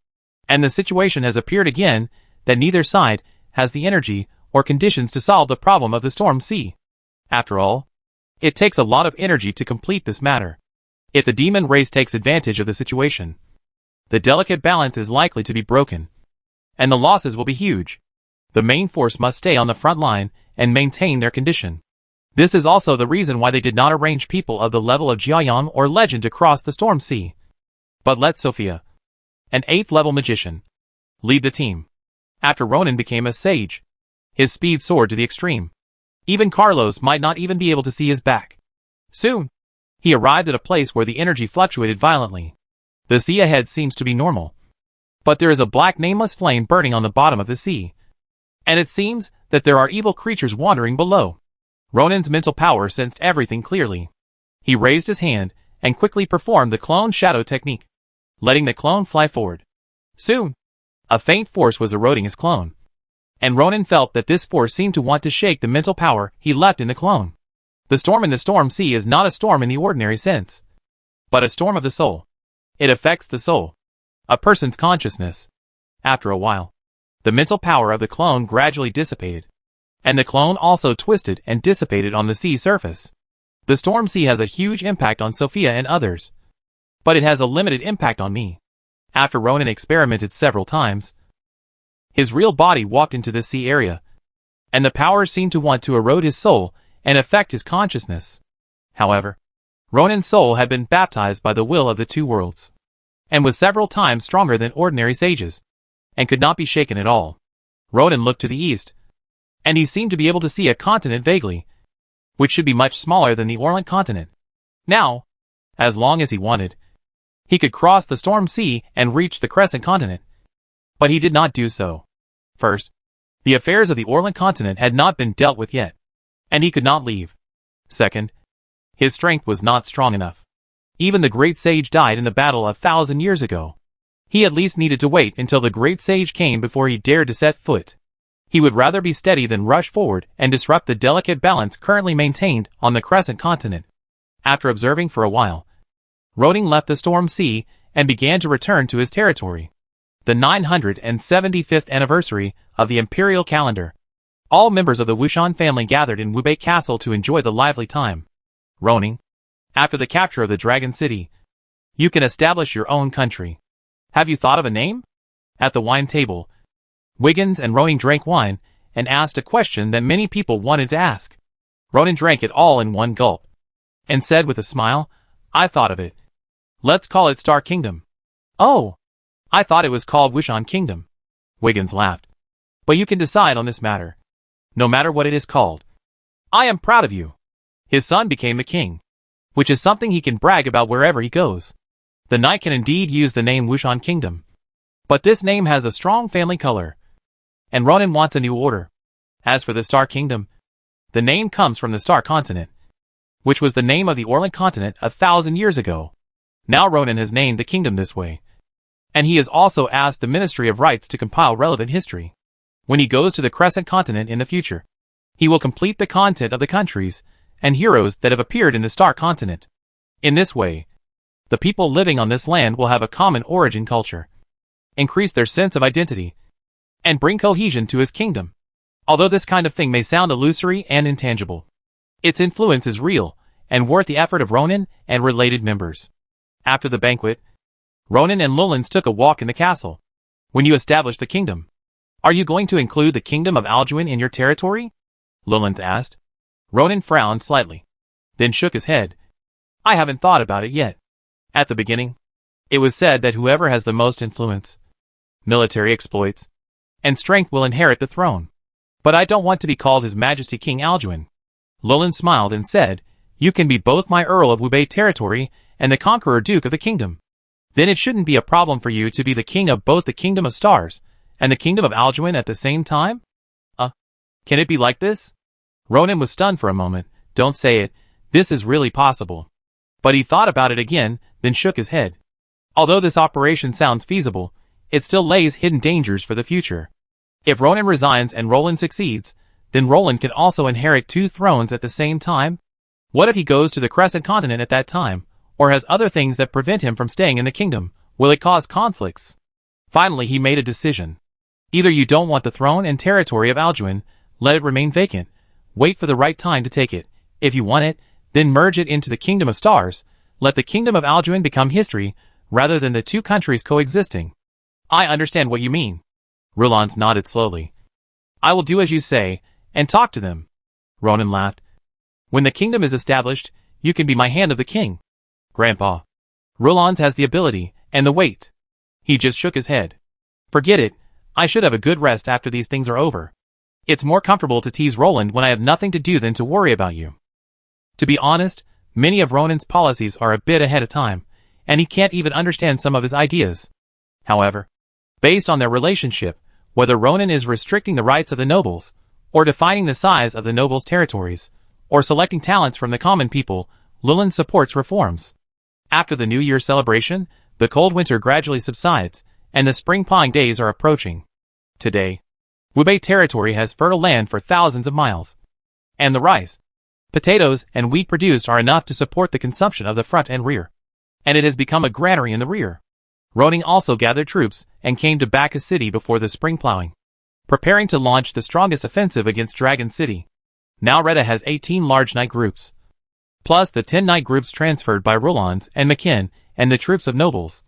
And the situation has appeared again that neither side has the energy or conditions to solve the problem of the storm sea. After all, it takes a lot of energy to complete this matter. If the demon race takes advantage of the situation, the delicate balance is likely to be broken, and the losses will be huge. The main force must stay on the front line and maintain their condition. This is also the reason why they did not arrange people of the level of Jiayan or Legend to cross the storm sea, but let Sophia, an 8th level magician, lead the team. After Ronan became a sage, his speed soared to the extreme. Even Carlos might not even be able to see his back. Soon, he arrived at a place where the energy fluctuated violently. The sea ahead seems to be normal, but there is a black nameless flame burning on the bottom of the sea, and it seems that there are evil creatures wandering below. Ronan's mental power sensed everything clearly. He raised his hand and quickly performed the clone shadow technique, letting the clone fly forward. Soon, a faint force was eroding his clone, and Ronan felt that this force seemed to want to shake the mental power he left in the clone. The storm in the storm sea is not a storm in the ordinary sense, but a storm of the soul. It affects the soul, a person's consciousness. After a while, the mental power of the clone gradually dissipated, and the clone also twisted and dissipated on the sea surface. The storm sea has a huge impact on Sophia and others, but it has a limited impact on me. After Ronan experimented several times, his real body walked into the sea area, and the powers seemed to want to erode his soul and affect his consciousness. However, Ronan's soul had been baptized by the will of the two worlds, and was several times stronger than ordinary sages, and could not be shaken at all. Ronan looked to the east, and he seemed to be able to see a continent vaguely, which should be much smaller than the Orient continent. Now, as long as he wanted, he could cross the storm sea and reach the Crescent continent. But he did not do so. First, the affairs of the Orient continent had not been dealt with yet, and he could not leave. Second, his strength was not strong enough. Even the great sage died in the battle 1,000 years ago. He at least needed to wait until the great sage came before he dared to set foot. He would rather be steady than rush forward and disrupt the delicate balance currently maintained on the Crescent continent. After observing for a while, Ronan left the storm sea and began to return to his territory. The 975th anniversary of the imperial calendar. All members of the Wushan family gathered in Wubei Castle to enjoy the lively time. Ronan, after the capture of the Dragon City, you can establish your own country. Have you thought of a name? At the wine table, Wiggins and Ronan drank wine and asked a question that many people wanted to ask. Ronan drank it all in one gulp, and said with a smile, I thought of it. Let's call it Star Kingdom. Oh, I thought it was called Wushan Kingdom. Wiggins laughed. But you can decide on this matter, no matter what it is called. I am proud of you. His son became the king, which is something he can brag about wherever he goes. The knight can indeed use the name Wushan Kingdom, but this name has a strong family color, and Ronan wants a new order. As for the Star Kingdom, the name comes from the Star Continent, which was the name of the Orient continent 1,000 years ago. Now Ronan has named the kingdom this way, and he has also asked the Ministry of Rights to compile relevant history. When he goes to the Crescent continent in the future, he will complete the content of the countries and heroes that have appeared in the Star Continent. In this way, the people living on this land will have a common origin culture, increase their sense of identity, and bring cohesion to his kingdom. Although this kind of thing may sound illusory and intangible, its influence is real and worth the effort of Ronan and related members. After the banquet, Ronan and Lulans took a walk in the castle. When you establish the kingdom, are you going to include the kingdom of Alduin in your territory? Lulans asked. Ronan frowned slightly, then shook his head. I haven't thought about it yet. At the beginning, it was said that whoever has the most influence, military exploits, and strength will inherit the throne. But I don't want to be called His Majesty King Alduin. Lulan smiled and said, You can be both my Earl of Wubei territory and the Conqueror Duke of the Kingdom. Then it shouldn't be a problem for you to be the king of both the Kingdom of Stars and the Kingdom of Alduin at the same time? Can it be like this? Ronan was stunned for a moment. Don't say it, this is really possible. But he thought about it again, then shook his head. Although this operation sounds feasible, it still lays hidden dangers for the future. If Ronan resigns and Roland succeeds, then Roland can also inherit 2 thrones at the same time? What if he goes to the Crescent Continent at that time, or has other things that prevent him from staying in the kingdom? Will it cause conflicts? Finally he made a decision. Either you don't want the throne and territory of Alduin, let it remain vacant, wait for the right time to take it. If you want it, then merge it into the Kingdom of Stars, let the Kingdom of Alduin become history, rather than the two countries coexisting. I understand what you mean. Roland nodded slowly. I will do as you say, and talk to them. Ronan laughed. When the kingdom is established, you can be my hand of the king. Grandpa. Roland has the ability, and the weight. He just shook his head. Forget it, I should have a good rest after these things are over. It's more comfortable to tease Roland when I have nothing to do than to worry about you. To be honest, many of Ronan's policies are a bit ahead of time, and he can't even understand some of his ideas. However, based on their relationship, whether Ronan is restricting the rights of the nobles, or defining the size of the nobles' territories, or selecting talents from the common people, Lilland supports reforms. After the New Year celebration, the cold winter gradually subsides, and the spring plowing days are approaching. Today, Wubei territory has fertile land for thousands of miles. And the rice, potatoes, and wheat produced are enough to support the consumption of the front and rear. And it has become a granary in the rear. Ronan also gathered troops and came to Bacchus City before the spring plowing, preparing to launch the strongest offensive against Dragon City. Now Retta has 18 large knight groups, plus the 10 knight groups transferred by Roland and McKin and the troops of nobles.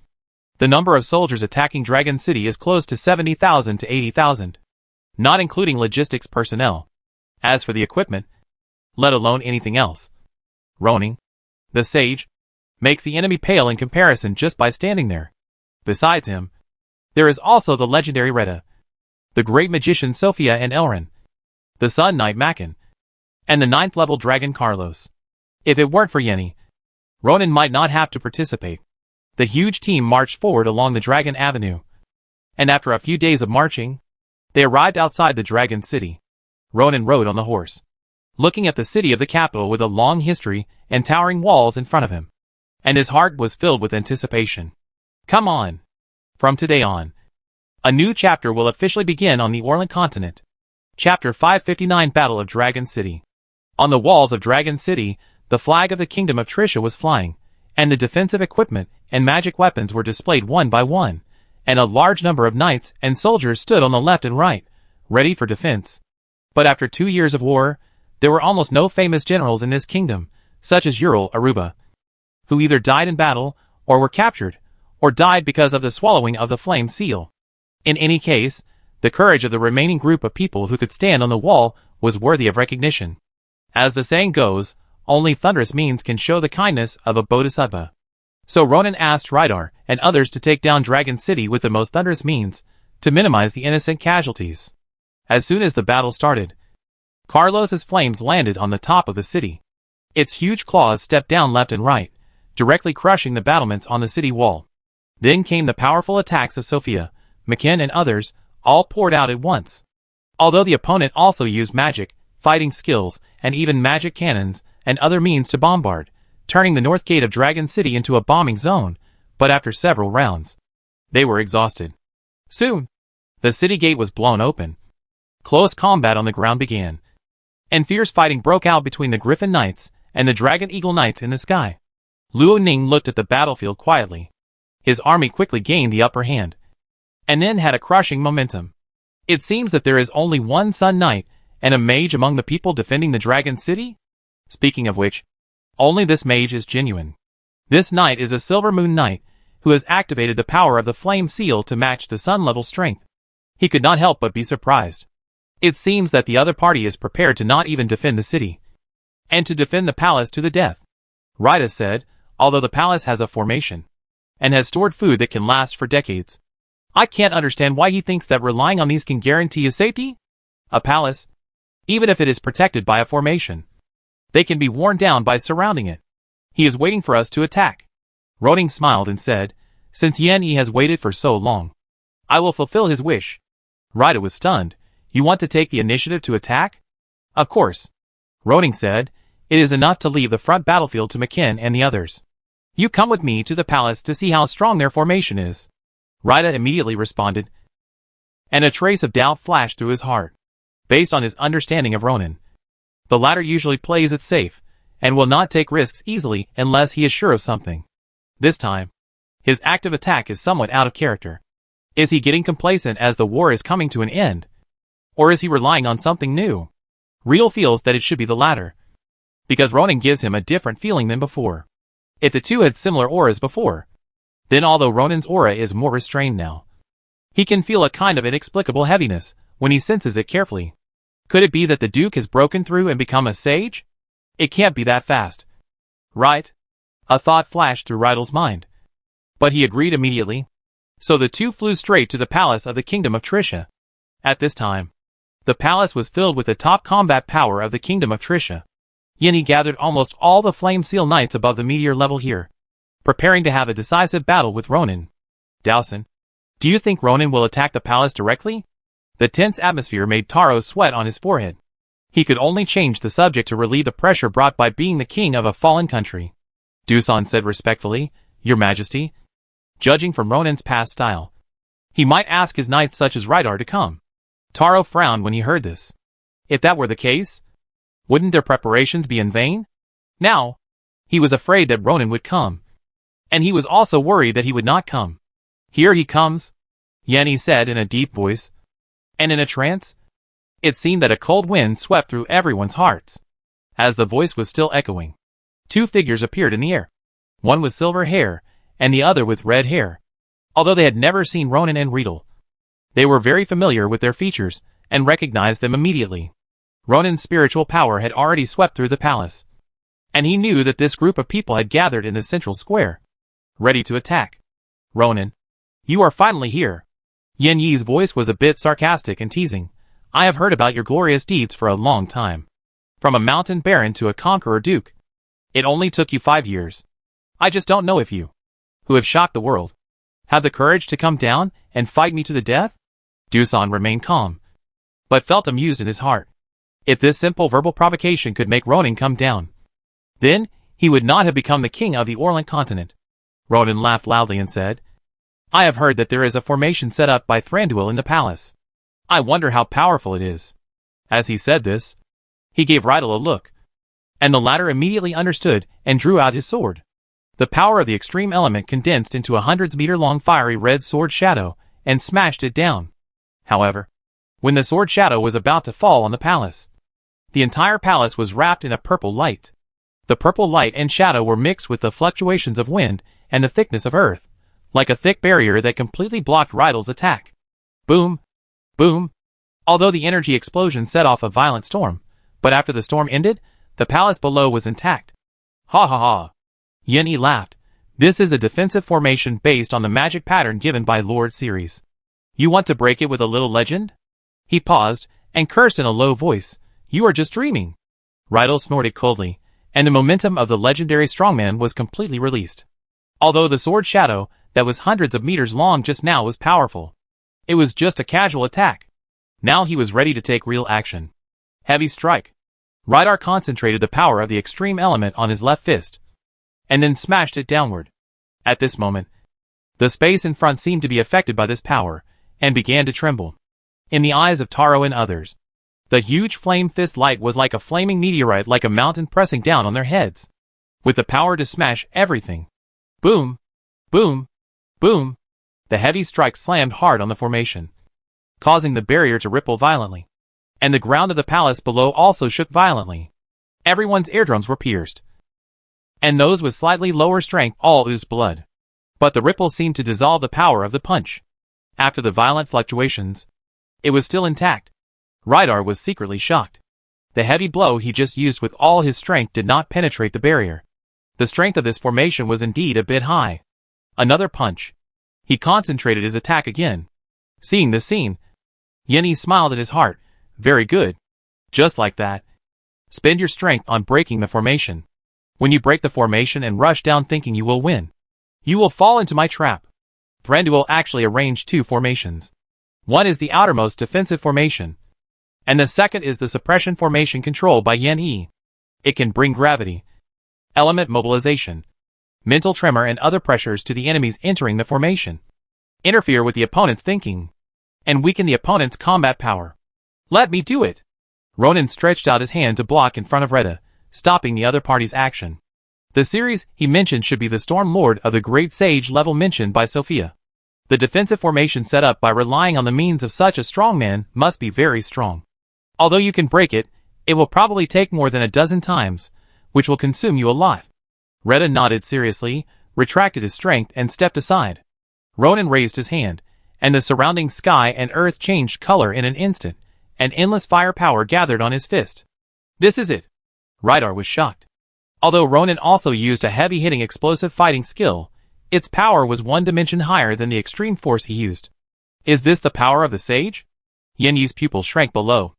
The number of soldiers attacking Dragon City is close to 70,000 to 80,000, not including logistics personnel. As for the equipment, let alone anything else, Ronan, the sage, makes the enemy pale in comparison just by standing there. Besides him, there is also the legendary Retta, the great magician Sophia and Elrin, the Sun Knight Makin, and the 9th level dragon Carlos. If it weren't for Yenny, Ronan might not have to participate. The huge team marched forward along the Dragon Avenue, and after a few days of marching, they arrived outside the Dragon City. Ronan rode on the horse, looking at the city of the capital with a long history and towering walls in front of him, and his heart was filled with anticipation. Come on! From today on, a new chapter will officially begin on the Orland continent. Chapter 559 Battle of Dragon City. On the walls of Dragon City, the flag of the Kingdom of Trisha was flying, and the defensive equipment and magic weapons were displayed one by one, and a large number of knights and soldiers stood on the left and right, ready for defense. But after 2 years of war, there were almost no famous generals in this kingdom, such as Ural Aruba, who either died in battle, or were captured, or died because of the swallowing of the flame seal. In any case, the courage of the remaining group of people who could stand on the wall was worthy of recognition. As the saying goes, only thunderous means can show the kindness of a bodhisattva. So Ronan asked Rydar and others to take down Dragon City with the most thunderous means, to minimize the innocent casualties. As soon as the battle started, Carlos's flames landed on the top of the city. Its huge claws stepped down left and right, directly crushing the battlements on the city wall. Then came the powerful attacks of Sophia, McKin and others, all poured out at once. Although the opponent also used magic, fighting skills, and even magic cannons, and other means to bombard, turning the north gate of Dragon City into a bombing zone, but after several rounds, they were exhausted. Soon, the city gate was blown open. Close combat on the ground began, and fierce fighting broke out between the Griffin Knights and the Dragon Eagle Knights in the sky. Luo Ning looked at the battlefield quietly. His army quickly gained the upper hand, and then had a crushing momentum. It seems that there is only one Sun Knight and a mage among the people defending the Dragon City? Speaking of which, only this mage is genuine. This knight is a Silver Moon Knight, who has activated the power of the Flame Seal to match the Sun level strength. He could not help but be surprised. It seems that the other party is prepared to not even defend the city, and to defend the palace to the death. Rita said, although the palace has a formation, and has stored food that can last for decades. I can't understand why he thinks that relying on these can guarantee his safety. A palace, even if it is protected by a formation, they can be worn down by surrounding it. He is waiting for us to attack. Roning smiled and said, since Yan Yi has waited for so long, I will fulfill his wish. Rita was stunned. You want to take the initiative to attack? Of course. Roning said, it is enough to leave the front battlefield to McKin and the others. You come with me to the palace to see how strong their formation is. Rita immediately responded, and a trace of doubt flashed through his heart. Based on his understanding of Ronan, the latter usually plays it safe, and will not take risks easily unless he is sure of something. This time, his active attack is somewhat out of character. Is he getting complacent as the war is coming to an end? Or is he relying on something new? Riedel feels that it should be the latter, because Ronan gives him a different feeling than before. If the two had similar auras before, then although Ronan's aura is more restrained now, he can feel a kind of inexplicable heaviness when he senses it carefully. Could it be that the Duke has broken through and become a sage? It can't be that fast, right? A thought flashed through Riedel's mind, but he agreed immediately. So the two flew straight to the palace of the Kingdom of Trisha. At this time, the palace was filled with the top combat power of the Kingdom of Trisha. Yenny gathered almost all the Flame Seal Knights above the meteor level here, preparing to have a decisive battle with Ronan. Dowson, do you think Ronan will attack the palace directly? The tense atmosphere made Taro sweat on his forehead. He could only change the subject to relieve the pressure brought by being the king of a fallen country. Doosan said respectfully, Your Majesty, judging from Ronan's past style, he might ask his knights such as Rydar to come. Taro frowned when he heard this. If that were the case, wouldn't their preparations be in vain? Now, he was afraid that Ronan would come, and he was also worried that he would not come. Here he comes, Yenny said in a deep voice, and in a trance. It seemed that a cold wind swept through everyone's hearts. As the voice was still echoing, two figures appeared in the air, one with silver hair, and the other with red hair. Although they had never seen Ronan and Riedel, they were very familiar with their features, and recognized them immediately. Ronan's spiritual power had already swept through the palace, and he knew that this group of people had gathered in the central square, ready to attack. Ronan, you are finally here. Yen Yi's voice was a bit sarcastic and teasing. I have heard about your glorious deeds for a long time. From a mountain baron to a conqueror duke. It only took you 5 years. I just don't know if you, who have shocked the world, have the courage to come down and fight me to the death? Doosan remained calm, but felt amused in his heart. If this simple verbal provocation could make Ronan come down, then he would not have become the king of the Orient continent. Ronan laughed loudly and said, I have heard that there is a formation set up by Thranduil in the palace. I wonder how powerful it is. As he said this, he gave Rydel a look, and the latter immediately understood and drew out his sword. The power of the extreme element condensed into a hundreds-meter-long fiery red sword shadow and smashed it down. However, when the sword shadow was about to fall on the palace, the entire palace was wrapped in a purple light. The purple light and shadow were mixed with the fluctuations of wind and the thickness of earth, like a thick barrier that completely blocked Rydel's attack. Boom! Boom! Although the energy explosion set off a violent storm, but after the storm ended, the palace below was intact. Ha ha ha! Yenny laughed. This is a defensive formation based on the magic pattern given by Lord Ceres. You want to break it with a little legend? He paused, and cursed in a low voice. You are just dreaming. Rydel snorted coldly, and the momentum of the legendary strongman was completely released. Although the sword shadow, that was hundreds of meters long just now, was powerful, it was just a casual attack. Now he was ready to take real action. Heavy strike. Rydar concentrated the power of the extreme element on his left fist, and then smashed it downward. At this moment, the space in front seemed to be affected by this power, and began to tremble. In the eyes of Taro and others, the huge flame fist light was like a flaming meteorite, like a mountain pressing down on their heads, with the power to smash everything. Boom! Boom! Boom! The heavy strike slammed hard on the formation, causing the barrier to ripple violently, and the ground of the palace below also shook violently. Everyone's eardrums were pierced, and those with slightly lower strength all oozed blood. But the ripple seemed to dissolve the power of the punch. After the violent fluctuations, it was still intact. Rydar was secretly shocked. The heavy blow he just used with all his strength did not penetrate the barrier. The strength of this formation was indeed a bit high. Another punch. He concentrated his attack again. Seeing this scene, Yenny smiled at his heart. Very good. Just like that. Spend your strength on breaking the formation. When you break the formation and rush down thinking you will win, you will fall into my trap. Thranduil actually arranged two formations. One is the outermost defensive formation, and the second is the suppression formation controlled by Yenny. It can bring gravity, element mobilization, mental tremor and other pressures to the enemies entering the formation, interfere with the opponent's thinking, and weaken the opponent's combat power. Let me do it! Ronan stretched out his hand to block in front of Reda, stopping the other party's action. The series he mentioned should be the Storm Lord of the Great Sage level mentioned by Sophia. The defensive formation set up by relying on the means of such a strong man must be very strong. Although you can break it, it will probably take more than a dozen times, which will consume you a lot. Retta nodded seriously, retracted his strength and stepped aside. Ronan raised his hand, and the surrounding sky and earth changed color in an instant, and endless firepower gathered on his fist. This is it. Rydar was shocked. Although Ronan also used a heavy-hitting explosive fighting skill, its power was one dimension higher than the extreme force he used. Is this the power of the sage? Yen Yi's pupil shrank below.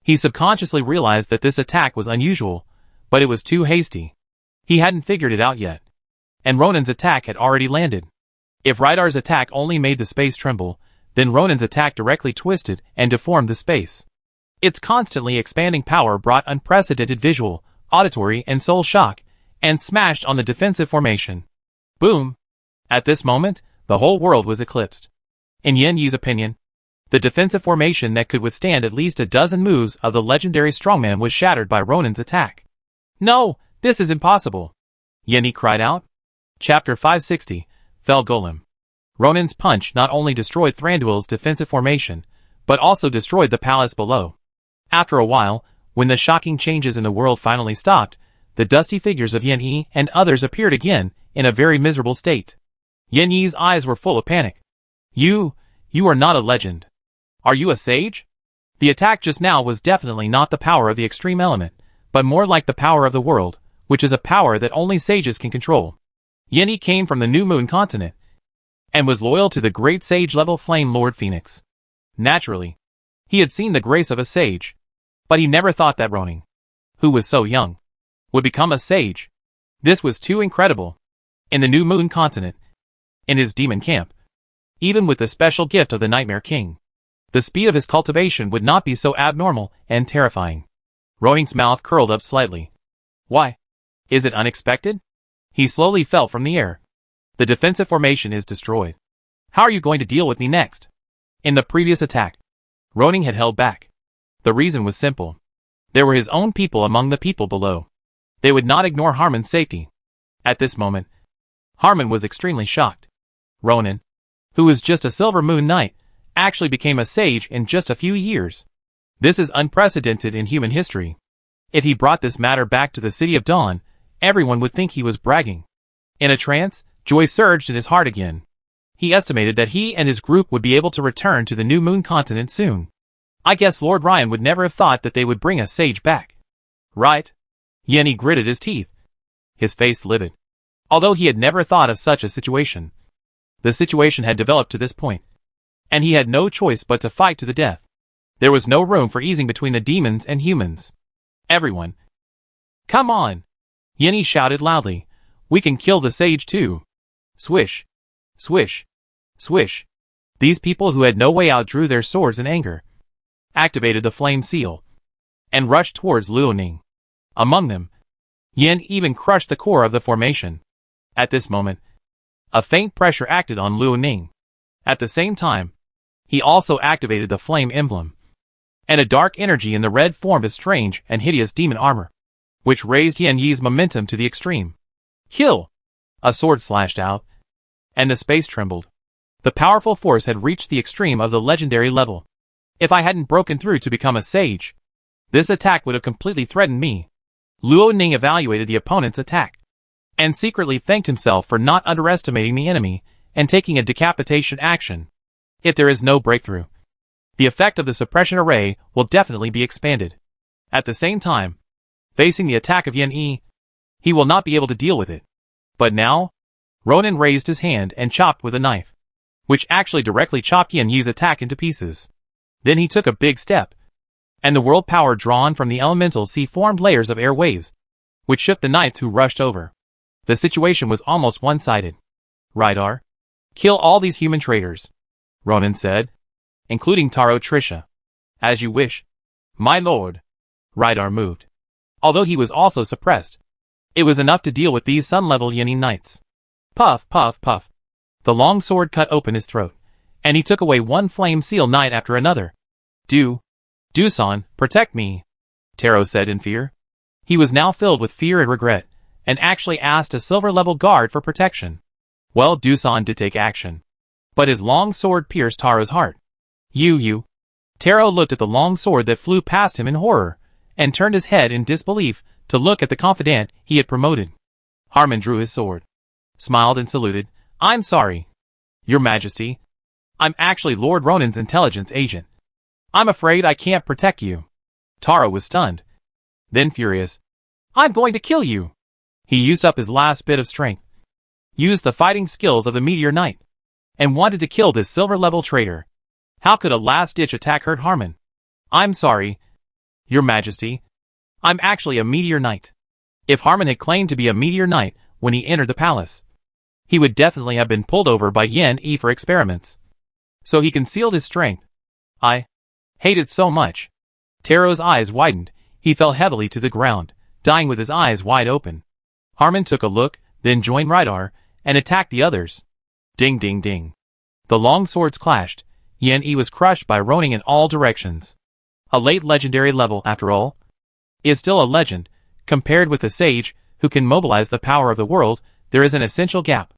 He subconsciously realized that this attack was unusual, but it was too hasty. He hadn't figured it out yet. And Ronan's attack had already landed. If Rydar's attack only made the space tremble, then Ronan's attack directly twisted and deformed the space. Its constantly expanding power brought unprecedented visual, auditory and soul shock, and smashed on the defensive formation. Boom! At this moment, the whole world was eclipsed. In Yen Yi's opinion, the defensive formation that could withstand at least a dozen moves of the legendary strongman was shattered by Ronan's attack. No, this is impossible! Yen Yi cried out. Chapter 560, Fell Golem. Ronan's punch not only destroyed Thranduil's defensive formation, but also destroyed the palace below. After a while, when the shocking changes in the world finally stopped, the dusty figures of Yen Yi and others appeared again, in a very miserable state. Yen Yi's eyes were full of panic. You are not a legend. Are you a sage? The attack just now was definitely not the power of the extreme element, but more like the power of the world, which is a power that only sages can control. Yen Yi came from the New Moon continent, and was loyal to the great sage-level Flame Lord Phoenix. Naturally, he had seen the grace of a sage, but he never thought that Ronan, who was so young, would become a sage. This was too incredible. In the New Moon continent, in his demon camp, even with the special gift of the Nightmare King, the speed of his cultivation would not be so abnormal and terrifying. Ronan's mouth curled up slightly. Why? Is it unexpected? He slowly fell from the air. The defensive formation is destroyed. How are you going to deal with me next? In the previous attack, Ronan had held back. The reason was simple. There were his own people among the people below. They would not ignore Harmon's safety. At this moment, Harmon was extremely shocked. Ronan, who was just a Silver Moon Knight, actually became a sage in just a few years. This is unprecedented in human history. If he brought this matter back to the City of Dawn, everyone would think he was bragging. In a trance, joy surged in his heart again. He estimated that he and his group would be able to return to the New Moon continent soon. I guess Lord Ryan would never have thought that they would bring a sage back. Right? Yen Yi gritted his teeth, his face livid. Although he had never thought of such a situation, the situation had developed to this point, and he had no choice but to fight to the death. There was no room for easing between the demons and humans. Everyone, come on! Yen Yi shouted loudly. We can kill the sage too. Swish, swish, swish. These people who had no way out drew their swords in anger, activated the flame seal, and rushed towards Luoning. Among them, Yen even crushed the core of the formation. At this moment, a faint pressure acted on Luoning. At the same time, he also activated the flame emblem, and a dark energy in the red formed a strange and hideous demon armor, which raised Yen Yi's momentum to the extreme. Kill! A sword slashed out, and the space trembled. The powerful force had reached the extreme of the legendary level. If I hadn't broken through to become a sage, this attack would have completely threatened me. Luoning evaluated the opponent's attack, and secretly thanked himself for not underestimating the enemy and taking a decapitation action. If there is no breakthrough, the effect of the suppression array will definitely be expanded. At the same time, facing the attack of Yen Yi, he will not be able to deal with it. But now, Ronan raised his hand and chopped with a knife, which actually directly chopped Yen Yi's attack into pieces. Then he took a big step, and the world power drawn from the elemental sea formed layers of air waves, which shook the knights who rushed over. The situation was almost one-sided. Rydar, kill all these human traitors, Ronan said, including Taro Trisha. As you wish, my lord. Rydar moved. Although he was also suppressed, it was enough to deal with these sun-level Yen Yi knights. Puff, puff, puff. The long sword cut open his throat, and he took away one flame seal knight after another. Dusan, protect me, Taro said in fear. He was now filled with fear and regret, and actually asked a silver-level guard for protection. Well, Dusan did take action. but his long sword pierced Taro's heart. You. Taro looked at the long sword that flew past him in horror, and turned his head in disbelief to look at the confidant he had promoted. Harmon drew his sword, smiled and saluted. I'm sorry, Your Majesty. I'm actually Lord Ronan's intelligence agent. I'm afraid I can't protect you. Taro was stunned, then furious. I'm going to kill you. He used up his last bit of strength, used the fighting skills of the Meteor Knight, and wanted to kill this silver-level traitor. How could a last-ditch attack hurt Harmon? I'm sorry, Your Majesty. I'm actually a Meteor Knight. If Harmon had claimed to be a Meteor Knight when he entered the palace, he would definitely have been pulled over by Yen Yi for experiments. So he concealed his strength. I hate it so much. Taro's eyes widened. He fell heavily to the ground, dying with his eyes wide open. Harmon took a look, then joined Rydar, and attacked the others. Ding ding ding. The long swords clashed. Yen Yi was crushed by Ronin in all directions. A late legendary level, after all, is still a legend. Compared with the sage, who can mobilize the power of the world, there is an essential gap.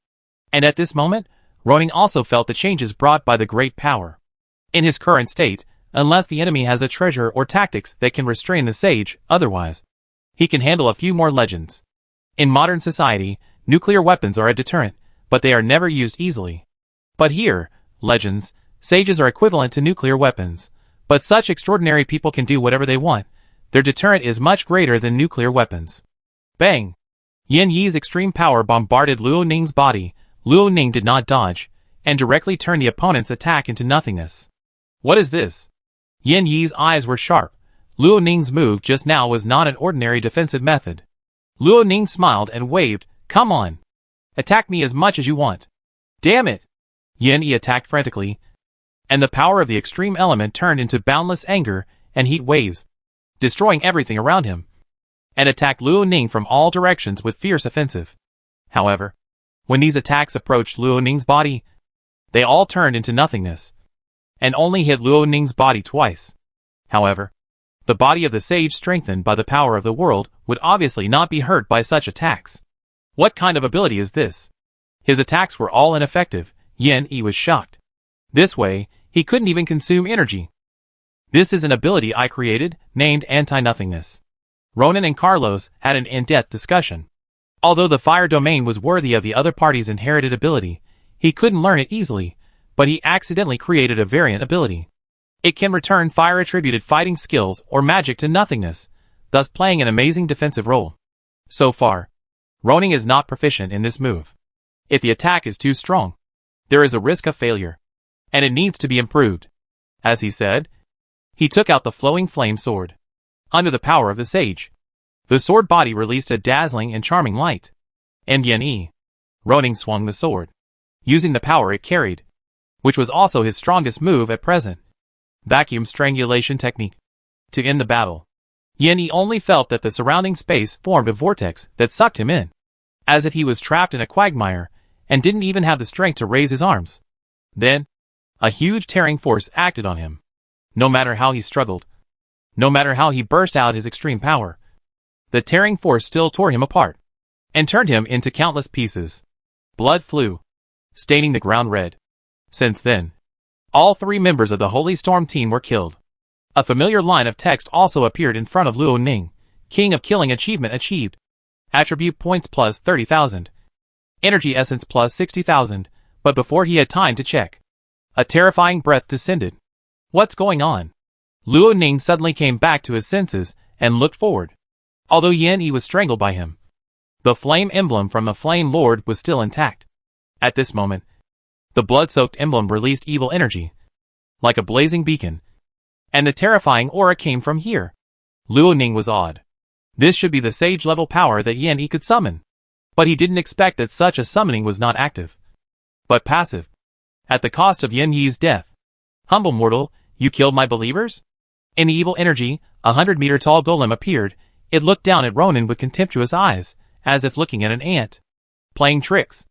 And at this moment, Ronin also felt the changes brought by the great power. In his current state, unless the enemy has a treasure or tactics that can restrain the sage, otherwise, he can handle a few more legends. In modern society, nuclear weapons are a deterrent, but they are never used easily. But here, legends, sages are equivalent to nuclear weapons. But such extraordinary people can do whatever they want. Their deterrent is much greater than nuclear weapons. Bang! Yen Yi's extreme power bombarded Luo Ning's body. Luo Ning did not dodge, and directly turned the opponent's attack into nothingness. What is this? Yen Yi's eyes were sharp. Luo Ning's move just now was not an ordinary defensive method. Luo Ning smiled and waved. Come on. Attack me as much as you want. Damn it! Yen Yi attacked frantically, and the power of the extreme element turned into boundless anger and heat waves, destroying everything around him, and attacked Luo Ning from all directions with fierce offensive. However, when these attacks approached Luo Ning's body, they all turned into nothingness, and only hit Luo Ning's body twice. However, the body of the sage, strengthened by the power of the world, would obviously not be hurt by such attacks. What kind of ability is this? His attacks were all ineffective. Yen Yi was shocked. This way, he couldn't even consume energy. This is an ability I created, named Anti-Nothingness. Ronan and Carlos had an in-depth discussion. Although the fire domain was worthy of the other party's inherited ability, he couldn't learn it easily, but he accidentally created a variant ability. It can return fire-attributed fighting skills or magic to nothingness, thus playing an amazing defensive role. So far, Ronin is not proficient in this move. If the attack is too strong, there is a risk of failure, and it needs to be improved. As he said, he took out the flowing flame sword. Under the power of the sage, the sword body released a dazzling and charming light. And Yen Yi, Ronin swung the sword, using the power it carried, which was also his strongest move at present. Vacuum strangulation technique. To end the battle, Yen Yi only felt that the surrounding space formed a vortex that sucked him in, as if he was trapped in a quagmire, and didn't even have the strength to raise his arms. Then, a huge tearing force acted on him. No matter how he struggled, no matter how he burst out his extreme power, the tearing force still tore him apart, and turned him into countless pieces. Blood flew, staining the ground red. Since then, all 3 members of the Holy Storm team were killed. A familiar line of text also appeared in front of Luo Ning. King of Killing achievement achieved. Attribute points plus 30,000. Energy essence plus 60,000, but before he had time to check, a terrifying breath descended. What's going on? Luo Ning suddenly came back to his senses and looked forward. Although Yen Yi was strangled by him, the flame emblem from the Flame Lord was still intact. At this moment, the blood-soaked emblem released evil energy, like a blazing beacon, and the terrifying aura came from here. Luo Ning was awed. This should be the sage-level power that Yen Yi could summon. But he didn't expect that such a summoning was not active, but passive, at the cost of Yen Yi's death. Humble mortal, you killed my believers? In the evil energy, a 100-meter-tall golem appeared. It looked down at Ronan with contemptuous eyes, as if looking at an ant. Playing tricks.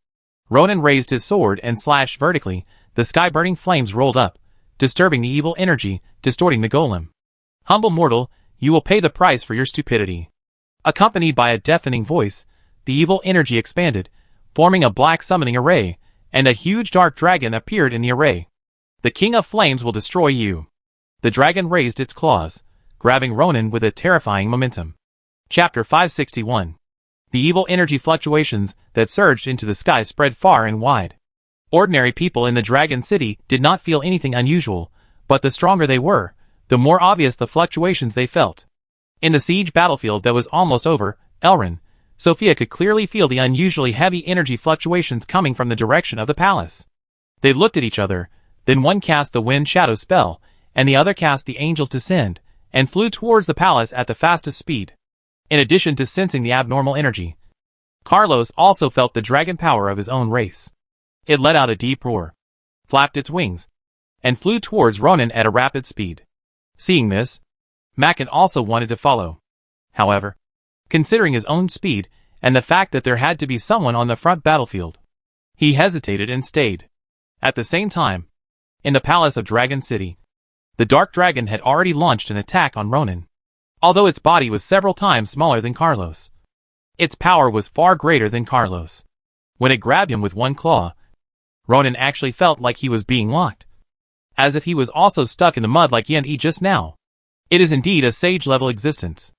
Ronan raised his sword and slashed vertically. The sky-burning flames rolled up, disturbing the evil energy, distorting the golem. Humble mortal, you will pay the price for your stupidity. Accompanied by a deafening voice, the evil energy expanded, forming a black summoning array, and a huge dark dragon appeared in the array. "The King of Flames will destroy you." The dragon raised its claws, grabbing Ronan with a terrifying momentum. Chapter 561. The evil energy fluctuations that surged into the sky spread far and wide. Ordinary people in the Dragon City did not feel anything unusual, but the stronger they were, the more obvious the fluctuations they felt. In the siege battlefield that was almost over, Elrin, Sophia could clearly feel the unusually heavy energy fluctuations coming from the direction of the palace. They looked at each other, then one cast the Wind Shadow spell, and the other cast the Angel's Descend, and flew towards the palace at the fastest speed. In addition to sensing the abnormal energy, Carlos also felt the dragon power of his own race. It let out a deep roar, flapped its wings, and flew towards Ronan at a rapid speed. Seeing this, Mackin also wanted to follow. However, considering his own speed and the fact that there had to be someone on the front battlefield, he hesitated and stayed. At the same time, in the palace of Dragon City, the Dark Dragon had already launched an attack on Ronan. Although its body was several times smaller than Carlos, its power was far greater than Carlos. When it grabbed him with one claw, Ronan actually felt like he was being locked, as if he was also stuck in the mud like Yen-E just now. It is indeed a sage-level existence.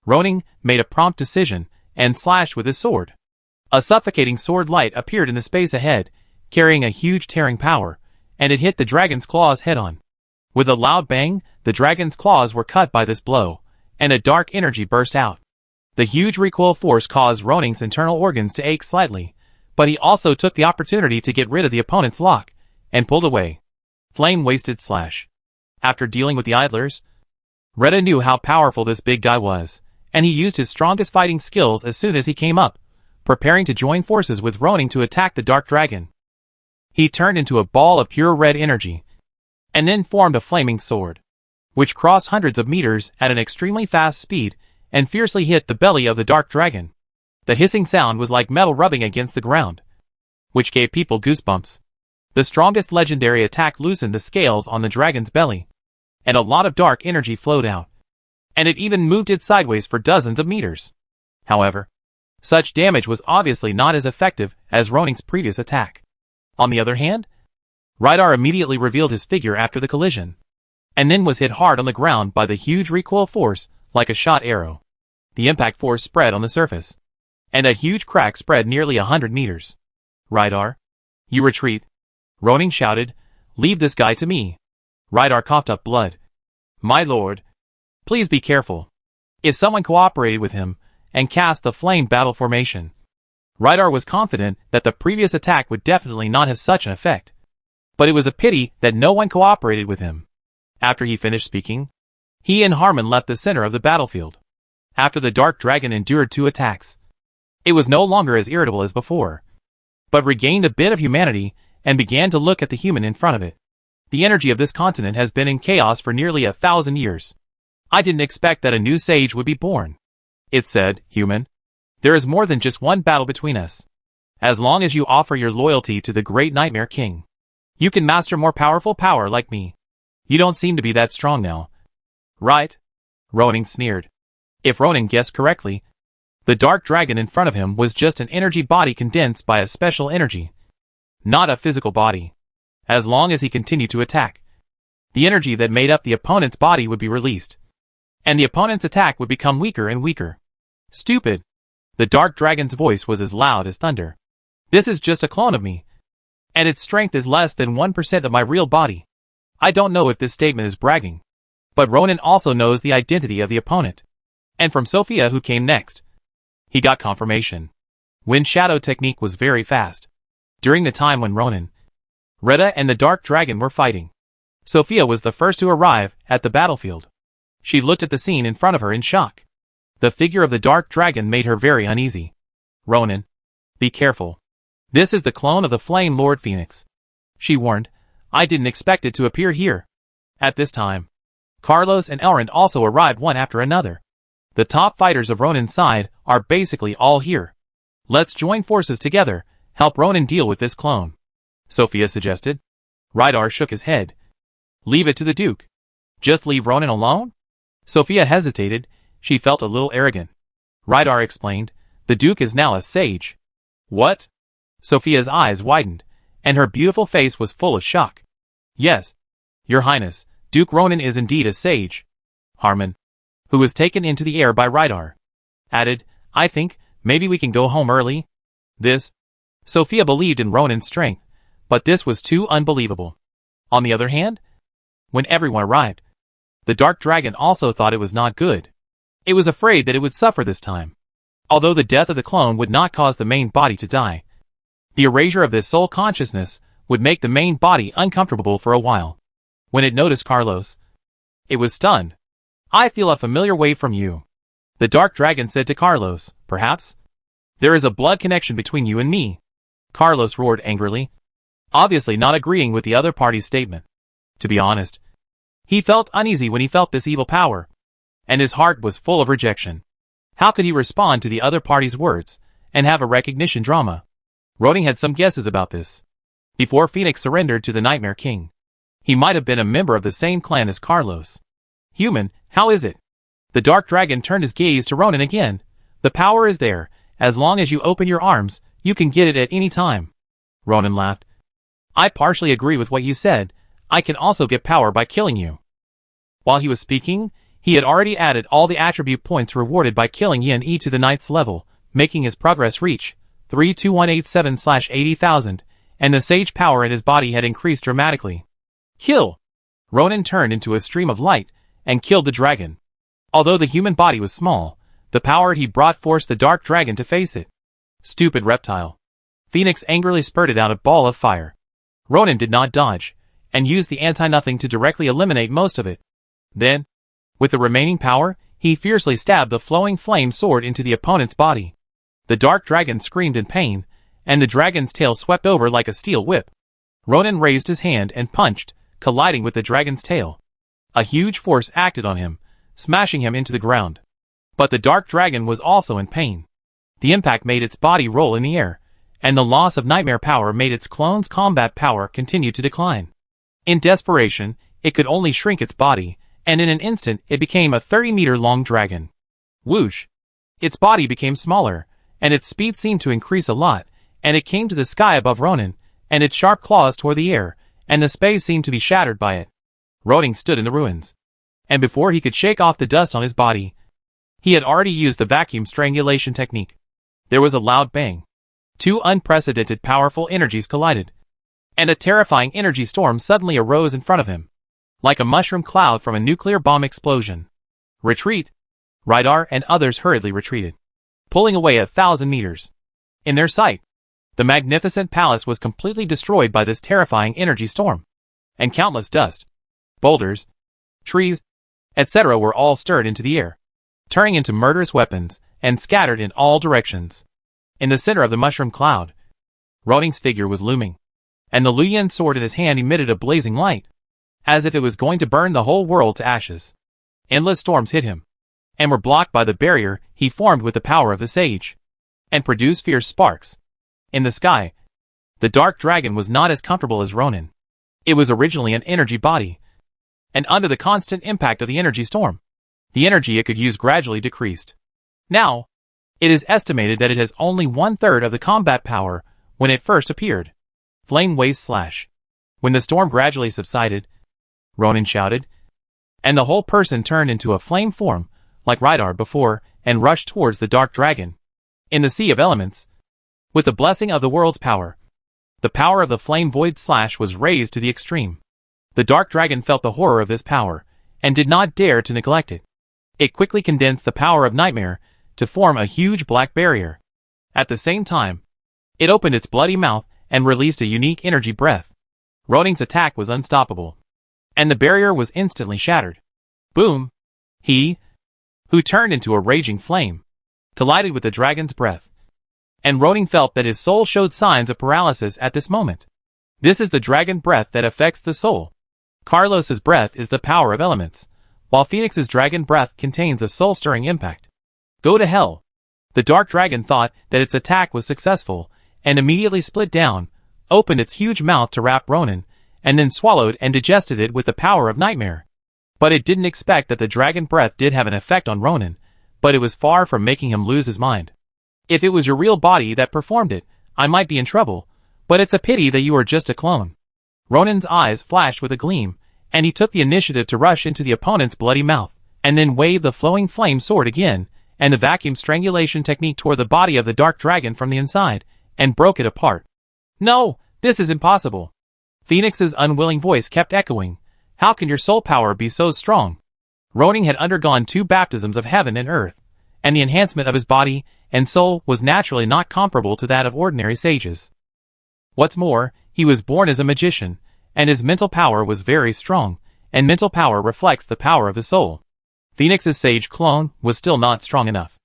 Ronan made a prompt decision and slashed with his sword. A suffocating sword light appeared in the space ahead, carrying a huge tearing power, and it hit the dragon's claws head-on. With a loud bang, the dragon's claws were cut by this blow, and a dark energy burst out. The huge recoil force caused Ronan's internal organs to ache slightly, but he also took the opportunity to get rid of the opponent's lock, and pulled away. Flame-wasted slash. After dealing with the idlers, Retta knew how powerful this big guy was, and he used his strongest fighting skills as soon as he came up, preparing to join forces with Ronan to attack the Dark Dragon. He turned into a ball of pure red energy, and then formed a flaming sword, which crossed hundreds of meters at an extremely fast speed and fiercely hit the belly of the Dark Dragon. The hissing sound was like metal rubbing against the ground, which gave people goosebumps. The strongest legendary attack loosened the scales on the dragon's belly, and a lot of dark energy flowed out, and it even moved it sideways for dozens of meters. However, such damage was obviously not as effective as Ronan's previous attack. On the other hand, Rydar immediately revealed his figure after the collision, and then was hit hard on the ground by the huge recoil force like a shot arrow. The impact force spread on the surface, and a huge crack spread nearly 100 meters. "Rydar, you retreat," Ronan shouted. "Leave this guy to me." Rydar coughed up blood. "My lord, please be careful." If someone cooperated with him and cast the flame battle formation, Rydar was confident that the previous attack would definitely not have such an effect. But it was a pity that no one cooperated with him. After he finished speaking, he and Harmon left the center of the battlefield. After the Dark Dragon endured 2 attacks, it was no longer as irritable as before, but regained a bit of humanity and began to look at the human in front of it. "The energy of this continent has been in chaos for nearly 1,000 years. I didn't expect that a new sage would be born," it said. "Human, there is more than just one battle between us. As long as you offer your loyalty to the great Nightmare King, you can master more powerful power like me. You don't seem to be that strong now." "Right?" Ronan sneered. If Ronan guessed correctly, the Dark Dragon in front of him was just an energy body condensed by a special energy, not a physical body. As long as he continued to attack, the energy that made up the opponent's body would be released, and the opponent's attack would become weaker and weaker. "Stupid." The Dark Dragon's voice was as loud as thunder. "This is just a clone of me, and its strength is less than 1% of my real body." I don't know if this statement is bragging, but Ronan also knows the identity of the opponent. And from Sophia, who came next, he got confirmation. Wind Shadow technique was very fast. During the time when Ronan, Retta and the Dark Dragon were fighting, Sophia was the first to arrive at the battlefield. She looked at the scene in front of her in shock. The figure of the Dark Dragon made her very uneasy. "Ronan, be careful. This is the clone of the Flame Lord Phoenix," she warned. "I didn't expect it to appear here." At this time, Carlos and Elrond also arrived one after another. The top fighters of Ronan's side are basically all here. "Let's join forces together, help Ronan deal with this clone," Sophia suggested. Rydar shook his head. "Leave it to the Duke. Just leave Ronan alone?" Sophia hesitated. She felt a little arrogant. Rydar explained, "The Duke is now a sage." "What?" Sophia's eyes widened, and her beautiful face was full of shock. "Yes, Your Highness, Duke Ronan is indeed a sage," Harmon, who was taken into the air by Rydar, added. "I think, maybe we can go home early?" Sophia believed in Ronan's strength, but this was too unbelievable. On the other hand, when everyone arrived, the dark dragon also thought it was not good. It was afraid that it would suffer this time. Although the death of the clone would not cause the main body to die, the erasure of this soul consciousness would make the main body uncomfortable for a while. When it noticed Carlos, it was stunned. "I feel a familiar wave from you," the dark dragon said to Carlos. "Perhaps there is a blood connection between you and me," Carlos roared angrily, obviously not agreeing with the other party's statement. To be honest, he felt uneasy when he felt this evil power, and his heart was full of rejection. How could he respond to the other party's words and have a recognition drama? Ronan had some guesses about this. Before Phoenix surrendered to the Nightmare King, he might have been a member of the same clan as Carlos. "Human, how is it?" The dark dragon turned his gaze to Ronan again. "The power is there. As long as you open your arms, you can get it at any time." Ronan laughed. "I partially agree with what you said. I can also get power by killing you." While he was speaking, he had already added all the attribute points rewarded by killing Yin E to the Knight's level, making his progress reach 32187/80,000, and the sage power in his body had increased dramatically. "Kill!" Ronan turned into a stream of light and killed the dragon. Although the human body was small, the power he brought forced the dark dragon to face it. "Stupid reptile." Phoenix angrily spurted out a ball of fire. Ronan did not dodge, and used the anti-nothing to directly eliminate most of it. Then, with the remaining power, he fiercely stabbed the flowing flame sword into the opponent's body. The dark dragon screamed in pain, and the dragon's tail swept over like a steel whip. Ronan raised his hand and punched, colliding with the dragon's tail. A huge force acted on him, smashing him into the ground. But the dark dragon was also in pain. The impact made its body roll in the air, and the loss of nightmare power made its clone's combat power continue to decline. In desperation, it could only shrink its body, and in an instant it became a 30-meter-long dragon. Whoosh! Its body became smaller, and its speed seemed to increase a lot, and it came to the sky above Ronan, and its sharp claws tore the air, and the space seemed to be shattered by it. Ronan stood in the ruins, and before he could shake off the dust on his body, he had already used the vacuum strangulation technique. There was a loud bang. Two unprecedented powerful energies collided, and a terrifying energy storm suddenly arose in front of him, like a mushroom cloud from a nuclear bomb explosion. "Retreat!" Rydar and others hurriedly retreated, pulling away 1,000 meters. In their sight, the magnificent palace was completely destroyed by this terrifying energy storm, and countless dust, boulders, trees, etc. were all stirred into the air, turning into murderous weapons, and scattered in all directions. In the center of the mushroom cloud, Ronan's figure was looming, and the Luyan sword in his hand emitted a blazing light, as if it was going to burn the whole world to ashes. Endless storms hit him, and were blocked by the barrier he formed with the power of the sage, and produced fierce sparks. In the sky, the dark dragon was not as comfortable as Ronan. It was originally an energy body, and under the constant impact of the energy storm, the energy it could use gradually decreased. Now, it is estimated that it has only 1/3 of the combat power when it first appeared. Flame waste slash. When the storm gradually subsided, Ronan shouted, and the whole person turned into a flame form, like Rydar before, and rushed towards the dark dragon. In the sea of elements, with the blessing of the world's power, the power of the flame void slash was raised to the extreme. The dark dragon felt the horror of this power, and did not dare to neglect it. It quickly condensed the power of nightmare to form a huge black barrier. At the same time, it opened its bloody mouth and released a unique energy breath. Ronan's attack was unstoppable, and the barrier was instantly shattered. Boom! He, who turned into a raging flame, collided with the dragon's breath, and Ronan felt that his soul showed signs of paralysis at this moment. This is the dragon breath that affects the soul. Carlos's breath is the power of elements, while Phoenix's dragon breath contains a soul-stirring impact. Go to hell! The dark dragon thought that its attack was successful, and immediately split down, opened its huge mouth to wrap Ronan, and then swallowed and digested it with the power of nightmare. But it didn't expect that the dragon breath did have an effect on Ronan, but it was far from making him lose his mind. If it was your real body that performed it, I might be in trouble, But it's a pity that you are just a clone. Ronin's eyes flashed with a gleam, and he took the initiative to rush into the opponent's bloody mouth, and then wave the flowing flame sword again, and the vacuum strangulation technique tore the body of the dark dragon from the inside, and broke it apart. No, this is impossible. Phoenix's unwilling voice kept echoing. How can your soul power be so strong? Ronin had undergone 2 baptisms of heaven and earth, and the enhancement of his body and soul was naturally not comparable to that of ordinary sages. What's more, he was born as a magician, and his mental power was very strong, and mental power reflects the power of the soul. Phoenix's sage clone was still not strong enough.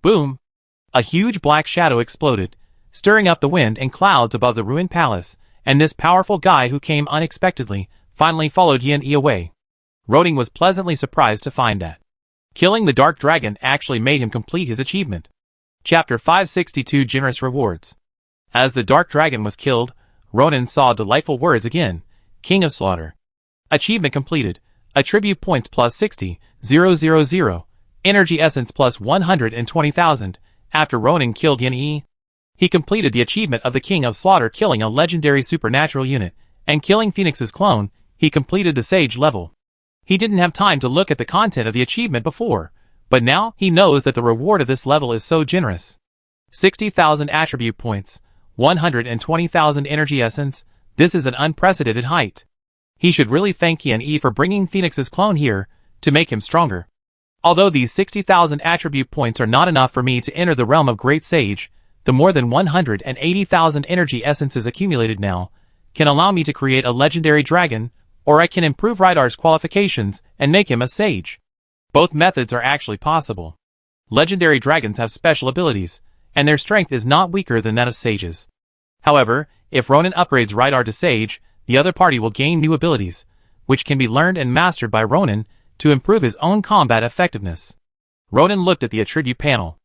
Boom! A huge black shadow exploded, stirring up the wind and clouds above the ruined palace, and this powerful guy who came unexpectedly finally followed Yin-Yi away. Ronin was pleasantly surprised to find that killing the dark dragon actually made him complete his achievement. Chapter 562 Generous Rewards. As the dark dragon was killed, Ronin saw delightful words again. King of Slaughter. Achievement completed. Attribute points plus 60,000. Energy essence plus 120,000. After Ronin killed Yin-Yi, he completed the achievement of the King of Slaughter, killing a legendary supernatural unit, and killing Phoenix's clone. He completed the sage level. He didn't have time to look at the content of the achievement before, but now he knows that the reward of this level is so generous. 60,000 attribute points, 120,000 energy essence. This is an unprecedented height. He should really thank Yin-Yi for bringing Phoenix's clone here to make him stronger. Although these 60,000 attribute points are not enough for me to enter the realm of Great Sage, the more than 180,000 energy essences accumulated now can allow me to create a legendary dragon, or I can improve Rydar's qualifications and make him a sage. Both methods are actually possible. Legendary dragons have special abilities, and their strength is not weaker than that of sages. However, if Ronin upgrades Rydar to sage, the other party will gain new abilities, which can be learned and mastered by Ronin to improve his own combat effectiveness. Ronin looked at the attribute panel.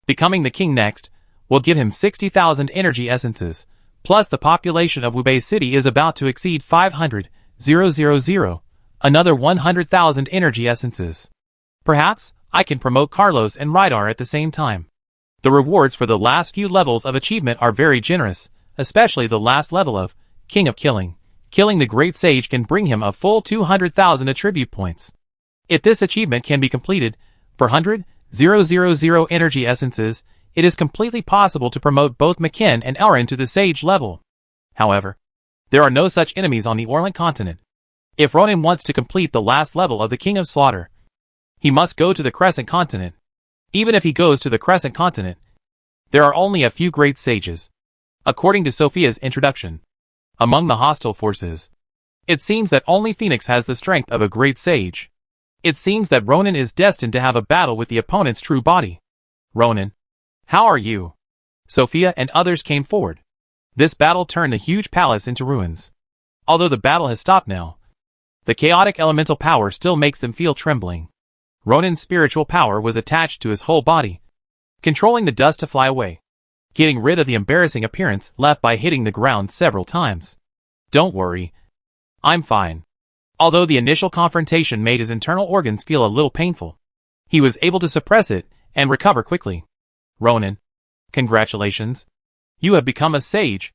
Becoming the king next will give him 60,000 energy essences, plus the population of Wubei City is about to exceed 500,000, another 100,000 energy essences. Perhaps I can promote Carlos and Rydar at the same time. The rewards for the last few levels of achievement are very generous, especially the last level of King of Killing. Killing the Great Sage can bring him a full 200,000 attribute points. If this achievement can be completed for 100,000 energy essences, it is completely possible to promote both Makin and Elrin to the Sage level. However, there are no such enemies on the Orlant continent. If Ronin wants to complete the last level of the King of Slaughter, he must go to the Crescent continent. Even if he goes to the Crescent continent, there are only a few great sages. According to Sophia's introduction, among the hostile forces, it seems that only Phoenix has the strength of a great sage. It seems that Ronin is destined to have a battle with the opponent's true body. Ronin, how are you? Sophia and others came forward. This battle turned the huge palace into ruins. Although the battle has stopped now, the chaotic elemental power still makes them feel trembling. Ronin's spiritual power was attached to his whole body, controlling the dust to fly away, getting rid of the embarrassing appearance left by hitting the ground several times. Don't worry. I'm fine. Although the initial confrontation made his internal organs feel a little painful, he was able to suppress it and recover quickly. Ronin, congratulations. You have become a sage.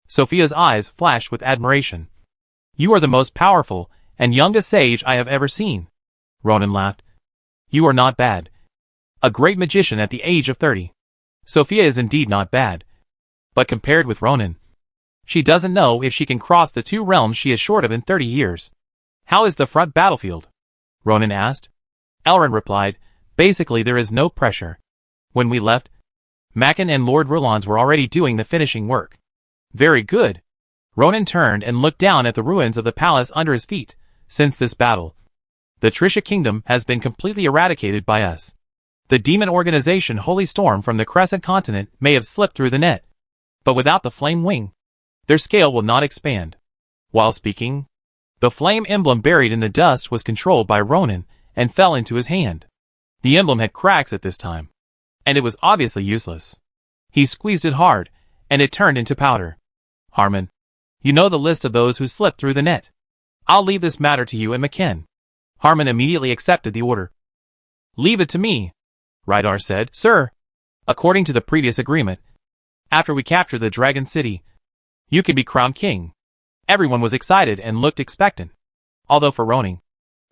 Sophia's eyes flashed with admiration. You are the most powerful and youngest sage I have ever seen. Ronin laughed. You are not bad. A great magician at the age of 30. Sophia is indeed not bad. But compared with Ronin, she doesn't know if she can cross the 2 realms she is short of in 30 years. How is the front battlefield? Ronin asked. Elrin replied, basically there is no pressure. When we left, Makin and Lord Rolands were already doing the finishing work. Very good. Ronin turned and looked down at the ruins of the palace under his feet. Since this battle, the Trisha Kingdom has been completely eradicated by us. The demon organization Holy Storm from the Crescent continent may have slipped through the net, but without the flame wing, their scale will not expand. While speaking, the flame emblem buried in the dust was controlled by Ronin and fell into his hand. The emblem had cracks at this time, and it was obviously useless. He squeezed it hard, and it turned into powder. Harmon, you know the list of those who slipped through the net. I'll leave this matter to you and Makin. Harmon immediately accepted the order. Leave it to me, Rydar said. Sir, according to the previous agreement, after we capture the Dragon City, You could be crowned king. Everyone was excited and looked expectant. Although for Ronin,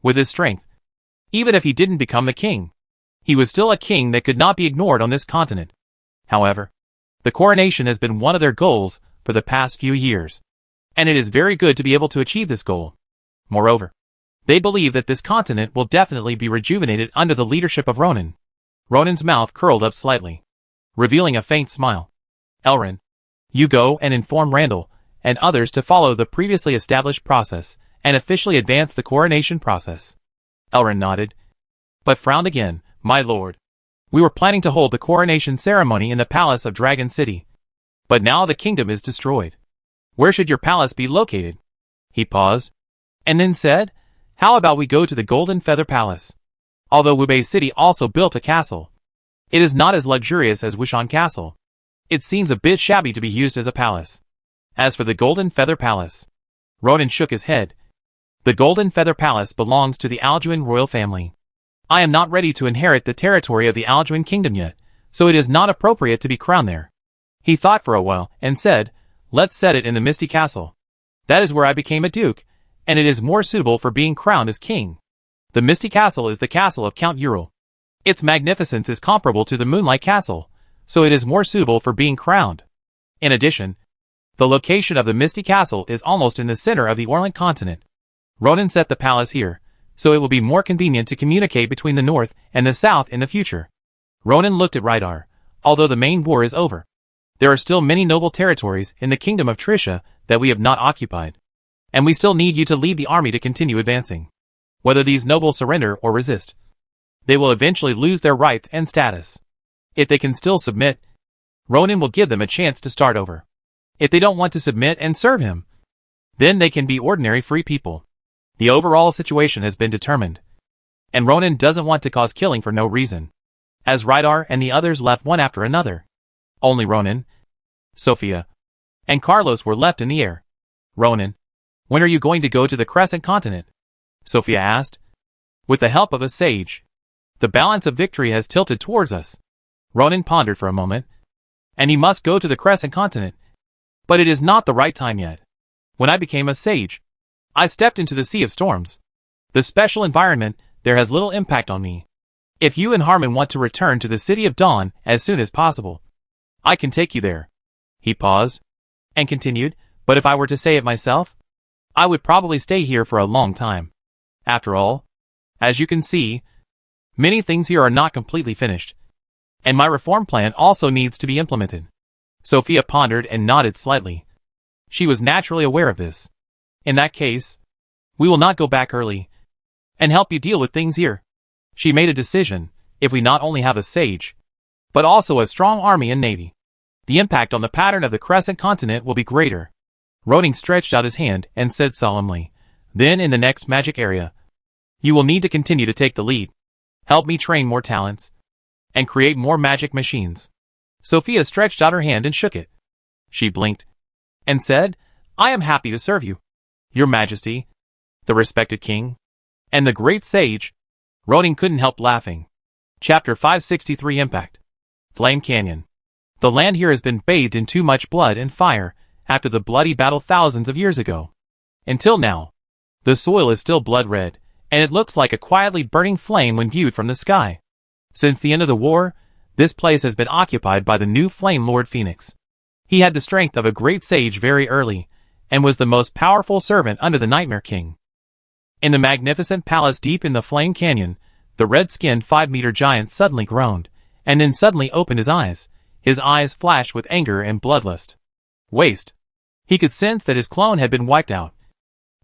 with his strength, even if he didn't become the king, he was still a king that could not be ignored on this continent. However, the coronation has been one of their goals for the past few years, and it is very good to be able to achieve this goal. Moreover, they believe that this continent will definitely be rejuvenated under the leadership of Ronin. Ronin's mouth curled up slightly, revealing a faint smile. Elrin, you go and inform Randall and others to follow the previously established process and officially advance the coronation process. Elrin nodded, but frowned again. My lord, we were planning to hold the coronation ceremony in the palace of Dragon City, but now the kingdom is destroyed. Where should your palace be located? He paused, and then said, how about we go to the Golden Feather Palace? Although Wubei City also built a castle, it is not as luxurious as Wushan Castle. It seems a bit shabby to be used as a palace. As for the Golden Feather Palace, Ronin shook his head. The Golden Feather Palace belongs to the Alduin royal family. I am not ready to inherit the territory of the Alduin kingdom yet, so it is not appropriate to be crowned there. He thought for a while and said, let's set it in the Misty Castle. That is where I became a duke, and it is more suitable for being crowned as king. The Misty Castle is the castle of Count Ural. Its magnificence is comparable to the Moonlight Castle, so it is more suitable for being crowned. In addition, the location of the Misty Castle is almost in the center of the Orient continent. Ronin set the palace here, so it will be more convenient to communicate between the north and the south in the future. Ronin looked at Rydar. Although the main war is over, there are still many noble territories in the kingdom of Trisha that we have not occupied, and we still need you to lead the army to continue advancing. Whether these nobles surrender or resist, they will eventually lose their rights and status. If they can still submit, Ronin will give them a chance to start over. If they don't want to submit and serve him, then they can be ordinary free people. The overall situation has been determined, and Ronin doesn't want to cause killing for no reason. As Rydar and the others left one after another, only Ronin, Sophia, and Carlos were left in the air. Ronin, when are you going to go to the Crescent Continent? Sophia asked. With the help of a sage, the balance of victory has tilted towards us. Ronin pondered for a moment. And he must go to the Crescent Continent. But it is not the right time yet. When I became a sage, I stepped into the Sea of Storms. The special environment there has little impact on me. If you and Harmon want to return to the City of Dawn as soon as possible, I can take you there. He paused, and continued, but if I were to say it myself, I would probably stay here for a long time. After all, as you can see, many things here are not completely finished, and my reform plan also needs to be implemented. Sophia pondered and nodded slightly. She was naturally aware of this. In that case, we will not go back early, and help you deal with things here. She made a decision. If we not only have a sage, but also a strong army and navy, the impact on the pattern of the Crescent Continent will be greater. Ronin stretched out his hand and said solemnly, then in the next magic area, you will need to continue to take the lead. Help me train more talents, and create more magic machines. Sophia stretched out her hand and shook it. She blinked, and said, I am happy to serve you, Your Majesty, the respected king, and the great sage. Ronin couldn't help laughing. Chapter 563 Impact. Flame Canyon. The land here has been bathed in too much blood and fire after the bloody battle thousands of years ago. Until now, the soil is still blood red, and it looks like a quietly burning flame when viewed from the sky. Since the end of the war, this place has been occupied by the new Flame Lord Phoenix. He had the strength of a great sage very early, and was the most powerful servant under the Nightmare King. In the magnificent palace deep in the Flame Canyon, the red-skinned 5-meter giant suddenly groaned, and then suddenly opened his eyes. His eyes flashed with anger and bloodlust. Waste. He could sense that his clone had been wiped out,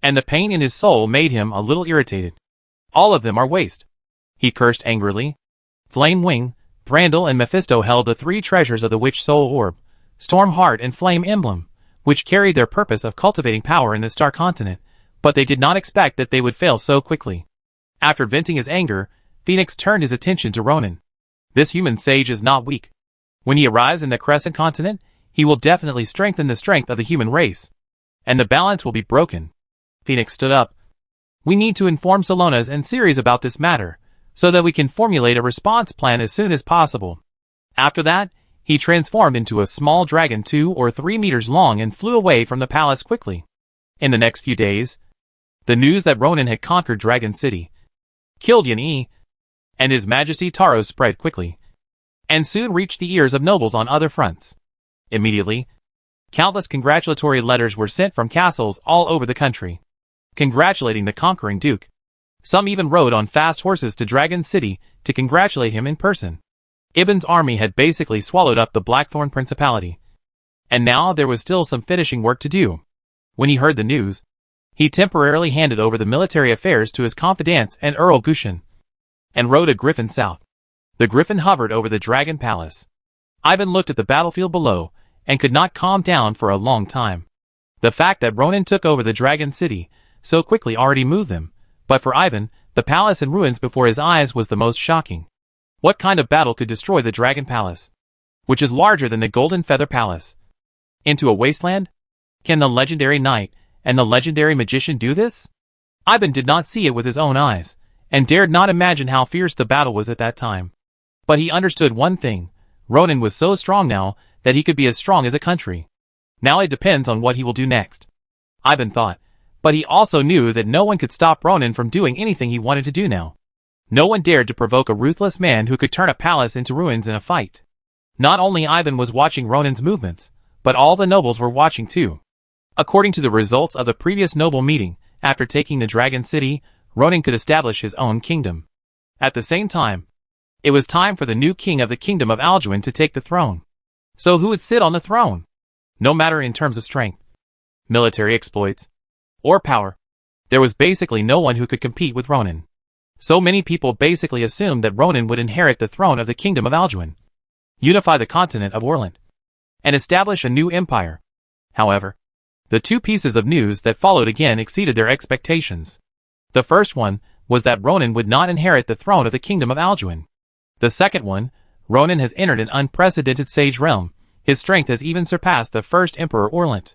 and the pain in his soul made him a little irritated. All of them are waste. He cursed angrily. Flame Wing, Brandel and Mephisto held the 3 treasures of the Witch Soul Orb, Storm Heart and Flame Emblem, which carried their purpose of cultivating power in the Star Continent, but they did not expect that they would fail so quickly. After venting his anger, Phoenix turned his attention to Ronin. This human sage is not weak. When he arrives in the Crescent Continent, he will definitely strengthen the strength of the human race, and the balance will be broken. Phoenix stood up. We need to inform Salonas and Ceres about this matter, so that we can formulate a response plan as soon as possible. After that, He transformed into a small dragon 2 or 3 meters long and flew away from the palace quickly. In the next few days, the news that Ronan had conquered Dragon City, killed Yin-E, and His Majesty Taro spread quickly, and soon reached the ears of nobles on other fronts. Immediately, countless congratulatory letters were sent from castles all over the country, congratulating the conquering duke. Some even rode on fast horses to Dragon City to congratulate him in person. Ibn's army had basically swallowed up the Blackthorn Principality, and now there was still some finishing work to do. When he heard the news, he temporarily handed over the military affairs to his confidants and Earl Gushin, and rode a griffin south. The griffin hovered over the Dragon Palace. Ivan looked at the battlefield below, and could not calm down for a long time. The fact that Ronan took over the Dragon City so quickly already moved him, but for Ivan, the palace in ruins before his eyes was the most shocking. What kind of battle could destroy the Dragon Palace, which is larger than the Golden Feather Palace, into a wasteland? Can the legendary knight and the legendary magician do this? Ivan did not see it with his own eyes, and dared not imagine how fierce the battle was at that time. But he understood one thing: Ronan was so strong now that he could be as strong as a country. Now it depends on what he will do next, Ivan thought, but he also knew that no one could stop Ronan from doing anything he wanted to do now. No one dared to provoke a ruthless man who could turn a palace into ruins in a fight. Not only Ivan was watching Ronan's movements, but all the nobles were watching too. According to the results of the previous noble meeting, after taking the Dragon City, Ronan could establish his own kingdom. At the same time, it was time for the new king of the kingdom of Alduin to take the throne. So who would sit on the throne? No matter in terms of strength, military exploits, or power, there was basically no one who could compete with Ronan. So many people basically assumed that Ronan would inherit the throne of the kingdom of Alduin, unify the continent of Orland, and establish a new empire. However, the two pieces of news that followed again exceeded their expectations. The first one was that Ronan would not inherit the throne of the kingdom of Alduin. The second one, Ronan has entered an unprecedented sage realm. His strength has even surpassed the first Emperor Orlant.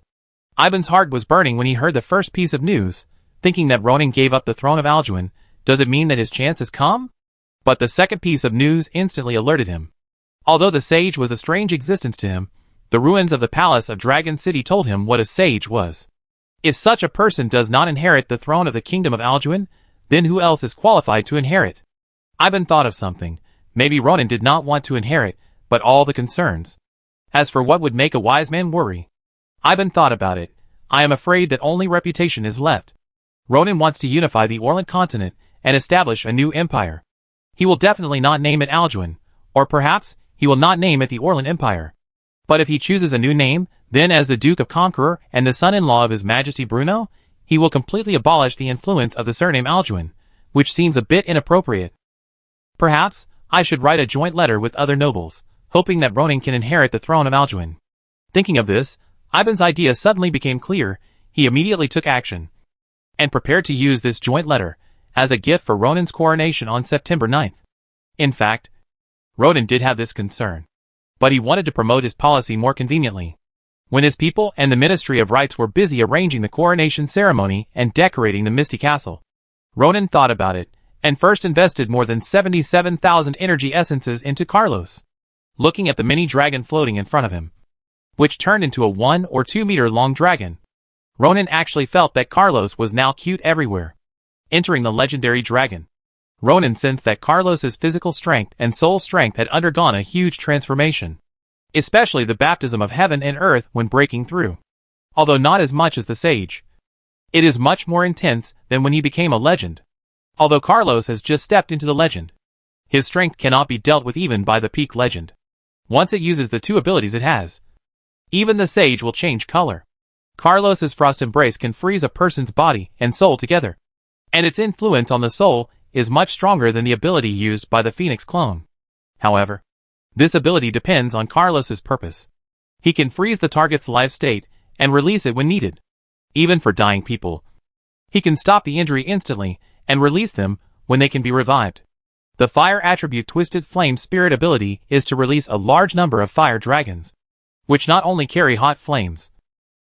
Ivan's heart was burning when he heard the first piece of news, thinking that Ronan gave up the throne of Alduin. Does it mean that his chance has come? But the second piece of news instantly alerted him. Although the sage was a strange existence to him, the ruins of the palace of Dragon City told him what a sage was. If such a person does not inherit the throne of the kingdom of Alduin, then who else is qualified to inherit? Ivan thought of something. Maybe Ronan did not want to inherit, but all the concerns. As for what would make a wise man worry, Ivan thought about it. I am afraid that only reputation is left. Ronan wants to unify the Orland continent and establish a new empire. He will definitely not name it Alduin, or perhaps he will not name it the Orland Empire. But if he chooses a new name, then as the Duke of Conqueror and the son-in-law of His Majesty Bruno, he will completely abolish the influence of the surname Alduin, which seems a bit inappropriate. Perhaps I should write a joint letter with other nobles, hoping that Ronan can inherit the throne of Alduin. Thinking of this, Ivan's idea suddenly became clear. He immediately took action, and prepared to use this joint letter as a gift for Ronan's coronation on September 9th. In fact, Ronan did have this concern, but he wanted to promote his policy more conveniently. When his people and the Ministry of Rites were busy arranging the coronation ceremony and decorating the Misty Castle, Ronan thought about it, and first invested more than 77,000 energy essences into Carlos. Looking at the mini dragon floating in front of him, which turned into a 1 or 2 meter long dragon, Ronan actually felt that Carlos was now cute everywhere. Entering the legendary dragon, Ronan sensed that Carlos's physical strength and soul strength had undergone a huge transformation, especially the baptism of heaven and earth when breaking through. Although not as much as the sage, it is much more intense than when he became a legend. Although Carlos has just stepped into the legend, his strength cannot be dealt with even by the peak legend. Once it uses the two abilities it has, even the sage will change color. Carlos's frost embrace can freeze a person's body and soul together, and its influence on the soul is much stronger than the ability used by the Phoenix clone. However, this ability depends on Carlos's purpose. He can freeze the target's life state and release it when needed. Even for dying people, he can stop the injury instantly and release them when they can be revived. The fire attribute Twisted Flame Spirit ability is to release a large number of fire dragons, which not only carry hot flames,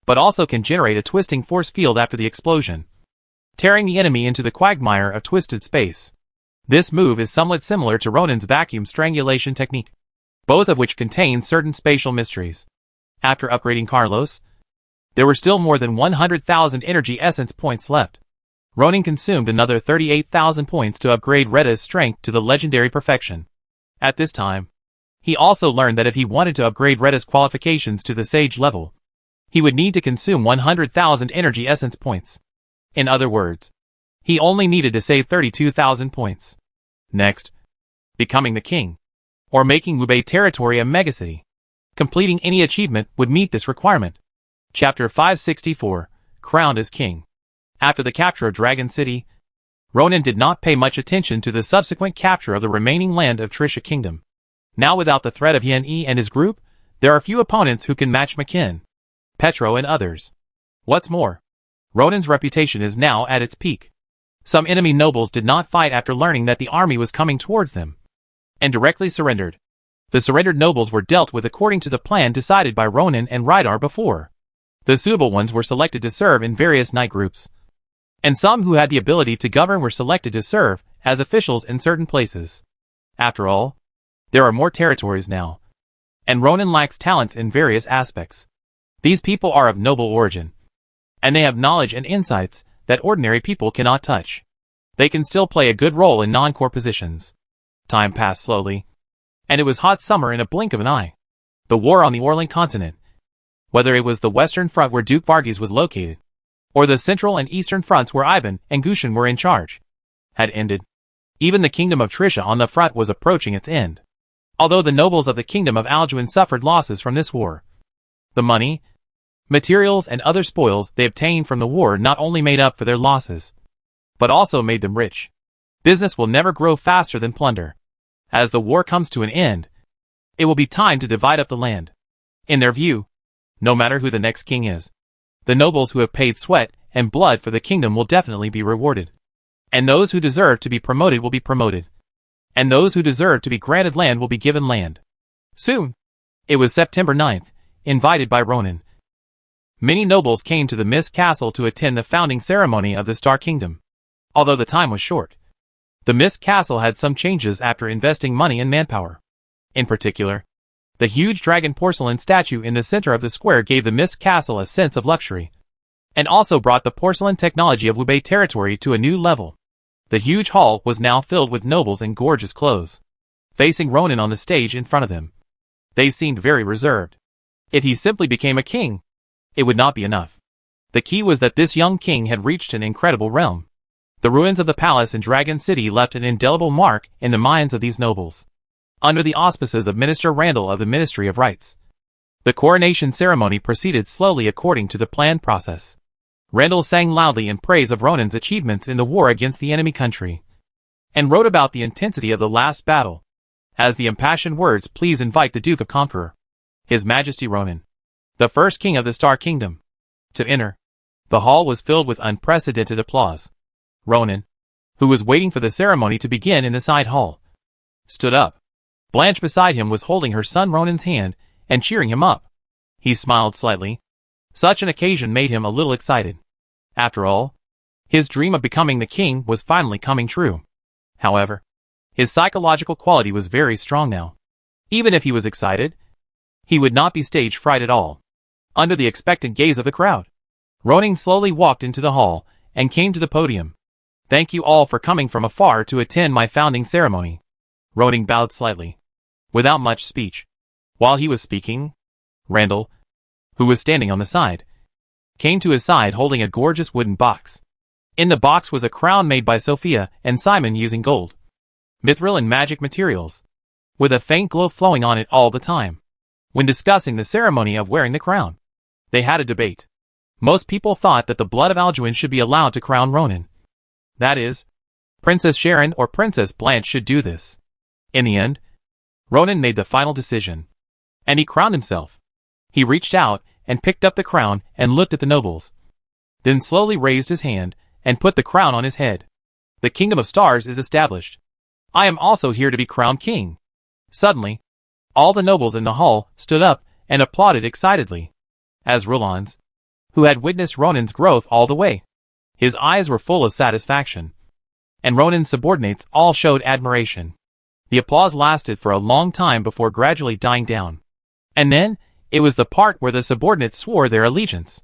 but also can generate a twisting force field after the explosion, tearing the enemy into the quagmire of twisted space. This move is somewhat similar to Ronan's vacuum strangulation technique. both of which contained certain spatial mysteries. After upgrading Carlos, there were still more than 100,000 energy essence points left. Ronan consumed another 38,000 points to upgrade Retta's strength to the legendary perfection. At this time, he also learned that if he wanted to upgrade Retta's qualifications to the Sage level, he would need to consume 100,000 energy essence points. In other words, he only needed to save 32,000 points. Next, becoming the king, or making Wubei territory a megacity. Completing any achievement would meet this requirement. Chapter 564, Crowned as King. After the capture of Dragon City, Ronan did not pay much attention to the subsequent capture of the remaining land of Trisha Kingdom. Now without the threat of Yen Yi and his group, there are few opponents who can match Makin, Petro and others. What's more, Ronan's reputation is now at its peak. Some enemy nobles did not fight after learning that the army was coming towards them, and directly surrendered. The surrendered nobles were dealt with according to the plan decided by Ronan and Rydar before. The suitable ones were selected to serve in various knight groups, and some who had the ability to govern were selected to serve as officials in certain places. After all, there are more territories now, and Ronan lacks talents in various aspects. These people are of noble origin, and they have knowledge and insights that ordinary people cannot touch. They can still play a good role in non-core positions. Time passed slowly, and it was hot summer in a blink of an eye. The war on the Orlan continent, whether it was the western front where Duke Varghese was located, or the central and eastern fronts where Ivan and Gushin were in charge, had ended. Even the kingdom of Trisha on the front was approaching its end. Although the nobles of the kingdom of Alduin suffered losses from this war, the money, materials and other spoils they obtained from the war not only made up for their losses, but also made them rich. Business will never grow faster than plunder. As the war comes to an end, it will be time to divide up the land. In their view, no matter who the next king is, the nobles who have paid sweat and blood for the kingdom will definitely be rewarded. And those who deserve to be promoted will be promoted. And those who deserve to be granted land will be given land. Soon. It was September 9th, invited by Ronan. Many nobles came to the Mist Castle to attend the founding ceremony of the Star Kingdom. Although the time was short, the Mist Castle had some changes after investing money and manpower. In particular, the huge dragon porcelain statue in the center of the square gave the Mist Castle a sense of luxury, and also brought the porcelain technology of Wubei territory to a new level. The huge hall was now filled with nobles in gorgeous clothes, facing Ronan on the stage in front of them. They seemed very reserved. If he simply became a king, it would not be enough. The key was that this young king had reached an incredible realm. The ruins of the palace in Dragon City left an indelible mark in the minds of these nobles. Under the auspices of Minister Randall of the Ministry of Rights, the coronation ceremony proceeded slowly according to the planned process. Randall sang loudly in praise of Ronan's achievements in the war against the enemy country, and wrote about the intensity of the last battle. As the impassioned words "Please invite the Duke of Conqueror, His Majesty Ronan, the first king of the Star Kingdom, to enter," the hall was filled with unprecedented applause. Ronan, who was waiting for the ceremony to begin in the side hall, stood up. Blanche beside him was holding her son Ronan's hand and cheering him up. He smiled slightly. Such an occasion made him a little excited. After all, his dream of becoming the king was finally coming true. However, his psychological quality was very strong now. Even if he was excited, he would not be stage fright at all. Under the expectant gaze of the crowd, Ronan slowly walked into the hall and came to the podium. "Thank you all for coming from afar to attend my founding ceremony." Ronan bowed slightly, without much speech. While he was speaking, Randall, who was standing on the side, came to his side holding a gorgeous wooden box. In the box was a crown made by Sophia and Simon using gold, mithril and magic materials, with a faint glow flowing on it all the time. When discussing the ceremony of wearing the crown, they had a debate. Most people thought that the blood of Alduin should be allowed to crown Ronan. That is, Princess Sharon or Princess Blanche should do this. In the end, Ronan made the final decision, and he crowned himself. He reached out and picked up the crown and looked at the nobles, then slowly raised his hand and put the crown on his head. "The Kingdom of Stars is established. I am also here to be crowned king." Suddenly, all the nobles in the hall stood up and applauded excitedly. As Rulans, who had witnessed Ronan's growth all the way, his eyes were full of satisfaction, and Ronan's subordinates all showed admiration. The applause lasted for a long time before gradually dying down. And then, it was the part where the subordinates swore their allegiance.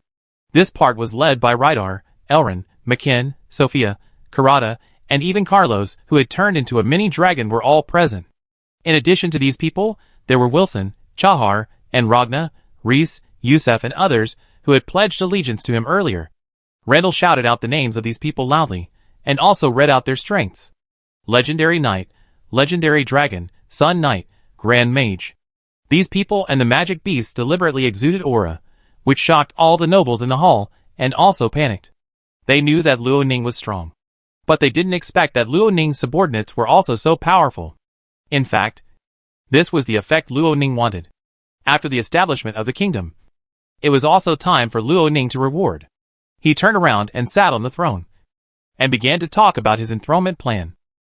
This part was led by Rydar, Elrin, Makin, Sophia, Karada, and even Carlos, who had turned into a mini dragon, were all present. In addition to these people, there were Wilson, Chahar, and Ragna, Reese, Yusef, and others who had pledged allegiance to him earlier. Randall shouted out the names of these people loudly, and also read out their strengths. Legendary Knight, Legendary Dragon, Sun Knight, Grand Mage. These people and the magic beasts deliberately exuded aura, which shocked all the nobles in the hall, and also panicked. They knew that Luo Ning was strong. But they didn't expect that Luo Ning's subordinates were also so powerful. In fact, this was the effect Luo Ning wanted. After the establishment of the kingdom, it was also time for Luo Ning to reward. He turned around and sat on the throne, and began to talk about his enthronement plan.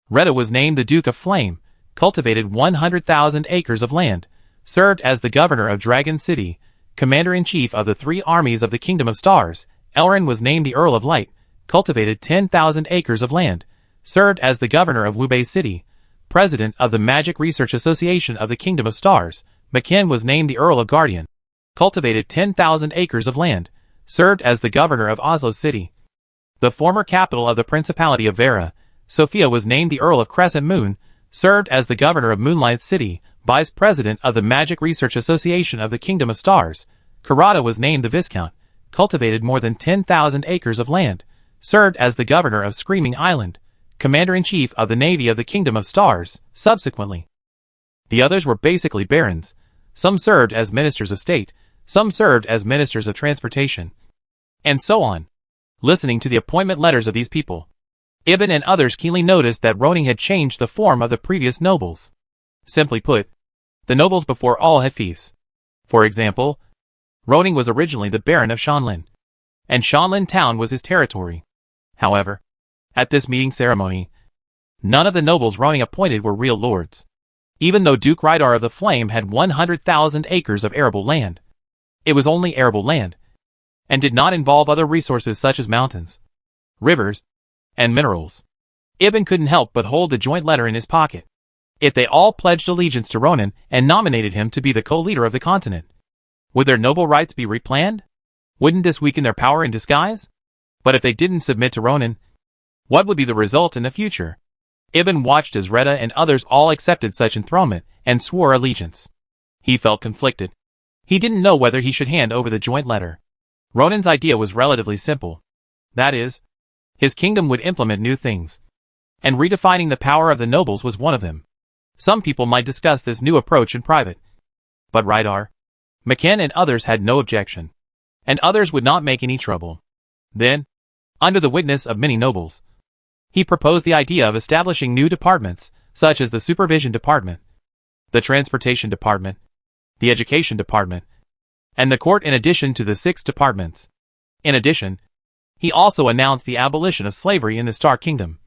Retta was named the Duke of Flame, cultivated 100,000 acres of land, served as the governor of Dragon City, commander-in-chief of the 3 armies of the Kingdom of Stars. Elrin was named the Earl of Light, cultivated 10,000 acres of land, served as the governor of Wubei City, president of the Magic Research Association of the Kingdom of Stars. Makin was named the Earl of Guardian, cultivated 10,000 acres of land, served as the governor of Oslo City, the former capital of the Principality of Vera. Sophia was named the Earl of Crescent Moon, served as the governor of Moonlight City, vice president of the Magic Research Association of the Kingdom of Stars. Karada was named the Viscount, cultivated more than 10,000 acres of land, served as the governor of Screaming Island, commander-in-chief of the Navy of the Kingdom of Stars. Subsequently, the others were basically barons. Some served as ministers of state, some served as ministers of transportation, and so on. Listening to the appointment letters of these people, Ibn and others keenly noticed that Roning had changed the form of the previous nobles. Simply put, the nobles before all had fiefs. For example, Roning was originally the Baron of Shanlin, and Shanlin town was his territory. However, at this meeting ceremony, none of the nobles Roning appointed were real lords. Even though Duke Rydar of the Flame had 100,000 acres of arable land, it was only arable land, and did not involve other resources such as mountains, rivers, and minerals. Ibn couldn't help but hold the joint letter in his pocket. If they all pledged allegiance to Ronan and nominated him to be the co-leader of the continent, would their noble rights be replanned? Wouldn't this weaken their power in disguise? But if they didn't submit to Ronan, what would be the result in the future? Ibn watched as Retta and others all accepted such enthronement and swore allegiance. He felt conflicted. He didn't know whether he should hand over the joint letter. Ronan's idea was relatively simple. That is, his kingdom would implement new things, and redefining the power of the nobles was one of them. Some people might discuss this new approach in private, but Rydar, Makin, and others had no objection, and others would not make any trouble. Then, under the witness of many nobles, he proposed the idea of establishing new departments, such as the Supervision Department, the Transportation Department, the Education Department, and the Court, in addition to the 6 departments. In addition, he also announced the abolition of slavery in the Star Kingdom,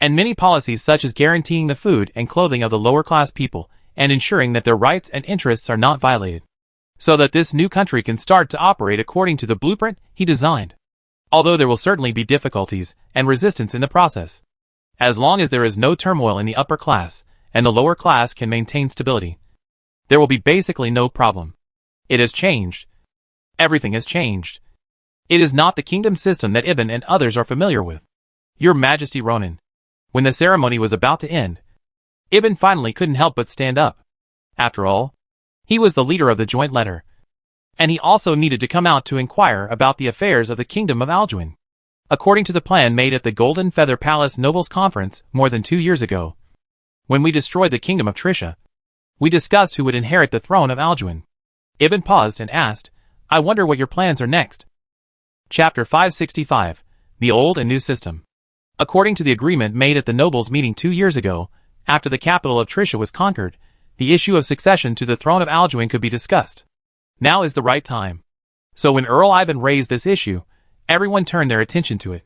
and many policies such as guaranteeing the food and clothing of the lower-class people, and ensuring that their rights and interests are not violated, so that this new country can start to operate according to the blueprint he designed. Although there will certainly be difficulties and resistance in the process, as long as there is no turmoil in the upper class, and the lower class can maintain stability, there will be basically no problem. It has changed. Everything has changed. It is not the kingdom system that Ibn and others are familiar with. Your Majesty Ronan. When the ceremony was about to end, Ibn finally couldn't help but stand up. After all, he was the leader of the joint letter, and he also needed to come out to inquire about the affairs of the Kingdom of Alduin. According to the plan made at the Golden Feather Palace Nobles Conference more than 2 years ago, when we destroyed the Kingdom of Trisha, we discussed who would inherit the throne of Alduin. Ibn paused and asked, "I wonder what your plans are next." Chapter 565, The Old and New System. According to the agreement made at the nobles meeting 2 years ago, after the capital of Trisha was conquered, the issue of succession to the throne of Alduin could be discussed. Now is the right time. So when Earl Ivan raised this issue, everyone turned their attention to it.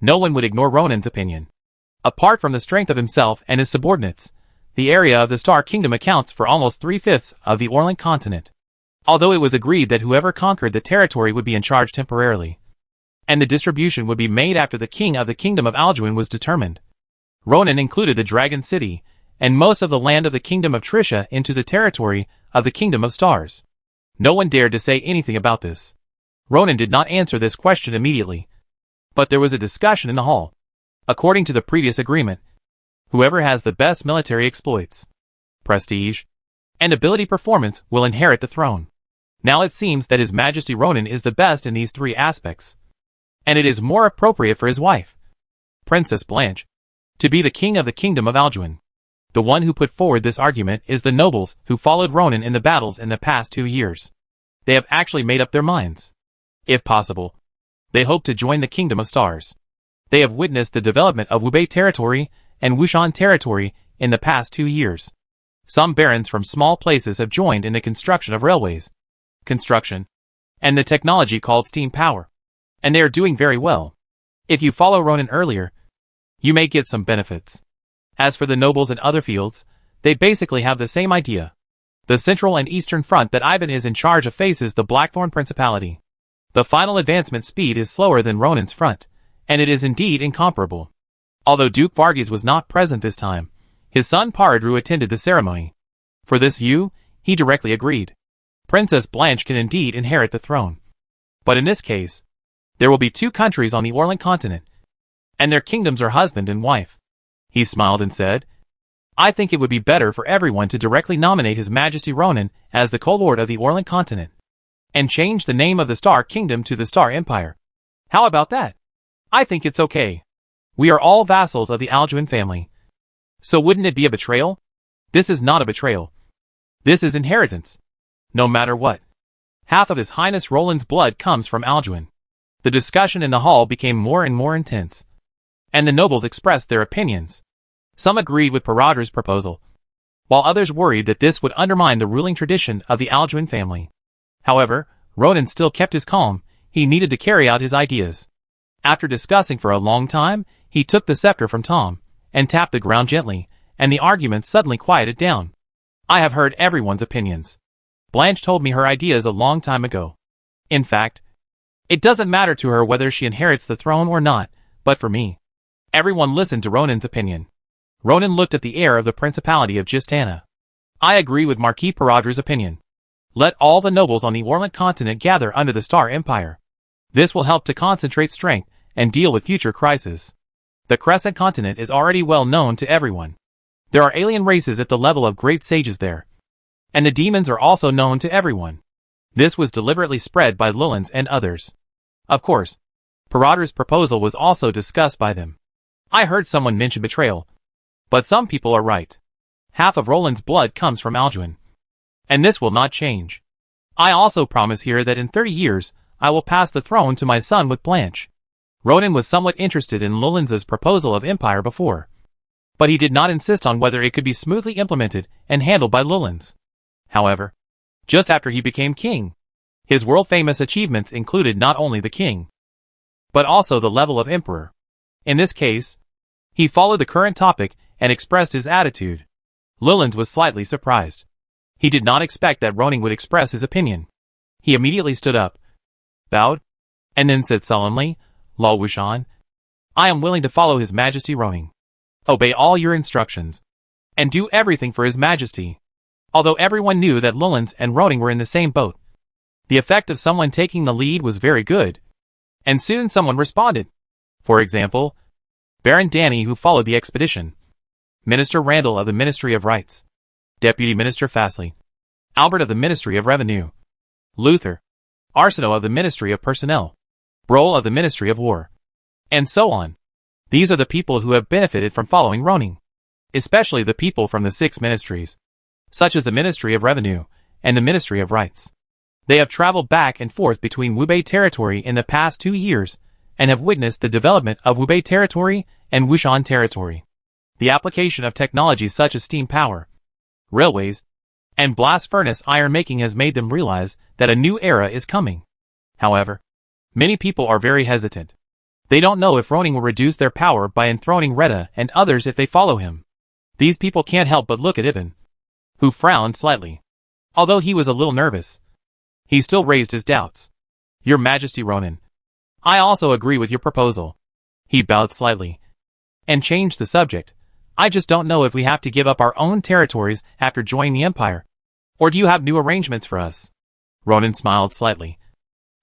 No one would ignore Ronan's opinion. Apart from the strength of himself and his subordinates, the area of the Star Kingdom accounts for almost 3/5 of the Orient continent. Although it was agreed that whoever conquered the territory would be in charge temporarily, and the distribution would be made after the king of the Kingdom of Alduin was determined. Ronan included the Dragon City, and most of the land of the Kingdom of Trisha into the territory of the Kingdom of Stars. No one dared to say anything about this. Ronan did not answer this question immediately. But there was a discussion in the hall. According to the previous agreement, whoever has the best military exploits, prestige, and ability performance will inherit the throne. Now it seems that His Majesty Ronan is the best in these three aspects, and it is more appropriate for his wife, Princess Blanche, to be the king of the Kingdom of Alduin. The one who put forward this argument is the nobles who followed Ronan in the battles in the past 2 years. They have actually made up their minds. If possible, they hope to join the Kingdom of Stars. They have witnessed the development of Wubei territory and Wushan territory in the past 2 years. Some barons from small places have joined in the construction of railways, and the technology called steam power. And they are doing very well. If you follow Ronan earlier, you may get some benefits. As for the nobles in other fields, they basically have the same idea. The central and eastern front that Ivan is in charge of faces the Blackthorn Principality. The final advancement speed is slower than Ronan's front, and it is indeed incomparable. Although Duke Varghese was not present this time, his son Paradru attended the ceremony. For this view, he directly agreed. Princess Blanche can indeed inherit the throne. But in this case, there will be 2 countries on the Orlan continent, and their kingdoms are husband and wife. He smiled and said, I think it would be better for everyone to directly nominate His Majesty Ronan as the co-lord of the Orlan continent, and change the name of the Star Kingdom to the Star Empire. How about that? I think it's okay. We are all vassals of the Alduin family. So wouldn't it be a betrayal? This is not a betrayal. This is inheritance. No matter what. Half of His Highness Roland's blood comes from Alduin. The discussion in the hall became more and more intense, and the nobles expressed their opinions. Some agreed with Paradru's proposal, while others worried that this would undermine the ruling tradition of the Alduin family. However, Ronan still kept his calm. He needed to carry out his ideas. After discussing for a long time, he took the scepter from Tom, and tapped the ground gently, and the argument suddenly quieted down. I have heard everyone's opinions. Blanche told me her ideas a long time ago. In fact, it doesn't matter to her whether she inherits the throne or not, but for me. Everyone listened to Ronan's opinion. Ronan looked at the heir of the Principality of Gistana. I agree with Marquis Paradru's opinion. Let all the nobles on the Orlan continent gather under the Star Empire. This will help to concentrate strength and deal with future crises. The Crescent continent is already well known to everyone. There are alien races at the level of great sages there. And the demons are also known to everyone. This was deliberately spread by Lilans and others. Of course, Paradru's proposal was also discussed by them. I heard someone mention betrayal. But some people are right. Half of Roland's blood comes from Alduin. And this will not change. I also promise here that in 30 years, I will pass the throne to my son with Blanche. Ronan was somewhat interested in Lilans' proposal of empire before, but he did not insist on whether it could be smoothly implemented and handled by Lilans. However, just after he became king, his world-famous achievements included not only the king, but also the level of emperor. In this case, he followed the current topic and expressed his attitude. Lilans was slightly surprised. He did not expect that Ronan would express his opinion. He immediately stood up, bowed, and then said solemnly, Law Wushan, I am willing to follow His Majesty Ronan. Obey all your instructions, and do everything for His Majesty. Although everyone knew that Lilans and Ronan were in the same boat, the effect of someone taking the lead was very good. And soon someone responded. For example, Baron Danny, who followed the expedition, Minister Randall of the Ministry of Rights, Deputy Minister Fasley, Albert of the Ministry of Revenue, Luther, Arsenault of the Ministry of Personnel, Brohl of the Ministry of War, and so on. These are the people who have benefited from following Ronan, especially the people from the 6 ministries, such as the Ministry of Revenue and the Ministry of Rights. They have traveled back and forth between Wubei territory in the past 2 years and have witnessed the development of Wubei territory and Wushan territory. The application of technologies such as steam power, railways, and blast furnace iron making has made them realize that a new era is coming. However, many people are very hesitant. They don't know if Ronan will reduce their power by enthroning Retta and others if they follow him. These people can't help but look at Ivan, who frowned slightly. Although he was a little nervous, he still raised his doubts. Your Majesty Ronan, I also agree with your proposal. He bowed slightly and changed the subject. I just don't know if we have to give up our own territories after joining the Empire. Or do you have new arrangements for us? Ronan smiled slightly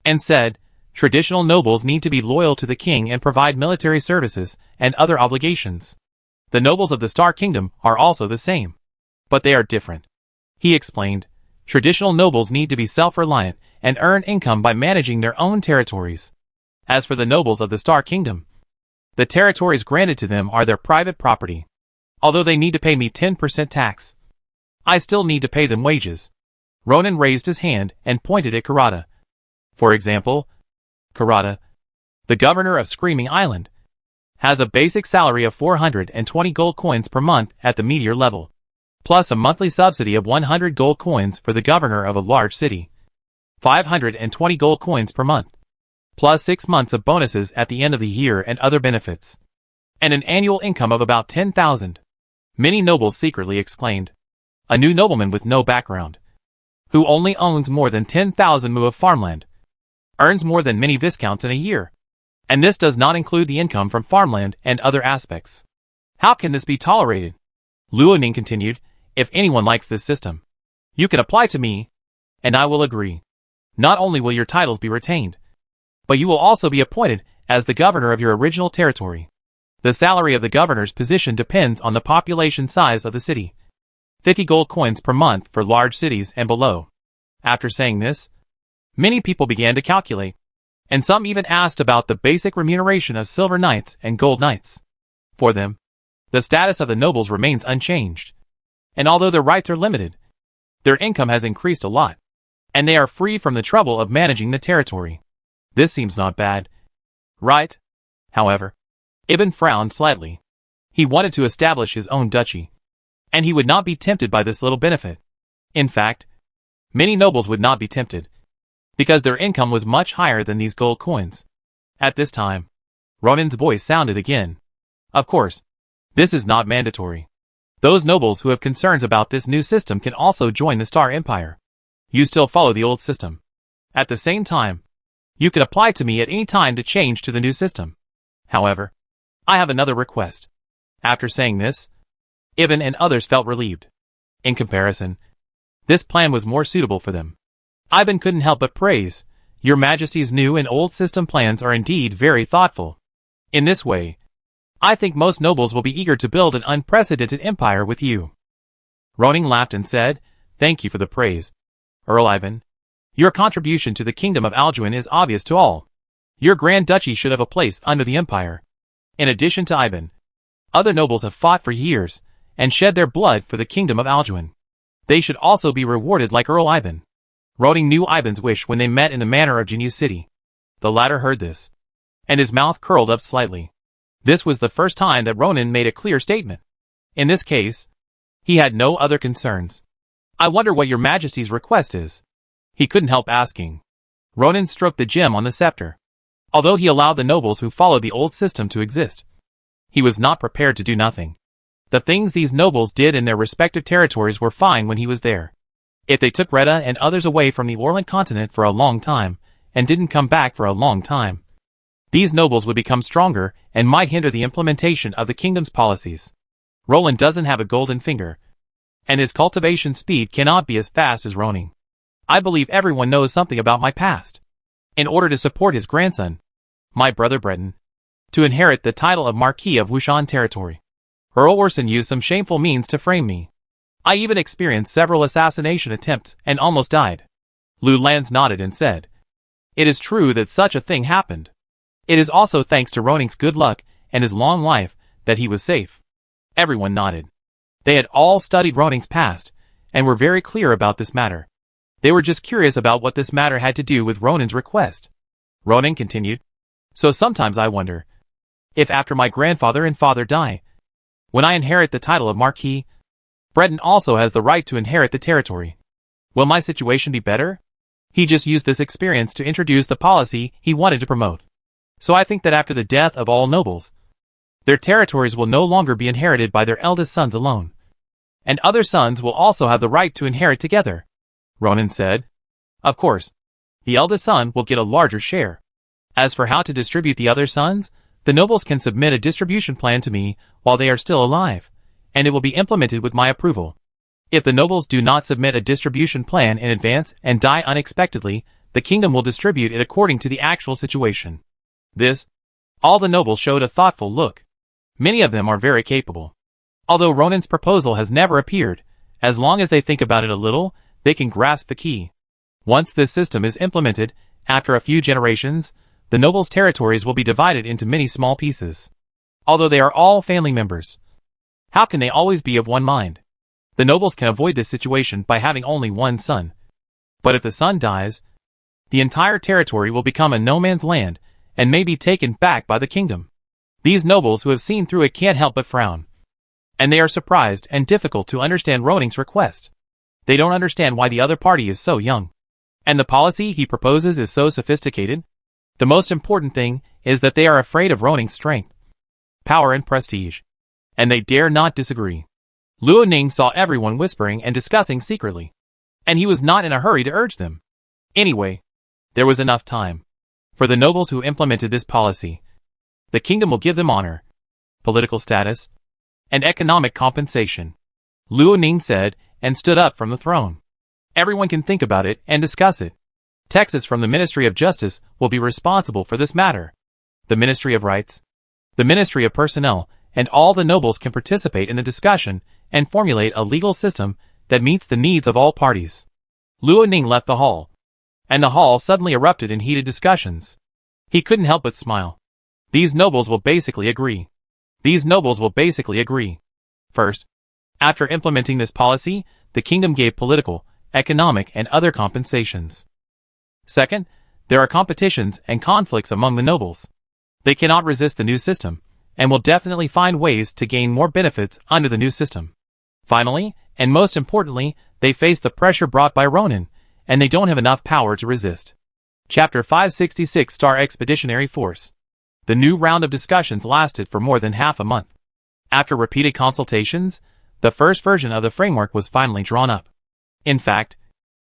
and said, traditional nobles need to be loyal to the king and provide military services and other obligations. The nobles of the Star Kingdom are also the same. But they are different. He explained, traditional nobles need to be self-reliant and earn income by managing their own territories. As for the nobles of the Star Kingdom, the territories granted to them are their private property. Although they need to pay me 10% tax, I still need to pay them wages. Ronan raised his hand and pointed at Karada. For example, Karada, the governor of Screaming Island, has a basic salary of 420 gold coins per month at the meteor level, plus a monthly subsidy of 100 gold coins for the governor of a large city, 520 gold coins per month, plus 6 months of bonuses at the end of the year and other benefits, and an annual income of about 10,000. Many nobles secretly exclaimed. A new nobleman with no background, who only owns more than 10,000 mu of farmland, earns more than many viscounts in a year. And this does not include the income from farmland and other aspects. How can this be tolerated? Luoning continued, if anyone likes this system, you can apply to me, and I will agree. Not only will your titles be retained, but you will also be appointed as the governor of your original territory. The salary of the governor's position depends on the population size of the city. 50 gold coins per month for large cities and below. After saying this, many people began to calculate, and some even asked about the basic remuneration of silver knights and gold knights. For them, the status of the nobles remains unchanged, and although their rights are limited, their income has increased a lot, and they are free from the trouble of managing the territory. This seems not bad, right? However, Ibn frowned slightly. He wanted to establish his own duchy, and he would not be tempted by this little benefit. In fact, many nobles would not be tempted, because their income was much higher than these gold coins. At this time, Ronan's voice sounded again. Of course, this is not mandatory. Those nobles who have concerns about this new system can also join the Star Empire. You still follow the old system. At the same time, you can apply to me at any time to change to the new system. However, I have another request. After saying this, Ibn and others felt relieved. In comparison, this plan was more suitable for them. Ibn couldn't help but praise, Your Majesty's new and old system plans are indeed very thoughtful. In this way, I think most nobles will be eager to build an unprecedented empire with you. Ronan laughed and said, Thank you for the praise, Earl Ivan. Your contribution to the kingdom of Alduin is obvious to all. Your Grand Duchy should have a place under the empire. In addition to Ivan, other nobles have fought for years and shed their blood for the kingdom of Alduin. They should also be rewarded like Earl Ivan. Ronan knew Ivan's wish when they met in the manor of Jinyu City. The latter heard this, and his mouth curled up slightly. This was the first time that Ronan made a clear statement. In this case, he had no other concerns. I wonder what your Majesty's request is. He couldn't help asking. Ronan stroked the gem on the scepter. Although he allowed the nobles who followed the old system to exist, he was not prepared to do nothing. The things these nobles did in their respective territories were fine when he was there. If they took Retta and others away from the Orland continent for a long time, and didn't come back for a long time, these nobles would become stronger and might hinder the implementation of the kingdom's policies. Roland doesn't have a golden finger, and his cultivation speed cannot be as fast as Ronan. I believe everyone knows something about my past. In order to support his grandson, my brother Breton, to inherit the title of Marquis of Wushan territory, Earl Orson used some shameful means to frame me. I even experienced several assassination attempts and almost died. Lu Lans nodded and said, It is true that such a thing happened. It is also thanks to Ronan's good luck and his long life that he was safe. Everyone nodded. They had all studied Ronan's past and were very clear about this matter. They were just curious about what this matter had to do with Ronan's request. Ronan continued, So sometimes I wonder, if after my grandfather and father die, when I inherit the title of Marquis, Breton also has the right to inherit the territory. Will my situation be better? He just used this experience to introduce the policy he wanted to promote. So I think that after the death of all nobles, their territories will no longer be inherited by their eldest sons alone. And other sons will also have the right to inherit together. Ronan said, Of course, the eldest son will get a larger share. As for how to distribute the other sons, the nobles can submit a distribution plan to me while they are still alive, and it will be implemented with my approval. If the nobles do not submit a distribution plan in advance and die unexpectedly, the kingdom will distribute it according to the actual situation. All the nobles showed a thoughtful look. Many of them are very capable. Although Ronan's proposal has never appeared, as long as they think about it a little, they can grasp the key. Once this system is implemented, after a few generations, the nobles' territories will be divided into many small pieces. Although they are all family members, how can they always be of one mind? The nobles can avoid this situation by having only one son. But if the son dies, the entire territory will become a no-man's land and may be taken back by the kingdom. These nobles who have seen through it can't help but frown. And they are surprised and difficult to understand Roning's request. They don't understand why the other party is so young. And the policy he proposes is so sophisticated. The most important thing is that they are afraid of Roning's strength, power and prestige. And they dare not disagree. Luo Ning saw everyone whispering and discussing secretly. And he was not in a hurry to urge them. Anyway, there was enough time. For the nobles who implemented this policy, the kingdom will give them honor, political status, and economic compensation. Luo Ning said, and stood up from the throne. Everyone can think about it and discuss it. Texts from the Ministry of Justice will be responsible for this matter. The Ministry of Rights, the Ministry of Personnel, and all the nobles can participate in the discussion and formulate a legal system that meets the needs of all parties. Luo Ning left the hall, and the hall suddenly erupted in heated discussions. He couldn't help but smile. These nobles will basically agree. First, after implementing this policy, the kingdom gave political, economic, and other compensations. Second, there are competitions and conflicts among the nobles. They cannot resist the new system, and will definitely find ways to gain more benefits under the new system. Finally, and most importantly, they face the pressure brought by Ronan, and they don't have enough power to resist. Chapter 566 Star Expeditionary Force. The new round of discussions lasted for more than half a month. After repeated consultations, the first version of the framework was finally drawn up. In fact,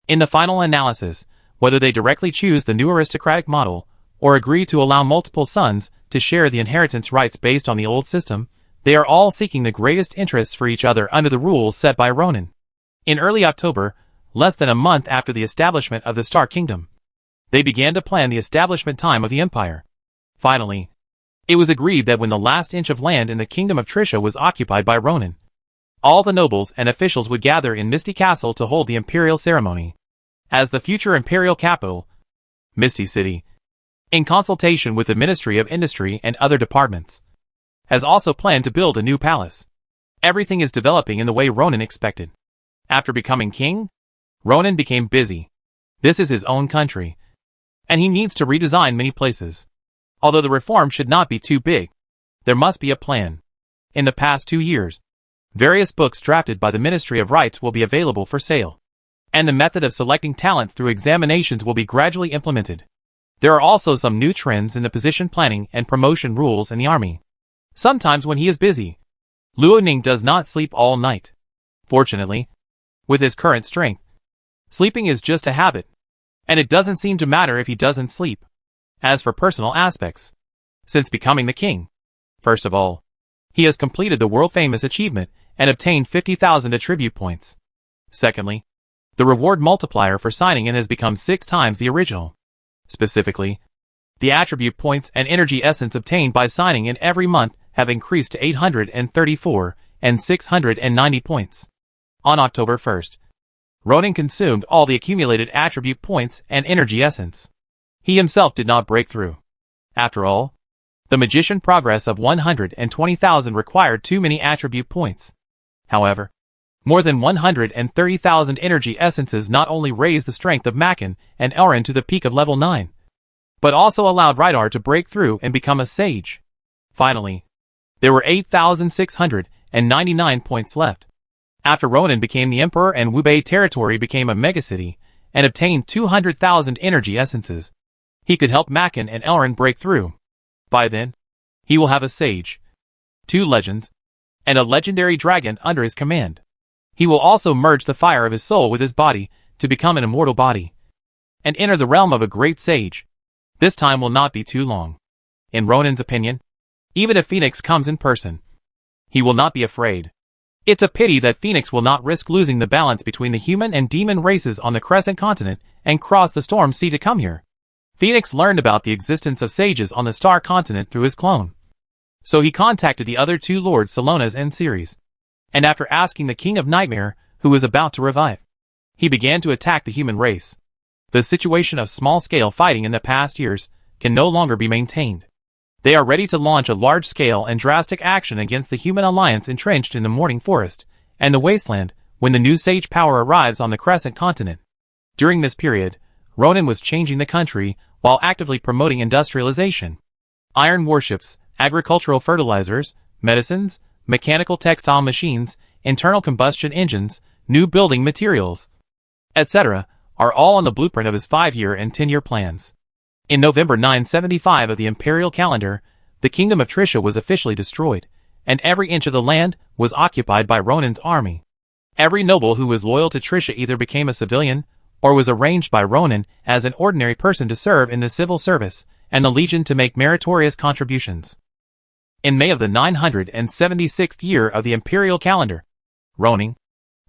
in the final analysis, whether they directly choose the new aristocratic model, or agree to allow multiple sons to share the inheritance rights based on the old system, they are all seeking the greatest interests for each other under the rules set by Ronan. In early October, less than a month after the establishment of the Star Kingdom, they began to plan the establishment time of the empire. Finally, it was agreed that when the last inch of land in the kingdom of Trisha was occupied by Ronan, all the nobles and officials would gather in Misty Castle to hold the imperial ceremony. As the future imperial capital, Misty City, in consultation with the Ministry of Industry and other departments, has also planned to build a new palace. Everything is developing in the way Ronan expected. After becoming king, Ronan became busy. This is his own country, and he needs to redesign many places. Although the reform should not be too big, there must be a plan. In the past 2 years, various books drafted by the Ministry of Rights will be available for sale, and the method of selecting talents through examinations will be gradually implemented. There are also some new trends in the position planning and promotion rules in the army. Sometimes when he is busy, Luo Ning does not sleep all night. Fortunately, with his current strength, sleeping is just a habit, and it doesn't seem to matter if he doesn't sleep. As for personal aspects, since becoming the king, first of all, he has completed the world-famous achievement and obtained 50,000 attribute points. Secondly, the reward multiplier for signing in has become 6 times the original. Specifically, the attribute points and energy essence obtained by signing in every month have increased to 834 and 690 points. On October 1st, Ronan consumed all the accumulated attribute points and energy essence. He himself did not break through. After all, the magician progress of 120,000 required too many attribute points. However, more than 130,000 energy essences not only raised the strength of Makan and Elrin to the peak of level 9, but also allowed Rydar to break through and become a sage. Finally, there were 8,699 points left. After Ronan became the emperor and Wubei territory became a megacity and obtained 200,000 energy essences, he could help Makan and Elrin break through. By then, he will have a sage, 2 legends, and a legendary dragon under his command. He will also merge the fire of his soul with his body to become an immortal body, and enter the realm of a great sage. This time will not be too long. In Ronan's opinion, even if Phoenix comes in person, he will not be afraid. It's a pity that Phoenix will not risk losing the balance between the human and demon races on the Crescent Continent and cross the Storm Sea to come here. Phoenix learned about the existence of sages on the Star Continent through his clone. So he contacted the other two lords Salonas and Ceres. And after asking the King of Nightmare, who was about to revive, he began to attack the human race. The situation of small-scale fighting in the past years can no longer be maintained. They are ready to launch a large-scale and drastic action against the human alliance entrenched in the Morning Forest and the Wasteland when the new sage power arrives on the Crescent Continent. During this period, Ronan was changing the country while actively promoting industrialization. Iron warships, agricultural fertilizers, medicines, mechanical textile machines, internal combustion engines, new building materials, etc., are all on the blueprint of his 5-year and 10-year plans. In November 975 of the imperial calendar, the kingdom of Trisha was officially destroyed, and every inch of the land was occupied by Ronan's army. Every noble who was loyal to Trisha either became a civilian, or was arranged by Ronan as an ordinary person to serve in the civil service and the legion to make meritorious contributions. In May of the 976th year of the imperial calendar, Ronan,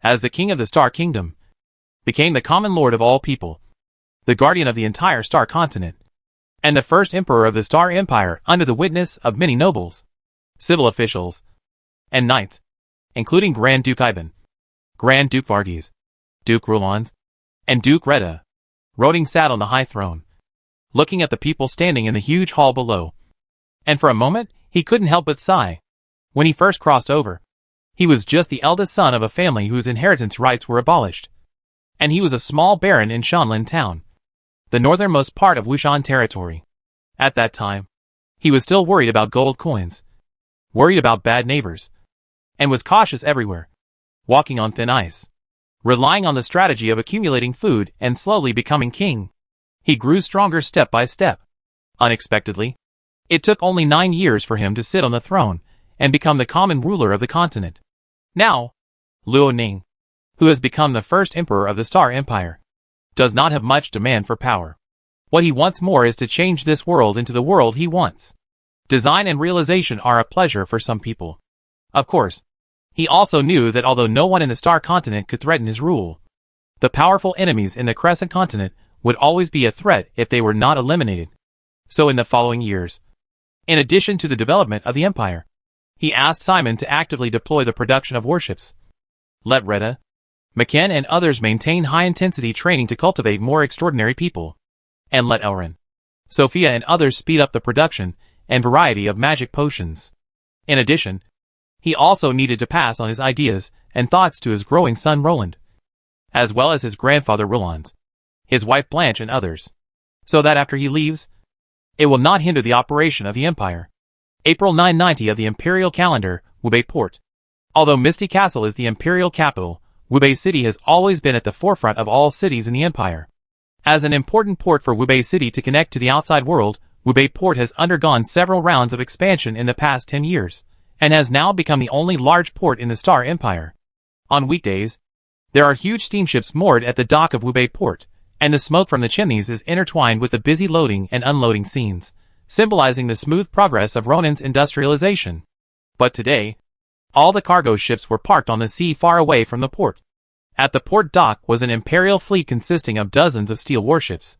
as the king of the Star Kingdom, became the common lord of all people, the guardian of the entire Star Continent, and the first emperor of the Star Empire under the witness of many nobles, civil officials, and knights, including Grand Duke Ivan, Grand Duke Varghese, Duke Rulons, and Duke Reda. Ronan sat on the high throne, looking at the people standing in the huge hall below. And for a moment, he couldn't help but sigh. When he first crossed over, he was just the eldest son of a family whose inheritance rights were abolished. And he was a small baron in Shanlin town, the northernmost part of Wushan territory. At that time, he was still worried about gold coins, worried about bad neighbors, and was cautious everywhere, walking on thin ice, relying on the strategy of accumulating food and slowly becoming king. He grew stronger step by step. Unexpectedly, it took only 9 years for him to sit on the throne and become the common ruler of the continent. Now, Luo Ning, who has become the first emperor of the Star Empire, does not have much demand for power. What he wants more is to change this world into the world he wants. Design and realization are a pleasure for some people. Of course, he also knew that although no one in the Star Continent could threaten his rule, the powerful enemies in the Crescent Continent would always be a threat if they were not eliminated. So in the following years, in addition to the development of the empire, he asked Simon to actively deploy the production of warships. Let Reda, McKen and others maintain high-intensity training to cultivate more extraordinary people. And let Elrin, Sophia and others speed up the production and variety of magic potions. In addition, he also needed to pass on his ideas and thoughts to his growing son Roland, as well as his grandfather Rulons, his wife Blanche and others, so that after he leaves, it will not hinder the operation of the empire. April 990 of the imperial calendar, Wubei Port. Although Misty Castle is the imperial capital, Wubei City has always been at the forefront of all cities in the empire. As an important port for Wubei City to connect to the outside world, Wubei Port has undergone several rounds of expansion in the past 10 years, and has now become the only large port in the Star Empire. On weekdays, there are huge steamships moored at the dock of Wubei Port, and the smoke from the chimneys is intertwined with the busy loading and unloading scenes, symbolizing the smooth progress of Ronan's industrialization. But today, all the cargo ships were parked on the sea far away from the port. At the port dock was an imperial fleet consisting of dozens of steel warships.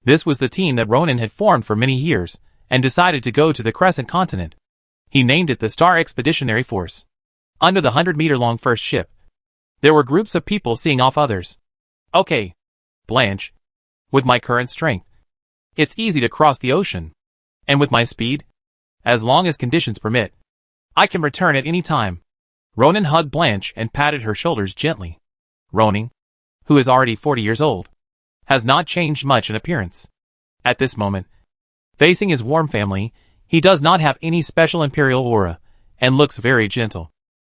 This was the team that Ronan had formed for many years, and decided to go to the Crescent Continent. He named it the Star Expeditionary Force. Under the 100-meter-long first ship, there were groups of people seeing off others. Okay, Blanche, with my current strength, it's easy to cross the ocean. And with my speed, as long as conditions permit, I can return at any time. Ronan hugged Blanche and patted her shoulders gently. Ronan, who is already 40 years old, has not changed much in appearance. At this moment, facing his warm family, he does not have any special imperial aura, and looks very gentle.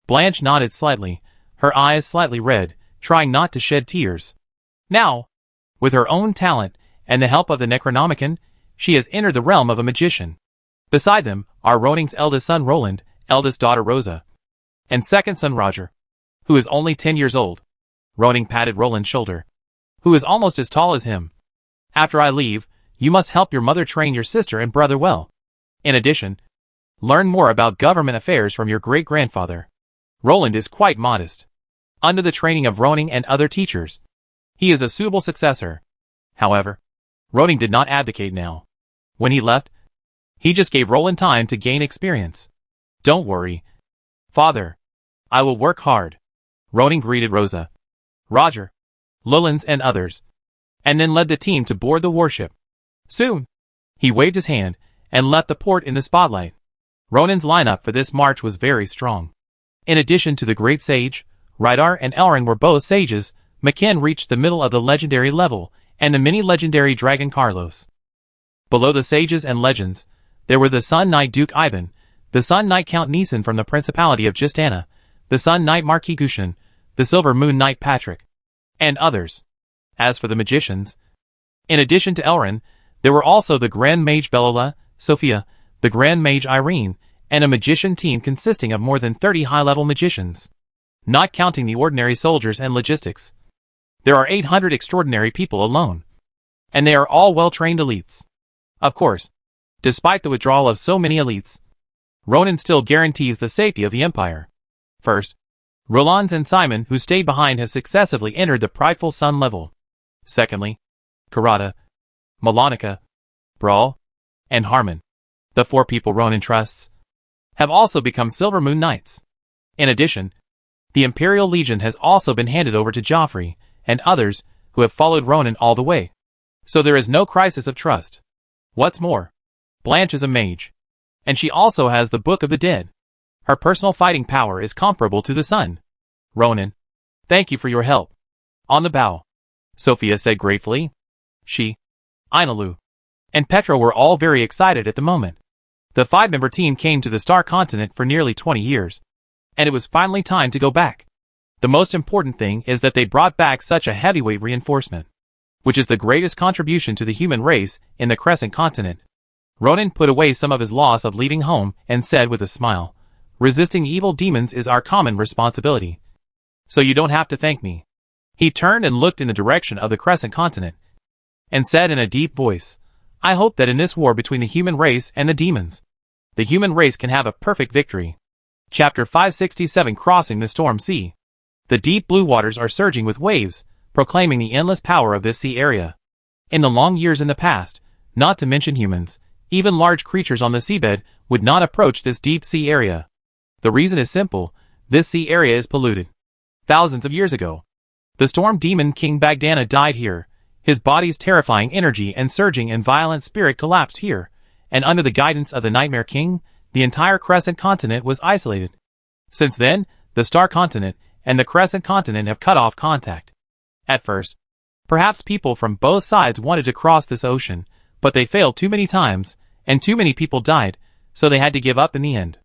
Blanche nodded slightly, her eyes slightly red, trying not to shed tears. Now, with her own talent and the help of the Necronomicon, she has entered the realm of a magician. Beside them are Ronan's eldest son Roland, eldest daughter Rosa, and second son Roger, who is only 10 years old. Ronan patted Roland's shoulder, who is almost as tall as him. After I leave, you must help your mother train your sister and brother well. In addition, learn more about government affairs from your great-grandfather. Roland is quite modest. Under the training of Roning and other teachers, he is a suitable successor. However, Roning did not abdicate now. When he left, he just gave Roland time to gain experience. Don't worry, Father. I will work hard. Roning greeted Rosa, Roger, Lulans and others, and then led the team to board the warship. Soon, he waved his hand and left the port in the spotlight. Ronan's lineup for this march was very strong. In addition to the great sage, Rydar and Elrin were both sages. McKin reached the middle of the legendary level, and the mini-legendary dragon Carlos. Below the sages and legends, there were the Sun Knight Duke Ivan, the Sun Knight Count Neeson from the Principality of Justana, the Sun Knight Marquis Gushin, the Silver Moon Knight Patrick, and others. As for the magicians, in addition to Elrin, there were also the Grand Mage Belola, Sophia, the Grand Mage Irene, and a magician team consisting of more than 30 high-level magicians. Not counting the ordinary soldiers and logistics, there are 800 extraordinary people alone. And they are all well-trained elites. Of course, despite the withdrawal of so many elites, Ronan still guarantees the safety of the Empire. First, Rollans and Simon, who stayed behind, have successively entered the prideful Sun level. Secondly, Karada, Malonica, Brawl, and Harmon, the 4 people Ronan trusts, have also become Silver Moon Knights. In addition, the Imperial Legion has also been handed over to Joffrey and others who have followed Ronan all the way. So there is no crisis of trust. What's more, Blanche is a mage, and she also has the Book of the Dead. Her personal fighting power is comparable to the sun. Ronan, thank you for your help. On the bow, Sophia said gratefully. She, Inalu, and Petra were all very excited at the moment. The 5-member team came to the Star Continent for nearly 20 years, and it was finally time to go back. The most important thing is that they brought back such a heavyweight reinforcement, which is the greatest contribution to the human race in the Crescent Continent. Ronan put away some of his loss of leaving home and said with a smile, resisting evil demons is our common responsibility. So you don't have to thank me. He turned and looked in the direction of the Crescent Continent, and said in a deep voice, I hope that in this war between the human race and the demons, the human race can have a perfect victory. Chapter 567 Crossing the Storm Sea. The deep blue waters are surging with waves, proclaiming the endless power of this sea area. In the long years in the past, not to mention humans, even large creatures on the seabed would not approach this deep sea area. The reason is simple, this sea area is polluted. Thousands of years ago, the storm demon King Bagdana died here. His body's terrifying energy and surging and violent spirit collapsed here, and under the guidance of the Nightmare King, the entire Crescent Continent was isolated. Since then, the Star Continent and the Crescent Continent have cut off contact. At first, perhaps people from both sides wanted to cross this ocean, but they failed too many times, and too many people died, so they had to give up in the end.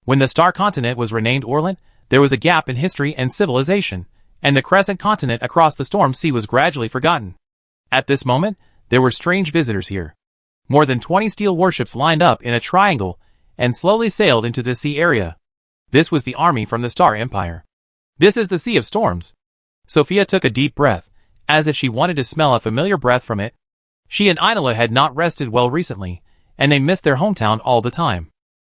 When the Star Continent was renamed Orlant, there was a gap in history and civilization, and the Crescent Continent across the Storm Sea was gradually forgotten. At this moment, there were strange visitors here. More than 20 steel warships lined up in a triangle and slowly sailed into the sea area. This was the army from the Star Empire. This is the Sea of Storms. Sophia took a deep breath, as if she wanted to smell a familiar breath from it. She and Inala had not rested well recently, and they missed their hometown all the time.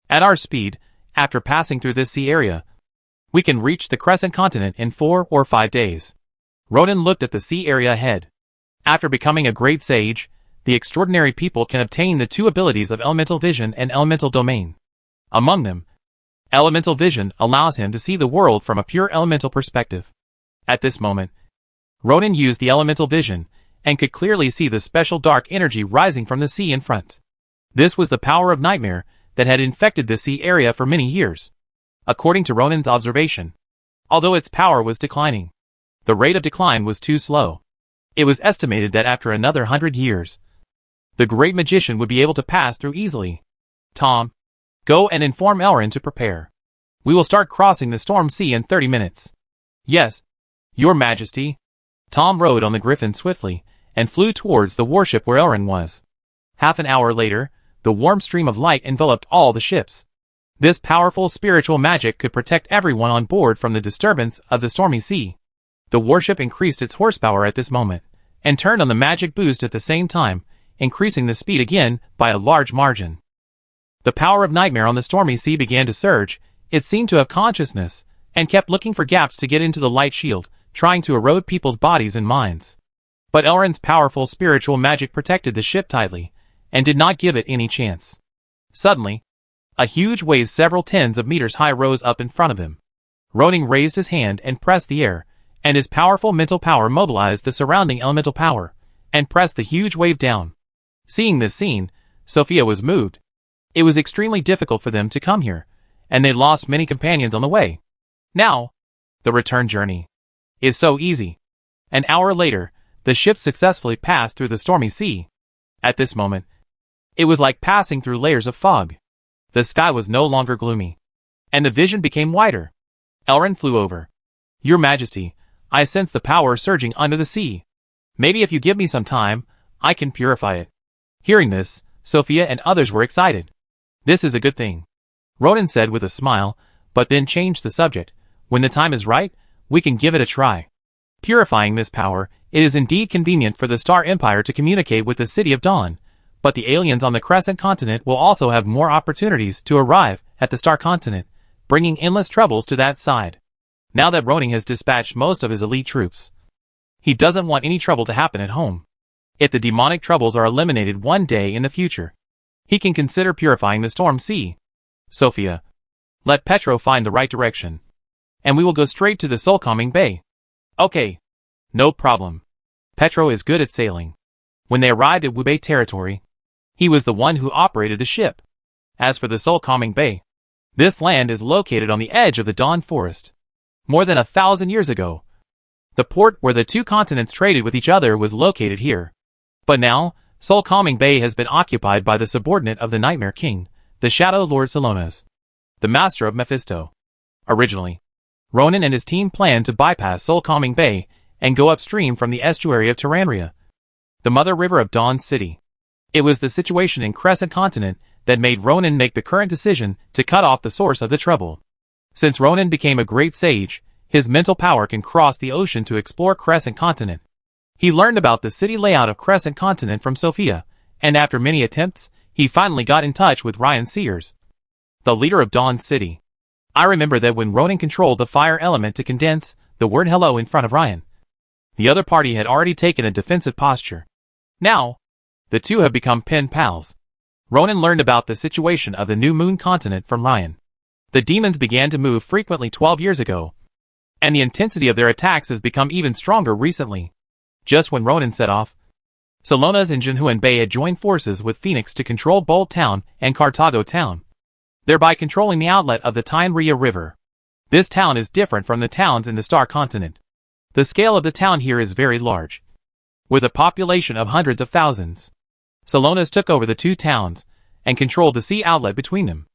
At our speed, after passing through this sea area, we can reach the Crescent Continent in 4 or 5 days. Ronan looked at the sea area ahead. After becoming a great sage, the extraordinary people can obtain the 2 abilities of Elemental Vision and Elemental Domain. Among them, Elemental Vision allows him to see the world from a pure elemental perspective. At this moment, Ronan used the Elemental Vision, and could clearly see the special dark energy rising from the sea in front. This was the power of Nightmare that had infected the sea area for many years. According to Ronan's observation, although its power was declining, the rate of decline was too slow. It was estimated that after another 100 years, the great magician would be able to pass through easily. Tom, go and inform Elrin to prepare. We will start crossing the Storm Sea in 30 minutes. Yes, Your Majesty. Tom rode on the Griffin swiftly, and flew towards the warship where Elrin was. Half an hour later, the warm stream of light enveloped all the ships. This powerful spiritual magic could protect everyone on board from the disturbance of the stormy sea. The warship increased its horsepower at this moment, and turned on the magic boost at the same time, increasing the speed again by a large margin. The power of Nightmare on the stormy sea began to surge. It seemed to have consciousness, and kept looking for gaps to get into the light shield, trying to erode people's bodies and minds. But Elrond's powerful spiritual magic protected the ship tightly, and did not give it any chance. Suddenly, a huge wave several tens of meters high rose up in front of him. Ronan raised his hand and pressed the air, and his powerful mental power mobilized the surrounding elemental power, and pressed the huge wave down. Seeing this scene, Sophia was moved. It was extremely difficult for them to come here, and they lost many companions on the way. Now, the return journey is so easy. An hour later, the ship successfully passed through the stormy sea. At this moment, it was like passing through layers of fog. The sky was no longer gloomy, and the vision became wider. Elrond flew over. "Your Majesty, I sense the power surging under the sea. Maybe if you give me some time, I can purify it." Hearing this, Sophia and others were excited. "This is a good thing," Ronan said with a smile, but then changed the subject. "When the time is right, we can give it a try. Purifying this power, it is indeed convenient for the Star Empire to communicate with the City of Dawn, but the aliens on the Crescent Continent will also have more opportunities to arrive at the Star Continent, bringing endless troubles to that side. Now that Ronan has dispatched most of his elite troops, he doesn't want any trouble to happen at home. If the demonic troubles are eliminated one day in the future, he can consider purifying the Storm Sea. Sophia, let Petro find the right direction, and we will go straight to the Soul-Calming Bay." "Okay. No problem. Petro is good at sailing." When they arrived at Wu Bay territory, he was the one who operated the ship. As for the Soul-Calming Bay, this land is located on the edge of the Dawn Forest. More than 1,000 years ago, the port where the two continents traded with each other was located here. But now, Soul-Calming Bay has been occupied by the subordinate of the Nightmare King, the Shadow Lord Salonas, the master of Mephisto. Originally, Ronan and his team planned to bypass Soul-Calming Bay and go upstream from the estuary of Terranria, the mother river of Dawn City. It was the situation in Crescent Continent that made Ronan make the current decision to cut off the source of the trouble. Since Ronan became a great sage, his mental power can cross the ocean to explore Crescent Continent. He learned about the city layout of Crescent Continent from Sophia, and after many attempts, he finally got in touch with Ryan Sears, the leader of Dawn City. I remember that when Ronan controlled the fire element to condense the word hello in front of Ryan, the other party had already taken a defensive posture. Now, the two have become pen pals. Ronan learned about the situation of the New Moon Continent from Ryan. The demons began to move frequently 12 years ago, and the intensity of their attacks has become even stronger recently. Just when Ronan set off, Salonas and Jinhuan Bay had joined forces with Phoenix to control Bold Town and Cartago Town, thereby controlling the outlet of the Tynria River. This town is different from the towns in the Star Continent. The scale of the town here is very large, with a population of hundreds of thousands. Salonas took over the two towns and controlled the sea outlet between them.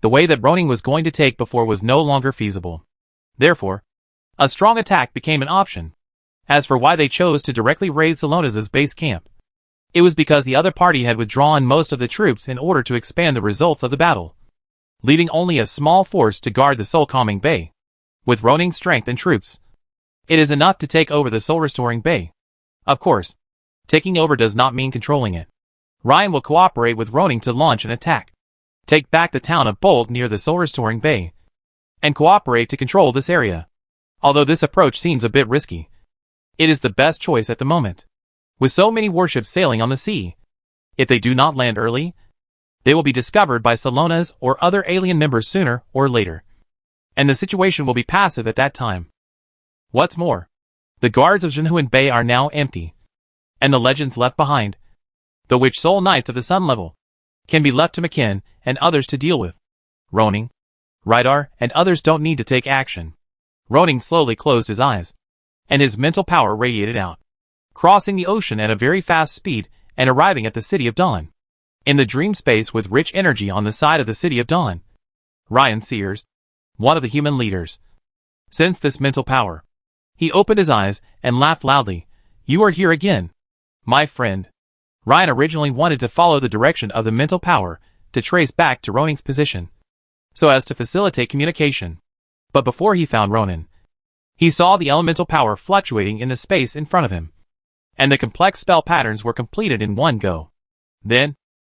The way that Ronan was going to take before was no longer feasible. Therefore, a strong attack became an option. As for why they chose to directly raid Salonas' base camp, it was because the other party had withdrawn most of the troops in order to expand the results of the battle, leaving only a small force to guard the Soul-Calming Bay. With Ronan's strength and troops, it is enough to take over the Soul-Restoring Bay. Of course, taking over does not mean controlling it. Ryan will cooperate with Ronan to launch an attack, take back the town of Bold near the Soul-Restoring Bay, and cooperate to control this area. Although this approach seems a bit risky, it is the best choice at the moment. With so many warships sailing on the sea, if they do not land early, they will be discovered by Salonas or other alien members sooner or later, and the situation will be passive at that time. What's more, the guards of Jinhuan Bay are now empty, and the legends left behind, the Witch Soul Knights of the Sun Level, can be left to McKin and others to deal with. Ronan, Rydar, and others don't need to take action. Ronan slowly closed his eyes, and his mental power radiated out, crossing the ocean at a very fast speed and arriving at the City of Dawn. In the dream space with rich energy on the side of the City of Dawn, Ryan Sears, one of the human leaders, sensed this mental power. He opened his eyes and laughed loudly. "You are here again, my friend." Ryan originally wanted to follow the direction of the mental power to trace back to Ronan's position, so as to facilitate communication. But before he found Ronan, he saw the elemental power fluctuating in the space in front of him, and the complex spell patterns were completed in one go. Then,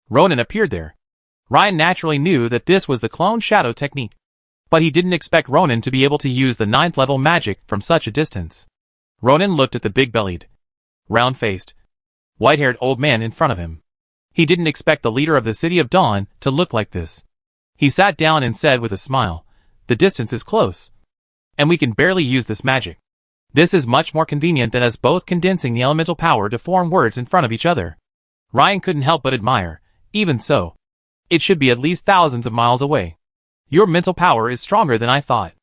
Ronan appeared there. Ryan naturally knew that this was the clone shadow technique. But he didn't expect Ronan to be able to use the 9th level magic from such a distance. Ronan looked at the big-bellied, round-faced, white-haired old man in front of him. He didn't expect the leader of the City of Dawn to look like this. He sat down and said with a smile, "The distance is close, and we can barely use this magic. This is much more convenient than us both condensing the elemental power to form words in front of each other." Ryan couldn't help but admire. Even so, it should be at least thousands of miles away. Your mental power is stronger than I thought.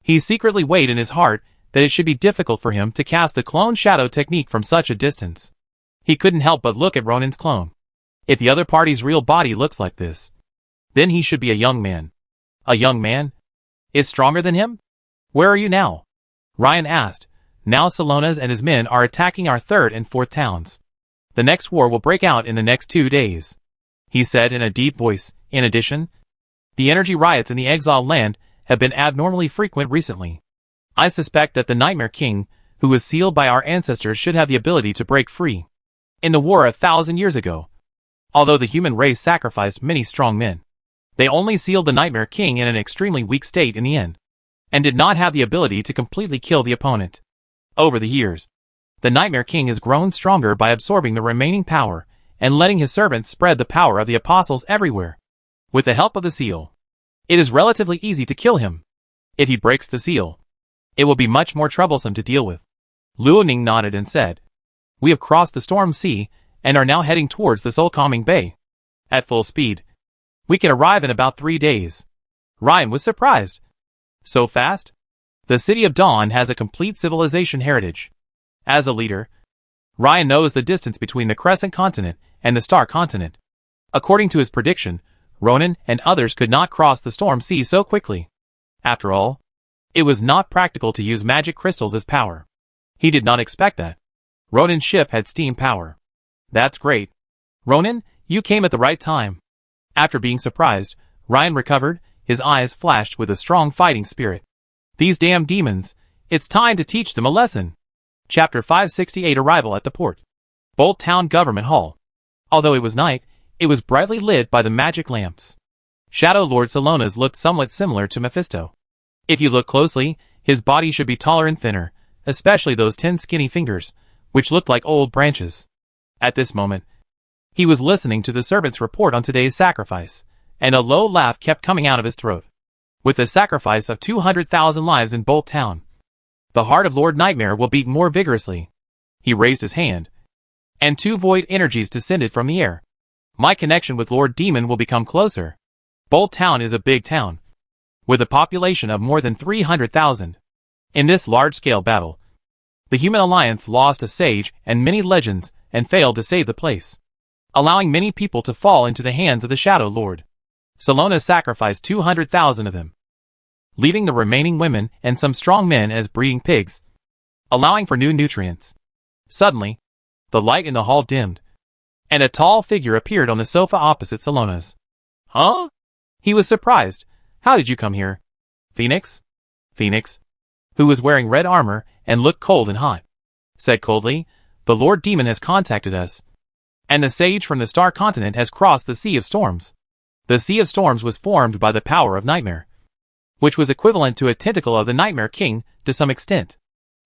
He secretly weighed in his heart that it should be difficult for him to cast the clone shadow technique from such a distance. He couldn't help but look at Ronan's clone. If the other party's real body looks like this, then he should be a young man. A young man? Is stronger than him? Where are you now? Ryan asked. Now Salonas and his men are attacking our 3rd and 4th towns. The next war will break out in the next 2 days. He said in a deep voice. In addition, the energy riots in the exiled land have been abnormally frequent recently. I suspect that the Nightmare King, who was sealed by our ancestors, should have the ability to break free. In the war 1,000 years ago, although the human race sacrificed many strong men, they only sealed the Nightmare King in an extremely weak state in the end, and did not have the ability to completely kill the opponent. Over the years, the Nightmare King has grown stronger by absorbing the remaining power and letting his servants spread the power of the apostles everywhere. With the help of the seal, it is relatively easy to kill him. If he breaks the seal, it will be much more troublesome to deal with. Luoning nodded and said, "We have crossed the storm sea and are now heading towards the soul-calming bay. At full speed, we can arrive in about 3 days." Ryan was surprised. So fast? The City of Dawn has a complete civilization heritage. As a leader, Ryan knows the distance between the Crescent Continent and the Star Continent. According to his prediction, Ronan and others could not cross the storm sea so quickly. After all, it was not practical to use magic crystals as power. He did not expect that. Ronan's ship had steam power. That's great. Ronan, you came at the right time. After being surprised, Ryan recovered. His eyes flashed with a strong fighting spirit. These damn demons, it's time to teach them a lesson. Chapter 568 Arrival at the Port. Bolt Town Government Hall. Although it was night, it was brightly lit by the magic lamps. Shadow Lord Salonas looked somewhat similar to Mephisto. If you look closely, his body should be taller and thinner, especially those 10 skinny fingers, which looked like old branches. At this moment, he was listening to the servant's report on today's sacrifice, and a low laugh kept coming out of his throat. With the sacrifice of 200,000 lives in Bolt Town, the heart of Lord Nightmare will beat more vigorously. He raised his hand, and 2 void energies descended from the air. My connection with Lord Demon will become closer. Bolt Town is a big town, with a population of more than 300,000. In this large-scale battle, the Human Alliance lost a sage and many legends and failed to save the place, allowing many people to fall into the hands of the Shadow Lord. Salonas sacrificed 200,000 of them, leaving the remaining women and some strong men as breeding pigs, allowing for new nutrients. Suddenly, the light in the hall dimmed, and a tall figure appeared on the sofa opposite Salonas. Huh? He was surprised. How did you come here? Phoenix? Phoenix, who was wearing red armor and looked cold and hot, said coldly, "The Lord Demon has contacted us, and the sage from the Star Continent has crossed the Sea of Storms." The Sea of Storms was formed by the power of Nightmare, which was equivalent to a tentacle of the Nightmare King to some extent.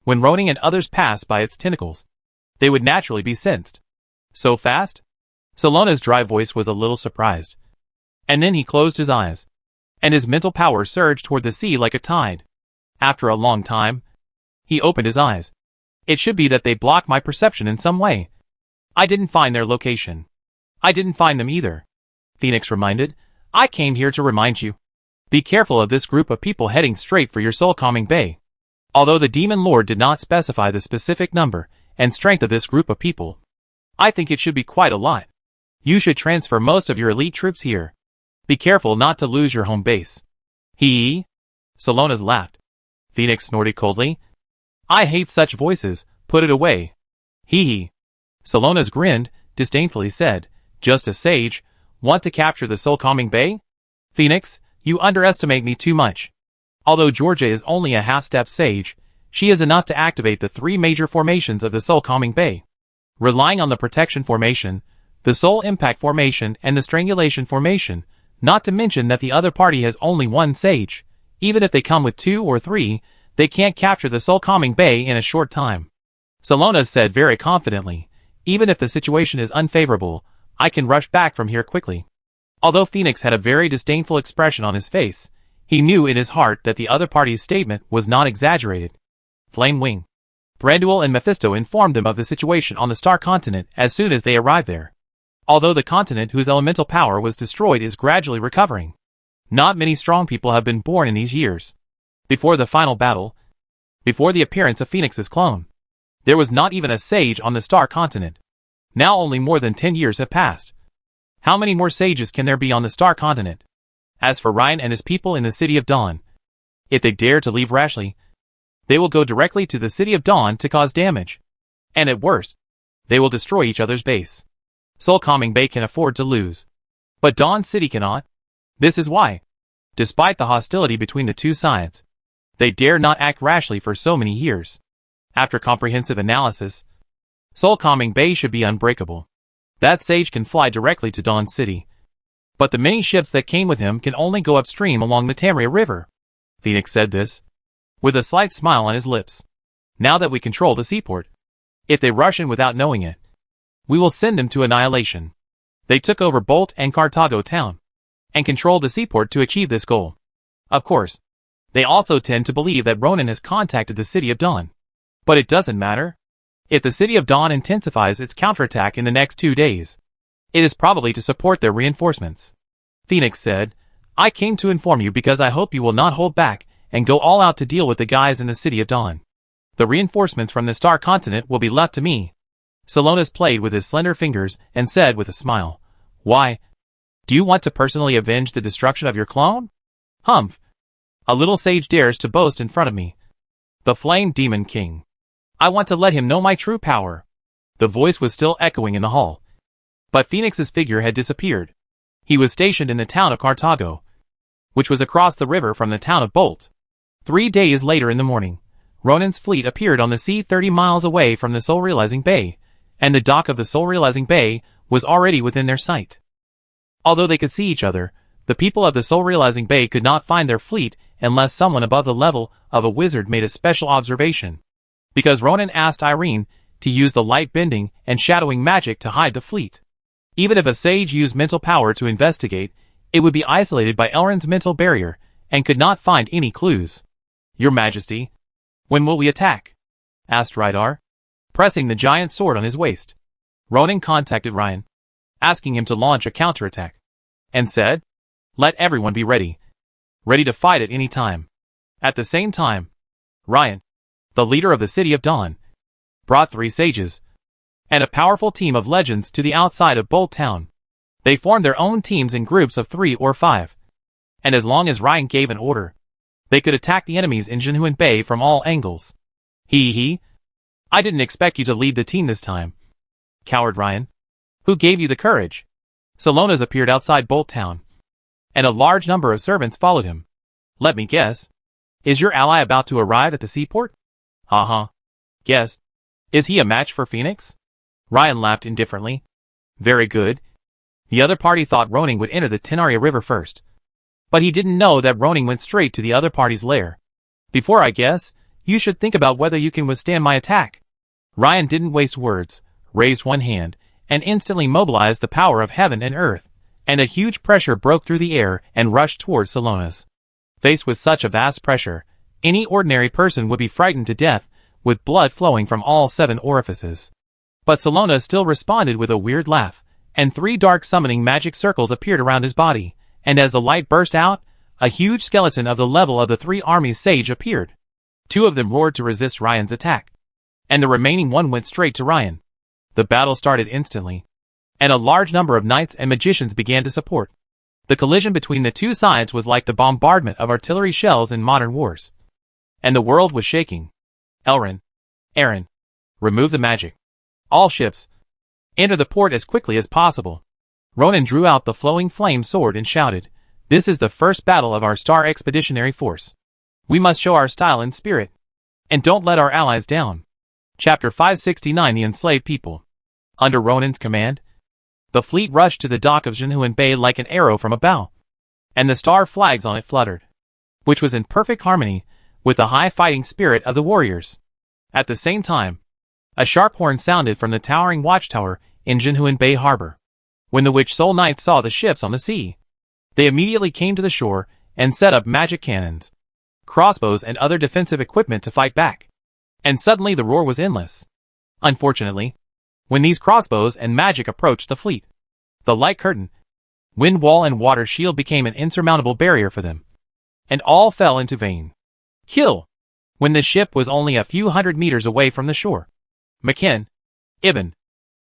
When Ronan and others passed by its tentacles, they would naturally be sensed. So fast? Salona's dry voice was a little surprised. And then he closed his eyes, and his mental power surged toward the sea like a tide. After a long time, he opened his eyes. It should be that they blocked my perception in some way. I didn't find their location. I didn't find them either. Phoenix reminded. I came here to remind you. Be careful of this group of people heading straight for your soul-calming bay. Although the Demon Lord did not specify the specific number and strength of this group of people, I think it should be quite a lot. You should transfer most of your elite troops here. Be careful not to lose your home base. He? Salonas laughed. Phoenix snorted coldly. I hate such voices. Put it away. He. Salonas grinned, disdainfully said, just a sage. Want to capture the soul-calming bay? Phoenix, you underestimate me too much. Although Georgia is only a half-step sage, she is enough to activate the 3 major formations of the soul-calming bay. Relying on the protection formation, the soul impact formation, and the strangulation formation, not to mention that the other party has only 1 sage. Even if they come with 2 or 3, they can't capture the soul-calming bay in a short time. Salonas said very confidently, even if the situation is unfavorable, I can rush back from here quickly. Although Phoenix had a very disdainful expression on his face, he knew in his heart that the other party's statement was not exaggerated. Flame Wing, Thranduil and Mephisto informed them of the situation on the Star Continent as soon as they arrived there. Although the continent whose elemental power was destroyed is gradually recovering, not many strong people have been born in these years. Before the final battle, before the appearance of Phoenix's clone, there was not even a sage on the Star Continent. Now only more than 10 years have passed. How many more sages can there be on the Star Continent? As for Ryan and his people in the City of Dawn, if they dare to leave rashly, they will go directly to the City of Dawn to cause damage. And at worst, they will destroy each other's base. Soul-Calming Bay can afford to lose. But Dawn City cannot. This is why, despite the hostility between the two sides, they dare not act rashly for so many years. After comprehensive analysis, Soul-Calming Bay should be unbreakable. That sage can fly directly to Dawn City. But the many ships that came with him can only go upstream along the Tamria River. Phoenix said this, with a slight smile on his lips. Now that we control the seaport, if they rush in without knowing it, we will send them to annihilation. They took over Bolt and Carthago town, and controlled the seaport to achieve this goal. Of course, they also tend to believe that Ronan has contacted the City of Dawn. But it doesn't matter. If the City of Dawn intensifies its counterattack in the next 2 days, it is probably to support their reinforcements. Phoenix said, I came to inform you because I hope you will not hold back and go all out to deal with the guys in the City of Dawn. The reinforcements from the Star Continent will be left to me. Salonas played with his slender fingers and said with a smile, Why? Do you want to personally avenge the destruction of your clone? Humph. A little sage dares to boast in front of me. The Flame Demon King. I want to let him know my true power. The voice was still echoing in the hall. But Phoenix's figure had disappeared. He was stationed in the town of Carthago, which was across the river from the town of Bolt. 3 days later in the morning, Ronan's fleet appeared on the sea 30 miles away from the Soul-Realizing Bay, and the dock of the Soul-Realizing Bay was already within their sight. Although they could see each other, the people of the Soul-Realizing Bay could not find their fleet unless someone above the level of a wizard made a special observation. Because Ronan asked Irene to use the light bending and shadowing magic to hide the fleet. Even if a sage used mental power to investigate, it would be isolated by Elrond's mental barrier and could not find any clues. Your Majesty, when will we attack? Asked Rydar, pressing the giant sword on his waist. Ronan contacted Ryan, asking him to launch a counterattack, and said, Let everyone be ready. Ready to fight at any time. At the same time, Ryan, the leader of the City of Dawn, brought 3 sages and a powerful team of legends to the outside of Bolt Town. They formed their own teams in groups of 3 or 5, and as long as Ryan gave an order, they could attack the enemies in Jinhuan Bay from all angles. I didn't expect you to lead the team this time. Cowered Ryan. Who gave you the courage? Salonas appeared outside Bolt Town, and a large number of servants followed him. Let me guess. Is your ally about to arrive at the seaport? Guess. Is he a match for Phoenix? Ryan laughed indifferently. Very good. The other party thought Ronan would enter the Tenaria River first, but he didn't know that Ronan went straight to the other party's lair. Before I guess, you should think about whether you can withstand my attack. Ryan didn't waste words, raised one hand, and instantly mobilized the power of heaven and earth, and a huge pressure broke through the air and rushed towards Salonas. Faced with such a vast pressure, any ordinary person would be frightened to death, with blood flowing from all 7 orifices. But Salonas still responded with a weird laugh, and 3 dark summoning magic circles appeared around his body, and as the light burst out, a huge skeleton of the level of the 3 armies sage appeared. 2 of them roared to resist Ryan's attack, and the remaining 1 went straight to Ryan. The battle started instantly, and a large number of knights and magicians began to support. The collision between the 2 sides was like the bombardment of artillery shells in modern wars. And the world was shaking. Elrond, Aaron, remove the magic. All ships, enter the port as quickly as possible. Ronan drew out the flowing flame sword and shouted, This is the first battle of our Star Expeditionary Force. We must show our style and spirit, and don't let our allies down. Chapter 569 The Enslaved People. Under Ronan's command, the fleet rushed to the dock of Jinhuan Bay like an arrow from a bow, and the star flags on it fluttered. which was in perfect harmony with the high fighting spirit of the warriors. At the same time, a sharp horn sounded from the towering watchtower in Jinhuan Bay Harbor. When the Witch Soul Knights saw the ships on the sea, they immediately came to the shore and set up magic cannons, crossbows and other defensive equipment to fight back. And suddenly the roar was endless. Unfortunately, when these crossbows and magic approached the fleet, the light curtain, wind wall and water shield became an insurmountable barrier for them, and all fell into vain. Kill! When the ship was only a few hundred meters away from the shore, Makin, Ibn,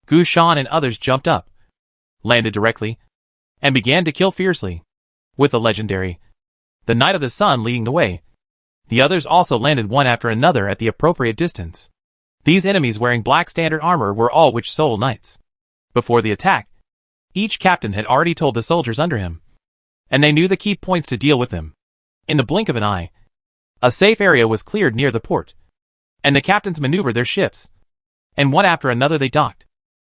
Gushan and others jumped up, landed directly, and began to kill fiercely. With the legendary, the Knight of the Sun leading the way, the others also landed one after another at the appropriate distance. These enemies wearing black standard armor were all Witch Soul Knights. Before the attack, each captain had already told the soldiers under him, and they knew the key points to deal with them. In the blink of an eye, a safe area was cleared near the port, and the captains maneuvered their ships, and one after another they docked.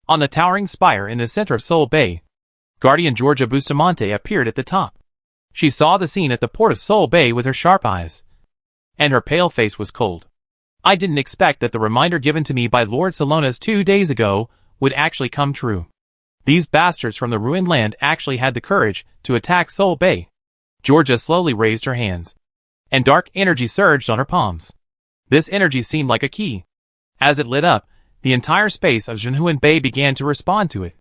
On the towering spire in the center of Soul Bay, Guardian Georgia Bustamante appeared at the top. She saw the scene at the port of Soul Bay with her sharp eyes, and her pale face was cold. I didn't expect that the reminder given to me by Lord Salonas 2 days ago would actually come true. These bastards from the ruined land actually had the courage to attack Soul Bay. Georgia slowly raised her hands, and dark energy surged on her palms. This energy seemed like a key. As it lit up, the entire space of Jinhuan Bay began to respond to it.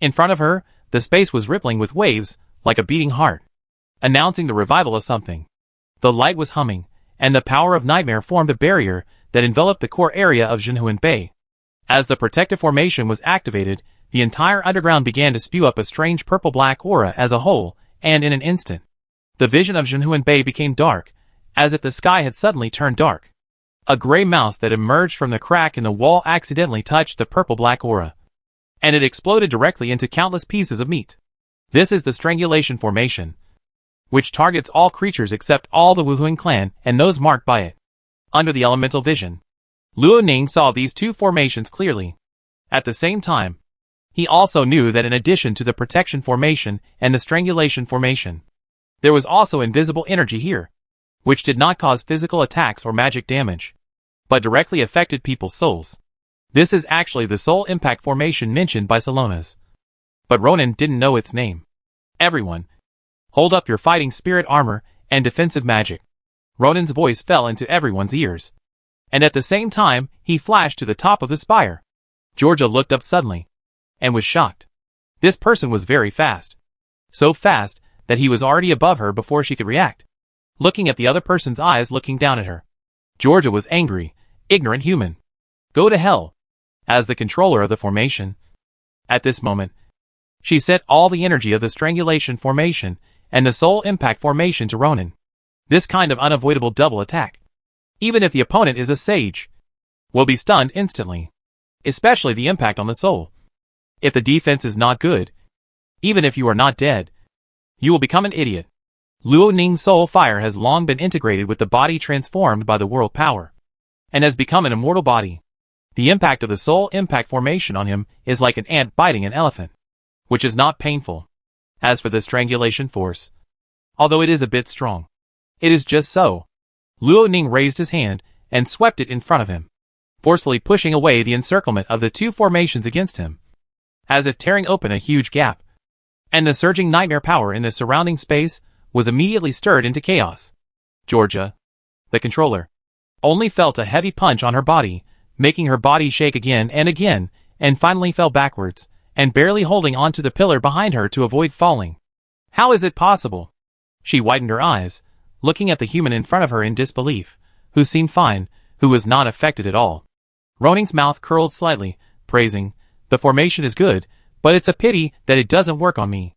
In front of her, the space was rippling with waves, like a beating heart, announcing the revival of something. The light was humming, and the power of nightmare formed a barrier that enveloped the core area of Jinhuan Bay. As the protective formation was activated, the entire underground began to spew up a strange purple-black aura as a whole, and in an instant, the vision of Jinhuan Bay became dark, as if the sky had suddenly turned dark. A gray mouse that emerged from the crack in the wall accidentally touched the purple-black aura, and it exploded directly into countless pieces of meat. This is the strangulation formation, which targets all creatures except all the Wuhuan clan and those marked by it. Under the elemental vision, Luo Ning saw these two formations clearly. At the same time, he also knew that in addition to the protection formation and the strangulation formation, there was also invisible energy here, which did not cause physical attacks or magic damage, but directly affected people's souls. This is actually the soul impact formation mentioned by Salonas. But Ronan didn't know its name. Everyone, hold up your fighting spirit armor and defensive magic. Ronan's voice fell into everyone's ears, and at the same time, he flashed to the top of the spire. Georgia looked up suddenly, and was shocked. This person was very fast. So fast that he was already above her before she could react. Looking at the other person's eyes looking down at her, Georgia was angry, ignorant human. Go to hell. As the controller of the formation, at this moment, she sent all the energy of the strangulation formation and the soul impact formation to Ronan. This kind of unavoidable double attack, even if the opponent is a sage, will be stunned instantly, especially the impact on the soul. If the defense is not good, even if you are not dead, you will become an idiot. Luo Ning's soul fire has long been integrated with the body transformed by the world power, and has become an immortal body. The impact of the soul impact formation on him is like an ant biting an elephant, which is not painful. As for the strangulation force, although it is a bit strong, it is just so. Luo Ning raised his hand and swept it in front of him, forcefully pushing away the encirclement of the two formations against him, as if tearing open a huge gap. And the surging nightmare power in the surrounding space was immediately stirred into chaos. Georgia, the controller, only felt a heavy punch on her body, making her body shake again, and finally fell backwards, and barely holding onto the pillar behind her to avoid falling. How is it possible? She widened her eyes, looking at the human in front of her in disbelief, who seemed fine, who was not affected at all. Roning's mouth curled slightly, praising, the formation is good, but it's a pity that it doesn't work on me.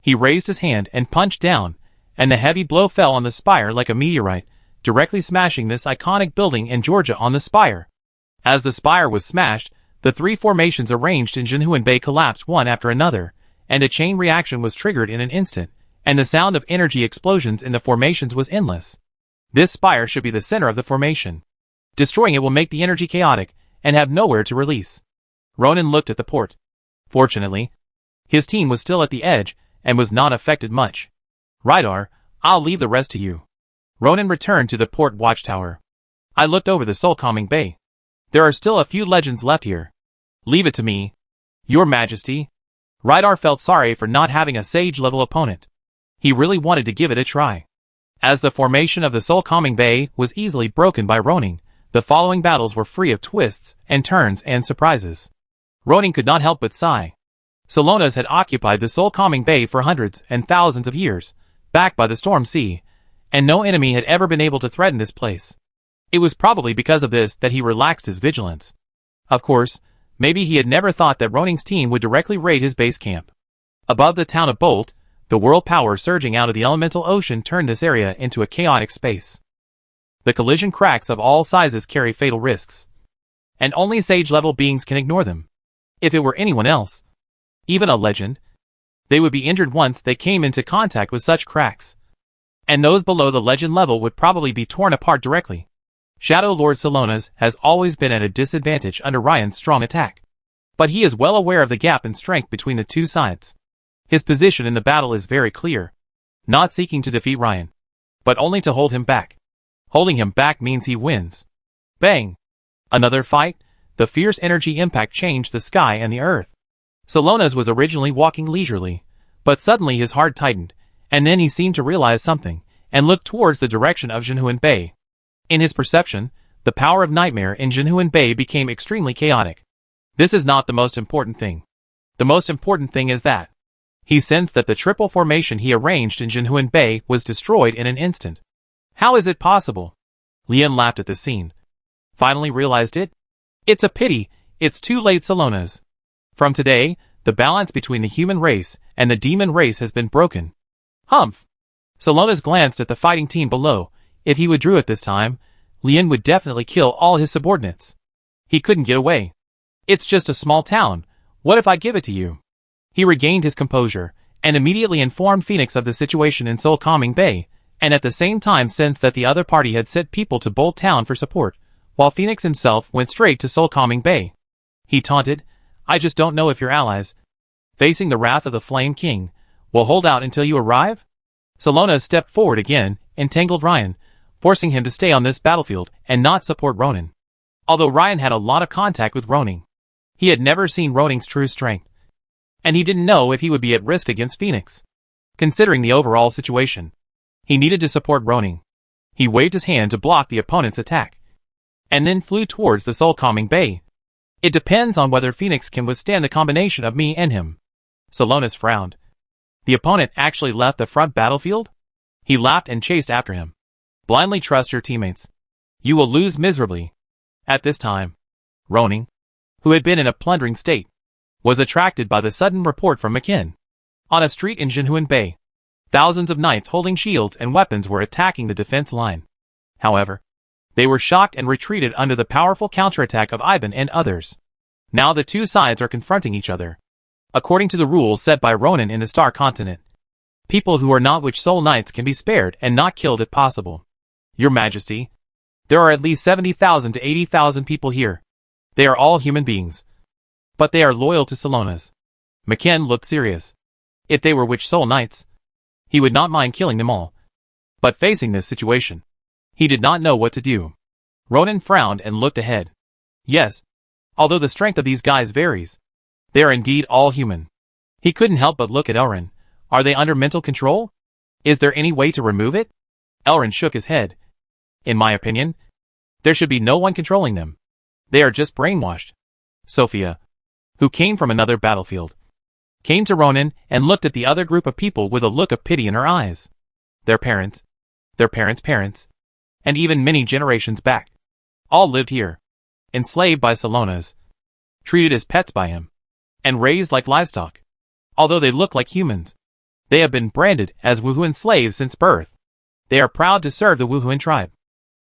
He raised his hand and punched down, and the heavy blow fell on the spire like a meteorite, directly smashing this iconic building and Georgia on the spire. As the spire was smashed, the three formations arranged in Jinhuan Bay collapsed one after another, and a chain reaction was triggered in an instant, and the sound of energy explosions in the formations was endless. This spire should be the center of the formation. Destroying it will make the energy chaotic, and have nowhere to release. Ronan looked at the port. Fortunately, his team was still at the edge, and was not affected much. Rydar, I'll leave the rest to you. Ronan returned to the port watchtower. I looked over the soul-calming bay. There are still a few legends left here. Leave it to me, Your Majesty. Rydar felt sorry for not having a sage-level opponent. He really wanted to give it a try. As the formation of the soul-calming bay was easily broken by Ronan, the following battles were free of twists and turns and surprises. Ronan could not help but sigh. Salonas had occupied the soul-calming bay for hundreds and thousands of years, backed by the storm sea, and no enemy had ever been able to threaten this place. It was probably because of this that he relaxed his vigilance. Of course, maybe he had never thought that Ronan's team would directly raid his base camp. Above the town of Bolt, the world power surging out of the elemental ocean turned this area into a chaotic space. The collision cracks of all sizes carry fatal risks. And only sage-level beings can ignore them. If it were anyone else, even a legend, they would be injured once they came into contact with such cracks. And those below the legend level would probably be torn apart directly. Shadow Lord Salonas has always been at a disadvantage under Ryan's strong attack. But he is well aware of the gap in strength between the two sides. His position in the battle is very clear. Not seeking to defeat Ryan, but only to hold him back. Holding him back means he wins. Bang! Another fight. The fierce energy impact changed the sky and the earth. Salonas was originally walking leisurely, but suddenly his heart tightened, and then he seemed to realize something, and looked towards the direction of Jinhuan Bay. In his perception, the power of nightmare in Jinhuan Bay became extremely chaotic. This is not the most important thing. The most important thing is that he sensed that the triple formation he arranged in Jinhuan Bay was destroyed in an instant. How is it possible? Lian laughed at the scene. Finally realized it? It's a pity, it's too late, Salonas. From today, the balance between the human race and the demon race has been broken. Humph! Salonas glanced at the fighting team below. If he withdrew at this time, Lian would definitely kill all his subordinates. He couldn't get away. It's just a small town. What if I give it to you? He regained his composure, and immediately informed Phoenix of the situation in Soul-Calming Bay, and at the same time sensed that the other party had sent people to Bolt Town for support, while Phoenix himself went straight to Soul-Calming Bay. He taunted, I just don't know if your allies, facing the wrath of the Flame King, will hold out until you arrive? Salonas stepped forward again, entangled Ryan, forcing him to stay on this battlefield and not support Ronan. Although Ryan had a lot of contact with Ronan, he had never seen Ronan's true strength, and he didn't know if he would be at risk against Phoenix. Considering the overall situation, he needed to support Ronan. He waved his hand to block the opponent's attack, and then flew towards the Soul-Calming Bay. It depends on whether Phoenix can withstand the combination of me and him. Salonas frowned. The opponent actually left the front battlefield? He laughed and chased after him. Blindly trust your teammates. You will lose miserably. At this time, Ronan, who had been in a plundering state, was attracted by the sudden report from McKin. On a street in Jinhuan Bay, thousands of knights holding shields and weapons were attacking the defense line. However, they were shocked and retreated under the powerful counterattack of Ivan and others. Now the two sides are confronting each other. According to the rules set by Ronan in the Star Continent, people who are not Witch Soul Knights can be spared and not killed if possible. Your Majesty, there are at least 70,000 to 80,000 people here. They are all human beings. But they are loyal to Salonas. McKen looked serious. If they were Witch Soul Knights, he would not mind killing them all. But facing this situation, he did not know what to do. Ronan frowned and looked ahead. Yes, although the strength of these guys varies, they are indeed all human. He couldn't help but look at Elrin. Are they under mental control? Is there any way to remove it? Elrin shook his head. In my opinion, there should be no one controlling them. They are just brainwashed. Sophia, who came from another battlefield, came to Ronan and looked at the other group of people with a look of pity in her eyes. Their parents, parents, and even many generations back, all lived here, enslaved by Salonas, treated as pets by him, and raised like livestock. Although they look like humans, they have been branded as Wuhuan slaves since birth. They are proud to serve the Wuhuan tribe,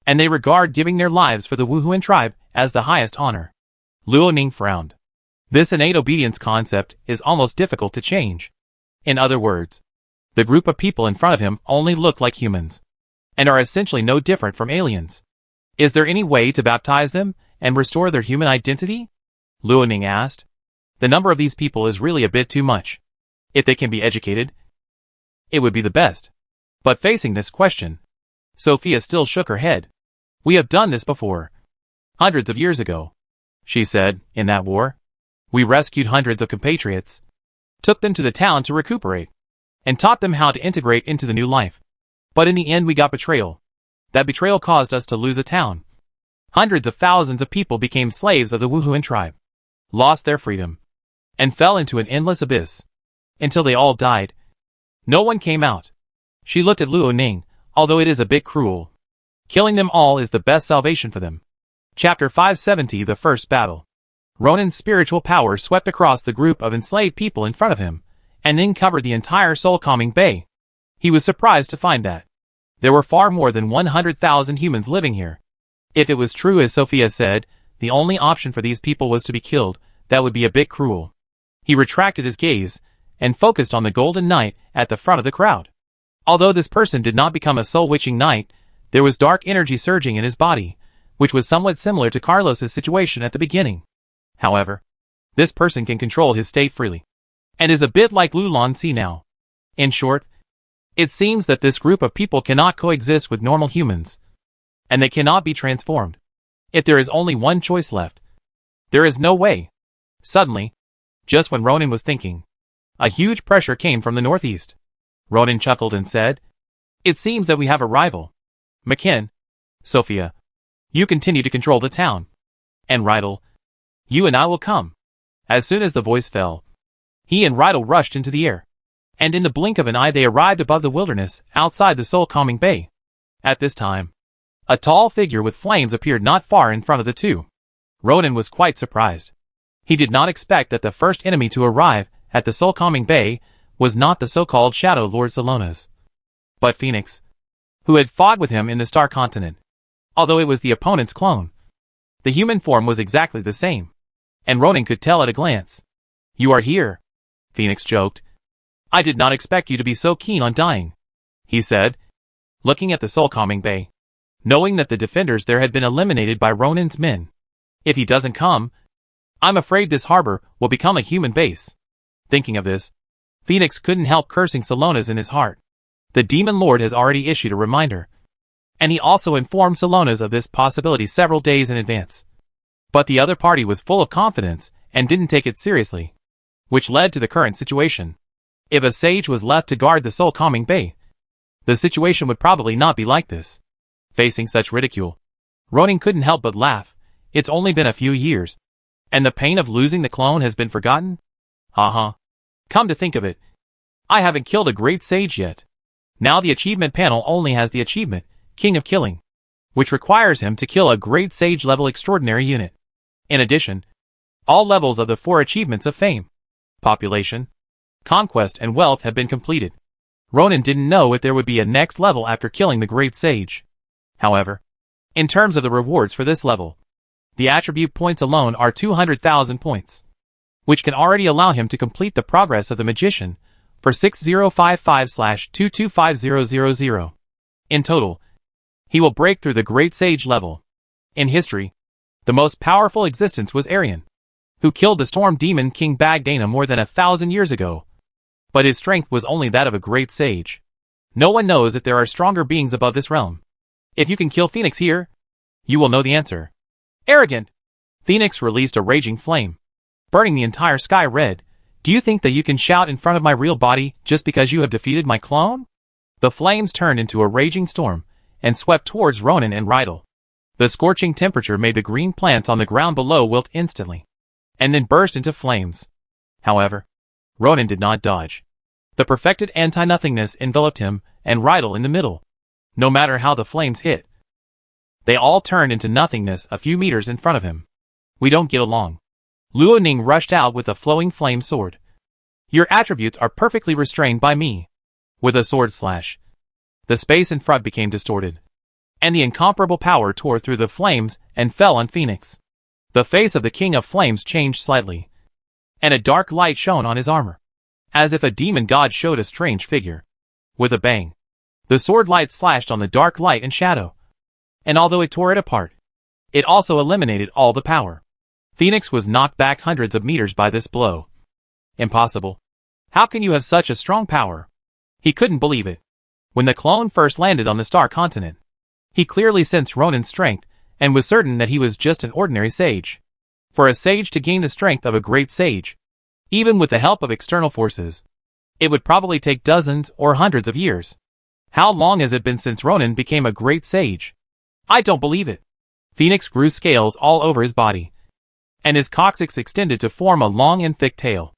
and they regard giving their lives for the Wuhuan tribe as the highest honor. Luo Ning frowned. This innate obedience concept is almost difficult to change. In other words, the group of people in front of him only look like humans, and are essentially no different from aliens. Is there any way to baptize them and restore their human identity? Luo Ning asked. The number of these people is really a bit too much. If they can be educated, it would be the best. But facing this question, Sophia still shook her head. We have done this before. Hundreds of years ago, she said, in that war. We rescued hundreds of compatriots, took them to the town to recuperate, and taught them how to integrate into the new life. But in the end we got betrayal. That betrayal caused us to lose a town. Hundreds of thousands of people became slaves of the Wuhuan tribe, lost their freedom, and fell into an endless abyss. Until they all died. No one came out. She looked at Luo Ning, although it is a bit cruel. Killing them all is the best salvation for them. Chapter 570 The First Battle. Ronan's spiritual power swept across the group of enslaved people in front of him, and then covered the entire soul-calming bay. He was surprised to find that there were far more than 100,000 humans living here. If it was true as Sophia said, the only option for these people was to be killed. That would be a bit cruel. He retracted his gaze, and focused on the golden knight at the front of the crowd. Although this person did not become a soul-witching knight, there was dark energy surging in his body, which was somewhat similar to Carlos's situation at the beginning. However, this person can control his state freely, and is a bit like Lulan Si now. In short, it seems that this group of people cannot coexist with normal humans, and they cannot be transformed. If there is only one choice left, there is no way. Suddenly, just when Ronan was thinking, a huge pressure came from the northeast. Ronan chuckled and said, "It seems that we have a rival. McKin, Sophia, you continue to control the town. And Rydell, you and I will come." As soon as the voice fell, he and Rydell rushed into the air, and in the blink of an eye they arrived above the wilderness outside the soul-calming bay. At this time, a tall figure with flames appeared not far in front of the two. Ronan was quite surprised. He did not expect that the first enemy to arrive at the soul-calming bay was not the so-called Shadow Lord Salonas, but Phoenix, who had fought with him in the Star Continent. Although it was the opponent's clone, the human form was exactly the same, and Ronan could tell at a glance. "You are here," Phoenix joked. "I did not expect you to be so keen on dying," he said, looking at the soul-calming bay, knowing that the defenders there had been eliminated by Ronan's men. "If he doesn't come, I'm afraid this harbor will become a human base." Thinking of this, Phoenix couldn't help cursing Salonas in his heart. The Demon Lord has already issued a reminder, and he also informed Salonas of this possibility several days in advance. But the other party was full of confidence and didn't take it seriously, which led to the current situation. If a sage was left to guard the soul-calming bay, the situation would probably not be like this. Facing such ridicule, Ronan couldn't help but laugh. It's only been a few years, and the pain of losing the clone has been forgotten? Come to think of it, I haven't killed a great sage yet. Now the achievement panel only has the achievement, King of Killing, which requires him to kill a great sage level extraordinary unit. In addition, all levels of the 4 achievements of fame, population, conquest and wealth have been completed. Ronan didn't know if there would be a next level after killing the great sage. However, in terms of the rewards for this level, the attribute points alone are 200,000 points, which can already allow him to complete the progress of the magician for 6055/225000. In total, he will break through the great sage level. In history, the most powerful existence was Arian, who killed the storm demon King Bagdana more than 1,000 years ago. But his strength was only that of a great sage. No one knows if there are stronger beings above this realm. If you can kill Phoenix here, you will know the answer. Arrogant! Phoenix released a raging flame, burning the entire sky red. Do you think that you can shout in front of my real body just because you have defeated my clone? The flames turned into a raging storm and swept towards Ronan and Rydell. The scorching temperature made the green plants on the ground below wilt instantly, and then burst into flames. However, Ronan did not dodge. The perfected anti-nothingness enveloped him and Rydell in the middle. No matter how the flames hit, they all turned into nothingness a few meters in front of him. We don't get along. Luo Ning rushed out with a flowing flame sword. Your attributes are perfectly restrained by me. With a sword slash, the space in front became distorted, and the incomparable power tore through the flames and fell on Phoenix. The face of the King of Flames changed slightly, and a dark light shone on his armor, as if a demon god showed a strange figure. With a bang, the sword light slashed on the dark light and shadow, and although it tore it apart, it also eliminated all the power. Phoenix was knocked back hundreds of meters by this blow. Impossible. How can you have such a strong power? He couldn't believe it. When the clone first landed on the Star Continent, He clearly sensed Ronin's strength, and was certain that he was just an ordinary sage. For a sage to gain the strength of a great sage, even with the help of external forces, it would probably take dozens or hundreds of years. How long has it been since Ronin became a great sage? I don't believe it. Phoenix grew scales all over his body, and his coccyx extended to form a long and thick tail,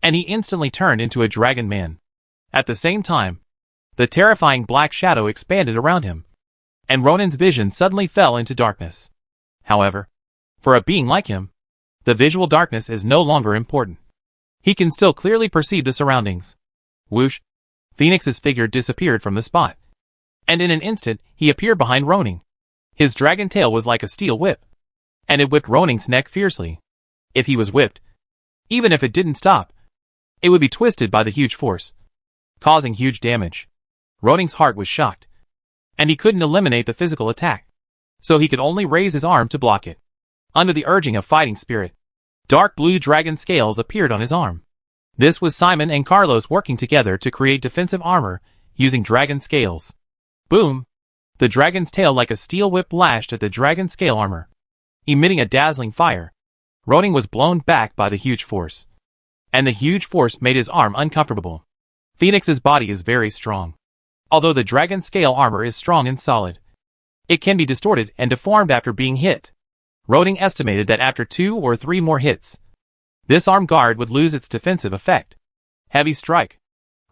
and he instantly turned into a dragon man. At the same time, the terrifying black shadow expanded around him, and Ronin's vision suddenly fell into darkness. However, for a being like him, the visual darkness is no longer important. He can still clearly perceive the surroundings. Whoosh! Phoenix's figure disappeared from the spot, and in an instant he appeared behind Ronin. His dragon tail was like a steel whip, and it whipped Ronin's neck fiercely. If he was whipped, even if it didn't stop, it would be twisted by the huge force, causing huge damage. Ronin's heart was shocked, and he couldn't eliminate the physical attack, so he could only raise his arm to block it. Under the urging of fighting spirit, dark blue dragon scales appeared on his arm. This was Simon and Carlos working together to create defensive armor using dragon scales. Boom! The dragon's tail like a steel whip lashed at the dragon scale armor, emitting a dazzling fire. Ronin was blown back by the huge force, and the huge force made his arm uncomfortable. Phoenix's body is very strong. Although the dragon scale armor is strong and solid, it can be distorted and deformed after being hit. Ronin estimated that after 2 or 3 more hits, this arm guard would lose its defensive effect. Heavy strike.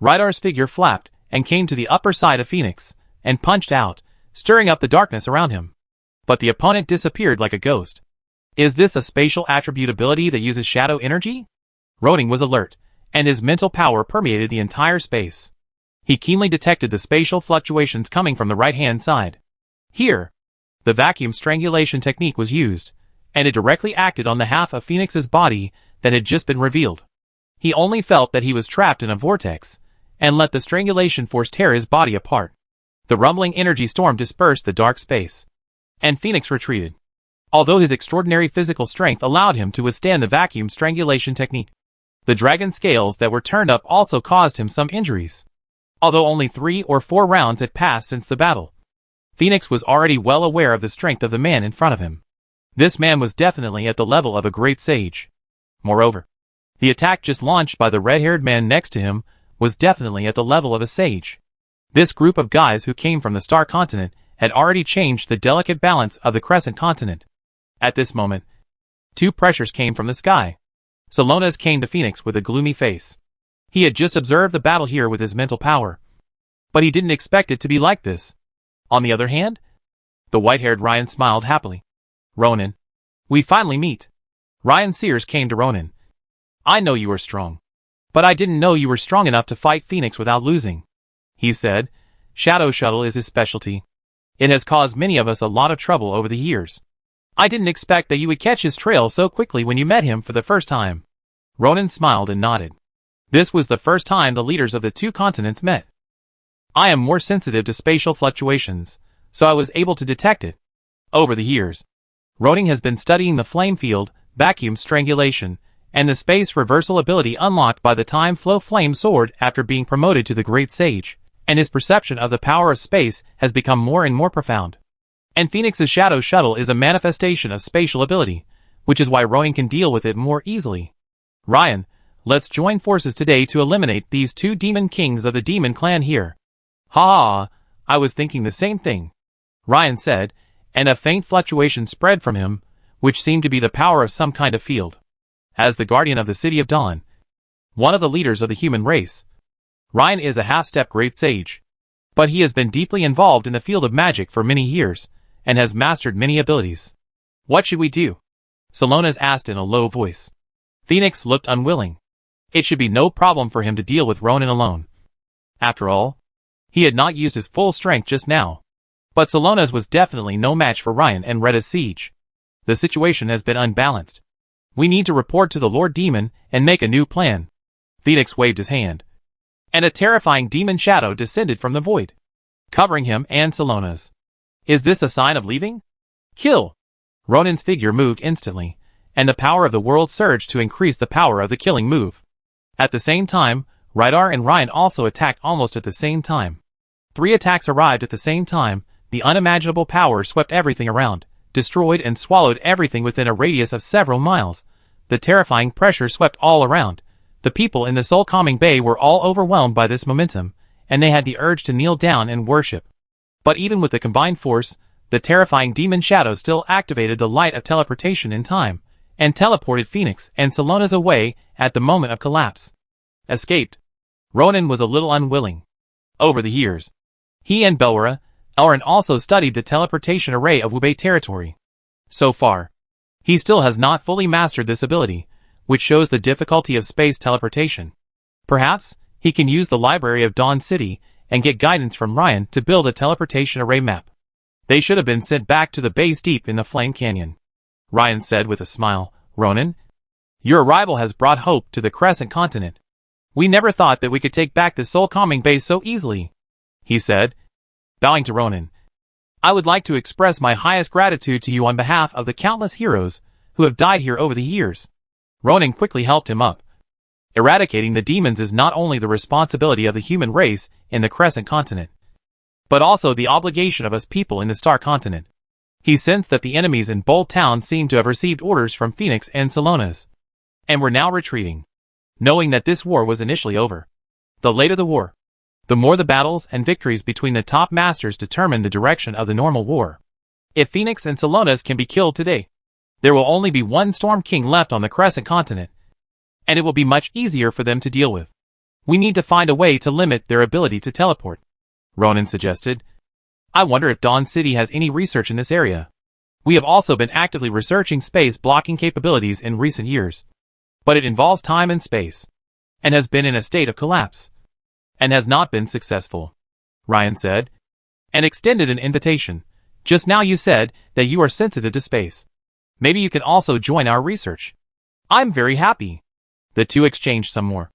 Rydar's figure flapped and came to the upper side of Phoenix and punched out, stirring up the darkness around him. But the opponent disappeared like a ghost. Is this a spatial attribute ability that uses shadow energy? Ronin was alert, and his mental power permeated the entire space. He keenly detected the spatial fluctuations coming from the right-hand side. Here, the vacuum strangulation technique was used, and it directly acted on the half of Phoenix's body that had just been revealed. He only felt that he was trapped in a vortex, and let the strangulation force tear his body apart. The rumbling energy storm dispersed the dark space, and Phoenix retreated. Although his extraordinary physical strength allowed him to withstand the vacuum strangulation technique, the dragon scales that were turned up also caused him some injuries. Although only 3 or 4 rounds had passed since the battle, Phoenix was already well aware of the strength of the man in front of him. This man was definitely at the level of a great sage. Moreover, the attack just launched by the red-haired man next to him was definitely at the level of a sage. This group of guys who came from the Star Continent had already changed the delicate balance of the Crescent Continent. At this moment, 2 pressures came from the sky. Salonas came to Phoenix with a gloomy face. He had just observed the battle here with his mental power, but he didn't expect it to be like this. On the other hand, the white-haired Ryan smiled happily. Ronin, we finally meet. Ryan Sears came to Ronin. I know you are strong, but I didn't know you were strong enough to fight Phoenix without losing. He said, Shadow Shuttle is his specialty. It has caused many of us a lot of trouble over the years. I didn't expect that you would catch his trail so quickly when you met him for the first time. Ronin smiled and nodded. This was the first time the leaders of the 2 continents met. I am more sensitive to spatial fluctuations, so I was able to detect it. Over the years, Ronin has been studying the flame field, vacuum strangulation, and the space reversal ability unlocked by the time flow flame sword after being promoted to the Great Sage, and his perception of the power of space has become more and more profound. And Phoenix's Shadow Shuttle is a manifestation of spatial ability, which is why Ronin can deal with it more easily. Ryan, let's join forces today to eliminate these 2 demon kings of the demon clan here. Ha ha, I was thinking the same thing, Ryan said, and a faint fluctuation spread from him, which seemed to be the power of some kind of field. As the guardian of the City of Dawn, one of the leaders of the human race, Ryan is a half-step great sage, but he has been deeply involved in the field of magic for many years, and has mastered many abilities. What should we do? Salonas asked in a low voice. Phoenix looked unwilling. It should be no problem for him to deal with Ronin alone. After all, he had not used his full strength just now. But Salonas was definitely no match for Ryan and Retta's siege. The situation has been unbalanced. We need to report to the Lord Demon and make a new plan. Phoenix waved his hand, and a terrifying demon shadow descended from the void, covering him and Salonas. Is this a sign of leaving? Kill! Ronin's figure moved instantly, and the power of the world surged to increase the power of the killing move. At the same time, Rydar and Ryan also attacked almost at the same time. 3 attacks arrived at the same time, The unimaginable power swept everything around, destroyed and swallowed everything within a radius of several miles. The terrifying pressure swept all around. The people in the soul-calming bay were all overwhelmed by this momentum, and they had the urge to kneel down and worship. But even with the combined force, the terrifying demon shadow still activated the light of teleportation in time, and teleported Phoenix and Salonas away at the moment of collapse. Escaped. Ronan was a little unwilling. Over the years, he and Belwara, Elrond also studied the teleportation array of Wubei territory. So far, he still has not fully mastered this ability, which shows the difficulty of space teleportation. Perhaps, he can use the library of Dawn City and get guidance from Ryan to build a teleportation array map. They should have been sent back to the base deep in the Flame Canyon. Ryan said with a smile, Ronan, your arrival has brought hope to the Crescent Continent. We never thought that we could take back the soul-calming base so easily, he said, bowing to Ronan. I would like to express my highest gratitude to you on behalf of the countless heroes who have died here over the years. Ronan quickly helped him up. Eradicating the demons is not only the responsibility of the human race in the Crescent Continent, but also the obligation of us people in the Star Continent. He sensed that the enemies in Bold Town seemed to have received orders from Phoenix and Salonas, and were now retreating, knowing that this war was initially over. The later the war, the more the battles and victories between the top masters determine the direction of the normal war. If Phoenix and Salonas can be killed today, there will only be one Storm King left on the Crescent Continent, and it will be much easier for them to deal with. We need to find a way to limit their ability to teleport, Ronan suggested. I wonder if Dawn City has any research in this area. We have also been actively researching space blocking capabilities in recent years, but it involves time and space, and has been in a state of collapse, and has not been successful, Ryan said, and extended an invitation. Just now you said that you are sensitive to space. Maybe you can also join our research. I'm very happy. The two exchanged some more,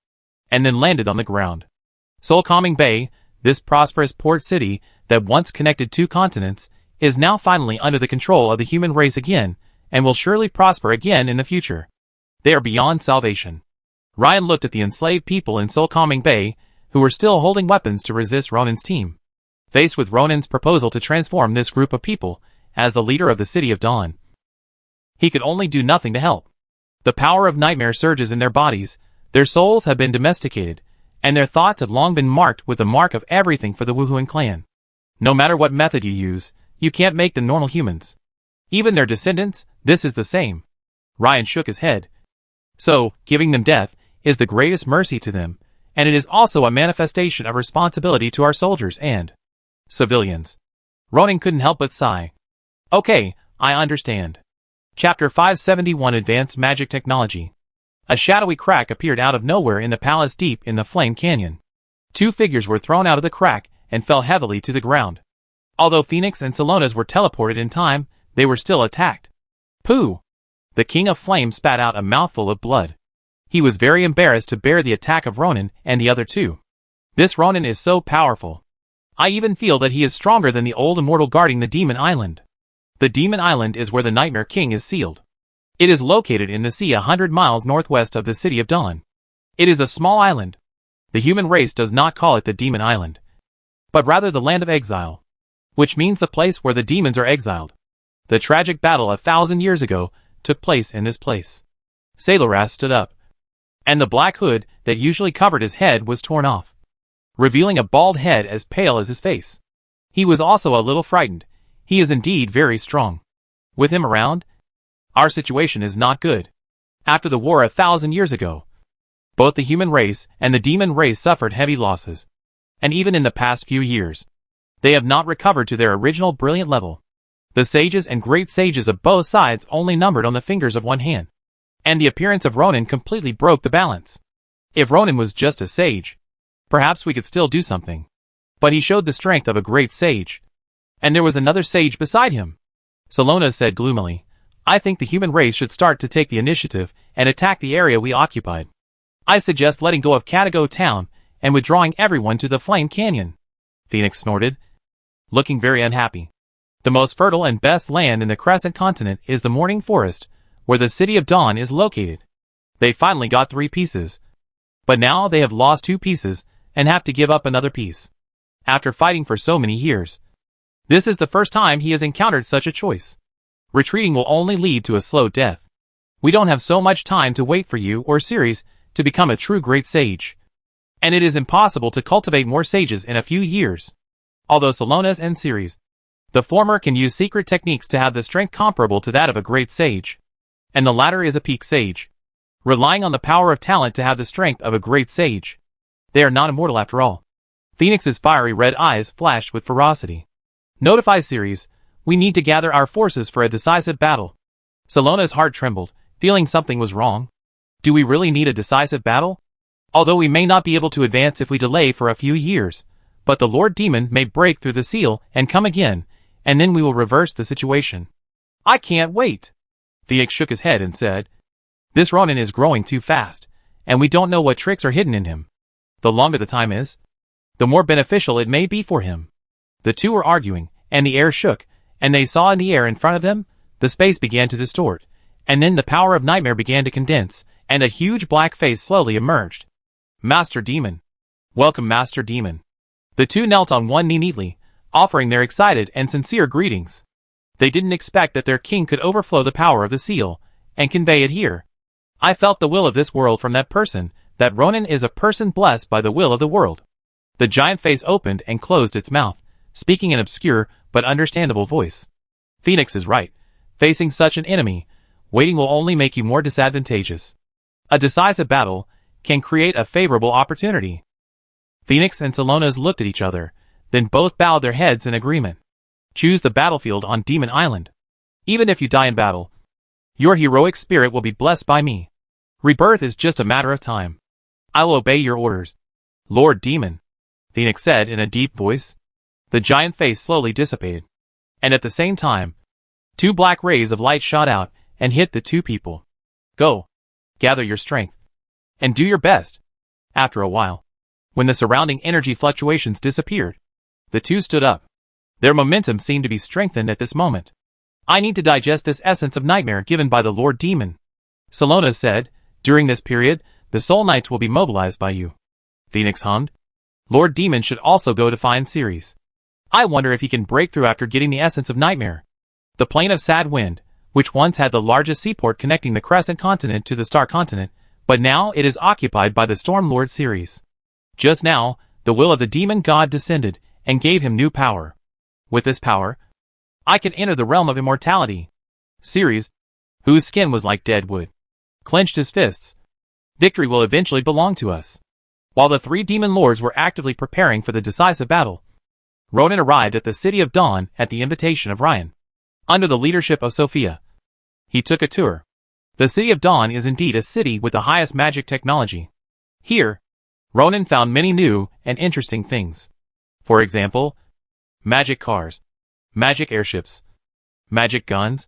and then landed on the ground. Soul-calming Bay, this prosperous port city that once connected two continents, is now finally under the control of the human race again, and will surely prosper again in the future. They are beyond salvation. Ryan looked at the enslaved people in Soul-calming Bay, who were still holding weapons to resist Ronan's team. Faced with Ronan's proposal to transform this group of people as the leader of the City of Dawn, he could only do nothing to help. The power of nightmare surges in their bodies, their souls have been domesticated, and their thoughts have long been marked with the mark of everything for the Wuhuan clan. No matter what method you use, you can't make them normal humans. Even their descendants, this is the same. Ryan shook his head. So, giving them death is the greatest mercy to them, and it is also a manifestation of responsibility to our soldiers and civilians. Ronan couldn't help but sigh. Okay, I understand. Chapter 571 Advanced Magic Technology. A shadowy crack appeared out of nowhere in the palace deep in the Flame Canyon. Two figures were thrown out of the crack and fell heavily to the ground. Although Phoenix and Salonas were teleported in time, they were still attacked. Pooh! The King of Flame spat out a mouthful of blood. He was very embarrassed to bear the attack of Ronan and the other two. This Ronan is so powerful. I even feel that he is stronger than the old immortal guarding the Demon Island. The Demon Island is where the Nightmare King is sealed. It is located in the sea 100 miles northwest of the City of Dawn. It is a small island. The human race does not call it the Demon Island, but rather the Land of Exile, which means the place where the demons are exiled. The tragic battle 1,000 years ago took place in this place. Saloras stood up, and the black hood that usually covered his head was torn off, revealing a bald head as pale as his face. He was also a little frightened. He is indeed very strong. With him around, our situation is not good. After the war 1,000 years ago, both the human race and the demon race suffered heavy losses. And even in the past few years, they have not recovered to their original brilliant level. The sages and great sages of both sides only numbered on the fingers of one hand. And the appearance of Ronan completely broke the balance. If Ronan was just a sage, perhaps we could still do something. But he showed the strength of a great sage. And there was another sage beside him. Salonas said gloomily, I think the human race should start to take the initiative and attack the area we occupied. I suggest letting go of Catago Town and withdrawing everyone to the Flame Canyon. Phoenix snorted, looking very unhappy. The most fertile and best land in the Crescent Continent is the Morning Forest, where the City of Dawn is located. They finally got 3 pieces. But now they have lost 2 pieces and have to give up another piece. After fighting for so many years, This is the first time he has encountered such a choice. Retreating will only lead to a slow death. We don't have so much time to wait for you or Ceres to become a true great sage. And it is impossible to cultivate more sages in a few years. Although Salonas and Ceres, the former can use secret techniques to have the strength comparable to that of a great sage, and the latter is a peak sage, relying on the power of talent to have the strength of a great sage. They are not immortal after all. Phoenix's fiery red eyes flashed with ferocity. Notify Ceres, we need to gather our forces for a decisive battle. Salona's heart trembled, feeling something was wrong. Do we really need a decisive battle? Although we may not be able to advance if we delay for a few years, but the Lord Demon may break through the seal and come again, and then we will reverse the situation. I can't wait. Phoenix shook his head and said, this Ronin is growing too fast, and we don't know what tricks are hidden in him. The longer the time is, the more beneficial it may be for him. The two were arguing, and the air shook, and they saw in the air in front of them, the space began to distort, and then the power of nightmare began to condense, and a huge black face slowly emerged. Master Demon. Welcome, Master Demon. The two knelt on one knee neatly, offering their excited and sincere greetings. They didn't expect that their king could overflow the power of the seal, and convey it here. I felt the will of this world from that person, that Ronin is a person blessed by the will of the world. The giant face opened and closed its mouth, speaking in obscure but understandable voice. Phoenix is right. Facing such an enemy, waiting will only make you more disadvantageous. A decisive battle can create a favorable opportunity. Phoenix and Salonas looked at each other, then both bowed their heads in agreement. Choose the battlefield on Demon Island. Even if you die in battle, your heroic spirit will be blessed by me. Rebirth is just a matter of time. I will obey your orders, Lord Demon, Phoenix said in a deep voice. The giant face slowly dissipated, and at the same time, two black rays of light shot out and hit the two people. Go. Gather your strength. And do your best. After a while, when the surrounding energy fluctuations disappeared, the two stood up. Their momentum seemed to be strengthened at this moment. I need to digest this essence of nightmare given by the Lord Demon, Salonas said. During this period, the Soul Knights will be mobilized by you. Phoenix hummed. Lord Demon should also go to find Ceres. I wonder if he can break through after getting the essence of nightmare. The plain of Sad Wind, which once had the largest seaport connecting the Crescent Continent to the Star Continent, but now it is occupied by the Storm Lord Ceres. Just now, the will of the demon god descended and gave him new power. With this power, I can enter the realm of immortality. Ceres, whose skin was like dead wood, clenched his fists. Victory will eventually belong to us. While the three demon lords were actively preparing for the decisive battle, Ronin arrived at the City of Dawn at the invitation of Ryan. Under the leadership of Sophia, he took a tour. The City of Dawn is indeed a city with the highest magic technology. Here, Ronin found many new and interesting things. For example, magic cars, magic airships, magic guns,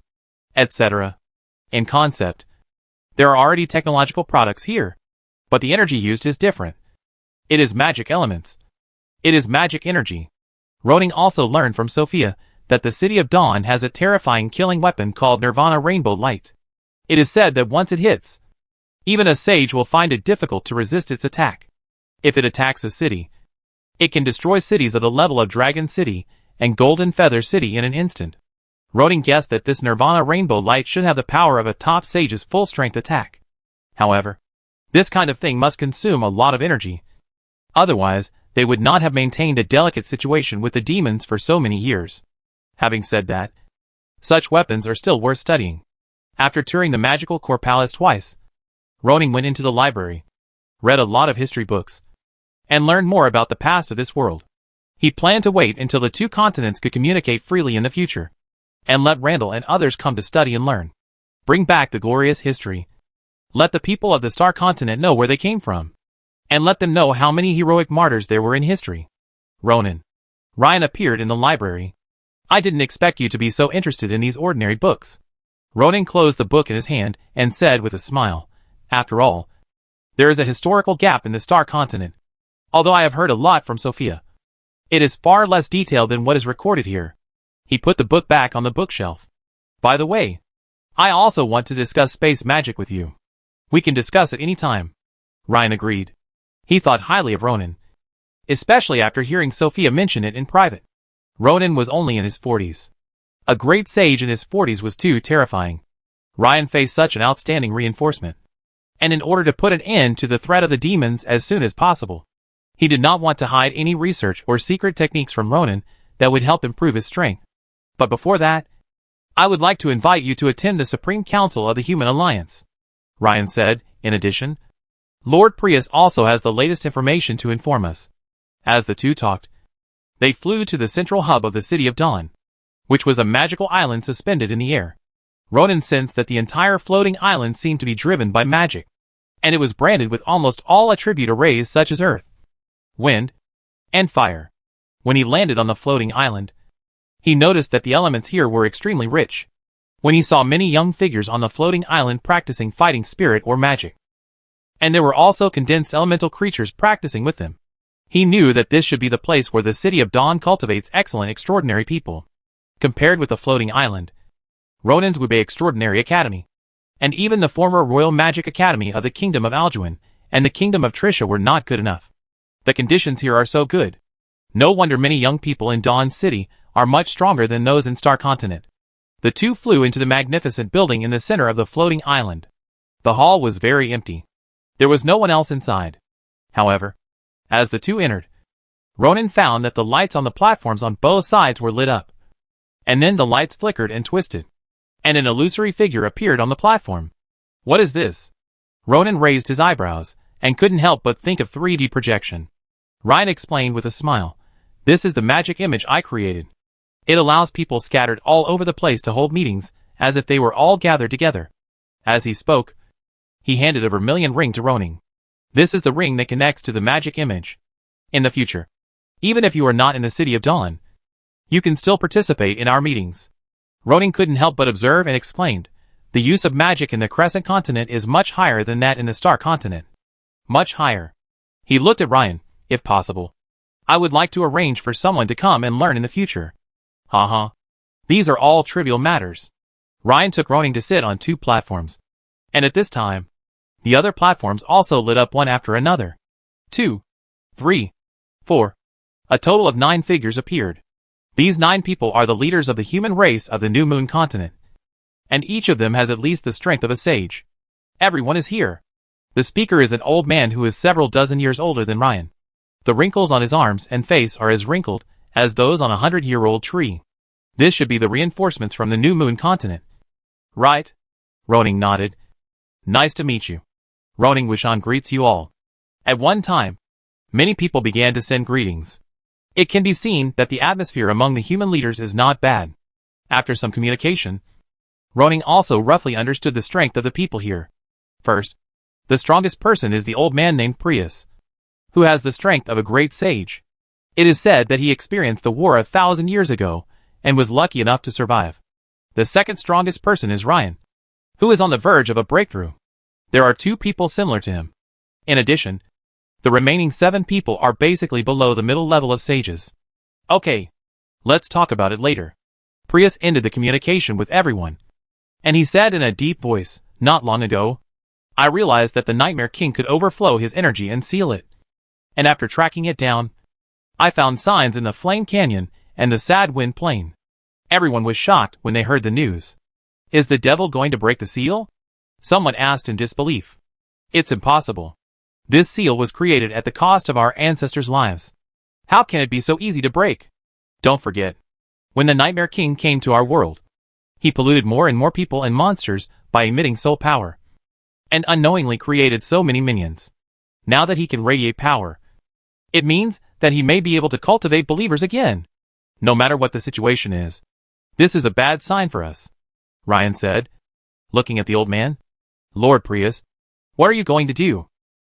etc. In concept, there are already technological products here, but the energy used is different. It is magic elements. It is magic energy. Ronin also learned from Sophia that the City of Dawn has a terrifying killing weapon called Nirvana Rainbow Light. It is said that once it hits, even a sage will find it difficult to resist its attack. If it attacks a city, it can destroy cities of the level of Dragon City and Golden Feather City in an instant. Ronin guessed that this Nirvana Rainbow Light should have the power of a top sage's full-strength attack. However, this kind of thing must consume a lot of energy. Otherwise, they would not have maintained a delicate situation with the demons for so many years. Having said that, such weapons are still worth studying. After touring the magical core palace twice, Ronin went into the library, read a lot of history books, and learned more about the past of this world. He planned to wait until the two continents could communicate freely in the future, and let Randall and others come to study and learn. Bring back the glorious history. Let the people of the Star Continent know where they came from, and let them know how many heroic martyrs there were in history. Ronin. Ryan appeared in the library. I didn't expect you to be so interested in these ordinary books. Ronin closed the book in his hand and said with a smile, after all, there is a historical gap in the Star Continent. Although I have heard a lot from Sophia, it is far less detailed than what is recorded here. He put the book back on the bookshelf. By the way, I also want to discuss space magic with you. We can discuss it any time. Ryan agreed. He thought highly of Ronin, especially after hearing Sophia mention it in private. Ronan was only in his 40s. A great sage in his 40s was too terrifying. Ryan faced such an outstanding reinforcement. And in order to put an end to the threat of the demons as soon as possible, he did not want to hide any research or secret techniques from Ronan that would help improve his strength. But before that, I would like to invite you to attend the Supreme Council of the Human Alliance, Ryan said. In addition, Lord Prius also has the latest information to inform us. As the two talked, they flew to the central hub of the City of Dawn, which was a magical island suspended in the air. Ronan sensed that the entire floating island seemed to be driven by magic, and it was branded with almost all attribute arrays such as earth, wind, and fire. When he landed on the floating island, he noticed that the elements here were extremely rich. When he saw many young figures on the floating island practicing fighting spirit or magic, and there were also condensed elemental creatures practicing with them, he knew that this should be the place where the City of Dawn cultivates excellent, extraordinary people. Compared with the floating island, Ronan's would be Extraordinary Academy, and even the former Royal Magic Academy of the Kingdom of Alduin and the Kingdom of Trisha were not good enough. The conditions here are so good. No wonder many young people in Dawn City are much stronger than those in Star Continent. The two flew into the magnificent building in the center of the floating island. The hall was very empty. There was no one else inside. However, as the two entered, Ronan found that the lights on the platforms on both sides were lit up. And then the lights flickered and twisted, and an illusory figure appeared on the platform. What is this? Ronan raised his eyebrows, and couldn't help but think of 3D projection. Ryan explained with a smile, "This is the magic image I created. It allows people scattered all over the place to hold meetings, as if they were all gathered together." As he spoke, he handed a vermilion ring to Ronan. "This is the ring that connects to the magic image. In the future, even if you are not in the City of Dawn, you can still participate in our meetings." Ronan couldn't help but observe and exclaimed, "The use of magic in the Crescent Continent is much higher than that in the Star Continent. Much higher." He looked at Ryan. "If possible, I would like to arrange for someone to come and learn in the future." Haha. These are all trivial matters. Ryan took Ronan to sit on 2 platforms. And at this time, the other platforms also lit up one after another. 2, 3, 4. A total of 9 figures appeared. These 9 people are the leaders of the human race of the New Moon Continent. And each of them has at least the strength of a sage. Everyone is here. The speaker is an old man who is several dozen years older than Ryan. The wrinkles on his arms and face are as wrinkled as those on a 100-year-old tree. This should be the reinforcements from the New Moon Continent. Right? Ronan nodded. "Nice to meet you." Ronan Wishan greets you all. At one time, many people began to send greetings. It can be seen that the atmosphere among the human leaders is not bad. After some communication, Ronan also roughly understood the strength of the people here. First, the strongest person is the old man named Prius, who has the strength of a great sage. It is said that he experienced the war 1,000 years ago and was lucky enough to survive. The second strongest person is Ryan, who is on the verge of a breakthrough. There are 2 people similar to him. In addition, the remaining 7 people are basically below the middle level of sages. Okay, let's talk about it later. Prius ended the communication with everyone, and he said in a deep voice, "Not long ago, I realized that the Nightmare King could overflow his energy and seal it. And after tracking it down, I found signs in the Flame Canyon and the Sad Wind Plain." Everyone was shocked when they heard the news. "Is the devil going to break the seal?" someone asked in disbelief. "It's impossible. This seal was created at the cost of our ancestors' lives. How can it be so easy to break? Don't forget, when the Nightmare King came to our world, he polluted more and more people and monsters by emitting soul power, and unknowingly created so many minions. Now that he can radiate power, it means that he may be able to cultivate believers again. No matter what the situation is, this is a bad sign for us," Ryan said, looking at the old man. "Lord Prius, what are you going to do?"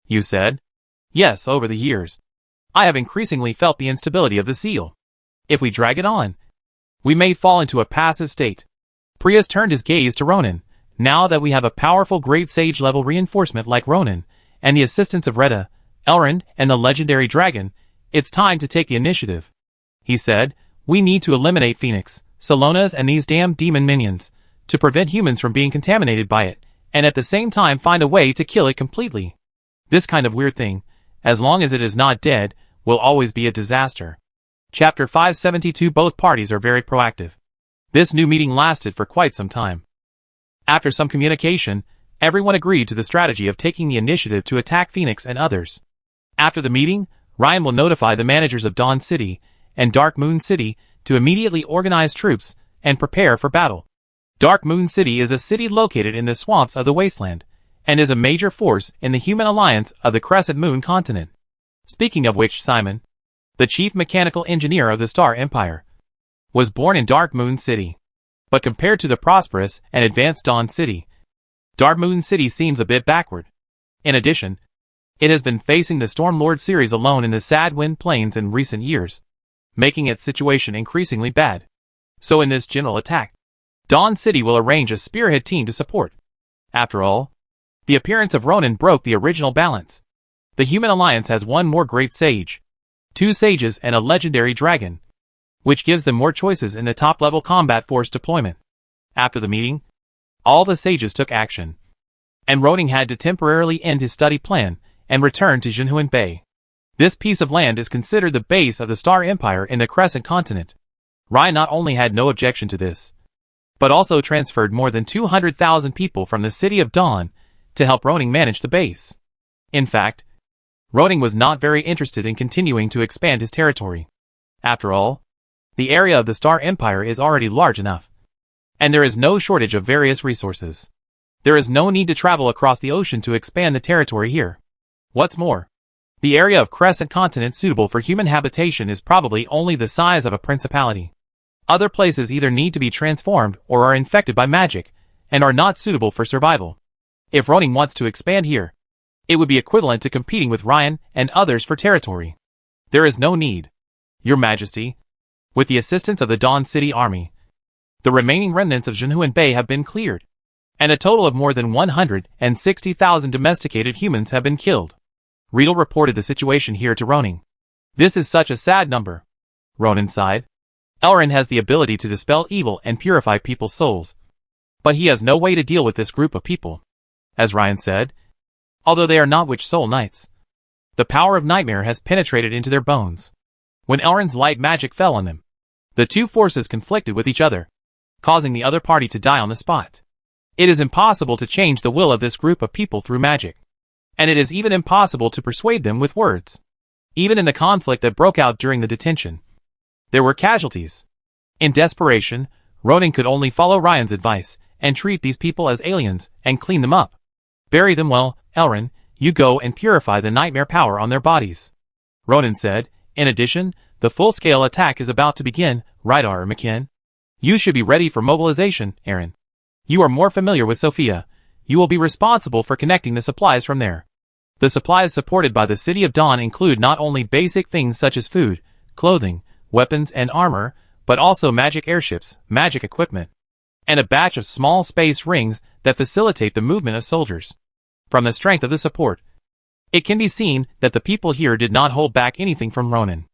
"You said?" "Yes, over the years, I have increasingly felt the instability of the seal. If we drag it on, we may fall into a passive state." Prius turned his gaze to Ronan. "Now that we have a powerful great sage level reinforcement like Ronan, and the assistance of Retta, Elrond, and the legendary dragon, it's time to take the initiative," he said. "We need to eliminate Phoenix, Salonas, and these damn demon minions, to prevent humans from being contaminated by it, and at the same time find a way to kill it completely. This kind of weird thing, as long as it is not dead, will always be a disaster." Chapter 572. Both parties are very proactive. This new meeting lasted for quite some time. After some communication, everyone agreed to the strategy of taking the initiative to attack Phoenix and others. After the meeting, Ryan will notify the managers of Dawn City and Dark Moon City to immediately organize troops and prepare for battle. Dark Moon City is a city located in the swamps of the wasteland, and is a major force in the human alliance of the Crescent Moon continent. Speaking of which, Simon, the chief mechanical engineer of the Star Empire, was born in Dark Moon City. But compared to the prosperous and advanced Dawn City, Dark Moon City seems a bit backward. In addition, it has been facing the Stormlord series alone in the Sadwind Plains in recent years, making its situation increasingly bad. So in this general attack, Dawn City will arrange a spearhead team to support. After all, the appearance of Ronan broke the original balance. The human alliance has one more great sage, 2 sages and a legendary dragon, which gives them more choices in the top-level combat force deployment. After the meeting, all the sages took action, and Ronan had to temporarily end his study plan and return to Jinhuan Bay. This piece of land is considered the base of the Star Empire in the Crescent Continent. Ryan not only had no objection to this, but also transferred more than 200,000 people from the City of Dawn to help Ronan manage the base. In fact, Ronan was not very interested in continuing to expand his territory. After all, the area of the Star Empire is already large enough, and there is no shortage of various resources. There is no need to travel across the ocean to expand the territory here. What's more, the area of Crescent Continent suitable for human habitation is probably only the size of a principality. Other places either need to be transformed or are infected by magic, and are not suitable for survival. If Ronan wants to expand here, it would be equivalent to competing with Ryan and others for territory. There is no need. Your Majesty, with the assistance of the Dawn City Army, the remaining remnants of Jinhuan Bay have been cleared, and a total of more than 160,000 domesticated humans have been killed. Riedel reported the situation here to Ronan. This is such a sad number. Ronan sighed. Elrin has the ability to dispel evil and purify people's souls, but he has no way to deal with this group of people. As Ryan said, although they are not Witch Soul Knights, the power of nightmare has penetrated into their bones. When Elrin's light magic fell on them, the two forces conflicted with each other, causing the other party to die on the spot. It is impossible to change the will of this group of people through magic, and it is even impossible to persuade them with words. Even in the conflict that broke out during the detention, there were casualties. In desperation, Ronan could only follow Ryan's advice and treat these people as aliens and clean them up. Bury them well, Elrin, you go and purify the nightmare power on their bodies. Ronan said. In addition, the full-scale attack is about to begin, Rydar McKin. You should be ready for mobilization, Aaron. You are more familiar with Sophia. You will be responsible for connecting the supplies from there. The supplies supported by the City of Dawn include not only basic things such as food, clothing, weapons and armor, but also magic airships, magic equipment, and a batch of small space rings that facilitate the movement of soldiers. From the strength of the support, it can be seen that the people here did not hold back anything from Ronan.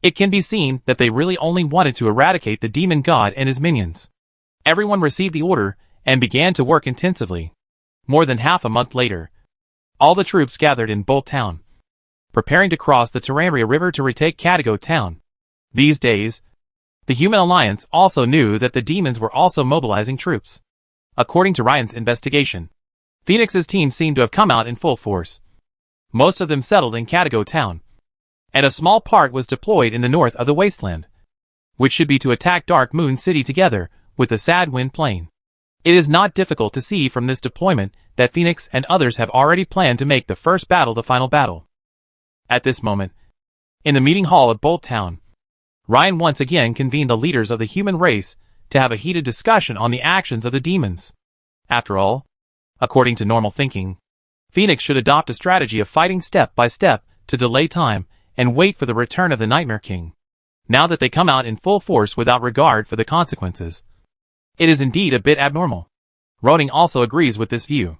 It can be seen that they really only wanted to eradicate the demon god and his minions. Everyone received the order and began to work intensively. More than half a month later, all the troops gathered in Bolt Town, preparing to cross the Terambria River to retake Cadigo Town. These days, the Human Alliance also knew that the demons were also mobilizing troops. According to Ryan's investigation, Phoenix's team seemed to have come out in full force. Most of them settled in Cadigo Town, and a small part was deployed in the north of the wasteland, which should be to attack Dark Moon City together with the Sadwind Plain. It is not difficult to see from this deployment that Phoenix and others have already planned to make the first battle the final battle. At this moment, in the meeting hall of Bolt Town, Ryan once again convened the leaders of the human race to have a heated discussion on the actions of the demons. After all, according to normal thinking, Phoenix should adopt a strategy of fighting step by step to delay time and wait for the return of the Nightmare King. Now that they come out in full force without regard for the consequences, it is indeed a bit abnormal. Ronan also agrees with this view.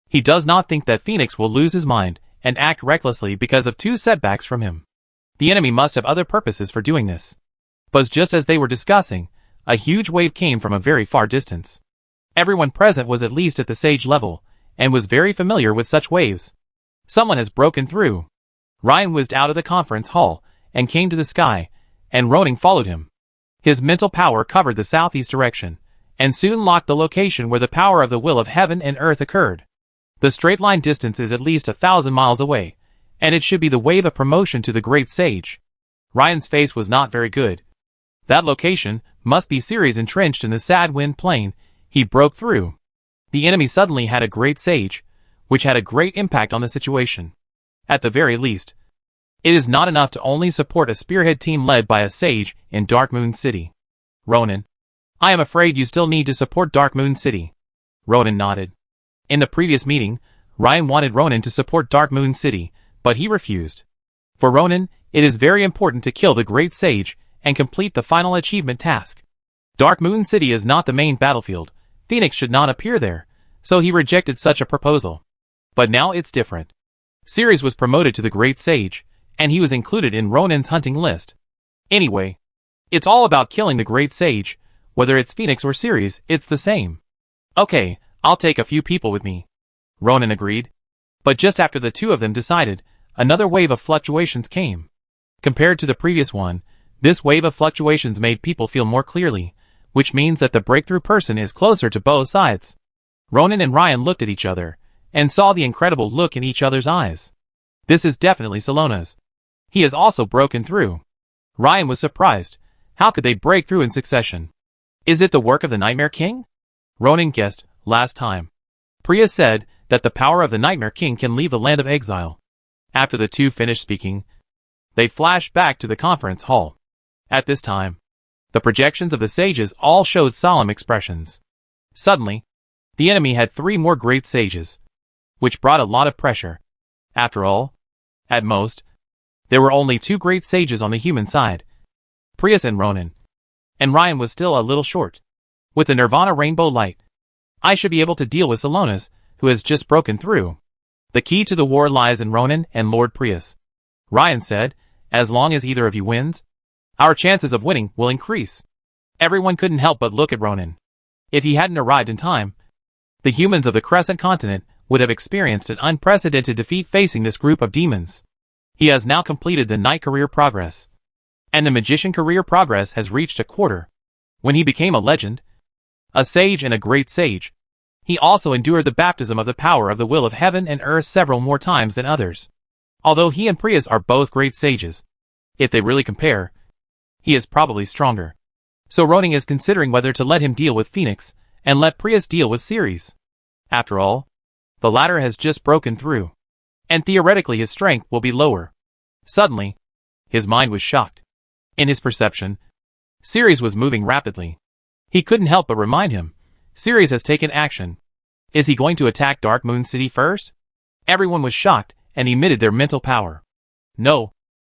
He does not think that Phoenix will lose his mind and act recklessly because of 2 setbacks from him. The enemy must have other purposes for doing this. But just as they were discussing, a huge wave came from a very far distance. Everyone present was at least at the sage level, and was very familiar with such waves. Someone has broken through. Ryan whizzed out of the conference hall, and came to the sky, and Ronan followed him. His mental power covered the southeast direction, and soon locked the location where the power of the will of heaven and earth occurred. The straight line distance is at least 1,000 miles away, and it should be the wave of promotion to the great sage. Ryan's face was not very good. That location must be Ceres entrenched in the sad wind plain. He broke through. The enemy suddenly had a great sage, which had a great impact on the situation. At the very least, it is not enough to only support a spearhead team led by a sage in Dark Moon City. Ronan, I am afraid you still need to support Dark Moon City. Ronan nodded. In the previous meeting, Ryan wanted Ronan to support Dark Moon City, but he refused. For Ronan, it is very important to kill the great sage and complete the final achievement task. Dark Moon City is not the main battlefield. Phoenix should not appear there, so he rejected such a proposal. But now it's different. Ceres was promoted to the great sage, and he was included in Ronan's hunting list. Anyway, it's all about killing the great sage. Whether it's Phoenix or Ceres, it's the same. Okay, I'll take a few people with me. Ronan agreed. But just after the two of them decided, another wave of fluctuations came. Compared to the previous one, this wave of fluctuations made people feel more clearly, which means that the breakthrough person is closer to both sides. Ronan and Ryan looked at each other, and saw the incredible look in each other's eyes. This is definitely Salona's. He has also broken through. Ryan was surprised. How could they break through in succession? Is it the work of the Nightmare King? Ronan guessed, last time. Priya said that the power of the Nightmare King can leave the land of exile. After the two finished speaking, they flashed back to the conference hall. At this time, the projections of the sages all showed solemn expressions. Suddenly, the enemy had 3 more great sages, which brought a lot of pressure. After all, at most, there were only 2 great sages on the human side, Prius and Ronan. And Ryan was still a little short. With the Nirvana rainbow light, I should be able to deal with Salonas, who has just broken through. The key to the war lies in Ronan and Lord Prius. Ryan said, as long as either of you wins, our chances of winning will increase. Everyone couldn't help but look at Ronan. If he hadn't arrived in time, the humans of the Crescent Continent would have experienced an unprecedented defeat facing this group of demons. He has now completed the Knight career progress, and the Magician career progress has reached a quarter. When he became a legend, a sage and a great sage, he also endured the baptism of the power of the will of heaven and earth several more times than others. Although he and Prius are both great sages, if they really compare, he is probably stronger. So Ronan is considering whether to let him deal with Phoenix, and let Prius deal with Ceres. After all, the latter has just broken through, and theoretically his strength will be lower. Suddenly, his mind was shocked. In his perception, Ceres was moving rapidly. He couldn't help but remind him, Ceres has taken action. Is he going to attack Dark Moon City first? Everyone was shocked and emitted their mental power. No.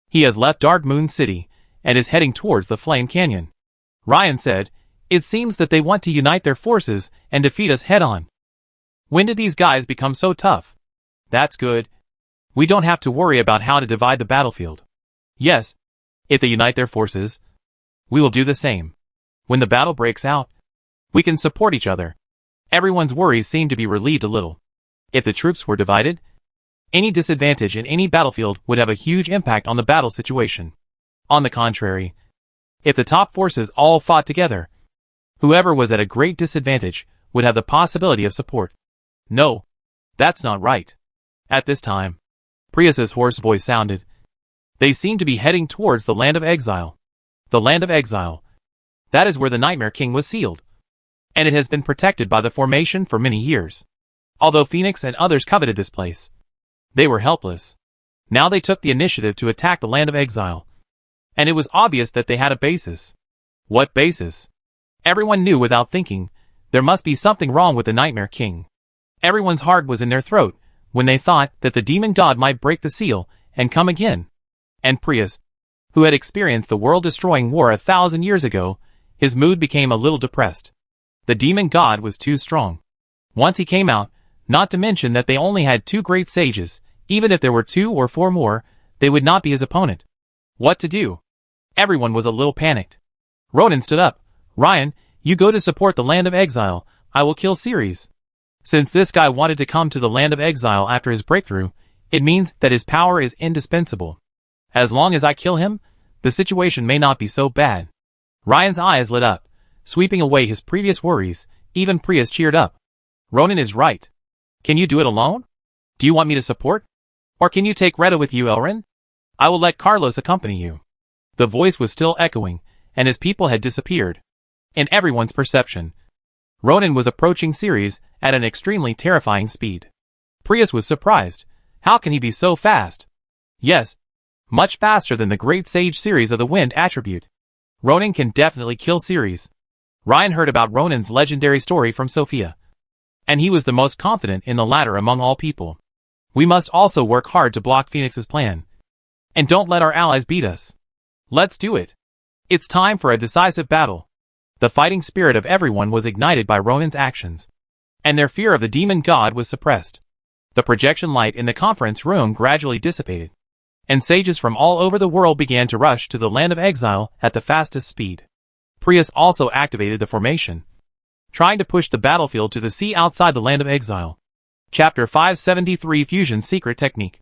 He has left Dark Moon City and is heading towards the Flame Canyon. Ryan said, it seems that they want to unite their forces and defeat us head-on. When did these guys become so tough? That's good. We don't have to worry about how to divide the battlefield. Yes, if they unite their forces, we will do the same. When the battle breaks out, we can support each other. Everyone's worries seem to be relieved a little. If the troops were divided, any disadvantage in any battlefield would have a huge impact on the battle situation. On the contrary, if the top forces all fought together, whoever was at a great disadvantage would have the possibility of support. No, that's not right. At this time, Prius's hoarse voice sounded. They seem to be heading towards the land of exile. The land of exile. That is where the Nightmare King was sealed. And it has been protected by the formation for many years. Although Phoenix and others coveted this place, they were helpless. Now they took the initiative to attack the land of exile. And it was obvious that they had a basis. What basis? Everyone knew without thinking, there must be something wrong with the Nightmare King. Everyone's heart was in their throat when they thought that the demon god might break the seal and come again. And Prius, who had experienced the world-destroying war 1,000 years ago, his mood became a little depressed. The demon god was too strong. Once he came out, not to mention that they only had 2 great sages, even if there were 2 or 4 more, they would not be his opponent. What to do? Everyone was a little panicked. Ronan stood up. Ryan, you go to support the land of exile. I will kill Ceres. Since this guy wanted to come to the land of exile after his breakthrough, it means that his power is indispensable. As long as I kill him, the situation may not be so bad. Ryan's eyes lit up, sweeping away his previous worries. Even Prius cheered up. Ronan is right. Can you do it alone? Do you want me to support? Or can you take Retta with you, Elrin? I will let Carlos accompany you. The voice was still echoing, and his people had disappeared. In everyone's perception, Ronan was approaching Ceres at an extremely terrifying speed. Prius was surprised. How can he be so fast? Yes, much faster than the great sage Ceres of the wind attribute. Ronan can definitely kill Ceres. Ryan heard about Ronan's legendary story from Sophia, and he was the most confident in the latter among all people. We must also work hard to block Phoenix's plan. And don't let our allies beat us. Let's do it. It's time for a decisive battle. The fighting spirit of everyone was ignited by Ronan's actions, and their fear of the demon god was suppressed. The projection light in the conference room gradually dissipated, and sages from all over the world began to rush to the land of exile at the fastest speed. Prius also activated the formation, trying to push the battlefield to the sea outside the land of exile. Chapter 573 Fusion Secret Technique.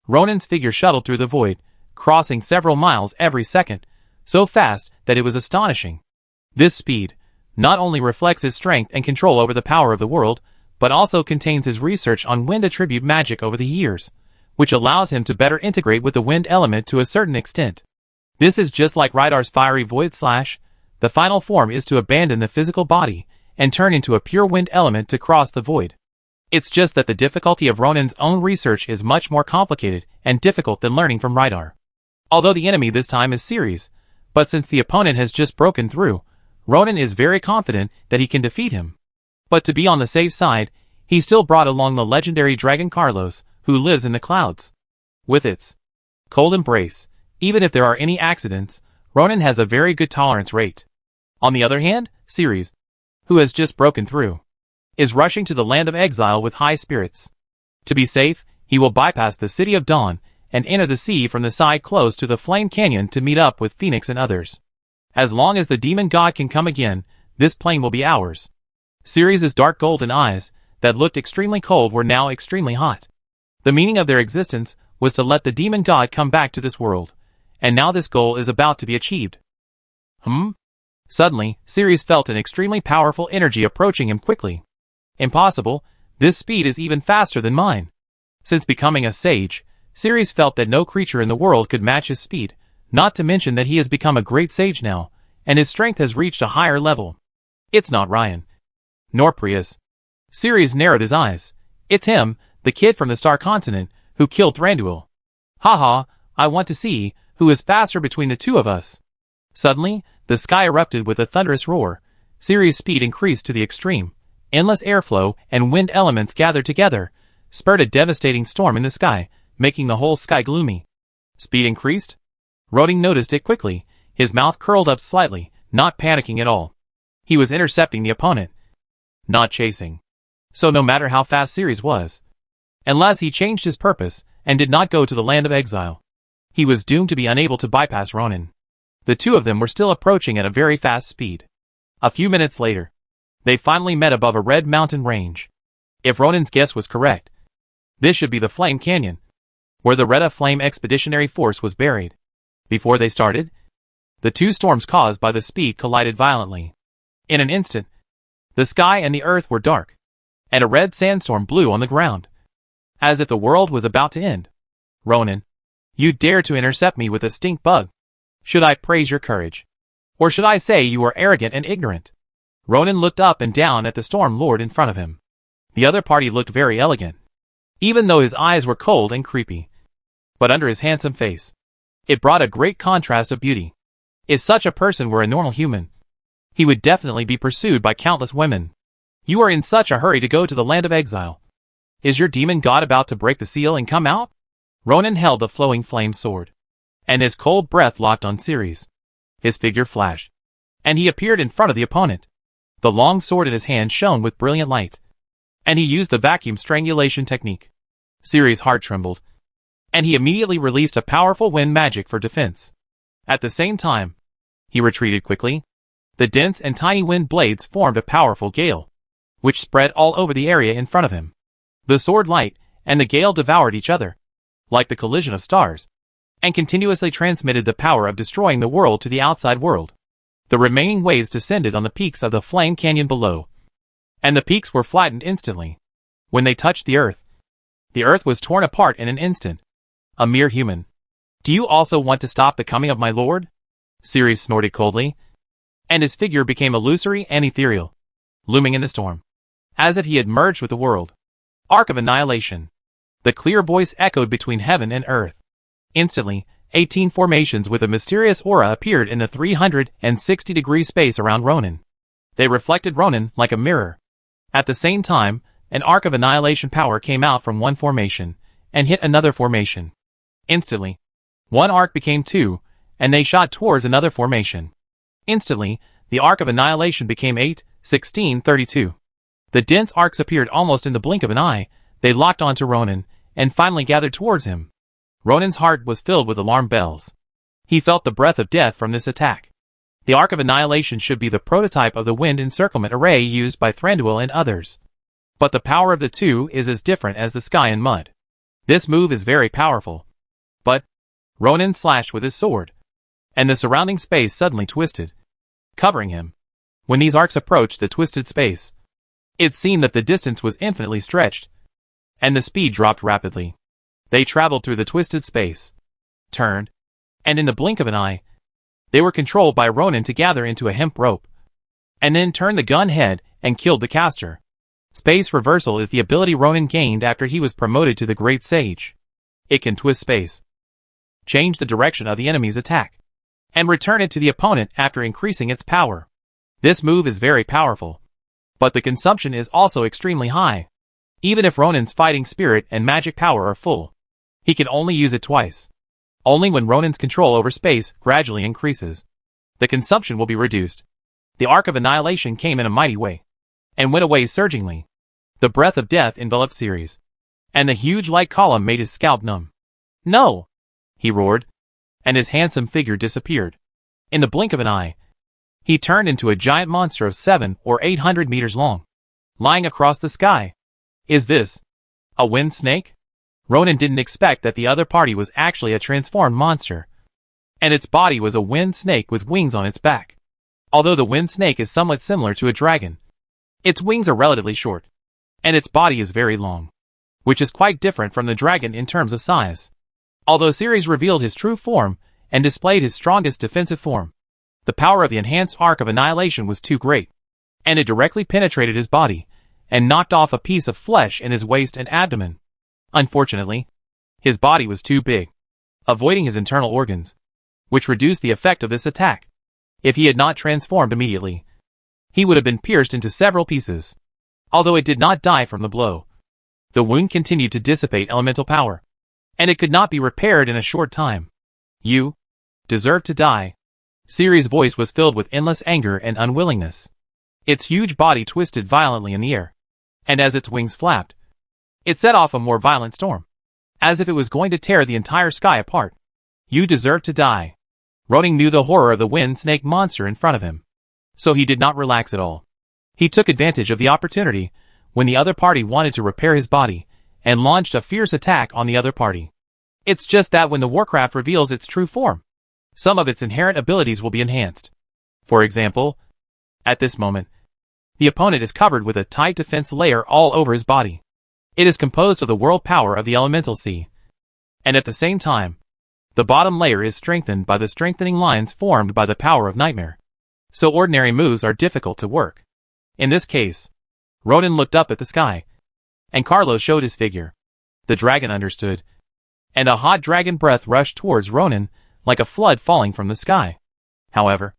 Ronan's figure shuttled through the void, crossing several miles every second, so fast that it was astonishing. This speed not only reflects his strength and control over the power of the world, but also contains his research on wind attribute magic over the years, which allows him to better integrate with the wind element to a certain extent. This is just like Rydar's fiery void slash. The final form is to abandon the physical body and turn into a pure wind element to cross the void. It's just that the difficulty of Ronan's own research is much more complicated and difficult than learning from Rydar. Although the enemy this time is Ceres, but since the opponent has just broken through, Ronan is very confident that he can defeat him. But to be on the safe side, he still brought along the legendary dragon Carlos, who lives in the clouds. With its cold embrace, even if there are any accidents, Ronan has a very good tolerance rate. On the other hand, Ceres, who has just broken through, is rushing to the land of exile with high spirits. To be safe, he will bypass the City of Dawn and enter the sea from the side close to the Flame Canyon to meet up with Phoenix and others. As long as the demon god can come again, this plane will be ours. Ceres' dark golden eyes, that looked extremely cold, were now extremely hot. The meaning of their existence was to let the demon god come back to this world, and now this goal is about to be achieved. Suddenly, Ceres felt an extremely powerful energy approaching him quickly. Impossible, this speed is even faster than mine. Since becoming a sage, Ceres felt that no creature in the world could match his speed, not to mention that he has become a great sage now, and his strength has reached a higher level. It's not Ryan. Nor Prius. Ceres narrowed his eyes. It's him, the kid from the Star Continent, who killed Thranduil. Haha, I want to see who is faster between the two of us. Suddenly, the sky erupted with a thunderous roar. Ceres' speed increased to the extreme. Endless airflow and wind elements gathered together, spurred a devastating storm in the sky, making the whole sky gloomy. Speed increased? Ronan noticed it quickly, his mouth curled up slightly, not panicking at all. He was intercepting the opponent, not chasing. So no matter how fast Ceres was, unless he changed his purpose and did not go to the land of exile, he was doomed to be unable to bypass Ronan. The two of them were still approaching at a very fast speed. A few minutes later, they finally met above a red mountain range. If Ronan's guess was correct, this should be the Flame Canyon, where the Retta Flame Expeditionary Force was buried. Before they started, the two storms caused by the speed collided violently. In an instant, the sky and the earth were dark, and a red sandstorm blew on the ground, as if the world was about to end. Ronan, you dare to intercept me with a stink bug. Should I praise your courage? Or should I say you are arrogant and ignorant? Ronan looked up and down at the storm lord in front of him. The other party looked very elegant, even though his eyes were cold and creepy. But under his handsome face, it brought a great contrast of beauty. If such a person were a normal human, he would definitely be pursued by countless women. You are in such a hurry to go to the land of exile. Is your demon god about to break the seal and come out? Ronan held the flowing flame sword, and his cold breath locked on Ceres. His figure flashed, and he appeared in front of the opponent. The long sword in his hand shone with brilliant light, and he used the vacuum strangulation technique. Ceres' heart trembled, and he immediately released a powerful wind magic for defense. At the same time, he retreated quickly. The dense and tiny wind blades formed a powerful gale, which spread all over the area in front of him. The sword light and the gale devoured each other, like the collision of stars. and continuously transmitted the power of destroying the world to the outside world. The remaining waves descended on the peaks of the flame canyon below, and the peaks were flattened instantly. When they touched the earth was torn apart in an instant. A mere human. Do you also want to stop the coming of my lord? Ceres snorted coldly, and his figure became illusory and ethereal, looming in the storm, as if he had merged with the world. Arc of Annihilation. The clear voice echoed between heaven and earth. Instantly, 18 formations with a mysterious aura appeared in the 360-degree space around Ronan. They reflected Ronan like a mirror. At the same time, an arc of annihilation power came out from one formation and hit another formation. Instantly, one arc became two, and they shot towards another formation. Instantly, the arc of annihilation became 8, 16, 32. The dense arcs appeared almost in the blink of an eye. They locked onto Ronan and finally gathered towards him. Ronan's heart was filled with alarm bells. He felt the breath of death from this attack. The Arc of Annihilation should be the prototype of the wind encirclement array used by Thranduil and others. But the power of the two is as different as the sky and mud. This move is very powerful. But Ronan slashed with his sword, and the surrounding space suddenly twisted, covering him. When these arcs approached the twisted space, it seemed that the distance was infinitely stretched, and the speed dropped rapidly. They traveled through the twisted space, turned, and in the blink of an eye, they were controlled by Ronan to gather into a hemp rope, and then turned the gun head and killed the caster. Space reversal is the ability Ronan gained after he was promoted to the Great Sage. It can twist space, change the direction of the enemy's attack, and return it to the opponent after increasing its power. This move is very powerful, but the consumption is also extremely high. Even if Ronan's fighting spirit and magic power are full, he can only use it twice. Only when Ronan's control over space gradually increases, the consumption will be reduced. The Arc of Annihilation came in a mighty way, and went away surgingly. The breath of death enveloped Ceres, and the huge light column made his scalp numb. "No!" he roared, and his handsome figure disappeared. In the blink of an eye, he turned into a giant monster of 700 or 800 meters long, lying across the sky. Is this a wind snake? Ronan didn't expect that the other party was actually a transformed monster, and its body was a wind snake with wings on its back. Although the wind snake is somewhat similar to a dragon, its wings are relatively short, and its body is very long, which is quite different from the dragon in terms of size. Although Ceres revealed his true form and displayed his strongest defensive form, the power of the enhanced Arc of Annihilation was too great, and it directly penetrated his body and knocked off a piece of flesh in his waist and abdomen. Unfortunately, his body was too big, avoiding his internal organs, which reduced the effect of this attack. If he had not transformed immediately, he would have been pierced into several pieces. Although it did not die from the blow, the wound continued to dissipate elemental power, and it could not be repaired in a short time. "You deserve to die." Ceres' voice was filled with endless anger and unwillingness. Its huge body twisted violently in the air, and as its wings flapped, it set off a more violent storm, as if it was going to tear the entire sky apart. "You deserve to die." Ronan knew the horror of the wind snake monster in front of him, so he did not relax at all. He took advantage of the opportunity when the other party wanted to repair his body, and launched a fierce attack on the other party. It's just that when the Warcraft reveals its true form, some of its inherent abilities will be enhanced. For example, at this moment, the opponent is covered with a tight defense layer all over his body. It is composed of the world power of the elemental sea, and at the same time, the bottom layer is strengthened by the strengthening lines formed by the power of Nightmare. So ordinary moves are difficult to work. In this case, Ronan looked up at the sky, and Carlos showed his figure. The dragon understood, and a hot dragon breath rushed towards Ronan like a flood falling from the sky. However,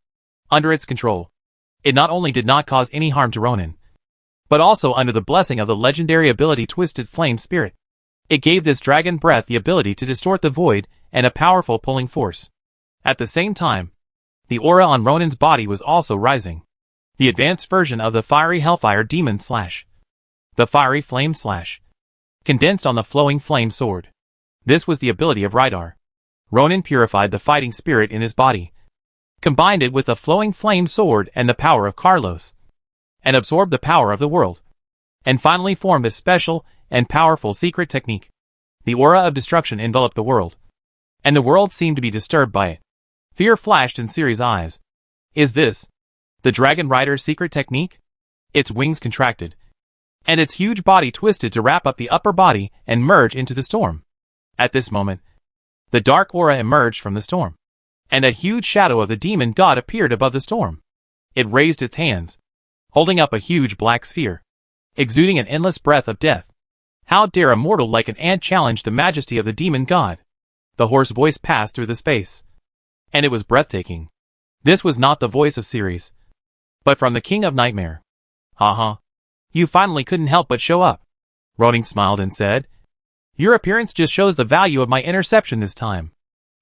under its control, it not only did not cause any harm to Ronan, but also under the blessing of the legendary ability Twisted Flame Spirit. It gave this dragon breath the ability to distort the void and a powerful pulling force. At the same time, the aura on Ronan's body was also rising. The advanced version of the Fiery Hellfire Demon Slash, the Fiery Flame Slash, condensed on the Flowing Flame Sword. This was the ability of Rydar. Ronan purified the fighting spirit in his body, combined it with the Flowing Flame Sword and the power of Carlos, and absorbed the power of the world, and finally formed a special and powerful secret technique. The aura of destruction enveloped the world, and the world seemed to be disturbed by it. Fear flashed in Ciri's eyes. Is this the Dragon Rider's secret technique? Its wings contracted, and its huge body twisted to wrap up the upper body and merge into the storm. At this moment, the dark aura emerged from the storm, and a huge shadow of the demon god appeared above the storm. It raised its hands, holding up a huge black sphere, exuding an endless breath of death. How dare a mortal like an ant challenge the majesty of the demon god? The hoarse voice passed through the space, and it was breathtaking. This was not the voice of Ceres, but from the King of Nightmare. "Uh-huh. You finally couldn't help but show up." Ronin smiled and said, "Your appearance just shows the value of my interception this time."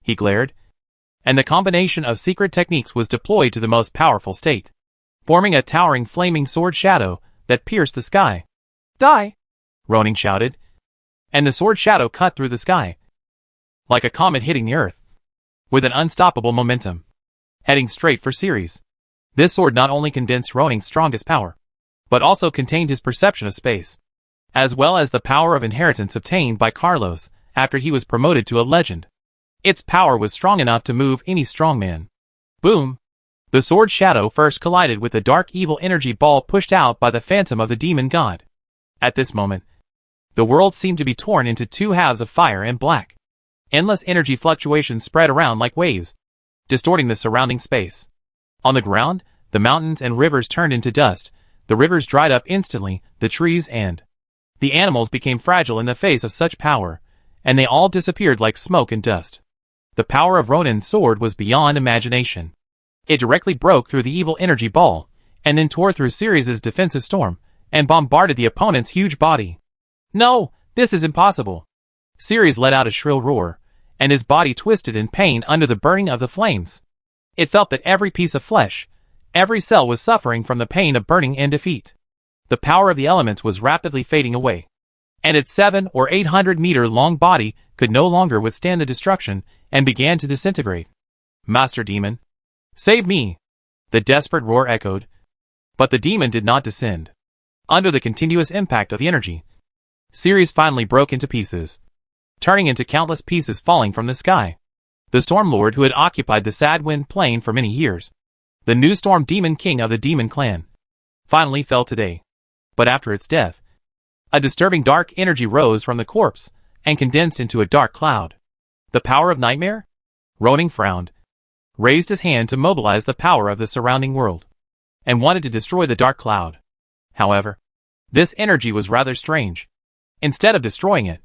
He glared, and the combination of secret techniques was deployed to the most powerful state, forming a towering flaming sword shadow that pierced the sky. "Die!" Ronin shouted, and the sword shadow cut through the sky, like a comet hitting the earth, with an unstoppable momentum, heading straight for Ceres. This sword not only condensed Ronin's strongest power, but also contained his perception of space, as well as the power of inheritance obtained by Carlos after he was promoted to a legend. Its power was strong enough to move any strongman. Boom! The sword shadow first collided with the dark evil energy ball pushed out by the phantom of the demon god. At this moment, the world seemed to be torn into two halves of fire and black. Endless energy fluctuations spread around like waves, distorting the surrounding space. On the ground, the mountains and rivers turned into dust. The rivers dried up instantly, the trees and the animals became fragile in the face of such power, and they all disappeared like smoke and dust. The power of Ronin's sword was beyond imagination. It directly broke through the evil energy ball, and then tore through Ceres' defensive storm, and bombarded the opponent's huge body. "No, this is impossible!" Ceres let out a shrill roar, and his body twisted in pain under the burning of the flames. It felt that every piece of flesh, every cell was suffering from the pain of burning and defeat. The power of the elements was rapidly fading away, and its 700 or 800-meter long body could no longer withstand the destruction and began to disintegrate. "Master Demon, save me!" The desperate roar echoed, but the demon did not descend. Under the continuous impact of the energy, Ceres finally broke into pieces, turning into countless pieces falling from the sky. The Storm Lord who had occupied the Sad Wind Plain for many years, the new Storm Demon King of the Demon Clan, finally fell today. But after its death, a disturbing dark energy rose from the corpse and condensed into a dark cloud. The power of Nightmare? Ronin frowned, raised his hand to mobilize the power of the surrounding world, and wanted to destroy the dark cloud. However, this energy was rather strange. Instead of destroying it,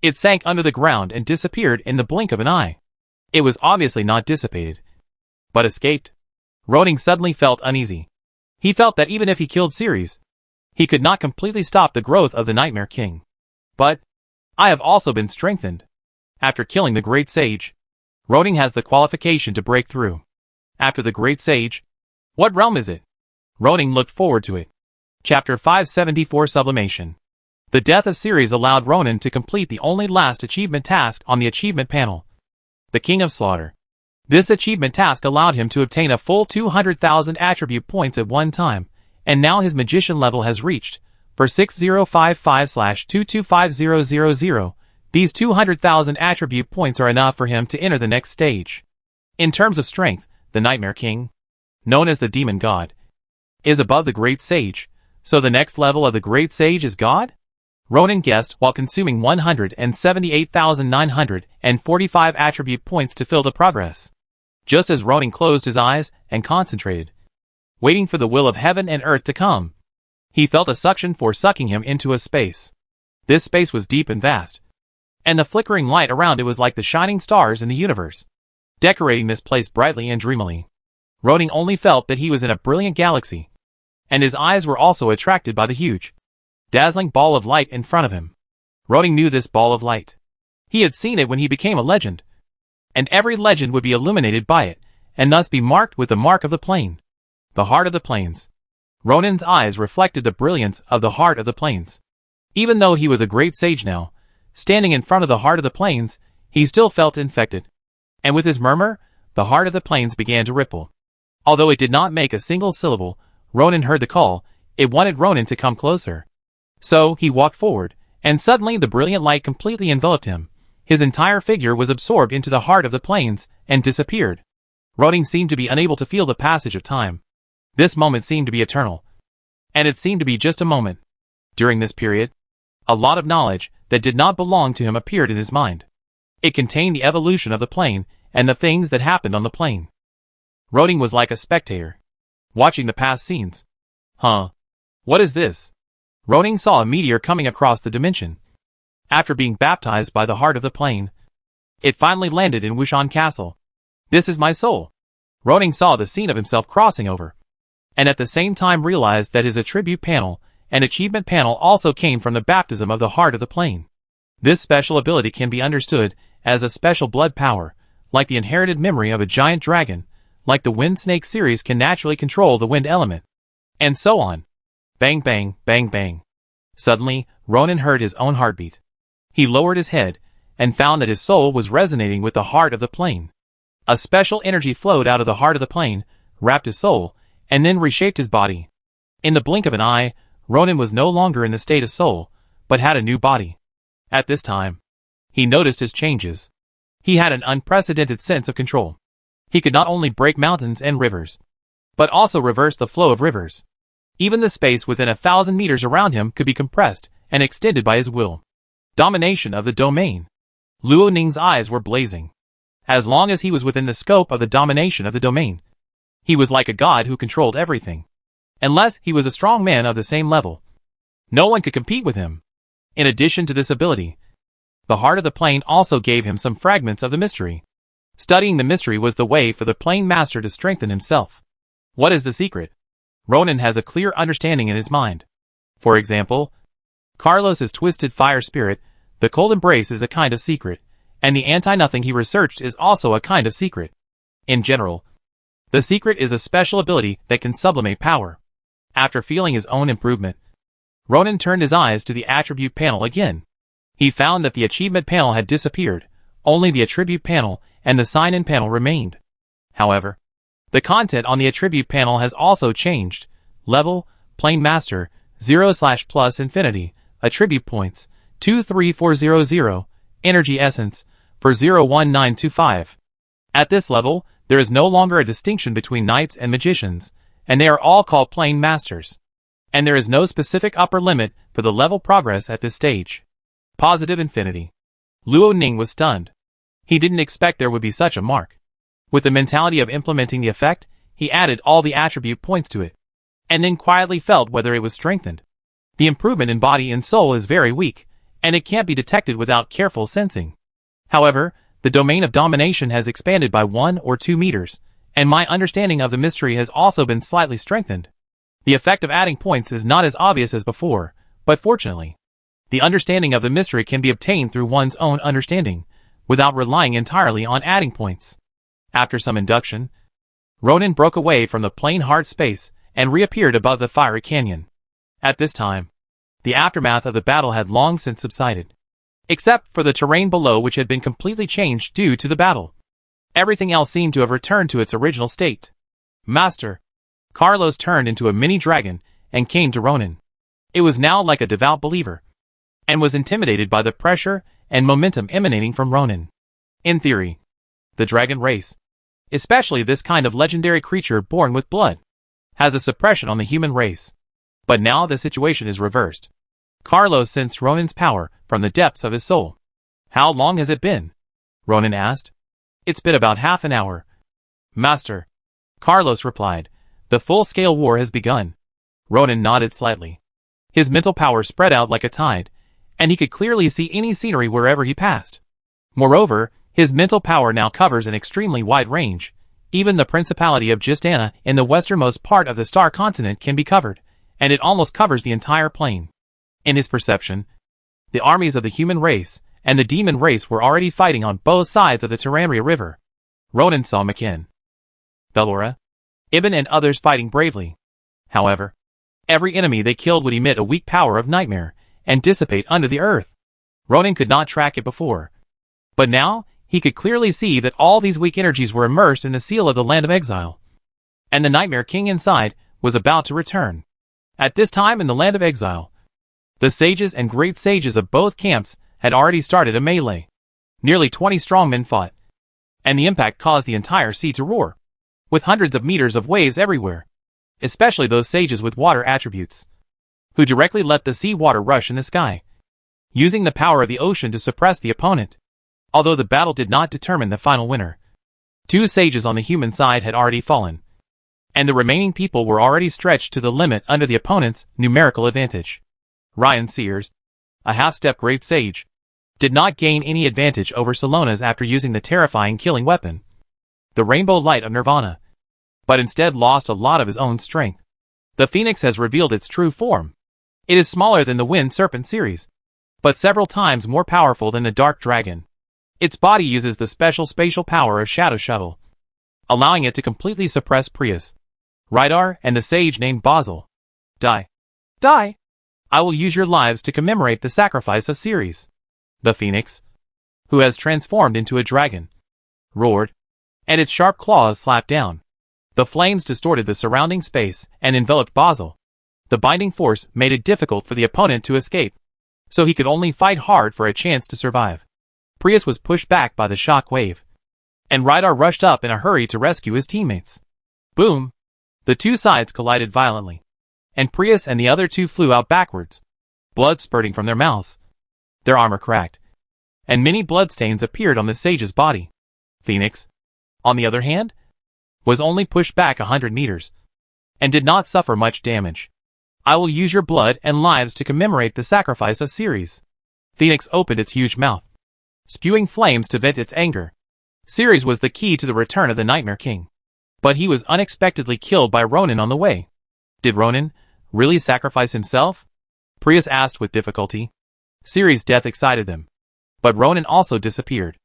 it sank under the ground and disappeared in the blink of an eye. It was obviously not dissipated, but escaped. Ronin suddenly felt uneasy. He felt that even if he killed Ceres, he could not completely stop the growth of the Nightmare King. But I have also been strengthened. After killing the Great Sage, Ronin has the qualification to break through. After the Great Sage, what realm is it? Ronin looked forward to it. Chapter 574 Sublimation. The death of Ceres allowed Ronin to complete the only last achievement task on the achievement panel, the King of Slaughter. This achievement task allowed him to obtain a full 200,000 attribute points at one time, and now his magician level has reached, for 6055/225000, these 200,000 attribute points are enough for him to enter the next stage. In terms of strength, the Nightmare King, known as the Demon God, is above the Great Sage, so the next level of the Great Sage is God? Ronin guessed while consuming 178,945 attribute points to fill the progress. Just as Ronin closed his eyes and concentrated, waiting for the will of heaven and earth to come, he felt a suction force sucking him into a space. This space was deep and vast, and the flickering light around it was like the shining stars in the universe, decorating this place brightly and dreamily. Ronin only felt that he was in a brilliant galaxy, and his eyes were also attracted by the huge, dazzling ball of light in front of him. Ronin knew this ball of light. He had seen it when he became a legend, and every legend would be illuminated by it, and thus be marked with the mark of the plane, the heart of the plains. Ronin's eyes reflected the brilliance of the heart of the plains. Even though he was a great sage now, standing in front of the heart of the plains, he still felt infected. And with his murmur, the heart of the plains began to ripple. Although it did not make a single syllable, Ronin heard the call. It wanted Ronin to come closer. So he walked forward, and suddenly the brilliant light completely enveloped him, His entire figure was absorbed into the heart of the plains and disappeared. Ronan seemed to be unable to feel the passage of time. This moment seemed to be eternal. And it seemed to be just a moment. During this period, a lot of knowledge that did not belong to him appeared in his mind. It contained the evolution of the plane and the things that happened on the plane. Ronan was like a spectator, watching the past scenes. Huh? What is this? Ronan saw a meteor coming across the dimension. After being baptized by the heart of the plane, it finally landed in Wushan Castle. This is my soul. Ronan saw the scene of himself crossing over, and at the same time realized that his attribute panel and achievement panel also came from the baptism of the heart of the plane. This special ability can be understood as a special blood power, like the inherited memory of a giant dragon, like the wind snake series can naturally control the wind element, and so on. Bang bang, bang bang. Suddenly, Ronan heard his own heartbeat. He lowered his head, and found that his soul was resonating with the heart of the plane. A special energy flowed out of the heart of the plane, wrapped his soul, and then reshaped his body. In the blink of an eye, Ronan was no longer in the state of soul, but had a new body. At this time, he noticed his changes. He had an unprecedented sense of control. He could not only break mountains and rivers, but also reverse the flow of rivers. Even the space within 1,000 meters around him could be compressed and extended by his will. Domination of the domain. Luo Ning's eyes were blazing. As long as he was within the scope of the domination of the domain, he was like a god who controlled everything. Unless he was a strong man of the same level, no one could compete with him. In addition to this ability, the heart of the plane also gave him some fragments of the mystery. Studying the mystery was the way for the plane master to strengthen himself. What is the secret? Ronan has a clear understanding in his mind. For example, Carlos's twisted fire spirit, the cold embrace is a kind of secret, and the anti-nothing he researched is also a kind of secret. In general, the secret is a special ability that can sublimate power. After feeling his own improvement, Ronan turned his eyes to the attribute panel again. He found that the achievement panel had disappeared, only the attribute panel and the sign-in panel remained. However, the content on the attribute panel has also changed. Level, Plane Master, 0/+ Infinity, Attribute Points, 23400, Energy Essence, for 01925. At this level, there is no longer a distinction between knights and magicians, and they are all called Plane Masters. And there is no specific upper limit for the level progress at this stage. Positive Infinity. Luo Ning was stunned. He didn't expect there would be such a mark. With the mentality of implementing the effect, he added all the attribute points to it, and then quietly felt whether it was strengthened. The improvement in body and soul is very weak, and it can't be detected without careful sensing. However, the domain of domination has expanded by 1 or 2 meters, and my understanding of the mystery has also been slightly strengthened. The effect of adding points is not as obvious as before, but fortunately, the understanding of the mystery can be obtained through one's own understanding, without relying entirely on adding points. After some induction, Ronan broke away from the plain hard space and reappeared above the fiery canyon. At this time, the aftermath of the battle had long since subsided, except for the terrain below, which had been completely changed due to the battle. Everything else seemed to have returned to its original state. Master, Carlos turned into a mini dragon and came to Ronan. It was now like a devout believer, and was intimidated by the pressure and momentum emanating from Ronan. In theory, the dragon race, especially this kind of legendary creature born with blood, has a suppression on the human race. But now the situation is reversed. Carlos sensed Ronan's power from the depths of his soul. How long has it been? Ronan asked. It's been about half an hour. Master, Carlos replied, the full-scale war has begun. Ronan nodded slightly. His mental power spread out like a tide, and he could clearly see any scenery wherever he passed. Moreover, his mental power now covers an extremely wide range. Even the Principality of Justana in the westernmost part of the Star Continent can be covered, and it almost covers the entire plane. In his perception, the armies of the human race and the demon race were already fighting on both sides of the Tyranria River. Ronan saw Makin, Bellora, Ibn and others fighting bravely. However, every enemy they killed would emit a weak power of nightmare and dissipate under the earth. Ronan could not track it before, but now he could clearly see that all these weak energies were immersed in the seal of the land of exile, and the Nightmare King inside was about to return. At this time in the land of exile, the sages and great sages of both camps had already started a melee. Nearly 20 strongmen fought, and the impact caused the entire sea to roar, with hundreds of meters of waves everywhere, especially those sages with water attributes, who directly let the sea water rush in the sky, using the power of the ocean to suppress the opponent. Although the battle did not determine the final winner, 2 sages on the human side had already fallen, and the remaining people were already stretched to the limit under the opponent's numerical advantage. Ryan Sears, a half-step great sage, did not gain any advantage over Salonas after using the terrifying killing weapon, the Rainbow Light of Nirvana, but instead lost a lot of his own strength. The Phoenix has revealed its true form. It is smaller than the Wind Serpent series, but several times more powerful than the Dark Dragon. Its body uses the special spatial power of Shadow Shuttle, allowing it to completely suppress Prius, Rydar, and the sage named Basil. Die. Die! I will use your lives to commemorate the sacrifice of Ceres. The Phoenix, who has transformed into a dragon, roared, and its sharp claws slapped down. The flames distorted the surrounding space and enveloped Basil. The binding force made it difficult for the opponent to escape, so he could only fight hard for a chance to survive. Prius was pushed back by the shock wave, and Rydar rushed up in a hurry to rescue his teammates. Boom! The 2 sides collided violently, and Prius and the other 2 flew out backwards, blood spurting from their mouths. Their armor cracked, and many bloodstains appeared on the sage's body. Phoenix, on the other hand, was only pushed back 100 meters, and did not suffer much damage. I will use your blood and lives to commemorate the sacrifice of Ceres. Phoenix opened its huge mouth, spewing flames to vent its anger. Ceres was the key to the return of the Nightmare King, but he was unexpectedly killed by Ronan on the way. Did Ronan really sacrifice himself? Prius asked with difficulty. Ceres' death excited them, but Ronan also disappeared,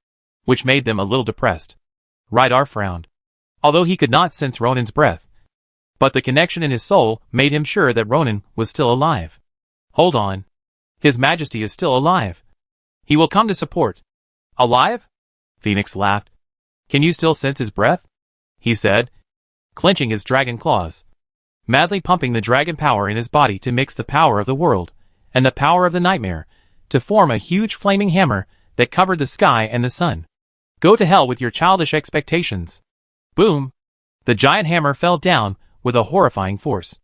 which made them a little depressed. Rydar frowned, although he could not sense Ronan's breath, but the connection in his soul made him sure that Ronan was still alive. Hold on. His Majesty is still alive. He will come to support. Alive? Phoenix laughed. Can you still sense his breath? He said, clenching his dragon claws, madly pumping the dragon power in his body to mix the power of the world and the power of the nightmare to form a huge flaming hammer that covered the sky and the sun. Go to hell with your childish expectations. Boom! The giant hammer fell down with a horrifying force.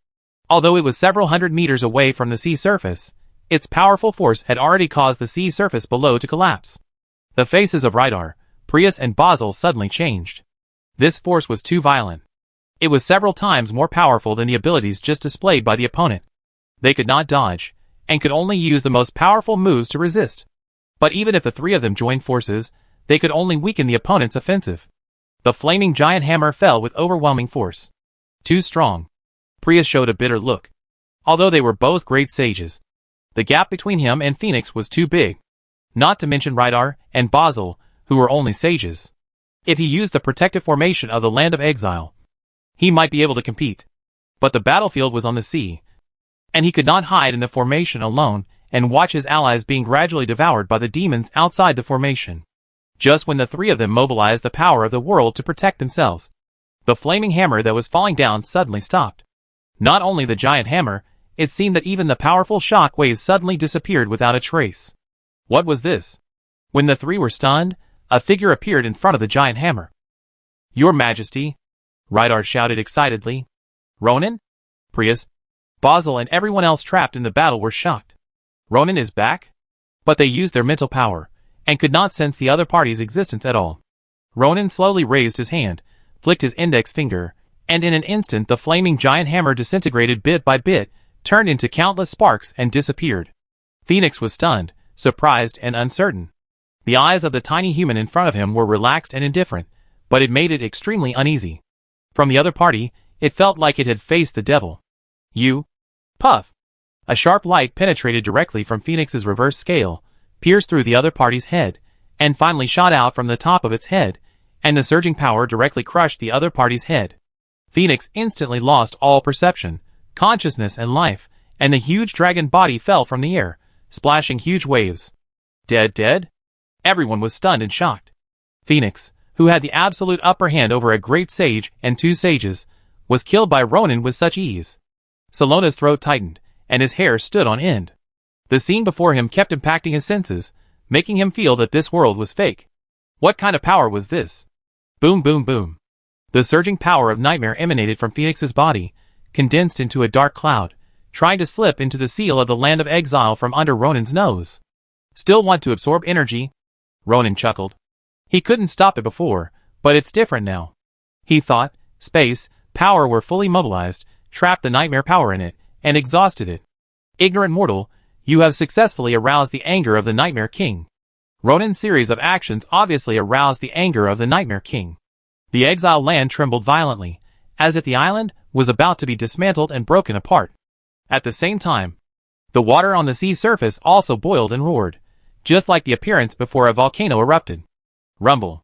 Although it was several hundred meters away from the sea surface, its powerful force had already caused the sea surface below to collapse. The faces of Rydar, Prius, and Basil suddenly changed. This force was too violent. It was several times more powerful than the abilities just displayed by the opponent. They could not dodge, and could only use the most powerful moves to resist. But even if the 3 of them joined forces, they could only weaken the opponent's offensive. The flaming giant hammer fell with overwhelming force. Too strong. Prius showed a bitter look. Although they were both great sages, the gap between him and Phoenix was too big. Not to mention Rydar and Basil, who were only sages. If he used the protective formation of the Land of Exile, he might be able to compete. But the battlefield was on the sea, and he could not hide in the formation alone and watch his allies being gradually devoured by the demons outside the formation. Just when the 3 of them mobilized the power of the world to protect themselves, the flaming hammer that was falling down suddenly stopped. Not only the giant hammer, it seemed that even the powerful shock waves suddenly disappeared without a trace. What was this? When the 3 were stunned, a figure appeared in front of the giant hammer. Your Majesty, Rydar shouted excitedly. Ronan? Prius, Basil, and everyone else trapped in the battle were shocked. Ronan is back? But they used their mental power, and could not sense the other party's existence at all. Ronan slowly raised his hand, flicked his index finger, and in an instant the flaming giant hammer disintegrated bit by bit, turned into countless sparks and disappeared. Phoenix was stunned, surprised, and uncertain. The eyes of the tiny human in front of him were relaxed and indifferent, but it made it extremely uneasy. From the other party, it felt like it had faced the devil. You? Puff! A sharp light penetrated directly from Phoenix's reverse scale, pierced through the other party's head, and finally shot out from the top of its head, and the surging power directly crushed the other party's head. Phoenix instantly lost all perception, consciousness, and life, and the huge dragon body fell from the air, splashing huge waves. Dead? Everyone was stunned and shocked. Phoenix, who had the absolute upper hand over a great sage and 2 sages, was killed by Ronan with such ease. Salona's throat tightened, and his hair stood on end. The scene before him kept impacting his senses, making him feel that this world was fake. What kind of power was this? Boom, boom, boom. The surging power of nightmare emanated from Phoenix's body, condensed into a dark cloud, trying to slip into the seal of the land of exile from under Ronan's nose. Still want to absorb energy? Ronan chuckled. He couldn't stop it before, but it's different now. He thought, space, power were fully mobilized, trapped the nightmare power in it, and exhausted it. Ignorant mortal, you have successfully aroused the anger of the Nightmare King. Ronan's series of actions obviously aroused the anger of the Nightmare King. The exiled land trembled violently, as if the island was about to be dismantled and broken apart. At the same time, the water on the sea surface also boiled and roared, just like the appearance before a volcano erupted. Rumble.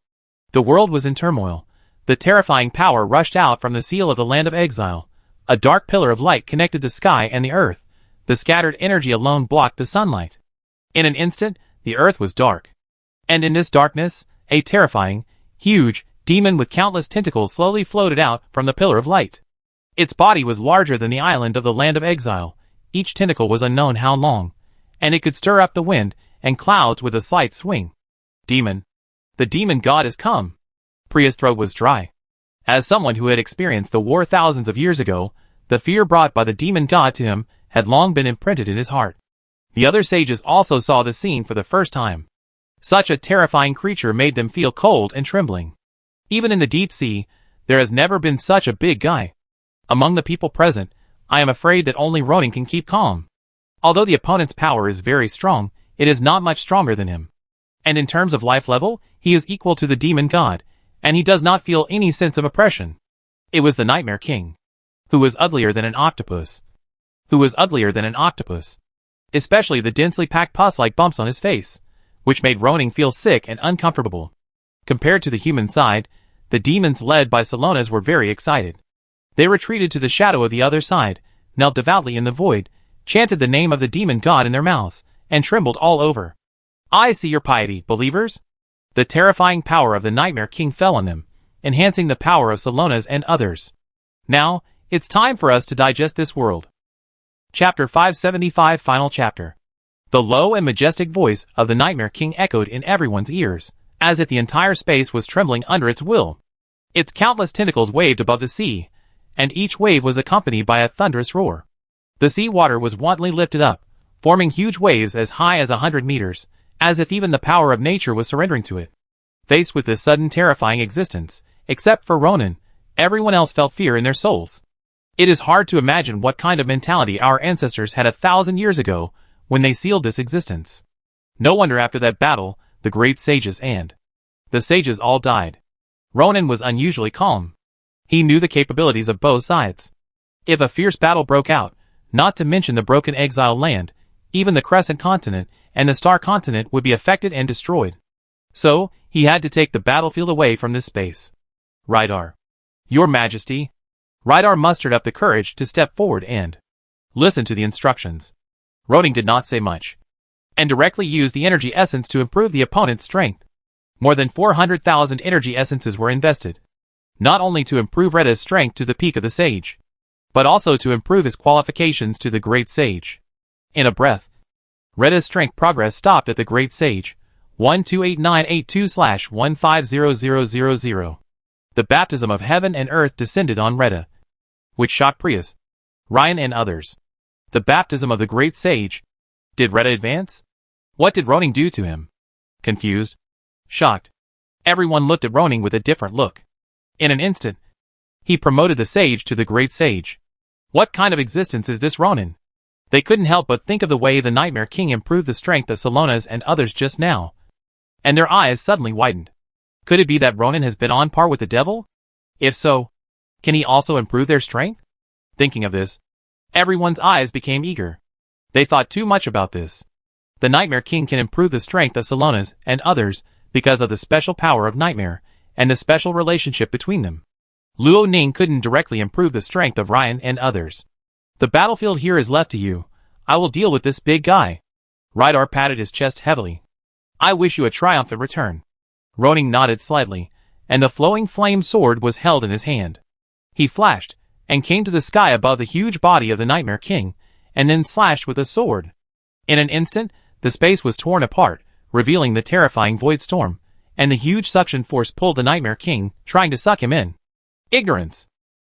The world was in turmoil. The terrifying power rushed out from the seal of the land of exile. A dark pillar of light connected the sky and the earth. The scattered energy alone blocked the sunlight. In an instant, the earth was dark. And in this darkness, a terrifying, huge, demon with countless tentacles slowly floated out from the pillar of light. Its body was larger than the island of the land of exile. Each tentacle was unknown how long, and it could stir up the wind and clouds with a slight swing. Demon. The demon god has come. Priya's throat was dry. As someone who had experienced the war thousands of years ago, the fear brought by the demon god to him had long been imprinted in his heart. The other sages also saw the scene for the first time. Such a terrifying creature made them feel cold and trembling. Even in the deep sea, there has never been such a big guy. Among the people present, I am afraid that only Ronan can keep calm. Although the opponent's power is very strong, it is not much stronger than him. And in terms of life level, he is equal to the demon god, and he does not feel any sense of oppression. It was the Nightmare King, who was uglier than an octopus. Especially the densely packed pus-like bumps on his face, which made Ronan feel sick and uncomfortable. Compared to the human side, the demons led by Salonas were very excited. They retreated to the shadow of the other side, knelt devoutly in the void, chanted the name of the demon god in their mouths, and trembled all over. I see your piety, believers. The terrifying power of the Nightmare King fell on them, enhancing the power of Salonas and others. Now, it's time for us to digest this world. Chapter 575 Final Chapter. The low and majestic voice of the Nightmare King echoed in everyone's ears, as if the entire space was trembling under its will. Its countless tentacles waved above the sea, and each wave was accompanied by a thunderous roar. The sea water was wantonly lifted up, forming huge waves as high as 100 meters, as if even the power of nature was surrendering to it. Faced with this sudden terrifying existence, except for Ronan, everyone else felt fear in their souls. It is hard to imagine what kind of mentality our ancestors had 1,000 years ago when they sealed this existence. No wonder after that battle, the great sages and the sages all died. Ronan was unusually calm. He knew the capabilities of both sides. If a fierce battle broke out, not to mention the broken exile land, even the Crescent Continent and the Star Continent would be affected and destroyed. So, he had to take the battlefield away from this space. Rydar. Your Majesty. Rydar mustered up the courage to step forward and listen to the instructions. Ronan did not say much, and directly used the energy essence to improve the opponent's strength. More than 400,000 energy essences were invested, not only to improve Reda's strength to the peak of the sage, but also to improve his qualifications to the great sage. In a breath, Reda's strength progress stopped at the great sage, 1289882/150000. The baptism of heaven and earth descended on Reda, which shocked Prius, Ryan and others. The baptism of the great sage. Did Reda advance? What did Ronan do to him? Confused, shocked, everyone looked at Ronan with a different look. In an instant, he promoted the sage to the great sage. What kind of existence is this Ronan? They couldn't help but think of the way the Nightmare King improved the strength of Salonas and others just now, and their eyes suddenly widened. Could it be that Ronan has been on par with the devil? If so, can he also improve their strength? Thinking of this, everyone's eyes became eager. They thought too much about this. The Nightmare King can improve the strength of Salonas and others because of the special power of Nightmare and the special relationship between them. Luo Ning couldn't directly improve the strength of Ryan and others. The battlefield here is left to you. I will deal with this big guy. Rydar patted his chest heavily. I wish you a triumphant return. Ronan nodded slightly, and the flowing flame sword was held in his hand. He flashed, and came to the sky above the huge body of the Nightmare King, and then slashed with the sword. In an instant, the space was torn apart, revealing the terrifying void storm, and the huge suction force pulled the Nightmare King, trying to suck him in. Ignorance.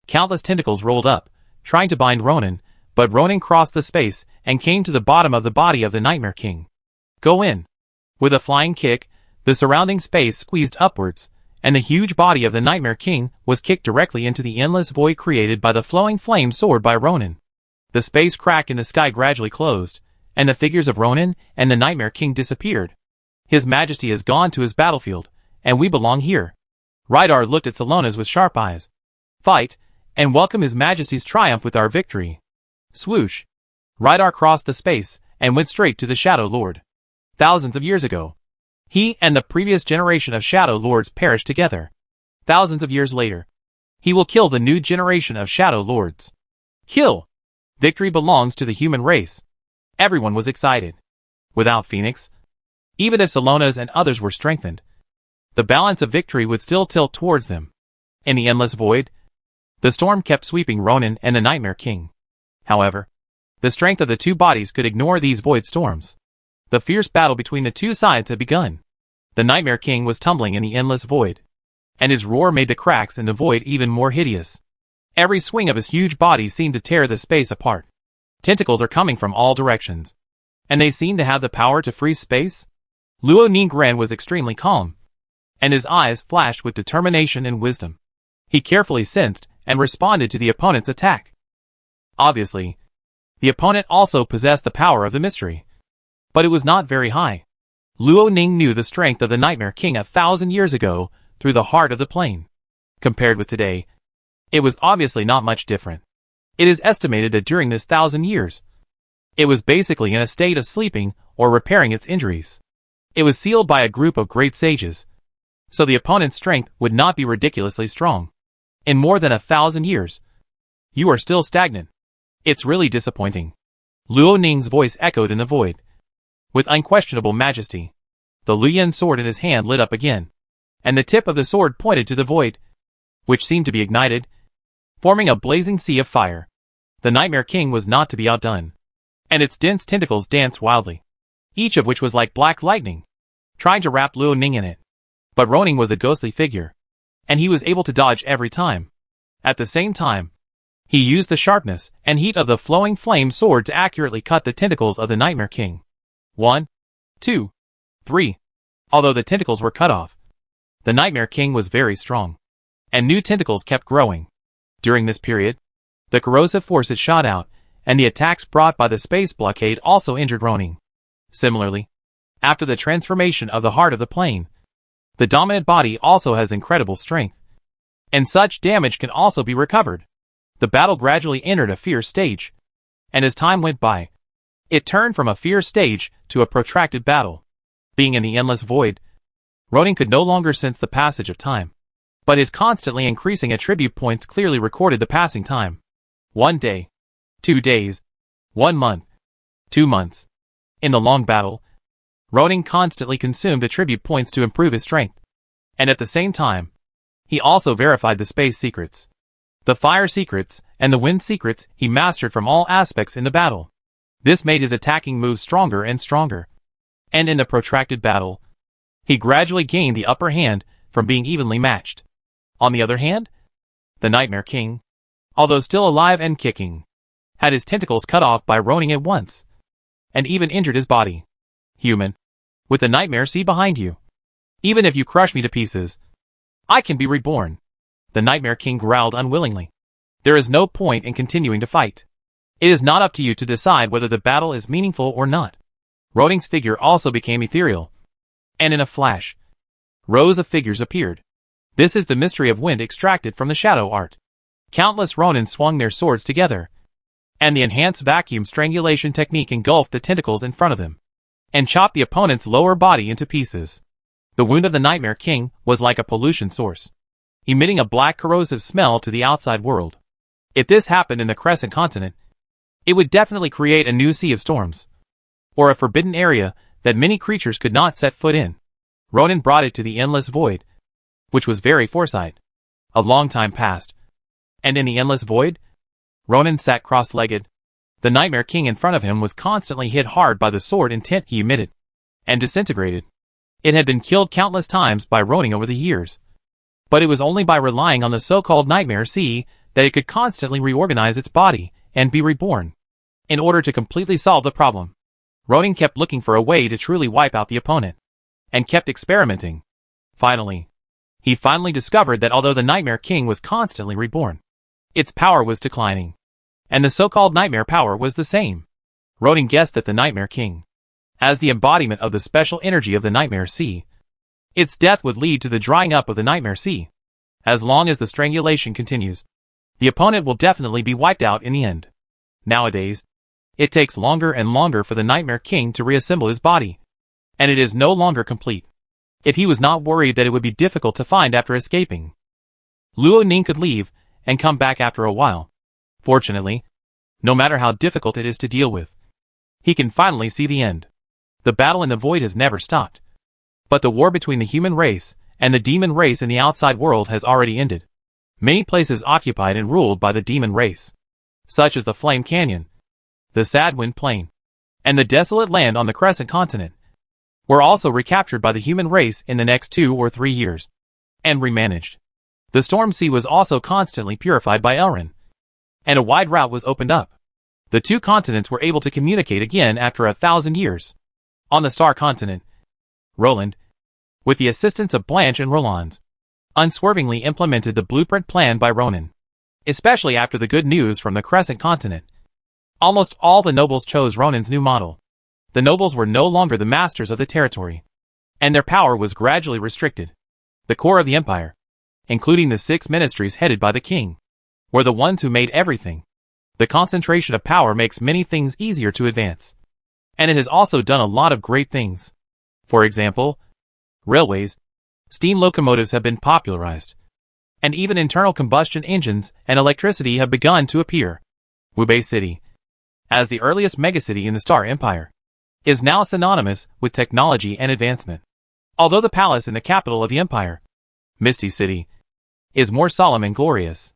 Countless tentacles rolled up, trying to bind Ronan, but Ronan crossed the space and came to the bottom of the body of the Nightmare King. Go in. With a flying kick, the surrounding space squeezed upwards, and the huge body of the Nightmare King was kicked directly into the endless void created by the flowing flame sword by Ronan. The space crack in the sky gradually closed, and the figures of Ronan and the Nightmare King disappeared. His Majesty has gone to his battlefield, and we belong here. Rydar looked at Salonas with sharp eyes. Fight, and welcome His Majesty's triumph with our victory. Swoosh. Rydar crossed the space, and went straight to the Shadow Lord. Thousands of years ago, he and the previous generation of Shadow Lords perished together. Thousands of years later, he will kill the new generation of Shadow Lords. Kill! Victory belongs to the human race. Everyone was excited. Without Phoenix, even if Salonas and others were strengthened, the balance of victory would still tilt towards them. In the endless void, the storm kept sweeping Ronan and the Nightmare King. However, the strength of the two bodies could ignore these void storms. The fierce battle between the two sides had begun. The Nightmare King was tumbling in the endless void, and his roar made the cracks in the void even more hideous. Every swing of his huge body seemed to tear the space apart. Tentacles are coming from all directions, and they seem to have the power to freeze space. Luo Ningren was extremely calm, and his eyes flashed with determination and wisdom. He carefully sensed and responded to the opponent's attack. Obviously, the opponent also possessed the power of the mystery, but it was not very high. Luo Ning knew the strength of the Nightmare King 1,000 years ago through the heart of the plane. Compared with today, it was obviously not much different. It is estimated that during this 1,000 years, it was basically in a state of sleeping or repairing its injuries. It was sealed by a group of great sages, so the opponent's strength would not be ridiculously strong. In more than 1,000 years, you are still stagnant. It's really disappointing. Luo Ning's voice echoed in the void. With unquestionable majesty, the Luyan sword in his hand lit up again, and the tip of the sword pointed to the void, which seemed to be ignited, forming a blazing sea of fire. The Nightmare King was not to be outdone, and its dense tentacles danced wildly, each of which was like black lightning, trying to wrap Luo Ning in it. But Ronan was a ghostly figure, and he was able to dodge every time. At the same time, he used the sharpness and heat of the flowing flame sword to accurately cut the tentacles of the Nightmare King. 1, 2, 3. Although the tentacles were cut off, the Nightmare King was very strong, and new tentacles kept growing. During this period, the corrosive forces shot out, and the attacks brought by the space blockade also injured Ronan. Similarly, after the transformation of the heart of the plane, the dominant body also has incredible strength, and such damage can also be recovered. The battle gradually entered a fierce stage, and as time went by, it turned from a fierce stage to a protracted battle. Being in the endless void, Ronan could no longer sense the passage of time, but his constantly increasing attribute points clearly recorded the passing time. 1 day, 2 days, 1 month, 2 months. In the long battle, Ronan constantly consumed attribute points to improve his strength, and at the same time, he also verified the space secrets. The fire secrets and the wind secrets he mastered from all aspects in the battle. This made his attacking moves stronger and stronger, and in the protracted battle, he gradually gained the upper hand from being evenly matched. On the other hand, the Nightmare King, although still alive and kicking, had his tentacles cut off by Ronan at once, and even injured his body. Human, with the Nightmare Sea behind you, even if you crush me to pieces, I can be reborn. The Nightmare King growled unwillingly. There is no point in continuing to fight. It is not up to you to decide whether the battle is meaningful or not. Ronan's figure also became ethereal, and in a flash, rows of figures appeared. This is the mystery of wind extracted from the shadow art. Countless Ronin swung their swords together, and the enhanced vacuum strangulation technique engulfed the tentacles in front of them, and chopped the opponent's lower body into pieces. The wound of the Nightmare King was like a pollution source, emitting a black corrosive smell to the outside world. If this happened in the Crescent Continent, it would definitely create a new sea of storms, or a forbidden area that many creatures could not set foot in. Ronan brought it to the endless void, which was very foresight. A long time passed, and in the endless void, Ronan sat cross-legged. The Nightmare King in front of him was constantly hit hard by the sword intent he emitted, and disintegrated. It had been killed countless times by Ronin over the years. But it was only by relying on the so-called Nightmare Sea that it could constantly reorganize its body and be reborn. In order to completely solve the problem, Ronin kept looking for a way to truly wipe out the opponent, and kept experimenting. He finally discovered that although the Nightmare King was constantly reborn, its power was declining, and the so-called Nightmare power was the same. Ronin guessed that the Nightmare King, as the embodiment of the special energy of the Nightmare Sea, its death would lead to the drying up of the Nightmare Sea. As long as the strangulation continues, the opponent will definitely be wiped out in the end. Nowadays, it takes longer and longer for the Nightmare King to reassemble his body, and it is no longer complete. If he was not worried that it would be difficult to find after escaping, Luo Ning could leave and come back after a while. Fortunately, no matter how difficult it is to deal with, he can finally see the end. The battle in the void has never stopped. But the war between the human race and the demon race in the outside world has already ended. Many places occupied and ruled by the demon race, such as the Flame Canyon, the Sadwind Plain, and the desolate land on the Crescent Continent, were also recaptured by the human race in the next 2 or 3 years, and remanaged. The Storm Sea was also constantly purified by Elrin, and a wide route was opened up. The 2 continents were able to communicate again after 1,000 years. On the Star Continent, Roland, with the assistance of Blanche and Roland, unswervingly implemented the blueprint planned by Ronin, especially after the good news from the Crescent Continent. Almost all the nobles chose Ronin's new model. The nobles were no longer the masters of the territory, and their power was gradually restricted. The core of the empire, including the 6 ministries headed by the king, were the ones who made everything. The concentration of power makes many things easier to advance, and it has also done a lot of great things. For example, railways, steam locomotives have been popularized, and even internal combustion engines and electricity have begun to appear. Wubei City, as the earliest megacity in the Star Empire, is now synonymous with technology and advancement. Although the palace in the capital of the empire, Misty City, is more solemn and glorious,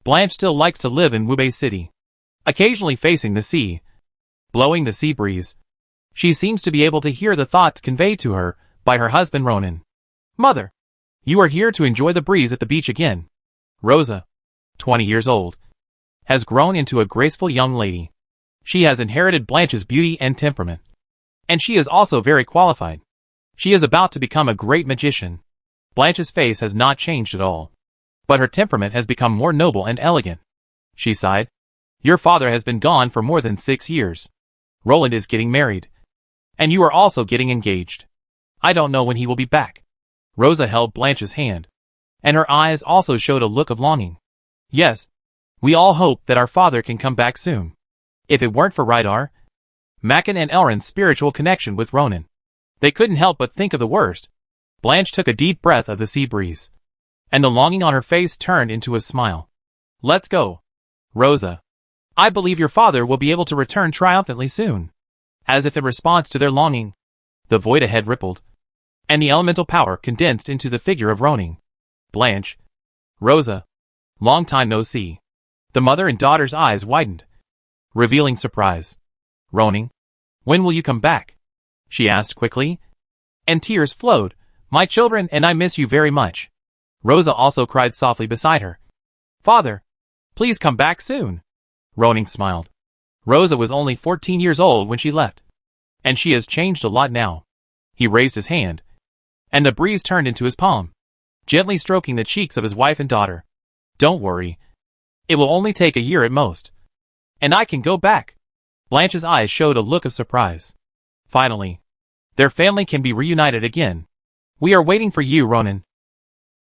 Blanche still likes to live in Wubei City, occasionally facing the sea, blowing the sea breeze. She seems to be able to hear the thoughts conveyed to her by her husband Ronin. Mother, you are here to enjoy the breeze at the beach again. Rosa, 20 years old, has grown into a graceful young lady. She has inherited Blanche's beauty and temperament, and she is also very qualified. She is about to become a great magician. Blanche's face has not changed at all, but her temperament has become more noble and elegant. She sighed. Your father has been gone for more than 6 years. Roland is getting married, and you are also getting engaged. I don't know when he will be back. Rosa held Blanche's hand, and her eyes also showed a look of longing. Yes, we all hope that our father can come back soon. If it weren't for Rydar, Macken and Elrin's spiritual connection with Ronin, they couldn't help but think of the worst. Blanche took a deep breath of the sea breeze, and the longing on her face turned into a smile. Let's go, Rosa. I believe your father will be able to return triumphantly soon. As if in response to their longing, the void ahead rippled, and the elemental power condensed into the figure of Ronin. Blanche, Rosa, long time no see. The mother and daughter's eyes widened, revealing surprise. Ronin, when will you come back? She asked quickly, and tears flowed. My children and I miss you very much. Rosa also cried softly beside her. Father, please come back soon. Ronin smiled. Rosa was only 14 years old when she left, and she has changed a lot now. He raised his hand, and the breeze turned into his palm, gently stroking the cheeks of his wife and daughter. Don't worry. It will only take a year at most, and I can go back. Blanche's eyes showed a look of surprise. Finally, their family can be reunited again. We are waiting for you, Ronin.